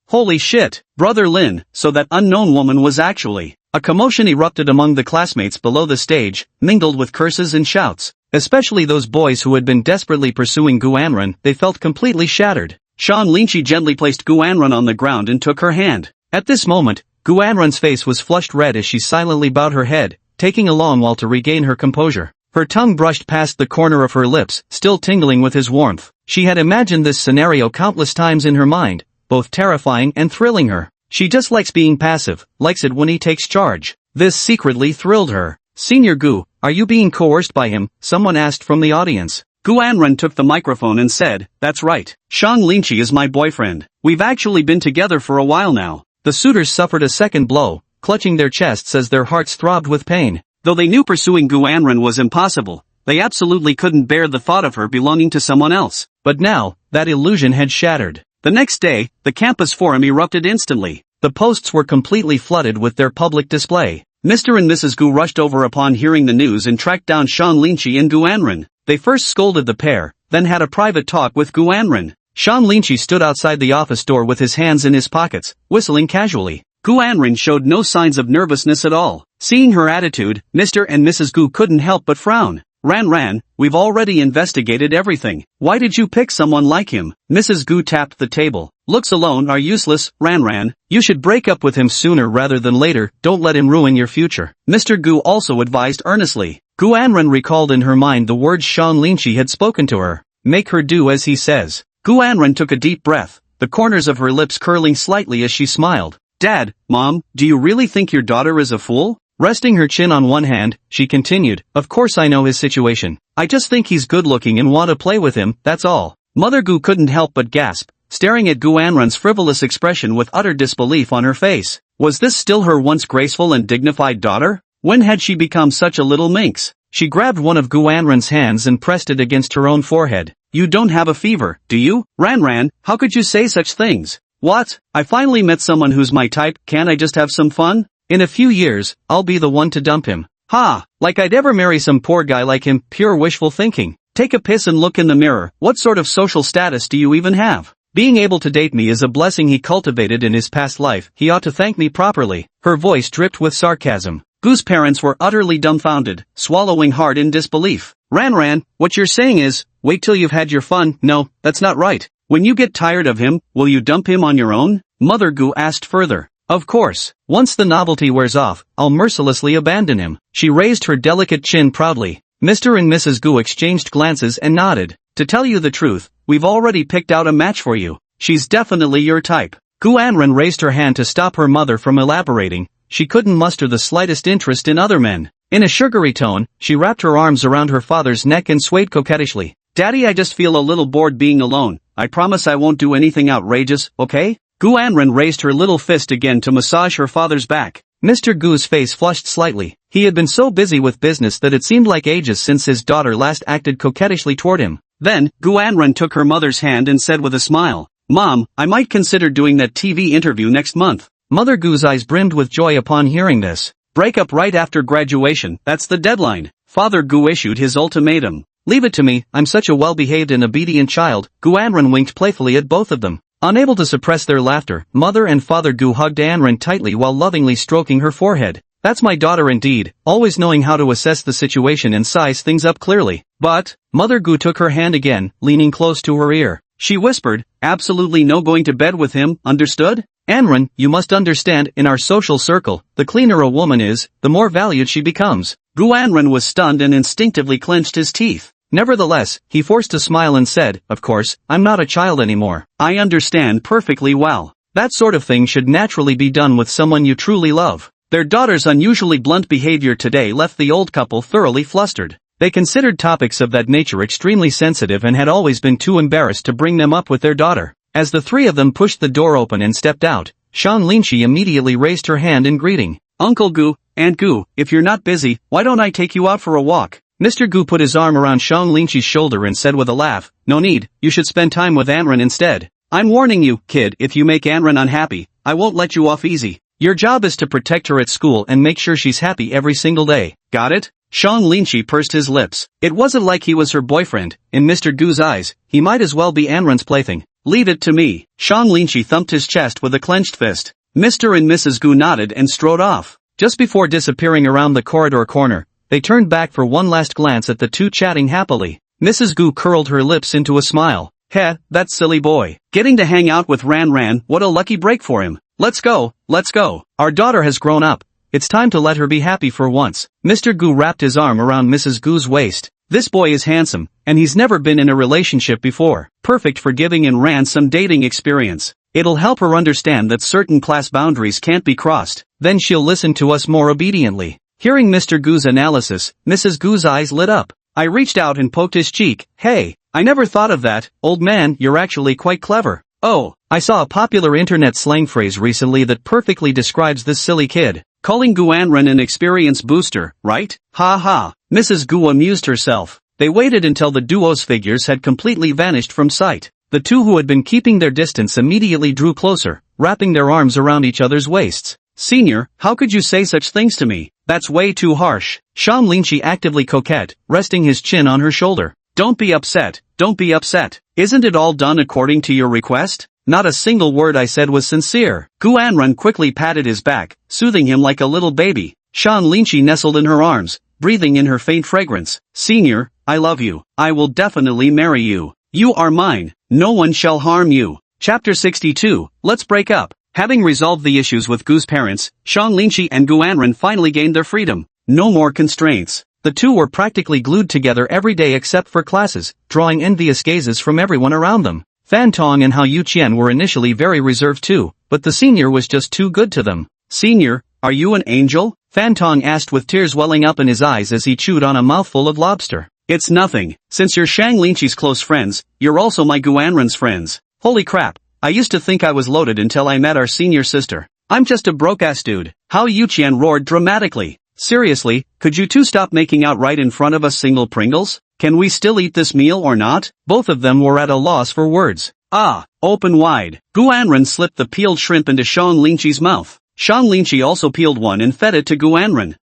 Holy shit, Brother Lin, so that unknown woman was actually... A commotion erupted among the classmates below the stage, mingled with curses and shouts. Especially those boys who had been desperately pursuing Gu Anren, they felt completely shattered. Shang Linshi gently placed Gu Anren on the ground and took her hand. At this moment, Gu Anren's face was flushed red as she silently bowed her head, taking a long while to regain her composure. Her tongue brushed past the corner of her lips, still tingling with his warmth. She had imagined this scenario countless times in her mind, both terrifying and thrilling her. She just likes being passive, likes it when he takes charge. This secretly thrilled her. Senior Gu, are you being coerced by him? Someone asked from the audience. Gu Anren took the microphone and said, that's right. Shang Linshi is my boyfriend. We've actually been together for a while now. The suitors suffered a second blow, clutching their chests as their hearts throbbed with pain. Though they knew pursuing Gu Anren was impossible, they absolutely couldn't bear the thought of her belonging to someone else. But now, that illusion had shattered. The next day, the campus forum erupted instantly. The posts were completely flooded with their public display. Mr. and Mrs. Gu rushed over upon hearing the news and tracked down Shang Linshi and Gu Anren. They first scolded the pair, then had a private talk with Gu Anren. Shang Linshi stood outside the office door with his hands in his pockets, whistling casually. Gu Anren showed no signs of nervousness at all. Seeing her attitude, Mr. and Mrs. Gu couldn't help but frown. Ran, we've already investigated everything. Why did you pick someone like him? Mrs. Gu tapped the table. Looks alone are useless, Ran. You should break up with him sooner rather than later, don't let him ruin your future. Mr. Gu also advised earnestly. Gu Anren recalled in her mind the words Shang Linshi had spoken to her. Make her do as he says. Gu Anren took a deep breath, the corners of her lips curling slightly as she smiled. Dad, Mom, do you really think your daughter is a fool? Resting her chin on one hand, she continued, of course I know his situation. I just think he's good-looking and want to play with him, that's all. Mother Gu couldn't help but gasp, staring at Gu Anren's frivolous expression with utter disbelief on her face. Was this still her once graceful and dignified daughter? When had she become such a little minx? She grabbed one of Gu Anren's hands and pressed it against her own forehead. You don't have a fever, do you? Ran, how could you say such things? What? I finally met someone who's my type, can't I just have some fun? In a few years, I'll be the one to dump him. Ha! Like I'd ever marry some poor guy like him, pure wishful thinking. Take a piss and look in the mirror, what sort of social status do you even have? Being able to date me is a blessing he cultivated in his past life, he ought to thank me properly. Her voice dripped with sarcasm. Gu's parents were utterly dumbfounded, swallowing hard in disbelief. Ran, what you're saying is, wait till you've had your fun. No, that's not right. When you get tired of him, will you dump him on your own? Mother Gu asked further. Of course, once the novelty wears off, I'll mercilessly abandon him. She raised her delicate chin proudly. Mr. and Mrs. Gu exchanged glances and nodded. To tell you the truth, we've already picked out a match for you. She's definitely your type. Gu Anren raised her hand to stop her mother from elaborating. She couldn't muster the slightest interest in other men. In a sugary tone, she wrapped her arms around her father's neck and swayed coquettishly. Daddy, I just feel a little bored being alone. I promise I won't do anything outrageous, okay? Gu Anren raised her little fist again to massage her father's back. Mr. Gu's face flushed slightly. He had been so busy with business that it seemed like ages since his daughter last acted coquettishly toward him. Then, Gu Anren took her mother's hand and said with a smile, Mom, I might consider doing that TV interview next month. Mother Gu's eyes brimmed with joy upon hearing this. Break up right after graduation, that's the deadline. Father Gu issued his ultimatum. Leave it to me, I'm such a well-behaved and obedient child. Gu Anren winked playfully at both of them. Unable to suppress their laughter, Mother and Father Gu hugged Anren tightly while lovingly stroking her forehead. That's my daughter indeed, always knowing how to assess the situation and size things up clearly. But, Mother Gu took her hand again, leaning close to her ear. She whispered, absolutely no going to bed with him, understood? Anran, you must understand, in our social circle, the cleaner a woman is, the more valued she becomes. Gu Anran was stunned and instinctively clenched his teeth. Nevertheless, he forced a smile and said, of course, I'm not a child anymore. I understand perfectly well. That sort of thing should naturally be done with someone you truly love. Their daughter's unusually blunt behavior today left the old couple thoroughly flustered. They considered topics of that nature extremely sensitive and had always been too embarrassed to bring them up with their daughter. As the three of them pushed the door open and stepped out, Shan Linshi immediately raised her hand in greeting. Uncle Gu, Aunt Gu, if you're not busy, why don't I take you out for a walk? Mr. Gu put his arm around Shan Linshi's shoulder and said with a laugh, no need, you should spend time with Anran instead. I'm warning you, kid, if you make Anran unhappy, I won't let you off easy. Your job is to protect her at school and make sure she's happy every single day. Got it? Shan Linshi pursed his lips. It wasn't like he was her boyfriend. In Mr. Gu's eyes, he might as well be Anran's plaything. Leave it to me. Shan Linshi thumped his chest with a clenched fist. Mr. and Mrs. Gu nodded and strode off. Just before disappearing around the corridor corner, they turned back for one last glance at the two chatting happily. Mrs. Gu curled her lips into a smile. Heh, that silly boy. Getting to hang out with Ran, what a lucky break for him. Let's go, let's go. Our daughter has grown up. It's time to let her be happy for once. Mr. Gu wrapped his arm around Mrs. Gu's waist. This boy is handsome, and he's never been in a relationship before. Perfect for giving Ran some dating experience. It'll help her understand that certain class boundaries can't be crossed. Then she'll listen to us more obediently. Hearing Mr. Gu's analysis, Mrs. Gu's eyes lit up. I reached out and poked his cheek. Hey, I never thought of that, old man, you're actually quite clever. Oh, I saw a popular internet slang phrase recently that perfectly describes this silly kid. Calling Gu Anran an experience booster, right? Ha ha. Mrs. Gu amused herself. They waited until the duo's figures had completely vanished from sight. The two who had been keeping their distance immediately drew closer, wrapping their arms around each other's waists. Senior, how could you say such things to me? That's way too harsh. Shan Linshi actively coquette, resting his chin on her shoulder. Don't be upset, don't be upset. Isn't it all done according to your request? Not a single word I said was sincere. Gu Anran quickly patted his back, soothing him like a little baby. Shan Linshi nestled in her arms, breathing in her faint fragrance. Senior, I love you. I will definitely marry you. You are mine. No one shall harm you. Chapter 62, Let's Break Up. Having resolved the issues with Gu's parents, Shan Linshi and Gu Anran finally gained their freedom. No more constraints. The two were practically glued together every day except for classes, drawing envious gazes from everyone around them. Fan Tong and Hao Yuqian were initially very reserved too, but the senior was just too good to them. Senior, are you an angel? Fan Tong asked with tears welling up in his eyes as he chewed on a mouthful of lobster. It's nothing. Since you're Shang Linshi's close friends, you're also my Gu Anran's friends. Holy crap. I used to think I was loaded until I met our senior sister. I'm just a broke-ass dude. Hao Yuqian roared dramatically. Seriously, could you two stop making out right in front of us single Pringles? Can we still eat this meal or not? Both of them were at a loss for words. Ah, open wide. Gu Anran slipped the peeled shrimp into Shang Linshi's mouth. Shang Linshi also peeled one and fed it to Gu Anran.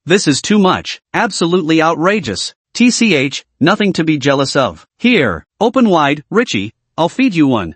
This is too much. Absolutely outrageous. TCH, nothing to be jealous of. Here, open wide, Richie. I'll feed you one.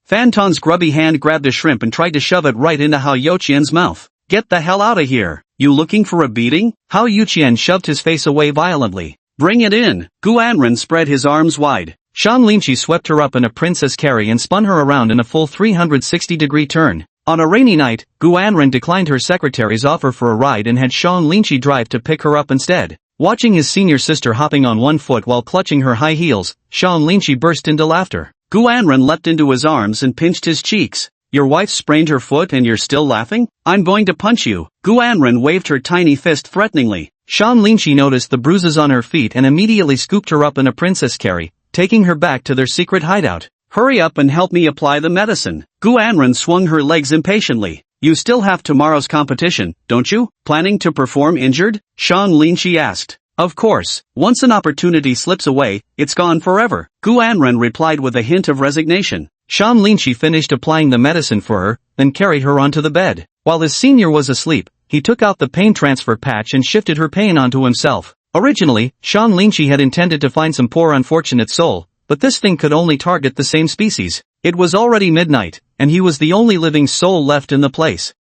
Fan Tong's grubby hand grabbed a shrimp and tried to shove it right into Hao Yuqian's mouth. Get the hell out of here. You looking for a beating? Hao Yuqian shoved his face away violently. Bring it in. Gu Anran spread his arms wide. Shang Linshi swept her up in a princess carry and spun her around in a full 360-degree turn. On a rainy night, Gu Anran declined her secretary's offer for a ride and had Shang Linshi drive to pick her up instead. Watching his senior sister hopping on one foot while clutching her high heels, Shang Linshi burst into laughter. Gu Anran leapt into his arms and pinched his cheeks. Your wife sprained her foot and you're still laughing? I'm going to punch you. Gu Anran waved her tiny fist threateningly. Shang Linshi noticed the bruises on her feet and immediately scooped her up in a princess carry, taking her back to their secret hideout. Hurry up and help me apply the medicine. Gu Anran swung her legs impatiently. You still have tomorrow's competition, don't you? Planning to perform injured? Shang Linshi asked. Of course. Once an opportunity slips away, it's gone forever. Gu Anran replied with a hint of resignation. Shang Linshi finished applying the medicine for her, then carried her onto the bed. While his senior was asleep, he took out the pain transfer patch and shifted her pain onto himself. Originally, Shang Linshi had intended to find some poor unfortunate soul, but this thing could only target the same species. It was already midnight, and he was the only living soul left in the place.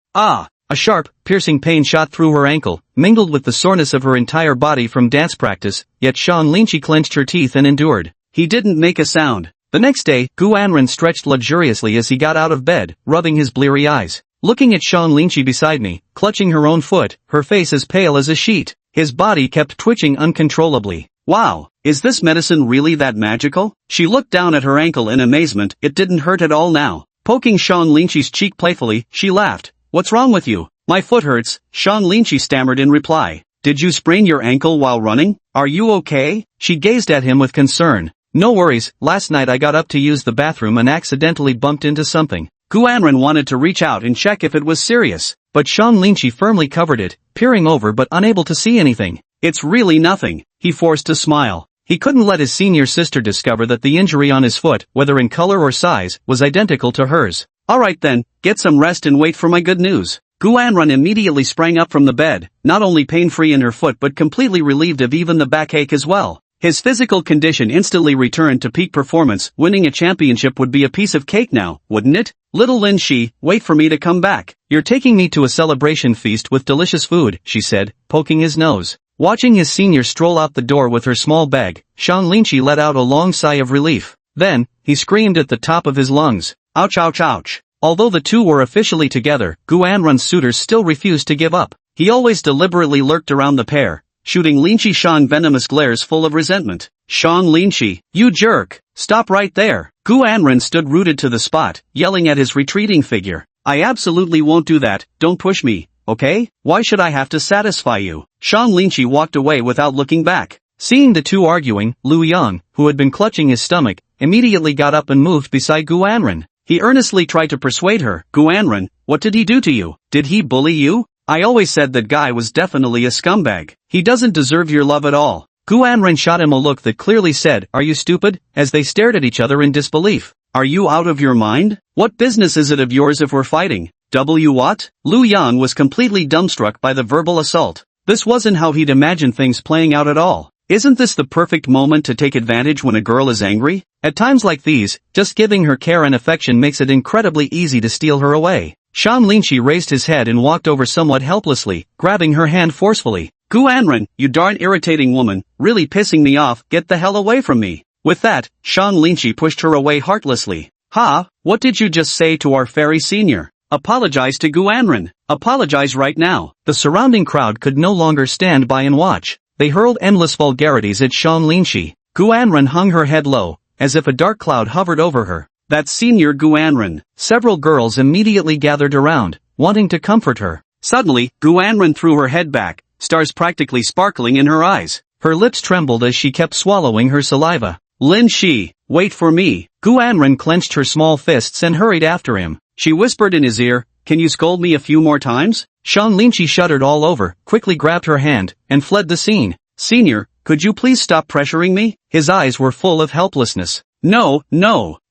A sharp, piercing pain shot through her ankle, mingled with the soreness of her entire body from dance practice, yet Sean Lynchie clenched her teeth and endured. He didn't make a sound. The next day, Gu Anren stretched luxuriously as he got out of bed, rubbing his bleary eyes. Looking at Sean Lynchie beside me, clutching her own foot, her face as pale as a sheet. His body kept twitching uncontrollably. Wow, is this medicine really that magical? She looked down at her ankle in amazement. It didn't hurt at all now. Poking Sean Lynchie's cheek playfully, she laughed. What's wrong with you? My foot hurts, Sean Lynchie stammered in reply. Did you sprain your ankle while running? Are you okay? She gazed at him with concern. No worries, last night I got up to use the bathroom and accidentally bumped into something. Gu Anren wanted to reach out and check if it was serious, but Sean Lynchie firmly covered it, peering over but unable to see anything. It's really nothing, he forced a smile. He couldn't let his senior sister discover that the injury on his foot, whether in color or size, was identical to hers. Alright then, get some rest and wait for my good news. Gu Anren immediately sprang up from the bed, not only pain-free in her foot but completely relieved of even the backache as well. His physical condition instantly returned to peak performance. Winning a championship would be a piece of cake now, wouldn't it? Little Lin Shi, wait for me to come back. You're taking me to a celebration feast with delicious food, she said, poking his nose. Watching his senior stroll out the door with her small bag, Sean Lynchie let out a long sigh of relief. Then, he screamed at the top of his lungs. Ouch ouch ouch. Although the two were officially together, Gu Anren's suitors still refused to give up. He always deliberately lurked around the pair, shooting Lynchie Sean venomous glares full of resentment. Sean Lynchie, you jerk! Stop right there! Gu Anren stood rooted to the spot, yelling at his retreating figure. I absolutely won't do that, don't push me, okay? Why should I have to satisfy you? Sean Lynchie walked away without looking back. Seeing the two arguing, Liu Yang, who had been clutching his stomach, immediately got up and moved beside Gu Anren. He earnestly tried to persuade her. Gu Anren, what did he do to you? Did he bully you? I always said that guy was definitely a scumbag. He doesn't deserve your love at all. Gu Anren shot him a look that clearly said, are you stupid? As they stared at each other in disbelief. Are you out of your mind? What business is it of yours if we're fighting? What? Liu Yang was completely dumbstruck by the verbal assault. This wasn't how he'd imagined things playing out at all. Isn't this the perfect moment to take advantage when a girl is angry? At times like these, just giving her care and affection makes it incredibly easy to steal her away. Sean Lynchie raised his head and walked over somewhat helplessly, grabbing her hand forcefully. Gu Anren, you darn irritating woman, really pissing me off, get the hell away from me. With that, Sean Lynchie pushed her away heartlessly. Ha, what did you just say to our fairy senior? Apologize to Gu Anren. Apologize right now. The surrounding crowd could no longer stand by and watch. They hurled endless vulgarities at Sean Lynchie. Gu Anren hung her head low, as if a dark cloud hovered over her. That senior Gu Anren. Several girls immediately gathered around, wanting to comfort her. Suddenly, Gu Anren threw her head back, stars practically sparkling in her eyes. Her lips trembled as she kept swallowing her saliva. Lin Shi, wait for me. Gu Anren clenched her small fists and hurried after him. She whispered in his ear, can you scold me a few more times? Sean Lynchie shuddered all over, quickly grabbed her hand, and fled the scene. Senior, could you please stop pressuring me? His eyes were full of helplessness. No,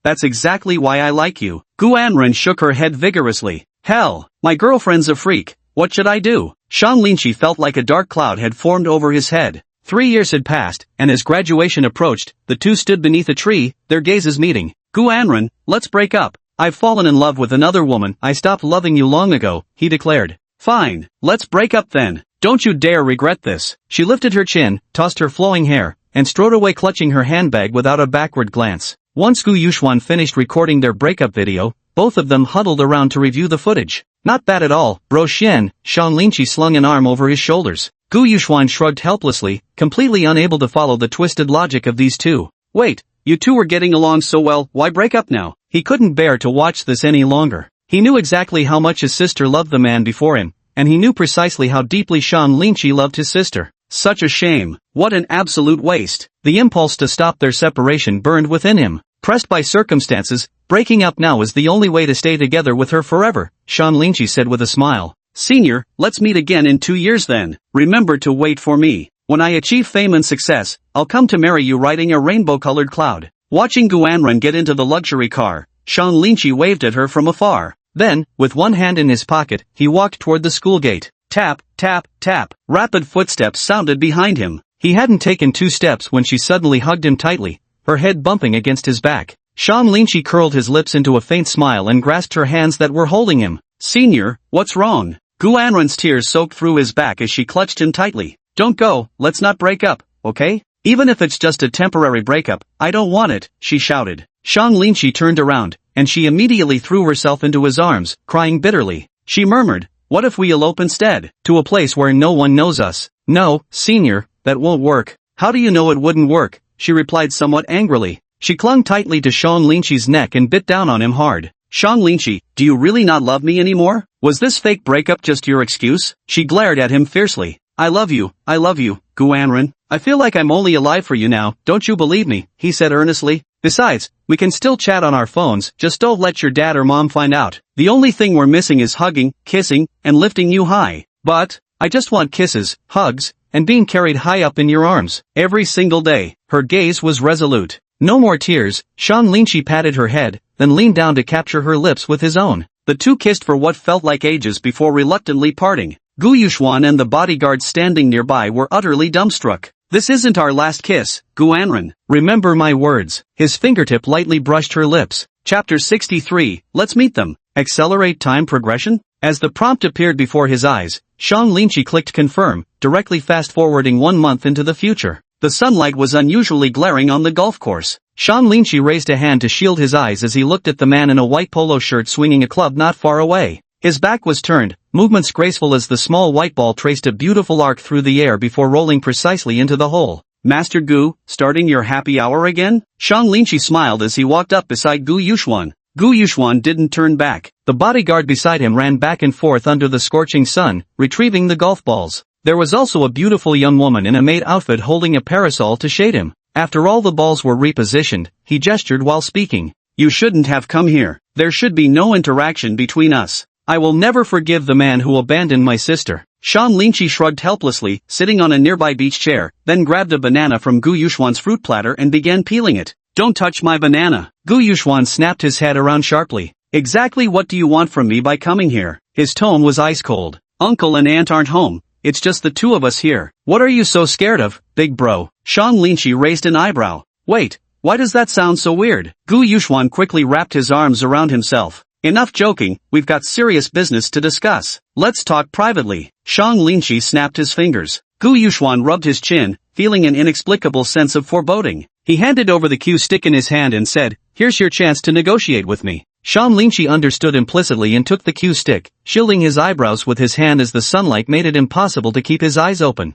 that's exactly why I like you. Gu Anren shook her head vigorously. Hell, my girlfriend's a freak. What should I do? Sean Lynchie felt like a dark cloud had formed over his head. 3 years had passed, and as graduation approached, the two stood beneath a tree, their gazes meeting. Gu Anren, let's break up. I've fallen in love with another woman. I stopped loving you long ago, he declared. Fine, let's break up then. Don't you dare regret this. She lifted her chin, tossed her flowing hair, and strode away clutching her handbag without a backward glance. Once Gu Yuxuan finished recording their breakup video, both of them huddled around to review the footage. Not bad at all, bro Xian. Sean Lynchie slung an arm over his shoulders. Gu Yuxuan shrugged helplessly, completely unable to follow the twisted logic of these two. Wait, you two were getting along so well, why break up now? He couldn't bear to watch this any longer. He knew exactly how much his sister loved the man before him, and he knew precisely how deeply Sean Lynchie loved his sister. Such a shame. What an absolute waste. The impulse to stop their separation burned within him. Pressed by circumstances, breaking up now is the only way to stay together with her forever, Sean Lynchie said with a smile. Senior, let's meet again in 2 years then. Remember to wait for me. When I achieve fame and success, I'll come to marry you riding a rainbow-colored cloud. Watching Gu Anren get into the luxury car, Sean Lynchie waved at her from afar. Then, with one hand in his pocket, he walked toward the school gate. Tap, tap, tap. Rapid footsteps sounded behind him. He hadn't taken 2 steps when she suddenly hugged him tightly, her head bumping against his back. Sean Lynchie curled his lips into a faint smile and grasped her hands that were holding him. Senior, what's wrong? Gu Anren's tears soaked through his back as she clutched him tightly. Don't go, let's not break up, okay? Even if it's just a temporary breakup, I don't want it, she shouted. Shang Linqi turned around, and she immediately threw herself into his arms, crying bitterly. She murmured, what if we elope instead, to a place where no one knows us? No, senior, that won't work. How do you know it wouldn't work? She replied somewhat angrily. She clung tightly to Shang Linqi's neck and bit down on him hard. Shang Linqi, do you really not love me anymore? Was this fake breakup just your excuse? She glared at him fiercely. I love you, Gu Anren. I feel like I'm only alive for you now, don't you believe me? He said earnestly. Besides, we can still chat on our phones, just don't let your dad or mom find out. The only thing we're missing is hugging, kissing, and lifting you high. But, I just want kisses, hugs, and being carried high up in your arms, every single day. Her gaze was resolute. No more tears. Shang Linqi patted her head, then leaned down to capture her lips with his own. The two kissed for what felt like ages before reluctantly parting. Gu Yuxuan and the bodyguards standing nearby were utterly dumbstruck. This isn't our last kiss, Gu Anren. Remember my words. His fingertip lightly brushed her lips. Chapter 63, Let's meet them. Accelerate time progression? As the prompt appeared before his eyes, Shang Linqi clicked confirm, directly fast-forwarding 1 month into the future. The sunlight was unusually glaring on the golf course. Shang Linqi raised a hand to shield his eyes as he looked at the man in a white polo shirt swinging a club not far away. His back was turned, movements graceful as the small white ball traced a beautiful arc through the air before rolling precisely into the hole. Master Gu, starting your happy hour again? Shang Linqi smiled as he walked up beside Gu Yuxuan. Gu Yuxuan didn't turn back. The bodyguard beside him ran back and forth under the scorching sun, retrieving the golf balls. There was also a beautiful young woman in a maid outfit holding a parasol to shade him. After all the balls were repositioned, he gestured while speaking. You shouldn't have come here. There should be no interaction between us. I will never forgive the man who abandoned my sister. Shang Linqi shrugged helplessly, sitting on a nearby beach chair, then grabbed a banana from Gu Yuxuan's fruit platter and began peeling it. Don't touch my banana. Gu Yuxuan snapped his head around sharply. Exactly what do you want from me by coming here? His tone was ice cold. Uncle and aunt aren't home. It's just the two of us here. What are you so scared of, big bro? Shang Linqi raised an eyebrow. Wait, why does that sound so weird? Gu Yuxuan quickly wrapped his arms around himself. Enough joking, we've got serious business to discuss. Let's talk privately. Shang Linqi snapped his fingers. Gu Yuxuan rubbed his chin, feeling an inexplicable sense of foreboding. He handed over the cue stick in his hand and said, here's your chance to negotiate with me. Shang Linqi understood implicitly and took the cue stick, shielding his eyebrows with his hand as the sunlight made it impossible to keep his eyes open.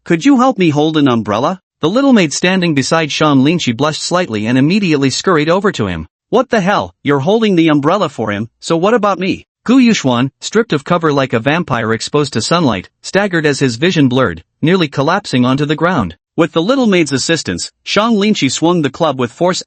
Could you help me hold an umbrella? The little maid standing beside Shang Linqi blushed slightly and immediately scurried over to him. What the hell, you're holding the umbrella for him, so what about me? Gu Yuxuan, stripped of cover like a vampire exposed to sunlight, staggered as his vision blurred, nearly collapsing onto the ground. With the little maid's assistance, Shang Linqi swung the club with force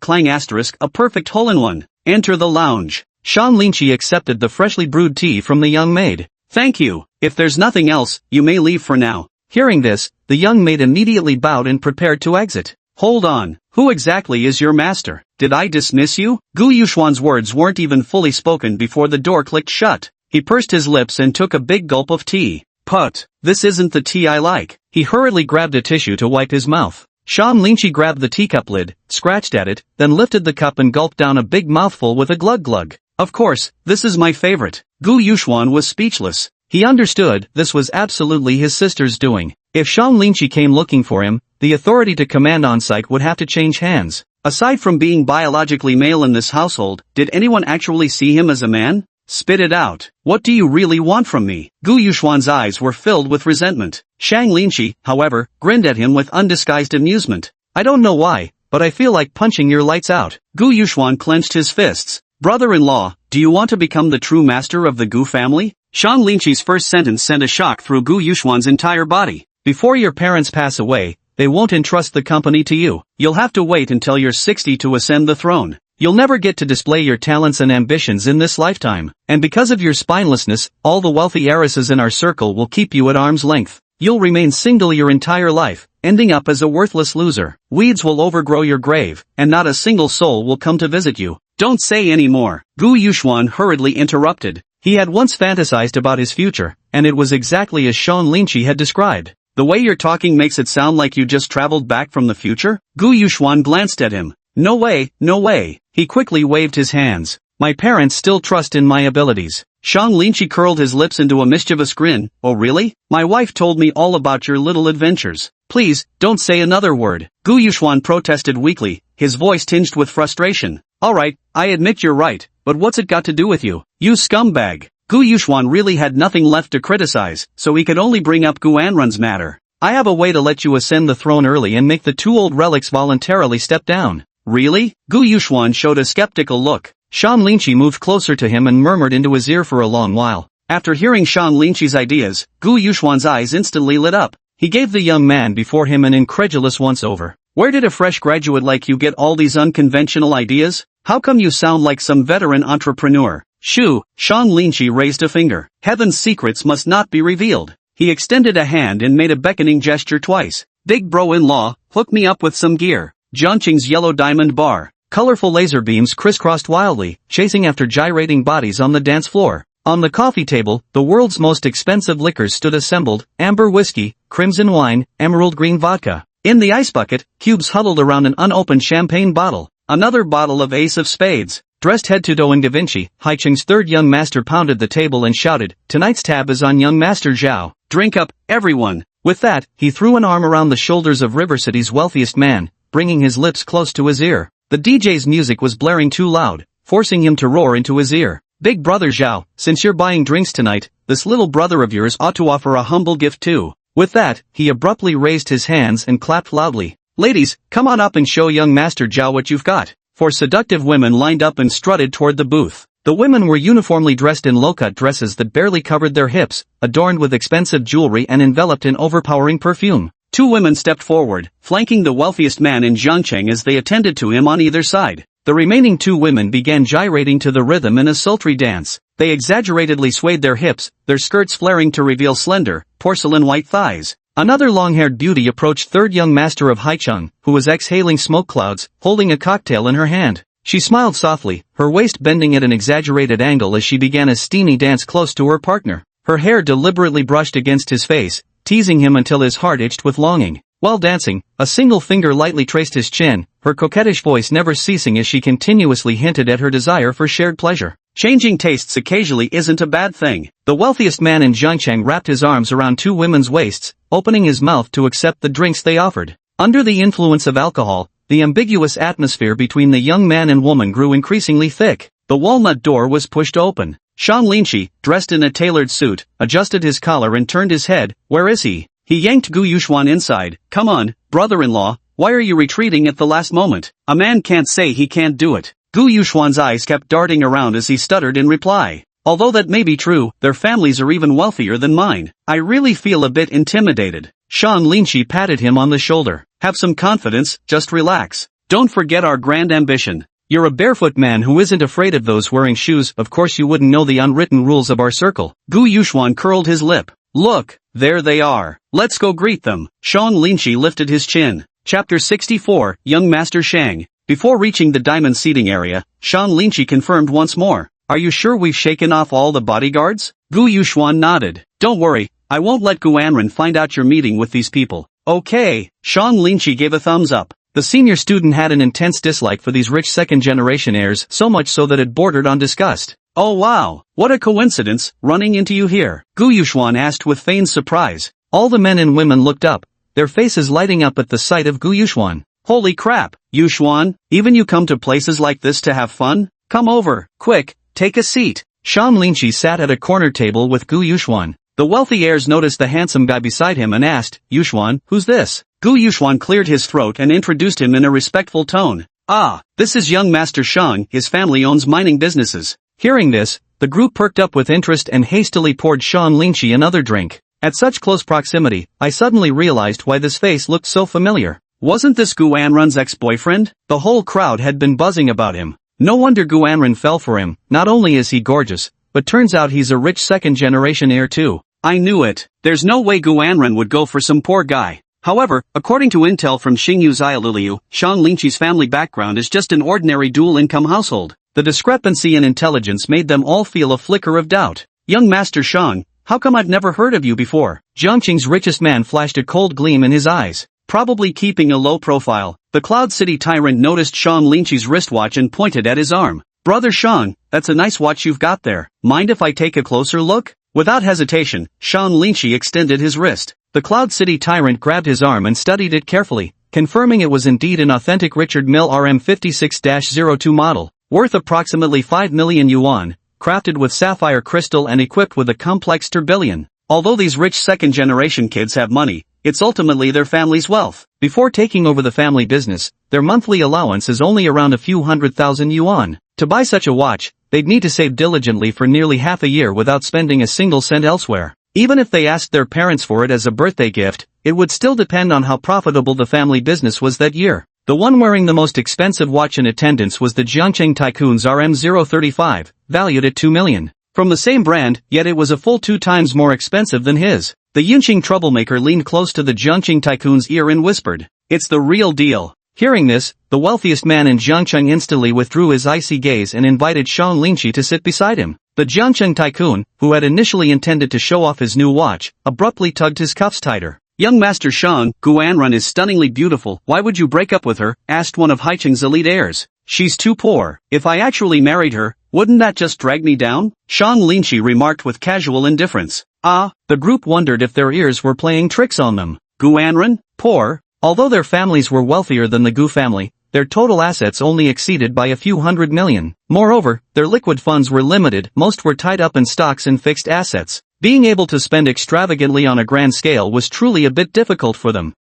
*clang*, a perfect hole-in-one. Enter the lounge. Shang Linqi accepted the freshly brewed tea from the young maid. Thank you. If there's nothing else, you may leave for now. Hearing this, the young maid immediately bowed and prepared to exit. Hold on. Who exactly is your master? Did I dismiss you? Gu Yuxuan's words weren't even fully spoken before the door clicked shut. He pursed his lips and took a big gulp of tea. Put, this isn't the tea I like. He hurriedly grabbed a tissue to wipe his mouth. Shang Linqi grabbed the teacup lid, scratched at it, then lifted the cup and gulped down a big mouthful with a glug-glug. Of course, this is my favorite. Gu Yuxuan was speechless. He understood this was absolutely his sister's doing. If Shang Linqi came looking for him, the authority to command on-site would have to change hands. Aside from being biologically male in this household, did anyone actually see him as a man? Spit it out. What do you really want from me? Gu Yuxuan's eyes were filled with resentment. Shang Linqi, however, grinned at him with undisguised amusement. I don't know why, but I feel like punching your lights out. Gu Yuxuan clenched his fists. Brother-in-law, do you want to become the true master of the Gu family? Shang Linqi's first sentence sent a shock through Gu Yuxuan's entire body. Before your parents pass away, they won't entrust the company to you. You'll have to wait until you're 60 to ascend the throne. You'll never get to display your talents and ambitions in this lifetime. And because of your spinelessness, all the wealthy heiresses in our circle will keep you at arm's length. You'll remain single your entire life, ending up as a worthless loser. Weeds will overgrow your grave, and not a single soul will come to visit you. Don't say any more. Gu Yuxuan hurriedly interrupted. He had once fantasized about his future, and it was exactly as Shang Linqi had described. The way you're talking makes it sound like you just traveled back from the future? Gu Yuxuan glanced at him. No way, no way. He quickly waved his hands. My parents still trust in my abilities. Shang Linchi curled his lips into a mischievous grin. Oh really? My wife told me all about your little adventures. Please, don't say another word. Gu Yuxuan protested weakly, his voice tinged with frustration. Alright, I admit you're right, but what's it got to do with you? You scumbag. Gu Yuxuan really had nothing left to criticize, so he could only bring up Gu Anrun's matter. I have a way to let you ascend the throne early and make the two old relics voluntarily step down. Really? Gu Yuxuan showed a skeptical look. Shang Linchi moved closer to him and murmured into his ear for a long while. After hearing Shang Linchi's ideas, Gu Yuxuan's eyes instantly lit up. He gave the young man before him an incredulous once-over. Where did a fresh graduate like you get all these unconventional ideas? How come you sound like some veteran entrepreneur? Shoo! Shang Linchi raised a finger. Heaven's secrets must not be revealed. He extended a hand and made a beckoning gesture twice. Big bro-in-law, hook me up with some gear. Jiangqing's yellow diamond bar. Colorful laser beams crisscrossed wildly, chasing after gyrating bodies on the dance floor. On the coffee table, the world's most expensive liquors stood assembled: amber whiskey, crimson wine, emerald green vodka. In the ice bucket, cubes huddled around an unopened champagne bottle. Another bottle of Ace of Spades. Dressed head to toe in Da Vinci, Haicheng's third young master pounded the table and shouted, "Tonight's tab is on young master Zhao. Drink up, everyone." With that, he threw an arm around the shoulders of River City's wealthiest man, bringing his lips close to his ear. The DJ's music was blaring too loud, forcing him to roar into his ear. "Big brother Zhao, since you're buying drinks tonight, this little brother of yours ought to offer a humble gift too." With that, he abruptly raised his hands and clapped loudly. "Ladies, come on up and show young master Zhao what you've got." Four seductive women lined up and strutted toward the booth. The women were uniformly dressed in low-cut dresses that barely covered their hips, adorned with expensive jewelry and enveloped in overpowering perfume. Two women stepped forward, flanking the wealthiest man in Jiangqing as they attended to him on either side. The remaining two women began gyrating to the rhythm in a sultry dance. They exaggeratedly swayed their hips, their skirts flaring to reveal slender, porcelain-white thighs. Another long-haired beauty approached third young master of Haicheng, who was exhaling smoke clouds, holding a cocktail in her hand. She smiled softly, her waist bending at an exaggerated angle as she began a steamy dance close to her partner. Her hair deliberately brushed against his face, teasing him until his heart itched with longing. While dancing, a single finger lightly traced his chin, her coquettish voice never ceasing as she continuously hinted at her desire for shared pleasure. Changing tastes occasionally isn't a bad thing. The wealthiest man in Jiangcheng wrapped his arms around two women's waists, opening his mouth to accept the drinks they offered. Under the influence of alcohol, the ambiguous atmosphere between the young man and woman grew increasingly thick. The walnut door was pushed open. Shang Linchi, dressed in a tailored suit, adjusted his collar and turned his head. "Where is he?" He yanked Gu Yuxuan inside. "Come on, brother-in-law, why are you retreating at the last moment? A man can't say he can't do it." Gu Yuxuan's eyes kept darting around as he stuttered in reply. "Although that may be true, their families are even wealthier than mine. I really feel a bit intimidated." Shang Linchi patted him on the shoulder. "Have some confidence, just relax. Don't forget our grand ambition. You're a barefoot man who isn't afraid of those wearing shoes. Of course you wouldn't know the unwritten rules of our circle." Gu Yuxuan curled his lip. "Look, there they are. Let's go greet them." Shang Linchi lifted his chin. Chapter 64, Young Master Shang. Before reaching the diamond seating area, Shang Linchi confirmed once more. "Are you sure we've shaken off all the bodyguards?" Gu Yuxuan nodded. "Don't worry, I won't let Gu Anren find out you're meeting with these people." "Okay." Shang Linchi gave a thumbs up. The senior student had an intense dislike for these rich second-generation heirs, so much so that it bordered on disgust. "Oh wow, what a coincidence, running into you here," Gu Yuxuan asked with feigned surprise. All the men and women looked up, their faces lighting up at the sight of Gu Yuxuan. "Holy crap, Yuxuan, even you come to places like this to have fun? Come over, quick, take a seat." Shang Linchi sat at a corner table with Gu Yuxuan. The wealthy heirs noticed the handsome guy beside him and asked, "Yuxuan, who's this?" Gu Yuxuan cleared his throat and introduced him in a respectful tone. "Ah, this is young Master Shang, his family owns mining businesses." Hearing this, the group perked up with interest and hastily poured Shang Linchi another drink. At such close proximity, I suddenly realized why this face looked so familiar. Wasn't this Gu Anrun's ex-boyfriend? The whole crowd had been buzzing about him. No wonder Gu Anrun fell for him. Not only is he gorgeous, but turns out he's a rich second-generation heir too. I knew it. There's no way Gu Anrun would go for some poor guy. However, according to intel from Xingyu Xiaoliliu, Shang Linchi's family background is just an ordinary dual-income household. The discrepancy in intelligence made them all feel a flicker of doubt. "Young Master Shang, how come I've never heard of you before?" Jiangqing's richest man flashed a cold gleam in his eyes. Probably keeping a low profile, the Cloud City tyrant noticed Shang Linchi's wristwatch and pointed at his arm. Brother Shang, that's a nice watch you've got there. Mind if I take a closer look? Without hesitation, Shang Linshi extended his wrist. The Cloud City tyrant grabbed his arm and studied it carefully, confirming it was indeed an authentic Richard Mille RM56-02 model, worth approximately 5 million yuan, crafted with sapphire crystal and equipped with a complex tourbillon. Although these rich second-generation kids have money, it's ultimately their family's wealth. Before taking over the family business, their monthly allowance is only around a few 100,000 yuan. To buy such a watch, they'd need to save diligently for nearly half a year without spending a single cent elsewhere. Even if they asked their parents for it as a birthday gift, it would still depend on how profitable the family business was that year. The one wearing the most expensive watch in attendance was the Jiangcheng Tycoon's RM035, valued at 2 million. From the same brand, yet it was a full 2 times more expensive than his. The Yunqing troublemaker leaned close to the Jiangcheng Tycoon's ear and whispered, "It's the real deal." Hearing this, the wealthiest man in Jiangcheng instantly withdrew his icy gaze and invited Shang Linshi to sit beside him. The Jiangcheng Tycoon, who had initially intended to show off his new watch, abruptly tugged his cuffs tighter. "Young Master Shang, Guanrun is stunningly beautiful. Why would you break up with her?" asked one of Haicheng's elite heirs. "She's too poor. If I actually married her, wouldn't that just drag me down?" Shang Linshi remarked with casual indifference. The group wondered if their ears were playing tricks on them. Guanrun? Poor? Although their families were wealthier than the Gu family, their total assets only exceeded by a few 100 million. Moreover, their liquid funds were limited, most were tied up in stocks and fixed assets. Being able to spend extravagantly on a grand scale was truly a bit difficult for them.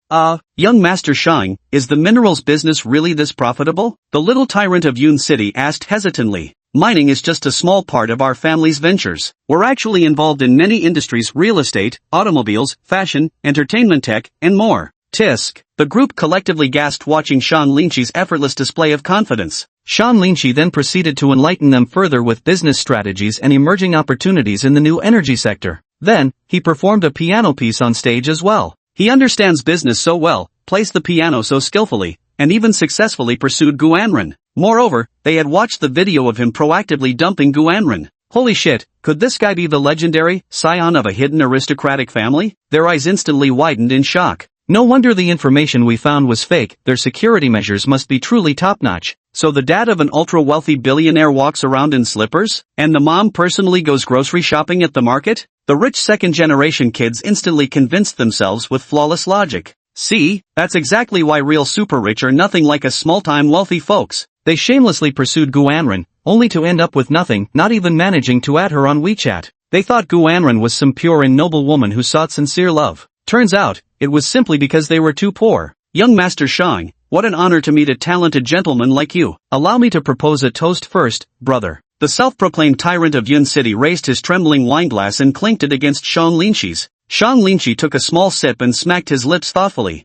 Young Master Shang, is the minerals business really this profitable? The little tyrant of Yun City asked hesitantly. "Mining is just a small part of our family's ventures. We're actually involved in many industries: real estate, automobiles, fashion, entertainment tech, and more." Tisk. The group collectively gasped watching Shang Linshi's effortless display of confidence. Shang Linshi then proceeded to enlighten them further with business strategies and emerging opportunities in the new energy sector. Then, he performed a piano piece on stage as well. He understands business so well, placed the piano so skillfully, and even successfully pursued Guanrun. Moreover, they had watched the video of him proactively dumping Guanrun. Holy shit, could this guy be the legendary scion of a hidden aristocratic family? Their eyes instantly widened in shock. No wonder the information we found was fake. Their security measures must be truly top-notch. So the dad of an ultra-wealthy billionaire walks around in slippers? And the mom personally goes grocery shopping at the market? The rich second-generation kids instantly convinced themselves with flawless logic. See, that's exactly why real super-rich are nothing like us small-time wealthy folks. They shamelessly pursued Guanrun, only to end up with nothing, not even managing to add her on WeChat. They thought Guanrun was some pure and noble woman who sought sincere love. Turns out, it was simply because they were too poor. Young Master Shang, what an honor to meet a talented gentleman like you. Allow me to propose a toast first, brother. The self-proclaimed tyrant of Yun City raised his trembling wineglass and clinked it against Shang Linshi's. Shang Linshi took a small sip and smacked his lips thoughtfully.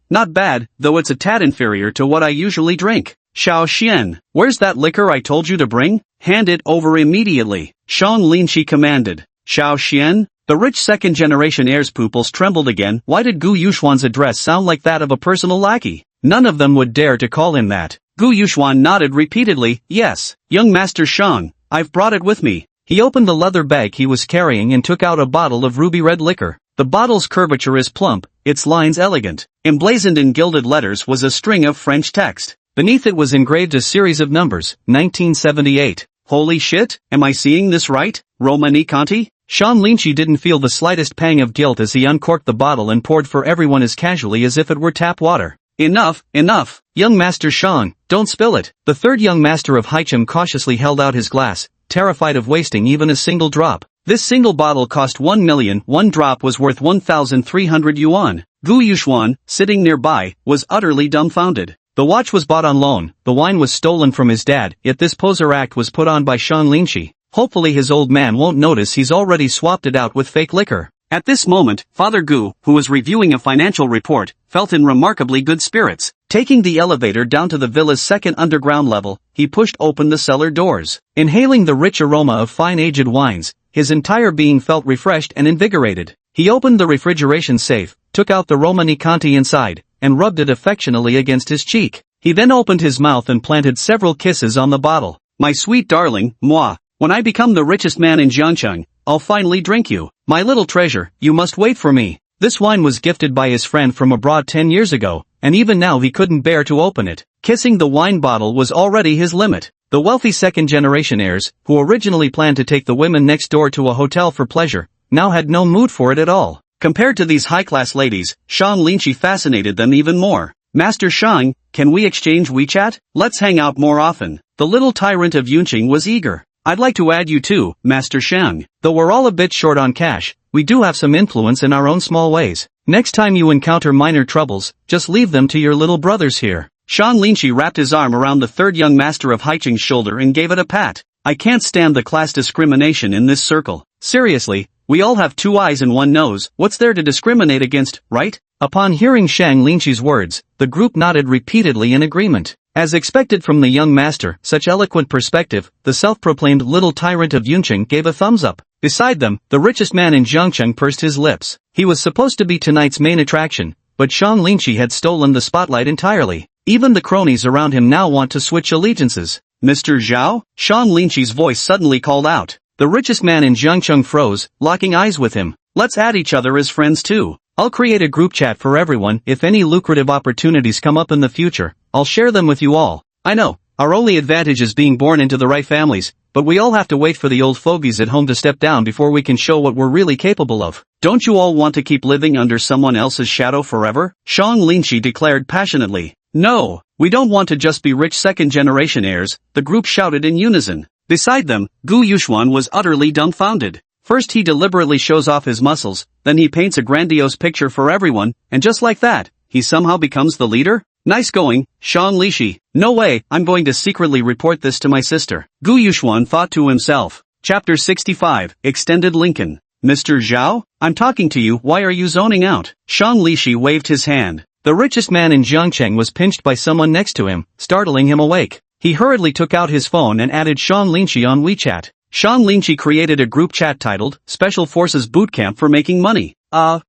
Not bad, though it's a tad inferior to what I usually drink. Xiao Xian, where's that liquor I told you to bring? Hand it over immediately. Shang Linshi commanded. Xiao Xian? The rich second-generation heir's pupils trembled again. Why did Gu Yuxuan's address sound like that of a personal lackey? None of them would dare to call him that. Gu Yuxuan nodded repeatedly. Yes, young Master Shang, I've brought it with me. He opened the leather bag he was carrying and took out a bottle of ruby red liquor. The bottle's curvature is plump, its lines elegant. Emblazoned in gilded letters was a string of French text. Beneath it was engraved a series of numbers, 1978. Holy shit, am I seeing this right? Romani Conti? Shang Linshi didn't feel the slightest pang of guilt as he uncorked the bottle and poured for everyone as casually as if it were tap water. Enough, enough, young Master Shang, don't spill it. The third young master of Haichim cautiously held out his glass, terrified of wasting even a single drop. This single bottle cost 1 million, one drop was worth 1,300 yuan. Gu Yuxuan, sitting nearby, was utterly dumbfounded. The watch was bought on loan, the wine was stolen from his dad, yet this poser act was put on by Shang Linshi. Hopefully his old man won't notice he's already swapped it out with fake liquor. At this moment, Father Gu, who was reviewing a financial report, felt in remarkably good spirits. Taking the elevator down to the villa's second underground level, he pushed open the cellar doors. Inhaling the rich aroma of fine aged wines, his entire being felt refreshed and invigorated. He opened the refrigeration safe, took out the Romani Conti inside, and rubbed it affectionately against his cheek. He then opened his mouth and planted several kisses on the bottle. My sweet darling, moi. When I become the richest man in Jiangcheng, I'll finally drink you. My little treasure, you must wait for me. This wine was gifted by his friend from abroad 10 years ago, and even now he couldn't bear to open it. Kissing the wine bottle was already his limit. The wealthy second-generation heirs, who originally planned to take the women next door to a hotel for pleasure, now had no mood for it at all. Compared to these high-class ladies, Shang Linqi fascinated them even more. Master Shang, can we exchange WeChat? Let's hang out more often. The little tyrant of Yunqing was eager. I'd like to add you too, Master Shang. Though we're all a bit short on cash, we do have some influence in our own small ways. Next time you encounter minor troubles, just leave them to your little brothers here. Shang Linqi wrapped his arm around the third young master of Haiqing's shoulder and gave it a pat. I can't stand the class discrimination in this circle. Seriously, we all have 2 eyes and 1 nose, what's there to discriminate against, right? Upon hearing Shang Linqi's words, the group nodded repeatedly in agreement. As expected from the young master, such eloquent perspective, the self-proclaimed little tyrant of Yunqing gave a thumbs up. Beside them, the richest man in Jiangcheng pursed his lips. He was supposed to be tonight's main attraction, but Shang Linqi had stolen the spotlight entirely. Even the cronies around him now want to switch allegiances. Mr. Zhao? Shang Linqi's voice suddenly called out. The richest man in Jiangcheng froze, locking eyes with him. Let's add each other as friends too. I'll create a group chat for everyone. If any lucrative opportunities come up in the future, I'll share them with you all. I know, our only advantage is being born into the right families, but we all have to wait for the old fogies at home to step down before we can show what we're really capable of. Don't you all want to keep living under someone else's shadow forever? Shang Linqi declared passionately. No, we don't want to just be rich second-generation heirs, the group shouted in unison. Beside them, Gu Yuxuan was utterly dumbfounded. First he deliberately shows off his muscles, then he paints a grandiose picture for everyone, and just like that, he somehow becomes the leader? Nice going, Shang Linqi. No way, I'm going to secretly report this to my sister. Gu Yuxuan thought to himself. Chapter 65, Extended Lincoln. Mr. Zhao? I'm talking to you, why are you zoning out? Shang Linqi waved his hand. The richest man in Jiangcheng was pinched by someone next to him, startling him awake. He hurriedly took out his phone and added Shang Linqi on WeChat. Shang Linqi created a group chat titled, Special Forces Boot Camp for Making Money.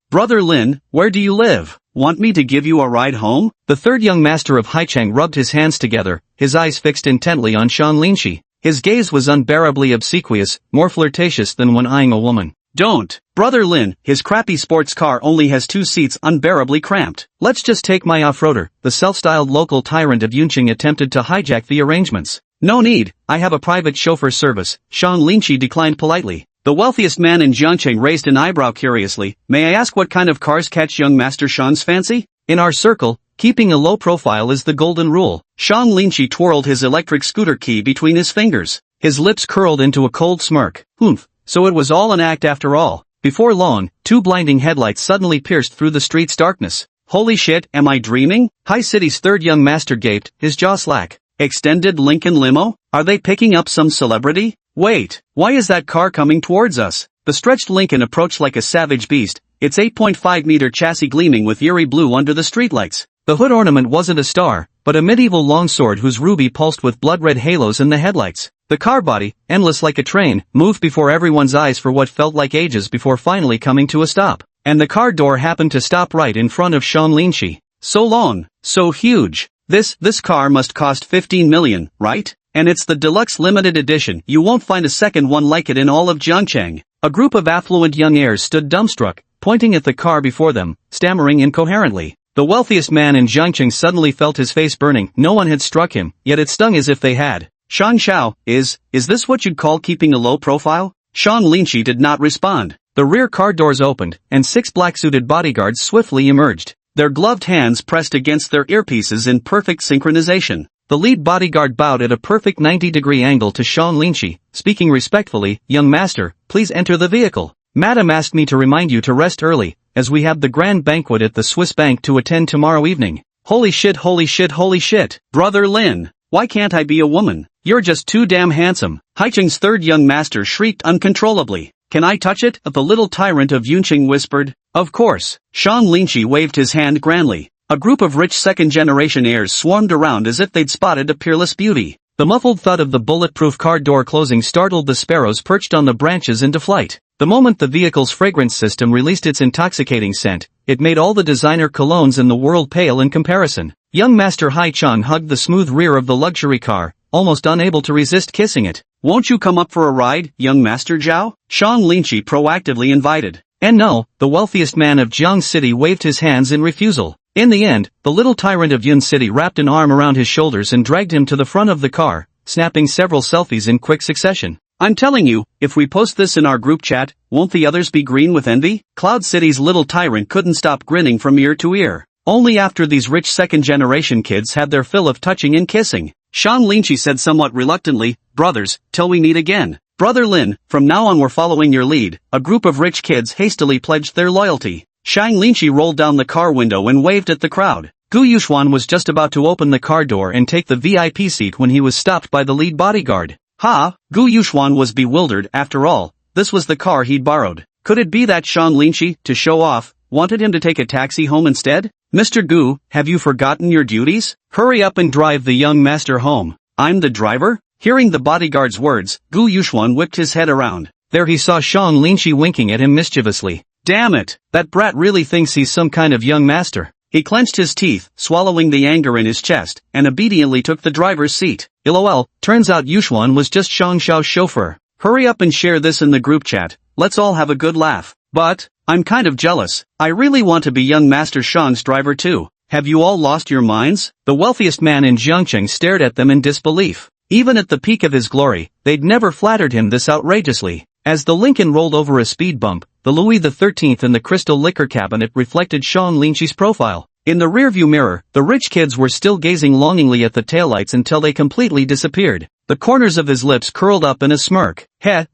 Brother Lin, where do you live? Want me to give you a ride home? The third young master of Haicheng rubbed his hands together, his eyes fixed intently on Shang Linqi. His gaze was unbearably obsequious, more flirtatious than when eyeing a woman. Don't. Brother Lin, his crappy sports car only has 2 seats unbearably cramped. Let's just take my off-roader. The self-styled local tyrant of Yunqing attempted to hijack the arrangements. No need, I have a private chauffeur service, Shang Linqi declined politely. The wealthiest man in Jiangcheng raised an eyebrow curiously. May I ask what kind of cars catch young Master Shang's fancy? In our circle, keeping a low profile is the golden rule. Shang Linqi twirled his electric scooter key between his fingers. His lips curled into a cold smirk. Oomph. So it was all an act after all. Before long, 2 blinding headlights suddenly pierced through the street's darkness. Holy shit, am I dreaming? High City's third young master gaped, his jaw slack. Extended Lincoln limo? Are they picking up some celebrity? Wait, why is that car coming towards us? The stretched Lincoln approached like a savage beast, its 8.5-meter chassis gleaming with eerie blue under the streetlights. The hood ornament wasn't a star, but a medieval longsword whose ruby pulsed with blood-red halos in the headlights. The car body, endless like a train, moved before everyone's eyes for what felt like ages before finally coming to a stop. And the car door happened to stop right in front of Shang Linqi. So long, so huge. This car must cost 15 million, right? And it's the deluxe limited edition. You won't find a second one like it in all of Jiangcheng. A group of affluent young heirs stood dumbstruck, pointing at the car before them, stammering incoherently. The wealthiest man in Jiangcheng suddenly felt his face burning. No one had struck him, yet it stung as if they had. Shang Xiao, is this what you'd call keeping a low profile? Shang Linqi did not respond. The rear car doors opened, and 6 black-suited bodyguards swiftly emerged. Their gloved hands pressed against their earpieces in perfect synchronization. The lead bodyguard bowed at a perfect 90-degree angle to Shang Linqi, speaking respectfully, "Young master, please enter the vehicle. Madam asked me to remind you to rest early, as we have the grand banquet at the Swiss Bank to attend tomorrow evening." Holy shit, holy shit, holy shit. Brother Lin, why can't I be a woman? You're just too damn handsome. Haicheng's third young master shrieked uncontrollably. Can I touch it? The little tyrant of Yunqing whispered. Of course. Shang Linqi waved his hand grandly. A group of rich second-generation heirs swarmed around as if they'd spotted a peerless beauty. The muffled thud of the bulletproof car door closing startled the sparrows perched on the branches into flight. The moment the vehicle's fragrance system released its intoxicating scent, it made all the designer colognes in the world pale in comparison. Young Master Hai Chang hugged the smooth rear of the luxury car, almost unable to resist kissing it. Won't you come up for a ride, young Master Zhao? Shang Linqi proactively invited. And no, the wealthiest man of Jiang City waved his hands in refusal. In the end, the little tyrant of Yun City wrapped an arm around his shoulders and dragged him to the front of the car, snapping several selfies in quick succession. I'm telling you, if we post this in our group chat, won't the others be green with envy? Cloud City's little tyrant couldn't stop grinning from ear to ear. Only after these rich second-generation kids had their fill of touching and kissing. Sean Lynchie said somewhat reluctantly, "Brothers, till we meet again." "Brother Lin, from now on we're following your lead." A group of rich kids hastily pledged their loyalty. Shang Lynchie rolled down the car window and waved at the crowd. Gu Yuxuan was just about to open the car door and take the VIP seat when he was stopped by the lead bodyguard. Gu Yuxuan was bewildered. After all, this was the car he'd borrowed. Could it be that Sean Lynchie, to show off, wanted him to take a taxi home instead? "Mr. Gu, have you forgotten your duties? Hurry up and drive the young master home." "I'm the driver?" Hearing the bodyguard's words, Gu Yuxuan whipped his head around. There he saw Sean Lynchie winking at him mischievously. Damn it, that brat really thinks he's some kind of young master. He clenched his teeth, swallowing the anger in his chest, and obediently took the driver's seat. LOL, turns out Yuxuan was just Shang Xiao's chauffeur. Hurry up and share this in the group chat. Let's all have a good laugh. But, I'm kind of jealous. I really want to be young Master Shang's driver too. Have you all lost your minds? The wealthiest man in Jiangcheng stared at them in disbelief. Even at the peak of his glory, they'd never flattered him this outrageously. As the Lincoln rolled over a speed bump, the Louis XIII in the crystal liquor cabinet reflected Sean Lynchie's profile. In the rearview mirror, the rich kids were still gazing longingly at the taillights until they completely disappeared. The corners of his lips curled up in a smirk.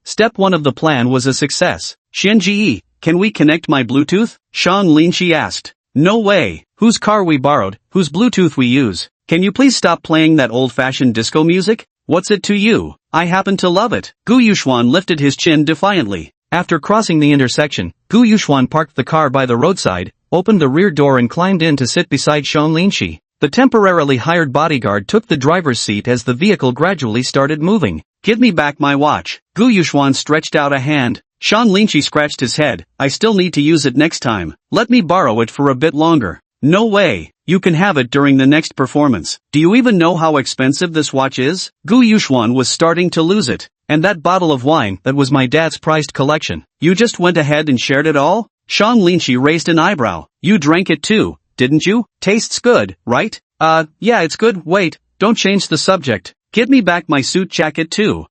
Step 1 of the plan was a success. "Xianji, can we connect my Bluetooth?" Sean Lynchie asked. "No way. Whose car we borrowed, whose Bluetooth we use. Can you please stop playing that old-fashioned disco music? What's it to you? I happen to love it." Gu Yuxuan lifted his chin defiantly. After crossing the intersection, Gu Yuxuan parked the car by the roadside, opened the rear door and climbed in to sit beside Sean Lynchie. The temporarily hired bodyguard took the driver's seat as the vehicle gradually started moving. "Give me back my watch." Gu Yuxuan stretched out a hand. Sean Lynchie scratched his head. "I still need to use it next time. Let me borrow it for a bit longer." "No way. You can have it during the next performance. Do you even know how expensive this watch is?" Gu Yuxuan was starting to lose it. "And that bottle of wine, that was my dad's prized collection. You just went ahead and shared it all?" Sean Lynchie raised an eyebrow. "You drank it too, didn't you? Tastes good, right?" Yeah, it's good. Wait, don't change the subject. "Give me back my suit jacket too."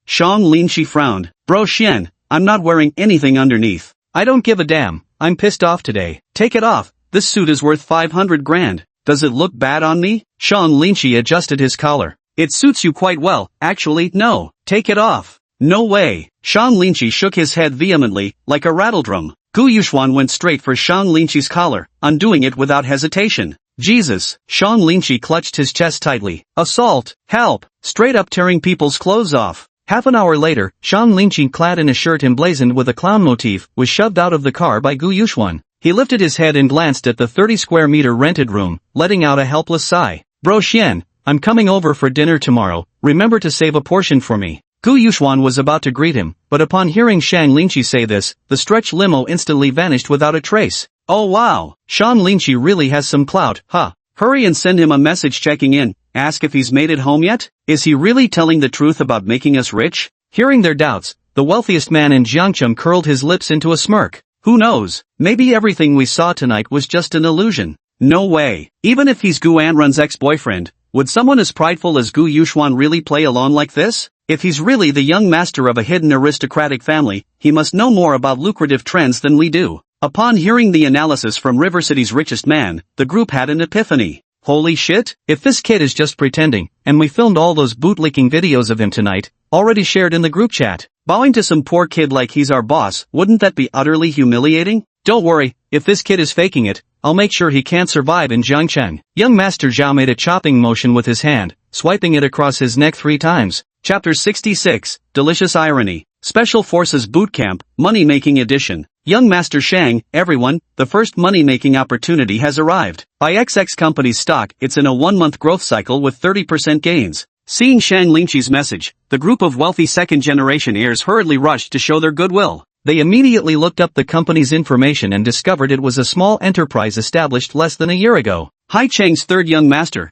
Sean Lynchie frowned. "Bro Xian, I'm not wearing anything underneath." "I don't give a damn. I'm pissed off today." "Take it off. This suit is worth 500 grand. Does it look bad on me?" Sean Lynchie adjusted his collar. "It suits you quite well. Actually, no. Take it off." "No way." Sean Lynchie shook his head vehemently, like a rattledrum. Gu Yuxuan went straight for Sean Lynchie's collar, undoing it without hesitation. Jesus! Sean Lynchie clutched his chest tightly. Assault! Help! Straight up tearing people's clothes off. Half an hour later, Sean Lynchie, clad in a shirt emblazoned with a clown motif, was shoved out of the car by Gu Yuxuan. He lifted his head and glanced at the 30-square-meter rented room, letting out a helpless sigh. "Bro Xian, I'm coming over for dinner tomorrow. Remember to save a portion for me." Gu Yuxuan was about to greet him, but upon hearing Shang Lynchie say this, the stretch limo instantly vanished without a trace. "Oh wow, Sean Lynchie really has some clout, huh? Hurry and send him a message checking in. Ask if he's made it home yet? Is he really telling the truth about making us rich?" Hearing their doubts, the wealthiest man in Jiangcheng curled his lips into a smirk. Who knows, maybe everything we saw tonight was just an illusion. No way. Even if he's Gu Anrun's ex-boyfriend, would someone as prideful as Gu Yuxuan really play along like this? If he's really the young master of a hidden aristocratic family, he must know more about lucrative trends than we do. Upon hearing the analysis from River City's richest man, the group had an epiphany. Holy shit, if this kid is just pretending, and we filmed all those bootlicking videos of him tonight, already shared in the group chat, bowing to some poor kid like he's our boss, wouldn't that be utterly humiliating? Don't worry, if this kid is faking it, I'll make sure he can't survive in Jiangcheng. Young Master Zhao made a chopping motion with his hand, swiping it across his neck 3 times. Chapter 66, Delicious Irony. Special Forces Boot Camp, Money-Making Edition. Young Master Shang, everyone, the first money-making opportunity has arrived. Buy XX Company's stock, it's in a 1-month growth cycle with 30% gains. Seeing Shang Lynchie's message, the group of wealthy second-generation heirs hurriedly rushed to show their goodwill. They immediately looked up the company's information and discovered it was a small enterprise established less than a year ago. Hai Cheng's third young master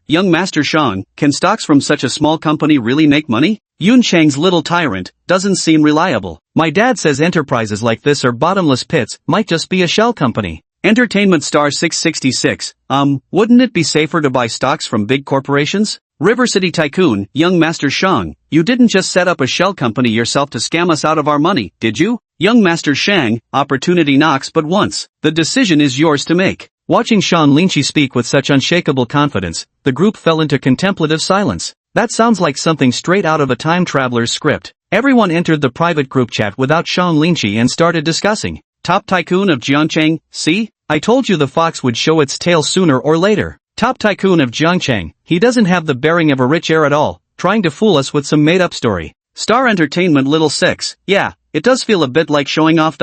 Shang, can stocks from such a small company really make money? Yun Chang's little tyrant, doesn't seem reliable. My dad says enterprises like this are bottomless pits, might just be a shell company. Entertainment star 666, wouldn't it be safer to buy stocks from big corporations? River City Tycoon, young Master Shang, you didn't just set up a shell company yourself to scam us out of our money, did you? Young Master Shang, opportunity knocks but once. The decision is yours to make. Watching Sean Lynchie speak with such unshakable confidence, the group fell into contemplative silence. That sounds like something straight out of a time traveler's script. Everyone entered the private group chat without Sean Lynchie and started discussing. Top tycoon of Jiangcheng, see? I told you the fox would show its tail sooner or later. Top tycoon of Jiangcheng, he doesn't have the bearing of a rich heir at all, trying to fool us with some made-up story. Star Entertainment Little Six, yeah, it does feel a bit like showing off.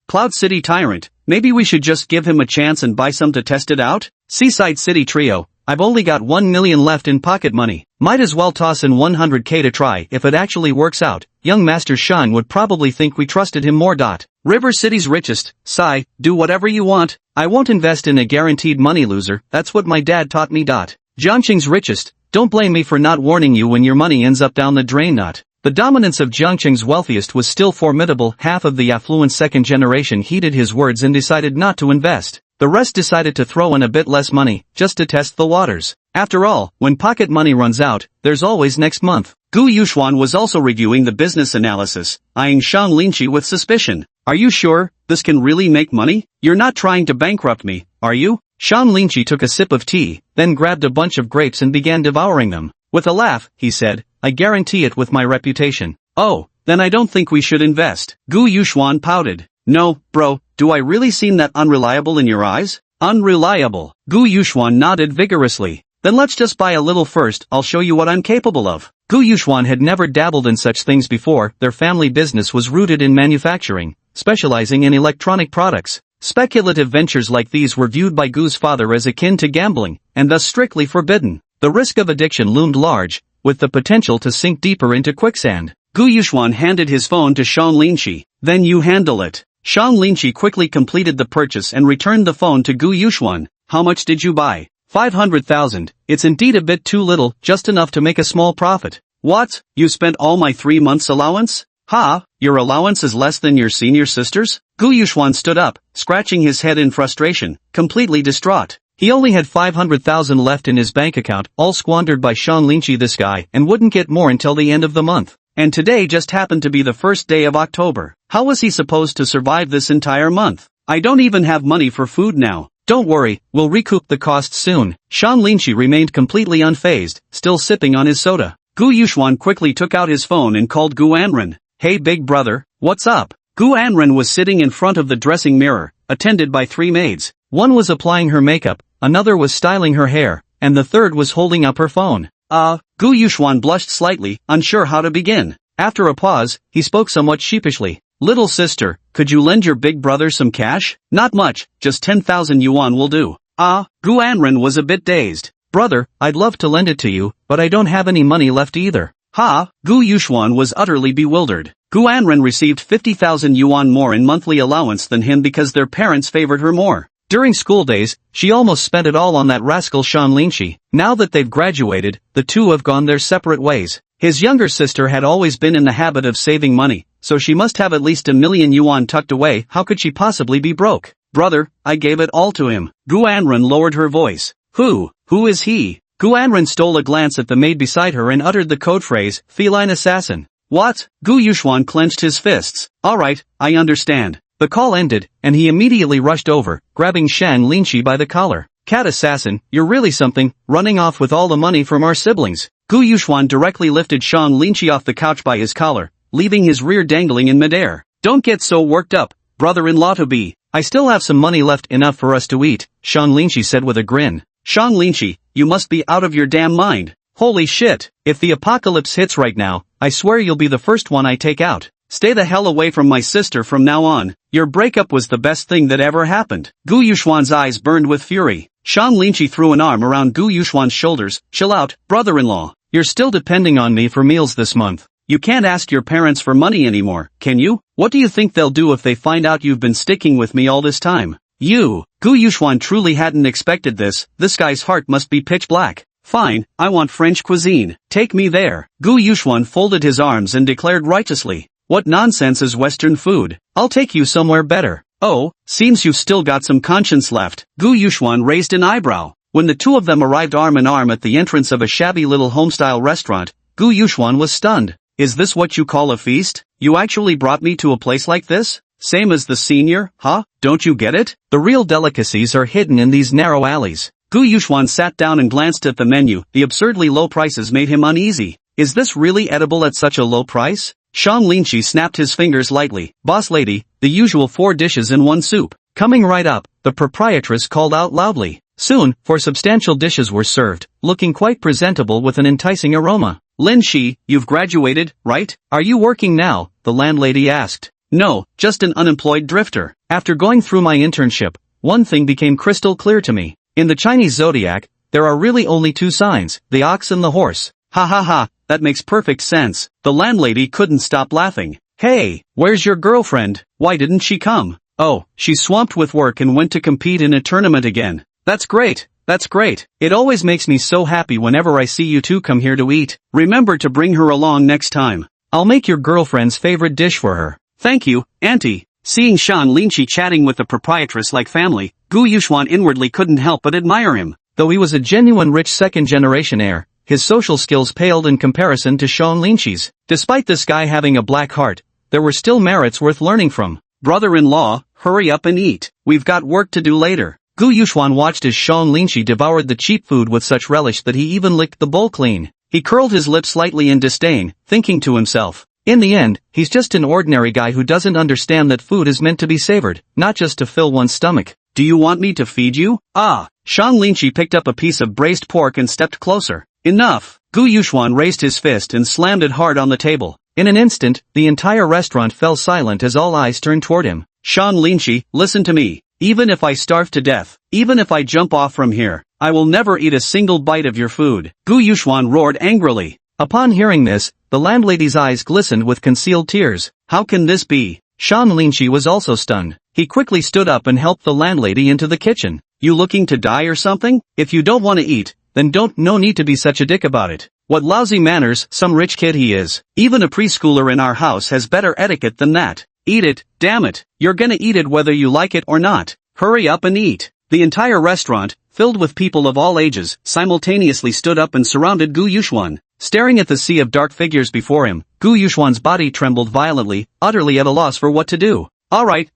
Cloud City Tyrant, maybe we should just give him a chance and buy some to test it out? Seaside City Trio, I've only got 1 million left in pocket money. Might as well toss in 100k to try if it actually works out. Young Master Shang would probably think we trusted him more. River City's richest, sigh, do whatever you want. I won't invest in a guaranteed money loser, that's what my dad taught me. Jiangcheng's richest, don't blame me for not warning you when your money ends up down the drain. The dominance of Jiangcheng's wealthiest was still formidable. Half of the affluent second generation heeded his words and decided not to invest. The rest decided to throw in a bit less money, just to test the waters. After all, when pocket money runs out, there's always next month. Gu Yuxuan was also reviewing the business analysis, eyeing Shang Lynchie with suspicion. Are you sure this can really make money? You're not trying to bankrupt me, are you? Shang Lynchie took a sip of tea, then grabbed a bunch of grapes and began devouring them. With a laugh, he said, I guarantee it with my reputation. Oh, then I don't think we should invest. Gu Yuxuan pouted. No, bro, do I really seem that unreliable in your eyes? Unreliable. Gu Yuxuan nodded vigorously. Then let's just buy a little first, I'll show you what I'm capable of. Gu Yuxuan had never dabbled in such things before. Their family business was rooted in manufacturing, specializing in electronic products. Speculative ventures like these were viewed by Gu's father as akin to gambling, and thus strictly forbidden. The risk of addiction loomed large, with the potential to sink deeper into quicksand. Gu Yuxuan handed his phone to Shang Lynchie. Then you handle it. Shang Lynchie quickly completed the purchase and returned the phone to Gu Yuxuan. How much did you buy? 500,000. It's indeed a bit too little, just enough to make a small profit. What? You spent all my 3 months' allowance? Ha, your allowance is less than your senior sister's? Gu Yuxuan stood up, scratching his head in frustration, completely distraught. He only had 500,000 left in his bank account, all squandered by Shang Lynchie this guy, and wouldn't get more until the end of the month. And today just happened to be the first day of October. How was he supposed to survive this entire month? I don't even have money for food now. Don't worry, we'll recoup the costs soon. Shang Lynchie remained completely unfazed, still sipping on his soda. Gu Yuxuan quickly took out his phone and called Gu Anren. Hey big brother, what's up? Gu Anren was sitting in front of the dressing mirror, attended by 3 maids. One was applying her makeup, another was styling her hair, and the third was holding up her phone. Gu Yuxuan blushed slightly, unsure how to begin. After a pause, he spoke somewhat sheepishly. Little sister, could you lend your big brother some cash? Not much, just 10,000 yuan will do. Gu Anren was a bit dazed. Brother, I'd love to lend it to you, but I don't have any money left either. Gu Yuxuan was utterly bewildered. Gu Anren received 50,000 yuan more in monthly allowance than him because their parents favored her more. During school days, she almost spent it all on that rascal Shang Lynchie. Now that they've graduated, the two have gone their separate ways. His younger sister had always been in the habit of saving money, so she must have at least 1 million yuan tucked away. How could she possibly be broke? Brother, I gave it all to him. Gu Anren lowered her voice. Who is he? Gu Anren stole a glance at the maid beside her and uttered the code phrase, feline assassin. What? Gu Yuxuan clenched his fists. Alright, I understand. The call ended, and he immediately rushed over, grabbing Shang Lynchie by the collar. Cat assassin, you're really something, running off with all the money from our siblings. Gu Yuxuan directly lifted Shang Lynchie off the couch by his collar, leaving his rear dangling in midair. Don't get so worked up, brother-in-law to be. I still have some money left, enough for us to eat, Shang Lynchie said with a grin. Shang Lynchie, you must be out of your damn mind. Holy shit, if the apocalypse hits right now, I swear you'll be the first one I take out. Stay the hell away from my sister from now on. Your breakup was the best thing that ever happened. Gu Yuxuan's eyes burned with fury. Shang Lynchie threw an arm around Gu Yuxuan's shoulders. Chill out, brother-in-law. You're still depending on me for meals this month. You can't ask your parents for money anymore, can you? What do you think they'll do if they find out you've been sticking with me all this time? Gu Yuxuan truly hadn't expected this. This guy's heart must be pitch black. Fine, I want French cuisine. Take me there. Gu Yuxuan folded his arms and declared righteously. What nonsense is Western food? I'll take you somewhere better. Oh, seems you've still got some conscience left. Gu Yuxuan raised an eyebrow. When the two of them arrived arm in arm at the entrance of a shabby little home-style restaurant, Gu Yuxuan was stunned. Is this what you call a feast? You actually brought me to a place like this? Same as the senior, huh? Don't you get it? The real delicacies are hidden in these narrow alleys. Gu Yuxuan sat down and glanced at the menu. The absurdly low prices made him uneasy. Is this really edible at such a low price? Shang Linqi snapped his fingers lightly. Boss lady, the usual 4 dishes in 1 soup. Coming right up, the proprietress called out loudly. Soon, 4 substantial dishes were served, looking quite presentable with an enticing aroma. Lin Shi, you've graduated, right? Are you working now? The landlady asked. No, just an unemployed drifter. After going through my internship, one thing became crystal clear to me. In the Chinese zodiac, there are really only 2 signs, the ox and the horse. Ha ha ha, that makes perfect sense. The landlady couldn't stop laughing. Hey, where's your girlfriend? Why didn't she come? Oh, she's swamped with work and went to compete in a tournament again. That's great. That's great. It always makes me so happy whenever I see you two come here to eat. Remember to bring her along next time. I'll make your girlfriend's favorite dish for her. Thank you, Auntie. Seeing Shan Linqi chatting with the proprietress like family, Gu Yuxuan inwardly couldn't help but admire him. Though he was a genuine rich second-generation heir, his social skills paled in comparison to Shan Linqi's. Despite this guy having a black heart, there were still merits worth learning from. Brother-in-law, hurry up and eat. We've got work to do later. Gu Yuxuan watched as Shan Linqi devoured the cheap food with such relish that he even licked the bowl clean. He curled his lips slightly in disdain, thinking to himself, in the end, he's just an ordinary guy who doesn't understand that food is meant to be savored, not just to fill one's stomach. Do you want me to feed you? Ah! Shan Linqi picked up a piece of braised pork and stepped closer. Enough! Gu Yuxuan raised his fist and slammed it hard on the table. In an instant, the entire restaurant fell silent as all eyes turned toward him. Shan Linqi, listen to me. Even if I starve to death, even if I jump off from here, I will never eat a single bite of your food. Gu Yuxuan roared angrily. Upon hearing this, the landlady's eyes glistened with concealed tears. How can this be? Shan Linqi was also stunned. He quickly stood up and helped the landlady into the kitchen. You looking to die or something? If you don't want to eat, then no need to be such a dick about it. What lousy manners, some rich kid he is. Even a preschooler in our house has better etiquette than that. Eat it, damn it. You're gonna eat it whether you like it or not. Hurry up and eat. The entire restaurant, filled with people of all ages, simultaneously stood up and surrounded Gu Yuxuan. Staring at the sea of dark figures before him, Gu Yuxuan's body trembled violently, utterly at a loss for what to do. Alright,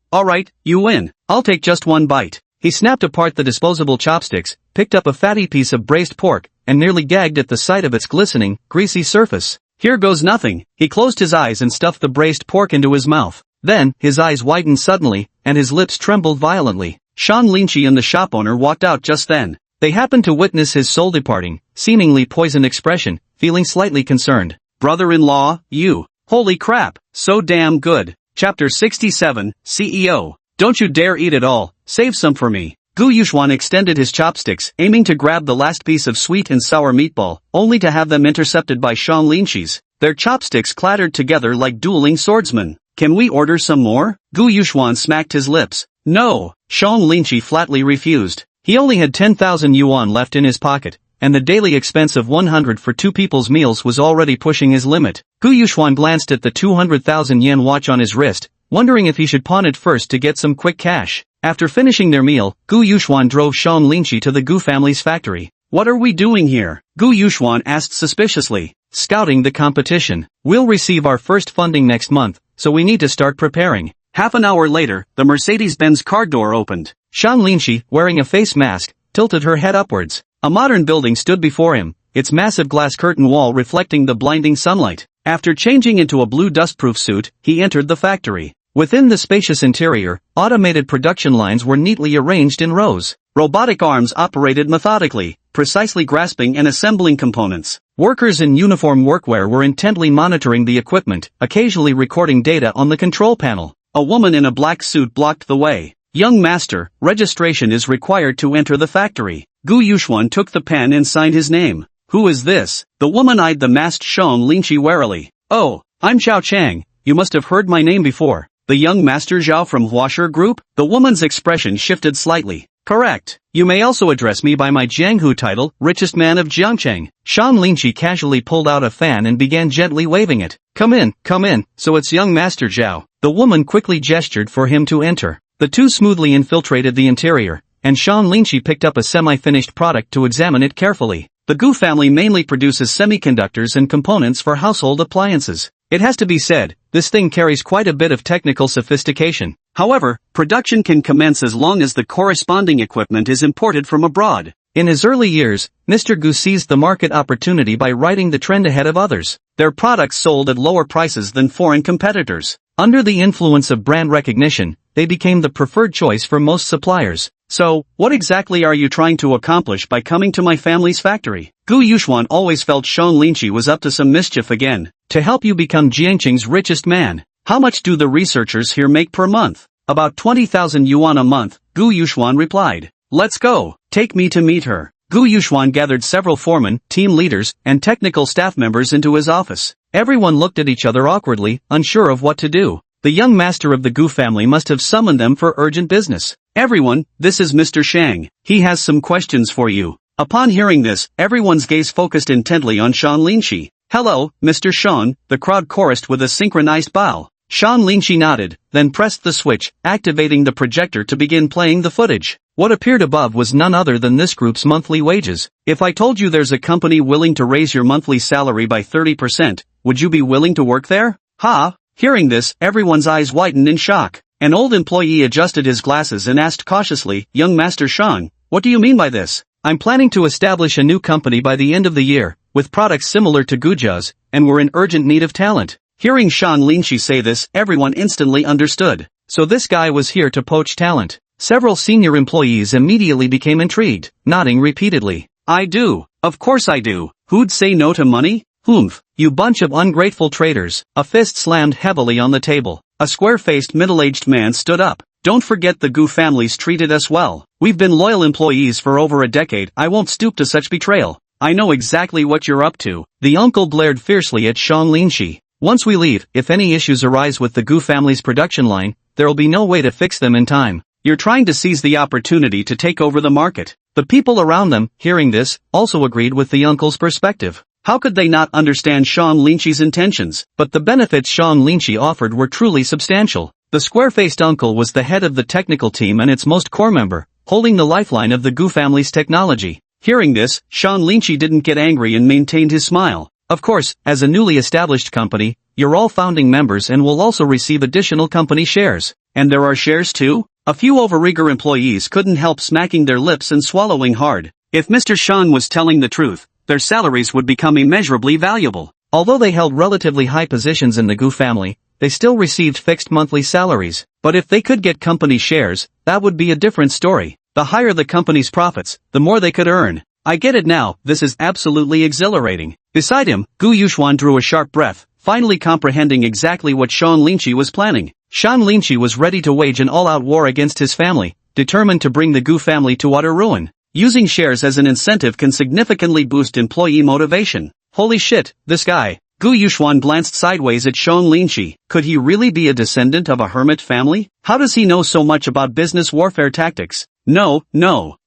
you win. I'll take just 1 bite. He snapped apart the disposable chopsticks, picked up a fatty piece of braised pork, and nearly gagged at the sight of its glistening, greasy surface. Here goes nothing. He closed his eyes and stuffed the braised pork into his mouth. Then, his eyes widened suddenly, and his lips trembled violently. Shan Linqi and the shop owner walked out just then. They happened to witness his soul departing, seemingly poisoned expression, feeling slightly concerned. Brother-in-law, you. Holy crap, so damn good. Chapter 67, CEO. Don't you dare eat it all, save some for me. Gu Yuxuan extended his chopsticks, aiming to grab the last piece of sweet and sour meatball, only to have them intercepted by Shan Linqi's. Their chopsticks clattered together like dueling swordsmen. Can we order some more? Gu Yuxuan smacked his lips. No, Shan Linqi flatly refused. He only had 10,000 yuan left in his pocket, and the daily expense of 100 for 2 people's meals was already pushing his limit. Gu Yuxuan glanced at the 200,000 yen watch on his wrist, wondering if he should pawn it first to get some quick cash. After finishing their meal, Gu Yuxuan drove Shan Linqi to the Gu family's factory. What are we doing here? Gu Yuxuan asked suspiciously. Scouting the competition. We'll receive our first funding next month, so we need to start preparing. Half an hour later, the Mercedes-Benz car door opened. Shan Linqi, wearing a face mask, tilted her head upwards. A modern building stood before him, its massive glass curtain wall reflecting the blinding sunlight. After changing into a blue dustproof suit, he entered the factory. Within the spacious interior, automated production lines were neatly arranged in rows. Robotic arms operated methodically, precisely grasping and assembling components. Workers in uniform workwear were intently monitoring the equipment, occasionally recording data on the control panel. A woman in a black suit blocked the way. Young master, registration is required to enter the factory. Gu Yuxuan took the pen and signed his name. Who is this? The woman eyed the masked Shan Linqi warily. Oh, I'm Xiao Chang. You must have heard my name before. The young master Zhao from Huasher Group? The woman's expression shifted slightly. Correct. You may also address me by my Jianghu title, richest man of Jiangcheng. Shan Linqi casually pulled out a fan and began gently waving it. Come in, so it's young master Zhao. The woman quickly gestured for him to enter. The two smoothly infiltrated the interior, and Sean Linchi picked up a semi-finished product to examine it carefully. The Gu family mainly produces semiconductors and components for household appliances. It has to be said, this thing carries quite a bit of technical sophistication. However, production can commence as long as the corresponding equipment is imported from abroad. In his early years, Mr. Gu seized the market opportunity by riding the trend ahead of others. Their products sold at lower prices than foreign competitors. Under the influence of brand recognition, they became the preferred choice for most suppliers. So, what exactly are you trying to accomplish by coming to my family's factory? Gu Yuxuan always felt Sean Linchi was up to some mischief again. To help you become Jiangqing's richest man. How much do the researchers here make per month? About 20,000 yuan a month, Gu Yuxuan replied. Let's go. Take me to meet her. Gu Yuxuan gathered several foremen, team leaders, and technical staff members into his office. Everyone looked at each other awkwardly, unsure of what to do. The young master of the Gu family must have summoned them for urgent business. Everyone, this is Mr. Shang. He has some questions for you. Upon hearing this, everyone's gaze focused intently on Sean Linchi. Hello, Mr. Sean, the crowd chorused with a synchronized bow. Sean Linchi nodded, then pressed the switch, activating the projector to begin playing the footage. What appeared above was none other than this group's monthly wages. If I told you there's a company willing to raise your monthly salary by 30%, would you be willing to work there? Ha! Hearing this, everyone's eyes widened in shock. An old employee adjusted his glasses and asked cautiously, Young Master Sean, what do you mean by this? I'm planning to establish a new company by the end of the year, with products similar to Guja's, and we're in urgent need of talent. Hearing Sean Linchi say this, everyone instantly understood. So this guy was here to poach talent. Several senior employees immediately became intrigued, nodding repeatedly. I do. Of course I do. Who'd say no to money? Humph. You bunch of ungrateful traitors. A fist slammed heavily on the table. A square-faced middle-aged man stood up. Don't forget the Gu families treated us well. We've been loyal employees for over a decade. I won't stoop to such betrayal. I know exactly what you're up to. The uncle glared fiercely at Sean Linchi. Once we leave, if any issues arise with the Gu family's production line, there'll be no way to fix them in time. You're trying to seize the opportunity to take over the market. The people around them, hearing this, also agreed with the uncle's perspective. How could they not understand Sean Linchi's intentions? But the benefits Sean Linchi offered were truly substantial. The square-faced uncle was the head of the technical team and its most core member, holding the lifeline of the Gu family's technology. Hearing this, Sean Linchi didn't get angry and maintained his smile. Of course, as a newly established company, you're all founding members and will also receive additional company shares. And there are shares too? A few overeager employees couldn't help smacking their lips and swallowing hard. If Mr. Sean was telling the truth, their salaries would become immeasurably valuable. Although they held relatively high positions in the Gu family, they still received fixed monthly salaries. But if they could get company shares, that would be a different story. The higher the company's profits, the more they could earn. I get it now, this is absolutely exhilarating. Beside him, Gu Yuxuan drew a sharp breath, finally comprehending exactly what Sean Linchi was planning. Sean Linchi was ready to wage an all-out war against his family, determined to bring the Gu family to utter ruin. Using shares as an incentive can significantly boost employee motivation. Holy shit, this guy. Gu Yuxuan glanced sideways at Sean Linchi. Could he really be a descendant of a hermit family? How does he know so much about business warfare tactics? No,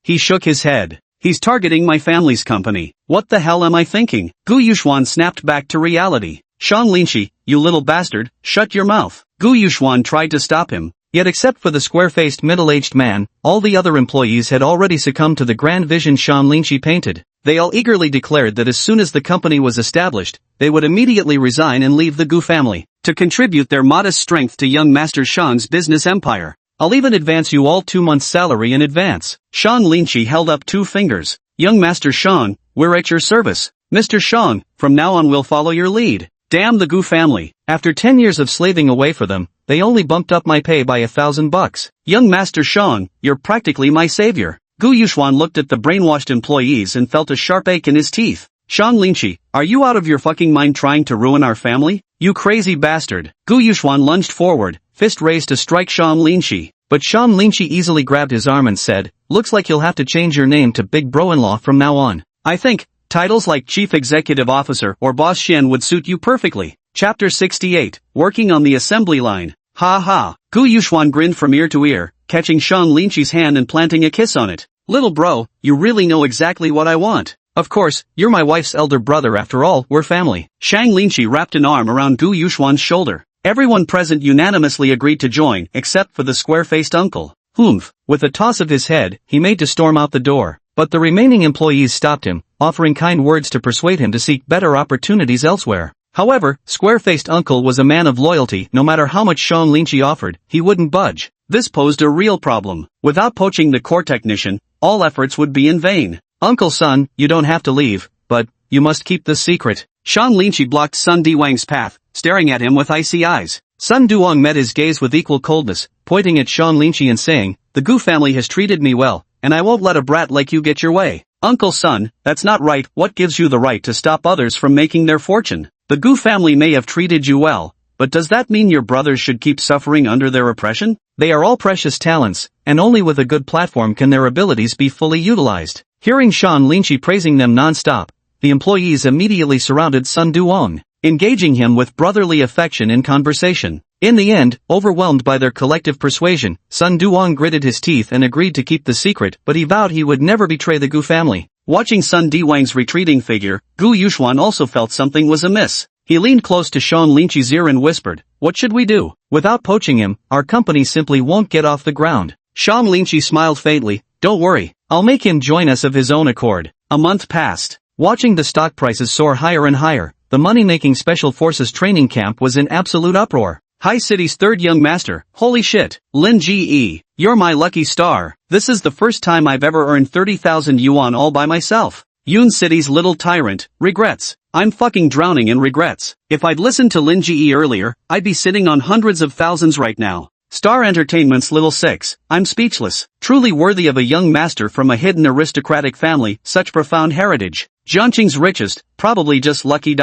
he shook his head. He's targeting my family's company. What the hell am I thinking? Gu Yuxuan snapped back to reality. Sean Linchi, you little bastard, shut your mouth. Gu Yuxuan tried to stop him. Yet except for the square-faced middle-aged man, all the other employees had already succumbed to the grand vision Sean Linchi painted. They all eagerly declared that as soon as the company was established, they would immediately resign and leave the Gu family, to contribute their modest strength to young Master Sean's business empire. I'll even advance you all 2 months' salary in advance. Sean Linchi held up 2 fingers. Young Master Sean, we're at your service. Mr. Sean, from now on we'll follow your lead. Damn the Gu family. After 10 years of slaving away for them, they only bumped up my pay by $1,000. Young Master Sean, you're practically my savior. Gu Yuxuan looked at the brainwashed employees and felt a sharp ache in his teeth. Sean Linchi, are you out of your fucking mind trying to ruin our family? You crazy bastard. Gu Yuxuan lunged forward, fist raised to strike Sean Linchi. But Sean Linchi easily grabbed his arm and said, looks like you'll have to change your name to Big Bro-in-Law from now on. I think titles like Chief Executive Officer or Boss Shen would suit you perfectly. Chapter 68, Working on the Assembly Line. Ha ha. Gu Yuxuan grinned from ear to ear, catching Sean Linchi's hand and planting a kiss on it. Little bro, you really know exactly what I want. Of course, you're my wife's elder brother after all, we're family. Shang Linchi wrapped an arm around Gu Yuxuan's shoulder. Everyone present unanimously agreed to join except for the square-faced uncle. Humph. With a toss of his head, he made to storm out the door. But the remaining employees stopped him, offering kind words to persuade him to seek better opportunities elsewhere. However, square-faced uncle was a man of loyalty. No matter how much Sean Lynchie offered, he wouldn't budge. This posed a real problem. Without poaching the core technician, all efforts would be in vain. Uncle Sun, you don't have to leave, but you must keep this secret. Sean Lynchie blocked Sun Duwang's path, staring at him with icy eyes. Sun Duwang met his gaze with equal coldness, pointing at Sean Lynchie and saying, "The Gu family has treated me well, and I won't let a brat like you get your way." Uncle Sun, that's not right. What gives you the right to stop others from making their fortune? The Gu family may have treated you well, but does that mean your brothers should keep suffering under their oppression? They are all precious talents, and only with a good platform can their abilities be fully utilized. Hearing Sean Lynchie praising them non-stop, the employees immediately surrounded Sun Duong, engaging him with brotherly affection in conversation. In the end, overwhelmed by their collective persuasion, Sun Duong gritted his teeth and agreed to keep the secret, but he vowed he would never betray the Gu family. Watching Sun Duwang's retreating figure, Gu Yuxuan also felt something was amiss. He leaned close to Sean Lynchie's ear and whispered, "What should we do? Without poaching him, our company simply won't get off the ground." Sean Lynchie smiled faintly, "Don't worry, I'll make him join us of his own accord." A month passed. Watching the stock prices soar higher and higher, the money-making Special Forces training camp was in absolute uproar. High City's third young master, holy shit, Lin Ge, you're my lucky star. This is the first time I've ever earned 30,000 yuan all by myself. Yun City's little tyrant, regrets. I'm fucking drowning in regrets. If I'd listened to Lin Ge earlier, I'd be sitting on hundreds of thousands right now. Star Entertainment's little six, I'm speechless. Truly worthy of a young master from a hidden aristocratic family, such profound heritage. Jiangqing's richest, probably just lucky.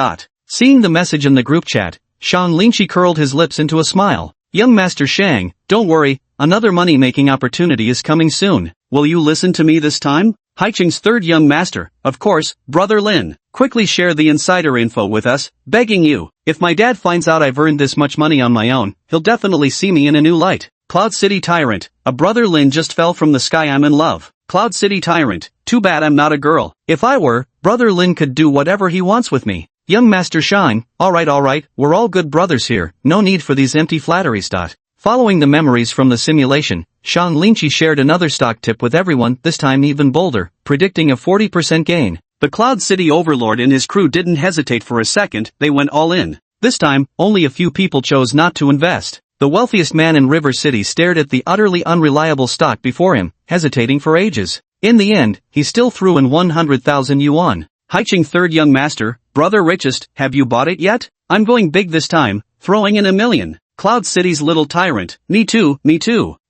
Seeing the message in the group chat, Sean Lynchie curled his lips into a smile. Young Master Shang, don't worry, another money-making opportunity is coming soon. Will you listen to me this time? Haicheng's third young master, of course, Brother Lin. Quickly share the insider info with us, begging you. If my dad finds out I've earned this much money on my own, he'll definitely see me in a new light. Cloud City Tyrant, a Brother Lin just fell from the sky. I'm in love. Cloud City Tyrant, too bad I'm not a girl. If I were, Brother Lin could do whatever he wants with me. Young Master Shine, alright, we're all good brothers here, no need for these empty flatteries. Following the memories from the simulation, Sean Lynchie shared another stock tip with everyone, this time even bolder, predicting a 40% gain. The Cloud City Overlord and his crew didn't hesitate for a second, they went all in. This time, only a few people chose not to invest. The wealthiest man in River City stared at the utterly unreliable stock before him, hesitating for ages. In the end, he still threw in 100,000 yuan. Haicheng third young master, brother richest, have you bought it yet? I'm going big this time, throwing in 1 million. Cloud City's little tyrant, me too.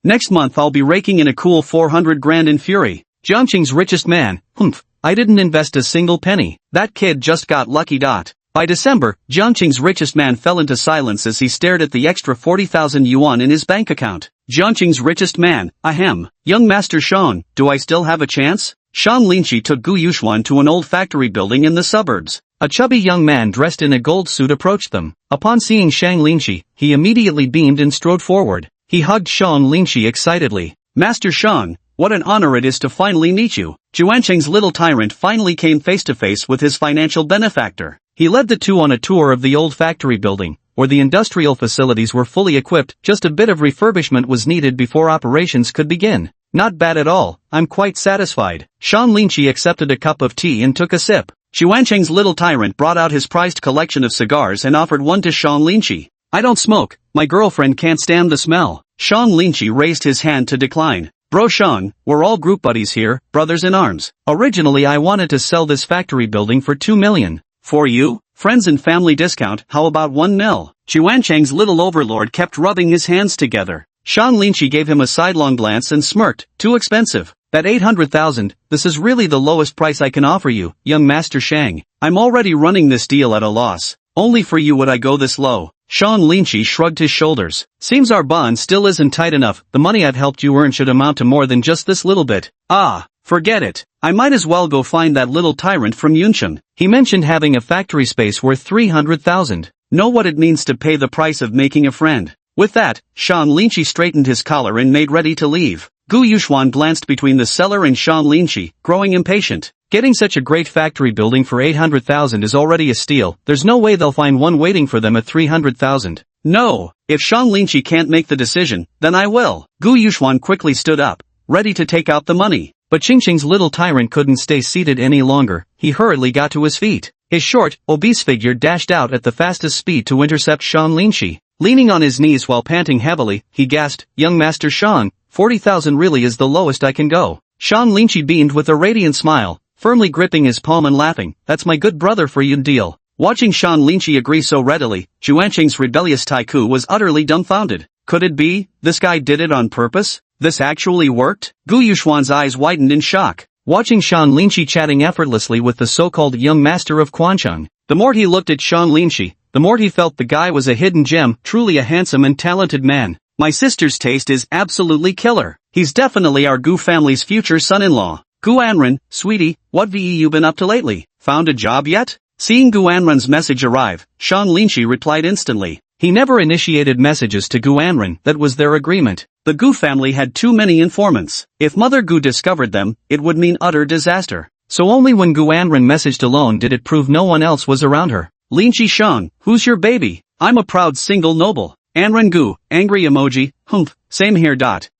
Next month I'll be raking in a cool 400 grand in fury. Jiangqing's richest man, humph, I didn't invest a single penny. That kid just got lucky. By December, Jiangqing's richest man fell into silence as he stared at the extra 40,000 yuan in his bank account. Jiangqing's richest man, ahem. Young Master Sean, do I still have a chance? Sean Lynchie took Gu Yuxuan to an old factory building in the suburbs. A chubby young man dressed in a gold suit approached them. Upon seeing Shang Lynchie, he immediately beamed and strode forward. He hugged Sean Lynchie excitedly. Master Sean, what an honor it is to finally meet you. Juancheng's little tyrant finally came face to face with his financial benefactor. He led the two on a tour of the old factory building, where the industrial facilities were fully equipped. Just a bit of refurbishment was needed before operations could begin. Not bad at all, I'm quite satisfied. Sean Lynchie accepted a cup of tea and took a sip. Xuancheng's little tyrant brought out his prized collection of cigars and offered one to Sean Lynchie. I don't smoke, my girlfriend can't stand the smell. Sean Lynchie raised his hand to decline. Bro Sean, we're all group buddies here, brothers in arms. Originally I wanted to sell this factory building for 2 million. For you? Friends and family discount, how about 1 mil? Xuancheng's little overlord kept rubbing his hands together. Sean Lynchie gave him a sidelong glance and smirked, too expensive. That 800,000, this is really the lowest price I can offer you, young Master Shang. I'm already running this deal at a loss. Only for you would I go this low. Sean Lynchie shrugged his shoulders. Seems our bond still isn't tight enough. The money I've helped you earn should amount to more than just this little bit. Ah, forget it. I might as well go find that little tyrant from Yuncheng. He mentioned having a factory space worth 300,000. Know what it means to pay the price of making a friend. With that, Sean Lynchie straightened his collar and made ready to leave. Gu Yuxuan glanced between the seller and Sean Lynchie, growing impatient. Getting such a great factory building for 800,000 is already a steal. There's no way they'll find one waiting for them at 300,000. No, if Shang Linchi can't make the decision, then I will. Gu Yuxuan quickly stood up, ready to take out the money. But Qingqing's little tyrant couldn't stay seated any longer. He hurriedly got to his feet. His short, obese figure dashed out at the fastest speed to intercept Shang Linchi. Leaning on his knees while panting heavily, he gasped, "Young Master Shang, 40,000 really is the lowest I can go." Shang Linchi beamed with a radiant smile, firmly gripping his palm and laughing, "That's my good brother for you deal." Watching Shang Linchi agree so readily, Juanqing's rebellious Taiku was utterly dumbfounded. Could it be, this guy did it on purpose? This actually worked? Gu Yuxuan's eyes widened in shock. Watching Shang Linchi chatting effortlessly with the so-called young master of Quancheng, the more he looked at Shang Linchi, the more he felt the guy was a hidden gem, truly a handsome and talented man. My sister's taste is absolutely killer. He's definitely our Gu family's future son-in-law. Gu Anren, sweetie, what ve you been up to lately? Found a job yet? Seeing Gu Anren's message arrive, Shang Linchi replied instantly. He never initiated messages to Gu Anren, that was their agreement. The Gu family had too many informants. If Mother Gu discovered them, it would mean utter disaster. So only when Gu Anren messaged alone did it prove no one else was around her. Linchi Shang, who's your baby? I'm a proud single noble. Anren Gu, angry emoji, humph, same here.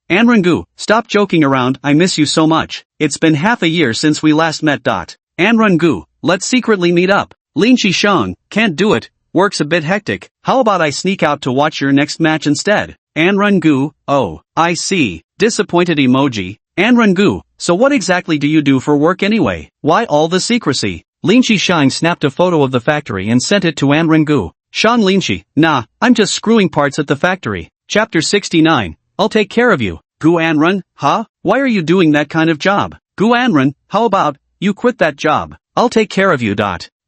Anren Gu, stop joking around, I miss you so much. It's been half a year since we last met. Anren Gu, let's secretly meet up. Linchi Shang, can't do it, work's a bit hectic, how about I sneak out to watch your next match instead? Anren Gu, oh, I see, disappointed emoji. Anren Gu, so what exactly do you do for work anyway? Why all the secrecy? Linchi Shang snapped a photo of the factory and sent it to Anren Gu. Shang Linchi, nah, I'm just screwing parts at the factory. Chapter 69, I'll take care of you. Gu Anren, huh? Why are you doing that kind of job? Gu Anren, how about, you quit that job? I'll take care of you.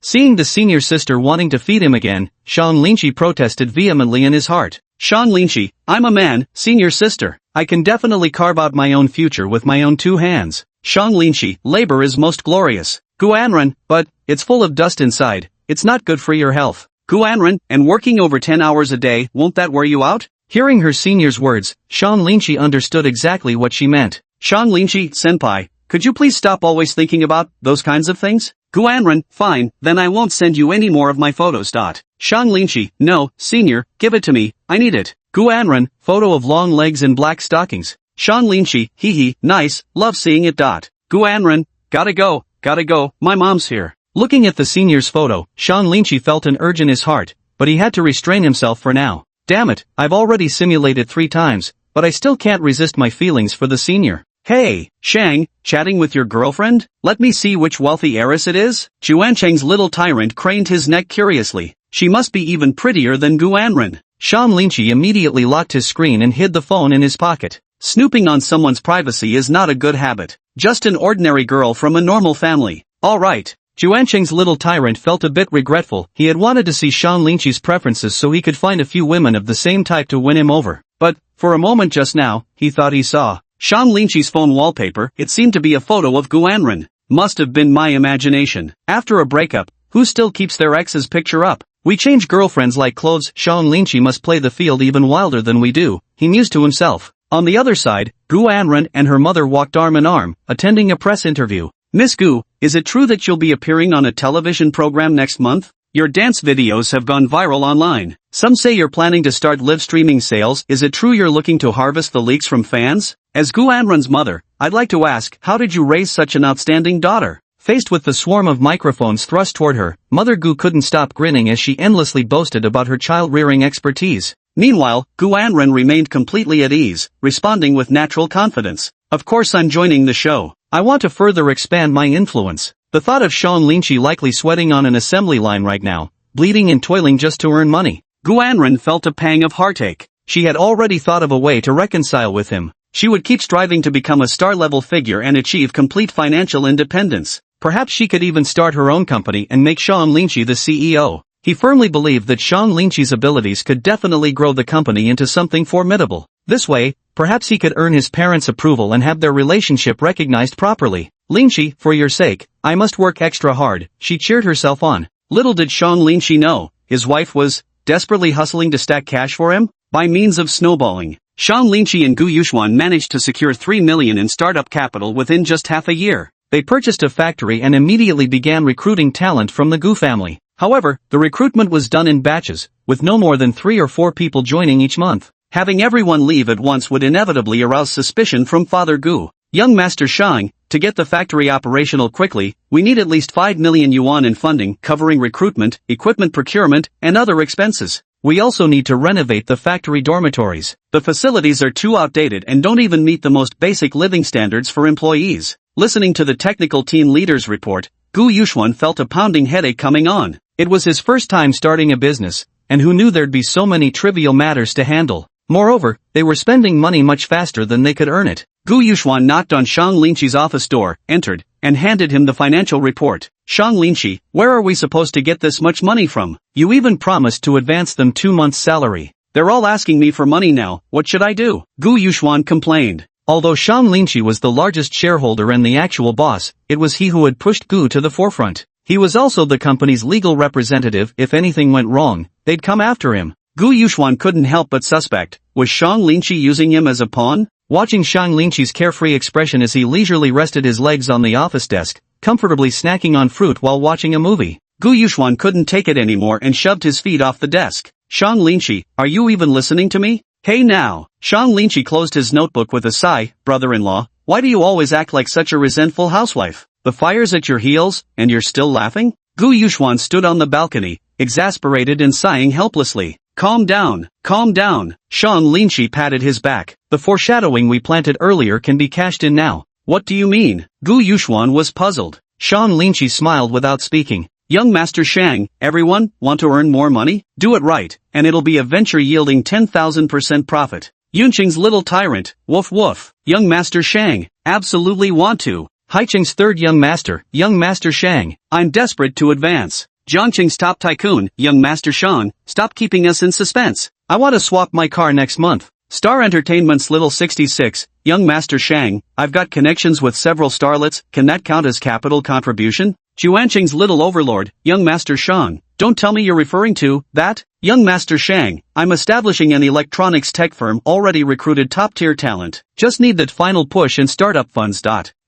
Seeing the senior sister wanting to feed him again, Shang Linchi protested vehemently in his heart. Shang Linchi, I'm a man, senior sister. I can definitely carve out my own future with my own 2 hands. Shang Linchi, labor is most glorious. Gu Anren, but, it's full of dust inside, it's not good for your health. Gu Anren, and working over 10 hours a day, won't that wear you out? Hearing her senior's words, Shang Linchi understood exactly what she meant. Shang Linchi, senpai, could you please stop always thinking about those kinds of things? Gu Anren, fine, then I won't send you any more of my photos. Shang Linchi, no, senior, give it to me, I need it. Gu Anren, photo of long legs and black stockings. Shang Linchi, hee hee, nice, love seeing it. Gu Anren, gotta go, my mom's here. Looking at the senior's photo, Shang Linchi felt an urge in his heart, but he had to restrain himself for now. Damn it, I've already simulated 3 times, but I still can't resist my feelings for the senior. Hey, Shang, chatting with your girlfriend? Let me see which wealthy heiress it is? Juancheng's little tyrant craned his neck curiously. She must be even prettier than Gu Anren. Shang Linchi immediately locked his screen and hid the phone in his pocket. Snooping on someone's privacy is not a good habit. Just an ordinary girl from a normal family. Alright. Juancheng's little tyrant felt a bit regretful. He had wanted to see Shang Linchi's preferences so he could find a few women of the same type to win him over. But, for a moment just now, he thought he saw Shang Linchi's phone wallpaper. It seemed to be a photo of Gu Anren. Must have been my imagination. After a breakup, who still keeps their ex's picture up? We change girlfriends like clothes. Shang Linchi must play the field even wilder than we do, he mused to himself. On the other side, Gu Anren and her mother walked arm in arm, attending a press interview. Miss Gu, is it true that you'll be appearing on a television program next month? Your dance videos have gone viral online. Some say you're planning to start live streaming sales. Is it true you're looking to harvest the leaks from fans? As Gu Anren's mother, I'd like to ask, how did you raise such an outstanding daughter? Faced with the swarm of microphones thrust toward her, Mother Gu couldn't stop grinning as she endlessly boasted about her child-rearing expertise. Meanwhile, Gu Anren remained completely at ease, responding with natural confidence. Of course I'm joining the show. I want to further expand my influence. The thought of Shang Linchi likely sweating on an assembly line right now, bleeding and toiling just to earn money. Gu Anren felt a pang of heartache. She had already thought of a way to reconcile with him. She would keep striving to become a star-level figure and achieve complete financial independence. Perhaps she could even start her own company and make Shang Linchi the CEO. He firmly believed that Shang Linchi's abilities could definitely grow the company into something formidable. This way, perhaps he could earn his parents' approval and have their relationship recognized properly. Linchi, for your sake, I must work extra hard, she cheered herself on. Little did Shang Linchi know, his wife was desperately hustling to stack cash for him. By means of snowballing, Shang Linchi and Gu Yuxuan managed to secure 3 million in startup capital within just half a year. They purchased a factory and immediately began recruiting talent from the Gu family. However, the recruitment was done in batches, with no more than 3 or 4 people joining each month. Having everyone leave at once would inevitably arouse suspicion from Father Gu. Young Master Shang, to get the factory operational quickly, we need at least 5 million yuan in funding covering recruitment, equipment procurement, and other expenses. We also need to renovate the factory dormitories. The facilities are too outdated and don't even meet the most basic living standards for employees. Listening to the technical team leader's report, Gu Yuxuan felt a pounding headache coming on. It was his first time starting a business, and who knew there'd be so many trivial matters to handle. Moreover, they were spending money much faster than they could earn it. Gu Yuxuan knocked on Shang Linqi's office door, entered, and handed him the financial report. Shang Linqi, where are we supposed to get this much money from? You even promised to advance them 2 months' salary. They're all asking me for money now, what should I do? Gu Yuxuan complained. Although Shang Linqi was the largest shareholder and the actual boss, it was he who had pushed Gu to the forefront. He was also the company's legal representative. If anything went wrong, they'd come after him. Gu Yuxuan couldn't help but suspect, was Shang Linqi using him as a pawn? Watching Shang Linqi's carefree expression as he leisurely rested his legs on the office desk, comfortably snacking on fruit while watching a movie, Gu Yuxuan couldn't take it anymore and shoved his feet off the desk. Shang Linqi, are you even listening to me? Hey now! Shang Linqi closed his notebook with a sigh. Brother-in-law, why do you always act like such a resentful housewife? The fire's at your heels, and you're still laughing? Gu Yuxuan stood on the balcony, exasperated and sighing helplessly. Calm down, calm down. Shang Linqi patted his back. The foreshadowing we planted earlier can be cashed in now. What do you mean? Gu Yuxuan was puzzled. Shang Linqi smiled without speaking. Young Master Shang, everyone, want to earn more money? Do it right, and it'll be a venture yielding 10,000% profit. Yunqing's little tyrant, woof woof. Young Master Shang, absolutely want to. Haiqing's third young Master Shang, I'm desperate to advance. Jiangqing's top tycoon, young Master Shang, stop keeping us in suspense. I want to swap my car next month. Star Entertainment's little 66, young Master Shang, I've got connections with several starlets, can that count as capital contribution? Juanqing's little overlord, young Master Shang, don't tell me you're referring to that? Young Master Shang, I'm establishing an electronics tech firm, already recruited top-tier talent. Just need that final push in startup funds.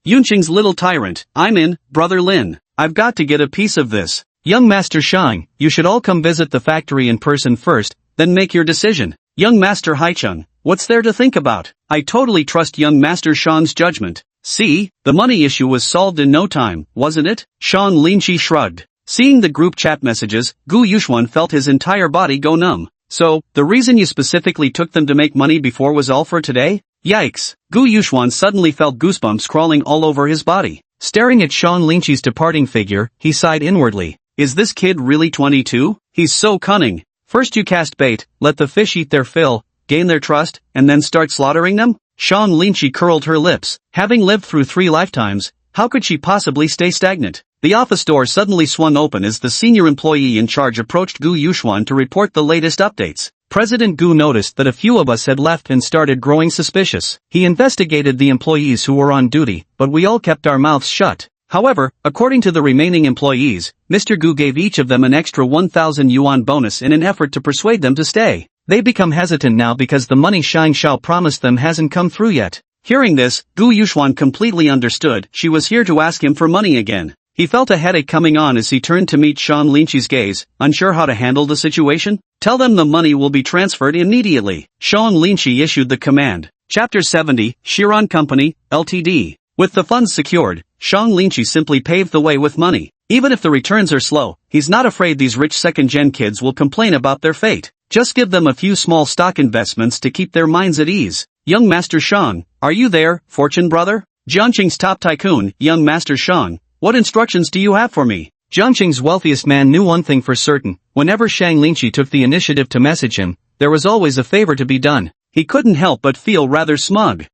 Yunqing's little tyrant, I'm in, Brother Lin. I've got to get a piece of this. Young Master Shang, you should all come visit the factory in person first, then make your decision. Young Master Haicheng, what's there to think about? I totally trust young Master Shang's judgment. See, the money issue was solved in no time, wasn't it? Shang Linqi shrugged. Seeing the group chat messages, Gu Yuxuan felt his entire body go numb. So, the reason you specifically took them to make money before was all for today? Yikes! Gu Yuxuan suddenly felt goosebumps crawling all over his body. Staring at Shang Linqi's departing figure, he sighed inwardly. Is this kid really 22? He's so cunning. First you cast bait, let the fish eat their fill, gain their trust, and then start slaughtering them? Shang Linqi curled her lips. Having lived through 3 lifetimes, how could she possibly stay stagnant? The office door suddenly swung open as the senior employee in charge approached Gu Yuxuan to report the latest updates. President Gu noticed that a few of us had left and started growing suspicious. He investigated the employees who were on duty, but we all kept our mouths shut. However, according to the remaining employees, Mr. Gu gave each of them an extra 1,000 yuan bonus in an effort to persuade them to stay. They become hesitant now because the money Shang Xiao promised them hasn't come through yet. Hearing this, Gu Yuxuan completely understood she was here to ask him for money again. He felt a headache coming on as he turned to meet Shang Linqi's gaze, unsure how to handle the situation. Tell them the money will be transferred immediately. Shang Linqi issued the command. Chapter 70, Shiran Company, Ltd. With the funds secured, Shang Linqi simply paved the way with money. Even if the returns are slow, he's not afraid these rich second-gen kids will complain about their fate. Just give them a few small stock investments to keep their minds at ease. Young Master Shang, are you there, fortune brother? Jiangqing's top tycoon, young Master Shang, what instructions do you have for me? Jiangqing's wealthiest man knew one thing for certain. Whenever Shang Linqi took the initiative to message him, there was always a favor to be done. He couldn't help but feel rather smug.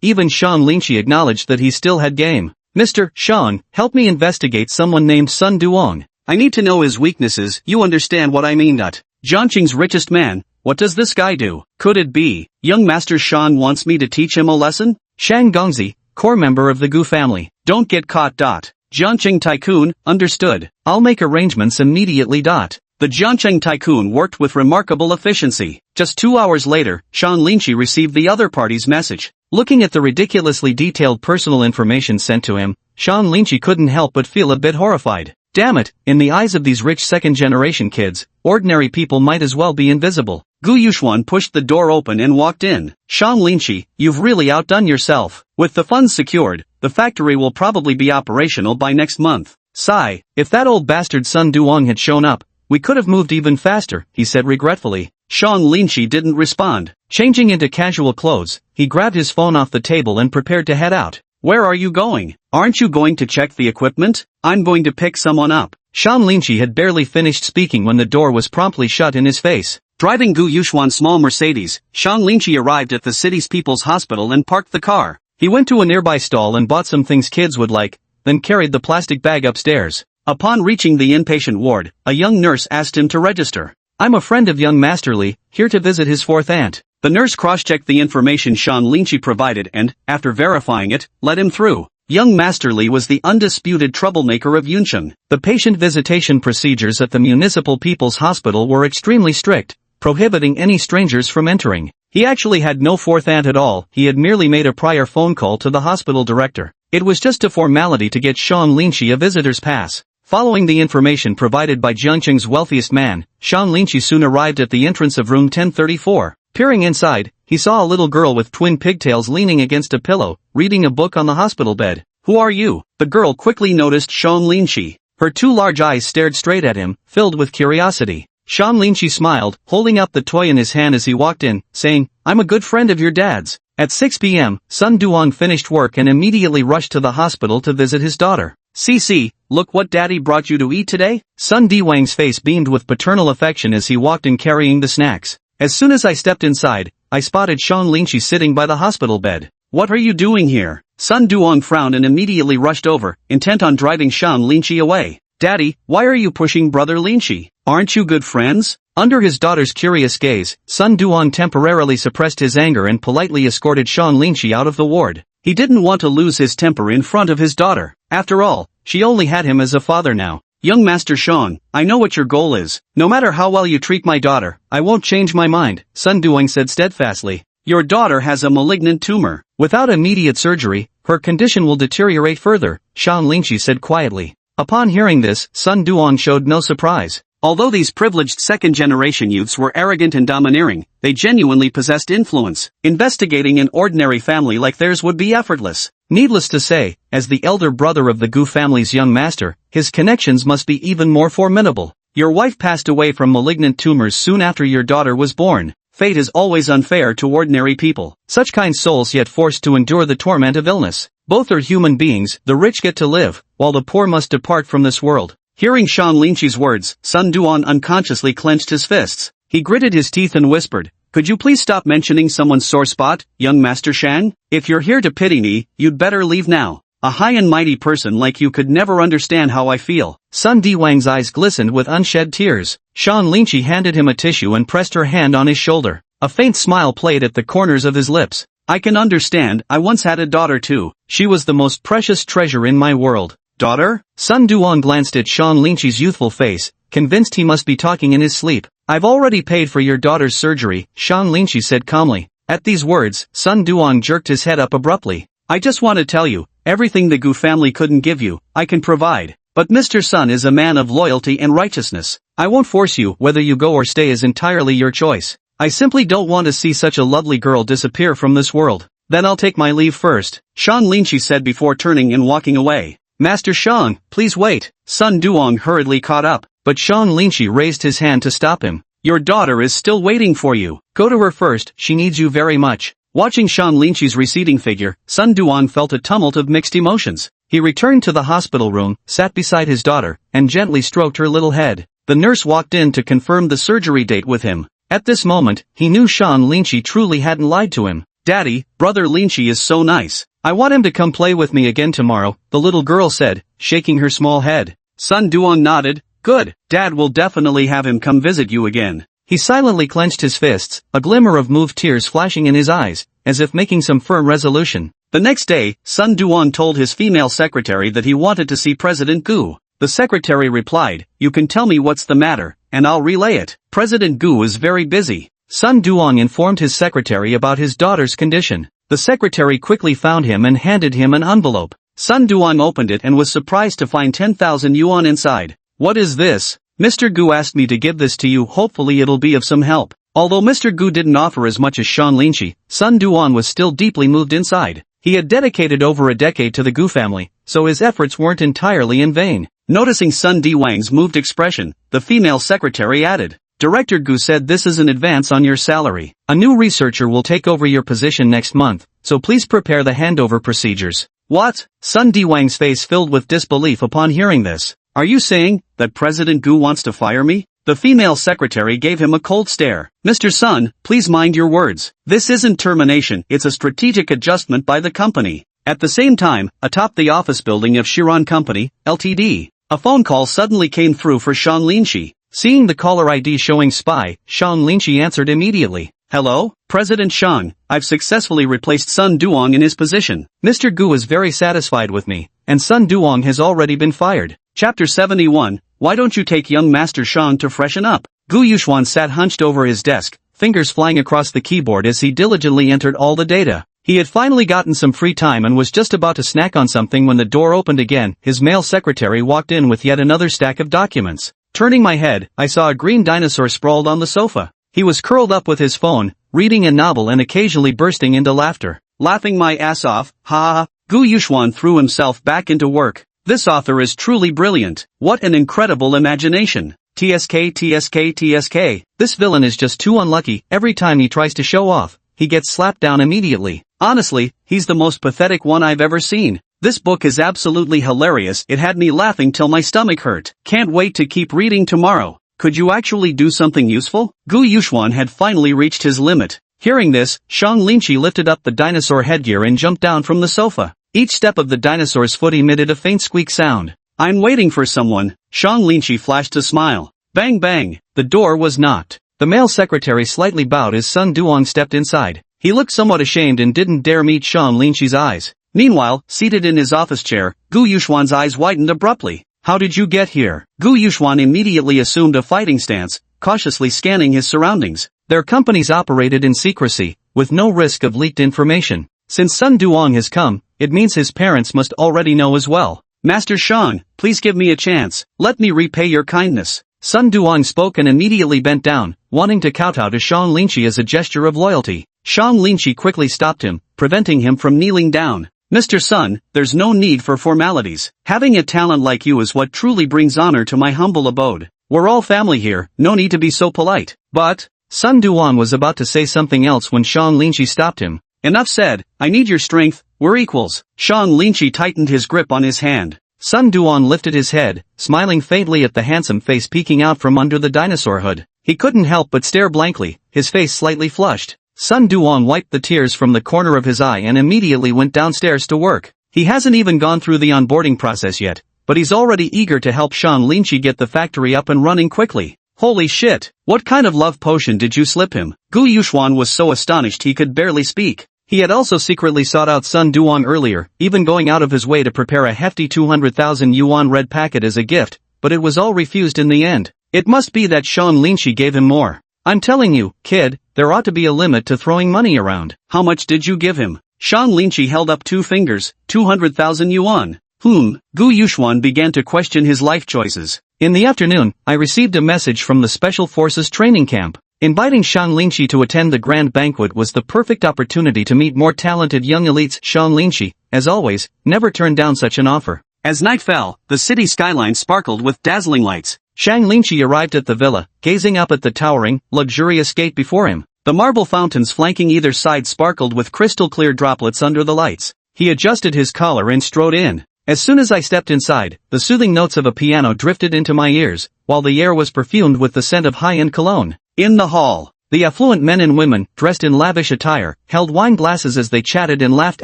Even Shang Linqi acknowledged that he still had game. Mr. Shang, help me investigate someone named Sun Duong. I need to know his weaknesses, you understand what I mean. Jiangqing's richest man, what does this guy do? Could it be, young Master Shang wants me to teach him a lesson? Shang Gongzi, core member of the Gu family. Don't get caught. Jiangqing tycoon, understood. I'll make arrangements immediately. The Jiangqing tycoon worked with remarkable efficiency. Just 2 hours later, Shang Linqi received the other party's message. Looking at the ridiculously detailed personal information sent to him, Shang Linqi couldn't help but feel a bit horrified. Damn it, in the eyes of these rich second-generation kids, ordinary people might as well be invisible. Gu Yuxuan pushed the door open and walked in. Shang Linqi, you've really outdone yourself. With the funds secured, the factory will probably be operational by next month. Sigh, if that old bastard Sun Duong had shown up, we could have moved even faster, he said regretfully. Shang Linqi didn't respond. Changing into casual clothes, he grabbed his phone off the table and prepared to head out. Where are you going? Aren't you going to check the equipment? I'm going to pick someone up. Shang Linqi had barely finished speaking when the door was promptly shut in his face. Driving Gu Yuxuan's small Mercedes, Shang Linqi arrived at the city's People's Hospital and parked the car. He went to a nearby stall and bought some things kids would like, then carried the plastic bag upstairs. Upon reaching the inpatient ward, a young nurse asked him to register. I'm a friend of young Master Li, here to visit his fourth aunt. The nurse cross-checked the information Shang Linqi provided and, after verifying it, let him through. Young Master Li was the undisputed troublemaker of Yuncheng. The patient visitation procedures at the Municipal People's Hospital were extremely strict, prohibiting any strangers from entering. He actually had no fourth aunt at all, he had merely made a prior phone call to the hospital director. It was just a formality to get Shang Linqi a visitor's pass. Following the information provided by Jiangcheng's wealthiest man, Shang Linqi soon arrived at the entrance of room 1034. Peering inside, he saw a little girl with twin pigtails leaning against a pillow, reading a book on the hospital bed. Who are you? The girl quickly noticed Shang Linqi. Her two large eyes stared straight at him, filled with curiosity. Shang Linqi smiled, holding up the toy in his hand as he walked in, saying, I'm a good friend of your dad's. At 6 p.m., Sun Duong finished work and immediately rushed to the hospital to visit his daughter. Cici, look what daddy brought you to eat today? Sun Diwang's face beamed with paternal affection as he walked in carrying the snacks. As soon as I stepped inside, I spotted Shang Linqi sitting by the hospital bed. What are you doing here? Sun Duong frowned and immediately rushed over, intent on driving Shang Linqi away. Daddy, why are you pushing brother Linqi? Aren't you good friends? Under his daughter's curious gaze, Sun Duong temporarily suppressed his anger and politely escorted Shang Linqi out of the ward. He didn't want to lose his temper in front of his daughter. After all, she only had him as a father now. Young Master Shang, I know what your goal is. No matter how well you treat my daughter, I won't change my mind, Sun Duong said steadfastly. Your daughter has a malignant tumor. Without immediate surgery, her condition will deteriorate further, Shang Linqi said quietly. Upon hearing this, Sun Duong showed no surprise. Although these privileged second-generation youths were arrogant and domineering, they genuinely possessed influence. Investigating an ordinary family like theirs would be effortless. Needless to say, as the elder brother of the Gu family's young master, his connections must be even more formidable. Your wife passed away from malignant tumors soon after your daughter was born. Fate is always unfair to ordinary people. Such kind souls yet forced to endure the torment of illness. Both are human beings, the rich get to live, while the poor must depart from this world. Hearing Shang Linqi's words, Sun Duong unconsciously clenched his fists. He gritted his teeth and whispered, could you please stop mentioning someone's sore spot, young Master Shang? If you're here to pity me, you'd better leave now. A high and mighty person like you could never understand how I feel. Sun Diwang's eyes glistened with unshed tears. Shang Linqi handed him a tissue and pressed her hand on his shoulder. A faint smile played at the corners of his lips. I can understand, I once had a daughter too. She was the most precious treasure in my world. Daughter? Sun Duong glanced at Shang Linqi's youthful face, convinced he must be talking in his sleep. I've already paid for your daughter's surgery, Shang Linqi said calmly. At these words, Sun Duong jerked his head up abruptly. I just want to tell you, everything the Gu family couldn't give you, I can provide. But Mr. Sun is a man of loyalty and righteousness. I won't force you, whether you go or stay is entirely your choice. I simply don't want to see such a lovely girl disappear from this world. Then I'll take my leave first, Shang Linqi said before turning and walking away. Master Shang, please wait. Sun Duong hurriedly caught up, but Shang Linqi raised his hand to stop him. Your daughter is still waiting for you. Go to her first, she needs you very much. Watching Shang Linqi's receding figure, Sun Duong felt a tumult of mixed emotions. He returned to the hospital room, sat beside his daughter, and gently stroked her little head. The nurse walked in to confirm the surgery date with him. At this moment, he knew Shang Linqi truly hadn't lied to him. Daddy, brother Linqi is so nice. I want him to come play with me again tomorrow, the little girl said, shaking her small head. Sun Duong nodded. Good, Dad will definitely have him come visit you again. He silently clenched his fists, a glimmer of moved tears flashing in his eyes, as if making some firm resolution. The next day, Sun Duong told his female secretary that he wanted to see President Gu. The secretary replied, you can tell me what's the matter, and I'll relay it. President Gu is very busy. Sun Duong informed his secretary about his daughter's condition. The secretary quickly found him and handed him an envelope. Sun Duong opened it and was surprised to find 10,000 yuan inside. What is this? Mr. Gu asked me to give this to you, hopefully it'll be of some help. Although Mr. Gu didn't offer as much as Shan Linshi, Sun Duong was still deeply moved inside. He had dedicated over a decade to the Gu family, so his efforts weren't entirely in vain. Noticing Sun Duong's moved expression, the female secretary added, Director Gu said this is an advance on your salary. A new researcher will take over your position next month, so please prepare the handover procedures. What? Sun Duong's face filled with disbelief upon hearing this. Are you saying that President Gu wants to fire me? The female secretary gave him a cold stare. Mr. Sun, please mind your words. This isn't termination, it's a strategic adjustment by the company. At the same time, atop the office building of Chiron Company, Ltd., a phone call suddenly came through for Shan Linshi. Seeing the caller ID showing spy, Shan Linshi answered immediately. Hello, President Shang, I've successfully replaced Sun Duong in his position. Mr. Gu is very satisfied with me, and Sun Duong has already been fired. Chapter 71, Why don't you take young Master Shang to freshen up? Gu Yuxuan sat hunched over his desk, fingers flying across the keyboard as he diligently entered all the data. He had finally gotten some free time and was just about to snack on something when the door opened again. His male secretary walked in with yet another stack of documents. Turning my head, I saw a green dinosaur sprawled on the sofa. He was curled up with his phone, reading a novel and occasionally bursting into laughter. Laughing my ass off, ha ha. Gu Yuxuan threw himself back into work. This author is truly brilliant. What an incredible imagination. TSK TSK TSK. This villain is just too unlucky. Every time he tries to show off, he gets slapped down immediately. Honestly, he's the most pathetic one I've ever seen. This book is absolutely hilarious. It had me laughing till my stomach hurt. Can't wait to keep reading tomorrow. Could you actually do something useful? Gu Yuxuan had finally reached his limit. Hearing this, Shang Linshi lifted up the dinosaur headgear and jumped down from the sofa. Each step of the dinosaur's foot emitted a faint squeak sound. I'm waiting for someone. Shang Linshi flashed a smile. Bang bang. The door was knocked. The male secretary slightly bowed as Sun Duong stepped inside. He looked somewhat ashamed and didn't dare meet Shang Linshi's eyes. Meanwhile, seated in his office chair, Gu Yuxuan's eyes widened abruptly. How did you get here? Gu Yuxuan immediately assumed a fighting stance, cautiously scanning his surroundings. Their companies operated in secrecy, with no risk of leaked information. Since Sun Duong has come, it means his parents must already know as well. Master Shang, please give me a chance. Let me repay your kindness. Sun Duong spoke and immediately bent down, wanting to kowtow to Shang Linshi as a gesture of loyalty. Shang Linshi quickly stopped him, preventing him from kneeling down. Mr. Sun, there's no need for formalities. Having a talent like you is what truly brings honor to my humble abode. We're all family here, no need to be so polite. But, Sun Duong was about to say something else when Shang Linshi stopped him. Enough said, I need your strength, we're equals. Shang Linshi tightened his grip on his hand. Sun Duong lifted his head, smiling faintly at the handsome face peeking out from under the dinosaur hood. He couldn't help but stare blankly, his face slightly flushed. Sun Duong wiped the tears from the corner of his eye and immediately went downstairs to work. He hasn't even gone through the onboarding process yet, but he's already eager to help Shang Linshi get the factory up and running quickly. Holy shit, what kind of love potion did you slip him? Gu Yuxuan was so astonished he could barely speak. He had also secretly sought out Sun Duong earlier, even going out of his way to prepare a hefty 200,000 yuan red packet as a gift, but it was all refused in the end. It must be that Shang Linshi gave him more. I'm telling you, kid, there ought to be a limit to throwing money around. How much did you give him? Shang Linshi held up two fingers, 200,000 yuan. Gu Yuxuan began to question his life choices. In the afternoon, I received a message from the Special Forces training camp. Inviting Shang Linshi to attend the grand banquet was the perfect opportunity to meet more talented young elites. Shang Linshi, as always, never turned down such an offer. As night fell, the city skyline sparkled with dazzling lights. Shang Linshi arrived at the villa, gazing up at the towering, luxurious gate before him. The marble fountains flanking either side sparkled with crystal-clear droplets under the lights. He adjusted his collar and strode in. As soon as I stepped inside, the soothing notes of a piano drifted into my ears, while the air was perfumed with the scent of high-end cologne. In the hall, the affluent men and women, dressed in lavish attire, held wine glasses as they chatted and laughed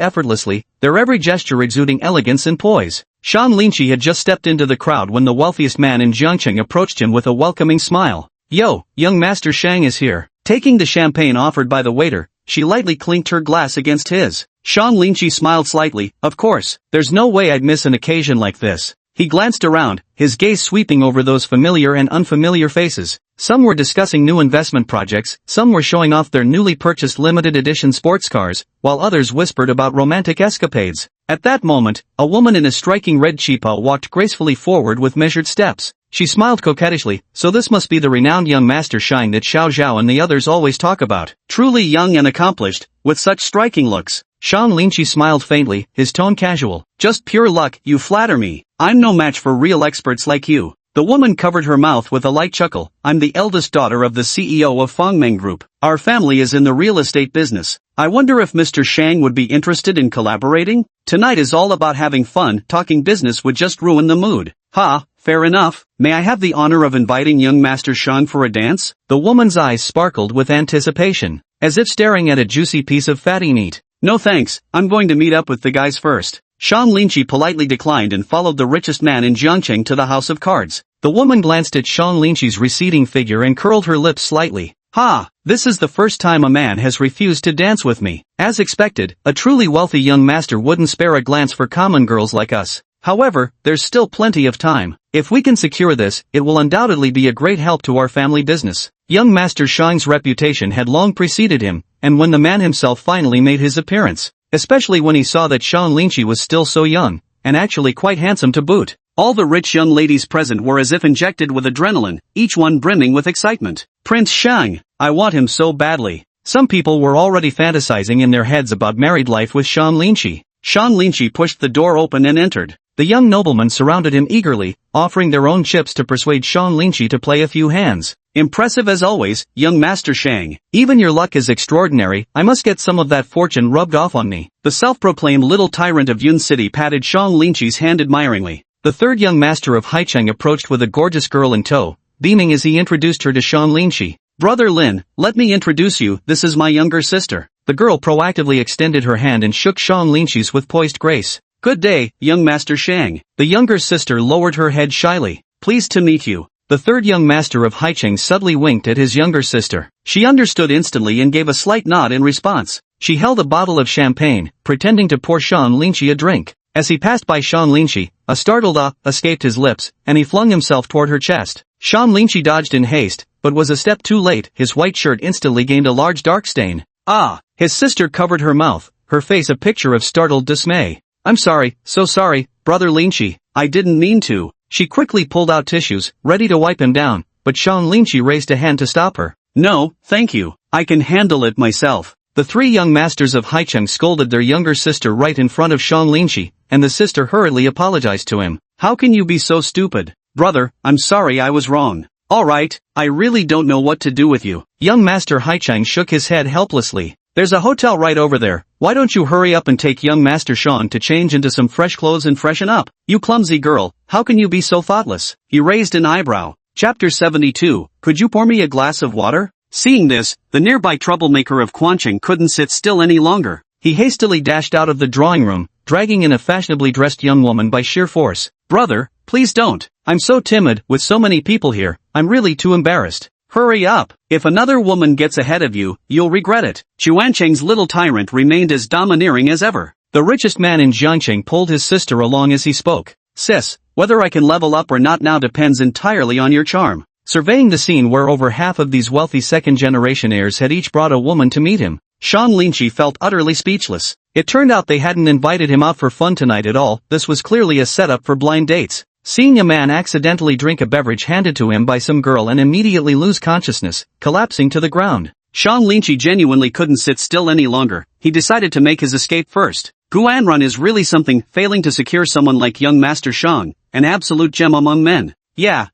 effortlessly, their every gesture exuding elegance and poise. Shang Linshi had just stepped into the crowd when the wealthiest man in Jiangcheng approached him with a welcoming smile. Yo, young Master Shang is here. Taking the champagne offered by the waiter, she lightly clinked her glass against his. Shang Linshi smiled slightly. Of course, there's no way I'd miss an occasion like this. He glanced around, his gaze sweeping over those familiar and unfamiliar faces. Some were discussing new investment projects, some were showing off their newly purchased limited edition sports cars, while others whispered about romantic escapades. At that moment, a woman in a striking red cheepa walked gracefully forward with measured steps. She smiled coquettishly, so this must be the renowned young master Shine that Xiao Zhao and the others always talk about. Truly young and accomplished, with such striking looks. Shan Linchi smiled faintly, his tone casual. Just pure luck, you flatter me. I'm no match for real experts like you. The woman covered her mouth with a light chuckle. I'm the eldest daughter of the CEO of Fangmeng Group. Our family is in the real estate business. I wonder if Mr. Shang would be interested in collaborating? Tonight is all about having fun, talking business would just ruin the mood. Ha, fair enough. May I have the honor of inviting young Master Shang for a dance? The woman's eyes sparkled with anticipation, as if staring at a juicy piece of fatty meat. No thanks, I'm going to meet up with the guys first. Shan Linchi politely declined and followed the richest man in Jiangcheng to the house of cards. The woman glanced at Shan Linchi's receding figure and curled her lips slightly. Ha! This is the first time a man has refused to dance with me. As expected, a truly wealthy young master wouldn't spare a glance for common girls like us. However, there's still plenty of time. If we can secure this, it will undoubtedly be a great help to our family business. Young Master Shang's reputation had long preceded him, and when the man himself finally made his appearance, especially when he saw that Shan Linchi was still so young, and actually quite handsome to boot, all the rich young ladies present were as if injected with adrenaline, each one brimming with excitement. Prince Shang, I want him so badly. Some people were already fantasizing in their heads about married life with Shan Linchi. Shan Linchi pushed the door open and entered. The young noblemen surrounded him eagerly, offering their own chips to persuade Shan Linchi to play a few hands. Impressive as always, young Master Shang. Even your luck is extraordinary, I must get some of that fortune rubbed off on me. The self-proclaimed little tyrant of Yun City patted Shan Linchi's hand admiringly. The third young master of Haicheng approached with a gorgeous girl in tow, beaming as he introduced her to Shan Linchi. Brother Lin, let me introduce you, this is my younger sister. The girl proactively extended her hand and shook Shan Linchi's with poised grace. Good day, young Master Shang. The younger sister lowered her head shyly. Pleased to meet you. The third young master of Haicheng subtly winked at his younger sister. She understood instantly and gave a slight nod in response. She held a bottle of champagne, pretending to pour Shan Linchi a drink. As he passed by Shan Linchi, a startled "ah" escaped his lips, and he flung himself toward her chest. Shan Linchi dodged in haste, but was a step too late. His white shirt instantly gained a large dark stain. Ah! His sister covered her mouth, her face a picture of startled dismay. I'm sorry, so sorry, Brother Linchi, I didn't mean to. She quickly pulled out tissues, ready to wipe him down, but Shan Linchi raised a hand to stop her. No, thank you, I can handle it myself. The three young masters of Haicheng scolded their younger sister right in front of Shan Linchi, and the sister hurriedly apologized to him. How can you be so stupid? Brother, I'm sorry I was wrong. Alright, I really don't know what to do with you. Young Master Haicheng shook his head helplessly. There's a hotel right over there, why don't you hurry up and take young Master Shan to change into some fresh clothes and freshen up? You clumsy girl, how can you be so thoughtless? He raised an eyebrow. Chapter 72, could you pour me a glass of water? Seeing this, the nearby troublemaker of Quancheng couldn't sit still any longer. He hastily dashed out of the drawing room, dragging in a fashionably dressed young woman by sheer force. Brother, please don't. I'm so timid, with so many people here, I'm really too embarrassed. Hurry up. If another woman gets ahead of you, you'll regret it. Chuancheng's little tyrant remained as domineering as ever. The richest man in Jiangcheng pulled his sister along as he spoke. Sis, whether I can level up or not now depends entirely on your charm. Surveying the scene where over half of these wealthy second-generation heirs had each brought a woman to meet him, Shan Linchi felt utterly speechless. It turned out they hadn't invited him out for fun tonight at all, this was clearly a setup for blind dates. Seeing a man accidentally drink a beverage handed to him by some girl and immediately lose consciousness, collapsing to the ground, Shan Linchi genuinely couldn't sit still any longer. He decided to make his escape first. Guanrun is really something, failing to secure someone like young Master Shang, an absolute gem among men. Yeah,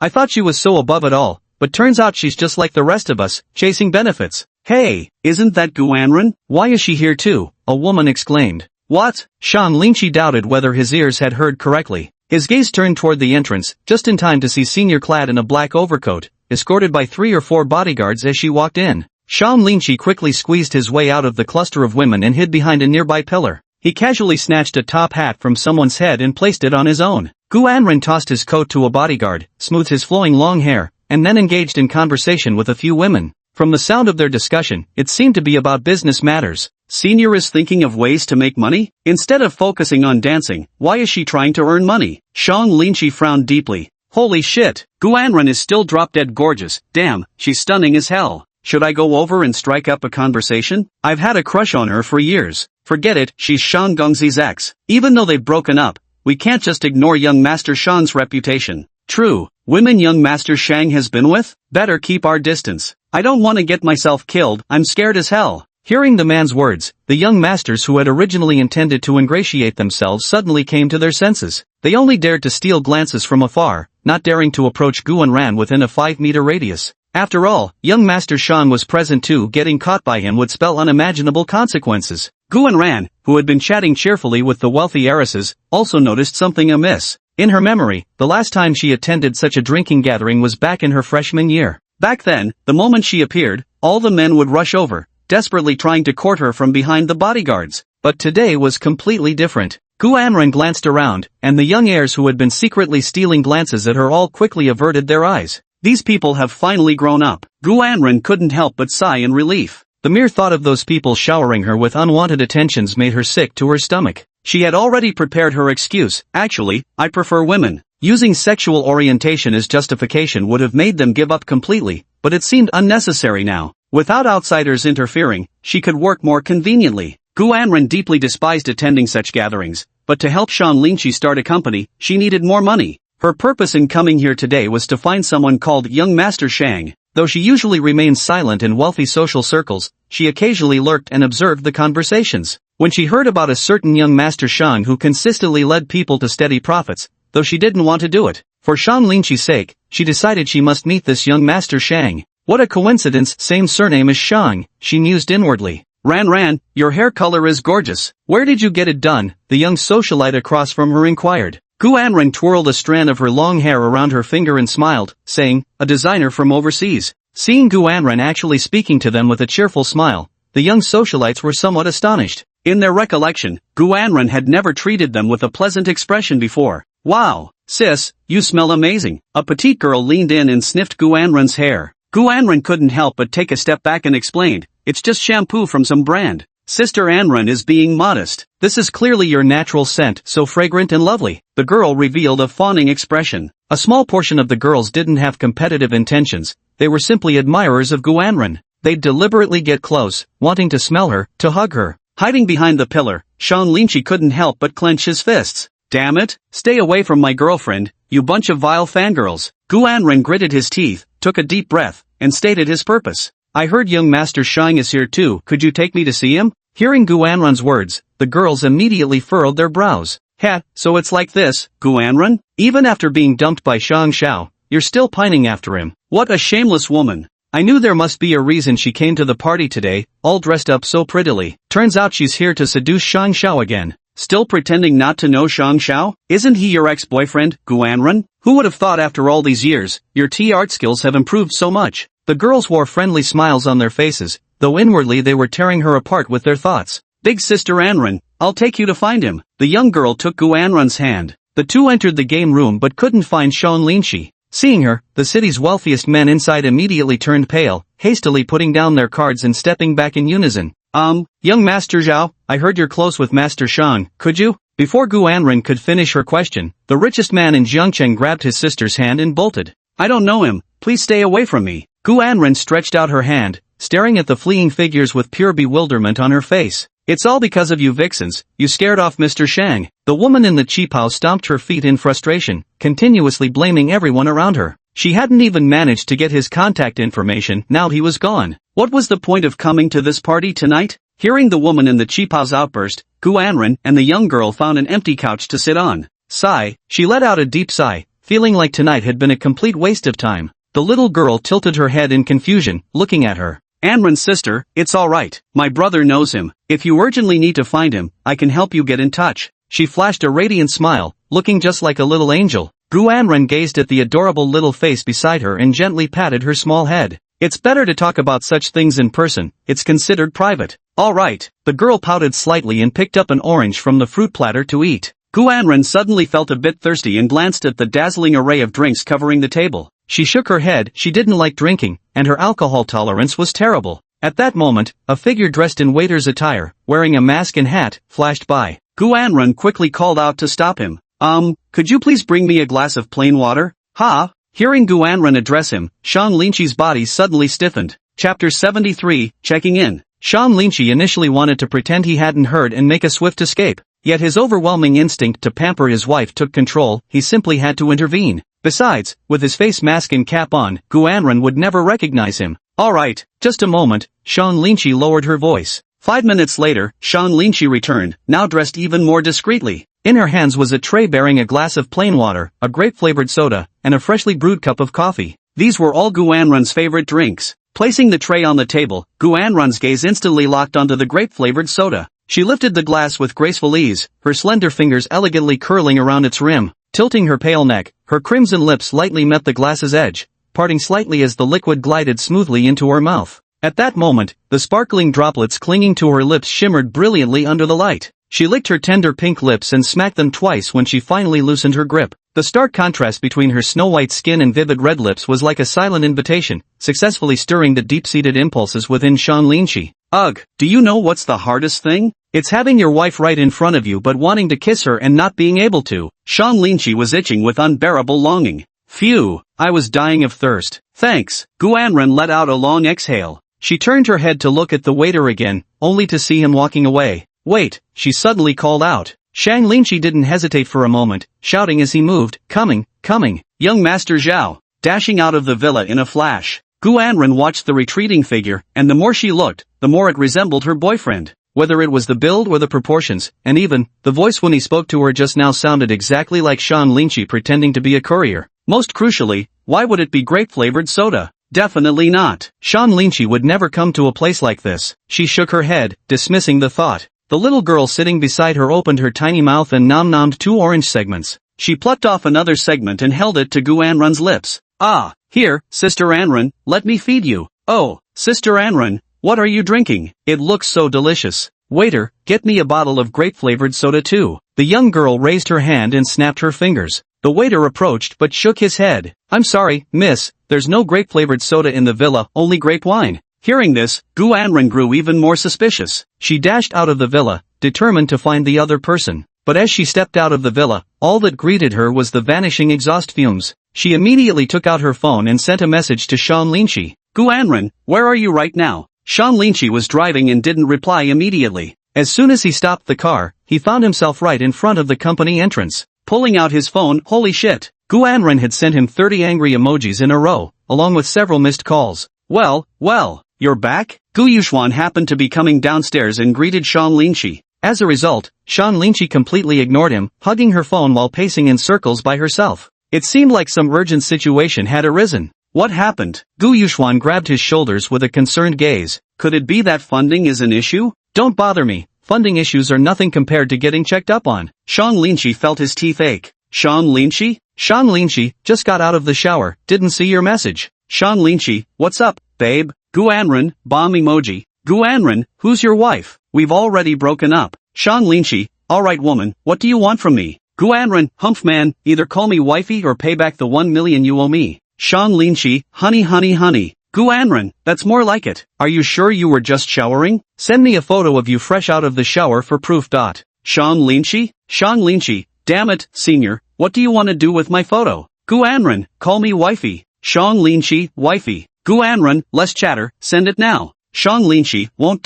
I thought she was so above it all, but turns out she's just like the rest of us, chasing benefits. Hey, isn't that Guanrun? Why is she here too? A woman exclaimed. What? Shan Linchi doubted whether his ears had heard correctly. His gaze turned toward the entrance, just in time to see Senior clad in a black overcoat, escorted by 3 or 4 bodyguards as she walked in. Shan Linchi quickly squeezed his way out of the cluster of women and hid behind a nearby pillar. He casually snatched a top hat from someone's head and placed it on his own. Guanren tossed his coat to a bodyguard, smoothed his flowing long hair, and then engaged in conversation with a few women. From the sound of their discussion, it seemed to be about business matters. Senior is thinking of ways to make money? Instead of focusing on dancing, why is she trying to earn money? Shan Linchi frowned deeply. Holy shit, Guanren is still drop-dead gorgeous, damn, she's stunning as hell. Should I go over and strike up a conversation? I've had a crush on her for years. Forget it, she's Shang Gongzi's ex. Even though they've broken up, we can't just ignore young Master Shang's reputation. True, women young Master Shang has been with? Better keep our distance. I don't want to get myself killed, I'm scared as hell. Hearing the man's words, the young masters who had originally intended to ingratiate themselves suddenly came to their senses. They only dared to steal glances from afar, not daring to approach Guan Ran within a 5-meter radius. After all, young Master Shang was present too. Getting caught by him would spell unimaginable consequences. Guan Ran, who had been chatting cheerfully with the wealthy heiresses, also noticed something amiss. In her memory, the last time she attended such a drinking gathering was back in her freshman year. Back then, the moment she appeared, all the men would rush over, desperately trying to court her from behind the bodyguards. But today was completely different. Guan Ran glanced around, and the young heirs who had been secretly stealing glances at her all quickly averted their eyes. These people have finally grown up. Guan Ran couldn't help but sigh in relief. The mere thought of those people showering her with unwanted attentions made her sick to her stomach. She had already prepared her excuse. Actually, I prefer women. Using sexual orientation as justification would have made them give up completely, but it seemed unnecessary now. Without outsiders interfering, she could work more conveniently. Guan Ran deeply despised attending such gatherings, but to help Shan Linqi start a company, she needed more money. Her purpose in coming here today was to find someone called Young Master Shang. Though she usually remained silent in wealthy social circles, she occasionally lurked and observed the conversations. When she heard about a certain young Master Shang who consistently led people to steady profits, though she didn't want to do it, for Shan Linqi's sake, she decided she must meet this young Master Shang. What a coincidence, same surname as Shang, she mused inwardly. Ran, your hair color is gorgeous. Where did you get it done? The young socialite across from her inquired. Guan Ran twirled a strand of her long hair around her finger and smiled, saying, a designer from overseas. Seeing Guan Ran actually speaking to them with a cheerful smile, the young socialites were somewhat astonished. In their recollection, Guan Ran had never treated them with a pleasant expression before. Wow, sis, you smell amazing. A petite girl leaned in and sniffed Guan Ran's hair. Guan Ran couldn't help but take a step back and explained, it's just shampoo from some brand. Sister Anran is being modest. This is clearly your natural scent, so fragrant and lovely. The girl revealed a fawning expression. A small portion of the girls didn't have competitive intentions, they were simply admirers of Guan Ran. They'd deliberately get close, wanting to smell her, to hug her. Hiding behind the pillar, Shan Linqi couldn't help but clench his fists. Damn it, stay away from my girlfriend, you bunch of vile fangirls. Guan Ran gritted his teeth, took a deep breath, and stated his purpose. I heard young Master Shang is here too, could you take me to see him? Hearing Guan Ran's words, the girls immediately furrowed their brows. Ha, so it's like this, Guan Ran? Even after being dumped by Shang Xiao, you're still pining after him. What a shameless woman. I knew there must be a reason she came to the party today, all dressed up so prettily. Turns out she's here to seduce Shang Xiao again. Still pretending not to know Shang Xiao? Isn't he your ex-boyfriend, Guan Ran? Who would have thought after all these years, your tea art skills have improved so much? The girls wore friendly smiles on their faces, though inwardly they were tearing her apart with their thoughts. Big sister Anran, I'll take you to find him. The young girl took Guan Ran's hand. The two entered the game room but couldn't find Shan Linqi. Seeing her, the city's wealthiest men inside immediately turned pale, hastily putting down their cards and stepping back in unison. Young Master Zhao, I heard you're close with Master Shang, could you? Before Guan Ran could finish her question, the richest man in Jiangcheng grabbed his sister's hand and bolted. I don't know him, please stay away from me. Guan Ran stretched out her hand, staring at the fleeing figures with pure bewilderment on her face. It's all because of you vixens, you scared off Mr. Shang. The woman in the cheapao stomped her feet in frustration, continuously blaming everyone around her. She hadn't even managed to get his contact information, now he was gone. What was the point of coming to this party tonight? Hearing the woman in the cheapao's outburst, Guan Ran and the young girl found an empty couch to sit on. Sigh, she let out a deep sigh, feeling like tonight had been a complete waste of time. The little girl tilted her head in confusion, looking at her. Anran's sister, it's alright, my brother knows him. If you urgently need to find him, I can help you get in touch. She flashed a radiant smile, looking just like a little angel. Guan Ran gazed at the adorable little face beside her and gently patted her small head. It's better to talk about such things in person, it's considered private. Alright, the girl pouted slightly and picked up an orange from the fruit platter to eat. Guan Ran suddenly felt a bit thirsty and glanced at the dazzling array of drinks covering the table. She shook her head, she didn't like drinking, and her alcohol tolerance was terrible. At that moment, a figure dressed in waiter's attire, wearing a mask and hat, flashed by. Guan Ran quickly called out to stop him. Could you please bring me a glass of plain water? Ha! Hearing Guan Ran address him, Shan Linqi's body suddenly stiffened. Chapter 73, Checking In. Shan Linchi initially wanted to pretend he hadn't heard and make a swift escape. Yet his overwhelming instinct to pamper his wife took control. He simply had to intervene. Besides, with his face mask and cap on, Guanren would never recognize him. Alright, just a moment, Shan Linchi lowered her voice. 5 minutes later, Shan Linchi returned, now dressed even more discreetly. In her hands was a tray bearing a glass of plain water, a grape-flavored soda, and a freshly brewed cup of coffee. These were all Guanren's favorite drinks. Placing the tray on the table, Guanren's gaze instantly locked onto the grape-flavored soda. She lifted the glass with graceful ease, her slender fingers elegantly curling around its rim. Tilting her pale neck, her crimson lips lightly met the glass's edge, parting slightly as the liquid glided smoothly into her mouth. At that moment, the sparkling droplets clinging to her lips shimmered brilliantly under the light. She licked her tender pink lips and smacked them twice when she finally loosened her grip. The stark contrast between her snow-white skin and vivid red lips was like a silent invitation, successfully stirring the deep-seated impulses within Shan Linchi. Ugh, do you know what's the hardest thing? It's having your wife right in front of you but wanting to kiss her and not being able to. Shan Linchi was itching with unbearable longing. Phew, I was dying of thirst. Thanks. Guanren let out a long exhale. She turned her head to look at the waiter again, only to see him walking away. Wait, she suddenly called out. Shang Linchi didn't hesitate for a moment, shouting as he moved, coming, coming. Young Master Zhao, dashing out of the villa in a flash. Guanren watched the retreating figure, and the more she looked, the more it resembled her boyfriend. Whether it was the build or the proportions, and even, the voice when he spoke to her just now sounded exactly like Shan Linchi pretending to be a courier. Most crucially, why would it be grape-flavored soda? Definitely not. Shan Linchi would never come to a place like this. She shook her head, dismissing the thought. The little girl sitting beside her opened her tiny mouth and nom-nommed 2 orange segments. She plucked off another segment and held it to Guanren's lips. Ah, here, Sister Anren, let me feed you. Oh, Sister Anren, what are you drinking? It looks so delicious. Waiter, get me a bottle of grape-flavored soda too. The young girl raised her hand and snapped her fingers. The waiter approached but shook his head. I'm sorry, miss, there's no grape-flavored soda in the villa, only grape wine. Hearing this, Guanren grew even more suspicious. She dashed out of the villa, determined to find the other person. But as she stepped out of the villa, all that greeted her was the vanishing exhaust fumes. She immediately took out her phone and sent a message to Shan Linchi. Guanren, where are you right now? Shan Linchi was driving and didn't reply immediately. As soon as he stopped the car, he found himself right in front of the company entrance. Pulling out his phone, holy shit. Guanren had sent him 30 angry emojis in a row, along with several missed calls. Well, you're back? Gu Yuxuan happened to be coming downstairs and greeted Shan Linchi. As a result, Shan Linchi completely ignored him, hugging her phone while pacing in circles by herself. It seemed like some urgent situation had arisen. What happened? Gu Yuxuan grabbed his shoulders with a concerned gaze. Could it be that funding is an issue? Don't bother me. Funding issues are nothing compared to getting checked up on. Shan Linchi felt his teeth ache. Shan Linchi? Shan Linchi, just got out of the shower, didn't see your message. Shan Linchi, what's up, babe? Guanren, bomb emoji. Guanren, who's your wife? We've already broken up. Shan Linchi, alright woman, what do you want from me? Guanren, humph man, either call me wifey or pay back the 1 million you owe me. Shan Linchi, honey. Guanren, that's more like it. Are you sure you were just showering? Send me a photo of you fresh out of the shower for proof. Shan Linchi, damn it, senior, what do you want to do with my photo? Guanren, call me wifey. Shan Linchi, wifey. Guanren, less chatter, send it now. Shan Linchi, won't.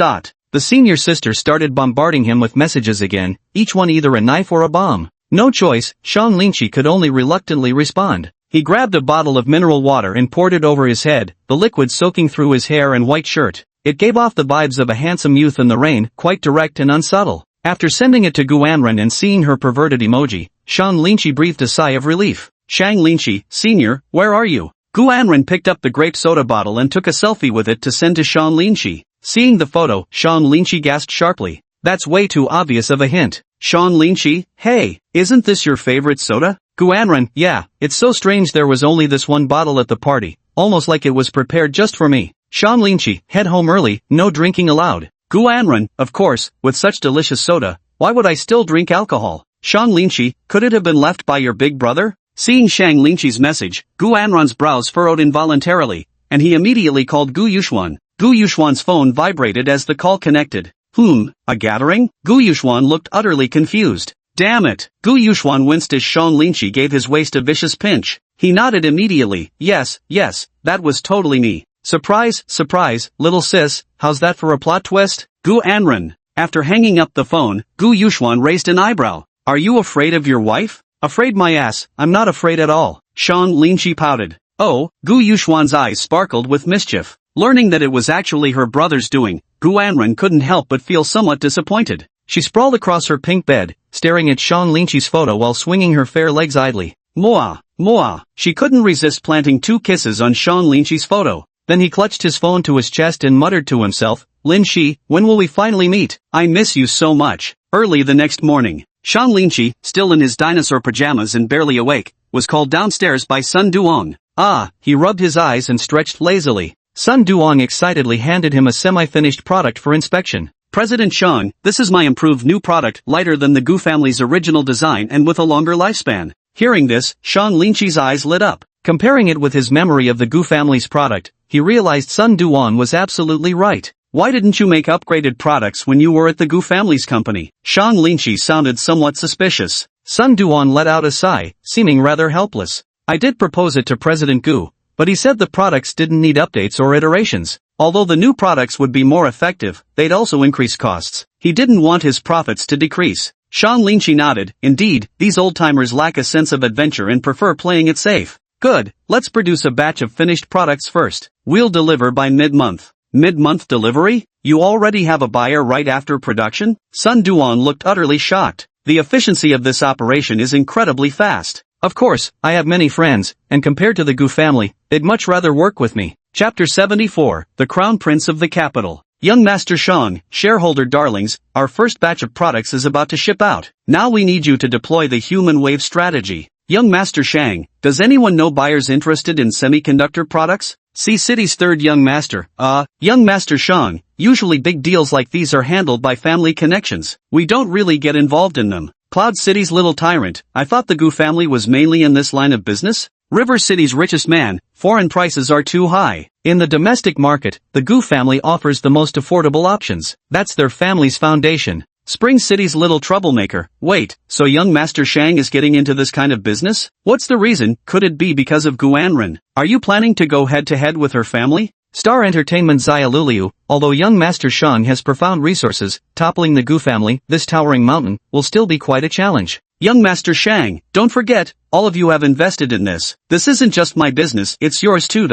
The senior sister started bombarding him with messages again, each one either a knife or a bomb. No choice, Shan Linchi could only reluctantly respond. He grabbed a bottle of mineral water and poured it over his head, the liquid soaking through his hair and white shirt. It gave off the vibes of a handsome youth in the rain, quite direct and unsubtle. After sending it to Guanren and seeing her perverted emoji, Shan Linchi breathed a sigh of relief. Shang Linchi, senior, where are you? Guanren picked up the grape soda bottle and took a selfie with it to send to Shan Linchi. Seeing the photo, Shan Linchi gasped sharply. That's way too obvious of a hint. Shan Linchi, hey, isn't this your favorite soda? Guanren, yeah, it's so strange there was only this one bottle at the party, almost like it was prepared just for me. Shan Linchi, head home early, no drinking allowed. Guanren, of course, with such delicious soda, why would I still drink alcohol? Shan Linchi, could it have been left by your big brother? Seeing Shang Linchi's message, Guanren's brows furrowed involuntarily, and he immediately called Gu Yuxuan. Gu Yuxuan's phone vibrated as the call connected. A gathering? Gu Yuxuan looked utterly confused. Damn it! Gu Yuxuan winced as Shan Linchi gave his waist a vicious pinch. He nodded immediately. Yes, that was totally me. Surprise, surprise, little sis, how's that for a plot twist? Gu Anren. After hanging up the phone, Gu Yuxuan raised an eyebrow. Are you afraid of your wife? Afraid my ass, I'm not afraid at all. Shang Linqi pouted. Oh, Gu Yuxuan's eyes sparkled with mischief. Learning that it was actually her brother's doing, Gu Anren couldn't help but feel somewhat disappointed. She sprawled across her pink bed, staring at Shang Linqi's photo while swinging her fair legs idly. Moa, Moa. She couldn't resist planting 2 kisses on Shang Linqi's photo. Then he clutched his phone to his chest and muttered to himself, Linqi, when will we finally meet? I miss you so much. Early the next morning, Shang Linqi, still in his dinosaur pajamas and barely awake, was called downstairs by Sun Duong. Ah, he rubbed his eyes and stretched lazily. Sun Duong excitedly handed him a semi-finished product for inspection. President Shang, this is my improved new product, lighter than the Gu family's original design and with a longer lifespan. Hearing this, Shang Linqi's eyes lit up. Comparing it with his memory of the Gu family's product, he realized Sun Duong was absolutely right. Why didn't you make upgraded products when you were at the Gu family's company? Shang Linqi sounded somewhat suspicious. Sun Duong let out a sigh, seeming rather helpless. I did propose it to President Gu, but he said the products didn't need updates or iterations. Although the new products would be more effective, they'd also increase costs. He didn't want his profits to decrease. Shang Linqi nodded. Indeed, these old-timers lack a sense of adventure and prefer playing it safe. Good, let's produce a batch of finished products first. We'll deliver by mid-month. Mid-month delivery? You already have a buyer right after production? Sun Duong looked utterly shocked. The efficiency of this operation is incredibly fast. Of course, I have many friends, and compared to the Gu family, they'd much rather work with me. Chapter 74, The Crown Prince of the Capital. Young Master Shang, shareholder darlings, our first batch of products is about to ship out. Now we need you to deploy the human wave strategy. Young Master Shang, does anyone know buyers interested in semiconductor products? See City's third Young Master. Young Master Shang, usually big deals like these are handled by family connections. We don't really get involved in them. Cloud City's little tyrant, I thought the Gu family was mainly in this line of business? River City's richest man, foreign prices are too high. In the domestic market, the Gu family offers the most affordable options. That's their family's foundation. Spring City's little troublemaker. Wait, so young Master Shang is getting into this kind of business? What's the reason? Could it be because of Gu Anren? Are you planning to go head-to-head with her family? Star Entertainment Xia Luliu, although young Master Shang has profound resources, toppling the Gu family, this towering mountain, will still be quite a challenge. Young Master Shang, don't forget, all of you have invested in this. This isn't just my business, it's yours too.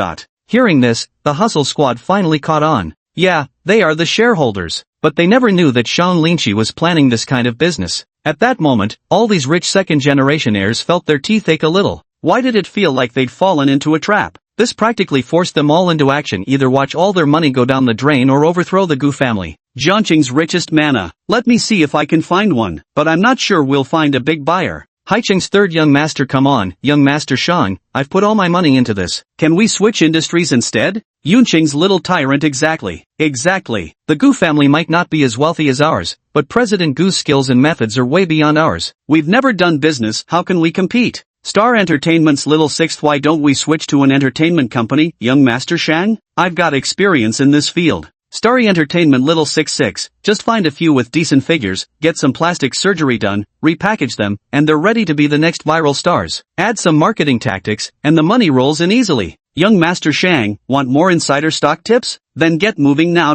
Hearing this, the hustle squad finally caught on. Yeah, they are the shareholders. But they never knew that Shang Linqi was planning this kind of business. At that moment, all these rich second-generation heirs felt their teeth ache a little. Why did it feel like they'd fallen into a trap? This practically forced them all into action, either watch all their money go down the drain or overthrow the Gu family. Jiangqing's richest mana. Let me see if I can find one, but I'm not sure we'll find a big buyer. Haicheng's third young master. Come on, young Master Shang, I've put all my money into this. Can we switch industries instead? Yunqing's little tyrant. Exactly. The Gu family might not be as wealthy as ours, but President Gu's skills and methods are way beyond ours. We've never done business, how can we compete? Star Entertainment's little sixth. Why don't we switch to an entertainment company, young Master Shang? I've got experience in this field. Starry Entertainment little 66, just find a few with decent figures, get some plastic surgery done, repackage them, and they're ready to be the next viral stars. Add some marketing tactics, and the money rolls in easily. Young Master Shang, want more insider stock tips? Then get moving now.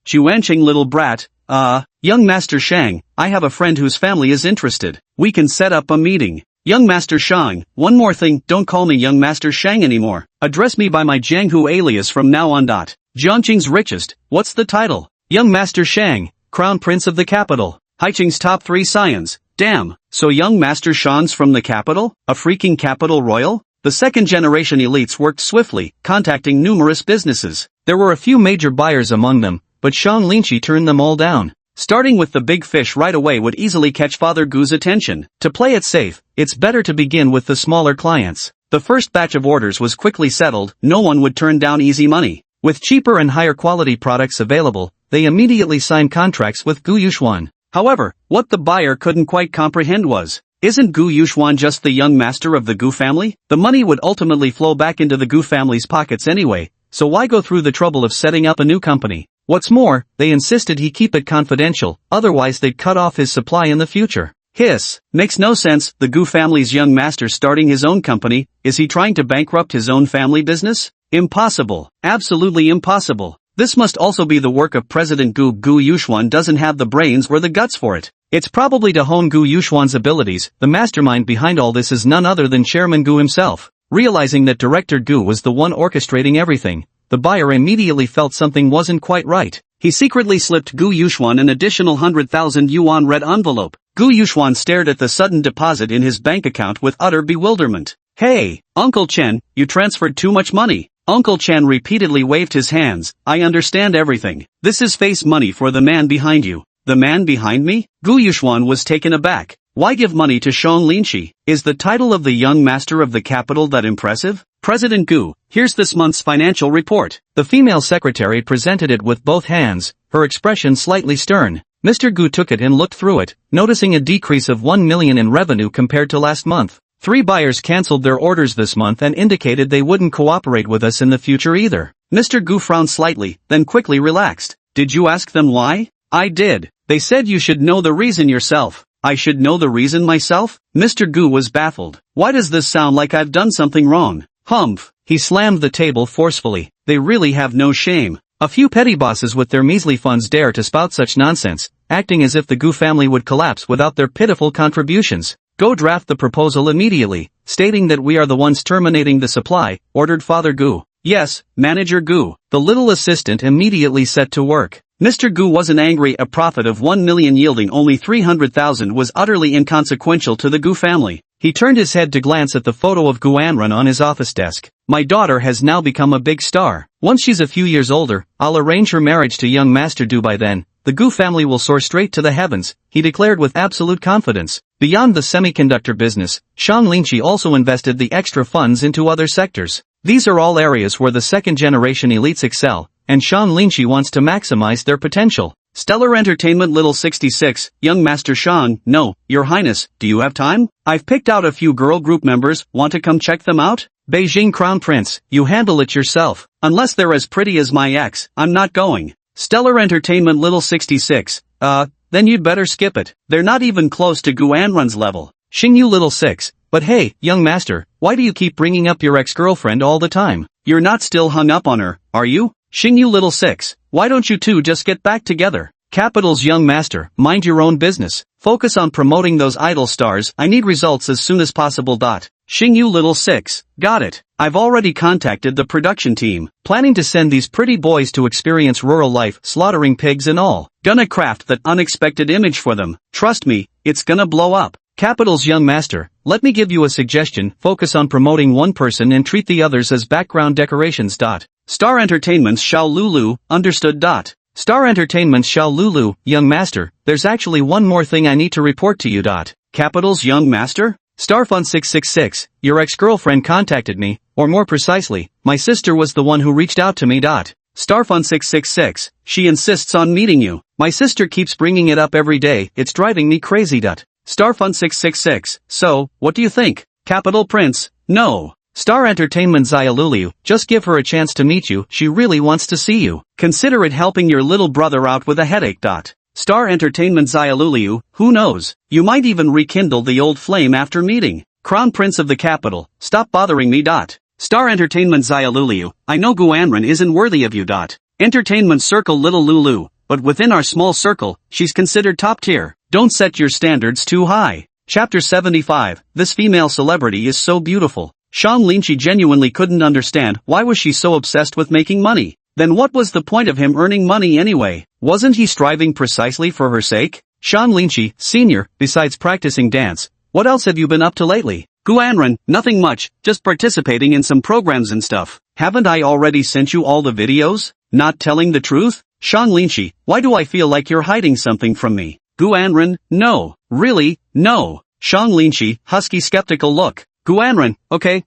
Chuanqing little brat, young Master Shang, I have a friend whose family is interested. We can set up a meeting. Young Master Shang, one more thing, don't call me young Master Shang anymore. Address me by my Jianghu alias from now on. Jiangqing's richest, what's the title? Young Master Shang, Crown Prince of the Capital. Haicheng's top 3 scions. Damn, so young Master Shang's from the capital? A freaking capital royal? The second-generation elites worked swiftly, contacting numerous businesses. There were a few major buyers among them, but Shang Linqi turned them all down. Starting with the big fish right away would easily catch Father Gu's attention. To play it safe, it's better to begin with the smaller clients. The first batch of orders was quickly settled, no one would turn down easy money. With cheaper and higher quality products available, they immediately signed contracts with Gu Yuxuan. However, what the buyer couldn't quite comprehend was, isn't Gu Yuxuan just the young master of the Gu family? The money would ultimately flow back into the Gu family's pockets anyway, so why go through the trouble of setting up a new company? What's more, they insisted he keep it confidential, otherwise they'd cut off his supply in the future. Hiss. Makes no sense, the Gu family's young master starting his own company, is he trying to bankrupt his own family business? Impossible. Absolutely impossible. This must also be the work of President Gu. Gu Yuxuan doesn't have the brains or the guts for it. It's probably to hone Gu Yuxuan's abilities. The mastermind behind all this is none other than Chairman Gu himself. Realizing that Director Gu was the one orchestrating everything, the buyer immediately felt something wasn't quite right. He secretly slipped Gu Yuxuan an additional 100,000 yuan red envelope. Gu Yuxuan stared at the sudden deposit in his bank account with utter bewilderment. Hey, Uncle Chen, you transferred too much money. Uncle Chen repeatedly waved his hands. I understand everything. This is face money for the man behind you. The man behind me? Gu Yuxuan was taken aback. Why give money to Shang Linshi? Is the title of the young master of the capital that impressive? President Gu, here's this month's financial report. The female secretary presented it with both hands, her expression slightly stern. Mr. Gu took it and looked through it, noticing a decrease of 1 million in revenue compared to last month. 3 buyers cancelled their orders this month and indicated they wouldn't cooperate with us in the future either. Mr. Gu frowned slightly, then quickly relaxed. Did you ask them why? I did. They said you should know the reason yourself. I should know the reason myself? Mr. Gu was baffled. Why does this sound like I've done something wrong? Humph. He slammed the table forcefully. They really have no shame. A few petty bosses with their measly funds dare to spout such nonsense, acting as if the Gu family would collapse without their pitiful contributions. Go draft the proposal immediately, stating that we are the ones terminating the supply, ordered Father Gu. Yes, Manager Gu. The little assistant immediately set to work. Mr. Gu wasn't angry. A profit of 1 million yielding only 300,000 was utterly inconsequential to the Gu family. He turned his head to glance at the photo of Gu Anran on his office desk. My daughter has now become a big star. Once she's a few years older, I'll arrange her marriage to young Master Du by then. The Gu family will soar straight to the heavens, he declared with absolute confidence. Beyond the semiconductor business, Shang Linshi also invested the extra funds into other sectors. These are all areas where the second-generation elites excel, and Shang Linshi wants to maximize their potential. Stellar Entertainment Little 66, Young Master Shang, no, Your Highness, do you have time? I've picked out a few girl group members, want to come check them out? Beijing Crown Prince, you handle it yourself. Unless they're as pretty as my ex, I'm not going. Stellar Entertainment Little 66, then you'd better skip it. They're not even close to Gu Anran's level. Xingyu Little 6, but hey, young master, why do you keep bringing up your ex-girlfriend all the time? You're not still hung up on her, are you? Xingyu Little 6, why don't you two just get back together? Capital's young master, mind your own business. Focus on promoting those idol stars. I need results as soon as possible. Xingyu Little 6, got it. I've already contacted the production team, planning to send these pretty boys to experience rural life, slaughtering pigs and all. Gonna craft that unexpected image for them. Trust me, it's gonna blow up. Capital's young master, let me give you a suggestion. Focus on promoting one person and treat the others as background decorations. Star Entertainment's Xiao Lulu, understood. Star Entertainment's Xiao Lulu, young master, there's actually one more thing I need to report to you. Capital's young master? Starfun 666, your ex-girlfriend contacted me, or more precisely, my sister was the one who reached out to me. Starfun 666, she insists on meeting you. My sister keeps bringing it up every day, it's driving me crazy. Starfun 666, so, what do you think? Capital Prince, no. Star Entertainment Xiaoluliu, just give her a chance to meet you, she really wants to see you. Consider it helping your little brother out with a headache. Star Entertainment Xiaoluliu, who knows, you might even rekindle the old flame after meeting. Crown Prince of the Capital, stop bothering me. Star Entertainment Xiaoluliu, I know Gu Anran isn't worthy of you. Entertainment Circle Little Lulu, but within our small circle, she's considered top tier. Don't set your standards too high. Chapter 75, this female celebrity is so beautiful. Shang Linshi genuinely couldn't understand why was she so obsessed with making money. Then what was the point of him earning money anyway? Wasn't he striving precisely for her sake? Shang Linshi, senior, besides practicing dance, what else have you been up to lately? Gu Anran, nothing much, just participating in some programs and stuff. Haven't I already sent you all the videos? Not telling the truth? Shang Linshi, why do I feel like you're hiding something from me? Gu Anran, no, really, no. Shang Linshi, husky skeptical look. Gu Anran, okay,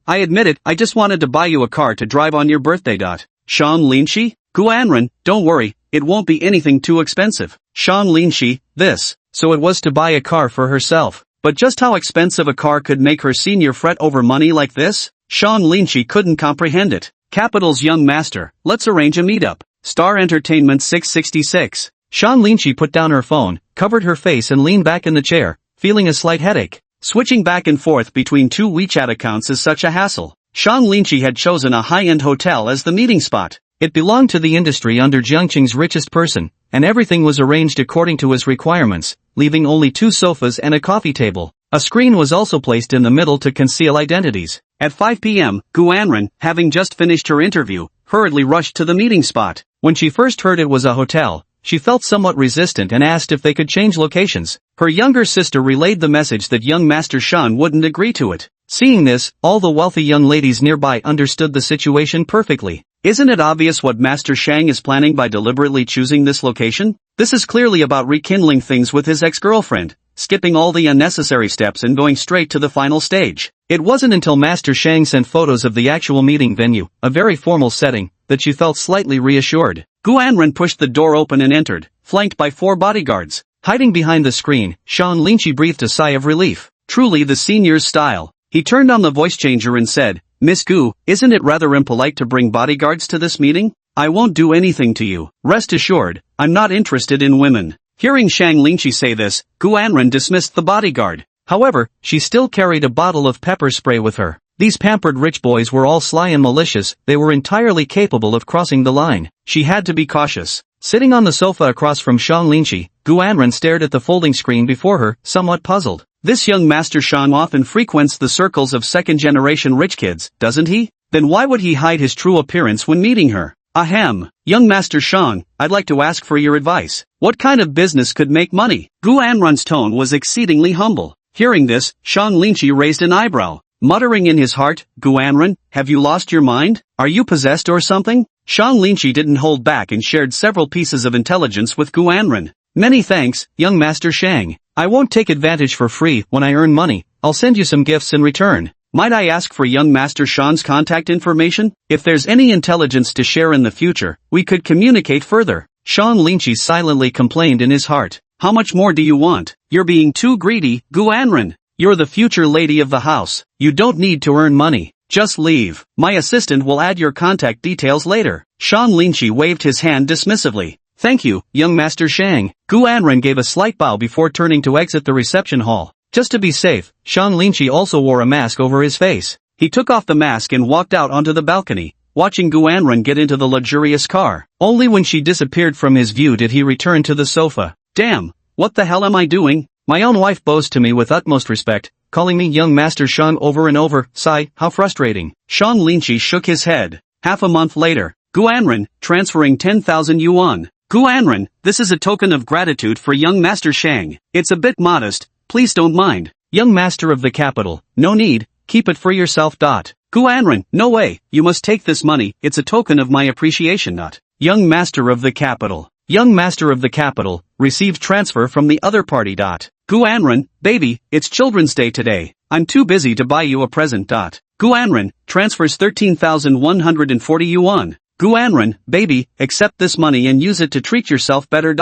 I admit it, I just wanted to buy you a car to drive on your birthday. Shang Linshi? Gu Anran, don't worry, it won't be anything too expensive. Shang Linshi, this. So it was to buy a car for herself. But just how expensive a car could make her senior fret over money like this? Shang Linshi couldn't comprehend it. Capital's young master, let's arrange a meetup. Star Entertainment 666. Shang Linshi put down her phone, covered her face and leaned back in the chair, feeling a slight headache. Switching back and forth between two WeChat accounts is such a hassle. Shang Linqi had chosen a high-end hotel as the meeting spot. It belonged to the industry under Jiangqing's richest person, and everything was arranged according to his requirements, leaving only 2 sofas and a coffee table. A screen was also placed in the middle to conceal identities. At 5 p.m., Gu Anren, having just finished her interview, hurriedly rushed to the meeting spot. When she first heard it was a hotel, she felt somewhat resistant and asked if they could change locations. Her younger sister relayed the message that young Master Shan wouldn't agree to it. Seeing this, all the wealthy young ladies nearby understood the situation perfectly. Isn't it obvious what Master Shang is planning by deliberately choosing this location? This is clearly about rekindling things with his ex-girlfriend, skipping all the unnecessary steps and going straight to the final stage. It wasn't until Master Shang sent photos of the actual meeting venue, a very formal setting, that she felt slightly reassured. Gu Anren pushed the door open and entered, flanked by 4 bodyguards. Hiding behind the screen, Shang Linqi breathed a sigh of relief. Truly the senior's style. He turned on the voice changer and said, "Miss Gu, isn't it rather impolite to bring bodyguards to this meeting? I won't do anything to you. Rest assured, I'm not interested in women." Hearing Shang Linqi say this, Gu Anren dismissed the bodyguard. However, she still carried a bottle of pepper spray with her. These pampered rich boys were all sly and malicious, they were entirely capable of crossing the line. She had to be cautious. Sitting on the sofa across from Shang Linqi, Gu Anren stared at the folding screen before her, somewhat puzzled. This young Master Shang often frequents the circles of second-generation rich kids, doesn't he? Then why would he hide his true appearance when meeting her? Ahem. Young Master Shang, I'd like to ask for your advice. What kind of business could make money? Gu Anren's tone was exceedingly humble. Hearing this, Shang Linqi raised an eyebrow. Muttering in his heart, Gu Anren, have you lost your mind? Are you possessed or something? Shang Linqi didn't hold back and shared several pieces of intelligence with Gu Anren. Many thanks, young Master Shang. I won't take advantage for free. When I earn money, I'll send you some gifts in return. Might I ask for young Master Shang's contact information? If there's any intelligence to share in the future, we could communicate further. Shang Linqi silently complained in his heart. How much more do you want? You're being too greedy, Gu Anren. You're the future lady of the house. You don't need to earn money. Just leave. My assistant will add your contact details later. Shang Linqi waved his hand dismissively. Thank you, young Master Shang. Gu Anren gave a slight bow before turning to exit the reception hall. Just to be safe, Shang Linqi also wore a mask over his face. He took off the mask and walked out onto the balcony, watching Gu Anren get into the luxurious car. Only when she disappeared from his view did he return to the sofa. Damn, what the hell am I doing? My own wife bows to me with utmost respect, calling me young Master Shang over and over. Sigh, how frustrating. Shang Linqi shook his head. Half a month later, Gu Anren, transferring 10,000 yuan. Gu Anren, this is a token of gratitude for young Master Shang. It's a bit modest, please don't mind. Young Master of the capital, no need, keep it for yourself. Gu Anren, no way, you must take this money, it's a token of my appreciation. Young Master of the capital. Young Master of the capital, received transfer from the other party. Gu Anren, baby, it's Children's Day today. I'm too busy to buy you a present. Gu Anren, transfers 13,140 yuan. Gu Anren, baby, accept this money and use it to treat yourself better.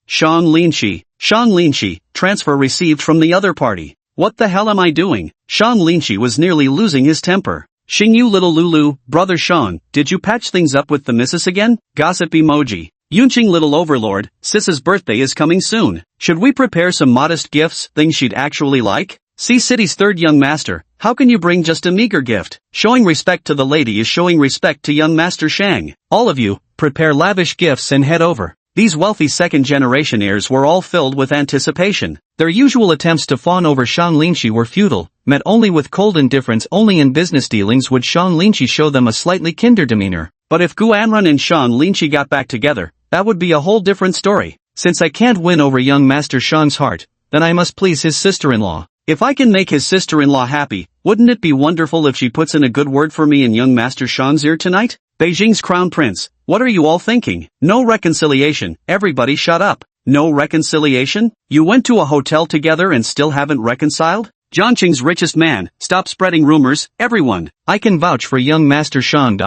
Shang Linqi, transfer received from the other party. What the hell am I doing? Shang Linqi was nearly losing his temper. Xingyu little Lulu, brother Shang, did you patch things up with the missus again? Gossip emoji. Yunqing little overlord, Sis's birthday is coming soon. Should we prepare some modest gifts, things she'd actually like? See City's third young master, how can you bring just a meager gift? Showing respect to the lady is showing respect to young Master Shang. All of you, prepare lavish gifts and head over. These wealthy second-generation heirs were all filled with anticipation. Their usual attempts to fawn over Shang Linqi were futile, met only with cold indifference. Only in business dealings would Shang Linqi show them a slightly kinder demeanor. But if Gu Anren and Shang Linqi got back together, that would be a whole different story. Since I can't win over young Master Shang's heart, then I must please his sister-in-law. If I can make his sister-in-law happy, wouldn't it be wonderful if she puts in a good word for me in young Master Shang's ear tonight? Beijing's crown prince, what are you all thinking? No reconciliation, everybody shut up. No reconciliation? You went to a hotel together and still haven't reconciled? Jiangqing's richest man, stop spreading rumors, everyone. I can vouch for young Master Shang.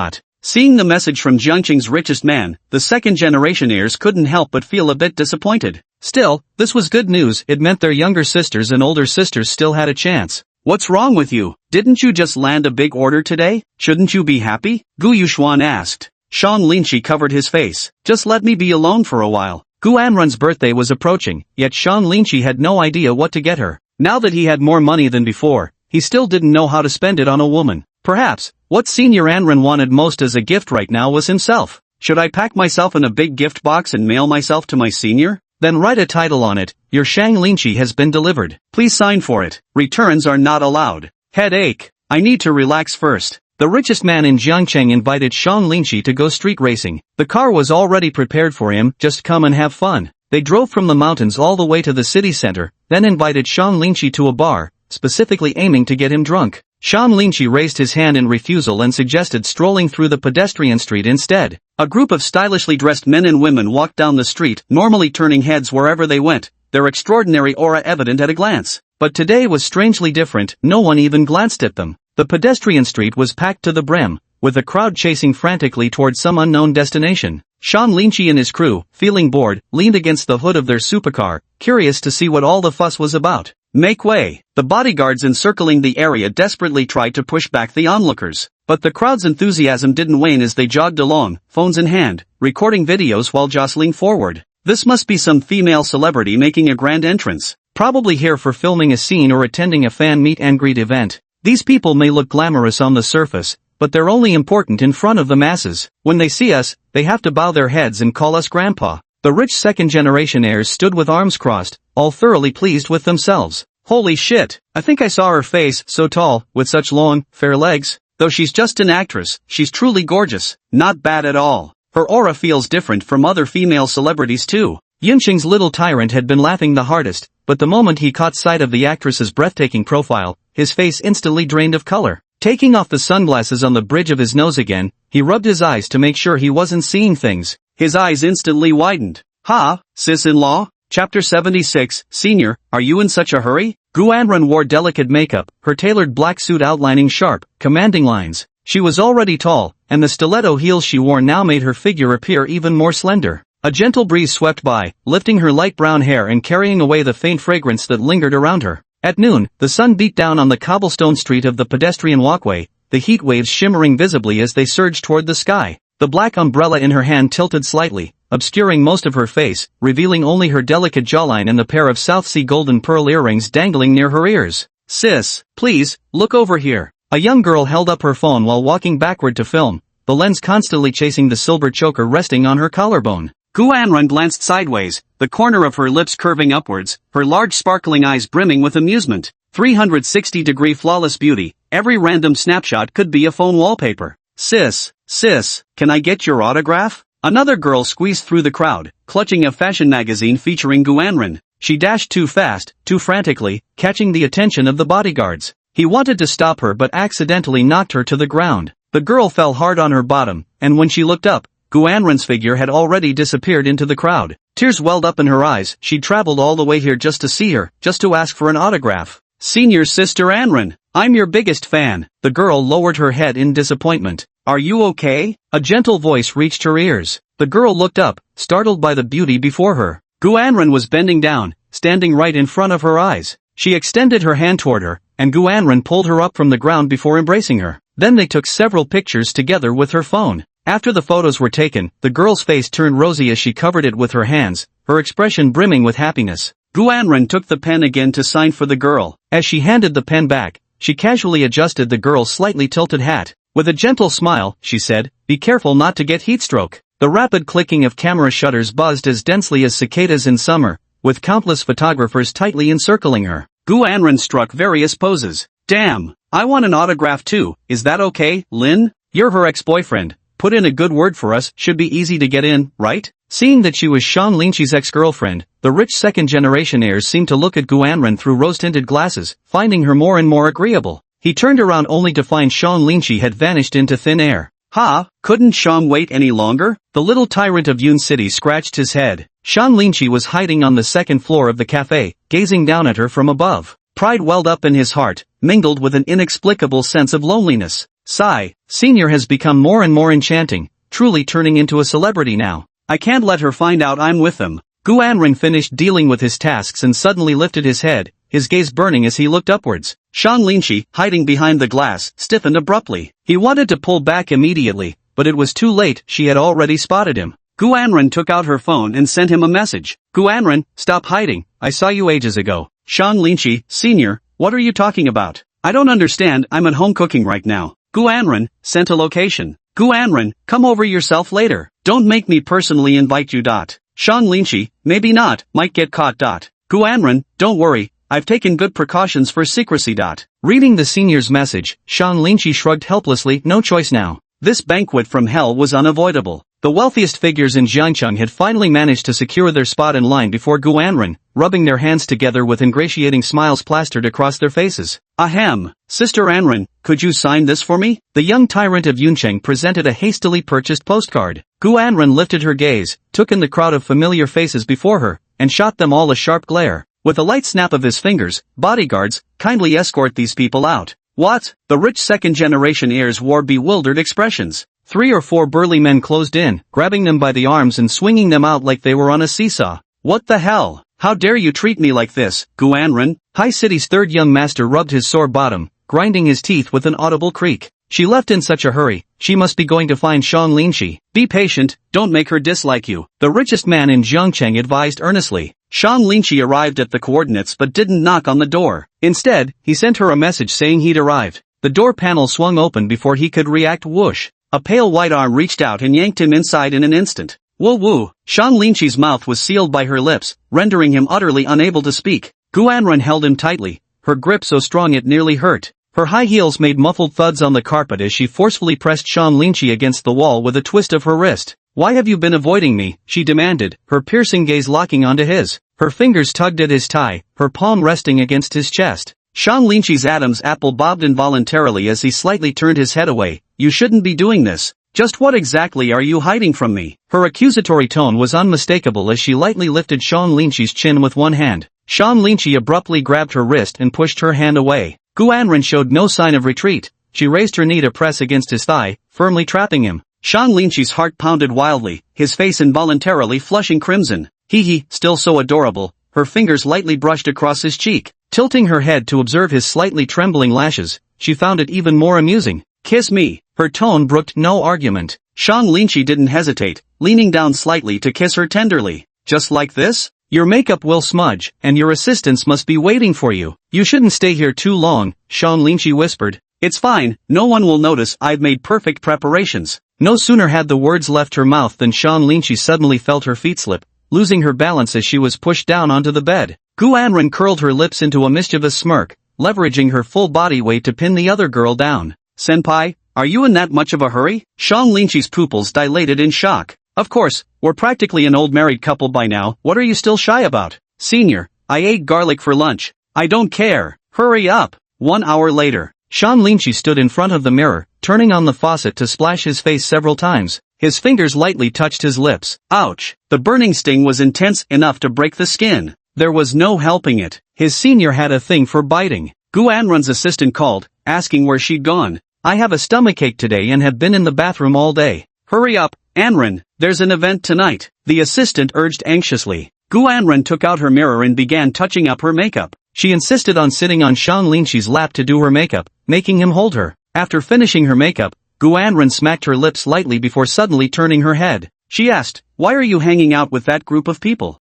Seeing the message from Jiangqing's richest man, the second-generation heirs couldn't help but feel a bit disappointed. Still, this was good news. It meant their younger sisters and older sisters still had a chance. What's wrong with you? Didn't you just land a big order today? Shouldn't you be happy? Gu Yuxuan asked. Shang Linqi covered his face. Just let me be alone for a while. Gu Anren's birthday was approaching, yet Shang Linqi had no idea what to get her. Now that he had more money than before, he still didn't know how to spend it on a woman. Perhaps, what Senior Anran wanted most as a gift right now was himself. Should I pack myself in a big gift box and mail myself to my senior? Then write a title on it, your Shang Linchi has been delivered. Please sign for it. Returns are not allowed. Headache. I need to relax first. The richest man in Jiangcheng invited Shang Linchi to go street racing. The car was already prepared for him, just come and have fun. They drove from the mountains all the way to the city center, then invited Shang Linchi to a bar, specifically aiming to get him drunk. Shang Linchi raised his hand in refusal and suggested strolling through the pedestrian street instead. A group of stylishly dressed men and women walked down the street, normally turning heads wherever they went, their extraordinary aura evident at a glance. But today was strangely different, no one even glanced at them. The pedestrian street was packed to the brim, with the crowd chasing frantically towards some unknown destination. Shang Linchi and his crew, feeling bored, leaned against the hood of their supercar, curious to see what all the fuss was about. Make way! The bodyguards encircling the area desperately tried to push back the onlookers. But the crowd's enthusiasm didn't wane as they jogged along, phones in hand, recording videos while jostling forward. This must be some female celebrity making a grand entrance. Probably here for filming a scene or attending a fan meet and greet event. These people may look glamorous on the surface, but they're only important in front of the masses. When they see us, they have to bow their heads and call us grandpa. The rich second-generation heirs stood with arms crossed, all thoroughly pleased with themselves. Holy shit, I think I saw her face, so tall, with such long, fair legs. Though she's just an actress, she's truly gorgeous. Not bad at all. Her aura feels different from other female celebrities too. Yunqing's little tyrant had been laughing the hardest, but the moment he caught sight of the actress's breathtaking profile, his face instantly drained of color. Taking off the sunglasses on the bridge of his nose again, he rubbed his eyes to make sure he wasn't seeing things. His eyes instantly widened. Ha, sis-in-law? Chapter 76, Senior, are you in such a hurry? Gu Anran wore delicate makeup, her tailored black suit outlining sharp, commanding lines. She was already tall, and the stiletto heels she wore now made her figure appear even more slender. A gentle breeze swept by, lifting her light brown hair and carrying away the faint fragrance that lingered around her. At noon, the sun beat down on the cobblestone street of the pedestrian walkway, the heat waves shimmering visibly as they surged toward the sky. The black umbrella in her hand tilted slightly, obscuring most of her face, revealing only her delicate jawline and the pair of South Sea golden pearl earrings dangling near her ears. Sis, please, look over here. A young girl held up her phone while walking backward to film, the lens constantly chasing the silver choker resting on her collarbone. Gu Anran glanced sideways, the corner of her lips curving upwards, her large sparkling eyes brimming with amusement. 360-degree flawless beauty, every random snapshot could be a phone wallpaper. Sis, can I get your autograph? Another girl squeezed through the crowd, clutching a fashion magazine featuring Gu Anran. She dashed too fast, too frantically, catching the attention of the bodyguards. He wanted to stop her but accidentally knocked her to the ground. The girl fell hard on her bottom, and when she looked up, Gu Anran's figure had already disappeared into the crowd. Tears welled up in her eyes. She'd traveled all the way here just to see her, just to ask for an autograph. Senior Sister Anran, I'm your biggest fan. The girl lowered her head in disappointment. Are you okay? A gentle voice reached her ears. The girl looked up, startled by the beauty before her. Gu Anran was bending down, standing right in front of her eyes. She extended her hand toward her, and Gu Anran pulled her up from the ground before embracing her. Then they took several pictures together with her phone. After the photos were taken, the girl's face turned rosy as she covered it with her hands, her expression brimming with happiness. Gu Anran took the pen again to sign for the girl. As she handed the pen back, she casually adjusted the girl's slightly tilted hat. With a gentle smile, she said, "Be careful not to get heatstroke." The rapid clicking of camera shutters buzzed as densely as cicadas in summer, with countless photographers tightly encircling her. Gu Anran struck various poses. Damn, I want an autograph too, is that okay, Lin? You're her ex-boyfriend. Put in a good word for us, should be easy to get in, right? Seeing that she was Shang Linchi's ex-girlfriend, the rich second-generation heirs seemed to look at Gu Anran through rose-tinted glasses, finding her more and more agreeable. He turned around only to find Shang Linchi had vanished into thin air. Ha, couldn't Shang wait any longer? The little tyrant of Yun City scratched his head. Shang Linchi was hiding on the second floor of the cafe, gazing down at her from above. Pride welled up in his heart, mingled with an inexplicable sense of loneliness. Sigh, Senior has become more and more enchanting, truly turning into a celebrity now. I can't let her find out I'm with them. Gu Anran finished dealing with his tasks and suddenly lifted his head, his gaze burning as he looked upwards. Shang Linchi, hiding behind the glass, stiffened abruptly. He wanted to pull back immediately, but it was too late, she had already spotted him. Gu Anran took out her phone and sent him a message. Gu Anran, stop hiding, I saw you ages ago. Shang Linchi, Senior, what are you talking about? I don't understand, I'm at home cooking right now. Gu Anren, sent a location. Gu Anren, come over yourself later. Don't make me personally invite you. Shang Linchi, maybe not, might get caught. Gu Anren, don't worry, I've taken good precautions for secrecy. Reading the senior's message, Shang Linchi shrugged helplessly, no choice now. This banquet from hell was unavoidable. The wealthiest figures in Jiangcheng had finally managed to secure their spot in line before Gu Anren, rubbing their hands together with ingratiating smiles plastered across their faces. Ahem, Sister Anren, could you sign this for me? The young tyrant of Yuncheng presented a hastily purchased postcard. Gu Anren lifted her gaze, took in the crowd of familiar faces before her, and shot them all a sharp glare. With a light snap of his fingers, bodyguards, kindly escort these people out. What? The rich second-generation heirs wore bewildered expressions. 3 or 4 burly men closed in, grabbing them by the arms and swinging them out like they were on a seesaw. What the hell? How dare you treat me like this, Gu Anren? High City's third young master rubbed his sore bottom, grinding his teeth with an audible creak. She left in such a hurry, she must be going to find Shang Linchi. Be patient, don't make her dislike you. The richest man in Jiangcheng advised earnestly. Shang Linchi arrived at the coordinates but didn't knock on the door. Instead, he sent her a message saying he'd arrived. The door panel swung open before he could react. Whoosh. A pale white arm reached out and yanked him inside in an instant. Woo woo. Shang Linchi's mouth was sealed by her lips, rendering him utterly unable to speak. Gu Anren held him tightly, her grip so strong it nearly hurt. Her high heels made muffled thuds on the carpet as she forcefully pressed Shang Linchi against the wall with a twist of her wrist. Why have you been avoiding me? She demanded, her piercing gaze locking onto his. Her fingers tugged at his tie, her palm resting against his chest. Shang Linchi's Adam's apple bobbed involuntarily as he slightly turned his head away. You shouldn't be doing this. Just what exactly are you hiding from me? Her accusatory tone was unmistakable as she lightly lifted Shang Linchi's chin with one hand. Shang Linchi abruptly grabbed her wrist and pushed her hand away. Gu Anren showed no sign of retreat. She raised her knee to press against his thigh, firmly trapping him. Shang Linchi's heart pounded wildly, his face involuntarily flushing crimson. He, still so adorable. Her fingers lightly brushed across his cheek. Tilting her head to observe his slightly trembling lashes, she found it even more amusing. Kiss me. Her tone brooked no argument. Shang Linchi didn't hesitate, leaning down slightly to kiss her tenderly. Just like this? Your makeup will smudge, and your assistants must be waiting for you. You shouldn't stay here too long, Shang Linchi whispered. It's fine, no one will notice, I've made perfect preparations. No sooner had the words left her mouth than Shang Linchi suddenly felt her feet slip, losing her balance as she was pushed down onto the bed. Gu Anren curled her lips into a mischievous smirk, leveraging her full body weight to pin the other girl down. Senpai, are you in that much of a hurry? Shang Linchi's pupils dilated in shock. Of course, we're practically an old married couple by now, what are you still shy about? Senior, I ate garlic for lunch. I don't care. Hurry up. 1 hour later. Shang Linchi stood in front of the mirror, turning on the faucet to splash his face several times. His fingers lightly touched his lips. Ouch. The burning sting was intense enough to break the skin. There was no helping it. His senior had a thing for biting. Gu Anren's assistant called, asking where she'd gone. I have a stomachache today and have been in the bathroom all day. Hurry up, Anren, there's an event tonight. The assistant urged anxiously. Gu Anren took out her mirror and began touching up her makeup. She insisted on sitting on Shang Linchi's lap to do her makeup, making him hold her. After finishing her makeup, Gu Anren smacked her lips lightly before suddenly turning her head. She asked, why are you hanging out with that group of people?